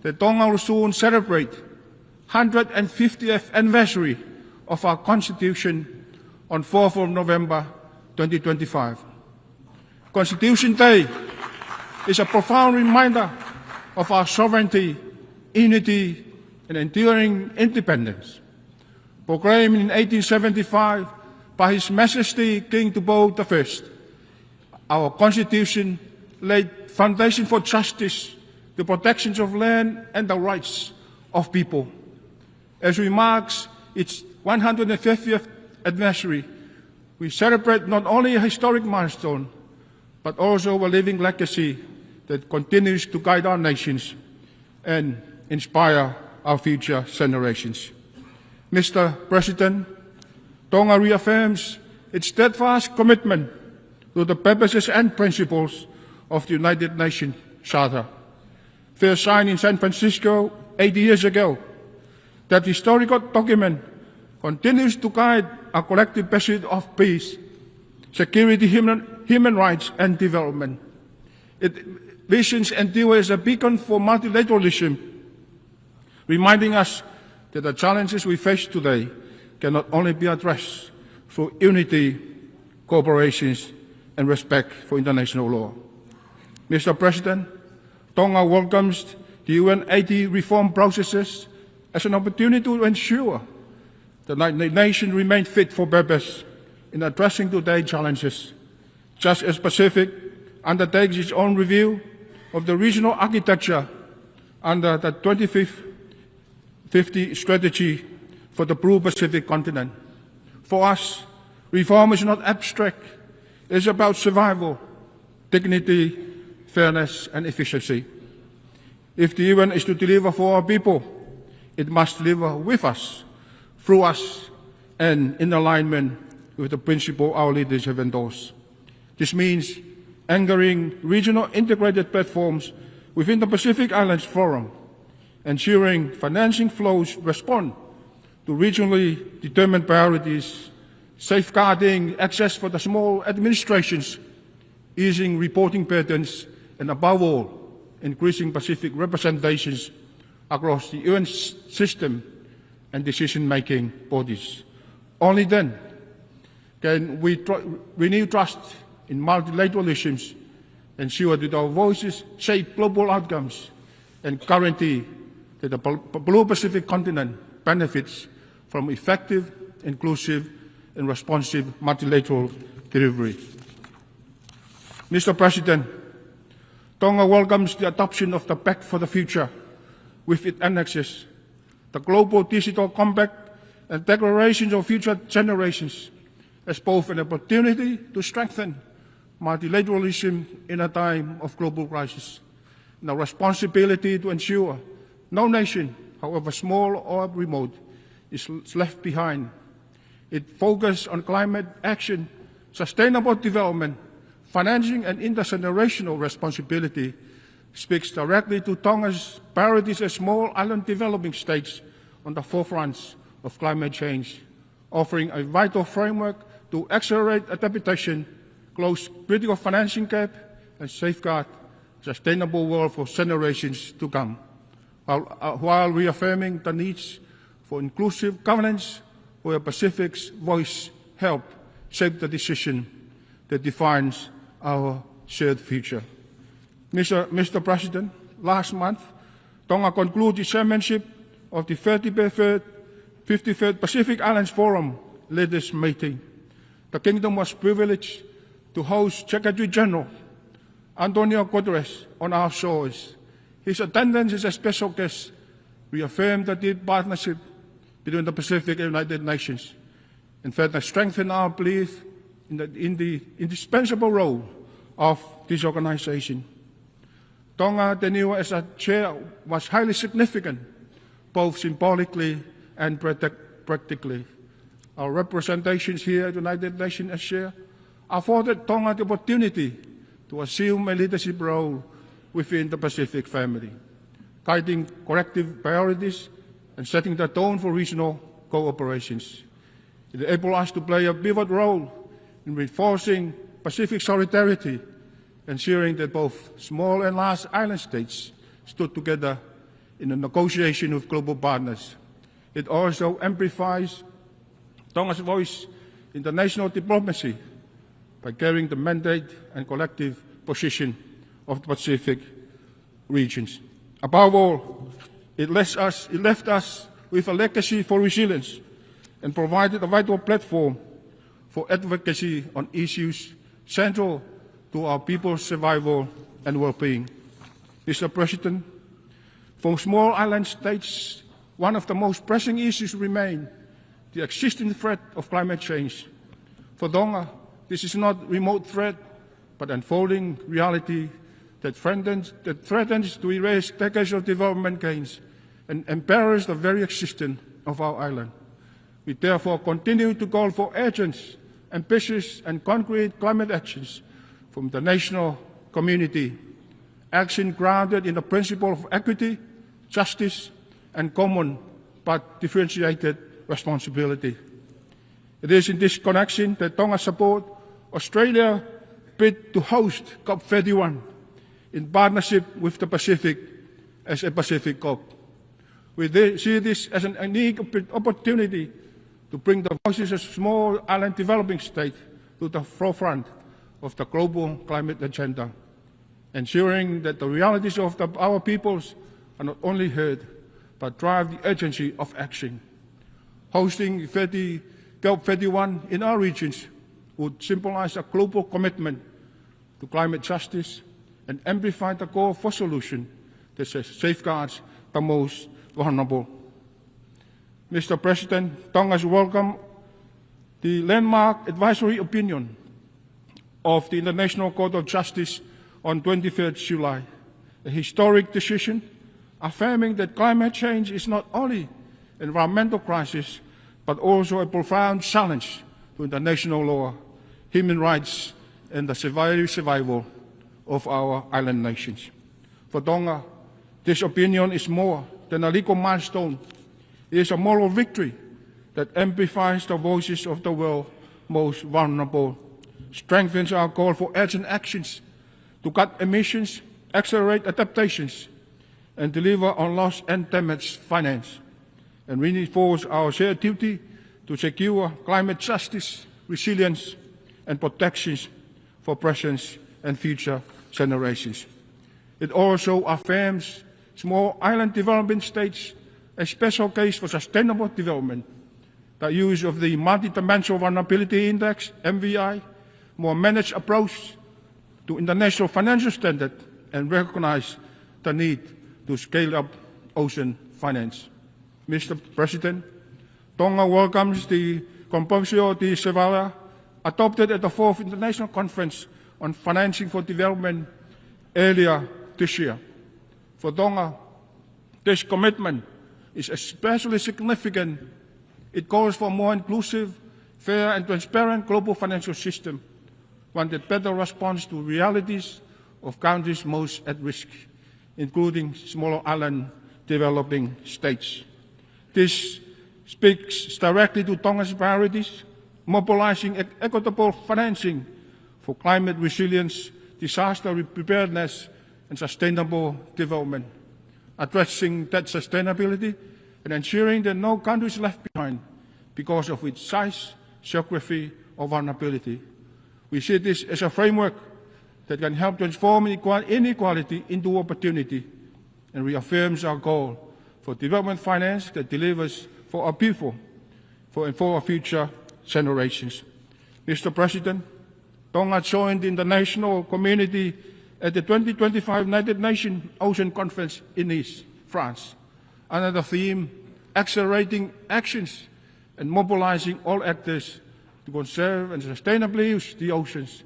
that Tonga will soon celebrate 150th anniversary of our Constitution on 4th of November 2025. Constitution Day is a profound reminder of our sovereignty, unity, and enduring independence. Proclaimed in 1875 by His Majesty King Tupou I, our Constitution laid foundation for justice, the protection of land, and the rights of people. As we mark its 150th anniversary, we celebrate not only a historic milestone, but also a living legacy that continues to guide our nations and inspire our future generations. Mr. President, Tonga reaffirms its steadfast commitment to the purposes and principles of the United Nations Charter, first signed in San Francisco 80 years ago. That historical document continues to guide our collective pursuit of peace, security, human rights, and development. It visions endure as a beacon for multilateralism, reminding us that the challenges we face today cannot only be addressed through unity, cooperation, and respect for international law. Mr. President, Tonga welcomes the UN 80 reform processes as an opportunity to ensure the United Nations remain fit for purpose in addressing today's challenges, just as Pacific undertakes its own review of the regional architecture under the 2050 strategy for the Blue Pacific continent. For us, reform is not abstract. It is about survival, dignity, fairness, and efficiency. If the UN is to deliver for our people, it must deliver with us, through us, and in alignment with the principle our leaders have endorsed. This means anchoring regional integrated platforms within the Pacific Islands Forum, ensuring financing flows respond to regionally determined priorities, safeguarding access for the small administrations, easing reporting patterns, and above all, increasing Pacific representations across the UN system and decision-making bodies. Only then can we renew trust in multilateralism, ensure that our voices shape global outcomes, and guarantee that the Blue Pacific continent benefits from effective, inclusive, and responsive multilateral delivery. Mr. President, Tonga welcomes the adoption of the Pact for the Future with its annexes, the Global Digital Compact, and declarations of future generations as both an opportunity to strengthen multilateralism in a time of global crisis, and a responsibility to ensure no nation, however small or remote, is left behind. It focuses on climate action, sustainable development, financing, and intergenerational responsibility, speaks directly to Tonga's priorities as small island developing states on the forefront of climate change, offering a vital framework to accelerate adaptation, close critical financing gap, and safeguard a sustainable world for generations to come, while reaffirming the needs for inclusive governance where Pacific's voice help shape the decision that defines our shared future. Mr. President, last month, Tonga concluded its chairmanship of the 53rd Pacific Islands Forum Leaders Meeting. The Kingdom was privileged to host Secretary General Antonio Guterres on our shores. His attendance as a special guest reaffirmed the deep partnership between the Pacific and United Nations, and further strengthened our belief in the indispensable role of this organization. Tonga tenure as a chair was highly significant, both symbolically and practically. Our representations here at the United Nations as chair afforded Tonga the opportunity to assume a leadership role within the Pacific family, guiding collective priorities and setting the tone for regional cooperations. It enabled us to play a pivot role in reinforcing Pacific solidarity, ensuring that both small and large island states stood together in the negotiation with global partners. It also amplifies Tonga's voice in international diplomacy by carrying the mandate and collective position of the Pacific regions. Above all, it left us with a legacy for resilience and provided a vital platform for advocacy on issues central to our people's survival and well-being. Mr. President, for small island states, one of the most pressing issues remain the existing threat of climate change. For Tonga, this is not a remote threat, but unfolding reality that threatens to erase decades of development gains and imperils the very existence of our island. We therefore continue to call for urgent, ambitious and concrete climate actions from the national community, action grounded in the principle of equity, justice and common but differentiated responsibility. It is in this connection that Tonga supports Australia bid to host COP31 in partnership with the Pacific as a Pacific COP. We see this as an unique opportunity to bring the voices of small island developing states to the forefront of the global climate agenda, ensuring that the realities of our peoples are not only heard, but drive the urgency of action. Hosting COP31 in our regions would symbolize a global commitment to climate justice and amplify the call for solutions that safeguards the most vulnerable. Mr. President, Tonga's welcome the landmark advisory opinion of the International Court of Justice on 23rd July, a historic decision affirming that climate change is not only an environmental crisis, but also a profound challenge to international law, human rights, and the survival of our island nations. For Tonga, this opinion is more than a legal milestone. It is a moral victory that amplifies the voices of the world's most vulnerable, strengthens our call for urgent actions to cut emissions, accelerate adaptations, and deliver on lost and damaged finance, and reinforce our shared duty to secure climate justice, resilience, and protections for present and future generations. It also affirms small island developing states a special case for sustainable development. The use of the Multidimensional Vulnerability Index, MVI, more managed approach to international financial standard, and recognize the need to scale up ocean finance. Mr. President, Tonga welcomes the Composio di Cevala adopted at the 4th International Conference on Financing for Development earlier this year. For Tonga, this commitment is especially significant. It calls for a more inclusive, fair and transparent global financial system, one that better responds to realities of countries most at risk, including smaller island developing states. This speaks directly to Tonga's priorities, mobilizing equitable financing for climate resilience, disaster preparedness, and sustainable development, addressing that sustainability and ensuring that no country is left behind because of its size, geography, or vulnerability. We see this as a framework that can help transform inequality into opportunity and reaffirms our goal for development finance that delivers for our people and for our future generations. Mr. President, Tonga joined the international community at the 2025 United Nations Ocean Conference in Nice, France, under the theme Accelerating Actions and Mobilizing All Actors to Conserve and Sustainably Use the Oceans,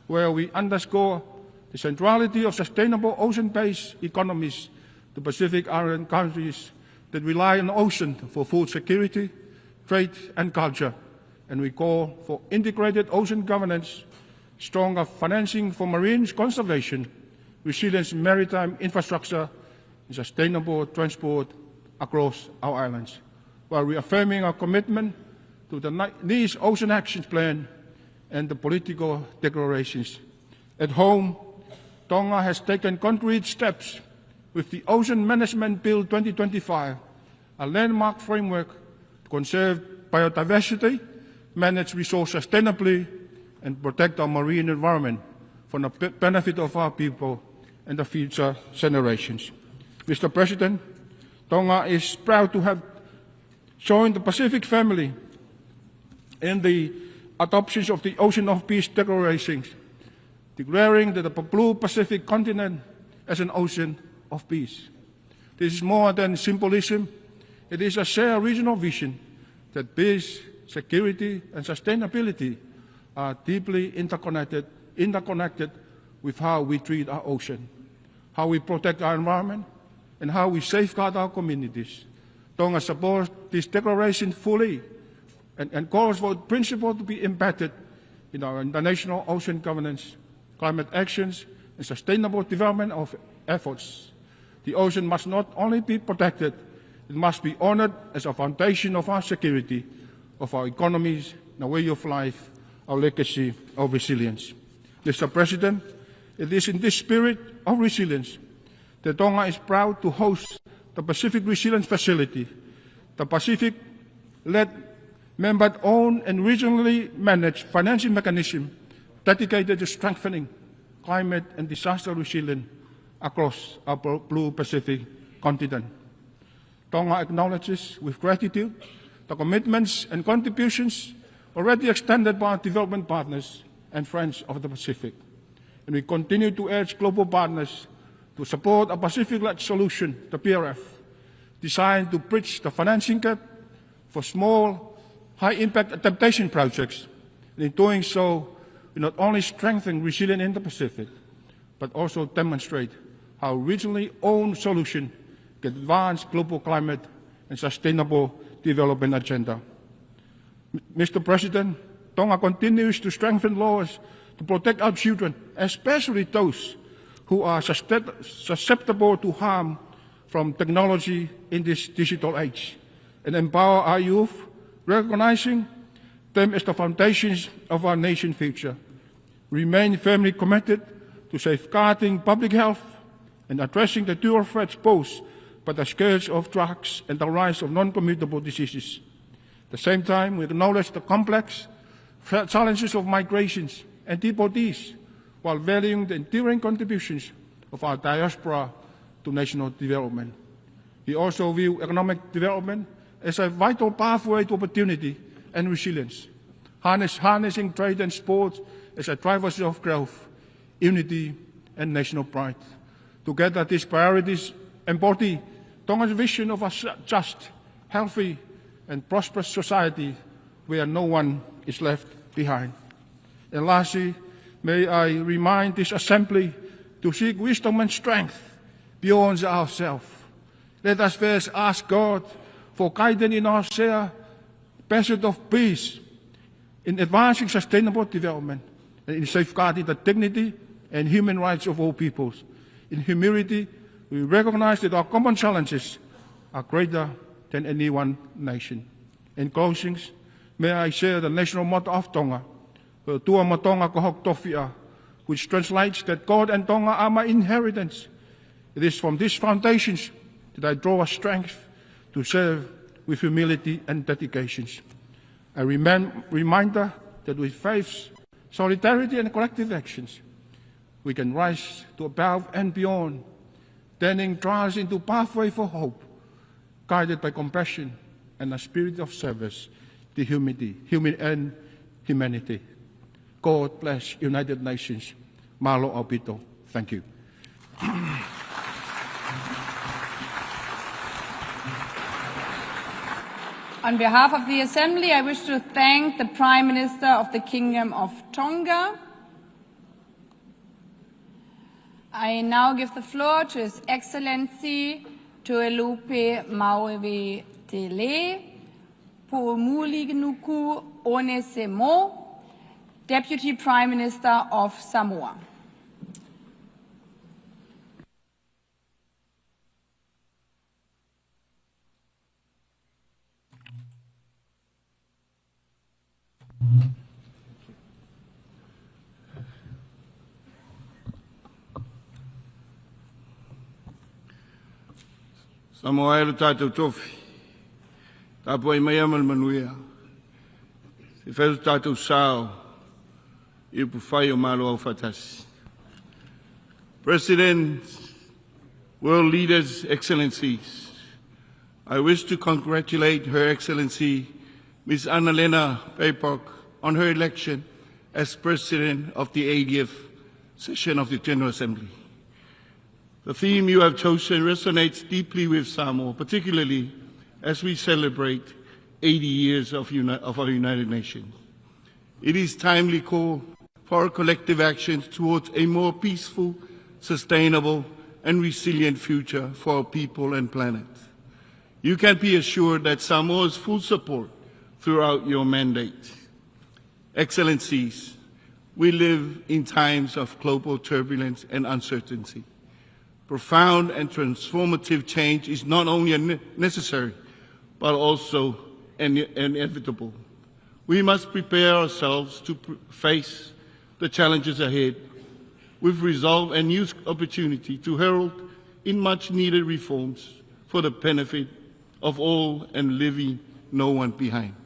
where we underscore the centrality of sustainable ocean-based economies to Pacific Island countries that rely on the ocean for food security, trade and culture, and we call for integrated ocean governance, stronger financing for marine conservation, resilient maritime infrastructure, and sustainable transport across our islands, while reaffirming our commitment to the Nice Ocean Action Plan and the political declarations. At home, Tonga has taken concrete steps with the Ocean Management Bill 2025, a landmark framework to conserve biodiversity, manage resources sustainably, and protect our marine environment for the benefit of our people and the future generations. Mr. President, Tonga is proud to have joined the Pacific family in the adoption of the Ocean of Peace Declarations, declaring that the Blue Pacific continent as an ocean of peace. This is more than symbolism. It is a shared regional vision that peace, security, and sustainability are deeply interconnected with how we treat our ocean, how we protect our environment, and how we safeguard our communities. Tonga supports this declaration fully and calls for the principle to be embedded in our international ocean governance, climate actions, and sustainable development of efforts. The ocean must not only be protected, it must be honored as a foundation of our security, of our economies, our way of life, our legacy of resilience. Mr. President, it is in this spirit of resilience that Tonga is proud to host the Pacific Resilience Facility, the Pacific-led, member-owned and regionally managed financing mechanism dedicated to strengthening climate and disaster resilience across our Blue Pacific continent. Tonga acknowledges with gratitude the commitments and contributions already extended by our development partners and friends of the Pacific. And we continue to urge global partners to support a Pacific-led solution, the PRF, designed to bridge the financing gap for small, high-impact adaptation projects. And in doing so, we not only strengthen resilience in the Pacific, but also demonstrate how regionally owned solutions can advance global climate and sustainable development agenda. Mr. President, Tonga continues to strengthen laws to protect our children, especially those who are susceptible to harm from technology in this digital age, and empower our youth, recognizing them as the foundations of our nation's future. Remain firmly committed to safeguarding public health and addressing the dual threats posed by the scourge of drugs and the rise of non-communicable diseases. At the same time, we acknowledge the complex challenges of migrations and deportees, while valuing the enduring contributions of our diaspora to national development. We also view economic development as a vital pathway to opportunity and resilience, harnessing trade and sport as a drivers of growth, unity, and national pride. Together, these priorities embody Tonga's vision of a just, healthy, and prosperous society where no one is left behind. And lastly, may I remind this Assembly to seek wisdom and strength beyond ourselves. Let us first ask God for guidance in our shared pursuit of peace, in advancing sustainable development, and in safeguarding the dignity and human rights of all peoples. In humility, we recognize that our common challenges are greater than any one nation. In closing, may I share the national motto of Tonga, Tua Matonga Kohok Tofia, which translates that God and Tonga are my inheritance. It is from these foundations that I draw a strength to serve with humility and dedication. A reminder that with faith, solidarity, and collective actions, we can rise to above and beyond, turning trials into pathway for hope, guided by compassion and a spirit of service to humanity. God bless United Nations. Malo Opito. Thank you. On behalf of the Assembly, I wish to thank the Prime Minister of the Kingdom of Tonga. I now give the floor to His Excellency, Tuelupe Mauevi Tele, Puumulignuku Onesemo, Deputy Prime Minister of Samoa. Samoa elu tātou tofi. Tāpua I mai amal manuia. Se wheru tātou sāo. I upu whai o malo au whatasi. Presidents, world leaders, excellencies, I wish to congratulate Her Excellency Ms. Annalena Baerbock on her election as President of the 80th session of the General Assembly. The theme you have chosen resonates deeply with Samoa, particularly as we celebrate 80 years of our United Nations. It is timely call for our collective actions towards a more peaceful, sustainable, and resilient future for our people and planet. You can be assured that Samoa's full support throughout your mandate. Excellencies, we live in times of global turbulence and uncertainty. Profound and transformative change is not only necessary, but also inevitable. We must prepare ourselves to face the challenges ahead with resolve and use opportunity to herald in much-needed reforms for the benefit of all and leaving no one behind.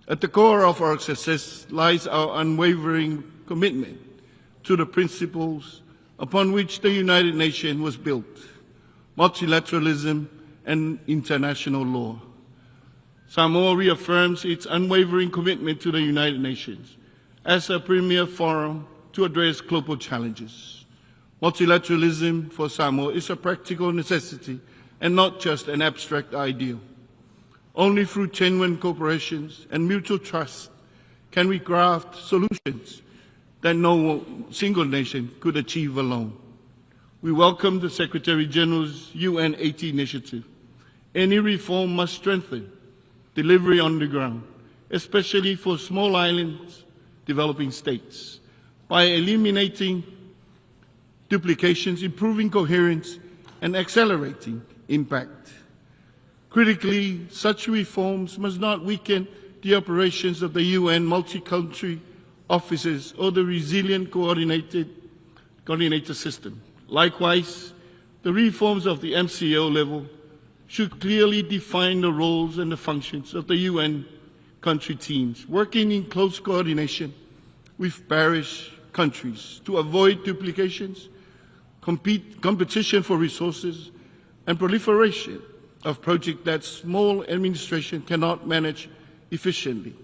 At the core of our success lies our unwavering commitment to the principles upon which the United Nations was built, multilateralism and international law. Samoa reaffirms its unwavering commitment to the United Nations as a premier forum to address global challenges. Multilateralism for Samoa is a practical necessity and not just an abstract ideal. Only through genuine cooperation and mutual trust can we craft solutions that no single nation could achieve alone. We welcome the Secretary-General's UN 80 initiative. Any reform must strengthen delivery on the ground, especially for small islands, developing states, by eliminating duplications, improving coherence, and accelerating impact. Critically, such reforms must not weaken the operations of the UN multi-country offices or the resilient coordinator system. Likewise, the reforms of the MCO level should clearly define the roles and the functions of the UN country teams, working in close coordination with parish countries to avoid duplications, competition for resources, and proliferation of projects that small administration cannot manage efficiently.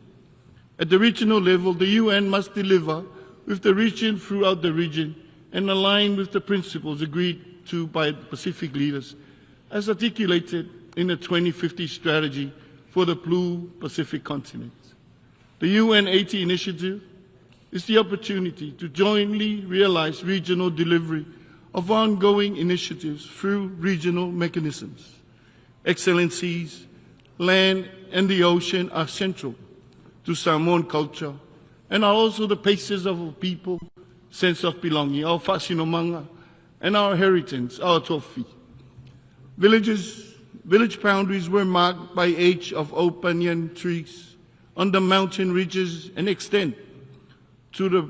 At the regional level, the UN must deliver with the region throughout the region and align with the principles agreed to by Pacific leaders as articulated in the 2050 strategy for the Blue Pacific continent. The UN 80 initiative is the opportunity to jointly realize regional delivery of ongoing initiatives through regional mechanisms. Excellencies, land and the ocean are central to Samoan culture and are also the basis of our people, sense of belonging, our whasinomanga, and our heritage, our tofi. Village boundaries were marked by age of oak banyan trees on the mountain ridges and extend to the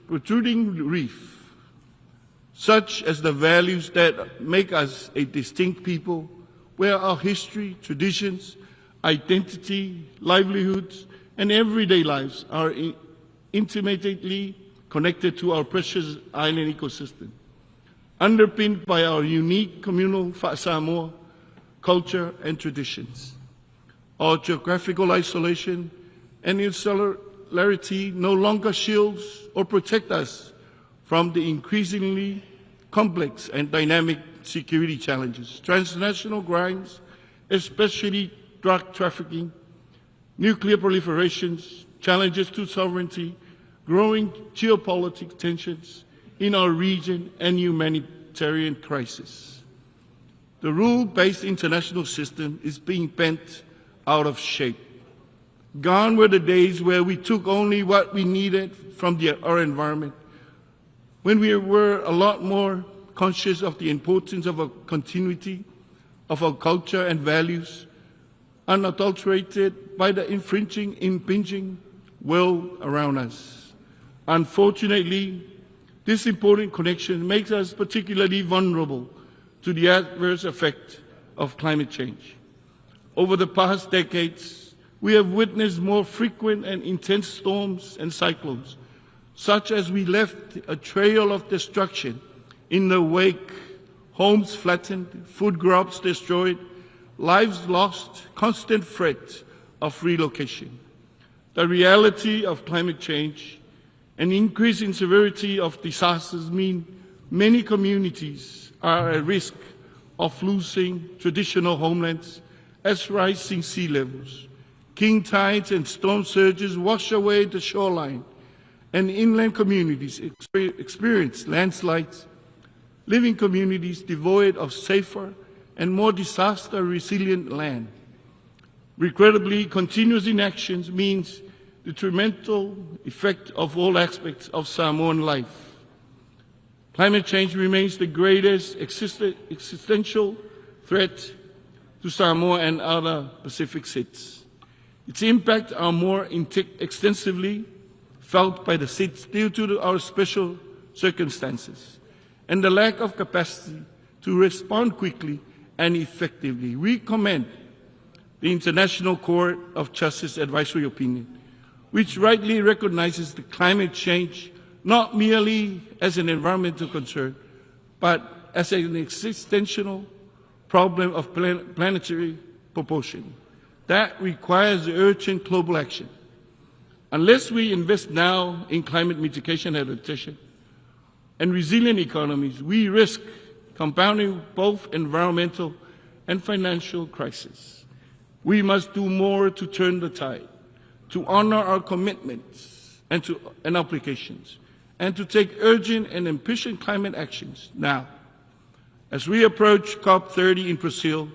protruding reef, such as the values that make us a distinct people, where our history, traditions, identity, livelihoods, and everyday lives are intimately connected to our precious island ecosystem, underpinned by our unique communal Samoa culture and traditions. Our geographical isolation and insularity no longer shields or protect us from the increasingly complex and dynamic security challenges, transnational crimes, especially drug trafficking, nuclear proliferations, challenges to sovereignty, growing geopolitical tensions in our region, and humanitarian crisis. the rule-based international system is being bent out of shape. Gone were the days where we took only what we needed from our environment, when we were a lot more conscious of the importance of a continuity of our culture and values, unadulterated by the impinging world around us. Unfortunately, this important connection makes us particularly vulnerable to the adverse effect of climate change. Over the past decades, we have witnessed more frequent and intense storms and cyclones, such as we left a trail of destruction in the wake, homes flattened, food crops destroyed, lives lost, constant threat of relocation. The reality of climate change and increase in severity of disasters mean many communities are at risk of losing traditional homelands as rising sea levels, king tides and storm surges wash away the shoreline, and inland communities experience landslides, living communities devoid of safer and more disaster-resilient land. Regrettably, continuous inaction means detrimental effect of all aspects of Samoan life. Climate change remains the greatest existential threat to Samoa and other Pacific states. Its impact are more extensively felt by the states due to our special circumstances and the lack of capacity to respond quickly and effectively. We commend the International Court of Justice advisory opinion, which rightly recognizes the climate change not merely as an environmental concern, but as an existential problem of planetary proportion that requires urgent global action. Unless we invest now in climate mitigation and adaptation and resilient economies, we risk compounding both environmental and financial crises. We must do more to turn the tide, to honor our commitments and obligations, and to take urgent and ambitious climate actions now. As we approach COP30 in Brazil,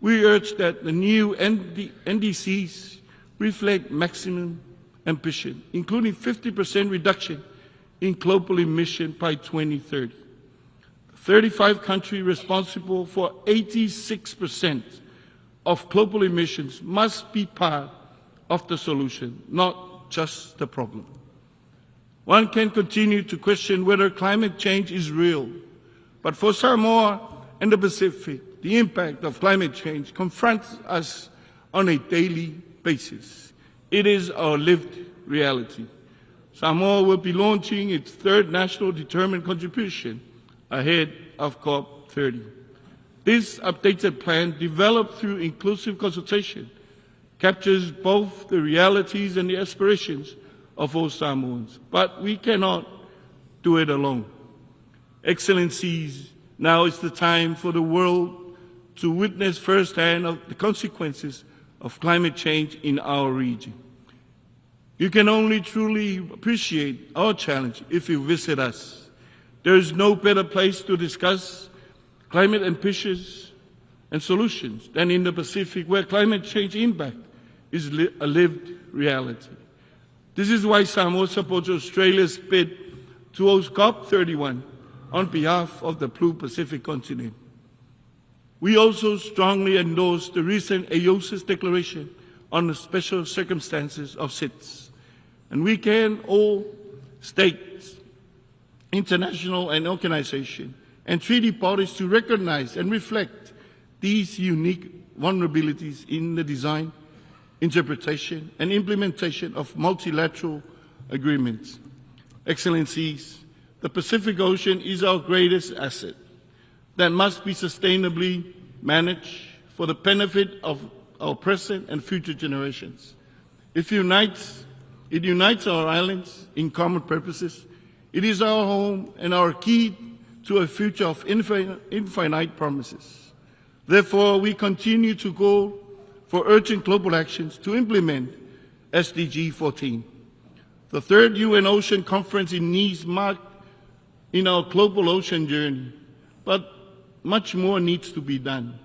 we urge that the new NDCs reflect maximum ambition, including 50% reduction in global emission by 2030. 35 countries responsible for 86% of global emissions must be part of the solution, not just the problem. One can continue to question whether climate change is real, but for Samoa and the Pacific, the impact of climate change confronts us on a daily basis. It is our lived reality. Samoa will be launching its third national determined contribution ahead of COP30. This updated plan, developed through inclusive consultation, captures both the realities and the aspirations of all Samoans. But we cannot do it alone. Excellencies, now is the time for the world to witness firsthand the consequences of climate change in our region. You can only truly appreciate our challenge if you visit us. There is no better place to discuss climate ambitions and solutions than in the Pacific, where climate change impact is a lived reality. This is why Samoa supports Australia's bid to host COP31 on behalf of the Blue Pacific continent. We also strongly endorse the recent AOSIS declaration on the special circumstances of SIDS. And we can all states, international and organizations, and treaty parties to recognize and reflect these unique vulnerabilities in the design, interpretation, and implementation of multilateral agreements. Excellencies, the Pacific Ocean is our greatest asset that must be sustainably managed for the benefit of our present and future generations. It unites our islands in common purposes. It is our home and our key to a future of infinite promises. Therefore, we continue to call for urgent global actions to implement SDG 14. The third UN Ocean Conference in Nice marked in our global ocean journey. But much more needs to be done.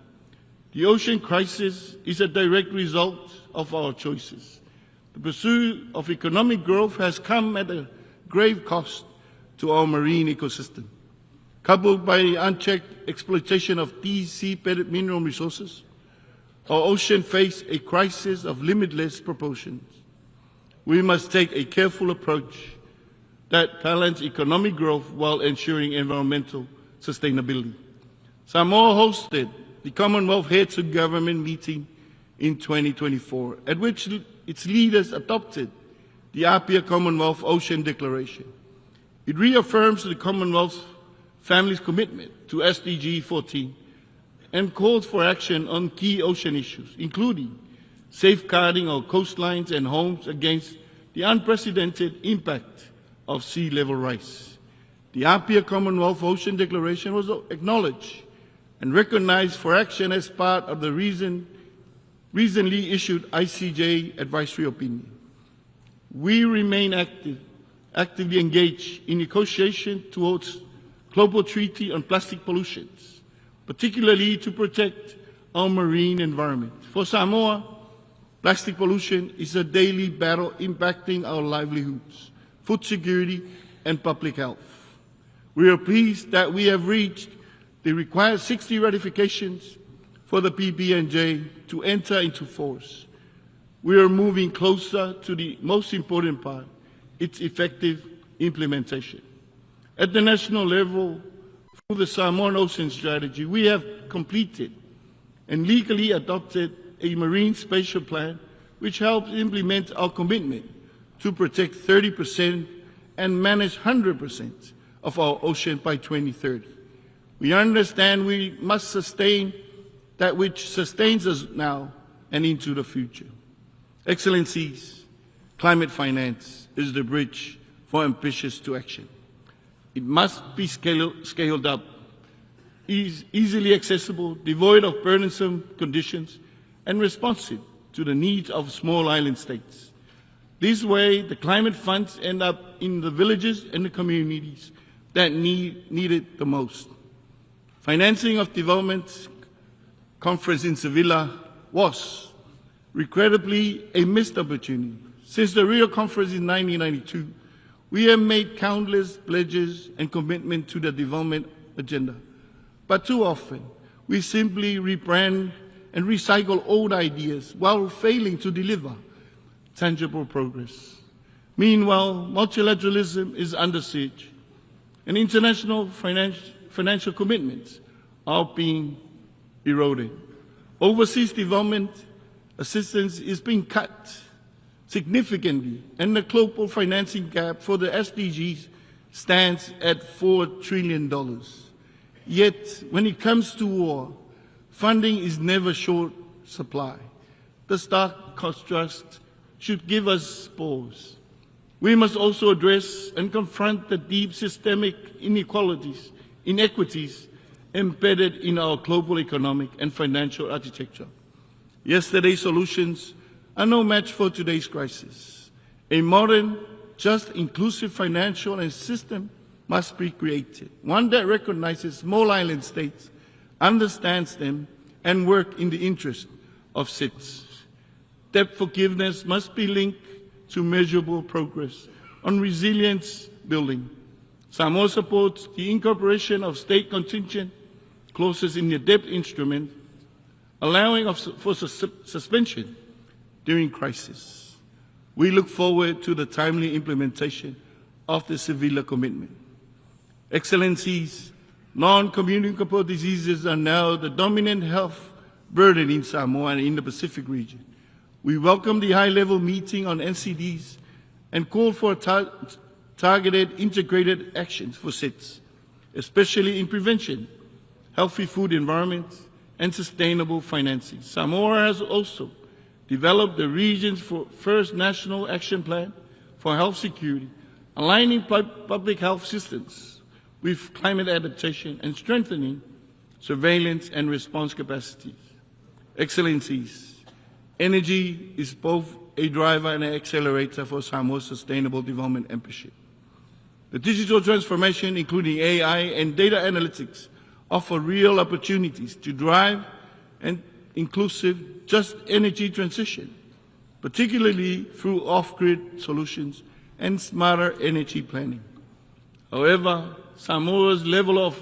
The ocean crisis is a direct result of our choices. The pursuit of economic growth has come at a grave cost to our marine ecosystem. Coupled by the unchecked exploitation of these sea-bedded mineral resources, our ocean face a crisis of limitless proportions. We must take a careful approach that balances economic growth while ensuring environmental sustainability. Samoa hosted the Commonwealth Heads of Government meeting in 2024, at which its leaders adopted the Apia Commonwealth Ocean Declaration. It reaffirms the Commonwealth family's commitment to SDG 14 and calls for action on key ocean issues, including safeguarding our coastlines and homes against the unprecedented impact of sea level rise. The Apia Commonwealth Ocean Declaration was acknowledged and recognized for action as part of the recently issued ICJ advisory opinion. We remain actively engaged in negotiation towards global treaty on plastic pollutions, particularly to protect our marine environment. For Samoa, plastic pollution is a daily battle impacting our livelihoods, food security, and public health. We are pleased that we have reached the required 60 ratifications for the PBNJ to enter into force. We are moving closer to the most important part, its effective implementation. At the national level, through the Samoan Ocean Strategy, we have completed and legally adopted a marine spatial plan which helps implement our commitment to protect 30% and manage 100% of our ocean by 2030. We understand we must sustain that which sustains us now and into the future. Excellencies, climate finance is the bridge for ambitious to action. It must be scaled up, easily accessible, devoid of burdensome conditions, and responsive to the needs of small island states. This way, the climate funds end up in the villages and the communities that need it the most. Financing of development conference in Sevilla was, regrettably, a missed opportunity. Since the Rio conference in 1992, we have made countless pledges and commitments to the development agenda. But too often, we simply rebrand and recycle old ideas while failing to deliver tangible progress. Meanwhile, multilateralism is under siege, and international financial commitments are being eroded. Overseas development assistance is being cut significantly, and the global financing gap for the SDGs stands at $4 trillion. Yet, when it comes to war, funding is never short supply. The stark contrast should give us pause. We must also address and confront the deep systemic inequalities, inequities embedded in our global economic and financial architecture. Yesterday's solutions are no match for today's crisis. A modern, just, inclusive financial and system must be created, one that recognizes small island states, understands them, and work in the interest of citizens. Debt forgiveness must be linked to measurable progress on resilience building. Samoa supports the incorporation of state contingent clauses in the debt instrument, allowing for suspension during crisis. We look forward to the timely implementation of the Sevilla commitment. Excellencies, non-communicable diseases are now the dominant health burden in Samoa and in the Pacific region. We welcome the high-level meeting on NCDs and call for targeted integrated actions for SIDS, especially in prevention, healthy food environments, and sustainable financing. Samoa has also developed the region's first national action plan for health security, aligning public health systems with climate adaptation and strengthening surveillance and response capacities. Excellencies, energy is both a driver and an accelerator for Samoa's sustainable development ambition. The digital transformation, including AI and data analytics, offer real opportunities to drive an inclusive, just energy transition, particularly through off-grid solutions and smarter energy planning. However, Samoa's level of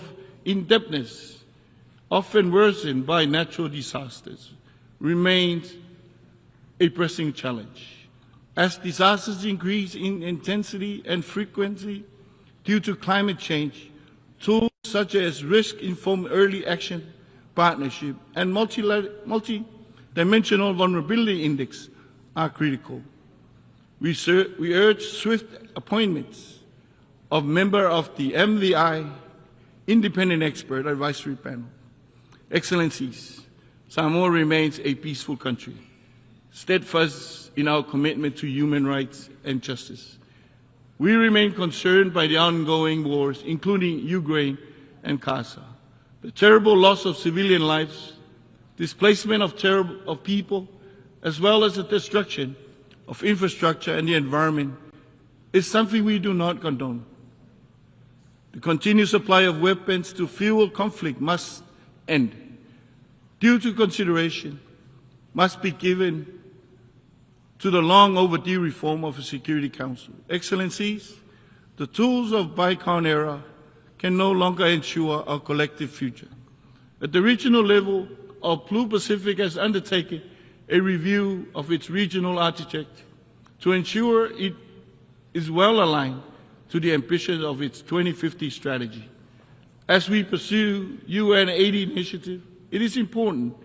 in-depthness, often worsened by natural disasters, remains a pressing challenge. As disasters increase in intensity and frequency due to climate change, tools such as risk-informed early action, partnership, and multi-dimensional vulnerability index are critical. We urge swift appointments of members of the MVI Independent Expert Advisory Panel. Excellencies, Samoa remains a peaceful country, steadfast in our commitment to human rights and justice. We remain concerned by the ongoing wars, including Ukraine and Gaza, the terrible loss of civilian lives, displacement of people, as well as the destruction of infrastructure and the environment, is something we do not condone. The continued supply of weapons to fuel conflict must end. Due to consideration must be given to the long overdue reform of the Security Council. Excellencies, the tools of Bicon era can no longer ensure our collective future. At the regional level, our Blue Pacific has undertaken a review of its regional architecture to ensure it is well aligned to the ambitions of its 2050 strategy. As we pursue UN 80 initiative, it is important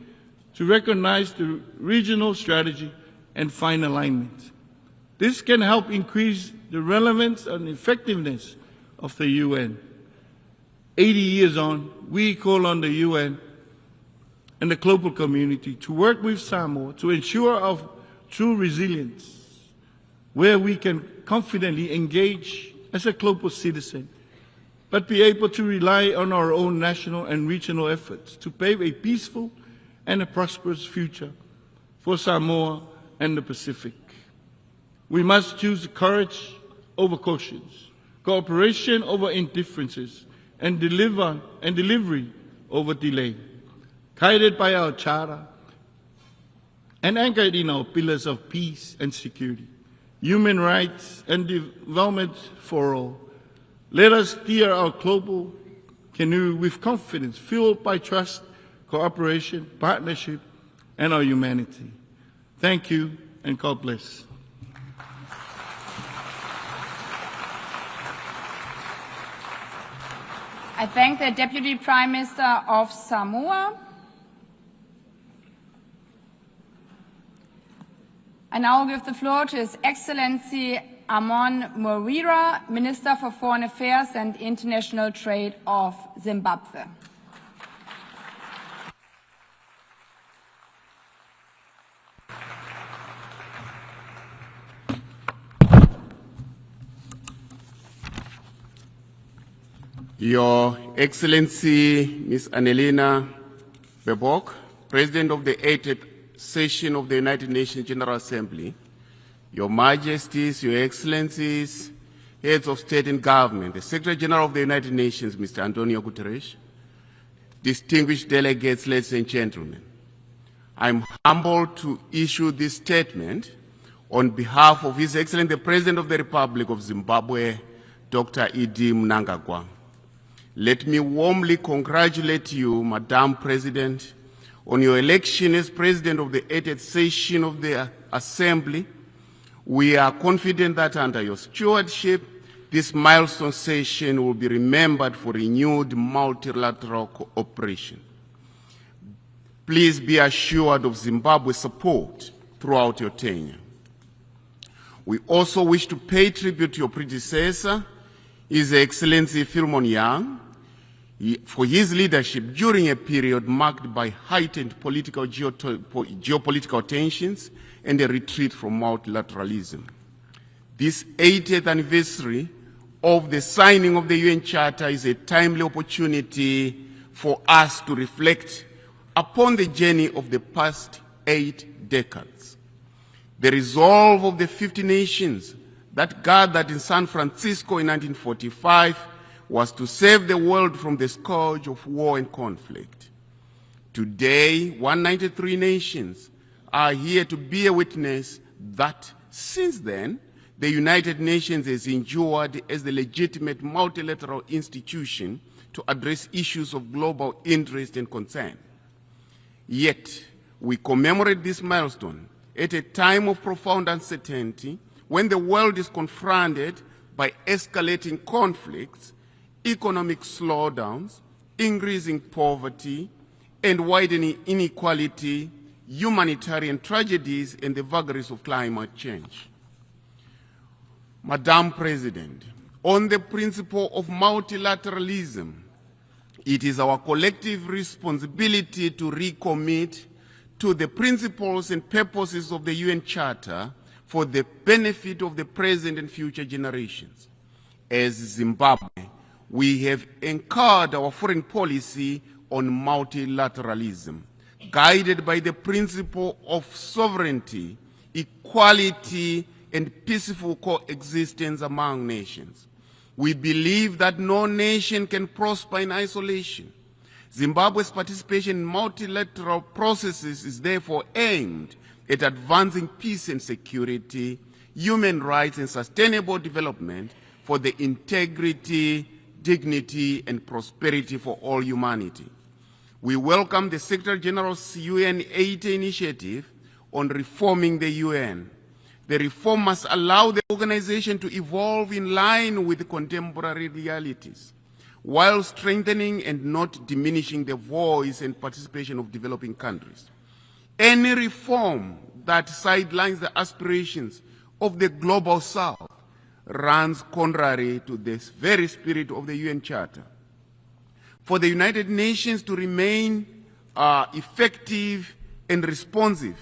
to recognize the regional strategy and find alignment. This can help increase the relevance and effectiveness of the UN. 80 years on, we call on the UN and the global community to work with Samoa to ensure our true resilience, where we can confidently engage as a global citizen, but be able to rely on our own national and regional efforts to pave a peaceful and a prosperous future for Samoa and the Pacific. We must choose courage over cautions, cooperation over indifferences, and delivery over delay, guided by our charter and anchored in our pillars of peace and security, human rights and development for all. Let us steer our global canoe with confidence, fueled by trust, cooperation, partnership, and our humanity. Thank you, and God bless. I thank the Deputy Prime Minister of Samoa. I now give the floor to His Excellency Amon Mawira, Minister for Foreign Affairs and International Trade of Zimbabwe. Your Excellency Ms. Annelina Baerbock, President of the 80th Session of the United Nations General Assembly, Your Majesties, Your Excellencies, Heads of State and Government, the Secretary General of the United Nations, Mr. Antonio Guterres, distinguished delegates, ladies and gentlemen, I'm humbled to issue this statement on behalf of His Excellency the President of the Republic of Zimbabwe, Dr. Idi Mnangagwa. Let me warmly congratulate you, Madam President, on your election as President of the 80th Session of the Assembly. We are confident that under your stewardship, this milestone session will be remembered for renewed multilateral cooperation. Please be assured of Zimbabwe's support throughout your tenure. We also wish to pay tribute to your predecessor, His Excellency Philemon Young, for his leadership during a period marked by heightened geopolitical tensions and a retreat from multilateralism. This 80th anniversary of the signing of the UN Charter is a timely opportunity for us to reflect upon the journey of the past 8 decades. The resolve of the 50 nations that gathered in San Francisco in 1945 was to save the world from the scourge of war and conflict. Today, 193 nations are here to bear witness that since then, the United Nations has endured as the legitimate multilateral institution to address issues of global interest and concern. Yet, we commemorate this milestone at a time of profound uncertainty when the world is confronted by escalating conflicts, economic slowdowns, increasing poverty, and widening inequality, humanitarian tragedies, and the vagaries of climate change. Madam President, on the principle of multilateralism, it is our collective responsibility to recommit to the principles and purposes of the UN Charter for the benefit of the present and future generations. As Zimbabwe, we have anchored our foreign policy on multilateralism, guided by the principle of sovereignty, equality, and peaceful coexistence among nations. We believe that no nation can prosper in isolation. Zimbabwe's participation in multilateral processes is therefore aimed at advancing peace and security, human rights, and sustainable development for the integrity, dignity, and prosperity for all humanity. We welcome the Secretary General's UN 80 initiative on reforming the UN. The reform must allow the organization to evolve in line with contemporary realities, while strengthening and not diminishing the voice and participation of developing countries. Any reform that sidelines the aspirations of the global South runs contrary to this very spirit of the UN Charter. For the United Nations to remain effective and responsive,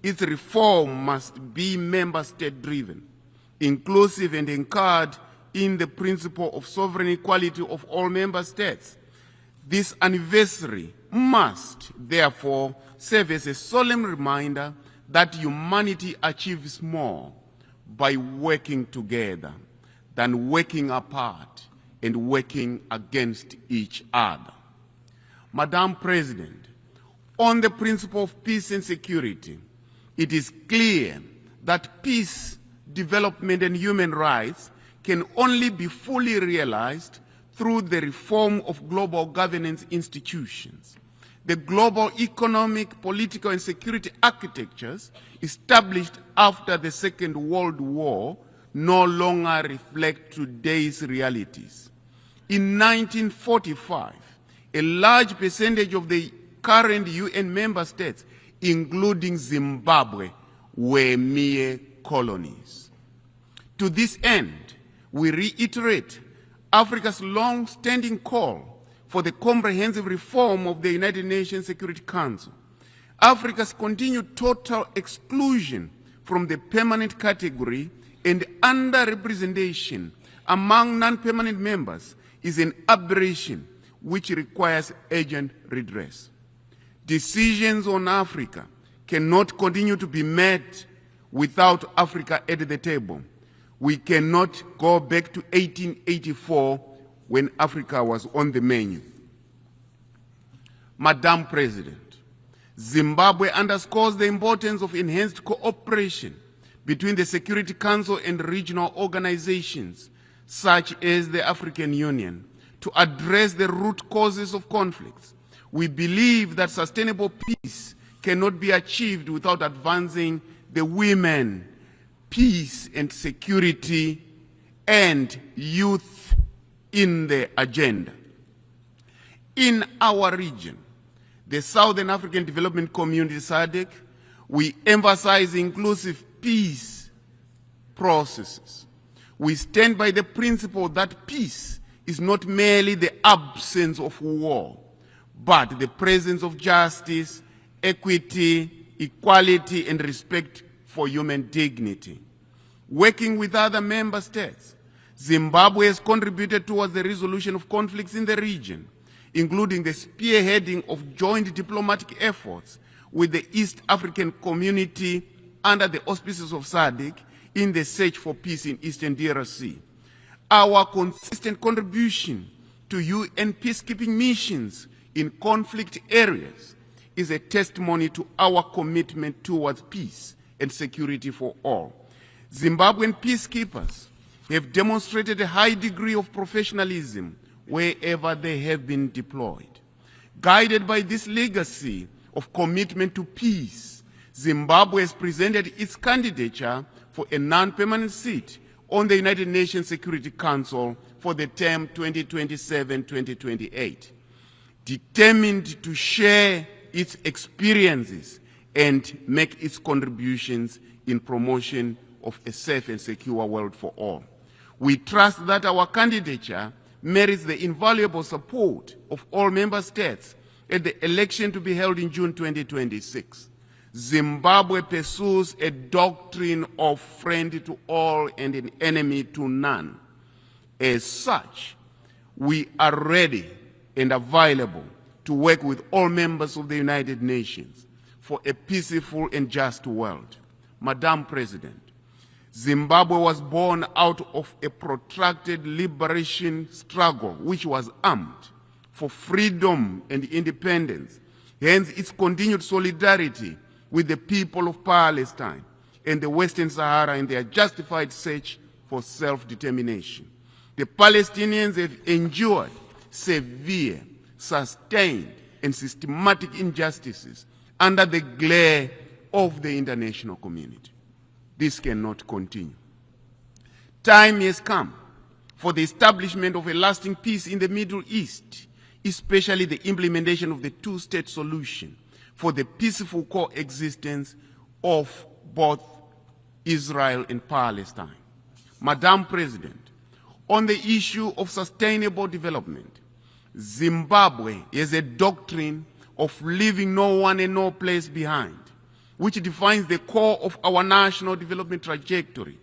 its reform must be member state driven, inclusive and anchored in the principle of sovereign equality of all member states. This anniversary must therefore serve as a solemn reminder that humanity achieves more by working together than working apart and working against each other. Madam President, on the principle of peace and security, it is clear that peace, development, and human rights can only be fully realized through the reform of global governance institutions. The global economic, political, and security architectures established after the Second World War no longer reflect today's realities. In 1945, a large percentage of the current UN member states, including Zimbabwe, were mere colonies. To this end, we reiterate Africa's long-standing call for the comprehensive reform of the United Nations Security Council. Africa's continued total exclusion from the permanent category and underrepresentation among non-permanent members is an aberration which requires urgent redress. Decisions on Africa cannot continue to be made without Africa at the table. We cannot go back to 1884 when Africa was on the menu. Madam President, Zimbabwe underscores the importance of enhanced cooperation between the Security Council and regional organizations such as the African Union to address the root causes of conflicts. We believe that sustainable peace cannot be achieved without advancing the women, peace and security, and youth in the agenda. In our region, the Southern African Development Community, SADC, we emphasize inclusive peace processes. We stand by the principle that peace is not merely the absence of war, but the presence of justice, equity, equality, and respect for human dignity. Working with other member states, Zimbabwe has contributed towards the resolution of conflicts in the region, including the spearheading of joint diplomatic efforts with the East African Community under the auspices of SADC in the search for peace in Eastern DRC. Our consistent contribution to UN peacekeeping missions in conflict areas is a testimony to our commitment towards peace and security for all. Zimbabwean peacekeepers have demonstrated a high degree of professionalism wherever they have been deployed. Guided by this legacy of commitment to peace, Zimbabwe has presented its candidature for a non-permanent seat on the United Nations Security Council for the term 2027-2028, determined to share its experiences and make its contributions in promotion of a safe and secure world for all. We trust that our candidature merits the invaluable support of all member states at the election to be held in June 2026. Zimbabwe pursues a doctrine of friend to all and an enemy to none. As such, we are ready and available to work with all members of the United Nations for a peaceful and just world. Madam President, Zimbabwe was born out of a protracted liberation struggle which was armed for freedom and independence. Hence, its continued solidarity with the people of Palestine and the Western Sahara in their justified search for self-determination. The Palestinians have endured severe, sustained, and systematic injustices under the glare of the international community. This cannot continue. Time has come for the establishment of a lasting peace in the Middle East, especially the implementation of the two-state solution for the peaceful coexistence of both Israel and Palestine. Madam President, on the issue of sustainable development, Zimbabwe has a doctrine of leaving no one and no place behind, which defines the core of our national development trajectory.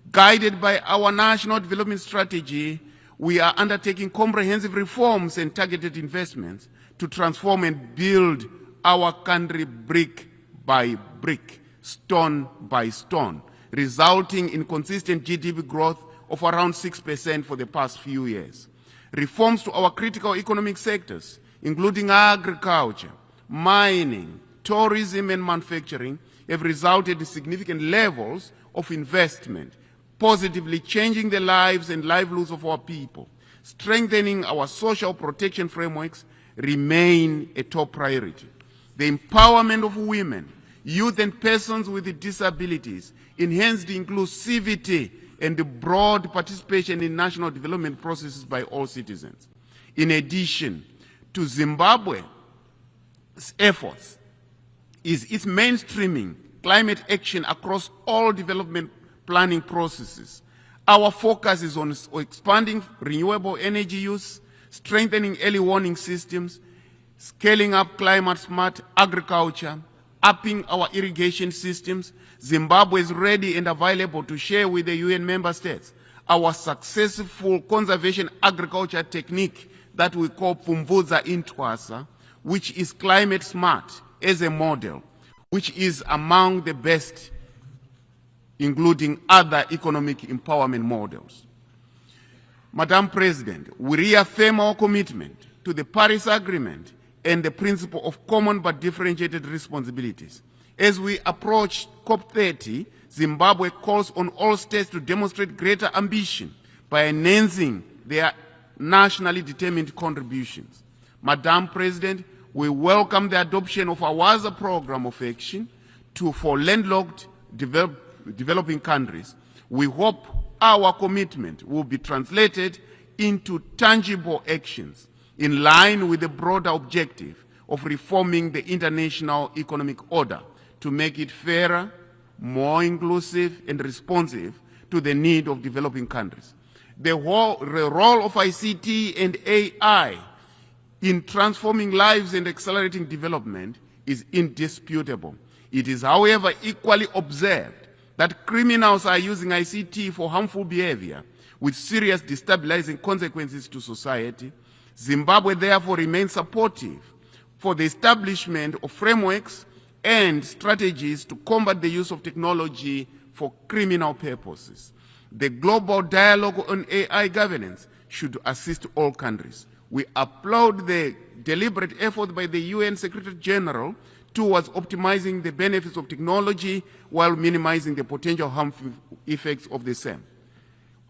Guided by our national development strategy, we are undertaking comprehensive reforms and targeted investments to transform and build our country brick by brick, stone by stone, resulting in consistent GDP growth of around 6% for the past few years. Reforms to our critical economic sectors, including agriculture, mining, tourism, and manufacturing, have resulted in significant levels of investment, positively changing the lives and livelihoods of our people. Strengthening our social protection frameworks remain a top priority. The empowerment of women, youth, and persons with disabilities, enhanced inclusivity, and the broad participation in national development processes by all citizens. In addition to Zimbabwe's efforts, is its mainstreaming climate action across all development planning processes. Our focus is on expanding renewable energy use, strengthening early warning systems, scaling up climate-smart agriculture, upping our irrigation systems. Zimbabwe is ready and available to share with the UN member states our successful conservation agriculture technique that we call Pfumvudza Intwasa, which is climate-smart as a model, which is among the best, including other economic empowerment models. Madam President, we reaffirm our commitment to the Paris Agreement and the principle of common but differentiated responsibilities. As we approach COP30, Zimbabwe calls on all states to demonstrate greater ambition by enhancing their nationally determined contributions. Madam President, we welcome the adoption of our WAZA program of action for landlocked developing countries. We hope our commitment will be translated into tangible actions in line with the broader objective of reforming the international economic order to make it fairer, more inclusive, and responsive to the need of developing countries. The role of ICT and AI in transforming lives and accelerating development is indisputable. It is, however, equally observed that criminals are using ICT for harmful behavior with serious destabilizing consequences to society. Zimbabwe therefore remains supportive for the establishment of frameworks and strategies to combat the use of technology for criminal purposes. The global dialogue on AI governance should assist all countries. We applaud the deliberate effort by the UN Secretary General towards optimizing the benefits of technology while minimizing the potential harmful effects of the same.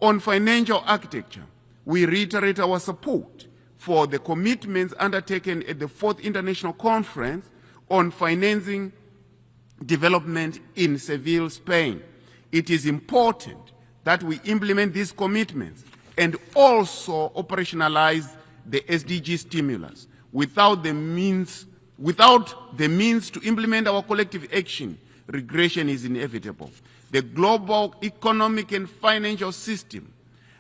On financial architecture, we reiterate our support for the commitments undertaken at the 4th International Conference on Financing Development in Seville, Spain. It is important that we implement these commitments and also operationalize the SDG stimulus. Without the means to implement our collective action, regression is inevitable. The global economic and financial system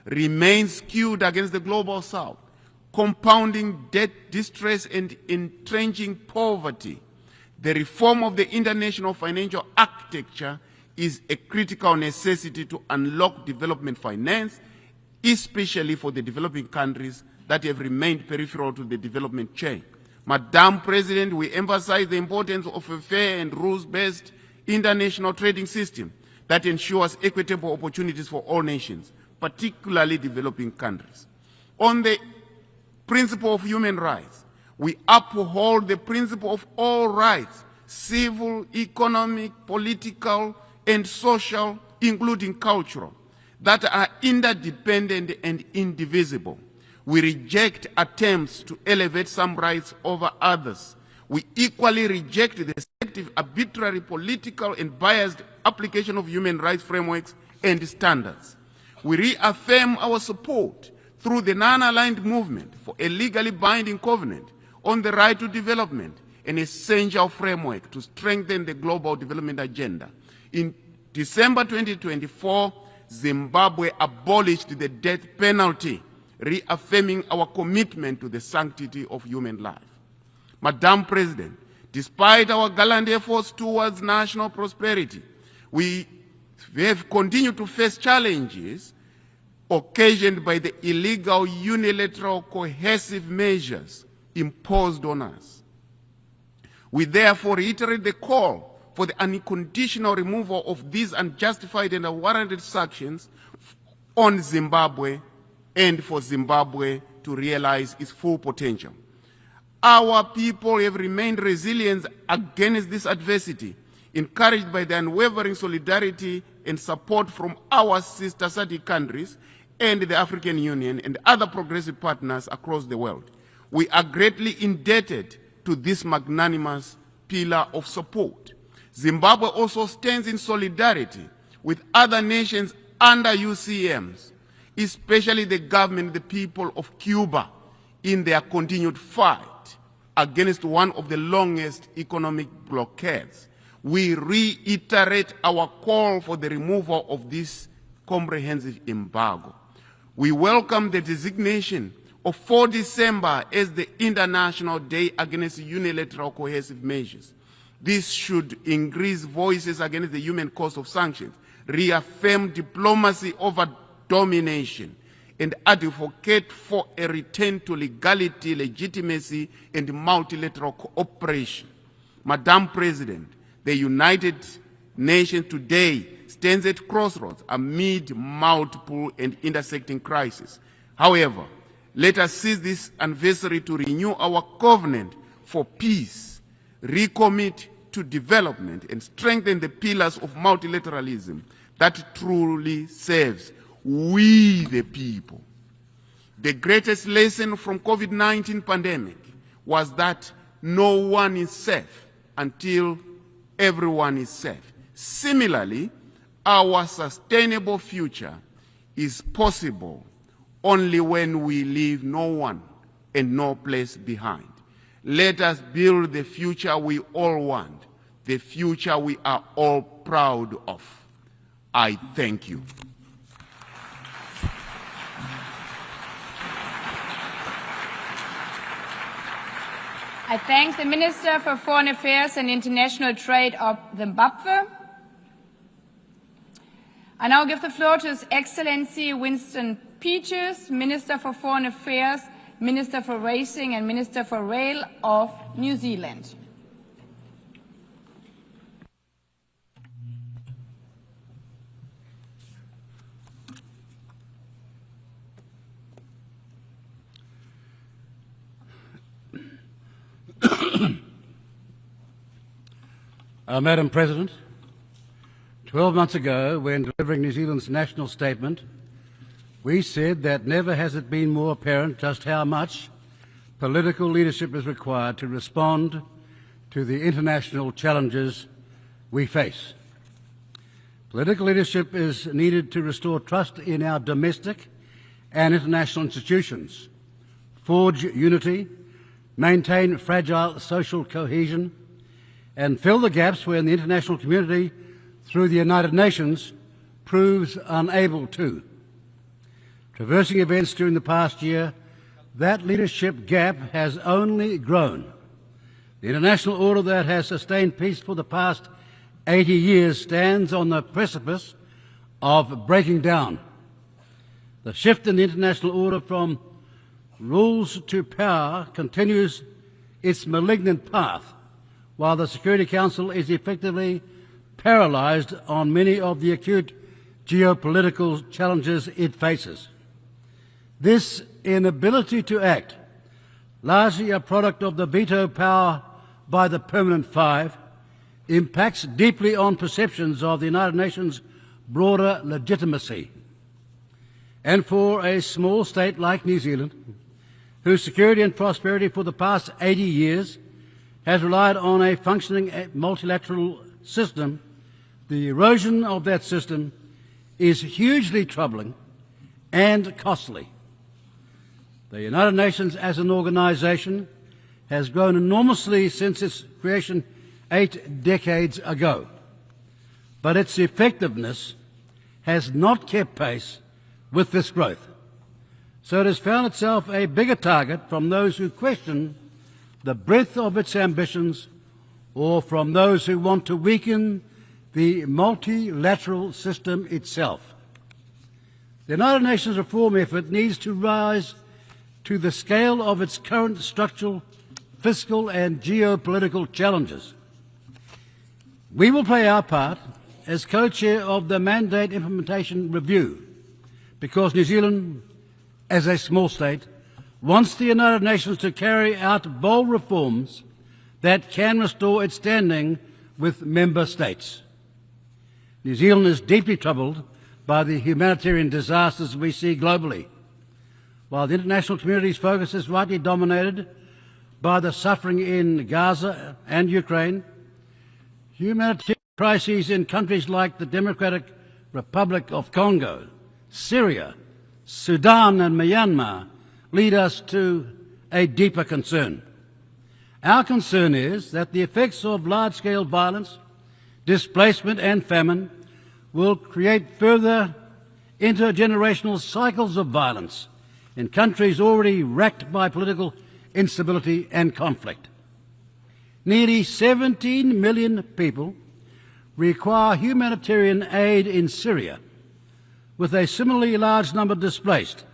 remains skewed against the global south, compounding debt distress and entrenching poverty. The reform of the international financial architecture is a critical necessity to unlock development finance, especially for the developing countries that have remained peripheral to the development chain. Madam President, we emphasize the importance of a fair and rules-based international trading system that ensures equitable opportunities for all nations, particularly developing countries. On the principle of human rights, we uphold the principle of all rights, civil, economic, political, and social, including cultural, that are interdependent and indivisible. We reject attempts to elevate some rights over others. We equally reject the selective, arbitrary, political, and biased application of human rights frameworks and standards. We reaffirm our support through the non-aligned movement for a legally binding covenant on the right to development, an essential framework to strengthen the global development agenda. In December 2024, Zimbabwe abolished the death penalty, reaffirming our commitment to the sanctity of human life. Madam President, despite our gallant efforts towards national prosperity, we have continued to face challenges occasioned by the illegal, unilateral, coercive measures imposed on us. We therefore reiterate the call for the unconditional removal of these unjustified and unwarranted sanctions on Zimbabwe and for Zimbabwe to realize its full potential. Our people have remained resilient against this adversity, encouraged by the unwavering solidarity and support from our sister SADC countries and the African Union and other progressive partners across the world. We are greatly indebted to this magnanimous pillar of support. Zimbabwe also stands in solidarity with other nations under UCMs, especially the government and the people of Cuba in their continued fight against one of the longest economic blockades. We reiterate our call for the removal of this comprehensive embargo. We welcome the designation of 4 December as the International Day Against Unilateral Coercive Measures. This should increase voices against the human cost of sanctions, reaffirm diplomacy over domination, and advocate for a return to legality, legitimacy, and multilateral cooperation. Madam President, the United Nations today stands at crossroads amid multiple and intersecting crises. However, let us seize this anniversary to renew our covenant for peace, recommit to development, and strengthen the pillars of multilateralism that truly serves we the people. The greatest lesson from COVID-19 pandemic was that no one is safe until everyone is safe. Similarly, our sustainable future is possible only when we leave no one and no place behind. Let us build the future we all want, the future we are all proud of. I thank you. I thank the Minister for Foreign Affairs and International Trade of Zimbabwe. I now give the floor to His Excellency Winston Peters, Minister for Foreign Affairs, Minister for Racing and Minister for Rail of New Zealand. Madam President, 12 months ago, when delivering New Zealand's national statement, we said that never has it been more apparent just how much political leadership is required to respond to the international challenges we face. Political leadership is needed to restore trust in our domestic and international institutions, forge unity, maintain fragile social cohesion, and fill the gaps when the international community, through the United Nations, proves unable to. Traversing events during the past year, that leadership gap has only grown. The international order that has sustained peace for the past 80 years stands on the precipice of breaking down. The shift in the international order from rules to power continues its malignant path, while the Security Council is effectively paralysed on many of the acute geopolitical challenges it faces. This inability to act, largely a product of the veto power by the Permanent Five, impacts deeply on perceptions of the United Nations' broader legitimacy. And for a small state like New Zealand, whose security and prosperity for the past 80 years has relied on a functioning multilateral system, the erosion of that system is hugely troubling and costly. The United Nations as an organisation has grown enormously since its creation 8 decades ago, but its effectiveness has not kept pace with this growth. So it has found itself a bigger target from those who question the breadth of its ambitions, or from those who want to weaken the multilateral system itself. The United Nations reform effort needs to rise to the scale of its current structural, fiscal and geopolitical challenges. We will play our part as co-chair of the Mandate Implementation Review, because New Zealand, as a small state, wants the United Nations to carry out bold reforms that can restore its standing with member states. New Zealand is deeply troubled by the humanitarian disasters we see globally. While the international community's focus is rightly dominated by the suffering in Gaza and Ukraine, humanitarian crises in countries like the Democratic Republic of Congo, Syria, Sudan and Myanmar lead us to a deeper concern. Our concern is that the effects of large-scale violence, displacement and famine will create further intergenerational cycles of violence in countries already racked by political instability and conflict. Nearly 17 million people require humanitarian aid in Syria, with a similarly large number displaced.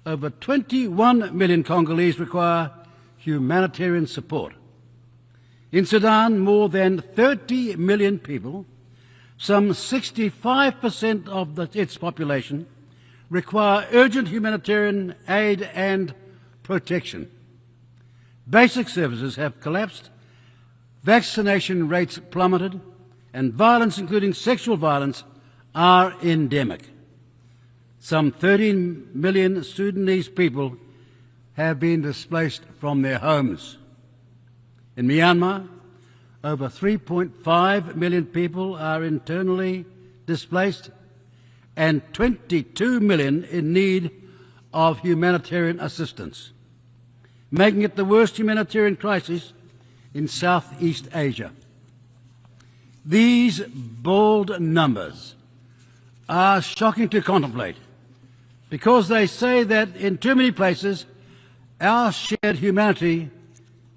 Over 21 million Congolese require humanitarian support. In Sudan, more than 30 million people, some 65% of its population, require urgent humanitarian aid and protection. Basic services have collapsed, vaccination rates plummeted, and violence, including sexual violence, are endemic. Some 13 million Sudanese people have been displaced from their homes. In Myanmar, over 3.5 million people are internally displaced and 22 million in need of humanitarian assistance, making it the worst humanitarian crisis in Southeast Asia. These bold numbers are shocking to contemplate, because they say that in too many places our shared humanity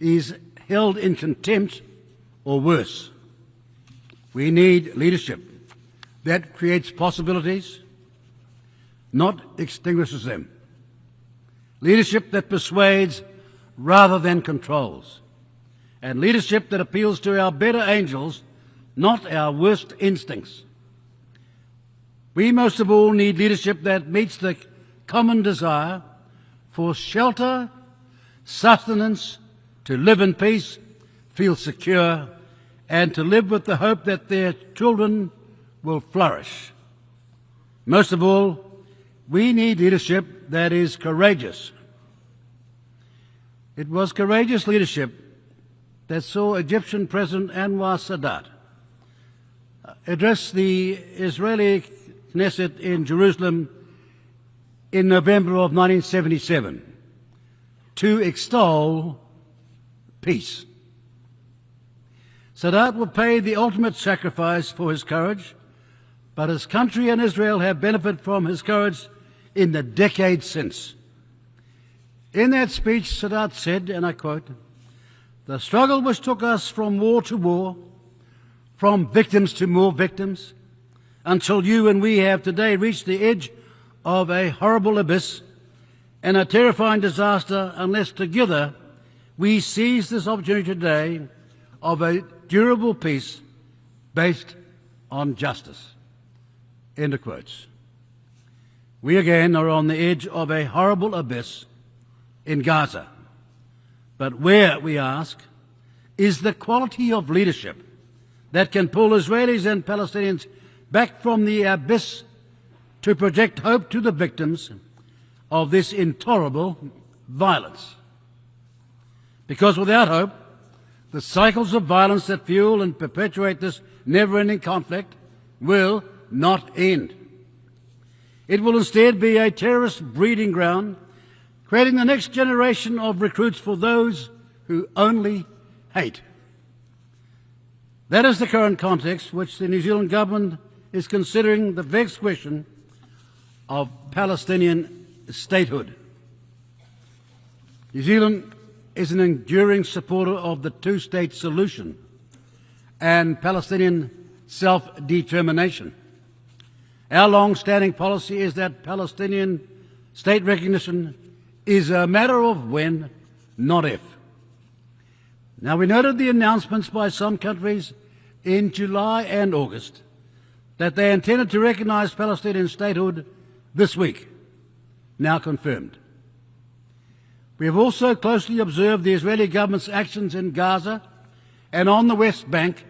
is held in contempt or worse. We need leadership that creates possibilities, not extinguishes them. Leadership that persuades rather than controls. And leadership that appeals to our better angels, not our worst instincts. We most of all need leadership that meets the common desire for shelter, sustenance, to live in peace, feel secure, and to live with the hope that their children will flourish. Most of all, we need leadership that is courageous. It was courageous leadership that saw Egyptian President Anwar Sadat address the Israeli Knesset in Jerusalem in November of 1977 to extol peace. Sadat will pay the ultimate sacrifice for his courage, but his country and Israel have benefited from his courage in the decades since. In that speech, Sadat said, and I quote, "The struggle which took us from war to war, from victims to more victims, until you and we have today reached the edge of a horrible abyss and a terrifying disaster unless together we seize this opportunity today of a durable peace based on justice." End of quotes. We again are on the edge of a horrible abyss in Gaza. But where, we ask, is the quality of leadership that can pull Israelis and Palestinians back from the abyss to project hope to the victims of this intolerable violence? Because without hope, the cycles of violence that fuel and perpetuate this never-ending conflict will not end. It will instead be a terrorist breeding ground, creating the next generation of recruits for those who only hate. That is the current context which the New Zealand government is considering the vexed question of Palestinian statehood. New Zealand is an enduring supporter of the two-state solution and Palestinian self-determination. Our long-standing policy is that Palestinian state recognition is a matter of when, not if. Now, we noted the announcements by some countries in July and August that they intended to recognise Palestinian statehood this week, now confirmed. We have also closely observed the Israeli government's actions in Gaza and on the West Bank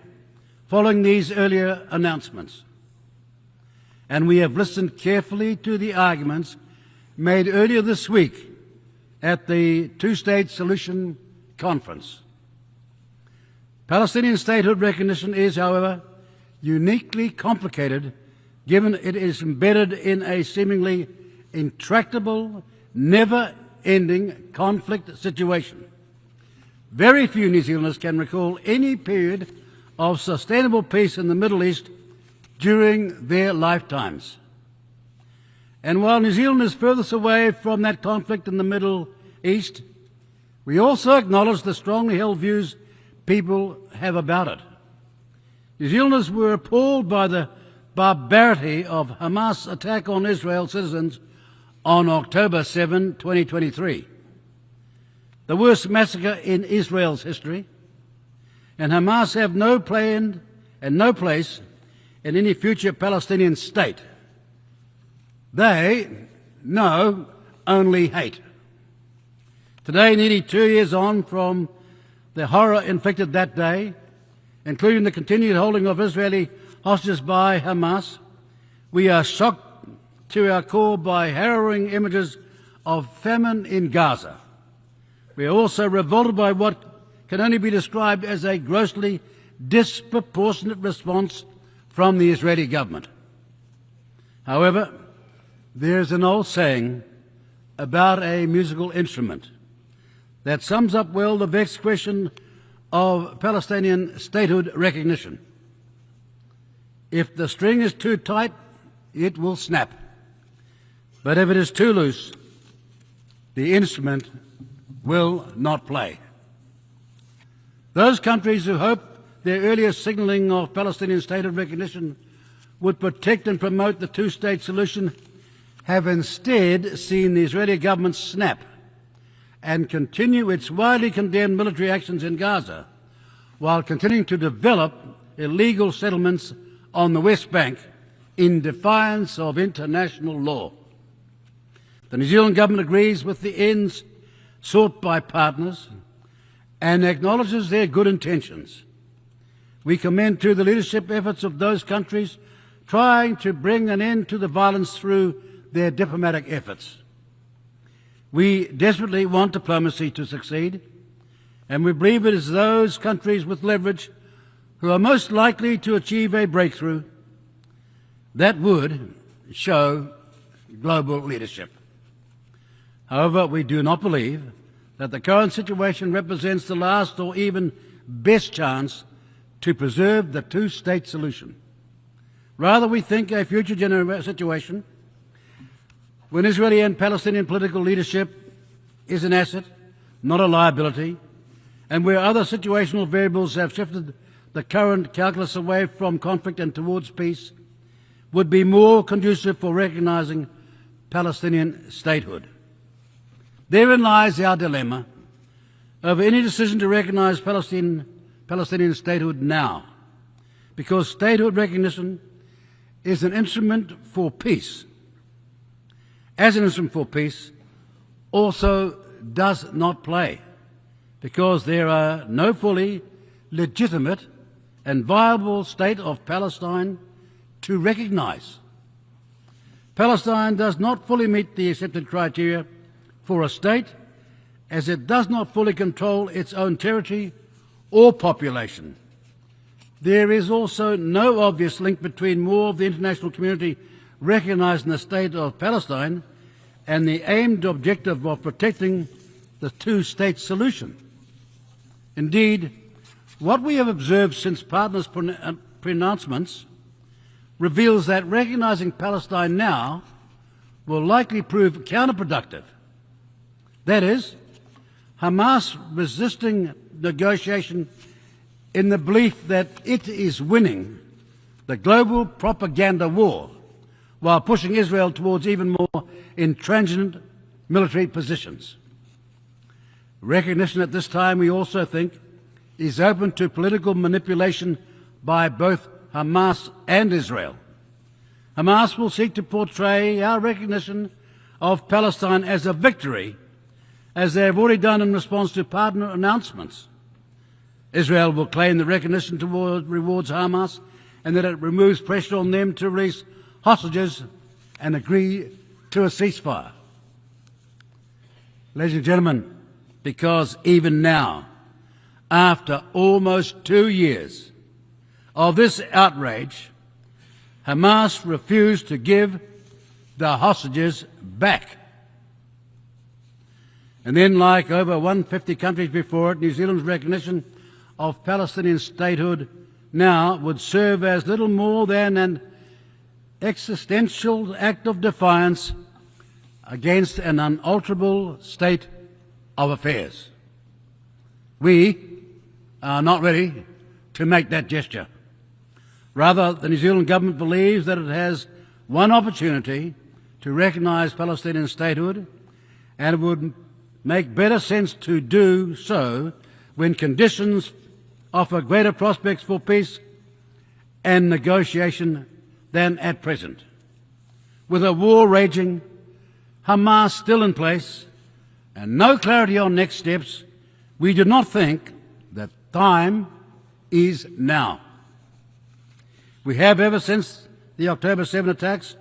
following these earlier announcements. And we have listened carefully to the arguments made earlier this week at the Two-State Solution Conference. Palestinian statehood recognition is, however, uniquely complicated given it is embedded in a seemingly intractable, never-ending conflict situation. Very few New Zealanders can recall any period of sustainable peace in the Middle East during their lifetimes. And while New Zealand is furthest away from that conflict in the Middle East, we also acknowledge the strongly held views people have about it. New Zealanders were appalled by the barbarity of Hamas' attack on Israel citizens on October 7, 2023, the worst massacre in Israel's history, and Hamas have no plan and no place in any future Palestinian state. They know only hate. Today, nearly 2 years on from the horror inflicted that day, including the continued holding of Israeli hostages by Hamas, we are shocked to our core by harrowing images of famine in Gaza. We are also revolted by what can only be described as a grossly disproportionate response from the Israeli government. However, there is an old saying about a musical instrument that sums up well the vexed question of Palestinian statehood recognition. If the string is too tight, it will snap. But if it is too loose, the instrument will not play. Those countries who hope their earlier signalling of Palestinian statehood recognition would protect and promote the two-state solution have instead seen the Israeli government snap and continue its widely condemned military actions in Gaza, while continuing to develop illegal settlements on the West Bank in defiance of international law. The New Zealand government agrees with the ends sought by partners and acknowledges their good intentions. We commend to the leadership efforts of those countries trying to bring an end to the violence through their diplomatic efforts. We desperately want diplomacy to succeed, and we believe it is those countries with leverage who are most likely to achieve a breakthrough that would show global leadership. However, we do not believe that the current situation represents the last or even best chance to preserve the two-state solution. Rather, we think a future situation when Israeli and Palestinian political leadership is an asset, not a liability, and where other situational variables have shifted the current calculus away from conflict and towards peace, would be more conducive for recognizing Palestinian statehood. Therein lies our dilemma over any decision to recognize Palestinian statehood now, because statehood recognition is an instrument for peace. As an instrument for peace, also does not play, because there are no fully legitimate and viable state of Palestine to recognize. Palestine does not fully meet the accepted criteria for a state, as it does not fully control its own territory or population. There is also no obvious link between more of the international community recognizing the state of Palestine and the aimed objective of protecting the two-state solution. Indeed, what we have observed since partners' pronouncements reveals that recognizing Palestine now will likely prove counterproductive. That is, Hamas resisting negotiation in the belief that it is winning the global propaganda war while pushing Israel towards even more intransigent military positions. Recognition at this time, we also think, is open to political manipulation by both Hamas and Israel. Hamas will seek to portray our recognition of Palestine as a victory, as they have already done in response to partner announcements. Israel will claim the recognition rewards Hamas and that it removes pressure on them to release hostages and agree to a ceasefire. Ladies and gentlemen, because even now, after almost 2 years of this outrage, Hamas refused to give the hostages back. And then, like over 150 countries before it, New Zealand's recognition of Palestinian statehood now would serve as little more than an existential act of defiance against an unalterable state of affairs. We are not ready to make that gesture. Rather, the New Zealand government believes that it has one opportunity to recognise Palestinian statehood, and it would make better sense to do so when conditions offer greater prospects for peace and negotiation than at present. With a war raging, Hamas still in place, and no clarity on next steps, we do not think that time is now. We have, ever since the October 7 attacks,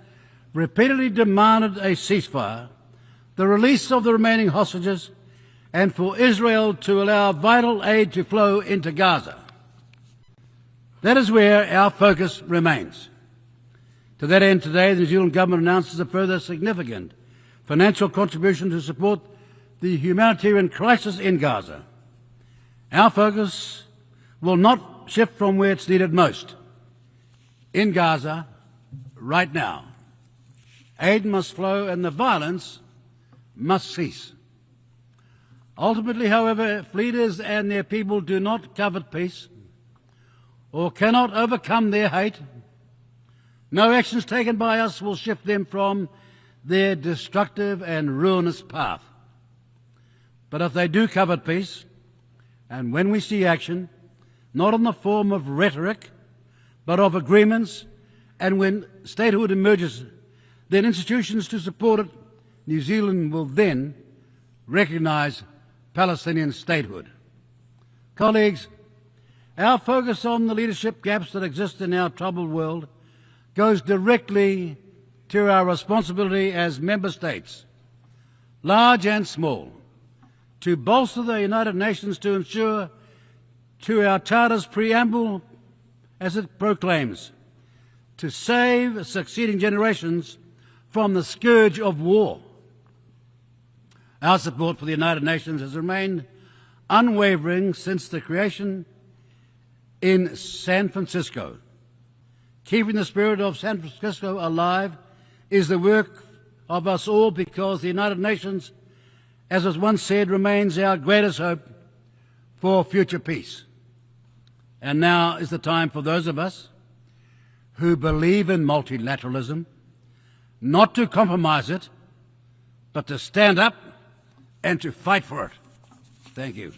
repeatedly demanded a ceasefire, the release of the remaining hostages, and for Israel to allow vital aid to flow into Gaza. That is where our focus remains. To that end, today, the New Zealand government announces a further significant financial contribution to support the humanitarian crisis in Gaza. Our focus will not shift from where it's needed most. In Gaza, right now, aid must flow and the violence must cease. Ultimately, however, if leaders and their people do not covet peace or cannot overcome their hate, no actions taken by us will shift them from their destructive and ruinous path. But if they do covet peace, and when we see action, not in the form of rhetoric, but of agreements, and when statehood emerges, then institutions to support it, New Zealand will then recognise Palestinian statehood. Colleagues, Our focus on the leadership gaps that exist in our troubled world goes directly to our responsibility as member states, large and small, to bolster the United Nations to ensure, to our Charter's preamble as it proclaims, to save succeeding generations from the scourge of war. Our support for the United Nations has remained unwavering since the creation in San Francisco. Keeping the spirit of San Francisco alive is the work of us all, because the United Nations, as was once said, remains our greatest hope for future peace. And now is the time for those of us who believe in multilateralism not to compromise it, but to stand up and to fight for it. Thank you.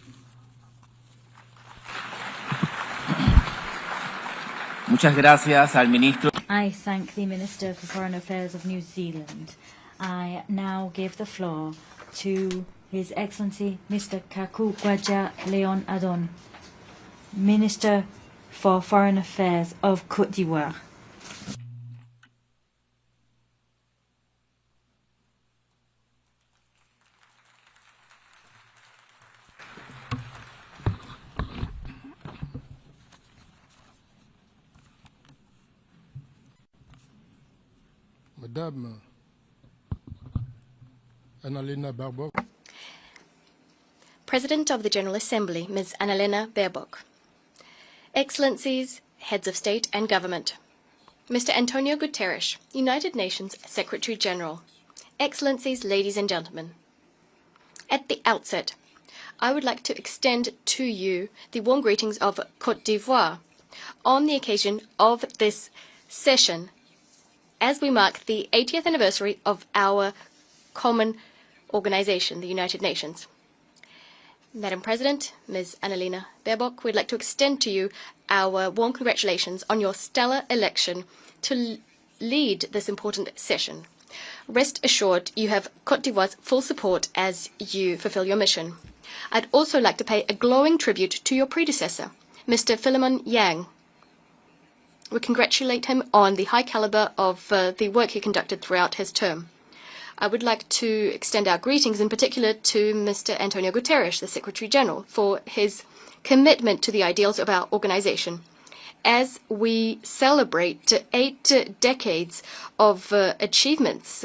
Muchas gracias al ministro. I thank the Minister for Foreign Affairs of New Zealand. I now give the floor to His Excellency Mr. Kaku Leon Adon, Minister for Foreign Affairs of Côte d'Ivoire. Madame Annalena Baerbock. President of the General Assembly, Ms. Annalena Baerbock. Excellencies, Heads of State and Government. Mr. Antonio Guterres, United Nations Secretary General. Excellencies, ladies and gentlemen. At the outset, I would like to extend to you the warm greetings of Côte d'Ivoire on the occasion of this session, as we mark the 80th anniversary of our common organization, the United Nations. Madam President, Ms. Annalena Baerbock, we'd like to extend to you our warm congratulations on your stellar election to lead this important session. Rest assured, you have Côte d'Ivoire's full support as you fulfill your mission. I'd also like to pay a glowing tribute to your predecessor, Mr. Philemon Yang. We congratulate him on the high caliber of the work he conducted throughout his term. I would like to extend our greetings in particular to Mr. Antonio Guterres, the Secretary General, for his commitment to the ideals of our organization. As we celebrate 8 decades of achievements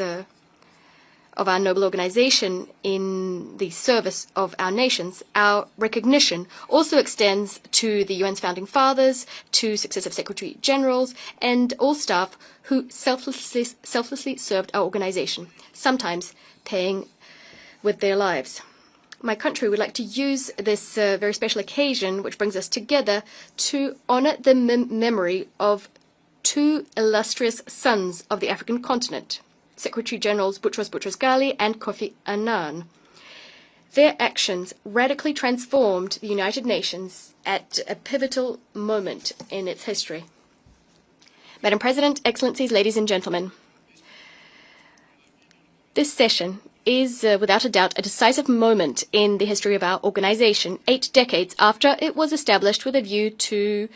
of our noble organization in the service of our nations, our recognition also extends to the UN's founding fathers, to successive Secretary Generals, and all staff who selflessly served our organization, sometimes paying with their lives. My country would like to use this very special occasion, which brings us together, to honor the memory of 2 illustrious sons of the African continent, Secretary Generals Boutros Boutros-Ghali and Kofi Annan. Their actions radically transformed the United Nations at a pivotal moment in its history. Madam President, Excellencies, ladies and gentlemen, this session is without a doubt a decisive moment in the history of our organization, 8 decades after it was established with a view to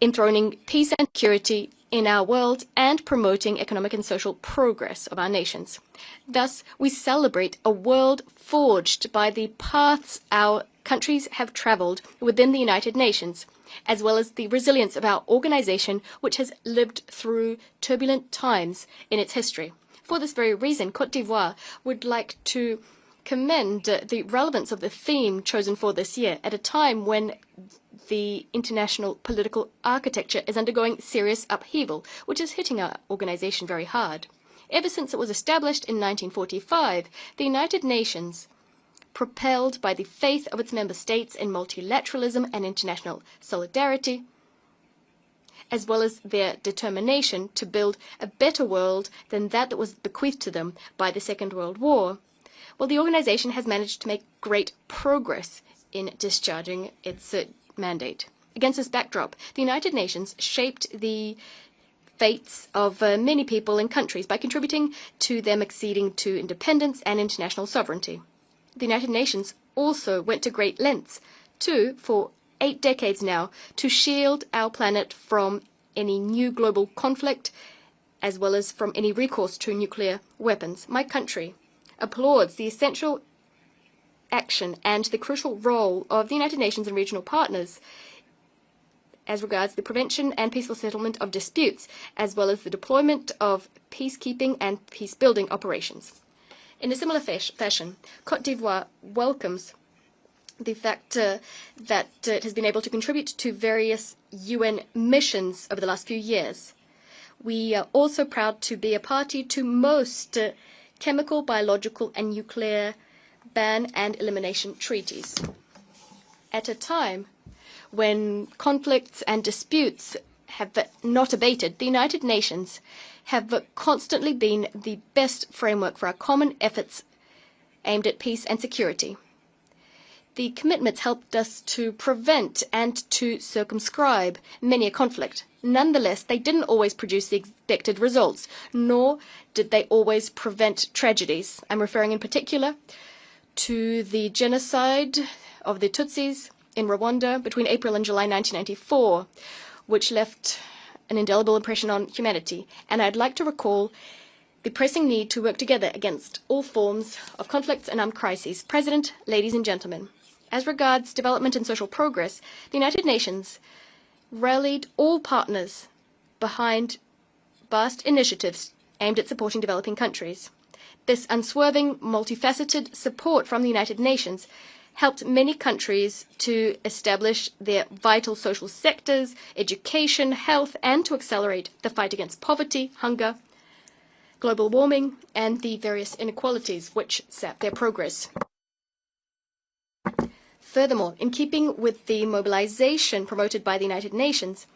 enthroning peace and security in our world and promoting economic and social progress of our nations. Thus, we celebrate a world forged by the paths our countries have traveled within the United Nations, as well as the resilience of our organization, which has lived through turbulent times in its history. For this very reason, Côte d'Ivoire would like to commend the relevance of the theme chosen for this year at a time when the international political architecture is undergoing serious upheaval, which is hitting our organization very hard. Ever since it was established in 1945, the United Nations, propelled by the faith of its member states in multilateralism and international solidarity, as well as their determination to build a better world than that was bequeathed to them by the Second World War, well, the organization has managed to make great progress in discharging its mandate. Against this backdrop, the United Nations shaped the fates of many people and countries by contributing to them acceding to independence and international sovereignty. The United Nations also went to great lengths for 8 decades now to shield our planet from any new global conflict, as well as from any recourse to nuclear weapons. My country applauds the essential action and the crucial role of the United Nations and regional partners as regards the prevention and peaceful settlement of disputes, as well as the deployment of peacekeeping and peace-building operations. In a similar fashion, Côte d'Ivoire welcomes the fact that it has been able to contribute to various UN missions over the last few years. We are also proud to be a party to most chemical, biological, and nuclear ban and elimination treaties. At a time when conflicts and disputes have not abated, the United Nations have constantly been the best framework for our common efforts aimed at peace and security. The commitments helped us to prevent and to circumscribe many a conflict. Nonetheless, they didn't always produce the expected results, nor did they always prevent tragedies. I'm referring in particular to the genocide of the Tutsis in Rwanda between April and July 1994, which left an indelible impression on humanity. And I'd like to recall the pressing need to work together against all forms of conflicts and armed crises. President, ladies and gentlemen, as regards development and social progress, the United Nations rallied all partners behind vast initiatives aimed at supporting developing countries. This unswerving, multifaceted support from the United Nations helped many countries to establish their vital social sectors, education, health, and to accelerate the fight against poverty, hunger, global warming, and the various inequalities which sap their progress. Furthermore, in keeping with the mobilization promoted by the United Nations,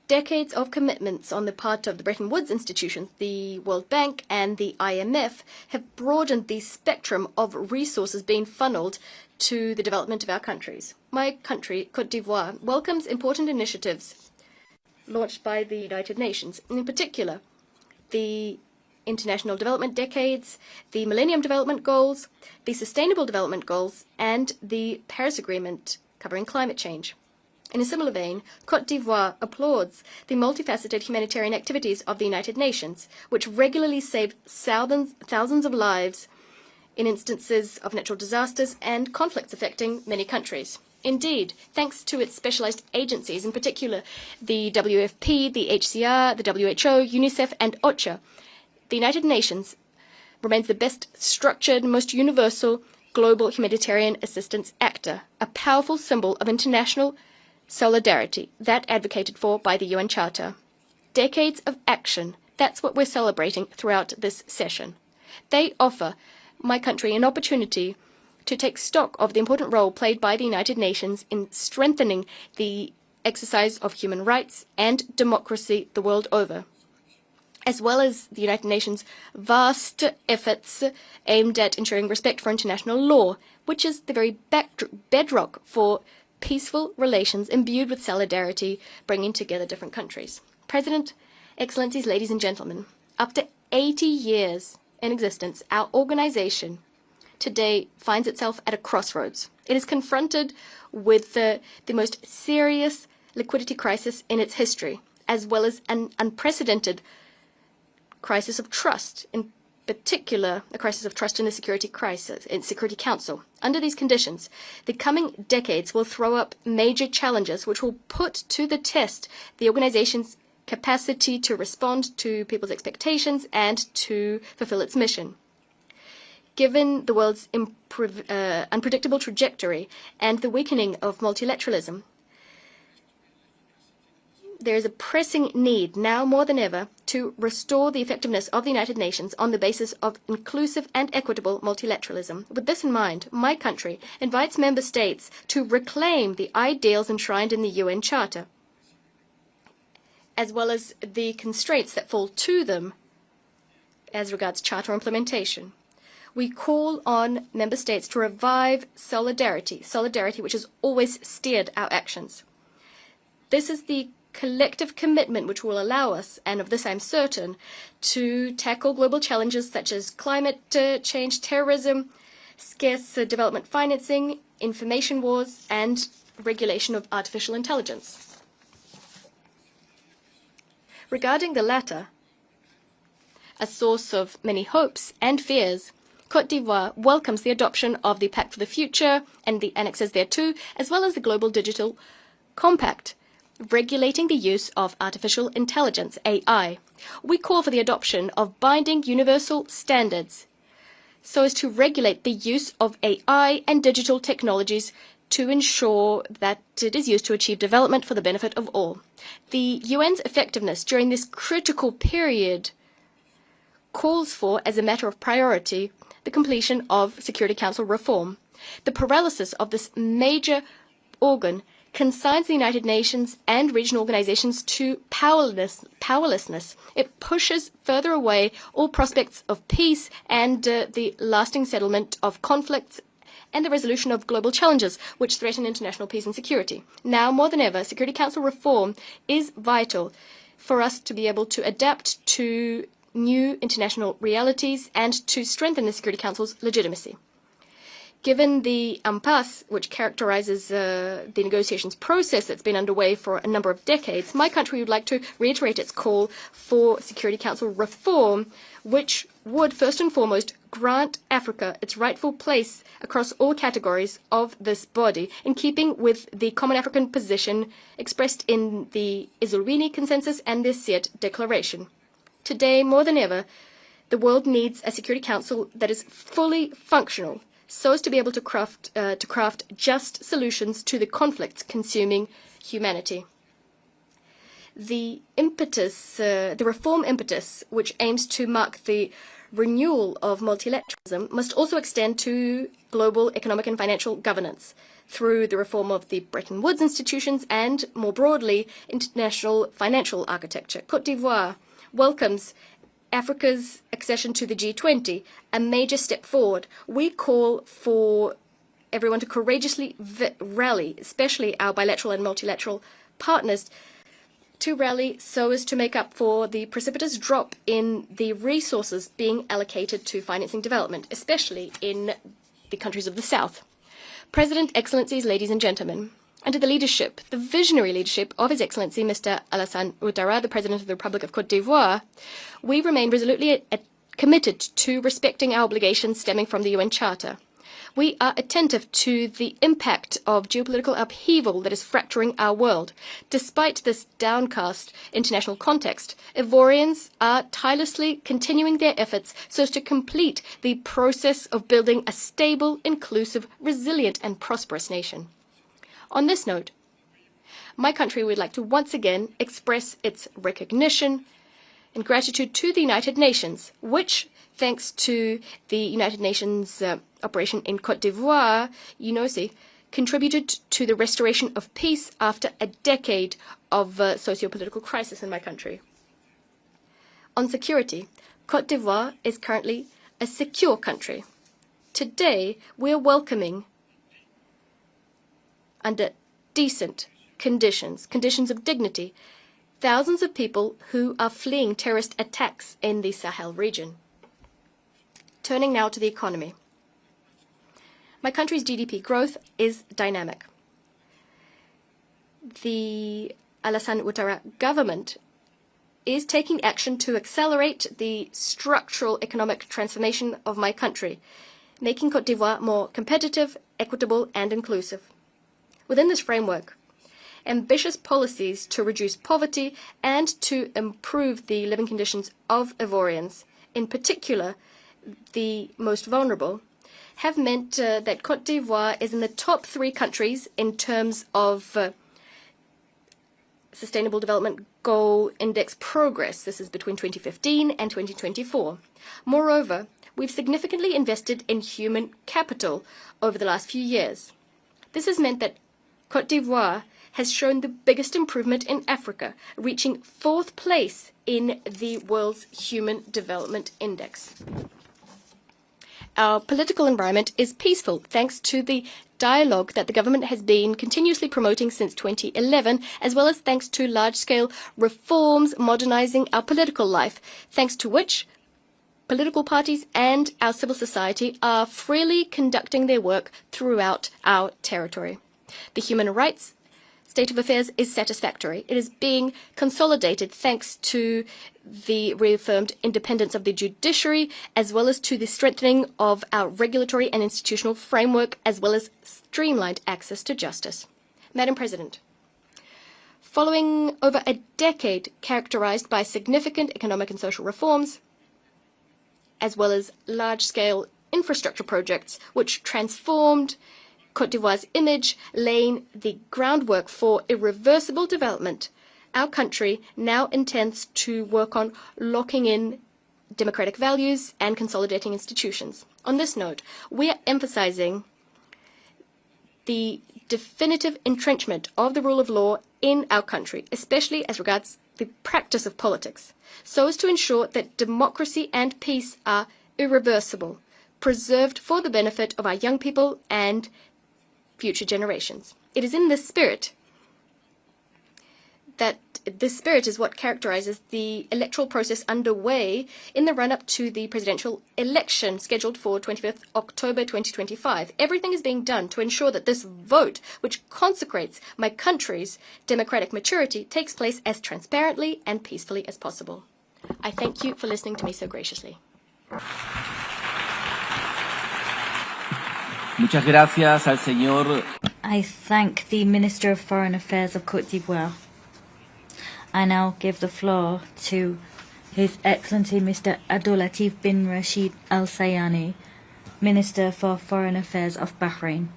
decades of commitments on the part of the Bretton Woods institutions, the World Bank, and the IMF have broadened the spectrum of resources being funneled to the development of our countries. My country, Côte d'Ivoire, welcomes important initiatives launched by the United Nations, in particular the International Development Decades, the Millennium Development Goals, the Sustainable Development Goals, and the Paris Agreement covering climate change. In a similar vein, Côte d'Ivoire applauds the multifaceted humanitarian activities of the United Nations, which regularly save thousands of lives in instances of natural disasters and conflicts affecting many countries. Indeed, thanks to its specialized agencies, in particular the WFP, the HCR, the WHO, UNICEF, and OCHA, the United Nations remains the best structured, most universal global humanitarian assistance actor, a powerful symbol of international solidarity, that advocated for by the UN Charter. Decades of action, that's what we're celebrating throughout this session. They offer my country an opportunity to take stock of the important role played by the United Nations in strengthening the exercise of human rights and democracy the world over, as well as the United Nations' vast efforts aimed at ensuring respect for international law, which is the very bedrock for peaceful relations imbued with solidarity, bringing together different countries. President, Excellencies, ladies and gentlemen, after 80 years in existence, our organization today finds itself at a crossroads. It is confronted with the most serious liquidity crisis in its history, as well as an unprecedented crisis of trust, in particular a crisis of trust in the Security Council. Under these conditions, the coming decades will throw up major challenges which will put to the test the organization's capacity to respond to people's expectations and to fulfill its mission. Given the world's unpredictable trajectory and the weakening of multilateralism, there is a pressing need, now more than ever, to restore the effectiveness of the United Nations on the basis of inclusive and equitable multilateralism. With this in mind, my country invites member states to reclaim the ideals enshrined in the UN Charter, as well as the constraints that fall to them as regards Charter implementation. We call on member states to revive solidarity which has always steered our actions. This is the collective commitment which will allow us, and of this I'm certain, to tackle global challenges such as climate change, terrorism, scarce development financing, information wars, and regulation of artificial intelligence. Regarding the latter, a source of many hopes and fears, Côte d'Ivoire welcomes the adoption of the Pact for the Future and the annexes thereto, as well as the Global Digital Compact, regulating the use of artificial intelligence, AI. We call for the adoption of binding universal standards so as to regulate the use of AI and digital technologies to ensure that it is used to achieve development for the benefit of all. The UN's effectiveness during this critical period calls for, as a matter of priority, the completion of Security Council reform. The paralysis of this major organ consigns the United Nations and regional organizations to powerlessness. It pushes further away all prospects of peace and the lasting settlement of conflicts and the resolution of global challenges which threaten international peace and security. Now, more than ever, Security Council reform is vital for us to be able to adapt to new international realities and to strengthen the Security Council's legitimacy. Given the impasse which characterizes the negotiations process that's been underway for a number of decades, my country would like to reiterate its call for Security Council reform, which would first and foremost grant Africa its rightful place across all categories of this body, in keeping with the Common African position expressed in the Isolini Consensus and the Siet Declaration. Today, more than ever, the world needs a Security Council that is fully functional, so as to be able to craft just solutions to the conflicts consuming humanity. The reform impetus, which aims to mark the renewal of multilateralism, must also extend to global economic and financial governance through the reform of the Bretton Woods institutions and, more broadly, international financial architecture. Côte d'Ivoire welcomes Africa's accession to the G20, a major step forward. We call for everyone to courageously rally, especially our bilateral and multilateral partners, to rally so as to make up for the precipitous drop in the resources being allocated to financing development, especially in the countries of the South. President, Excellencies, ladies and gentlemen, under the leadership, the visionary leadership of His Excellency Mr. Alassane Ouattara, the President of the Republic of Côte d'Ivoire, we remain resolutely committed to respecting our obligations stemming from the UN Charter. We are attentive to the impact of geopolitical upheaval that is fracturing our world. Despite this downcast international context, Ivorians are tirelessly continuing their efforts so as to complete the process of building a stable, inclusive, resilient, and prosperous nation. On this note, my country would like to once again express its recognition and gratitude to the United Nations, which, thanks to the United Nations operation in Côte d'Ivoire, UNOSI, contributed to the restoration of peace after a decade of socio-political crisis in my country. On security, Côte d'Ivoire is currently a secure country. Today, we are welcoming, under decent conditions of dignity, thousands of people who are fleeing terrorist attacks in the Sahel region. Turning now to the economy. My country's GDP growth is dynamic. The Alassane Ouattara government is taking action to accelerate the structural economic transformation of my country, making Côte d'Ivoire more competitive, equitable, and inclusive. Within this framework, ambitious policies to reduce poverty and to improve the living conditions of Ivorians, in particular the most vulnerable, have meant that Côte d'Ivoire is in the top 3 countries in terms of Sustainable Development Goal Index progress. This is between 2015 and 2024. Moreover, we've significantly invested in human capital over the last few years. This has meant that Côte d'Ivoire has shown the biggest improvement in Africa, reaching 4th place in the world's Human Development Index. Our political environment is peaceful thanks to the dialogue that the government has been continuously promoting since 2011, as well as thanks to large-scale reforms modernizing our political life, thanks to which political parties and our civil society are freely conducting their work throughout our territory. The human rights state of affairs is satisfactory. It is being consolidated thanks to the reaffirmed independence of the judiciary, as well as to the strengthening of our regulatory and institutional framework, as well as streamlined access to justice. Madam President, following over a decade characterized by significant economic and social reforms, as well as large-scale infrastructure projects which transformed Côte d'Ivoire's image, laying the groundwork for irreversible development, our country now intends to work on locking in democratic values and consolidating institutions. On this note, we are emphasizing the definitive entrenchment of the rule of law in our country, especially as regards the practice of politics, so as to ensure that democracy and peace are irreversible, preserved for the benefit of our young people and future generations. It is in this spirit that this spirit is what characterizes the electoral process underway in the run-up to the presidential election scheduled for 25th October 2025. Everything is being done to ensure that this vote, which consecrates my country's democratic maturity, takes place as transparently and peacefully as possible. I thank you for listening to me so graciously. Muchas gracias al señor. I thank the Minister of Foreign Affairs of Côte d'Ivoire. I now give the floor to His Excellency Mr. Abdulatif bin Rashid Al Sayani, Minister for Foreign Affairs of Bahrain.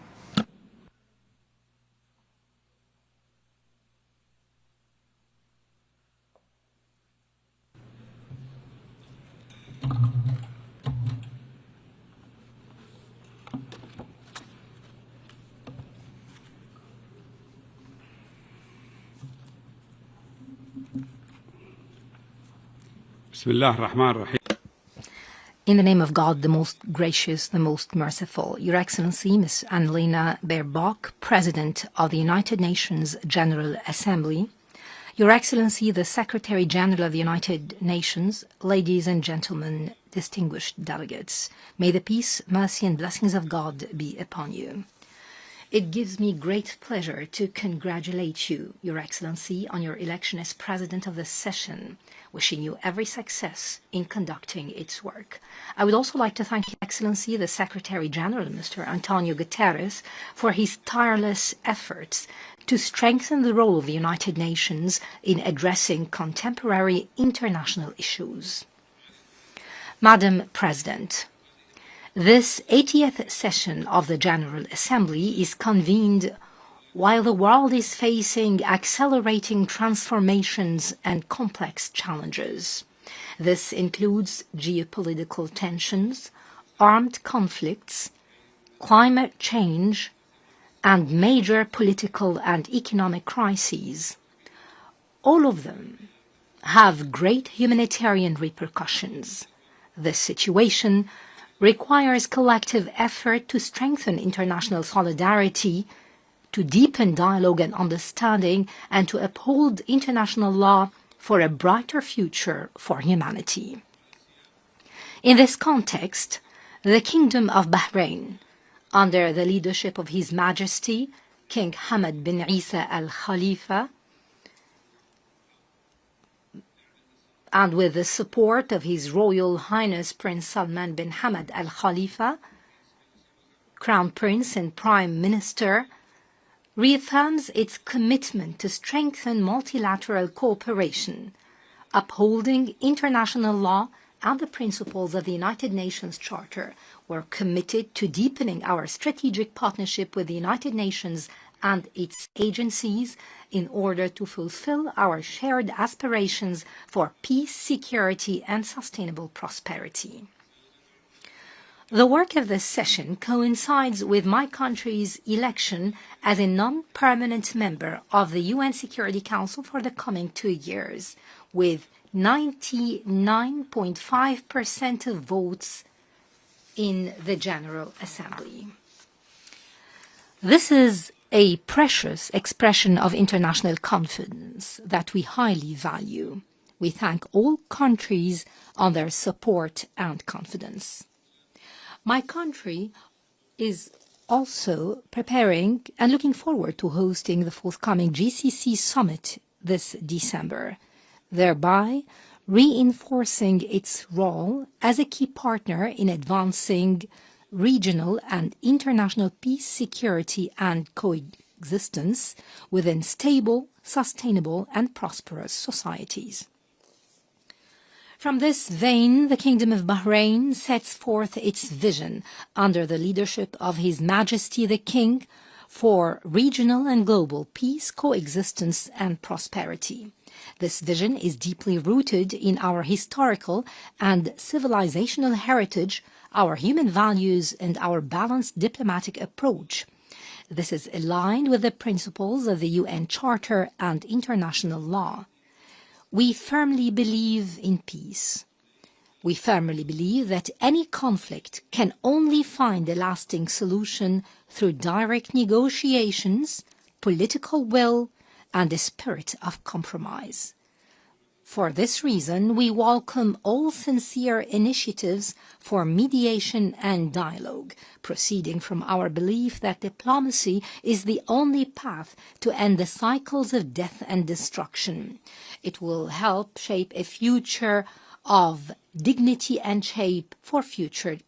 In the name of God, the most gracious, the most merciful, Your Excellency, Ms. Annalena Baerbock, President of the United Nations General Assembly, Your Excellency, the Secretary General of the United Nations, ladies and gentlemen, distinguished delegates, may the peace, mercy, and blessings of God be upon you. It gives me great pleasure to congratulate you, Your Excellency, on your election as President of this session, wishing you every success in conducting its work. I would also like to thank Your Excellency, the Secretary General, Mr. Antonio Guterres, for his tireless efforts to strengthen the role of the United Nations in addressing contemporary international issues. Madam President, this 80th session of the General Assembly is convened while the world is facing accelerating transformations and complex challenges. This includes geopolitical tensions, armed conflicts, climate change, and major political and economic crises. All of them have great humanitarian repercussions. This situation requires collective effort to strengthen international solidarity, to deepen dialogue and understanding, and to uphold international law for a brighter future for humanity. In this context, the Kingdom of Bahrain, under the leadership of His Majesty King Hamad bin Isa Al Khalifa, and with the support of His Royal Highness Prince Salman bin Hamad Al Khalifa, Crown Prince and Prime Minister, reaffirms its commitment to strengthen multilateral cooperation, upholding international law and the principles of the United Nations Charter. We're committed to deepening our strategic partnership with the United Nations and its agencies in order to fulfill our shared aspirations for peace, security, and sustainable prosperity. The work of this session coincides with my country's election as a non-permanent member of the UN Security Council for the coming 2 years, with 99.5% of votes in the General Assembly. This is a precious expression of international confidence that we highly value. We thank all countries on their support and confidence. My country is also preparing and looking forward to hosting the forthcoming GCC summit this December, thereby reinforcing its role as a key partner in advancing regional and international peace, security, and coexistence within stable, sustainable, and prosperous societies. From this vein, the Kingdom of Bahrain sets forth its vision under the leadership of His Majesty the King for regional and global peace, coexistence, and prosperity. This vision is deeply rooted in our historical and civilizational heritage, our human values, and our balanced diplomatic approach. This is aligned with the principles of the UN Charter and international law. We firmly believe in peace. We firmly believe that any conflict can only find a lasting solution through direct negotiations, political will, and a spirit of compromise. For this reason, we welcome all sincere initiatives for mediation and dialogue, proceeding from our belief that diplomacy is the only path to end the cycles of death and destruction. It will help shape a future of dignity and hope for future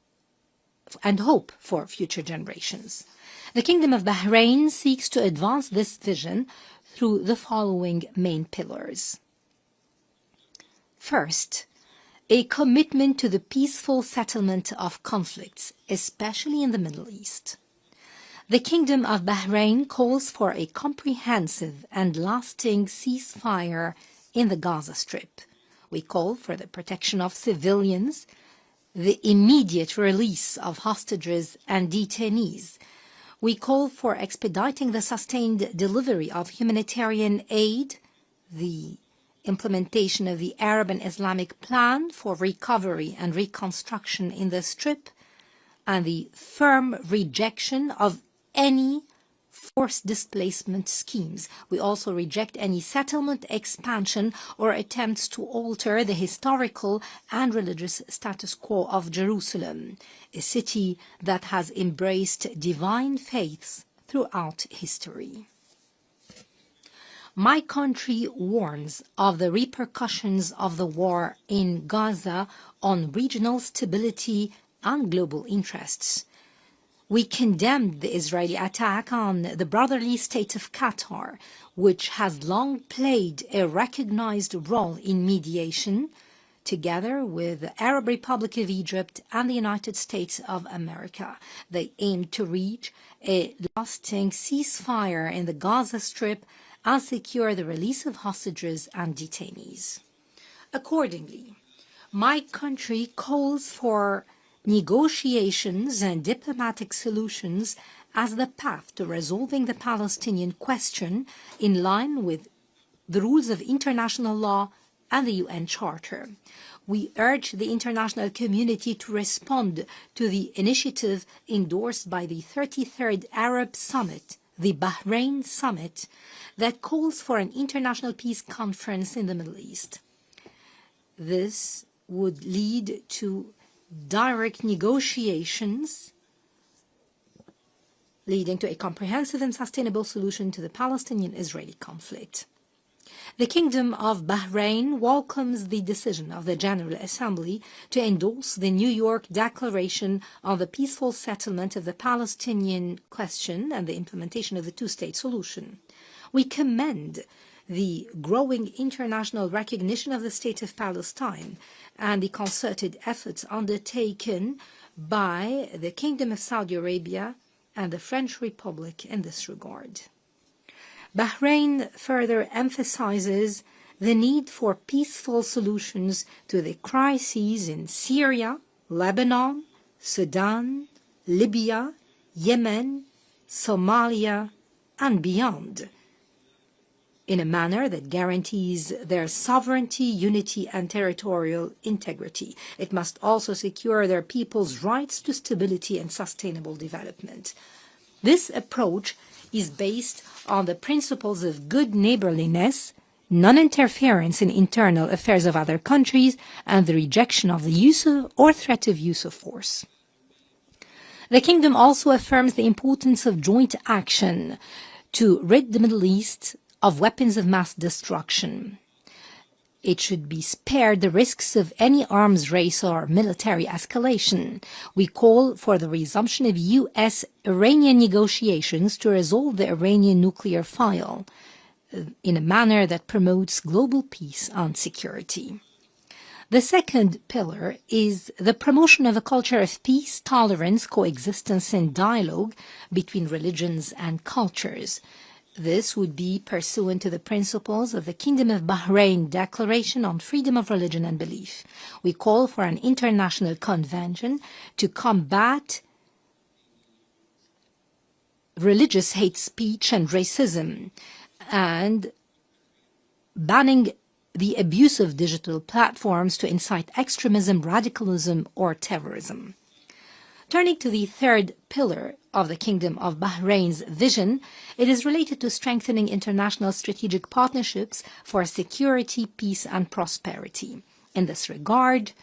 generations. The Kingdom of Bahrain seeks to advance this vision through the following main pillars. First, a commitment to the peaceful settlement of conflicts, especially in the Middle East. The Kingdom of Bahrain calls for a comprehensive and lasting ceasefire in the Gaza Strip. We call for the protection of civilians, the immediate release of hostages and detainees. We call for expediting the sustained delivery of humanitarian aid, the implementation of the Arab and Islamic Plan for recovery and reconstruction in the Strip, and the firm rejection of any forced displacement schemes. We also reject any settlement expansion or attempts to alter the historical and religious status quo of Jerusalem, a city that has embraced divine faiths throughout history. My country warns of the repercussions of the war in Gaza on regional stability and global interests. We condemned the Israeli attack on the brotherly state of Qatar, which has long played a recognized role in mediation, together with the Arab Republic of Egypt and the United States of America. They aim to reach a lasting ceasefire in the Gaza Strip and secure the release of hostages and detainees. Accordingly, my country calls for negotiations and diplomatic solutions as the path to resolving the Palestinian question in line with the rules of international law and the UN Charter. We urge the international community to respond to the initiative endorsed by the 33rd Arab Summit, the Bahrain Summit, that calls for an international peace conference in the Middle East. This would lead to direct negotiations leading to a comprehensive and sustainable solution to the Palestinian-Israeli conflict. The Kingdom of Bahrain welcomes the decision of the General Assembly to endorse the New York Declaration on the peaceful settlement of the Palestinian question and the implementation of the two-state solution. We commend the growing international recognition of the State of Palestine and the concerted efforts undertaken by the Kingdom of Saudi Arabia and the French Republic in this regard. Bahrain further emphasizes the need for peaceful solutions to the crises in Syria, Lebanon, Sudan, Libya, Yemen, Somalia, and beyond, in a manner that guarantees their sovereignty, unity, and territorial integrity. It must also secure their people's rights to stability and sustainable development. This approach is based on the principles of good neighborliness, non-interference in internal affairs of other countries, and the rejection of the use of or threat of use of force. The Kingdom also affirms the importance of joint action to rid the Middle East of weapons of mass destruction. It should be spared the risks of any arms race or military escalation. We call for the resumption of U.S.-Iranian negotiations to resolve the Iranian nuclear file in a manner that promotes global peace and security. The second pillar is the promotion of a culture of peace, tolerance, coexistence, and dialogue between religions and cultures. This would be pursuant to the principles of the Kingdom of Bahrain Declaration on Freedom of Religion and Belief. We call for an international convention to combat religious hate speech and racism, and banning the abuse of digital platforms to incite extremism, radicalism, or terrorism. Turning to the third pillar of the Kingdom of Bahrain's vision, it is related to strengthening international strategic partnerships for security, peace, and prosperity. In this regard,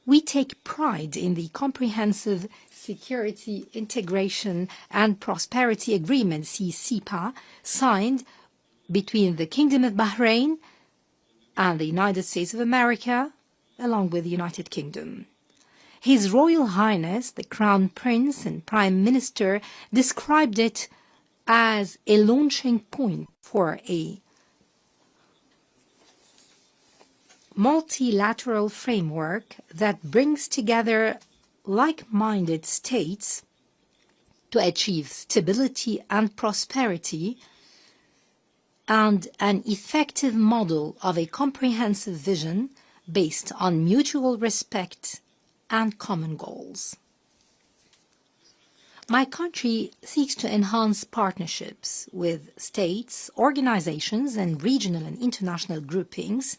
we take pride in the comprehensive Security, Integration, and Prosperity Agreement, CCPA, signed between the Kingdom of Bahrain and the United States of America, along with the United Kingdom. His Royal Highness, the Crown Prince and Prime Minister, described it as a launching point for a multilateral framework that brings together like-minded states to achieve stability and prosperity, and an effective model of a comprehensive vision based on mutual respect and common goals. My country seeks to enhance partnerships with states, organizations, and regional and international groupings.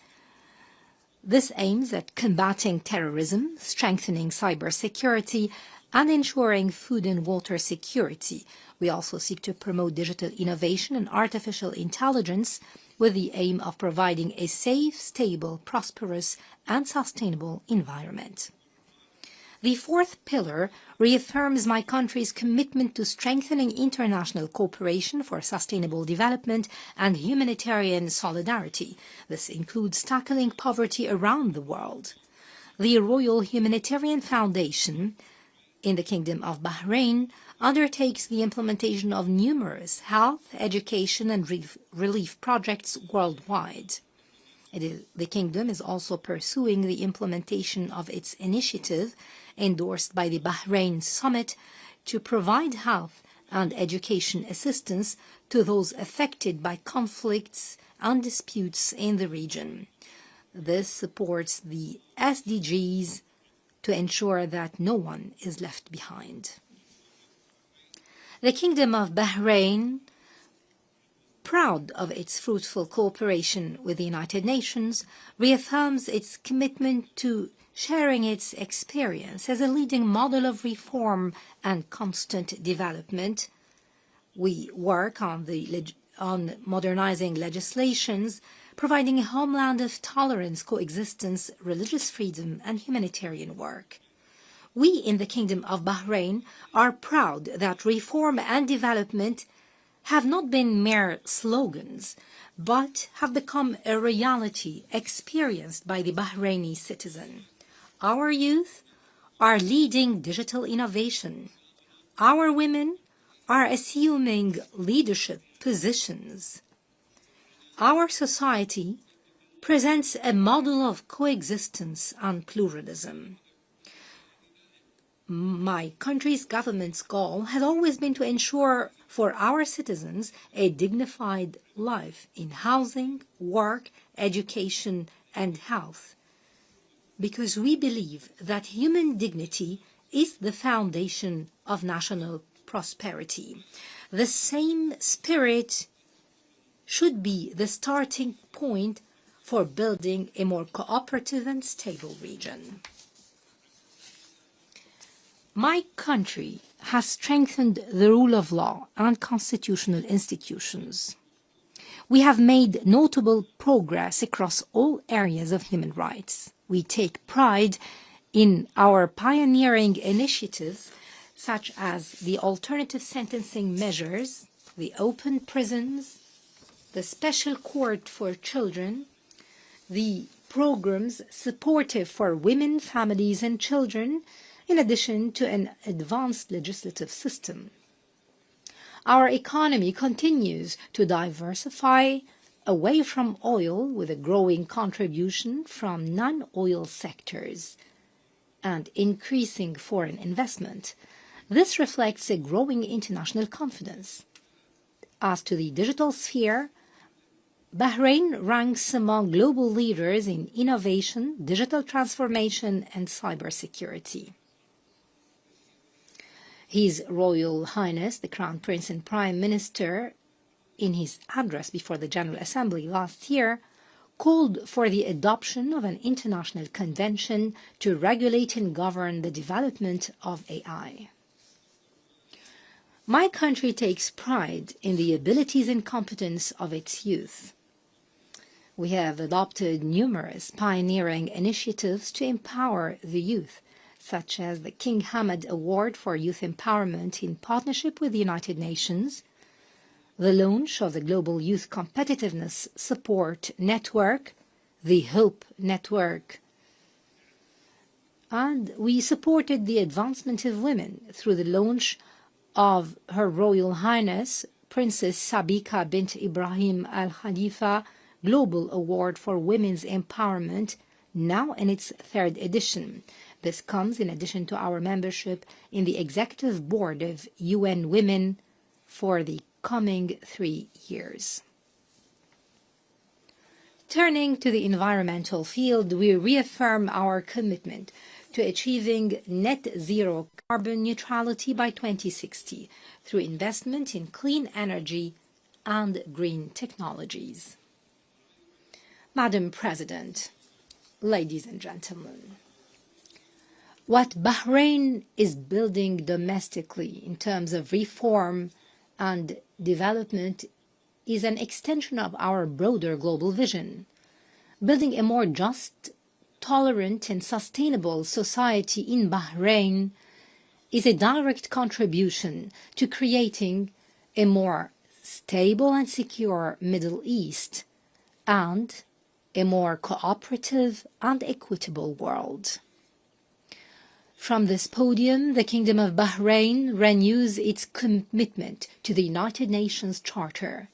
This aims at combating terrorism, strengthening cybersecurity, and ensuring food and water security. We also seek to promote digital innovation and artificial intelligence with the aim of providing a safe, stable, prosperous, and sustainable environment. The fourth pillar reaffirms my country's commitment to strengthening international cooperation for sustainable development and humanitarian solidarity. This includes tackling poverty around the world. The Royal Humanitarian Foundation in the Kingdom of Bahrain undertakes the implementation of numerous health, education, and relief projects worldwide. The Kingdom is also pursuing the implementation of its initiative, endorsed by the Bahrain Summit, to provide health and education assistance to those affected by conflicts and disputes in the region. This supports the SDGs to ensure that no one is left behind. The Kingdom of Bahrain, proud of its fruitful cooperation with the United Nations, reaffirms its commitment to sharing its experience as a leading model of reform and constant development. We work on modernizing legislations, providing a homeland of tolerance, coexistence, religious freedom, and humanitarian work. We in the Kingdom of Bahrain are proud that reform and development have not been mere slogans, but have become a reality experienced by the Bahraini citizen. Our youth are leading digital innovation. Our women are assuming leadership positions. Our society presents a model of coexistence and pluralism. My country's government's goal has always been to ensure for our citizens a dignified life in housing, work, education, and health, because we believe that human dignity is the foundation of national prosperity. The same spirit should be the starting point for building a more cooperative and stable region. My country has strengthened the rule of law and constitutional institutions. We have made notable progress across all areas of human rights. We take pride in our pioneering initiatives such as the alternative sentencing measures, the open prisons, the special court for children, the programs supportive for women, families and children, in addition to an advanced legislative system. Our economy continues to diversify away from oil with a growing contribution from non-oil sectors and increasing foreign investment. This reflects a growing international confidence. As to the digital sphere, Bahrain ranks among global leaders in innovation, digital transformation, and cybersecurity. His Royal Highness, the Crown Prince and Prime Minister, in his address before the General Assembly last year, called for the adoption of an international convention to regulate and govern the development of AI. My country takes pride in the abilities and competence of its youth. We have adopted numerous pioneering initiatives to empower the youth, such as the King Hamad Award for Youth Empowerment in partnership with the United Nations, the launch of the Global Youth Competitiveness Support Network, the HOPE Network, and we supported the advancement of women through the launch of Her Royal Highness Princess Sabika bint Ibrahim Al Khalifa Global Award for Women's Empowerment, now in its 3rd edition. This comes in addition to our membership in the Executive Board of UN Women for the coming 3 years. Turning to the environmental field, we reaffirm our commitment to achieving net zero carbon neutrality by 2060 through investment in clean energy and green technologies. Madam President, ladies and gentlemen, what Bahrain is building domestically in terms of reform and development is an extension of our broader global vision. Building a more just, tolerant and sustainable society in Bahrain is a direct contribution to creating a more stable and secure Middle East and a more cooperative and equitable world. From this podium, the Kingdom of Bahrain renews its commitment to the United Nations Charter.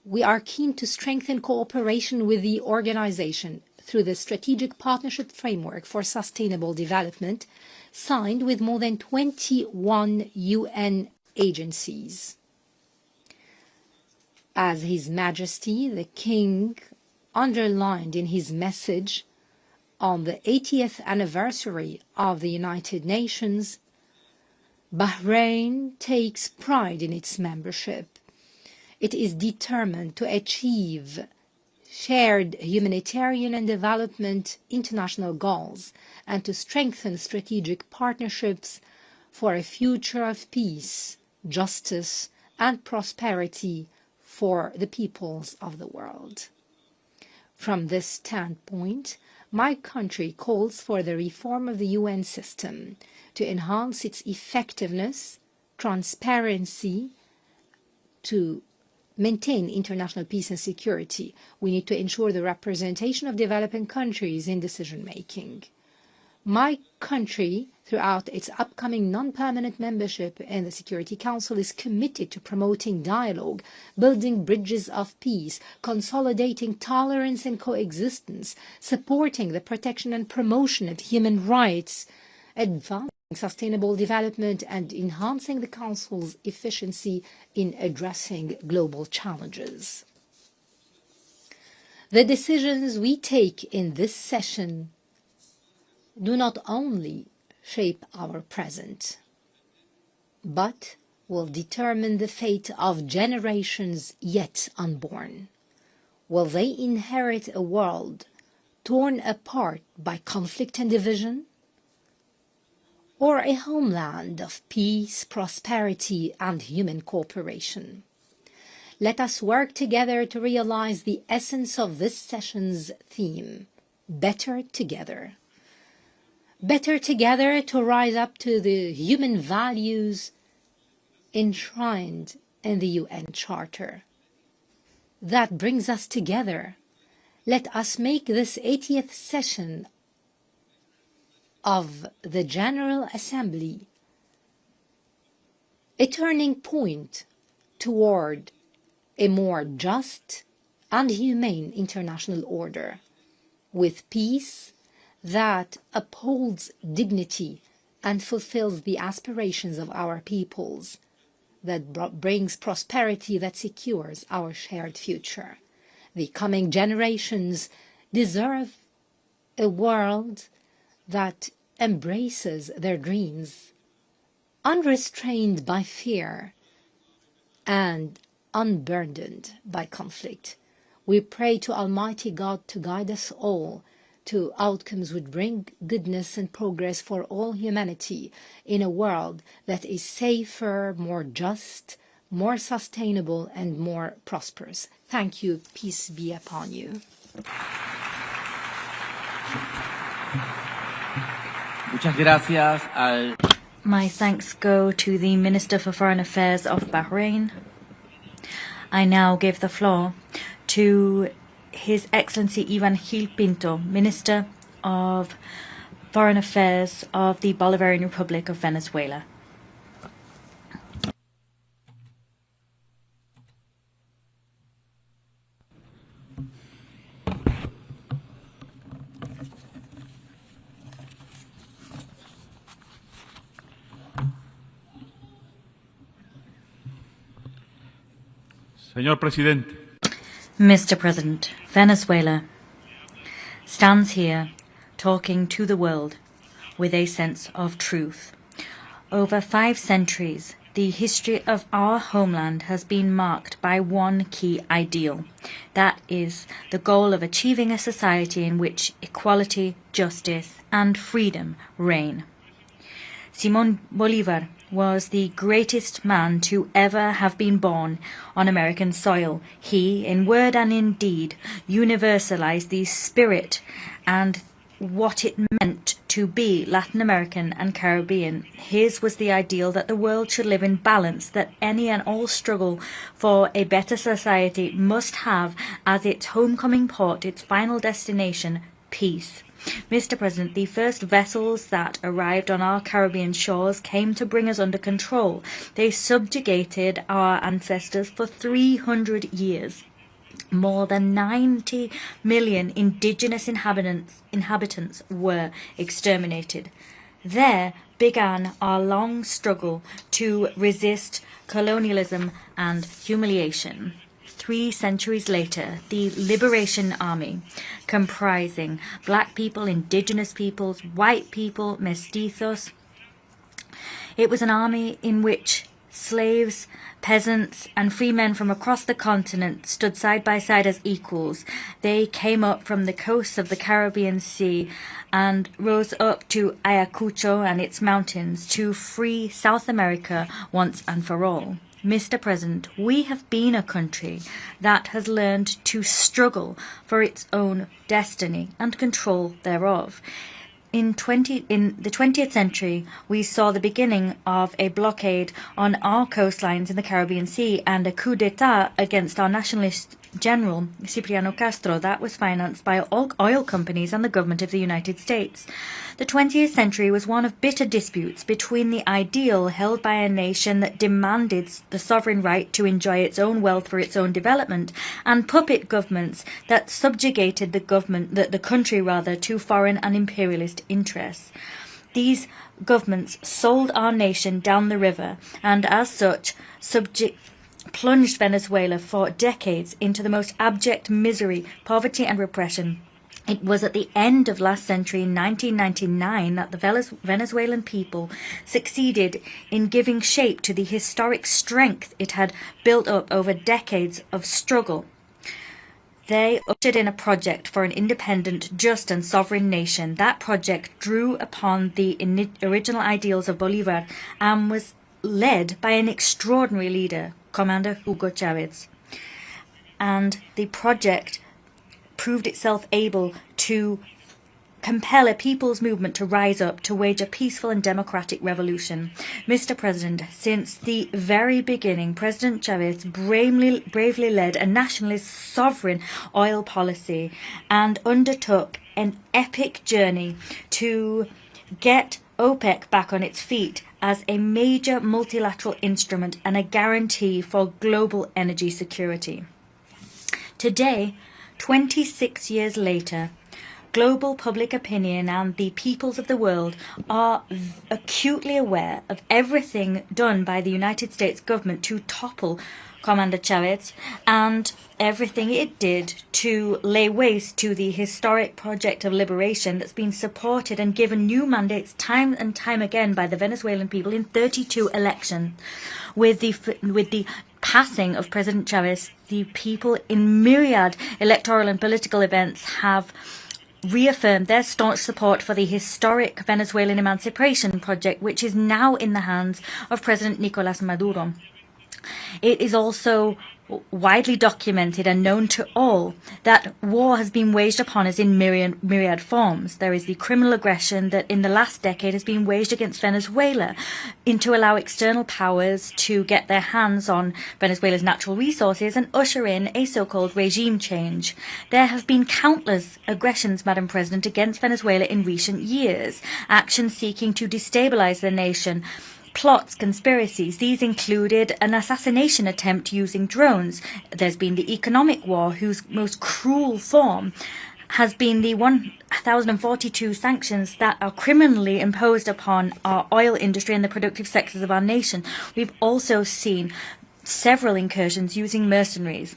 We are keen to strengthen cooperation with the organization through the Strategic Partnership Framework for Sustainable Development, signed with more than 21 UN agencies. As His Majesty the King underlined in his message on the 80th anniversary of the United Nations, Bahrain takes pride in its membership. It is determined to achieve shared humanitarian and development international goals and to strengthen strategic partnerships for a future of peace, justice, and prosperity for the peoples of the world. From this standpoint, my country calls for the reform of the UN system to enhance its effectiveness, transparency, to maintain international peace and security. We need to ensure the representation of developing countries in decision-making. My country, throughout its upcoming non-permanent membership in the Security Council, is committed to promoting dialogue, building bridges of peace, consolidating tolerance and coexistence, supporting the protection and promotion of human rights, advancing sustainable development, and enhancing the Council's efficiency in addressing global challenges. The decisions we take in this session do not only shape our present, but will determine the fate of generations yet unborn. Will they inherit a world torn apart by conflict and division, or a homeland of peace, prosperity, and human cooperation? Let us work together to realize the essence of this session's theme, better together. Better together to rise up to the human values enshrined in the UN Charter. That brings us together. Let us make this 80th session of the General Assembly a turning point toward a more just and humane international order, with peace that upholds dignity and fulfills the aspirations of our peoples, that brings prosperity that secures our shared future. The coming generations deserve a world that embraces their dreams, unrestrained by fear and unburdened by conflict. We pray to Almighty God to guide us all to outcomes would bring goodness and progress for all humanity in a world that is safer, more just, more sustainable, and more prosperous. Thank you. Peace be upon you. Muchas gracias al... My thanks go to the Minister for Foreign Affairs of Bahrain. I now give the floor to His Excellency Ivan Gil Pinto, Minister of Foreign Affairs of the Bolivarian Republic of Venezuela. Señor Presidente. Mr. President, Venezuela stands here talking to the world with a sense of truth. Over 5 centuries, the history of our homeland has been marked by one key ideal. That is the goal of achieving a society in which equality, justice, and freedom reign. Simón Bolívar was the greatest man to ever have been born on American soil. He, in word and in deed, universalized the spirit and what it meant to be Latin American and Caribbean. His was the ideal that the world should live in balance, that any and all struggle for a better society must have as its homecoming port, its final destination, peace. Mr. President, the first vessels that arrived on our Caribbean shores came to bring us under control. They subjugated our ancestors for 300 years. More than 90 million indigenous inhabitants were exterminated. There began our long struggle to resist colonialism and humiliation. 3 centuries later, the Liberation Army, comprising black people, indigenous peoples, white people, mestizos, it was an army in which slaves, peasants, and free men from across the continent stood side by side as equals. They came up from the coasts of the Caribbean Sea and rose up to Ayacucho and its mountains to free South America once and for all. Mr. President, we have been a country that has learned to struggle for its own destiny and control thereof. In the 20th century, we saw the beginning of a blockade on our coastlines in the Caribbean Sea and a coup d'etat against our nationalist general, Cipriano Castro, that was financed by oil companies and the government of the United States. The 20th century was one of bitter disputes between the ideal held by a nation that demanded the sovereign right to enjoy its own wealth for its own development and puppet governments that subjugated the country to foreign and imperialist interests. These governments sold our nation down the river and as such plunged Venezuela for decades into the most abject misery, poverty and repression. It was at the end of last century, in 1999, that the Venezuelan people succeeded in giving shape to the historic strength it had built up over decades of struggle. They ushered in a project for an independent, just and sovereign nation. That project drew upon the original ideals of Bolívar and was led by an extraordinary leader, Commander Hugo Chavez. and the project proved itself able to compel a people's movement to rise up to wage a peaceful and democratic revolution. Mr. President, since the very beginning, President Chavez bravely led a nationalist sovereign oil policy and undertook an epic journey to get OPEC back on its feet as a major multilateral instrument and a guarantee for global energy security. Today, 26 years later, global public opinion and the peoples of the world are acutely aware of everything done by the United States government to topple Commander Chavez and everything it did to lay waste to the historic project of liberation that's been supported and given new mandates time and time again by the Venezuelan people in 32 elections. With the passing of President Chavez, the people in myriad electoral and political events have reaffirmed their staunch support for the historic Venezuelan emancipation project, which is now in the hands of President Nicolás Maduro. It is also widely documented and known to all that war has been waged upon us in myriad forms. There is the criminal aggression that in the last decade has been waged against Venezuela to allow external powers to get their hands on Venezuela's natural resources and usher in a so-called regime change. There have been countless aggressions, Madam President, against Venezuela in recent years, actions seeking to destabilize the nation, plots, conspiracies. These included an assassination attempt using drones. There's been the economic war, whose most cruel form has been the 1,042 sanctions that are criminally imposed upon our oil industry and the productive sectors of our nation. We've also seen several incursions using mercenaries.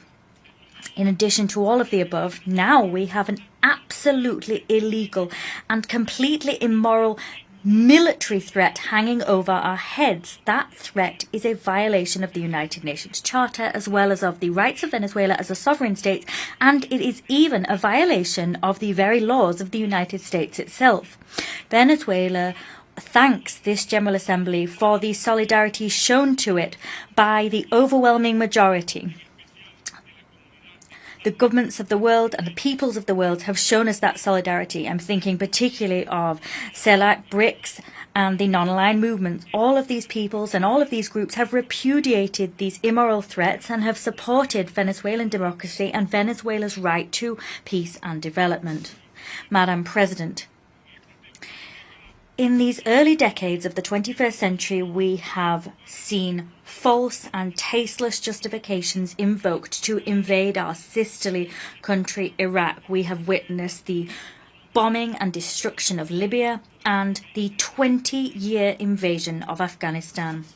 In addition to all of the above, now we have an absolutely illegal and completely immoral military threat hanging over our heads. That threat is a violation of the United Nations Charter as well as of the rights of Venezuela as a sovereign state, and it is even a violation of the very laws of the United States itself. Venezuela thanks this General Assembly for the solidarity shown to it by the overwhelming majority. The governments of the world and the peoples of the world have shown us that solidarity. I'm thinking particularly of CELAC, BRICS, and the non-aligned movements. All of these peoples and all of these groups have repudiated these immoral threats and have supported Venezuelan democracy and Venezuela's right to peace and development. Madam President, in these early decades of the 21st century, we have seen false and tasteless justifications invoked to invade our sisterly country, Iraq. We have witnessed the bombing and destruction of Libya and the 20-year invasion of Afghanistan.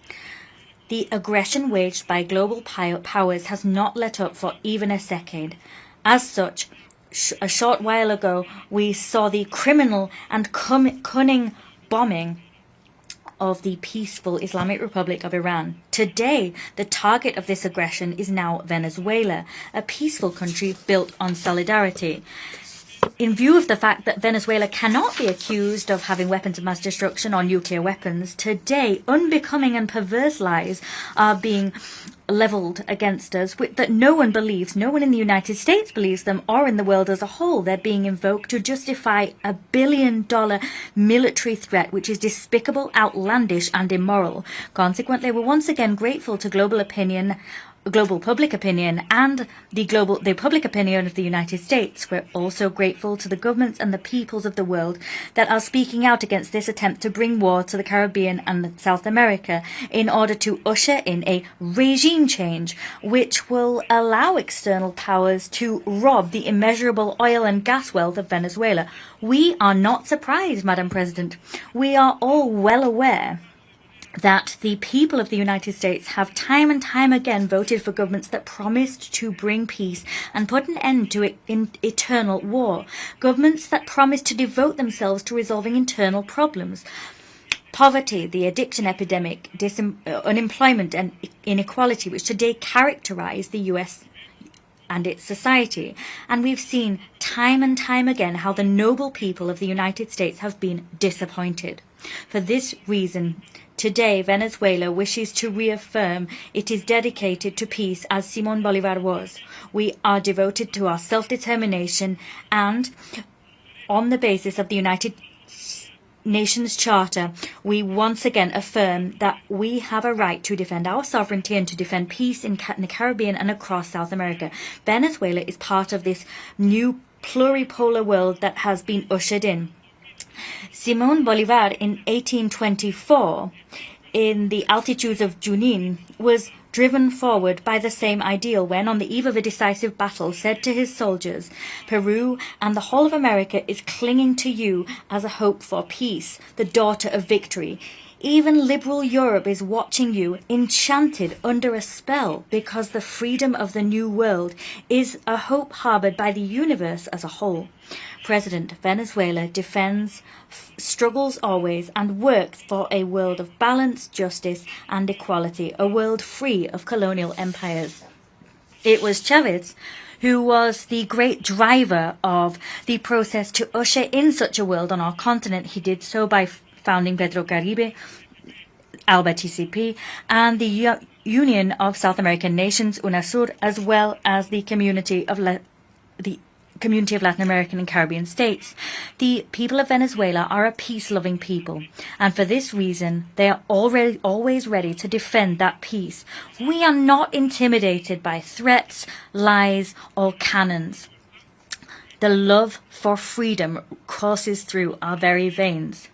The aggression waged by global powers has not let up for even a second. As such, a short while ago, we saw the criminal and cunning bombing of the peaceful Islamic Republic of Iran. Today, the target of this aggression is now Venezuela, a peaceful country built on solidarity. In view of the fact that Venezuela cannot be accused of having weapons of mass destruction or nuclear weapons, today unbecoming and perverse lies are being levelled against us that no one believes. No one in the United States believes them, or in the world as a whole. They're being invoked to justify a $1 billion military threat, which is despicable, outlandish and immoral. Consequently, we're once again grateful to global public opinion and the public opinion of the United States. We're also grateful to the governments and the peoples of the world that are speaking out against this attempt to bring war to the Caribbean and South America in order to usher in a regime change which will allow external powers to rob the immeasurable oil and gas wealth of Venezuela. We are not surprised, Madam President. We are all well aware that the people of the United States have time and time again voted for governments that promised to bring peace and put an end to eternal war. Governments that promised to devote themselves to resolving internal problems. Poverty, the addiction epidemic, unemployment and inequality, which today characterize the U.S. and its society. And we've seen time and time again how the noble people of the United States have been disappointed. For this reason, today Venezuela wishes to reaffirm it is dedicated to peace as Simón Bolívar was. We are devoted to our self-determination and, on the basis of the United Nations Charter, we once again affirm that we have a right to defend our sovereignty and to defend peace in the Caribbean and across South America. Venezuela is part of this new pluripolar world that has been ushered in. Simón Bolívar in 1824, in the altitudes of Junín, was driven forward by the same ideal when, on the eve of a decisive battle, said to his soldiers, "Peru and the whole of America is clinging to you as a hope for peace, the daughter of victory. Even liberal Europe is watching you, enchanted under a spell, because the freedom of the new world is a hope harbored by the universe as a whole." President Venezuela defends, struggles always, and works for a world of balance, justice, and equality, a world free of colonial empires. It was Chavez who was the great driver of the process to usher in such a world on our continent. He did so by founding Petrocaribe, ALBA TCP, and the Union of South American Nations, UNASUR, as well as the Community of Latin American and Caribbean States. The people of Venezuela are a peace-loving people, and for this reason, they are always ready to defend that peace. We are not intimidated by threats, lies, or cannons. The love for freedom courses through our very veins.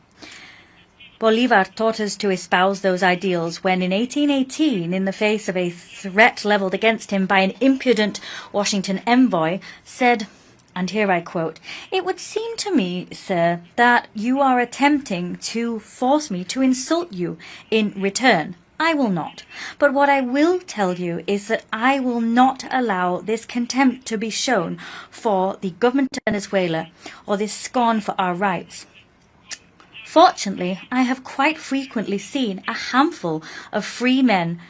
Bolívar taught us to espouse those ideals when in 1818, in the face of a threat levelled against him by an impudent Washington envoy, said, and here I quote, "It would seem to me, sir, that you are attempting to force me to insult you in return. I will not. But what I will tell you is that I will not allow this contempt to be shown for the government of Venezuela or this scorn for our rights. Fortunately, I have quite frequently seen a handful of free men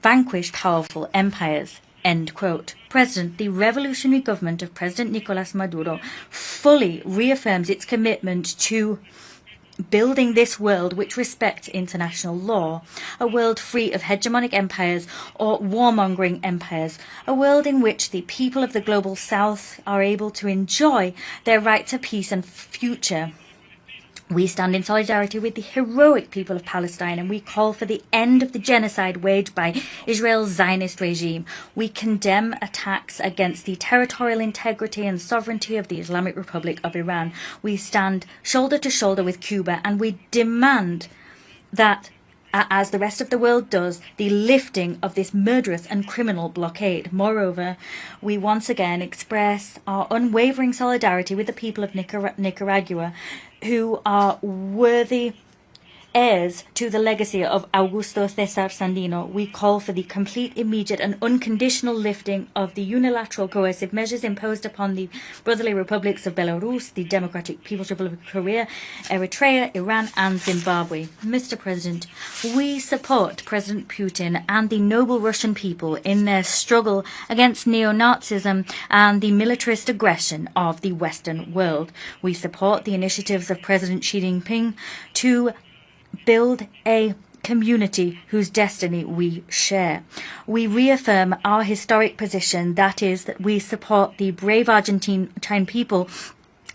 vanquish powerful empires." End quote. President, the revolutionary government of President Nicolas Maduro fully reaffirms its commitment to building this world which respects international law, a world free of hegemonic empires or warmongering empires, a world in which the people of the global south are able to enjoy their right to peace and future. We stand in solidarity with the heroic people of Palestine, and we call for the end of the genocide waged by Israel's Zionist regime. We condemn attacks against the territorial integrity and sovereignty of the Islamic Republic of Iran. We stand shoulder to shoulder with Cuba, and we demand that, as the rest of the world does, the lifting of this murderous and criminal blockade. Moreover, we once again express our unwavering solidarity with the people of Nicaragua, who are worthy heirs to the legacy of Augusto César Sandino. We call for the complete, immediate and unconditional lifting of the unilateral coercive measures imposed upon the brotherly republics of Belarus, the Democratic People's Republic of Korea, Eritrea, Iran and Zimbabwe. Mr. President, we support President Putin and the noble Russian people in their struggle against neo-Nazism and the militarist aggression of the Western world. We support the initiatives of President Xi Jinping to build a community whose destiny we share. We reaffirm our historic position, that is, that we support the brave Argentine people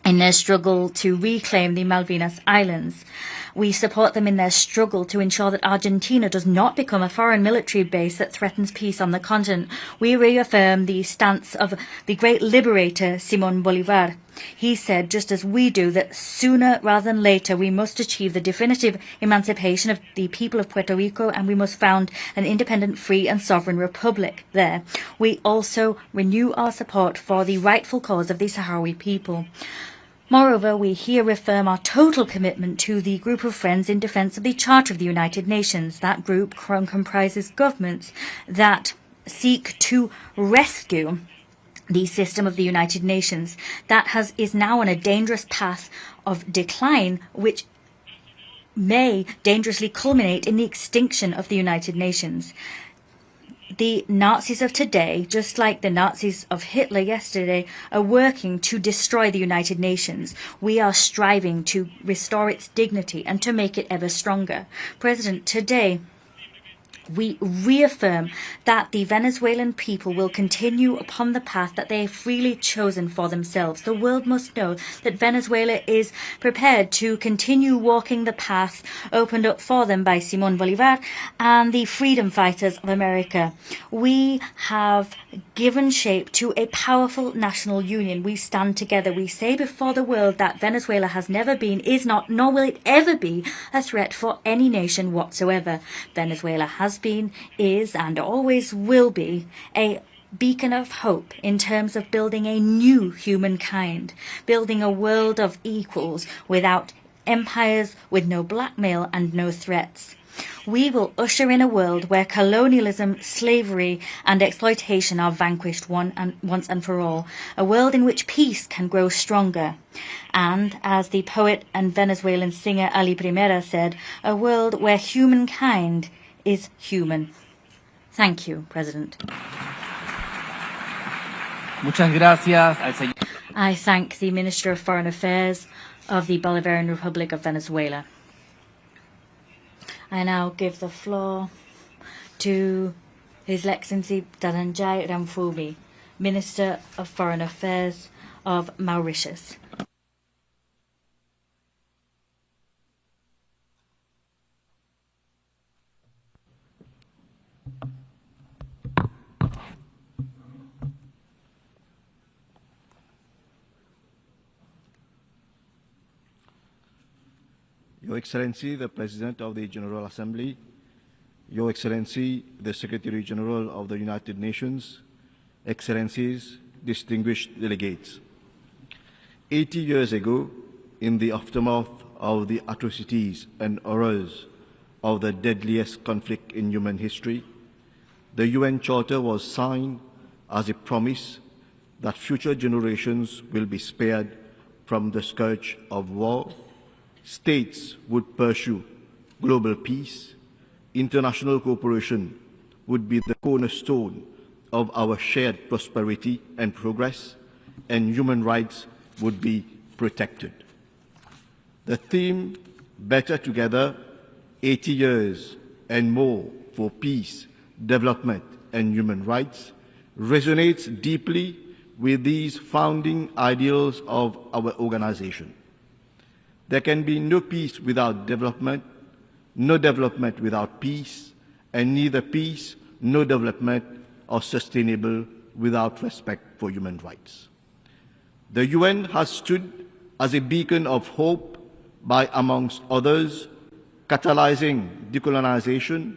in their struggle to reclaim the Malvinas Islands. We support them in their struggle to ensure that Argentina does not become a foreign military base that threatens peace on the continent. We reaffirm the stance of the great liberator Simón Bolívar. He said, just as we do, that sooner rather than later we must achieve the definitive emancipation of the people of Puerto Rico, and we must found an independent, free and sovereign republic there. We also renew our support for the rightful cause of the Sahrawi people. Moreover, we here reaffirm our total commitment to the group of friends in defence of the Charter of the United Nations. That group comprises governments that seek to rescue the system of the United Nations that is now on a dangerous path of decline, which may dangerously culminate in the extinction of the United Nations. the Nazis of today, just like the Nazis of Hitler yesterday, are working to destroy the United Nations. We are striving to restore its dignity and to make it ever stronger. President, today we reaffirm that the Venezuelan people will continue upon the path that they have freely chosen for themselves. The world must know that Venezuela is prepared to continue walking the path opened up for them by Simón Bolívar and the freedom fighters of America. We have given shape to a powerful national union. We stand together. We say before the world that Venezuela has never been, is not, nor will it ever be a threat for any nation whatsoever. Venezuela has been, is, and always will be a beacon of hope in terms of building a new humankind, building a world of equals without empires, with no blackmail and no threats. We will usher in a world where colonialism, slavery and exploitation are vanquished once and for all. A world in which peace can grow stronger. And, as the poet and Venezuelan singer Ali Primera said, a world where humankind is human. Thank you, President. Muchas gracias. I thank the Minister of Foreign Affairs of the Bolivarian Republic of Venezuela. I now give the floor to His Excellency Dhananjay Ramphumi, Minister of Foreign Affairs of Mauritius. Your Excellency, the President of the General Assembly, Your Excellency, the Secretary General of the United Nations, Excellencies, distinguished delegates. 80 years ago, in the aftermath of the atrocities and horrors of the deadliest conflict in human history, the UN Charter was signed as a promise that future generations will be spared from the scourge of war. States would pursue global peace, international cooperation would be the cornerstone of our shared prosperity and progress, and human rights would be protected. The theme, Better Together, 80 years and more for peace, development and human rights, resonates deeply with these founding ideals of our organization. There can be no peace without development, no development without peace, and neither peace nor development are sustainable without respect for human rights. The UN has stood as a beacon of hope by, amongst others, catalyzing decolonization,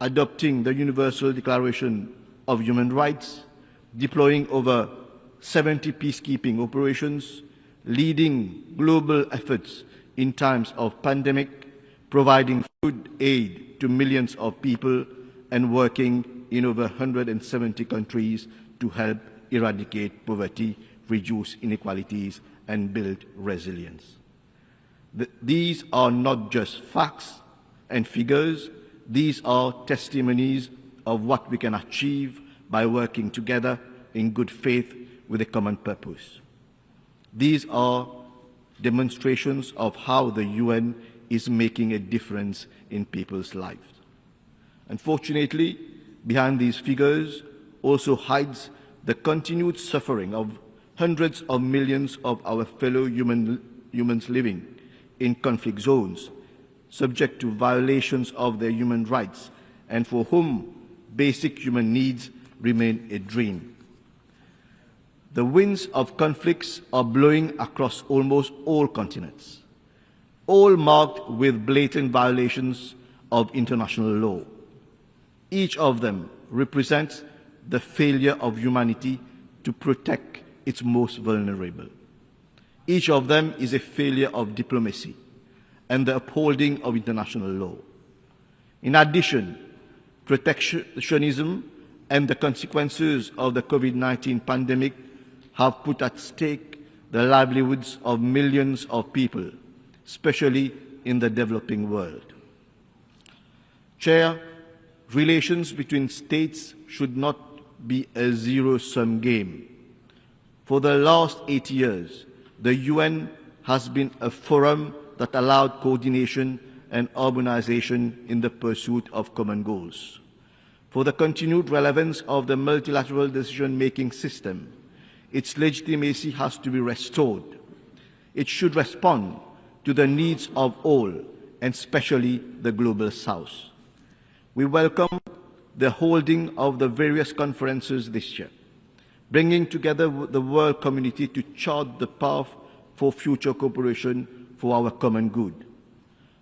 adopting the Universal Declaration of Human Rights, deploying over 70 peacekeeping operations, leading global efforts in times of pandemic, providing food aid to millions of people, and working in over 170 countries to help eradicate poverty, reduce inequalities, and build resilience. These are not just facts and figures, these are testimonies of what we can achieve by working together in good faith with a common purpose. These are demonstrations of how the UN is making a difference in people's lives. Unfortunately, behind these figures also hides the continued suffering of hundreds of millions of our fellow humans living in conflict zones, subject to violations of their human rights, and for whom basic human needs remain a dream. The winds of conflicts are blowing across almost all continents, all marked with blatant violations of international law. Each of them represents the failure of humanity to protect its most vulnerable. Each of them is a failure of diplomacy and the upholding of international law. In addition, protectionism and the consequences of the COVID-19 pandemic have put at stake the livelihoods of millions of people, especially in the developing world. Chair, relations between states should not be a zero-sum game. For the last 8 years, the UN has been a forum that allowed coordination and harmonization in the pursuit of common goals. For the continued relevance of the multilateral decision-making system, its legitimacy has to be restored. It should respond to the needs of all, and especially the Global South. We welcome the holding of the various conferences this year, bringing together the world community to chart the path for future cooperation for our common good.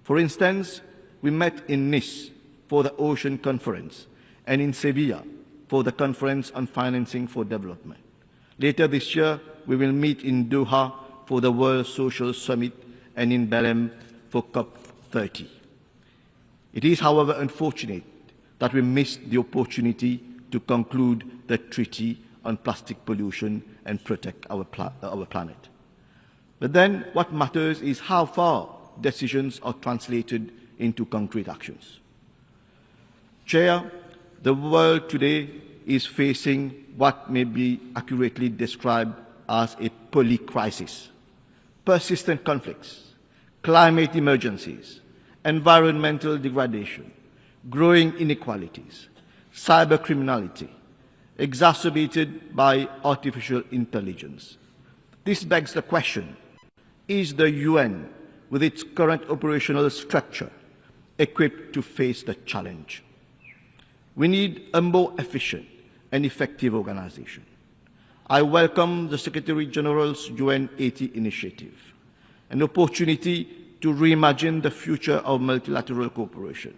For instance, we met in Nice for the Ocean Conference and in Sevilla for the Conference on Financing for Development. Later this year, we will meet in Doha for the World Social Summit and in Belém for COP30. It is, however, unfortunate that we missed the opportunity to conclude the Treaty on Plastic Pollution and protect our planet. But then what matters is how far decisions are translated into concrete actions. Chair, the world today is facing what may be accurately described as a polycrisis. Persistent conflicts, climate emergencies, environmental degradation, growing inequalities, cybercriminality, exacerbated by artificial intelligence. This begs the question, is the UN, with its current operational structure, equipped to face the challenge? We need a more efficient and effective organization. I welcome the Secretary General's UN 80 initiative, an opportunity to reimagine the future of multilateral cooperation,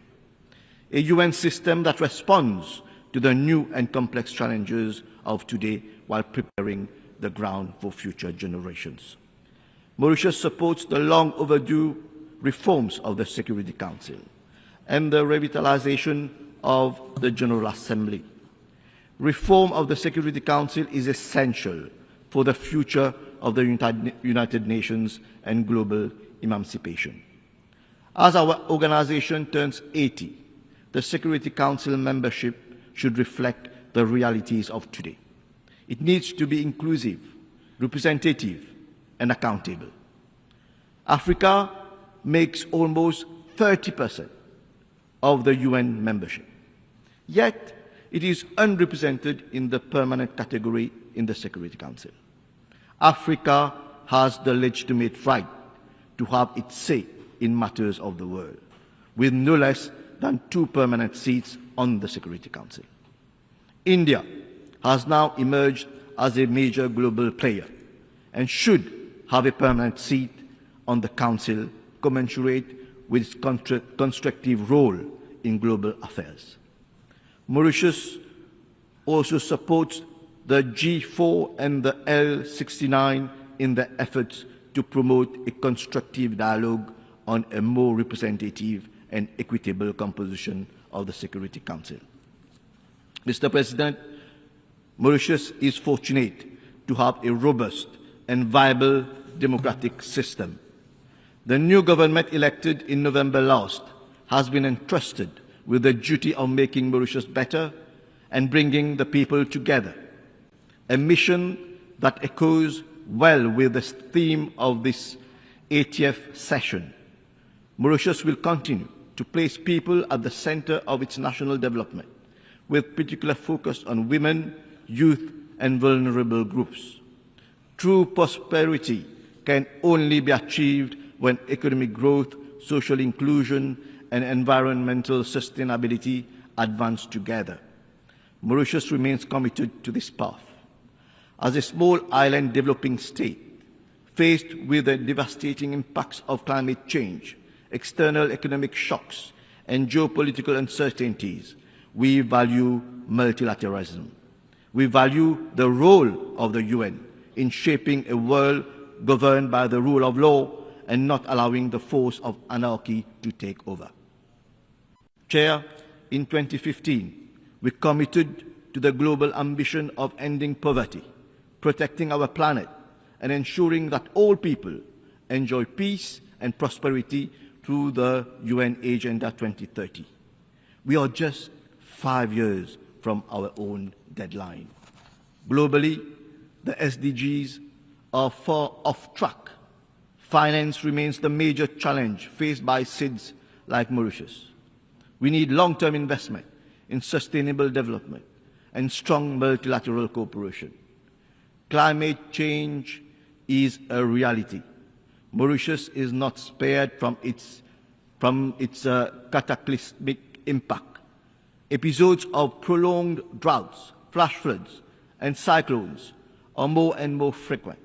a UN system that responds to the new and complex challenges of today while preparing the ground for future generations. Mauritius supports the long overdue reforms of the Security Council and the revitalization of the General Assembly. Reform of the Security Council is essential for the future of the United Nations and global emancipation. As our organization turns 80, the Security Council membership should reflect the realities of today. It needs to be inclusive, representative, and accountable. Africa makes almost 30% of the UN membership. Yet, it is unrepresented in the permanent category in the Security Council. Africa has the legitimate right to have its say in matters of the world, with no less than 2 permanent seats on the Security Council. India has now emerged as a major global player and should have a permanent seat on the Council commensurate with its constructive role in global affairs. Mauritius also supports the G4 and the L69 in their efforts to promote a constructive dialogue on a more representative and equitable composition of the Security Council. Mr. President, Mauritius is fortunate to have a robust and viable democratic system. The new government elected in November last has been entrusted with the duty of making Mauritius better and bringing the people together, a mission that echoes well with the theme of this 80th session. Mauritius will continue to place people at the center of its national development, with particular focus on women, youth, and vulnerable groups. True prosperity can only be achieved when economic growth, social inclusion, and environmental sustainability advance together. Mauritius remains committed to this path. As a small island developing state, faced with the devastating impacts of climate change, external economic shocks, and geopolitical uncertainties, we value multilateralism. We value the role of the UN in shaping a world governed by the rule of law and not allowing the force of anarchy to take over. Chair, in 2015, we committed to the global ambition of ending poverty, protecting our planet, and ensuring that all people enjoy peace and prosperity through the UN Agenda 2030. We are just 5 years from our own deadline. Globally, the SDGs are far off track. Finance remains the major challenge faced by SIDS like Mauritius. We need long-term investment in sustainable development and strong multilateral cooperation. Climate change is a reality. Mauritius is not spared from its cataclysmic impact. Episodes of prolonged droughts, flash floods, and cyclones are more and more frequent.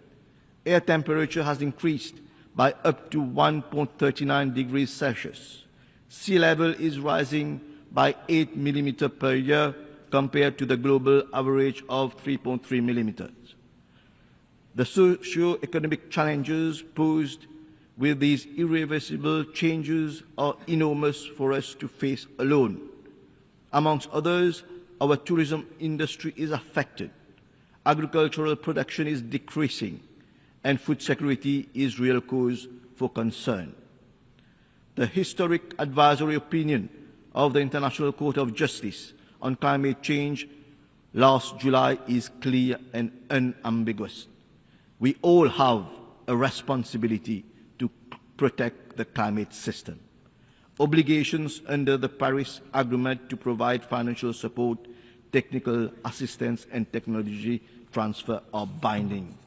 Air temperature has increased by up to 1.39 degrees Celsius. Sea level is rising by 8 millimeters per year compared to the global average of 3.3 millimeters. The socio-economic challenges posed with these irreversible changes are enormous for us to face alone. Amongst others, our tourism industry is affected, agricultural production is decreasing, and food security is real cause for concern. The historic advisory opinion of the International Court of Justice on climate change last July is clear and unambiguous. We all have a responsibility to protect the climate system. Obligations under the Paris Agreement to provide financial support, technical assistance, and technology transfer are binding.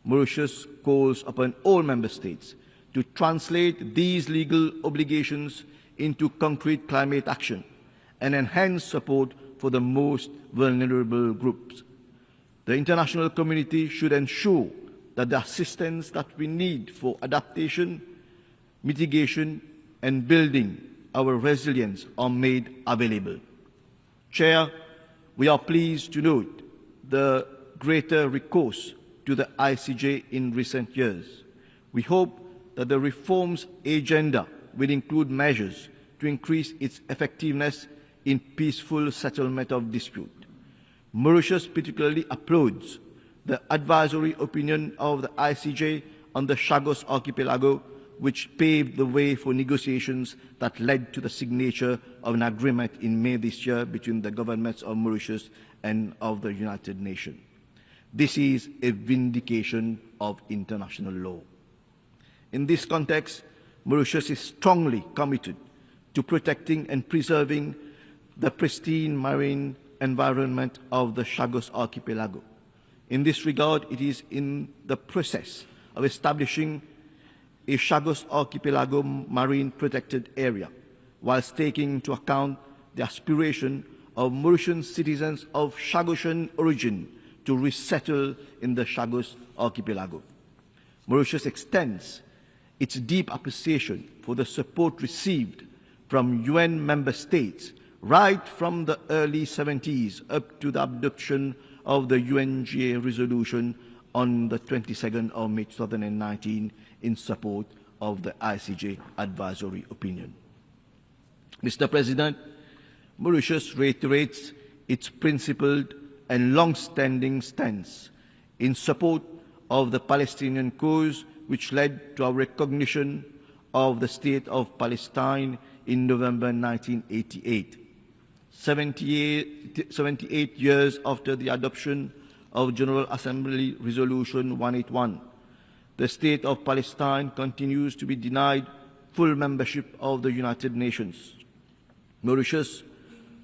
Mauritius calls upon all member states to translate these legal obligations into concrete climate action and enhance support for the most vulnerable groups. The international community should ensure that the assistance that we need for adaptation, mitigation, and building our resilience are made available. Chair, we are pleased to note the greater recourse to the ICJ in recent years. We hope that the reforms agenda will include measures to increase its effectiveness in peaceful settlement of dispute. Mauritius particularly applauds the advisory opinion of the ICJ on the Chagos Archipelago, which paved the way for negotiations that led to the signature of an agreement in May this year between the governments of Mauritius and of the United Nations. This is a vindication of international law. In this context, Mauritius is strongly committed to protecting and preserving the pristine marine environment of the Chagos Archipelago. In this regard, it is in the process of establishing a Chagos Archipelago marine protected area, whilst taking into account the aspiration of Mauritian citizens of Chagosian origin to resettle in the Chagos Archipelago. Mauritius extends its deep appreciation for the support received from UN member states right from the early 70s up to the adoption of the UNGA resolution on the 22nd of May 2019 in support of the ICJ advisory opinion. Mr. President, Mauritius reiterates its principled and long-standing stance in support of the Palestinian cause, which led to our recognition of the State of Palestine in November 1988. 78 years after the adoption of General Assembly Resolution 181, the State of Palestine continues to be denied full membership of the United Nations. Mauritius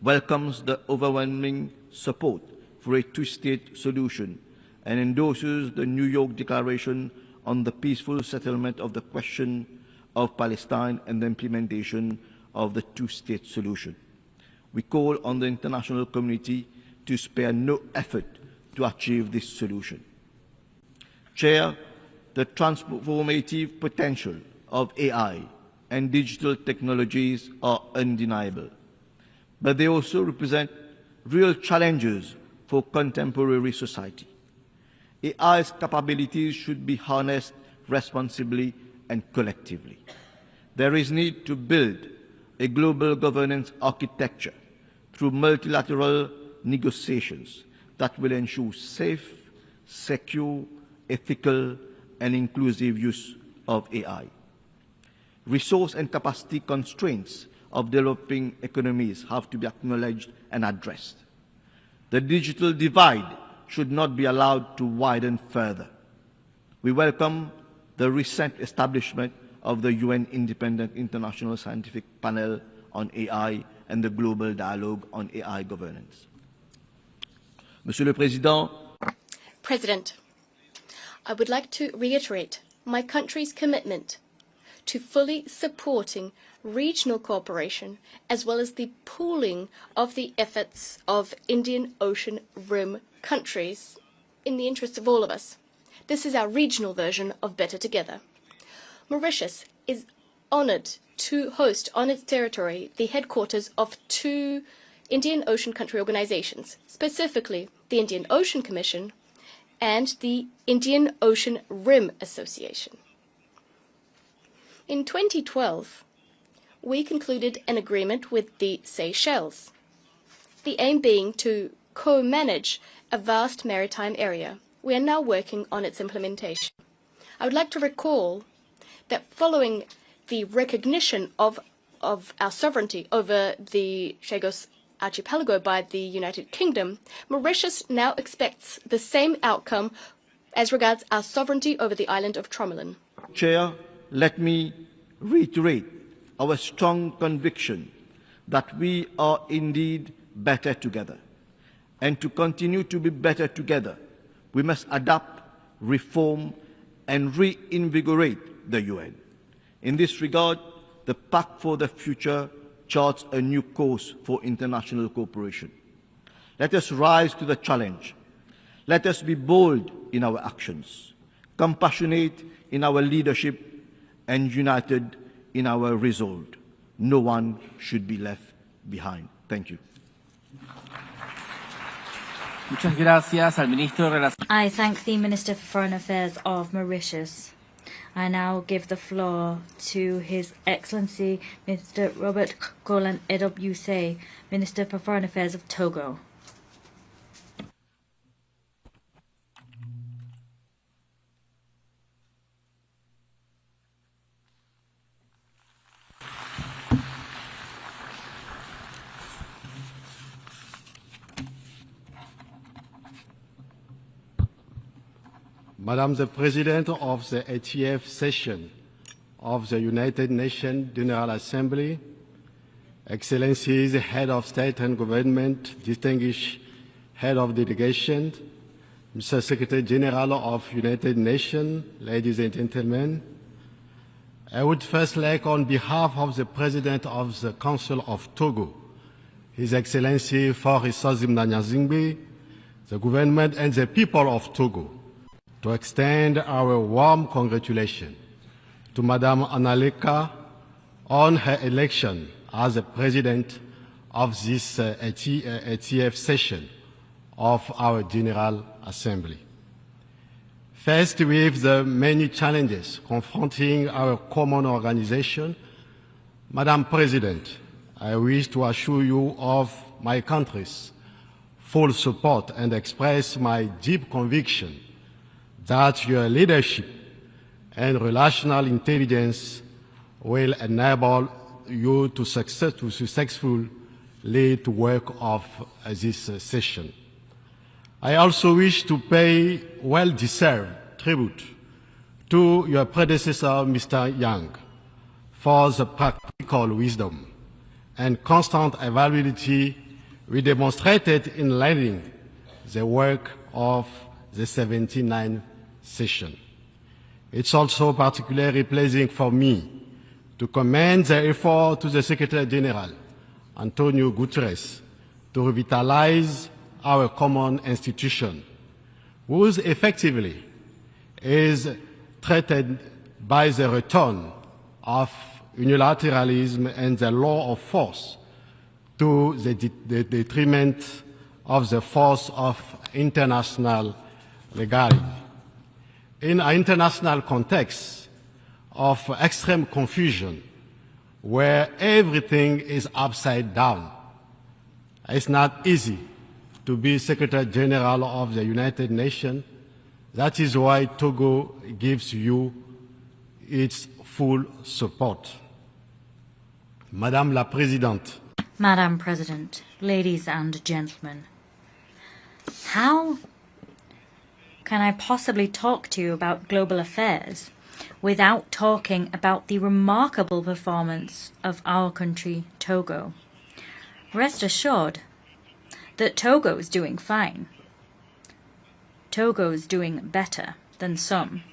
welcomes the overwhelming support for a two-state solution and endorses the New York Declaration on the peaceful settlement of the question of Palestine and the implementation of the two-state solution. We call on the international community to spare no effort to achieve this solution. Chair, the transformative potential of AI and digital technologies are undeniable, but they also represent real challenges for contemporary society. AI's capabilities should be harnessed responsibly and collectively. There is need to build a global governance architecture through multilateral negotiations that will ensure safe, secure, ethical, and inclusive use of AI. Resource and capacity constraints of developing economies have to be acknowledged and addressed. The digital divide should not be allowed to widen further. We welcome the recent establishment of the UN Independent International Scientific Panel on AI and the Global Dialogue on AI Governance. Monsieur le Président, President, I would like to reiterate my country's commitment to fully supporting regional cooperation as well as the pooling of the efforts of Indian Ocean Rim countries in the interests of all of us. This is our regional version of Better Together. Mauritius is honored to host on its territory the headquarters of 2 Indian Ocean country organizations, specifically the Indian Ocean Commission and the Indian Ocean Rim Association. In 2012, we concluded an agreement with the Seychelles, the aim being to co-manage a vast maritime area. We are now working on its implementation. I would like to recall that following the recognition of our sovereignty over the Chagos Archipelago by the United Kingdom, Mauritius now expects the same outcome as regards our sovereignty over the island of Tromelin. Chair, let me reiterate our strong conviction that we are indeed better together. And to continue to be better together, we must adapt, reform, and reinvigorate the UN. In this regard, the Pact for the Future charts a new course for international cooperation. Let us rise to the challenge. Let us be bold in our actions, compassionate in our leadership, and united in our resolve. No one should be left behind. Thank you. Muchas gracias al Ministro de Relaciones. I thank the Minister for Foreign Affairs of Mauritius. I now give the floor to His Excellency Mr. Robert Kolan Edop Yusei, Minister for Foreign Affairs of Togo. Madam the President of the 80th session of the United Nations General Assembly, Excellencies, Head of State and Government, distinguished Head of Delegation, Mr. Secretary General of United Nations, ladies and gentlemen, I would first like, on behalf of the President of the Council of Togo, His Excellency Faure Sozim-Nanyazingbe, the government and the people of Togo, to extend our warm congratulations to Madame Analeka on her election as the President of this 80th session of our General Assembly. Faced with the many challenges confronting our common organization, Madam President, I wish to assure you of my country's full support and express my deep conviction that your leadership and relational intelligence will enable you to successfully lead the work of this session. I also wish to pay well-deserved tribute to your predecessor, Mr. Yang, for the practical wisdom and constant availability we demonstrated in leading the work of the 79th session. It's also particularly pleasing for me to commend the effort to the Secretary General, Antonio Guterres, to revitalize our common institution, whose effectively is threatened by the return of unilateralism and the law of force to the detriment of the force of international legality. In an international context of extreme confusion, where everything is upside down, it's not easy to be Secretary General of the United Nations. That is why Togo gives you its full support. Madame la Présidente. Madam President, ladies and gentlemen, how can I possibly talk to you about global affairs without talking about the remarkable performance of our country, Togo? Rest assured that Togo is doing fine. Togo is doing better than some.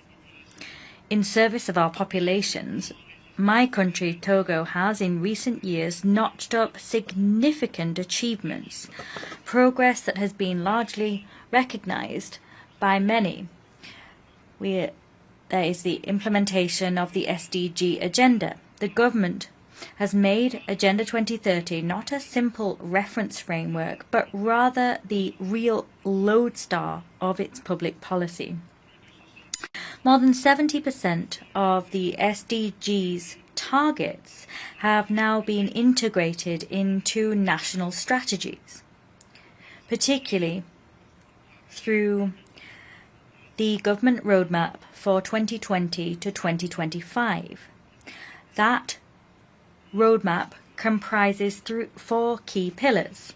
In service of our populations, my country, Togo, has in recent years notched up significant achievements, progress that has been largely recognized by many. There is the implementation of the SDG agenda. The government has made Agenda 2030 not a simple reference framework, but rather the real lodestar of its public policy. More than 70% of the SDG's targets have now been integrated into national strategies, particularly through the government roadmap for 2020 to 2025. That roadmap comprises four key pillars: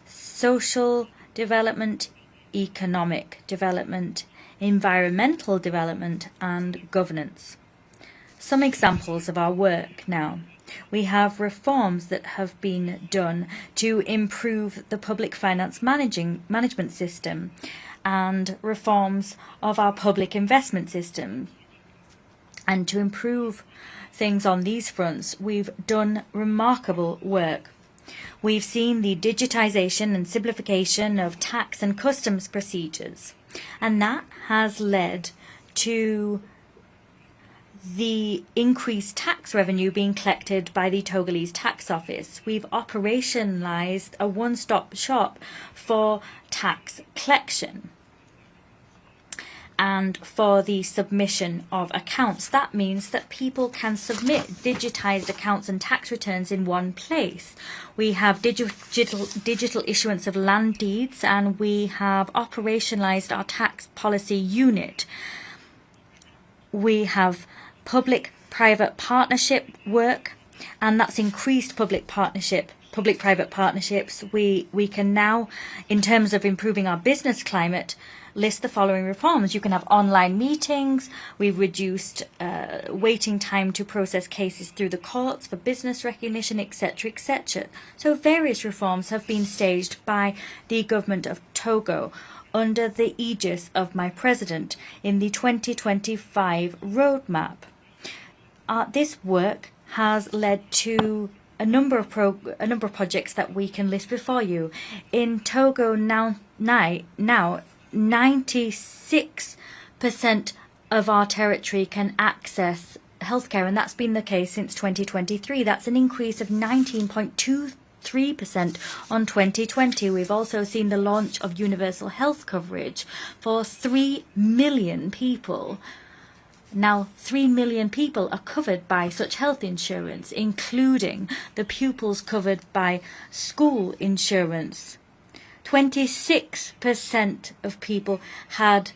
social development, economic development, environmental development, and governance. Some examples of our work now. We have reforms that have been done to improve the public finance management system and reforms of our public investment system. And to improve things on these fronts, we've done remarkable work. We've seen the digitization and simplification of tax and customs procedures, and that has led to the increased tax revenue being collected by the Togolese Tax Office. We've operationalized a one-stop shop for tax collection and for the submission of accounts. That means that people can submit digitized accounts and tax returns in one place. We have digital issuance of land deeds, and we have operationalized our tax policy unit. We have public-private partnership work, and that's increased public-private partnerships. We can now, in terms of improving our business climate, list the following reforms. You can have online meetings. We've reduced waiting time to process cases through the courts for business recognition, etc., etc. So various reforms have been staged by the government of Togo under the aegis of my president in the 2025 roadmap. This work has led to a number of projects that we can list before you. In Togo now 96% of our territory can access healthcare, and that's been the case since 2023. That's an increase of 19.23% on 2020. We've also seen the launch of universal health coverage for 3 million people. Now 3 million people are covered by such health insurance, including the pupils covered by school insurance. 26% of people had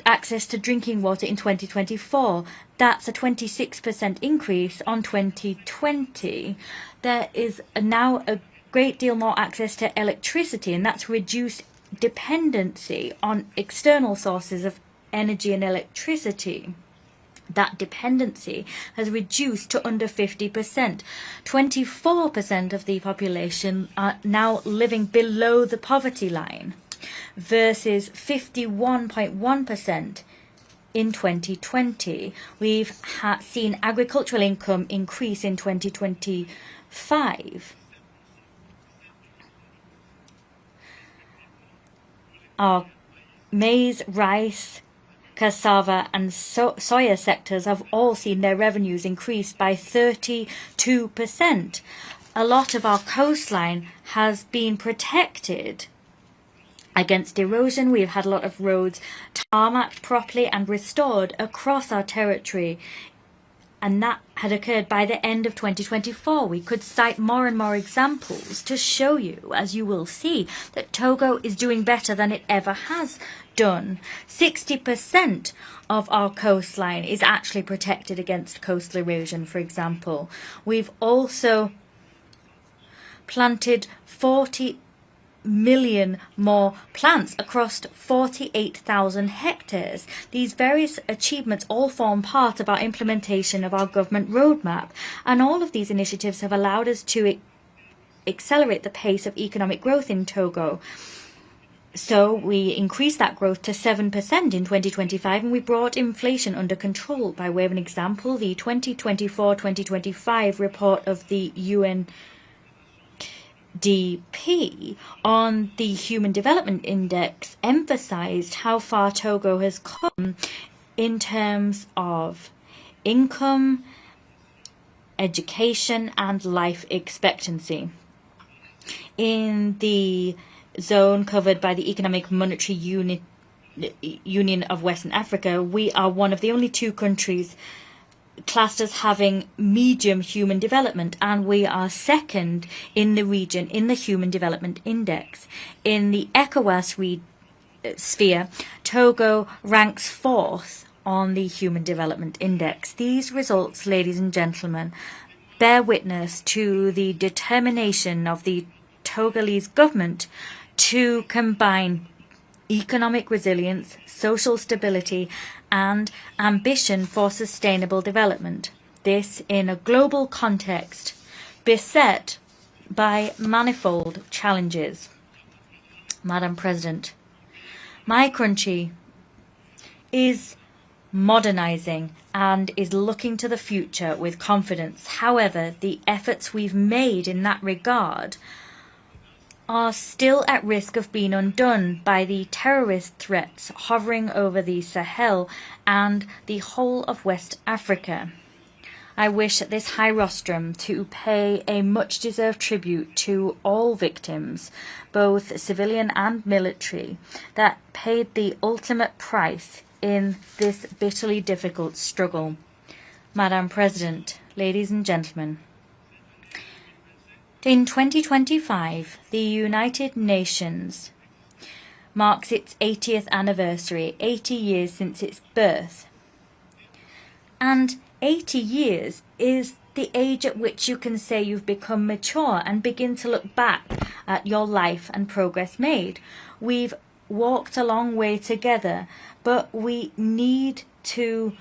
access to drinking water in 2024. That's a 26% increase on 2020. There is now a great deal more access to electricity, and that's reduced dependency on external sources of energy and electricity. That dependency has reduced to under 50%. 24% of the population are now living below the poverty line versus 51.1% in 2020. We've seen agricultural income increase in 2025. Our maize, rice, cassava and soya sectors have all seen their revenues increase by 32%. A lot of our coastline has been protected against erosion. We've had a lot of roads tarmacked properly and restored across our territory, and that had occurred by the end of 2024. We could cite more and more examples to show you, as you will see, that Togo is doing better than it ever has done. 60% of our coastline is actually protected against coastal erosion, for example. We've also planted 40 million more plants across 48,000 hectares. These various achievements all form part of our implementation of our government roadmap, and all of these initiatives have allowed us to accelerate the pace of economic growth in Togo. So we increased that growth to 7% in 2025, and we brought inflation under control. By way of an example, the 2024-2025 report of the UNDP on the Human Development Index emphasized how far Togo has come in terms of income, education, and life expectancy. In the zone covered by the Economic Monetary Union of Western Africa, we are one of the only two countries classed as having medium human development, and we are second in the region in the Human Development Index. In the ECOWAS sphere, Togo ranks 4th on the Human Development Index. These results, ladies and gentlemen, bear witness to the determination of the Togolese government to combine economic resilience, social stability, and ambition for sustainable development. This in a global context beset by manifold challenges. Madam President, my country is modernizing and is looking to the future with confidence. However, the efforts we've made in that regard are still at risk of being undone by the terrorist threats hovering over the Sahel and the whole of West Africa. I wish at this high rostrum to pay a much-deserved tribute to all victims, both civilian and military, that paid the ultimate price in this bitterly difficult struggle. Madam President, ladies and gentlemen, in 2025, the United Nations marks its 80th anniversary, 80 years since its birth. And 80 years is the age at which you can say you've become mature and begin to look back at your life and progress made. We've walked a long way together, but we need to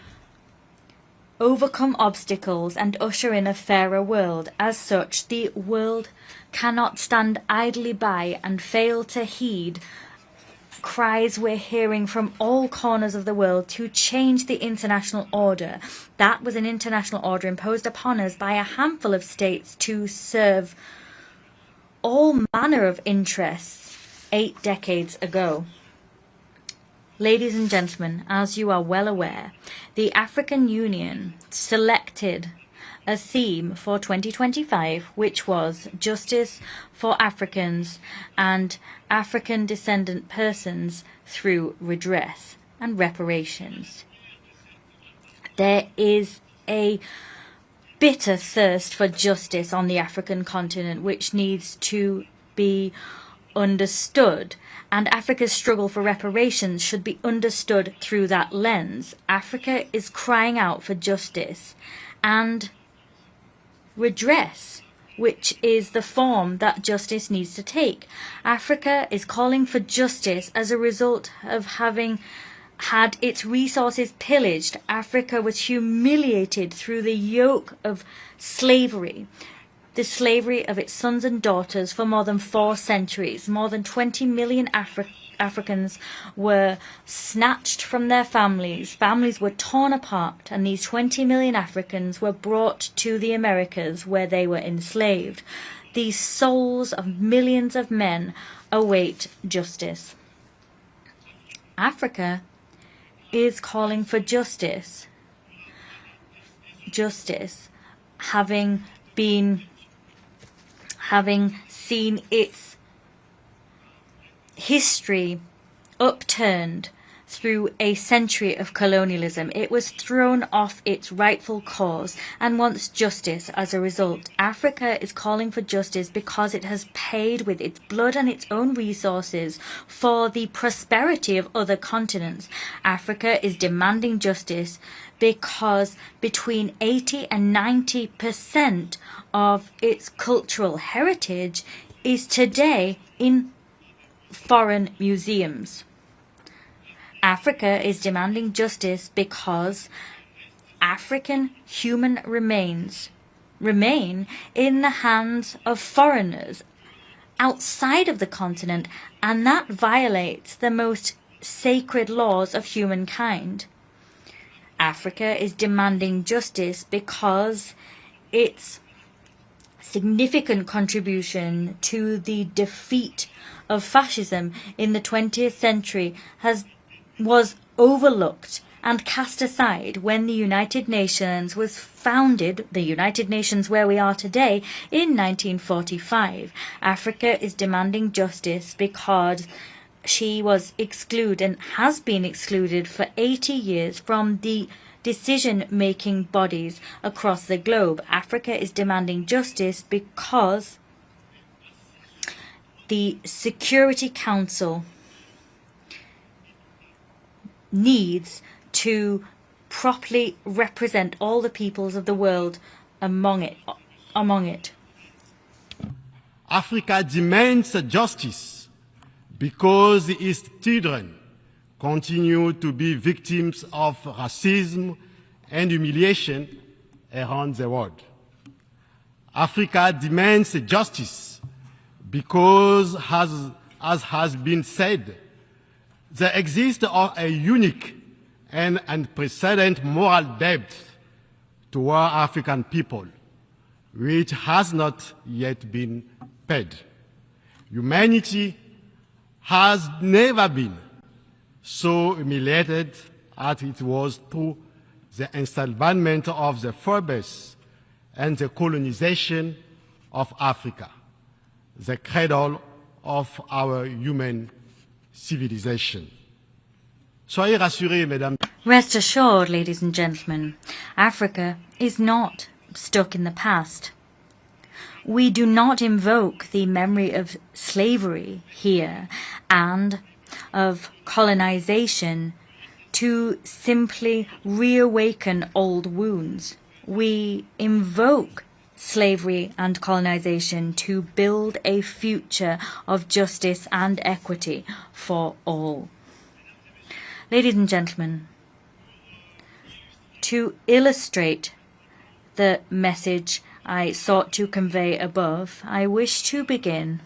overcome obstacles and usher in a fairer world. As such, the world cannot stand idly by and fail to heed cries we're hearing from all corners of the world to change the international order. That was an international order imposed upon us by a handful of states to serve all manner of interests 8 decades ago. Ladies and gentlemen, as you are well aware, the African Union selected a theme for 2025, which was justice for Africans and African descendant persons through redress and reparations. There is a bitter thirst for justice on the African continent, which needs to be understood, and Africa's struggle for reparations should be understood through that lens. Africa is crying out for justice and redress, which is the form that justice needs to take. Africa is calling for justice as a result of having had its resources pillaged. Africa was humiliated through the yoke of slavery, the slavery of its sons and daughters for more than 4 centuries. More than 20 million Africans were snatched from their families. Families were torn apart, and these 20 million Africans were brought to the Americas, where they were enslaved. These souls of millions of men await justice. Africa is calling for justice. Justice, having seen its history upturned through a century of colonialism. It was thrown off its rightful course and wants justice as a result. Africa is calling for justice because it has paid with its blood and its own resources for the prosperity of other continents. Africa is demanding justice because between 80 and 90% of its cultural heritage is today in foreign museums. Africa is demanding justice because African human remains remain in the hands of foreigners outside of the continent, and that violates the most sacred laws of humankind. Africa is demanding justice because its significant contribution to the defeat of fascism in the 20th century was overlooked and cast aside when the United Nations was founded, the United Nations where we are today, in 1945. Africa is demanding justice because she was excluded and has been excluded for 80 years from the decision-making bodies across the globe. Africa is demanding justice because the Security Council needs to properly represent all the peoples of the world among it. Africa demands justice because its children continue to be victims of racism and humiliation around the world. Africa demands justice because, as has been said, there exists a unique and unprecedented moral debt toward African people, which has not yet been paid. Humanity has never been so humiliated as it was through the enslavement of the Forbes and the colonization of Africa, the cradle of our human civilization. Soyez rassurés, mesdames. Rest assured, ladies and gentlemen, Africa is not stuck in the past. We do not invoke the memory of slavery here and of colonization to simply reawaken old wounds. We invoke slavery and colonization to build a future of justice and equity for all. Ladies and gentlemen, to illustrate the message I sought to convey above, I wish to begin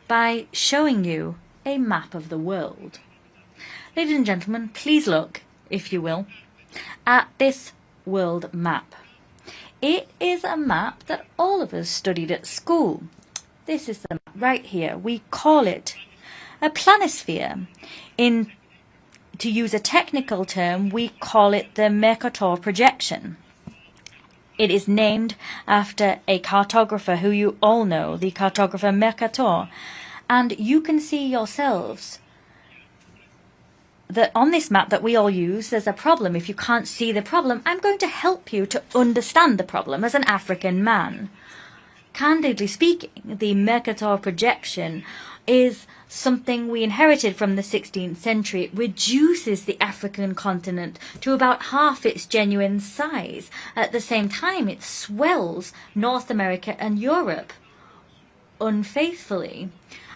by showing you a map of the world. Ladies and gentlemen, please look, if you will, at this world map. It is a map that all of us studied at school. This is the map right here. We call it a planisphere. To use a technical term, we call it the Mercator projection. It is named after a cartographer who you all know, the cartographer Mercator. And you can see yourselves that on this map that we all use, there's a problem. If you can't see the problem, I'm going to help you to understand the problem as an African man. Candidly speaking, the Mercator projection is something we inherited from the 16th century. It reduces the African continent to about half its genuine size. At the same time, it swells North America and Europe unfaithfully.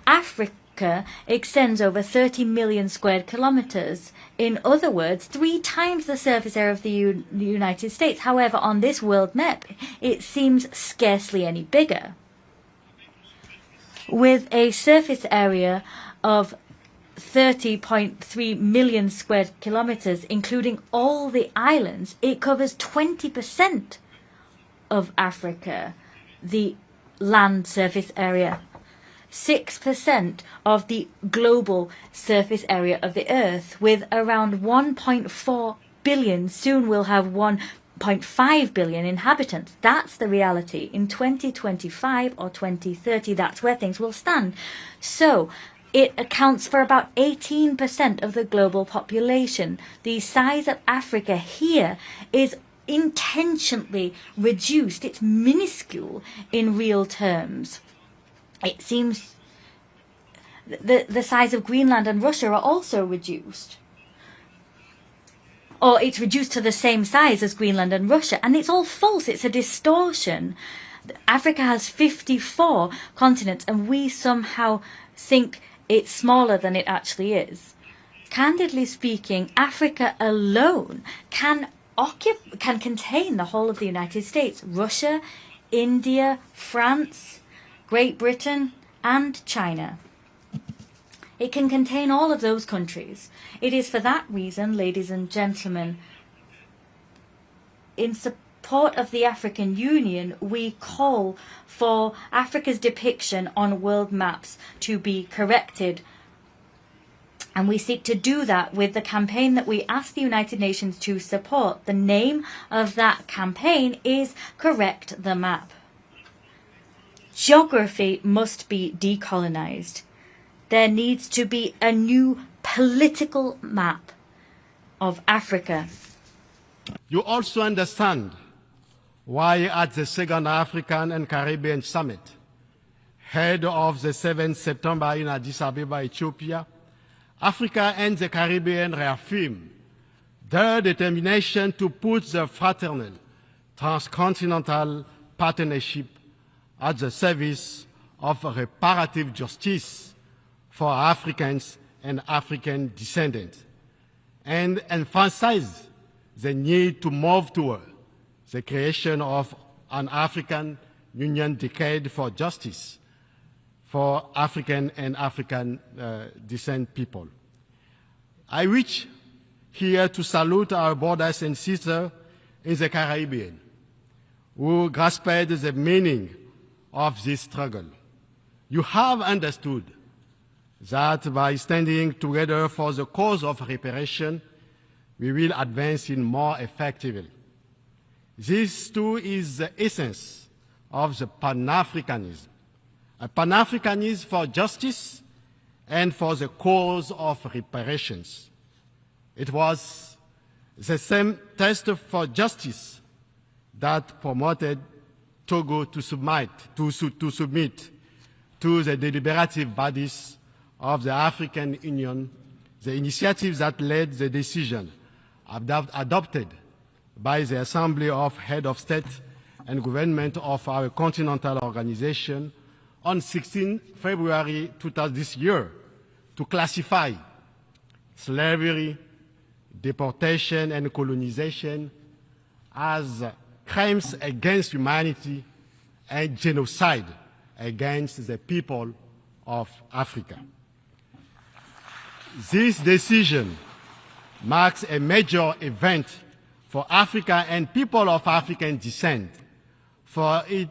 Africa extends over 30 million square kilometers. In other words, 3 times the surface area of the United States. However, on this world map, it seems scarcely any bigger. With a surface area of 30.3 million square kilometers, including all the islands, it covers 20% of Africa, the land surface area. 6% of the global surface area of the Earth, with around 1.4 billion, soon we'll have 1.5 billion inhabitants. That's the reality. In 2025 or 2030, that's where things will stand. So, It accounts for about 18% of the global population. The size of Africa here is intentionally reduced. It's minuscule in real terms. It seems the size of Greenland and Russia are also reduced. Or it's reduced to the same size as Greenland and Russia, and it's all false. It's a distortion. Africa has 54 continents, and we somehow think it's smaller than it actually is. Candidly speaking, Africa alone can contain the whole of the United States, Russia, India, France, Great Britain, and China. It can contain all of those countries. It is for that reason, ladies and gentlemen, in support of the African Union, we call for Africa's depiction on world maps to be corrected. And we seek to do that with the campaign that we ask the United Nations to support. The name of that campaign is Correct the Map. Geography must be decolonized. There needs to be a new political map of Africa. You also understand why at the Second African and Caribbean Summit, held of the 7th September in Addis Ababa, Ethiopia, Africa and the Caribbean reaffirmed their determination to put the fraternal transcontinental partnership at the service of reparative justice for Africans and African descendants, and emphasize the need to move toward the creation of an African Union Decade for Justice for African and African descent people. I wish here to salute our brothers and sisters in the Caribbean who grasped the meaning of this struggle. You have understood that by standing together for the cause of reparation, we will advance in more effectively. This too is the essence of the Pan-Africanism, a Pan-Africanism for justice and for the cause of reparations. It was the same test for justice that promoted Togo to submit to the deliberative bodies of the African Union, the initiatives that led the decision adopted by the Assembly of Heads of State and Government of our continental organization on 16 February 2000 this year to classify slavery, deportation, and colonization as crimes against humanity and genocide against the people of Africa. This decision marks a major event for Africa and people of African descent, for it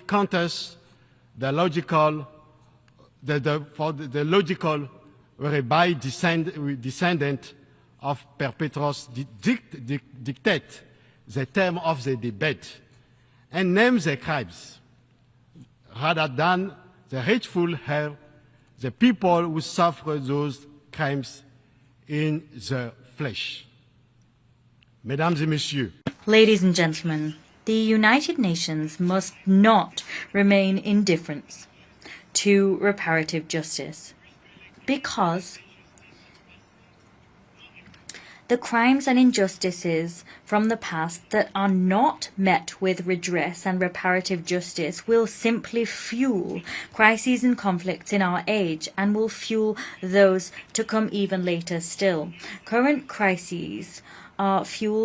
counters the logical whereby descendant of perpetrators dictate the term of the debate and name the crimes, rather than the hateful hell, the people who suffer those crimes in the flesh. Mesdames et messieurs, Ladies and gentlemen, the United Nations must not remain indifferent to reparative justice, because the crimes and injustices from the past that are not met with redress and reparative justice will simply fuel crises and conflicts in our age and will fuel those to come even later still. Current crises are fueled